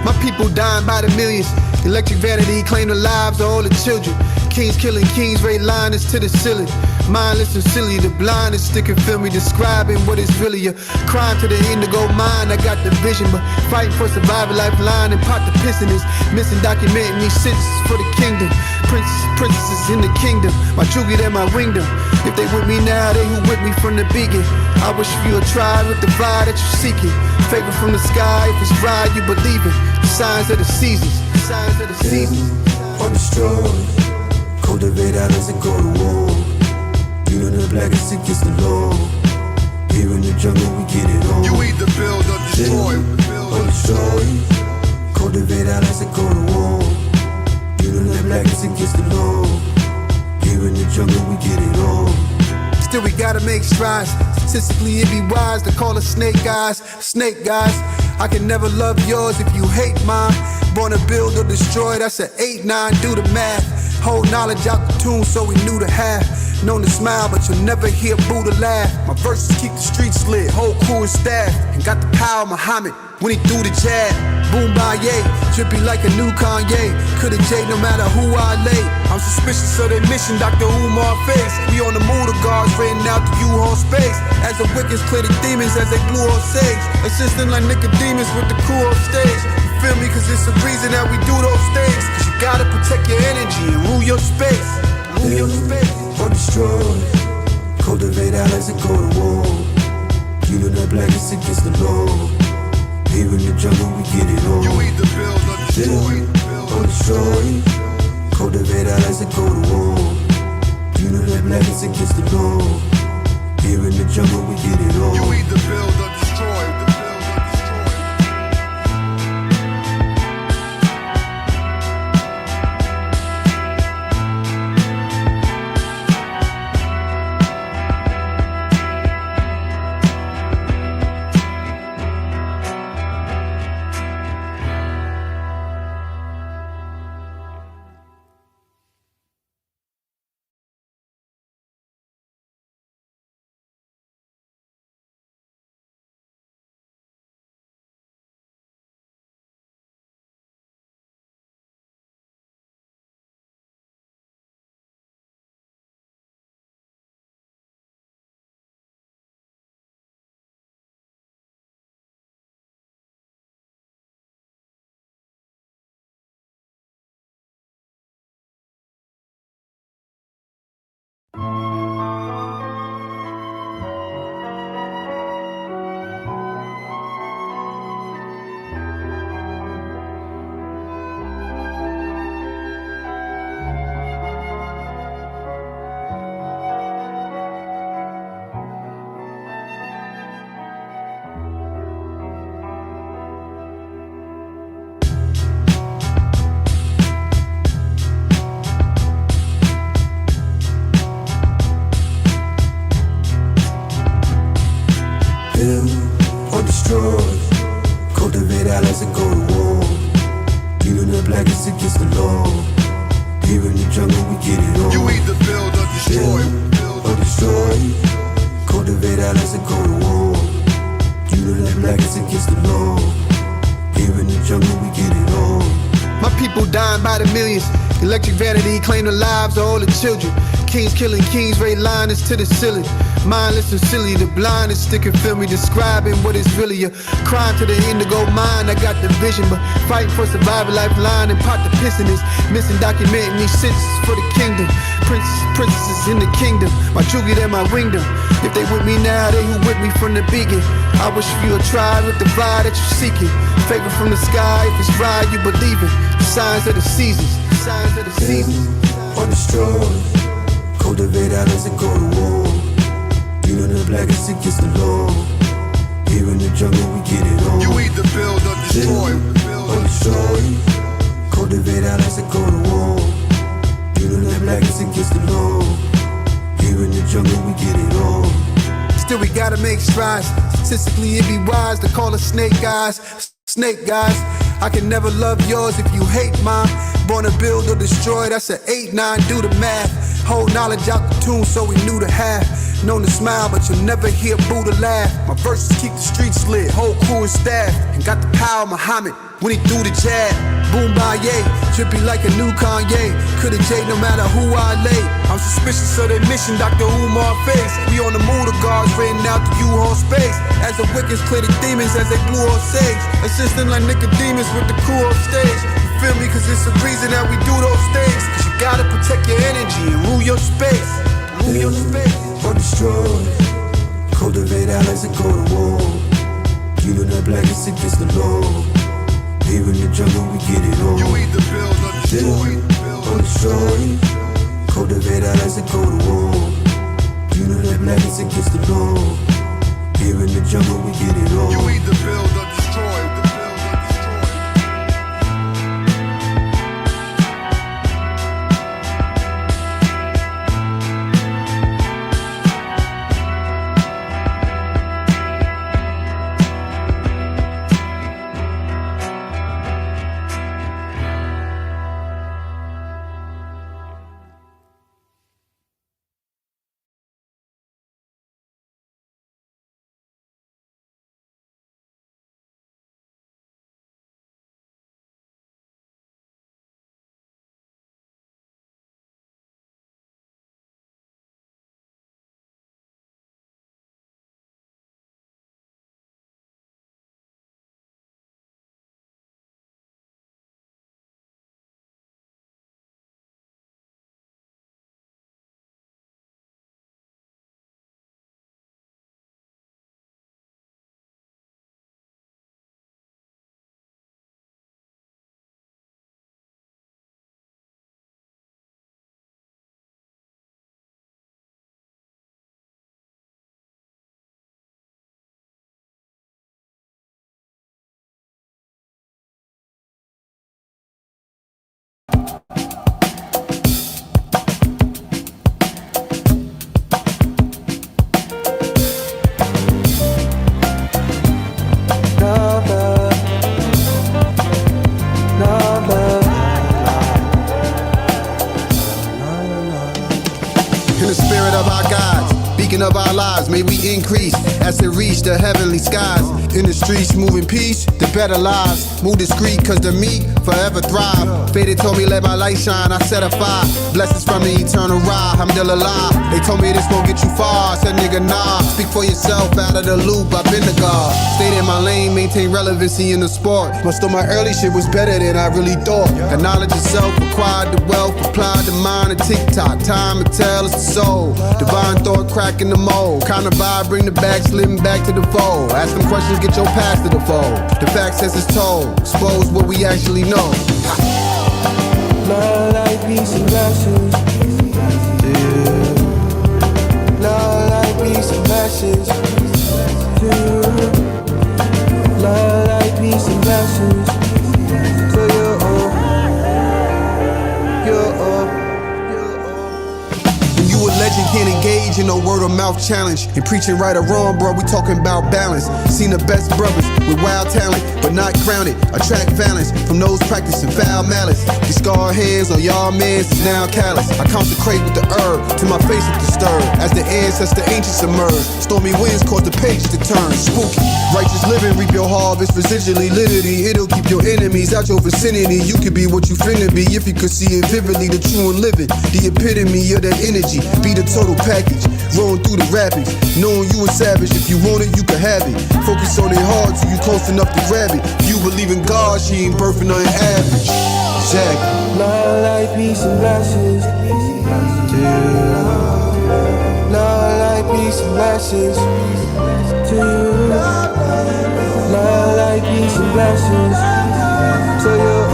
My people dying by the millions. Electric vanity claim the lives of all the children. Kings killing kings, raid liners to the ceiling. Mindless and silly, the blind is sticking film me, describing what is really a crime to the indigo mind. I got the vision, but fighting for survival, lifeline and pot the piston is missing, documenting these sentences for the kingdom. Princesses in the kingdom, my juggy and my ringdom. If they with me now, they who with me from the beginning. I wish you a try with the vibe that you're seeking. Favor from the sky, if it's right, you believe it. The signs of the seasons, the signs of the seasons. Or destroy, cultivate allies and go to war. You and the black is against the law. Here in the jungle we get it on. You either build or destroy. Build or destroy, cultivate allies and go to war. You and the black is against the law. Here in the jungle we get it on. Still we gotta make strides. Statistically it'd be wise to call us snake guys. Snake guys, I can never love yours if you hate mine. Born to build or destroy, that's an 8-9, do the math. Whole knowledge out the tune so we knew to have. Known to smile, but you'll never hear Buddha laugh. My verses keep the streets lit, whole crew and staff. And got the power of Muhammad when he threw the jab. Boom by yay, drippy like a new Kanye. Coulda J no matter who I lay. I'm suspicious of their mission, Dr. Umar face. We on the move, the guards renting out the U-Haul space. As the wickets clear the demons as they blew on sage. Assisting like Nicodemus with the crew on stage. You feel me? Cause it's the reason that we do those things. Cause you gotta protect your energy and rule your space. Rule your space. Or destroy, cultivate allies and go to war. You and the black is against the law. Here in the jungle we get it on. You either build or destroy. Build or destroy, cultivate allies and go to war. You and the black is against the law. Here in the jungle we get it on. You either build or destroy. Build or destroy. Cultivate allies and go to war. Even the blackest against the law. Here in the jungle we get it on. You either build or destroy. Build or destroy. Cultivate allies and go to war. Even the blackest against the law. Here in the jungle we get it on. My people dying by the millions. Electric vanity claim the lives of all the children. Kings killing kings, raid liners to the ceiling. Mindless and silly, the blind is sticking film me, describing what is really a crime to the indigo mind. I got the vision, but fighting for survival, lifeline and pot the piston is missing, documenting these sentences for the kingdom. Princesses in the kingdom, my tribute and my wingdom. If they with me now, they who with me from the beginning. I wish you a try with the vibe that you're seeking. Favor from the sky, if it's right, you believe it. The signs of the seasons, the signs of the seasons. Or destroy. Cultivate allies and go to war. Even the blackest against the law. Here in the jungle we get it on. You either build or destroy. Or destroy. Cultivate allies and go to war. Even the blackest against the law. Here in the jungle we get it on. Still we gotta make strides. Statistically it'd be wise to call us snake guys. Snake guys. I can never love yours if you hate mine. Born to build or destroy, that's an 8-9, do the math. Whole knowledge out the tune so we knew to have. Known to smile, but you'll never hear Buddha laugh. My verses keep the streets lit, whole crew and staff. And got the power of Muhammad when he threw the jab. Boom by yay, drippy like a new Kanye. Coulda J no matter who I lay. I'm suspicious of their mission, Dr. Umar face. We on the moon, the guards renting out the U-Haul space. As the wickets clear the demons as they blew on sage. Assisting like Nicodemus with the crew on stage. You feel me? Cause it's the reason that we do those things. Cause you gotta protect your energy and rule your space. Rule your space. Or destroy. Cultivate allies and go to war. Even the blackest against the law. Here in the jungle we get it on. You either build or destroy. Or destroy. Cultivate allies and go to war. Even the blackest against the law. Here in the jungle we get it on. You either build or destroy. Of our lives, may we increase as they reach the heavenly skies. In the streets, moving peace, the better lives. Move discreet, cause the meek forever thrive. Faded told me let my light shine, I set a fire. Blessings from the eternal ride, I'm still alive. They told me this won't get you far, I said nigga nah. Speak for yourself, out of the loop, I've been the God. Stayed in my lane, maintain relevancy in the sport. Most of my early shit was better than I really thought. The knowledge itself acquired the wealth, applied the mind and TikTok. Time to tell, it's the soul. Divine thought cracking the mold. Kind of vibe, bring the back, slipping back to the fold. Ask them questions, get your past to the fold. The facts as it's told, expose what we actually know. Love, light, peace, and blessings. Yeah. Love, light, peace, and blessings. Yeah. Love, light, peace, and blessings. So you're all. You a legend, can't engage in no word of mouth challenge. And preaching right or wrong, bro, we talking about balance. Seen the best brothers with wild talent, but not grounded. Attract violence from those practicing foul malice. These scarred hands on y'all mans is now callous. I consecrate with the herb to my face is disturbed. As the ancestor ancients emerge, stormy winds cause the page to turn spooky. Righteous living, reap your harvest, residually liberty. It'll keep your enemies out your vicinity. You could be what you finna be if you could see it vividly. The true and living, the epitome of that energy. Be the total package, rolling through the rapids. Knowing you a savage, if you want it, you can have it. Focus on it hard till you close enough to grab it. You believe in God, she ain't birthing nothing average. Exactly. Love, light, peace, and blessings to you. Love, light, peace, and blessings to you. Love, light, peace, and blessings to you.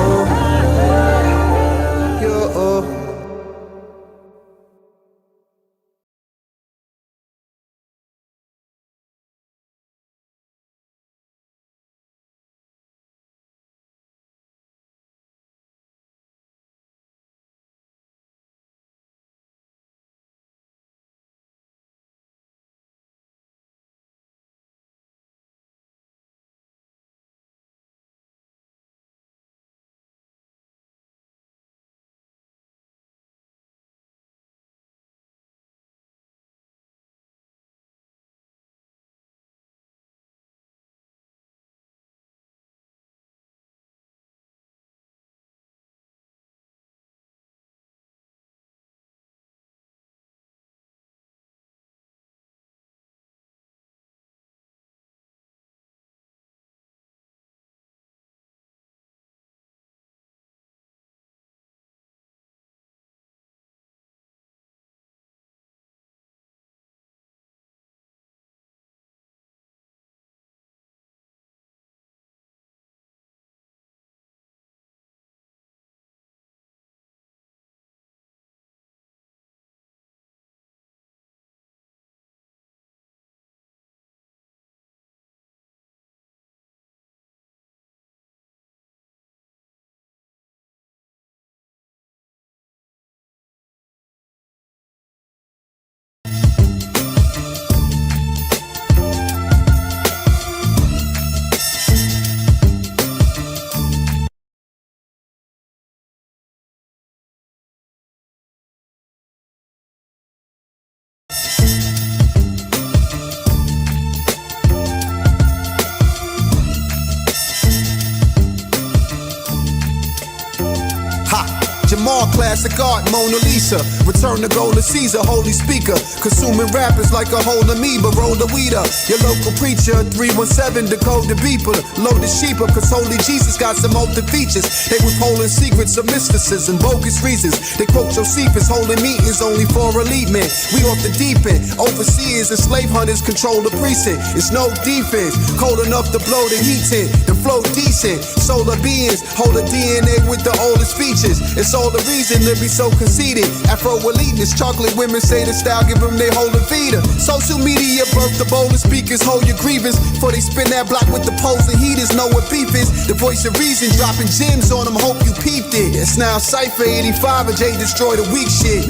Jamal, classic art, Mona Lisa. Return the gold to Caesar, holy speaker. Consuming rappers like a whole amoeba, roll the weed up. Your local preacher, 317, decode the beeper. Load the sheep up, cause holy Jesus got some ultimate features. They withholding secrets of mysticism, bogus reasons. They quote Josephus, holding meetings only for elite men. We off the deep end. Overseers and slave hunters control the precinct. It's no defense, cold enough to blow the heat in. The flow decent, solar beings hold a DNA with the oldest features. It's all the reason to be so conceited. Afro eliteness, chocolate women say the style give them they whole Vita. Social media birth the boldest speakers, hold your grievance. Before they spin that block with the poles and heaters, know what beef is. The voice of reason, dropping gems on them, hope you peeped it. It's now Cypher 85 and Jay destroy the weak shit.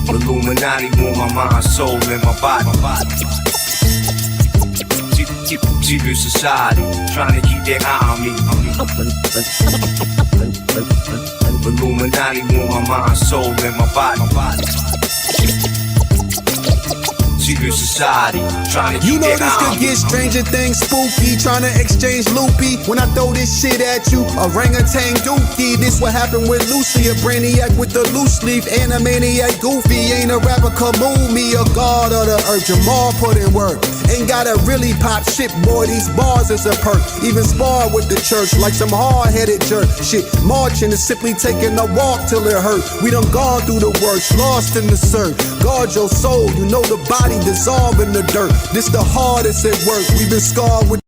Illuminati want my mind, soul, and my body. Secret society, trying to keep their eye on me. Illuminati want my mind, soul, and my body. Secret society, trying to You keep know their this eye could on me. get stranger things spooky. Trying to exchange loopy. When I throw this shit at you, orangutan dookie. This what happened with Lucy, a brainiac with the loose leaf. Animaniac goofy, ain't a rapper come move me. A god of the earth, Jamal put in work. Ain't gotta really pop shit, boy, these bars is a perk. Even spar with the church like some hard-headed jerk. Shit, marching is simply taking a walk till it hurt. We done gone through the worst, lost in the search. Guard your soul, you know the body dissolve in the dirt. This the hardest at work. We've been scarred with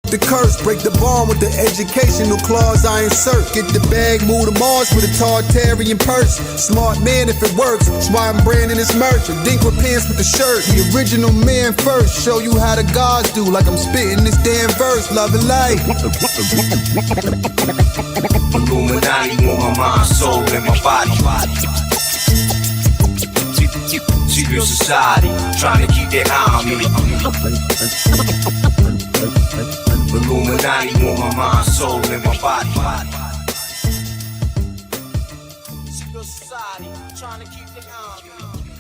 The curse, break the bond with the educational clause I insert. Get the bag, move to Mars with a Tartarian purse. Smart man if it works, that's why I'm branding this merch. A dink with pants with the shirt, the original man first. Show you how the gods do, like I'm spitting this damn verse. Love and life. Illuminati want my mind, soul, and my body. Secret society, trying to keep their eye on me. Illuminati want my mind, soul, and my body. Secret society, trying to keep their eye on me.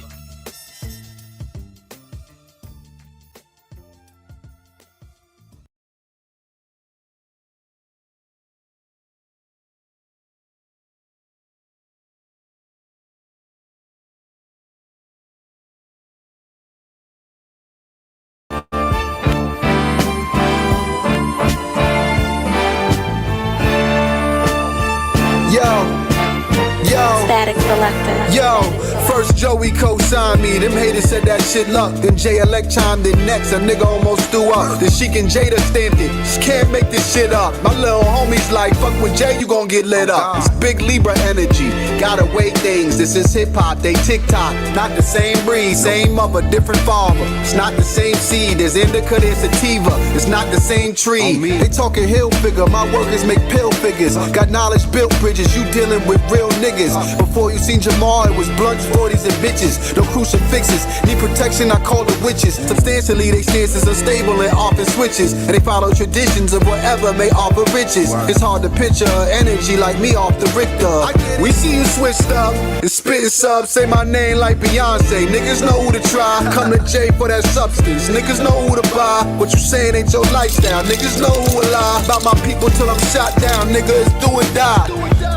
Static Selector. Yo, first Joey co-signed me. Them haters said that shit luck. Then J Elect chimed in next. A nigga almost threw up. Then Sheik and Jada stamped it. She can't make this shit up. My little homies like, fuck with Jay, you gon' get lit up. It's big Libra energy. Gotta weigh things. This is hip hop, they TikTok. Not the same breed, same mother, different father. It's not the same seed. There's indica, there's sativa. It's not the same tree. They talking hill figure. My workers make pill figures. Got knowledge built bridges. You dealing with real niggas. Before you seen Jamal, it was blunts, 40s, and bitches. No crucifixes. Need protection, I call the witches. Substantially, they stances unstable and often switches. And they follow traditions of whatever may offer riches. It's hard to picture energy like me off the Richter. We see you switched up and spitting subs. Say my name like Beyonce. Niggas know who to try. Come to J for that substance. Niggas know who to buy. What you saying ain't your lifestyle. Niggas know who will lie. About my people till I'm shot down. Nigga, it's do or die.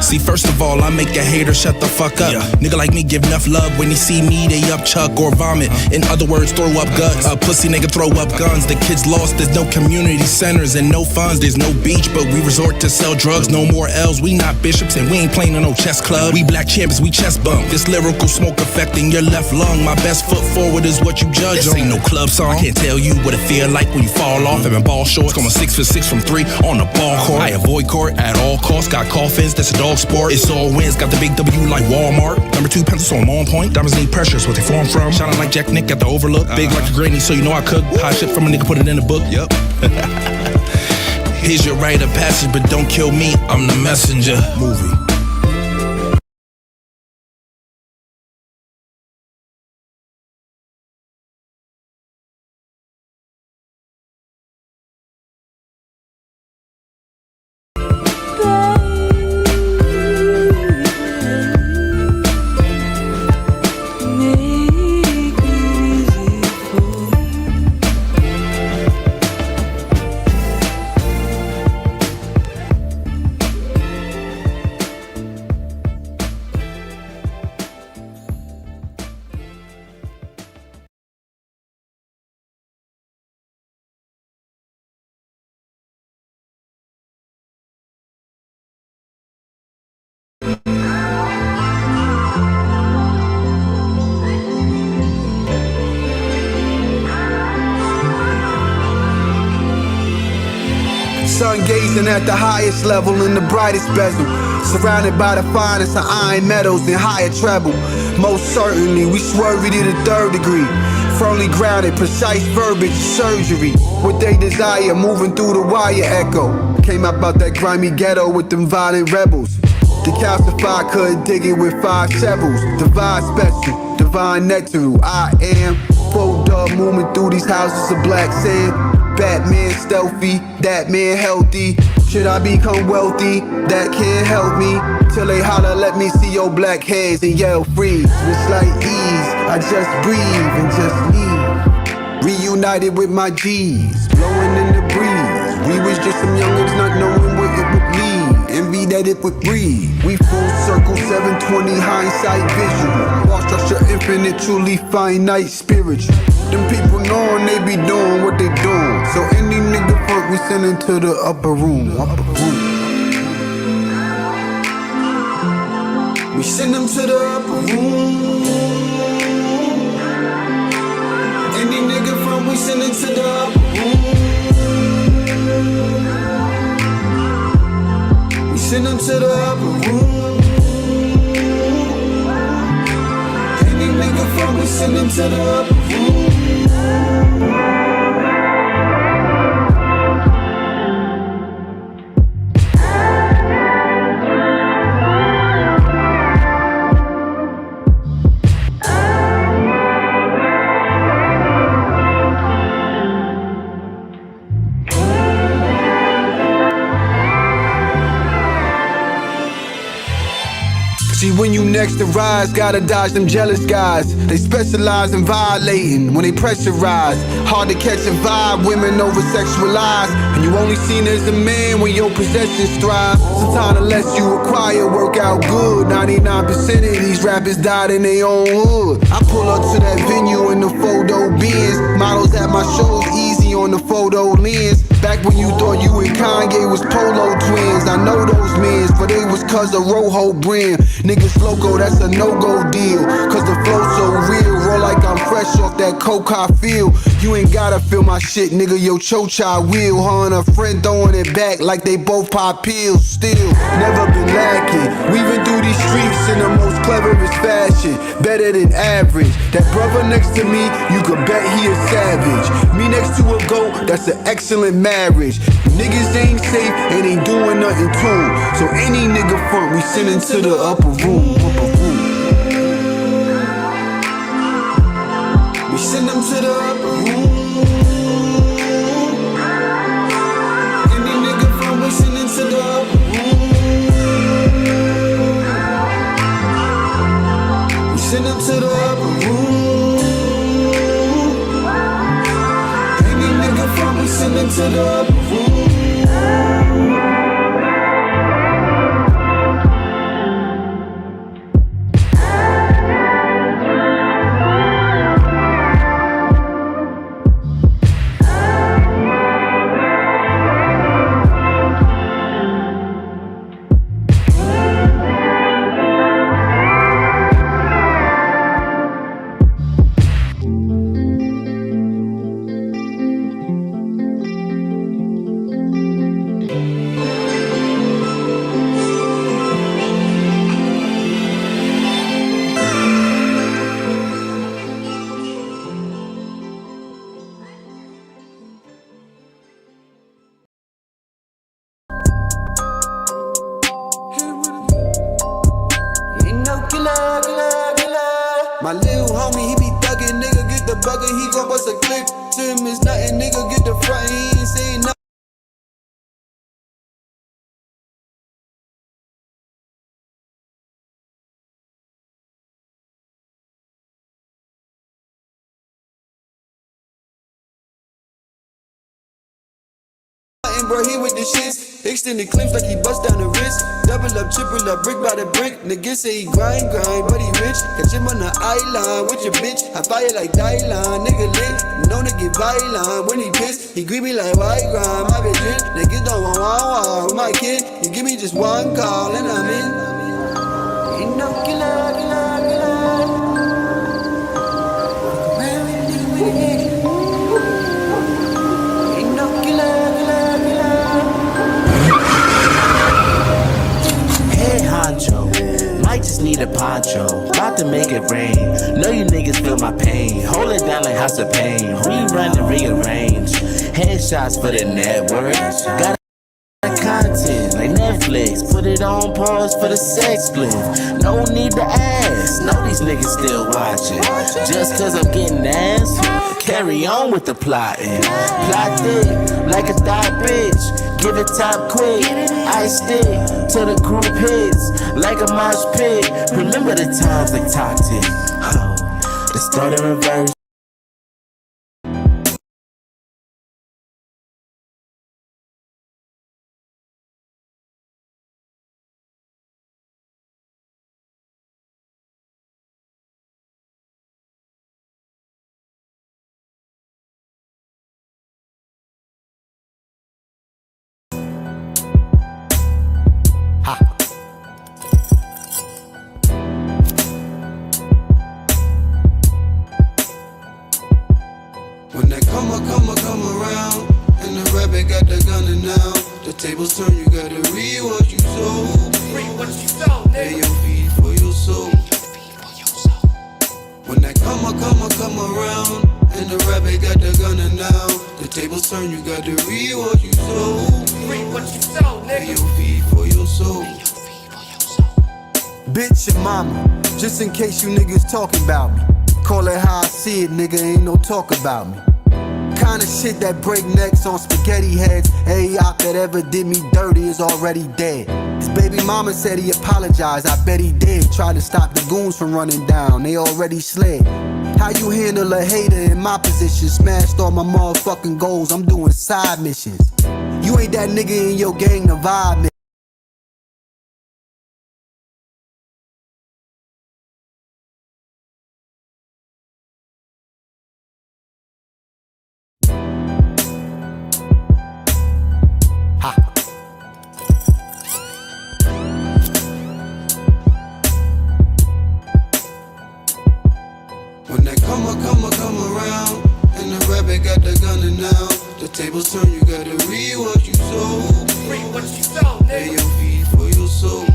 See, first of all, I make a hater shut the fuck up. Nigga like me give enough love when he see me, they up chuck or vomit. In other words, throw up guts. A pussy nigga throw up guns. The kids lost, there's no community centers and no funds. There's no beach, but we resort to sell drugs. No more L's, we not bishops and we ain't playing on no chess club. We black champions, we chest bump. This lyrical smoke affecting your left lung. My best foot forward is what you judge on. This ain't no club song. I can't tell you what it feel like when you fall off. I'm in ball shorts, going 6 for 6 from 3 on the ball court. I avoid court at all costs. Got coffins, that's a dog sport. It's all wins, got the big W like Walmart. Number 2 pencils, so I'm on point. Diamonds need pressure, so what they form from. Shining like Jack Nick at the Overlook. Big like a granny, so you know I cook. Hot shit from a nigga, put it in the book. Yep. Here's your rite of passage, but don't kill me, I'm the messenger. Movie. Sun gazing at the highest level in the brightest bezel. Surrounded by the finest of iron metals and higher treble. Most certainly, we swerve it to the 3rd degree. Firmly grounded, precise verbiage, surgery. What they desire, moving through the wire echo. Came up out that grimy ghetto with them violent rebels. Decalcified, couldn't dig it with 5 sevels. Divine special, divine nectar. I am full dub moving through these houses of black sand. Batman stealthy, that man healthy. Should I become wealthy? That can't help me. Till they holler, let me see your black heads and yell freeze. With slight ease, I just breathe and just leave. Reunited with my G's, blowing in the breeze. We was just some youngins not knowing what it would lead. Envy that it would breed. We full circle 720 hindsight visual. Ball structure infinite, truly finite spiritual. Them people knowing they be doing what they doing. So any nigga fuck we send into the upper room. We send them to the upper room. Any nigga fuck we send into the upper room. We send them to the upper room. Any nigga from we send them to the upper room. See, when you next to rise, gotta dodge them jealous guys. They specialize in violating when they pressurize. Hard to catch a vibe, women over sexualized. And you only seen as a man when your possessions thrive. Sometimes unless you acquire, work out good. 99% of these rappers died in their own hood. I pull up to that venue in the photo bins. Models at my shows easy on the photo lens. Back when you thought you and Kanye was polo twins. I know those men, for they was cause of Rojo brand. Niggas loco, that's a no-go deal. Cause the flow so real, roll like I'm fresh off that coke I feel. You ain't gotta feel my shit, nigga, yo chocha will. Her and a friend throwing it back like they both pop pills. Still, never been lacking. Weaving through these streets in the most cleverest fashion. Better than average. That brother next to me, you could bet he a savage. Me next to a goat, that's an excellent marriage. Niggas ain't safe and ain't doing nothing to 'em. So any nigga front, we send him to the upper room. We send him to the upper room. Any nigga front, we send him to the upper room. We send him to the upper room. Any nigga front, we send him to the upper room. My little homie, he be thuggin', nigga, get the bucket, he gon' bust a clip. To him is nothing, nigga, get the front, he ain't saying nothing. Bro, he with the shits, extended clips like he bust down the wrist. Double up, triple up, brick by the brick. Nigga say he grind, but he rich. Catch him on the island with your bitch. I fire like Dylan, nigga lit. Known to get violent when he pissed. He greet me like white grind, my bitch lit. Niggas don't want with my kid. You give me just one call and I'm in. Ain't no killer, killer, killer. Ain't no killer. Might just need a poncho, about to make it rain. Know you niggas feel my pain. Hold it down like House of Pain. Rerun and rearrange. Headshots for the network. Got content like Netflix. Put it on pause for the sex split. No need to ask. Know these niggas still watching. Just cause I'm getting ass. Carry on with the plotting. Plot thick like a thought bitch. Give it top quick. I stick to the group hits like a mosh pit. Remember the times like toxic. Let's start in reverse. reap what you sow. Reap what you sow, Pay nigga. your fee for your soul. When that come around, and the rabbit got the gunner now, the tables turn, you got to reap what you sow. Reap what you sow, Pay nigga. your fee for your soul. Bitch your mama, just in case you niggas talking about me. Call it how I see it, nigga, ain't no talk about me. Kinda shit that break necks on spaghetti heads. Every op that ever did me dirty is already dead. His baby mama said he apologized, I bet he did. Tried to stop the goons from running down, they already slid. How you handle a hater in my position? Smashed all my motherfucking goals, I'm doing side missions. You ain't that nigga in your gang to vibe me. When that come around, and the rabbit got the gunner now, the tables turn, you gotta reap what you sow. Reap what you sow, Pay nigga. your fee for your soul.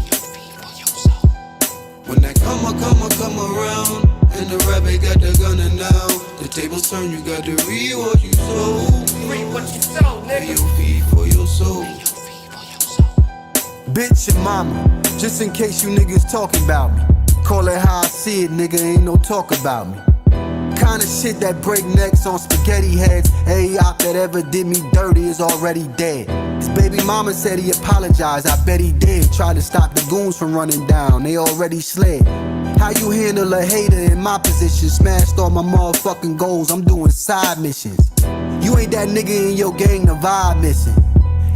When that come around, and the rabbit got the gunner now, the tables turn, you gotta reap what you sow. Reap what you sow, Pay nigga. your fee for your soul. Bitch your mama, just in case you niggas talking about me. Call it how I see it, nigga, ain't no talk about me. Kinda shit that break necks on spaghetti heads. Every op that ever did me dirty is already dead. His baby mama said he apologized, I bet he did. Tried to stop the goons from running down, they already slid. How you handle a hater in my position? Smashed all my motherfucking goals, I'm doing side missions. You ain't that nigga in your gang, the vibe missing.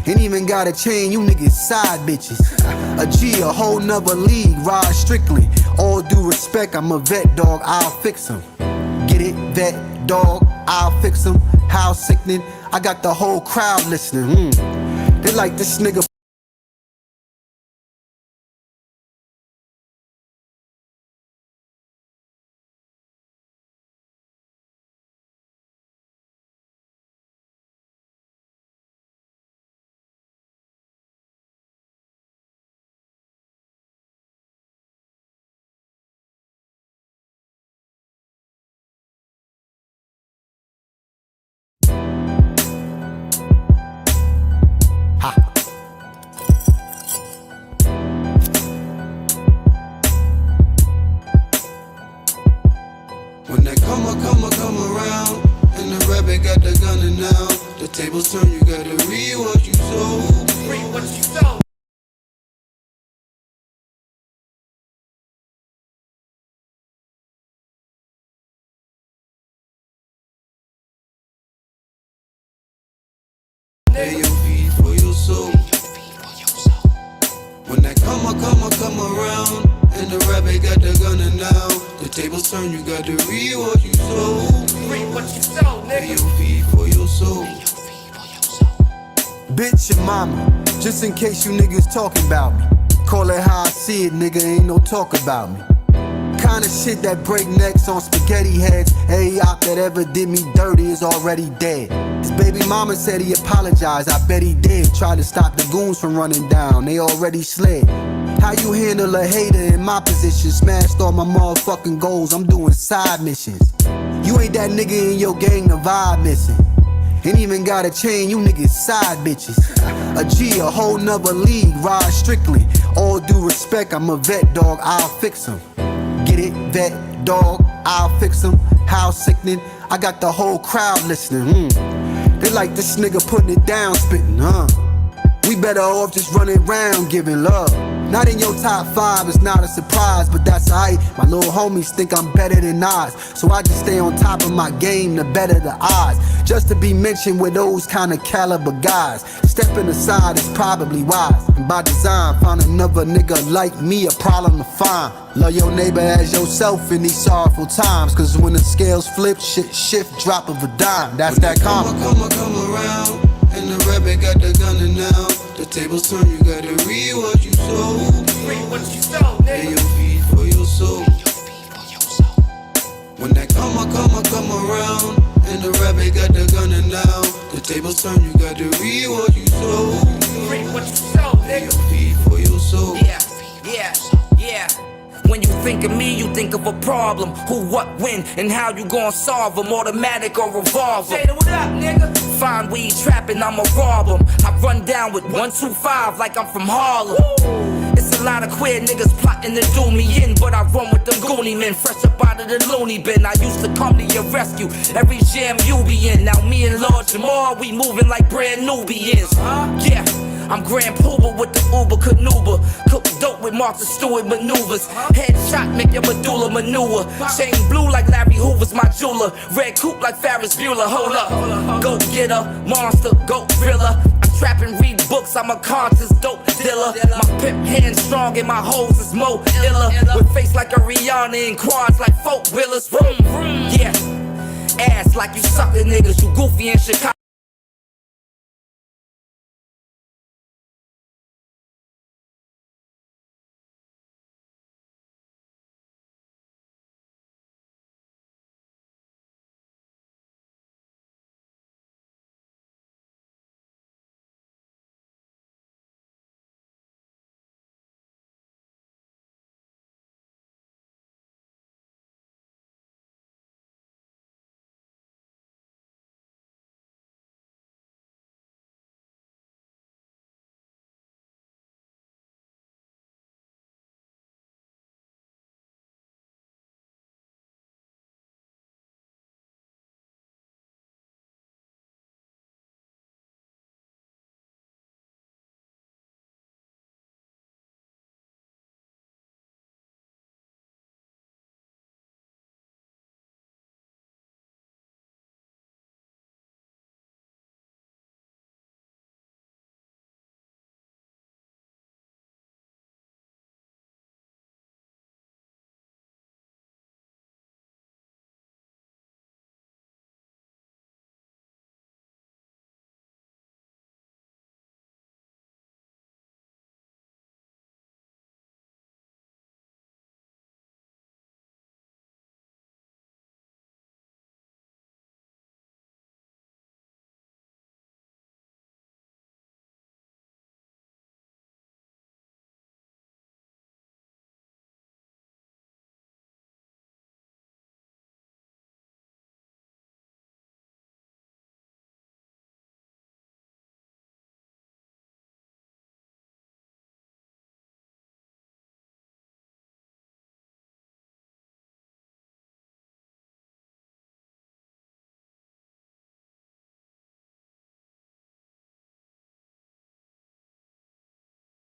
Ain't even got a chain, you niggas side bitches. A G, a whole nother league, ride strictly. All due respect, I'm a vet dog, I'll fix him. Get it, vet dog, I'll fix him. How sickening, I got the whole crowd listening. They like this nigga. When that come around, and the rabbit got the gunner now, the tables turn, you gotta reap what you sow. Reap what you sow. Pay your fee for your soul. When that come around, and the rabbit got the gunner now, the tables turn, you gotta reap what you sow. Reap what you sow, Pay nigga. your fee for your soul. Bitch your mama, just in case you niggas talking about me. Call it how I see it, nigga, ain't no talk about me. Kinda shit that break necks on spaghetti heads. Every op that ever did me dirty is already dead. His baby mama said he apologized, I bet he did. Tried to stop the goons from running down, they already slid. How you handle a hater in my position? Smashed all my motherfucking goals, I'm doing side missions. You ain't that nigga in your gang, the vibe missing. Ain't even got a chain, you niggas side bitches. A G, a whole nother league, ride strictly. All due respect, I'm a vet dog, I'll fix him. Get it, vet dog, I'll fix him. How sickening, I got the whole crowd listening. They like this nigga putting it down, spitting, We better off just running around giving love. Not in your top 5, it's not a surprise, but that's alright. My little homies think I'm better than Oz, so I just stay on top of my game, the better the odds. Just to be mentioned with those kind of caliber guys. Stepping aside is probably wise, and by design, find another nigga like me a problem to find. Love your neighbor as yourself in these sorrowful times, cause when the scales flip, shit shift, drop of a dime. That's that karma. Come around, and the rabbit got the gunner now. The tables turn, you gotta reap what you sow. Reap what you sow, Pay nigga. your fee for your soul. When that come around, and the rabbit got the gunner now, the tables turn, you gotta reap what you sow. Reap what you sow, nigga. Feed for your soul. Yeah. When you think of me, you think of a problem. Who, what, when, and how you gon' solve them. Automatic or revolver. Say what up, nigga. Find weed trapping, I'ma rob them. I run down with 125 like I'm from Harlem. It's a lot of queer niggas plotting to do me in, but I run with them Goonie men, fresh up out of the loony bin. I used to come to your rescue every jam you be in. Now me and Lord Jamal, we moving like brand Nubians. Yeah. I'm Grand Pooba with the Uber Canuba. Cook dope with Martha Stewart maneuvers. Headshot make your medulla manure. Chain blue like Larry Hoover's my jeweler. Red coupe like Ferris Bueller. Hold up. Go getter, monster, go thriller. I trap and read books, I'm a conscious dope dealer. My pimp hand strong and my hoes is mo iller. With face like a Rihanna and quads like folk wheelers. Vroom, vroom. Yeah. Ass like you sucker niggas, you goofy in Chicago.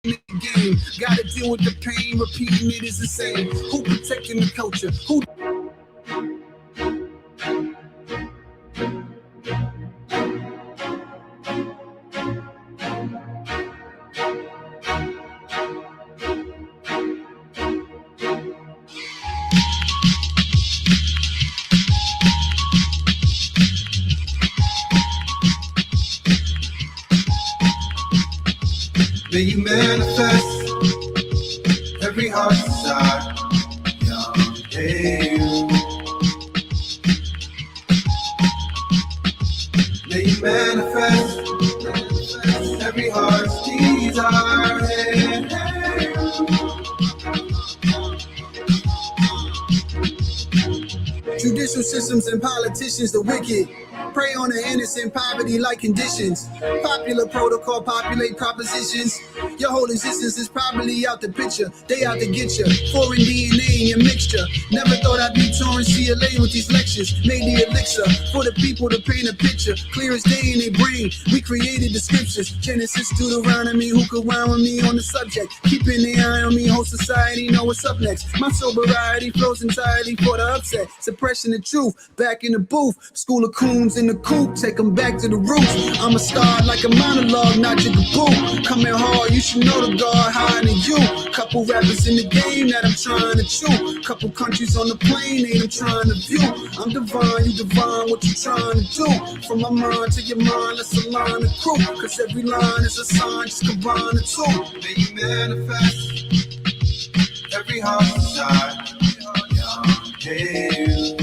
The game. Gotta deal with the pain, repeating it is insane. Who protecting the culture? Who? May you manifest every heart's desire. Yeah. May you manifest every heart's desire. Judicial systems and politicians, the wicked. Prey on the innocent, poverty like conditions. Popular protocol, populate propositions. Your whole existence is probably out the picture. They out to get you. Foreign DNA in your mixture. Never thought I'd be touring CLA with these lectures. Made the elixir for the people to paint a picture. Clear as day in their brain. We created the scriptures. Genesis, Deuteronomy. Who could rhyme with me on the subject? Keeping the eye on me, whole society know what's up next. My sobriety flows entirely for the upset. Suppression of truth. Back in the booth. School of coons in the coop, take them back to the roots. I'm a star like a monologue, not your boo. Coming hard, you should know the God higher than you. Couple rappers in the game that I'm trying to chew. Couple countries on the plane, ain't I'm trying to view. I'm divine, you divine, what you trying to do? From my mind to your mind, let's align the crew. Cause every line is a sign, just combine the two. May you manifest every heart's desire. Yeah.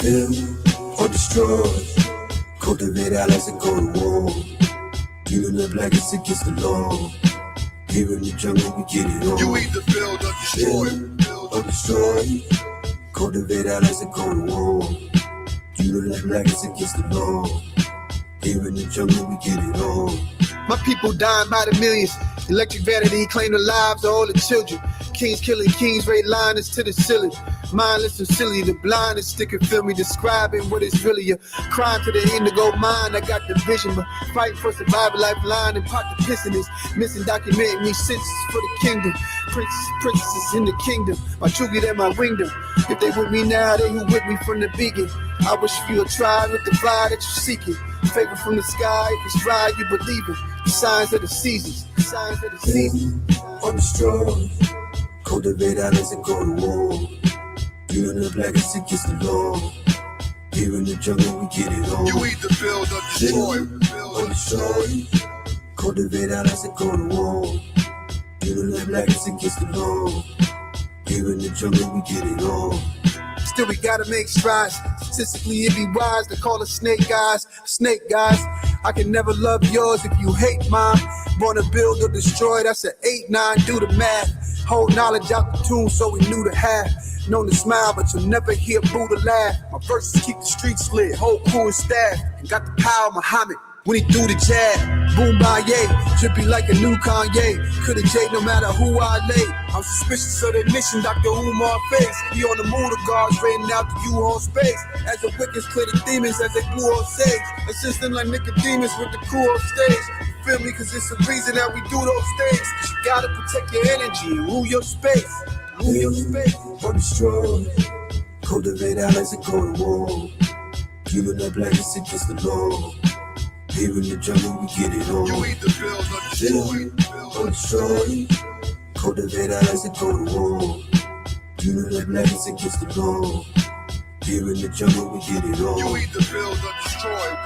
Build or destroy, cultivate allies and go to war. Even the blackest against the law. Here in the jungle we get it on. You either build or destroy. Build or destroy, cultivate allies and go to war. Even the blackest against the law. Here in the jungle we get it on. My people dying by the millions. Electric vanity claim the lives of all the children. Kings killing kings, raid liners to the ceiling. Mindless and silly, the blind is sticking, feel me, describing what is really a crime to the indigo mind. I got the vision, but fight for survival, lifeline, and pot the piston is missing, documenting me senses for the kingdom. Princesses in the kingdom, my trigger and my wingdom. If they with me now, they who with me from the beginning. I wish you a try with the fire that you're seeking. Favor from the sky, if it's right, you believe it. The signs of the seasons, the signs of the seasons. Or destroy, cultivate allies and go to war. Even the blackest against the law. Here in the jungle we get it on. You either build or destroy. Build or destroy, cultivate allies and go to war. Even the blackest against the law. Here in the jungle we get it on. Still we gotta make strides. Statistically it'd be wise to call us snake guys. Snake guys, I can never love yours if you hate mine. Born to build or destroy, that's an 8-9, do the math. Hold knowledge out the tomb so we knew to have. Known to smile, but you'll never hear Buddha laugh. My verses keep the streets lit, whole crew and staff. And got the power of Muhammad when he threw the jab. Boom, by yay, drippy like a new Kanye. Coulda J no matter who I lay. I'm suspicious of the mission, Dr. Umar face. He on the moon, the guards raiding out the U-Haul space. As the wickets clear the demons as they blew on stage. Assisting like Nicodemus with the crew on stage. You feel me? Cause it's the reason that we do those things. You gotta protect your energy and rule your space. Or destroy, cultivate allies and go to war. Even the blackest against the law. Here in the jungle we get it on. You either build or destroy, cultivate allies and go to war. Even the blackest against the law. Here in the jungle we get it on. You either build or destroy.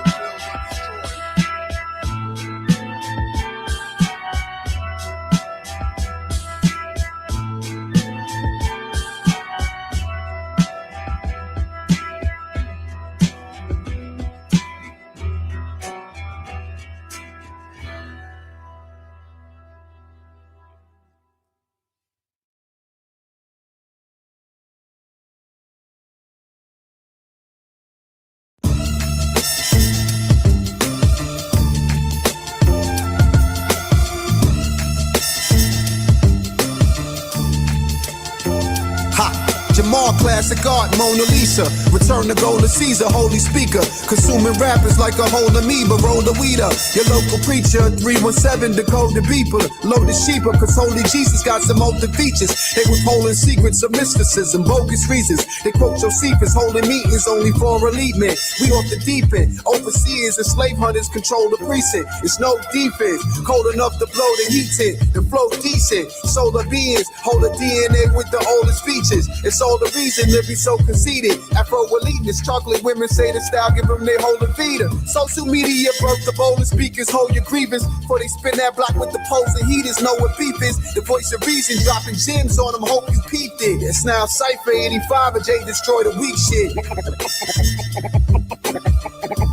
Jamal, classic art, Mona Lisa. Return to gold to Caesar, holy speaker. Consuming rappers like a whole amoeba, roll the weed up. Your local preacher, 317, decode the beeper. Loaded sheeper, cause holy Jesus got some older features. They withholding secrets of mysticism, bogus reasons. They quote Josephus, holding meetings only for elite men. We off the deep end. Overseers and slave hunters control the precinct. It's no defense, cold enough to blow the heat in. The flow decent, solar beings hold a DNA with the oldest features. It's all the reason to be so conceited. Afro-eliteness, chocolate women say the style give them their whole vida. Social media birth the boldest speakers, hold your grievance. Before they spin that block with the poles and heaters, know what beef is. The voice of reason, dropping gems on them, hope you peeped it. It's now Cypher 85, and Jay destroy the weak shit.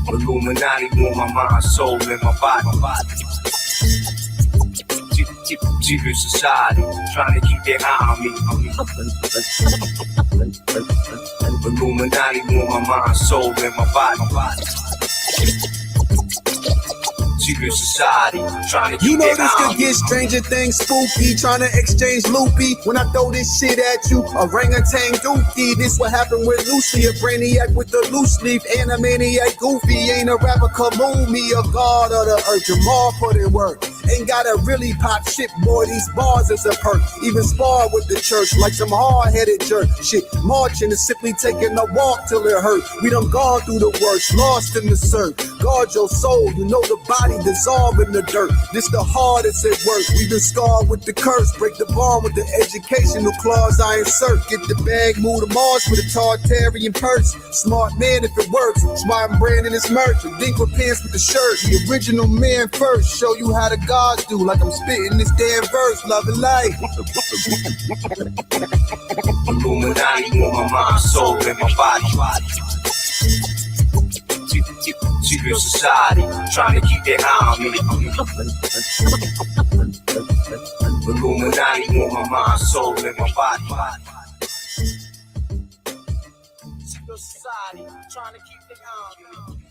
Illuminati want my mind, soul, and my body. Secret society, trying to keep their eye on me. Illuminati want my mind, soul, and my body. Secret society, trying to keep you know their this eye could on me. get stranger things spooky. Trying to exchange loopy. When I throw this shit at you, orangutan dookie. This what happened with Lucy, a brainiac with the loose leaf. Animaniac goofy, ain't a rapper, Kamumi, a god of the earth. Jamal put in work. Ain't gotta really pop shit, boy, these bars is a perk. Even spar with the church like some hard-headed jerk. Shit, marching is simply taking a walk till it hurt. We done gone through the worst, lost in the surf. Guard your soul, you know the body dissolve in the dirt. This the hardest at work. We been scarred with the curse. Break the bond with the educational clause I insert. Get the bag, move to Mars with a Tartarian purse. Smart man if it works. Smart brand in his merch. And dink with pants with the shirt. The original man first. Show you how the gods do. Like I'm spitting this damn verse. Love and life. Illuminati want my mind, soul, and my body. Secret society, trying to keep their eye on me. Illuminati want my mind, soul, and my body. Secret society, trying to keep their eye on me.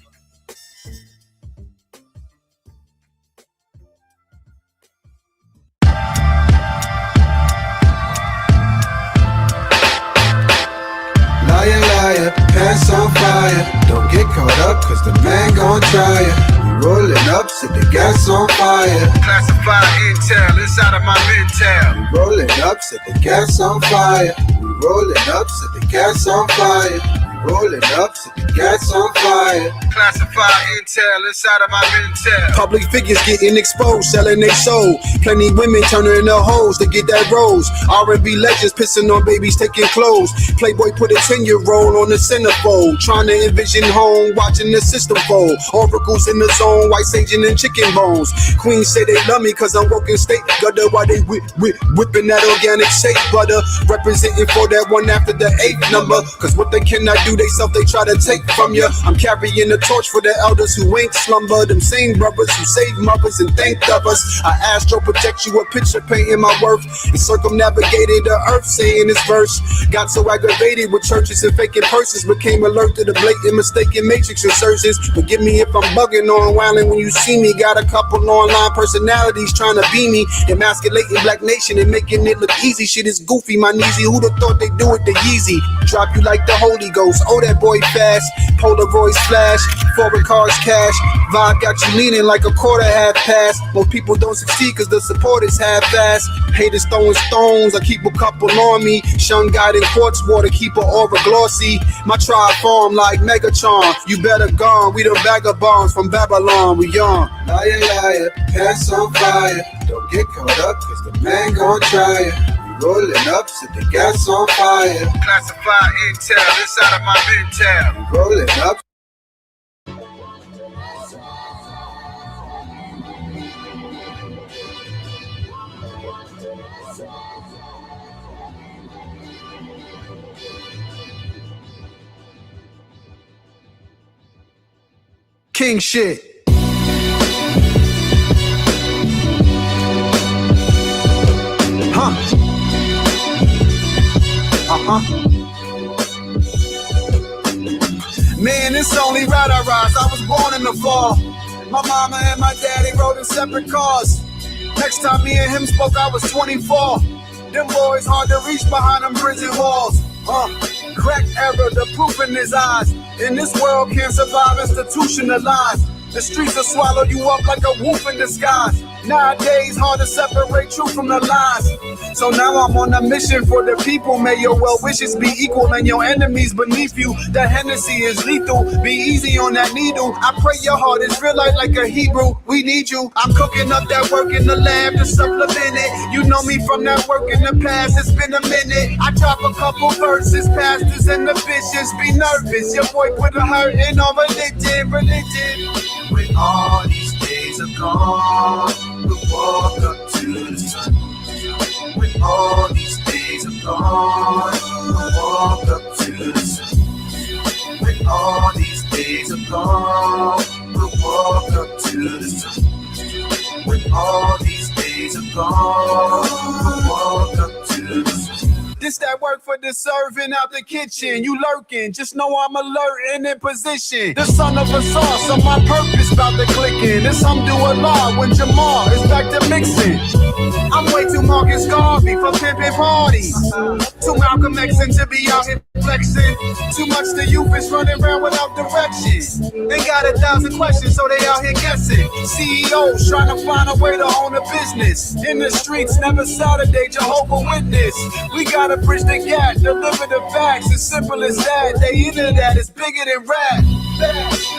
Liar, liar, pants on fire. Don't get caught up, cause the man gon' try ya. We rolling up, set the gas on fire. Classified intel inside of my mental. We rolling up, set the gas on fire. We rolling up, set the gas on fire. Rolling up, set the gas on fire. Classified intel inside of my mental. Public figures getting exposed, selling their soul. Plenty women turning into hoes to get that rose. R&B legends pissing on babies taking clothes. Playboy put a 10-year-old on the centerfold. Trying to envision home, watching the system fold. Oracles in the zone, white saging and chicken bones. Queens say they love me cause I'm working state gutter while they whipping that organic shea butter. Representing for that one after the 8th number. Cause what they cannot do they self, they try to take from you. I'm carrying the torch for the elders who ain't slumber. Them same brothers who save mothers and thanked of us. I astro project you a picture painting my worth. And circumnavigated the earth saying this verse. Got so aggravated with churches and faking purses. Became alert to the blatant mistaken matrix insertions. Forgive me if I'm bugging on wilding when you see me. Got a couple online personalities trying to be me. Emasculating black nation and making it look easy. Shit is goofy, my kneesy. Who'da thought they do it the Yeezy? Drop you like the Holy Ghost. Oh, that boy fast. Polaroids flash. Foreign cars cash. Vibe got you leaning like a quarter half pass. Most people don't succeed cause the support is half fast. Haters throwing stones. I keep a couple on me. Shun guide in quartz water. Keep a aura glossy. My tribe form like Megatron. You better gone. We the vagabonds from Babylon. We on. Liar, liar, pants on fire. Don't get caught up cause the man gon' try ya. Rolling up, set the gas on fire. Classified intel inside of my mental. Rolling up. King shit. Huh. Man, it's only right I rise. I was born in the fall. My mama and my daddy rode in separate cars. Next time me and him spoke, I was 24. Them boys hard to reach behind them prison walls. Crack error, the proof in his eyes. In this world can't survive institutionalized. The streets will swallow you up like a wolf in disguise. Nowadays, hard to separate truth from the lies. So now I'm on a mission for the people. May your well wishes be equal and your enemies beneath you. The Hennessy is lethal. Be easy on that needle. I pray your heart is real like a Hebrew. We need you. I'm cooking up that work in the lab to supplement it. You know me from that work in the past. It's been a minute. I drop a couple verses. Pastors and the bishops be nervous. Your boy put a hurt in on religion. When all these days are gone, we'll walk up to the sun. When all these days are gone, we'll walk up to the sun. When all these days are gone, we'll walk up to the sun. When all these days are gone, we'll walk up to the sun. This that work for the serving out the kitchen. You lurking, just know I'm alert and in position. The son of a sauce, so my purpose about to click in. This do a lot when Jamal is back to mixing. I'm way too Marcus Garvey for pimping parties. Too Malcolm Xing to be out here flexing. Too much the youth is running around without directions. They got 1,000 questions, so they out here guessing. CEOs trying to find a way to own a business. In the streets, never Saturday, Jehovah Witness. We gotta bridge the gap, deliver the facts. As simple as that, they into that, it's bigger than rap.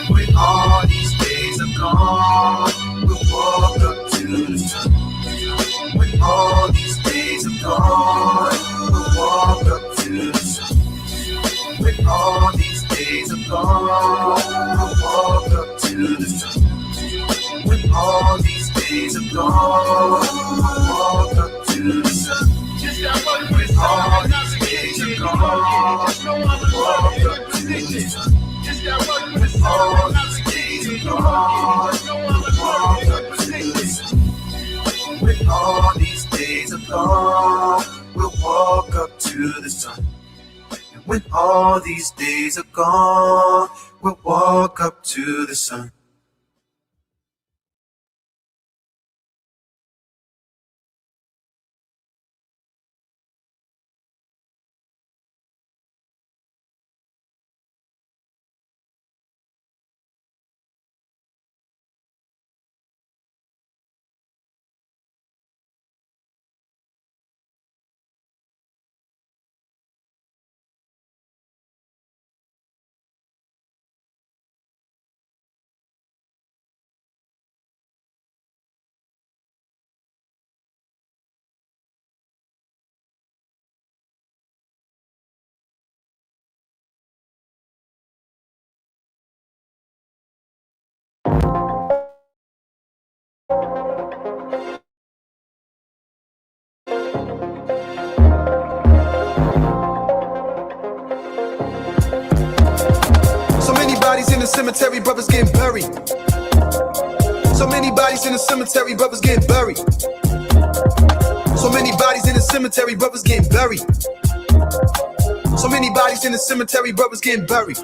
When all these days are gone, we'll walk up to the sun. When all these days are gone, we'll walk up to the sun. When all these days are gone, we'll walk up to the sun. When all these days are gone, we'll walk up to the sun. When all these days are gone, we'll walk up to the sun. When all these days are gone, we'll walk up to the sun. When all these days are gone, we'll walk up to the sun. And when all these days are gone, we'll walk up to the sun. So many bodies in the cemetery, brothers getting buried. So many bodies in the cemetery, brothers getting buried. So many bodies in the cemetery, brothers getting buried. So many bodies in the cemetery, brothers getting buried.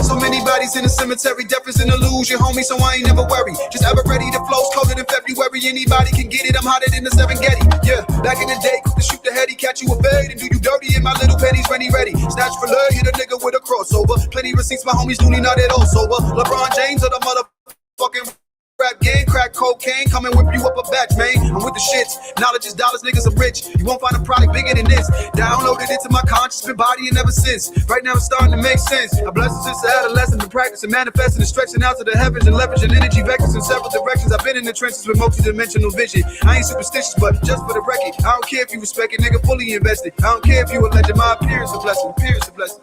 So many bodies in the cemetery, death is an illusion, homie, so I ain't never worried. Just ever ready, the flow's colder than February, anybody can get it, I'm hotter than the Serengeti. Yeah, back in the day, quick to shoot the heady, catch you a fade, and do you dirty in my little pennies, ready. Snatch for love, hit a nigga with a crossover. Plenty receipts, my homies do not at all sober. LeBron James or the motherfucking rap game, crack cocaine, come and whip you up a batch, man. I'm with the shits, knowledge is dollars, niggas are rich. You won't find a product bigger than this. Downloaded into my conscious, been bodying ever since. Right now it's starting to make sense. A blessing since the adolescent, to practice and manifesting and stretching out to the heavens and leveraging energy vectors in several directions. I've been in the trenches with multi-dimensional vision. I ain't superstitious, but just for the record, I don't care if you respect it, nigga, fully invested. I don't care if you a legend, my appearance a blessing, appearance a blessing.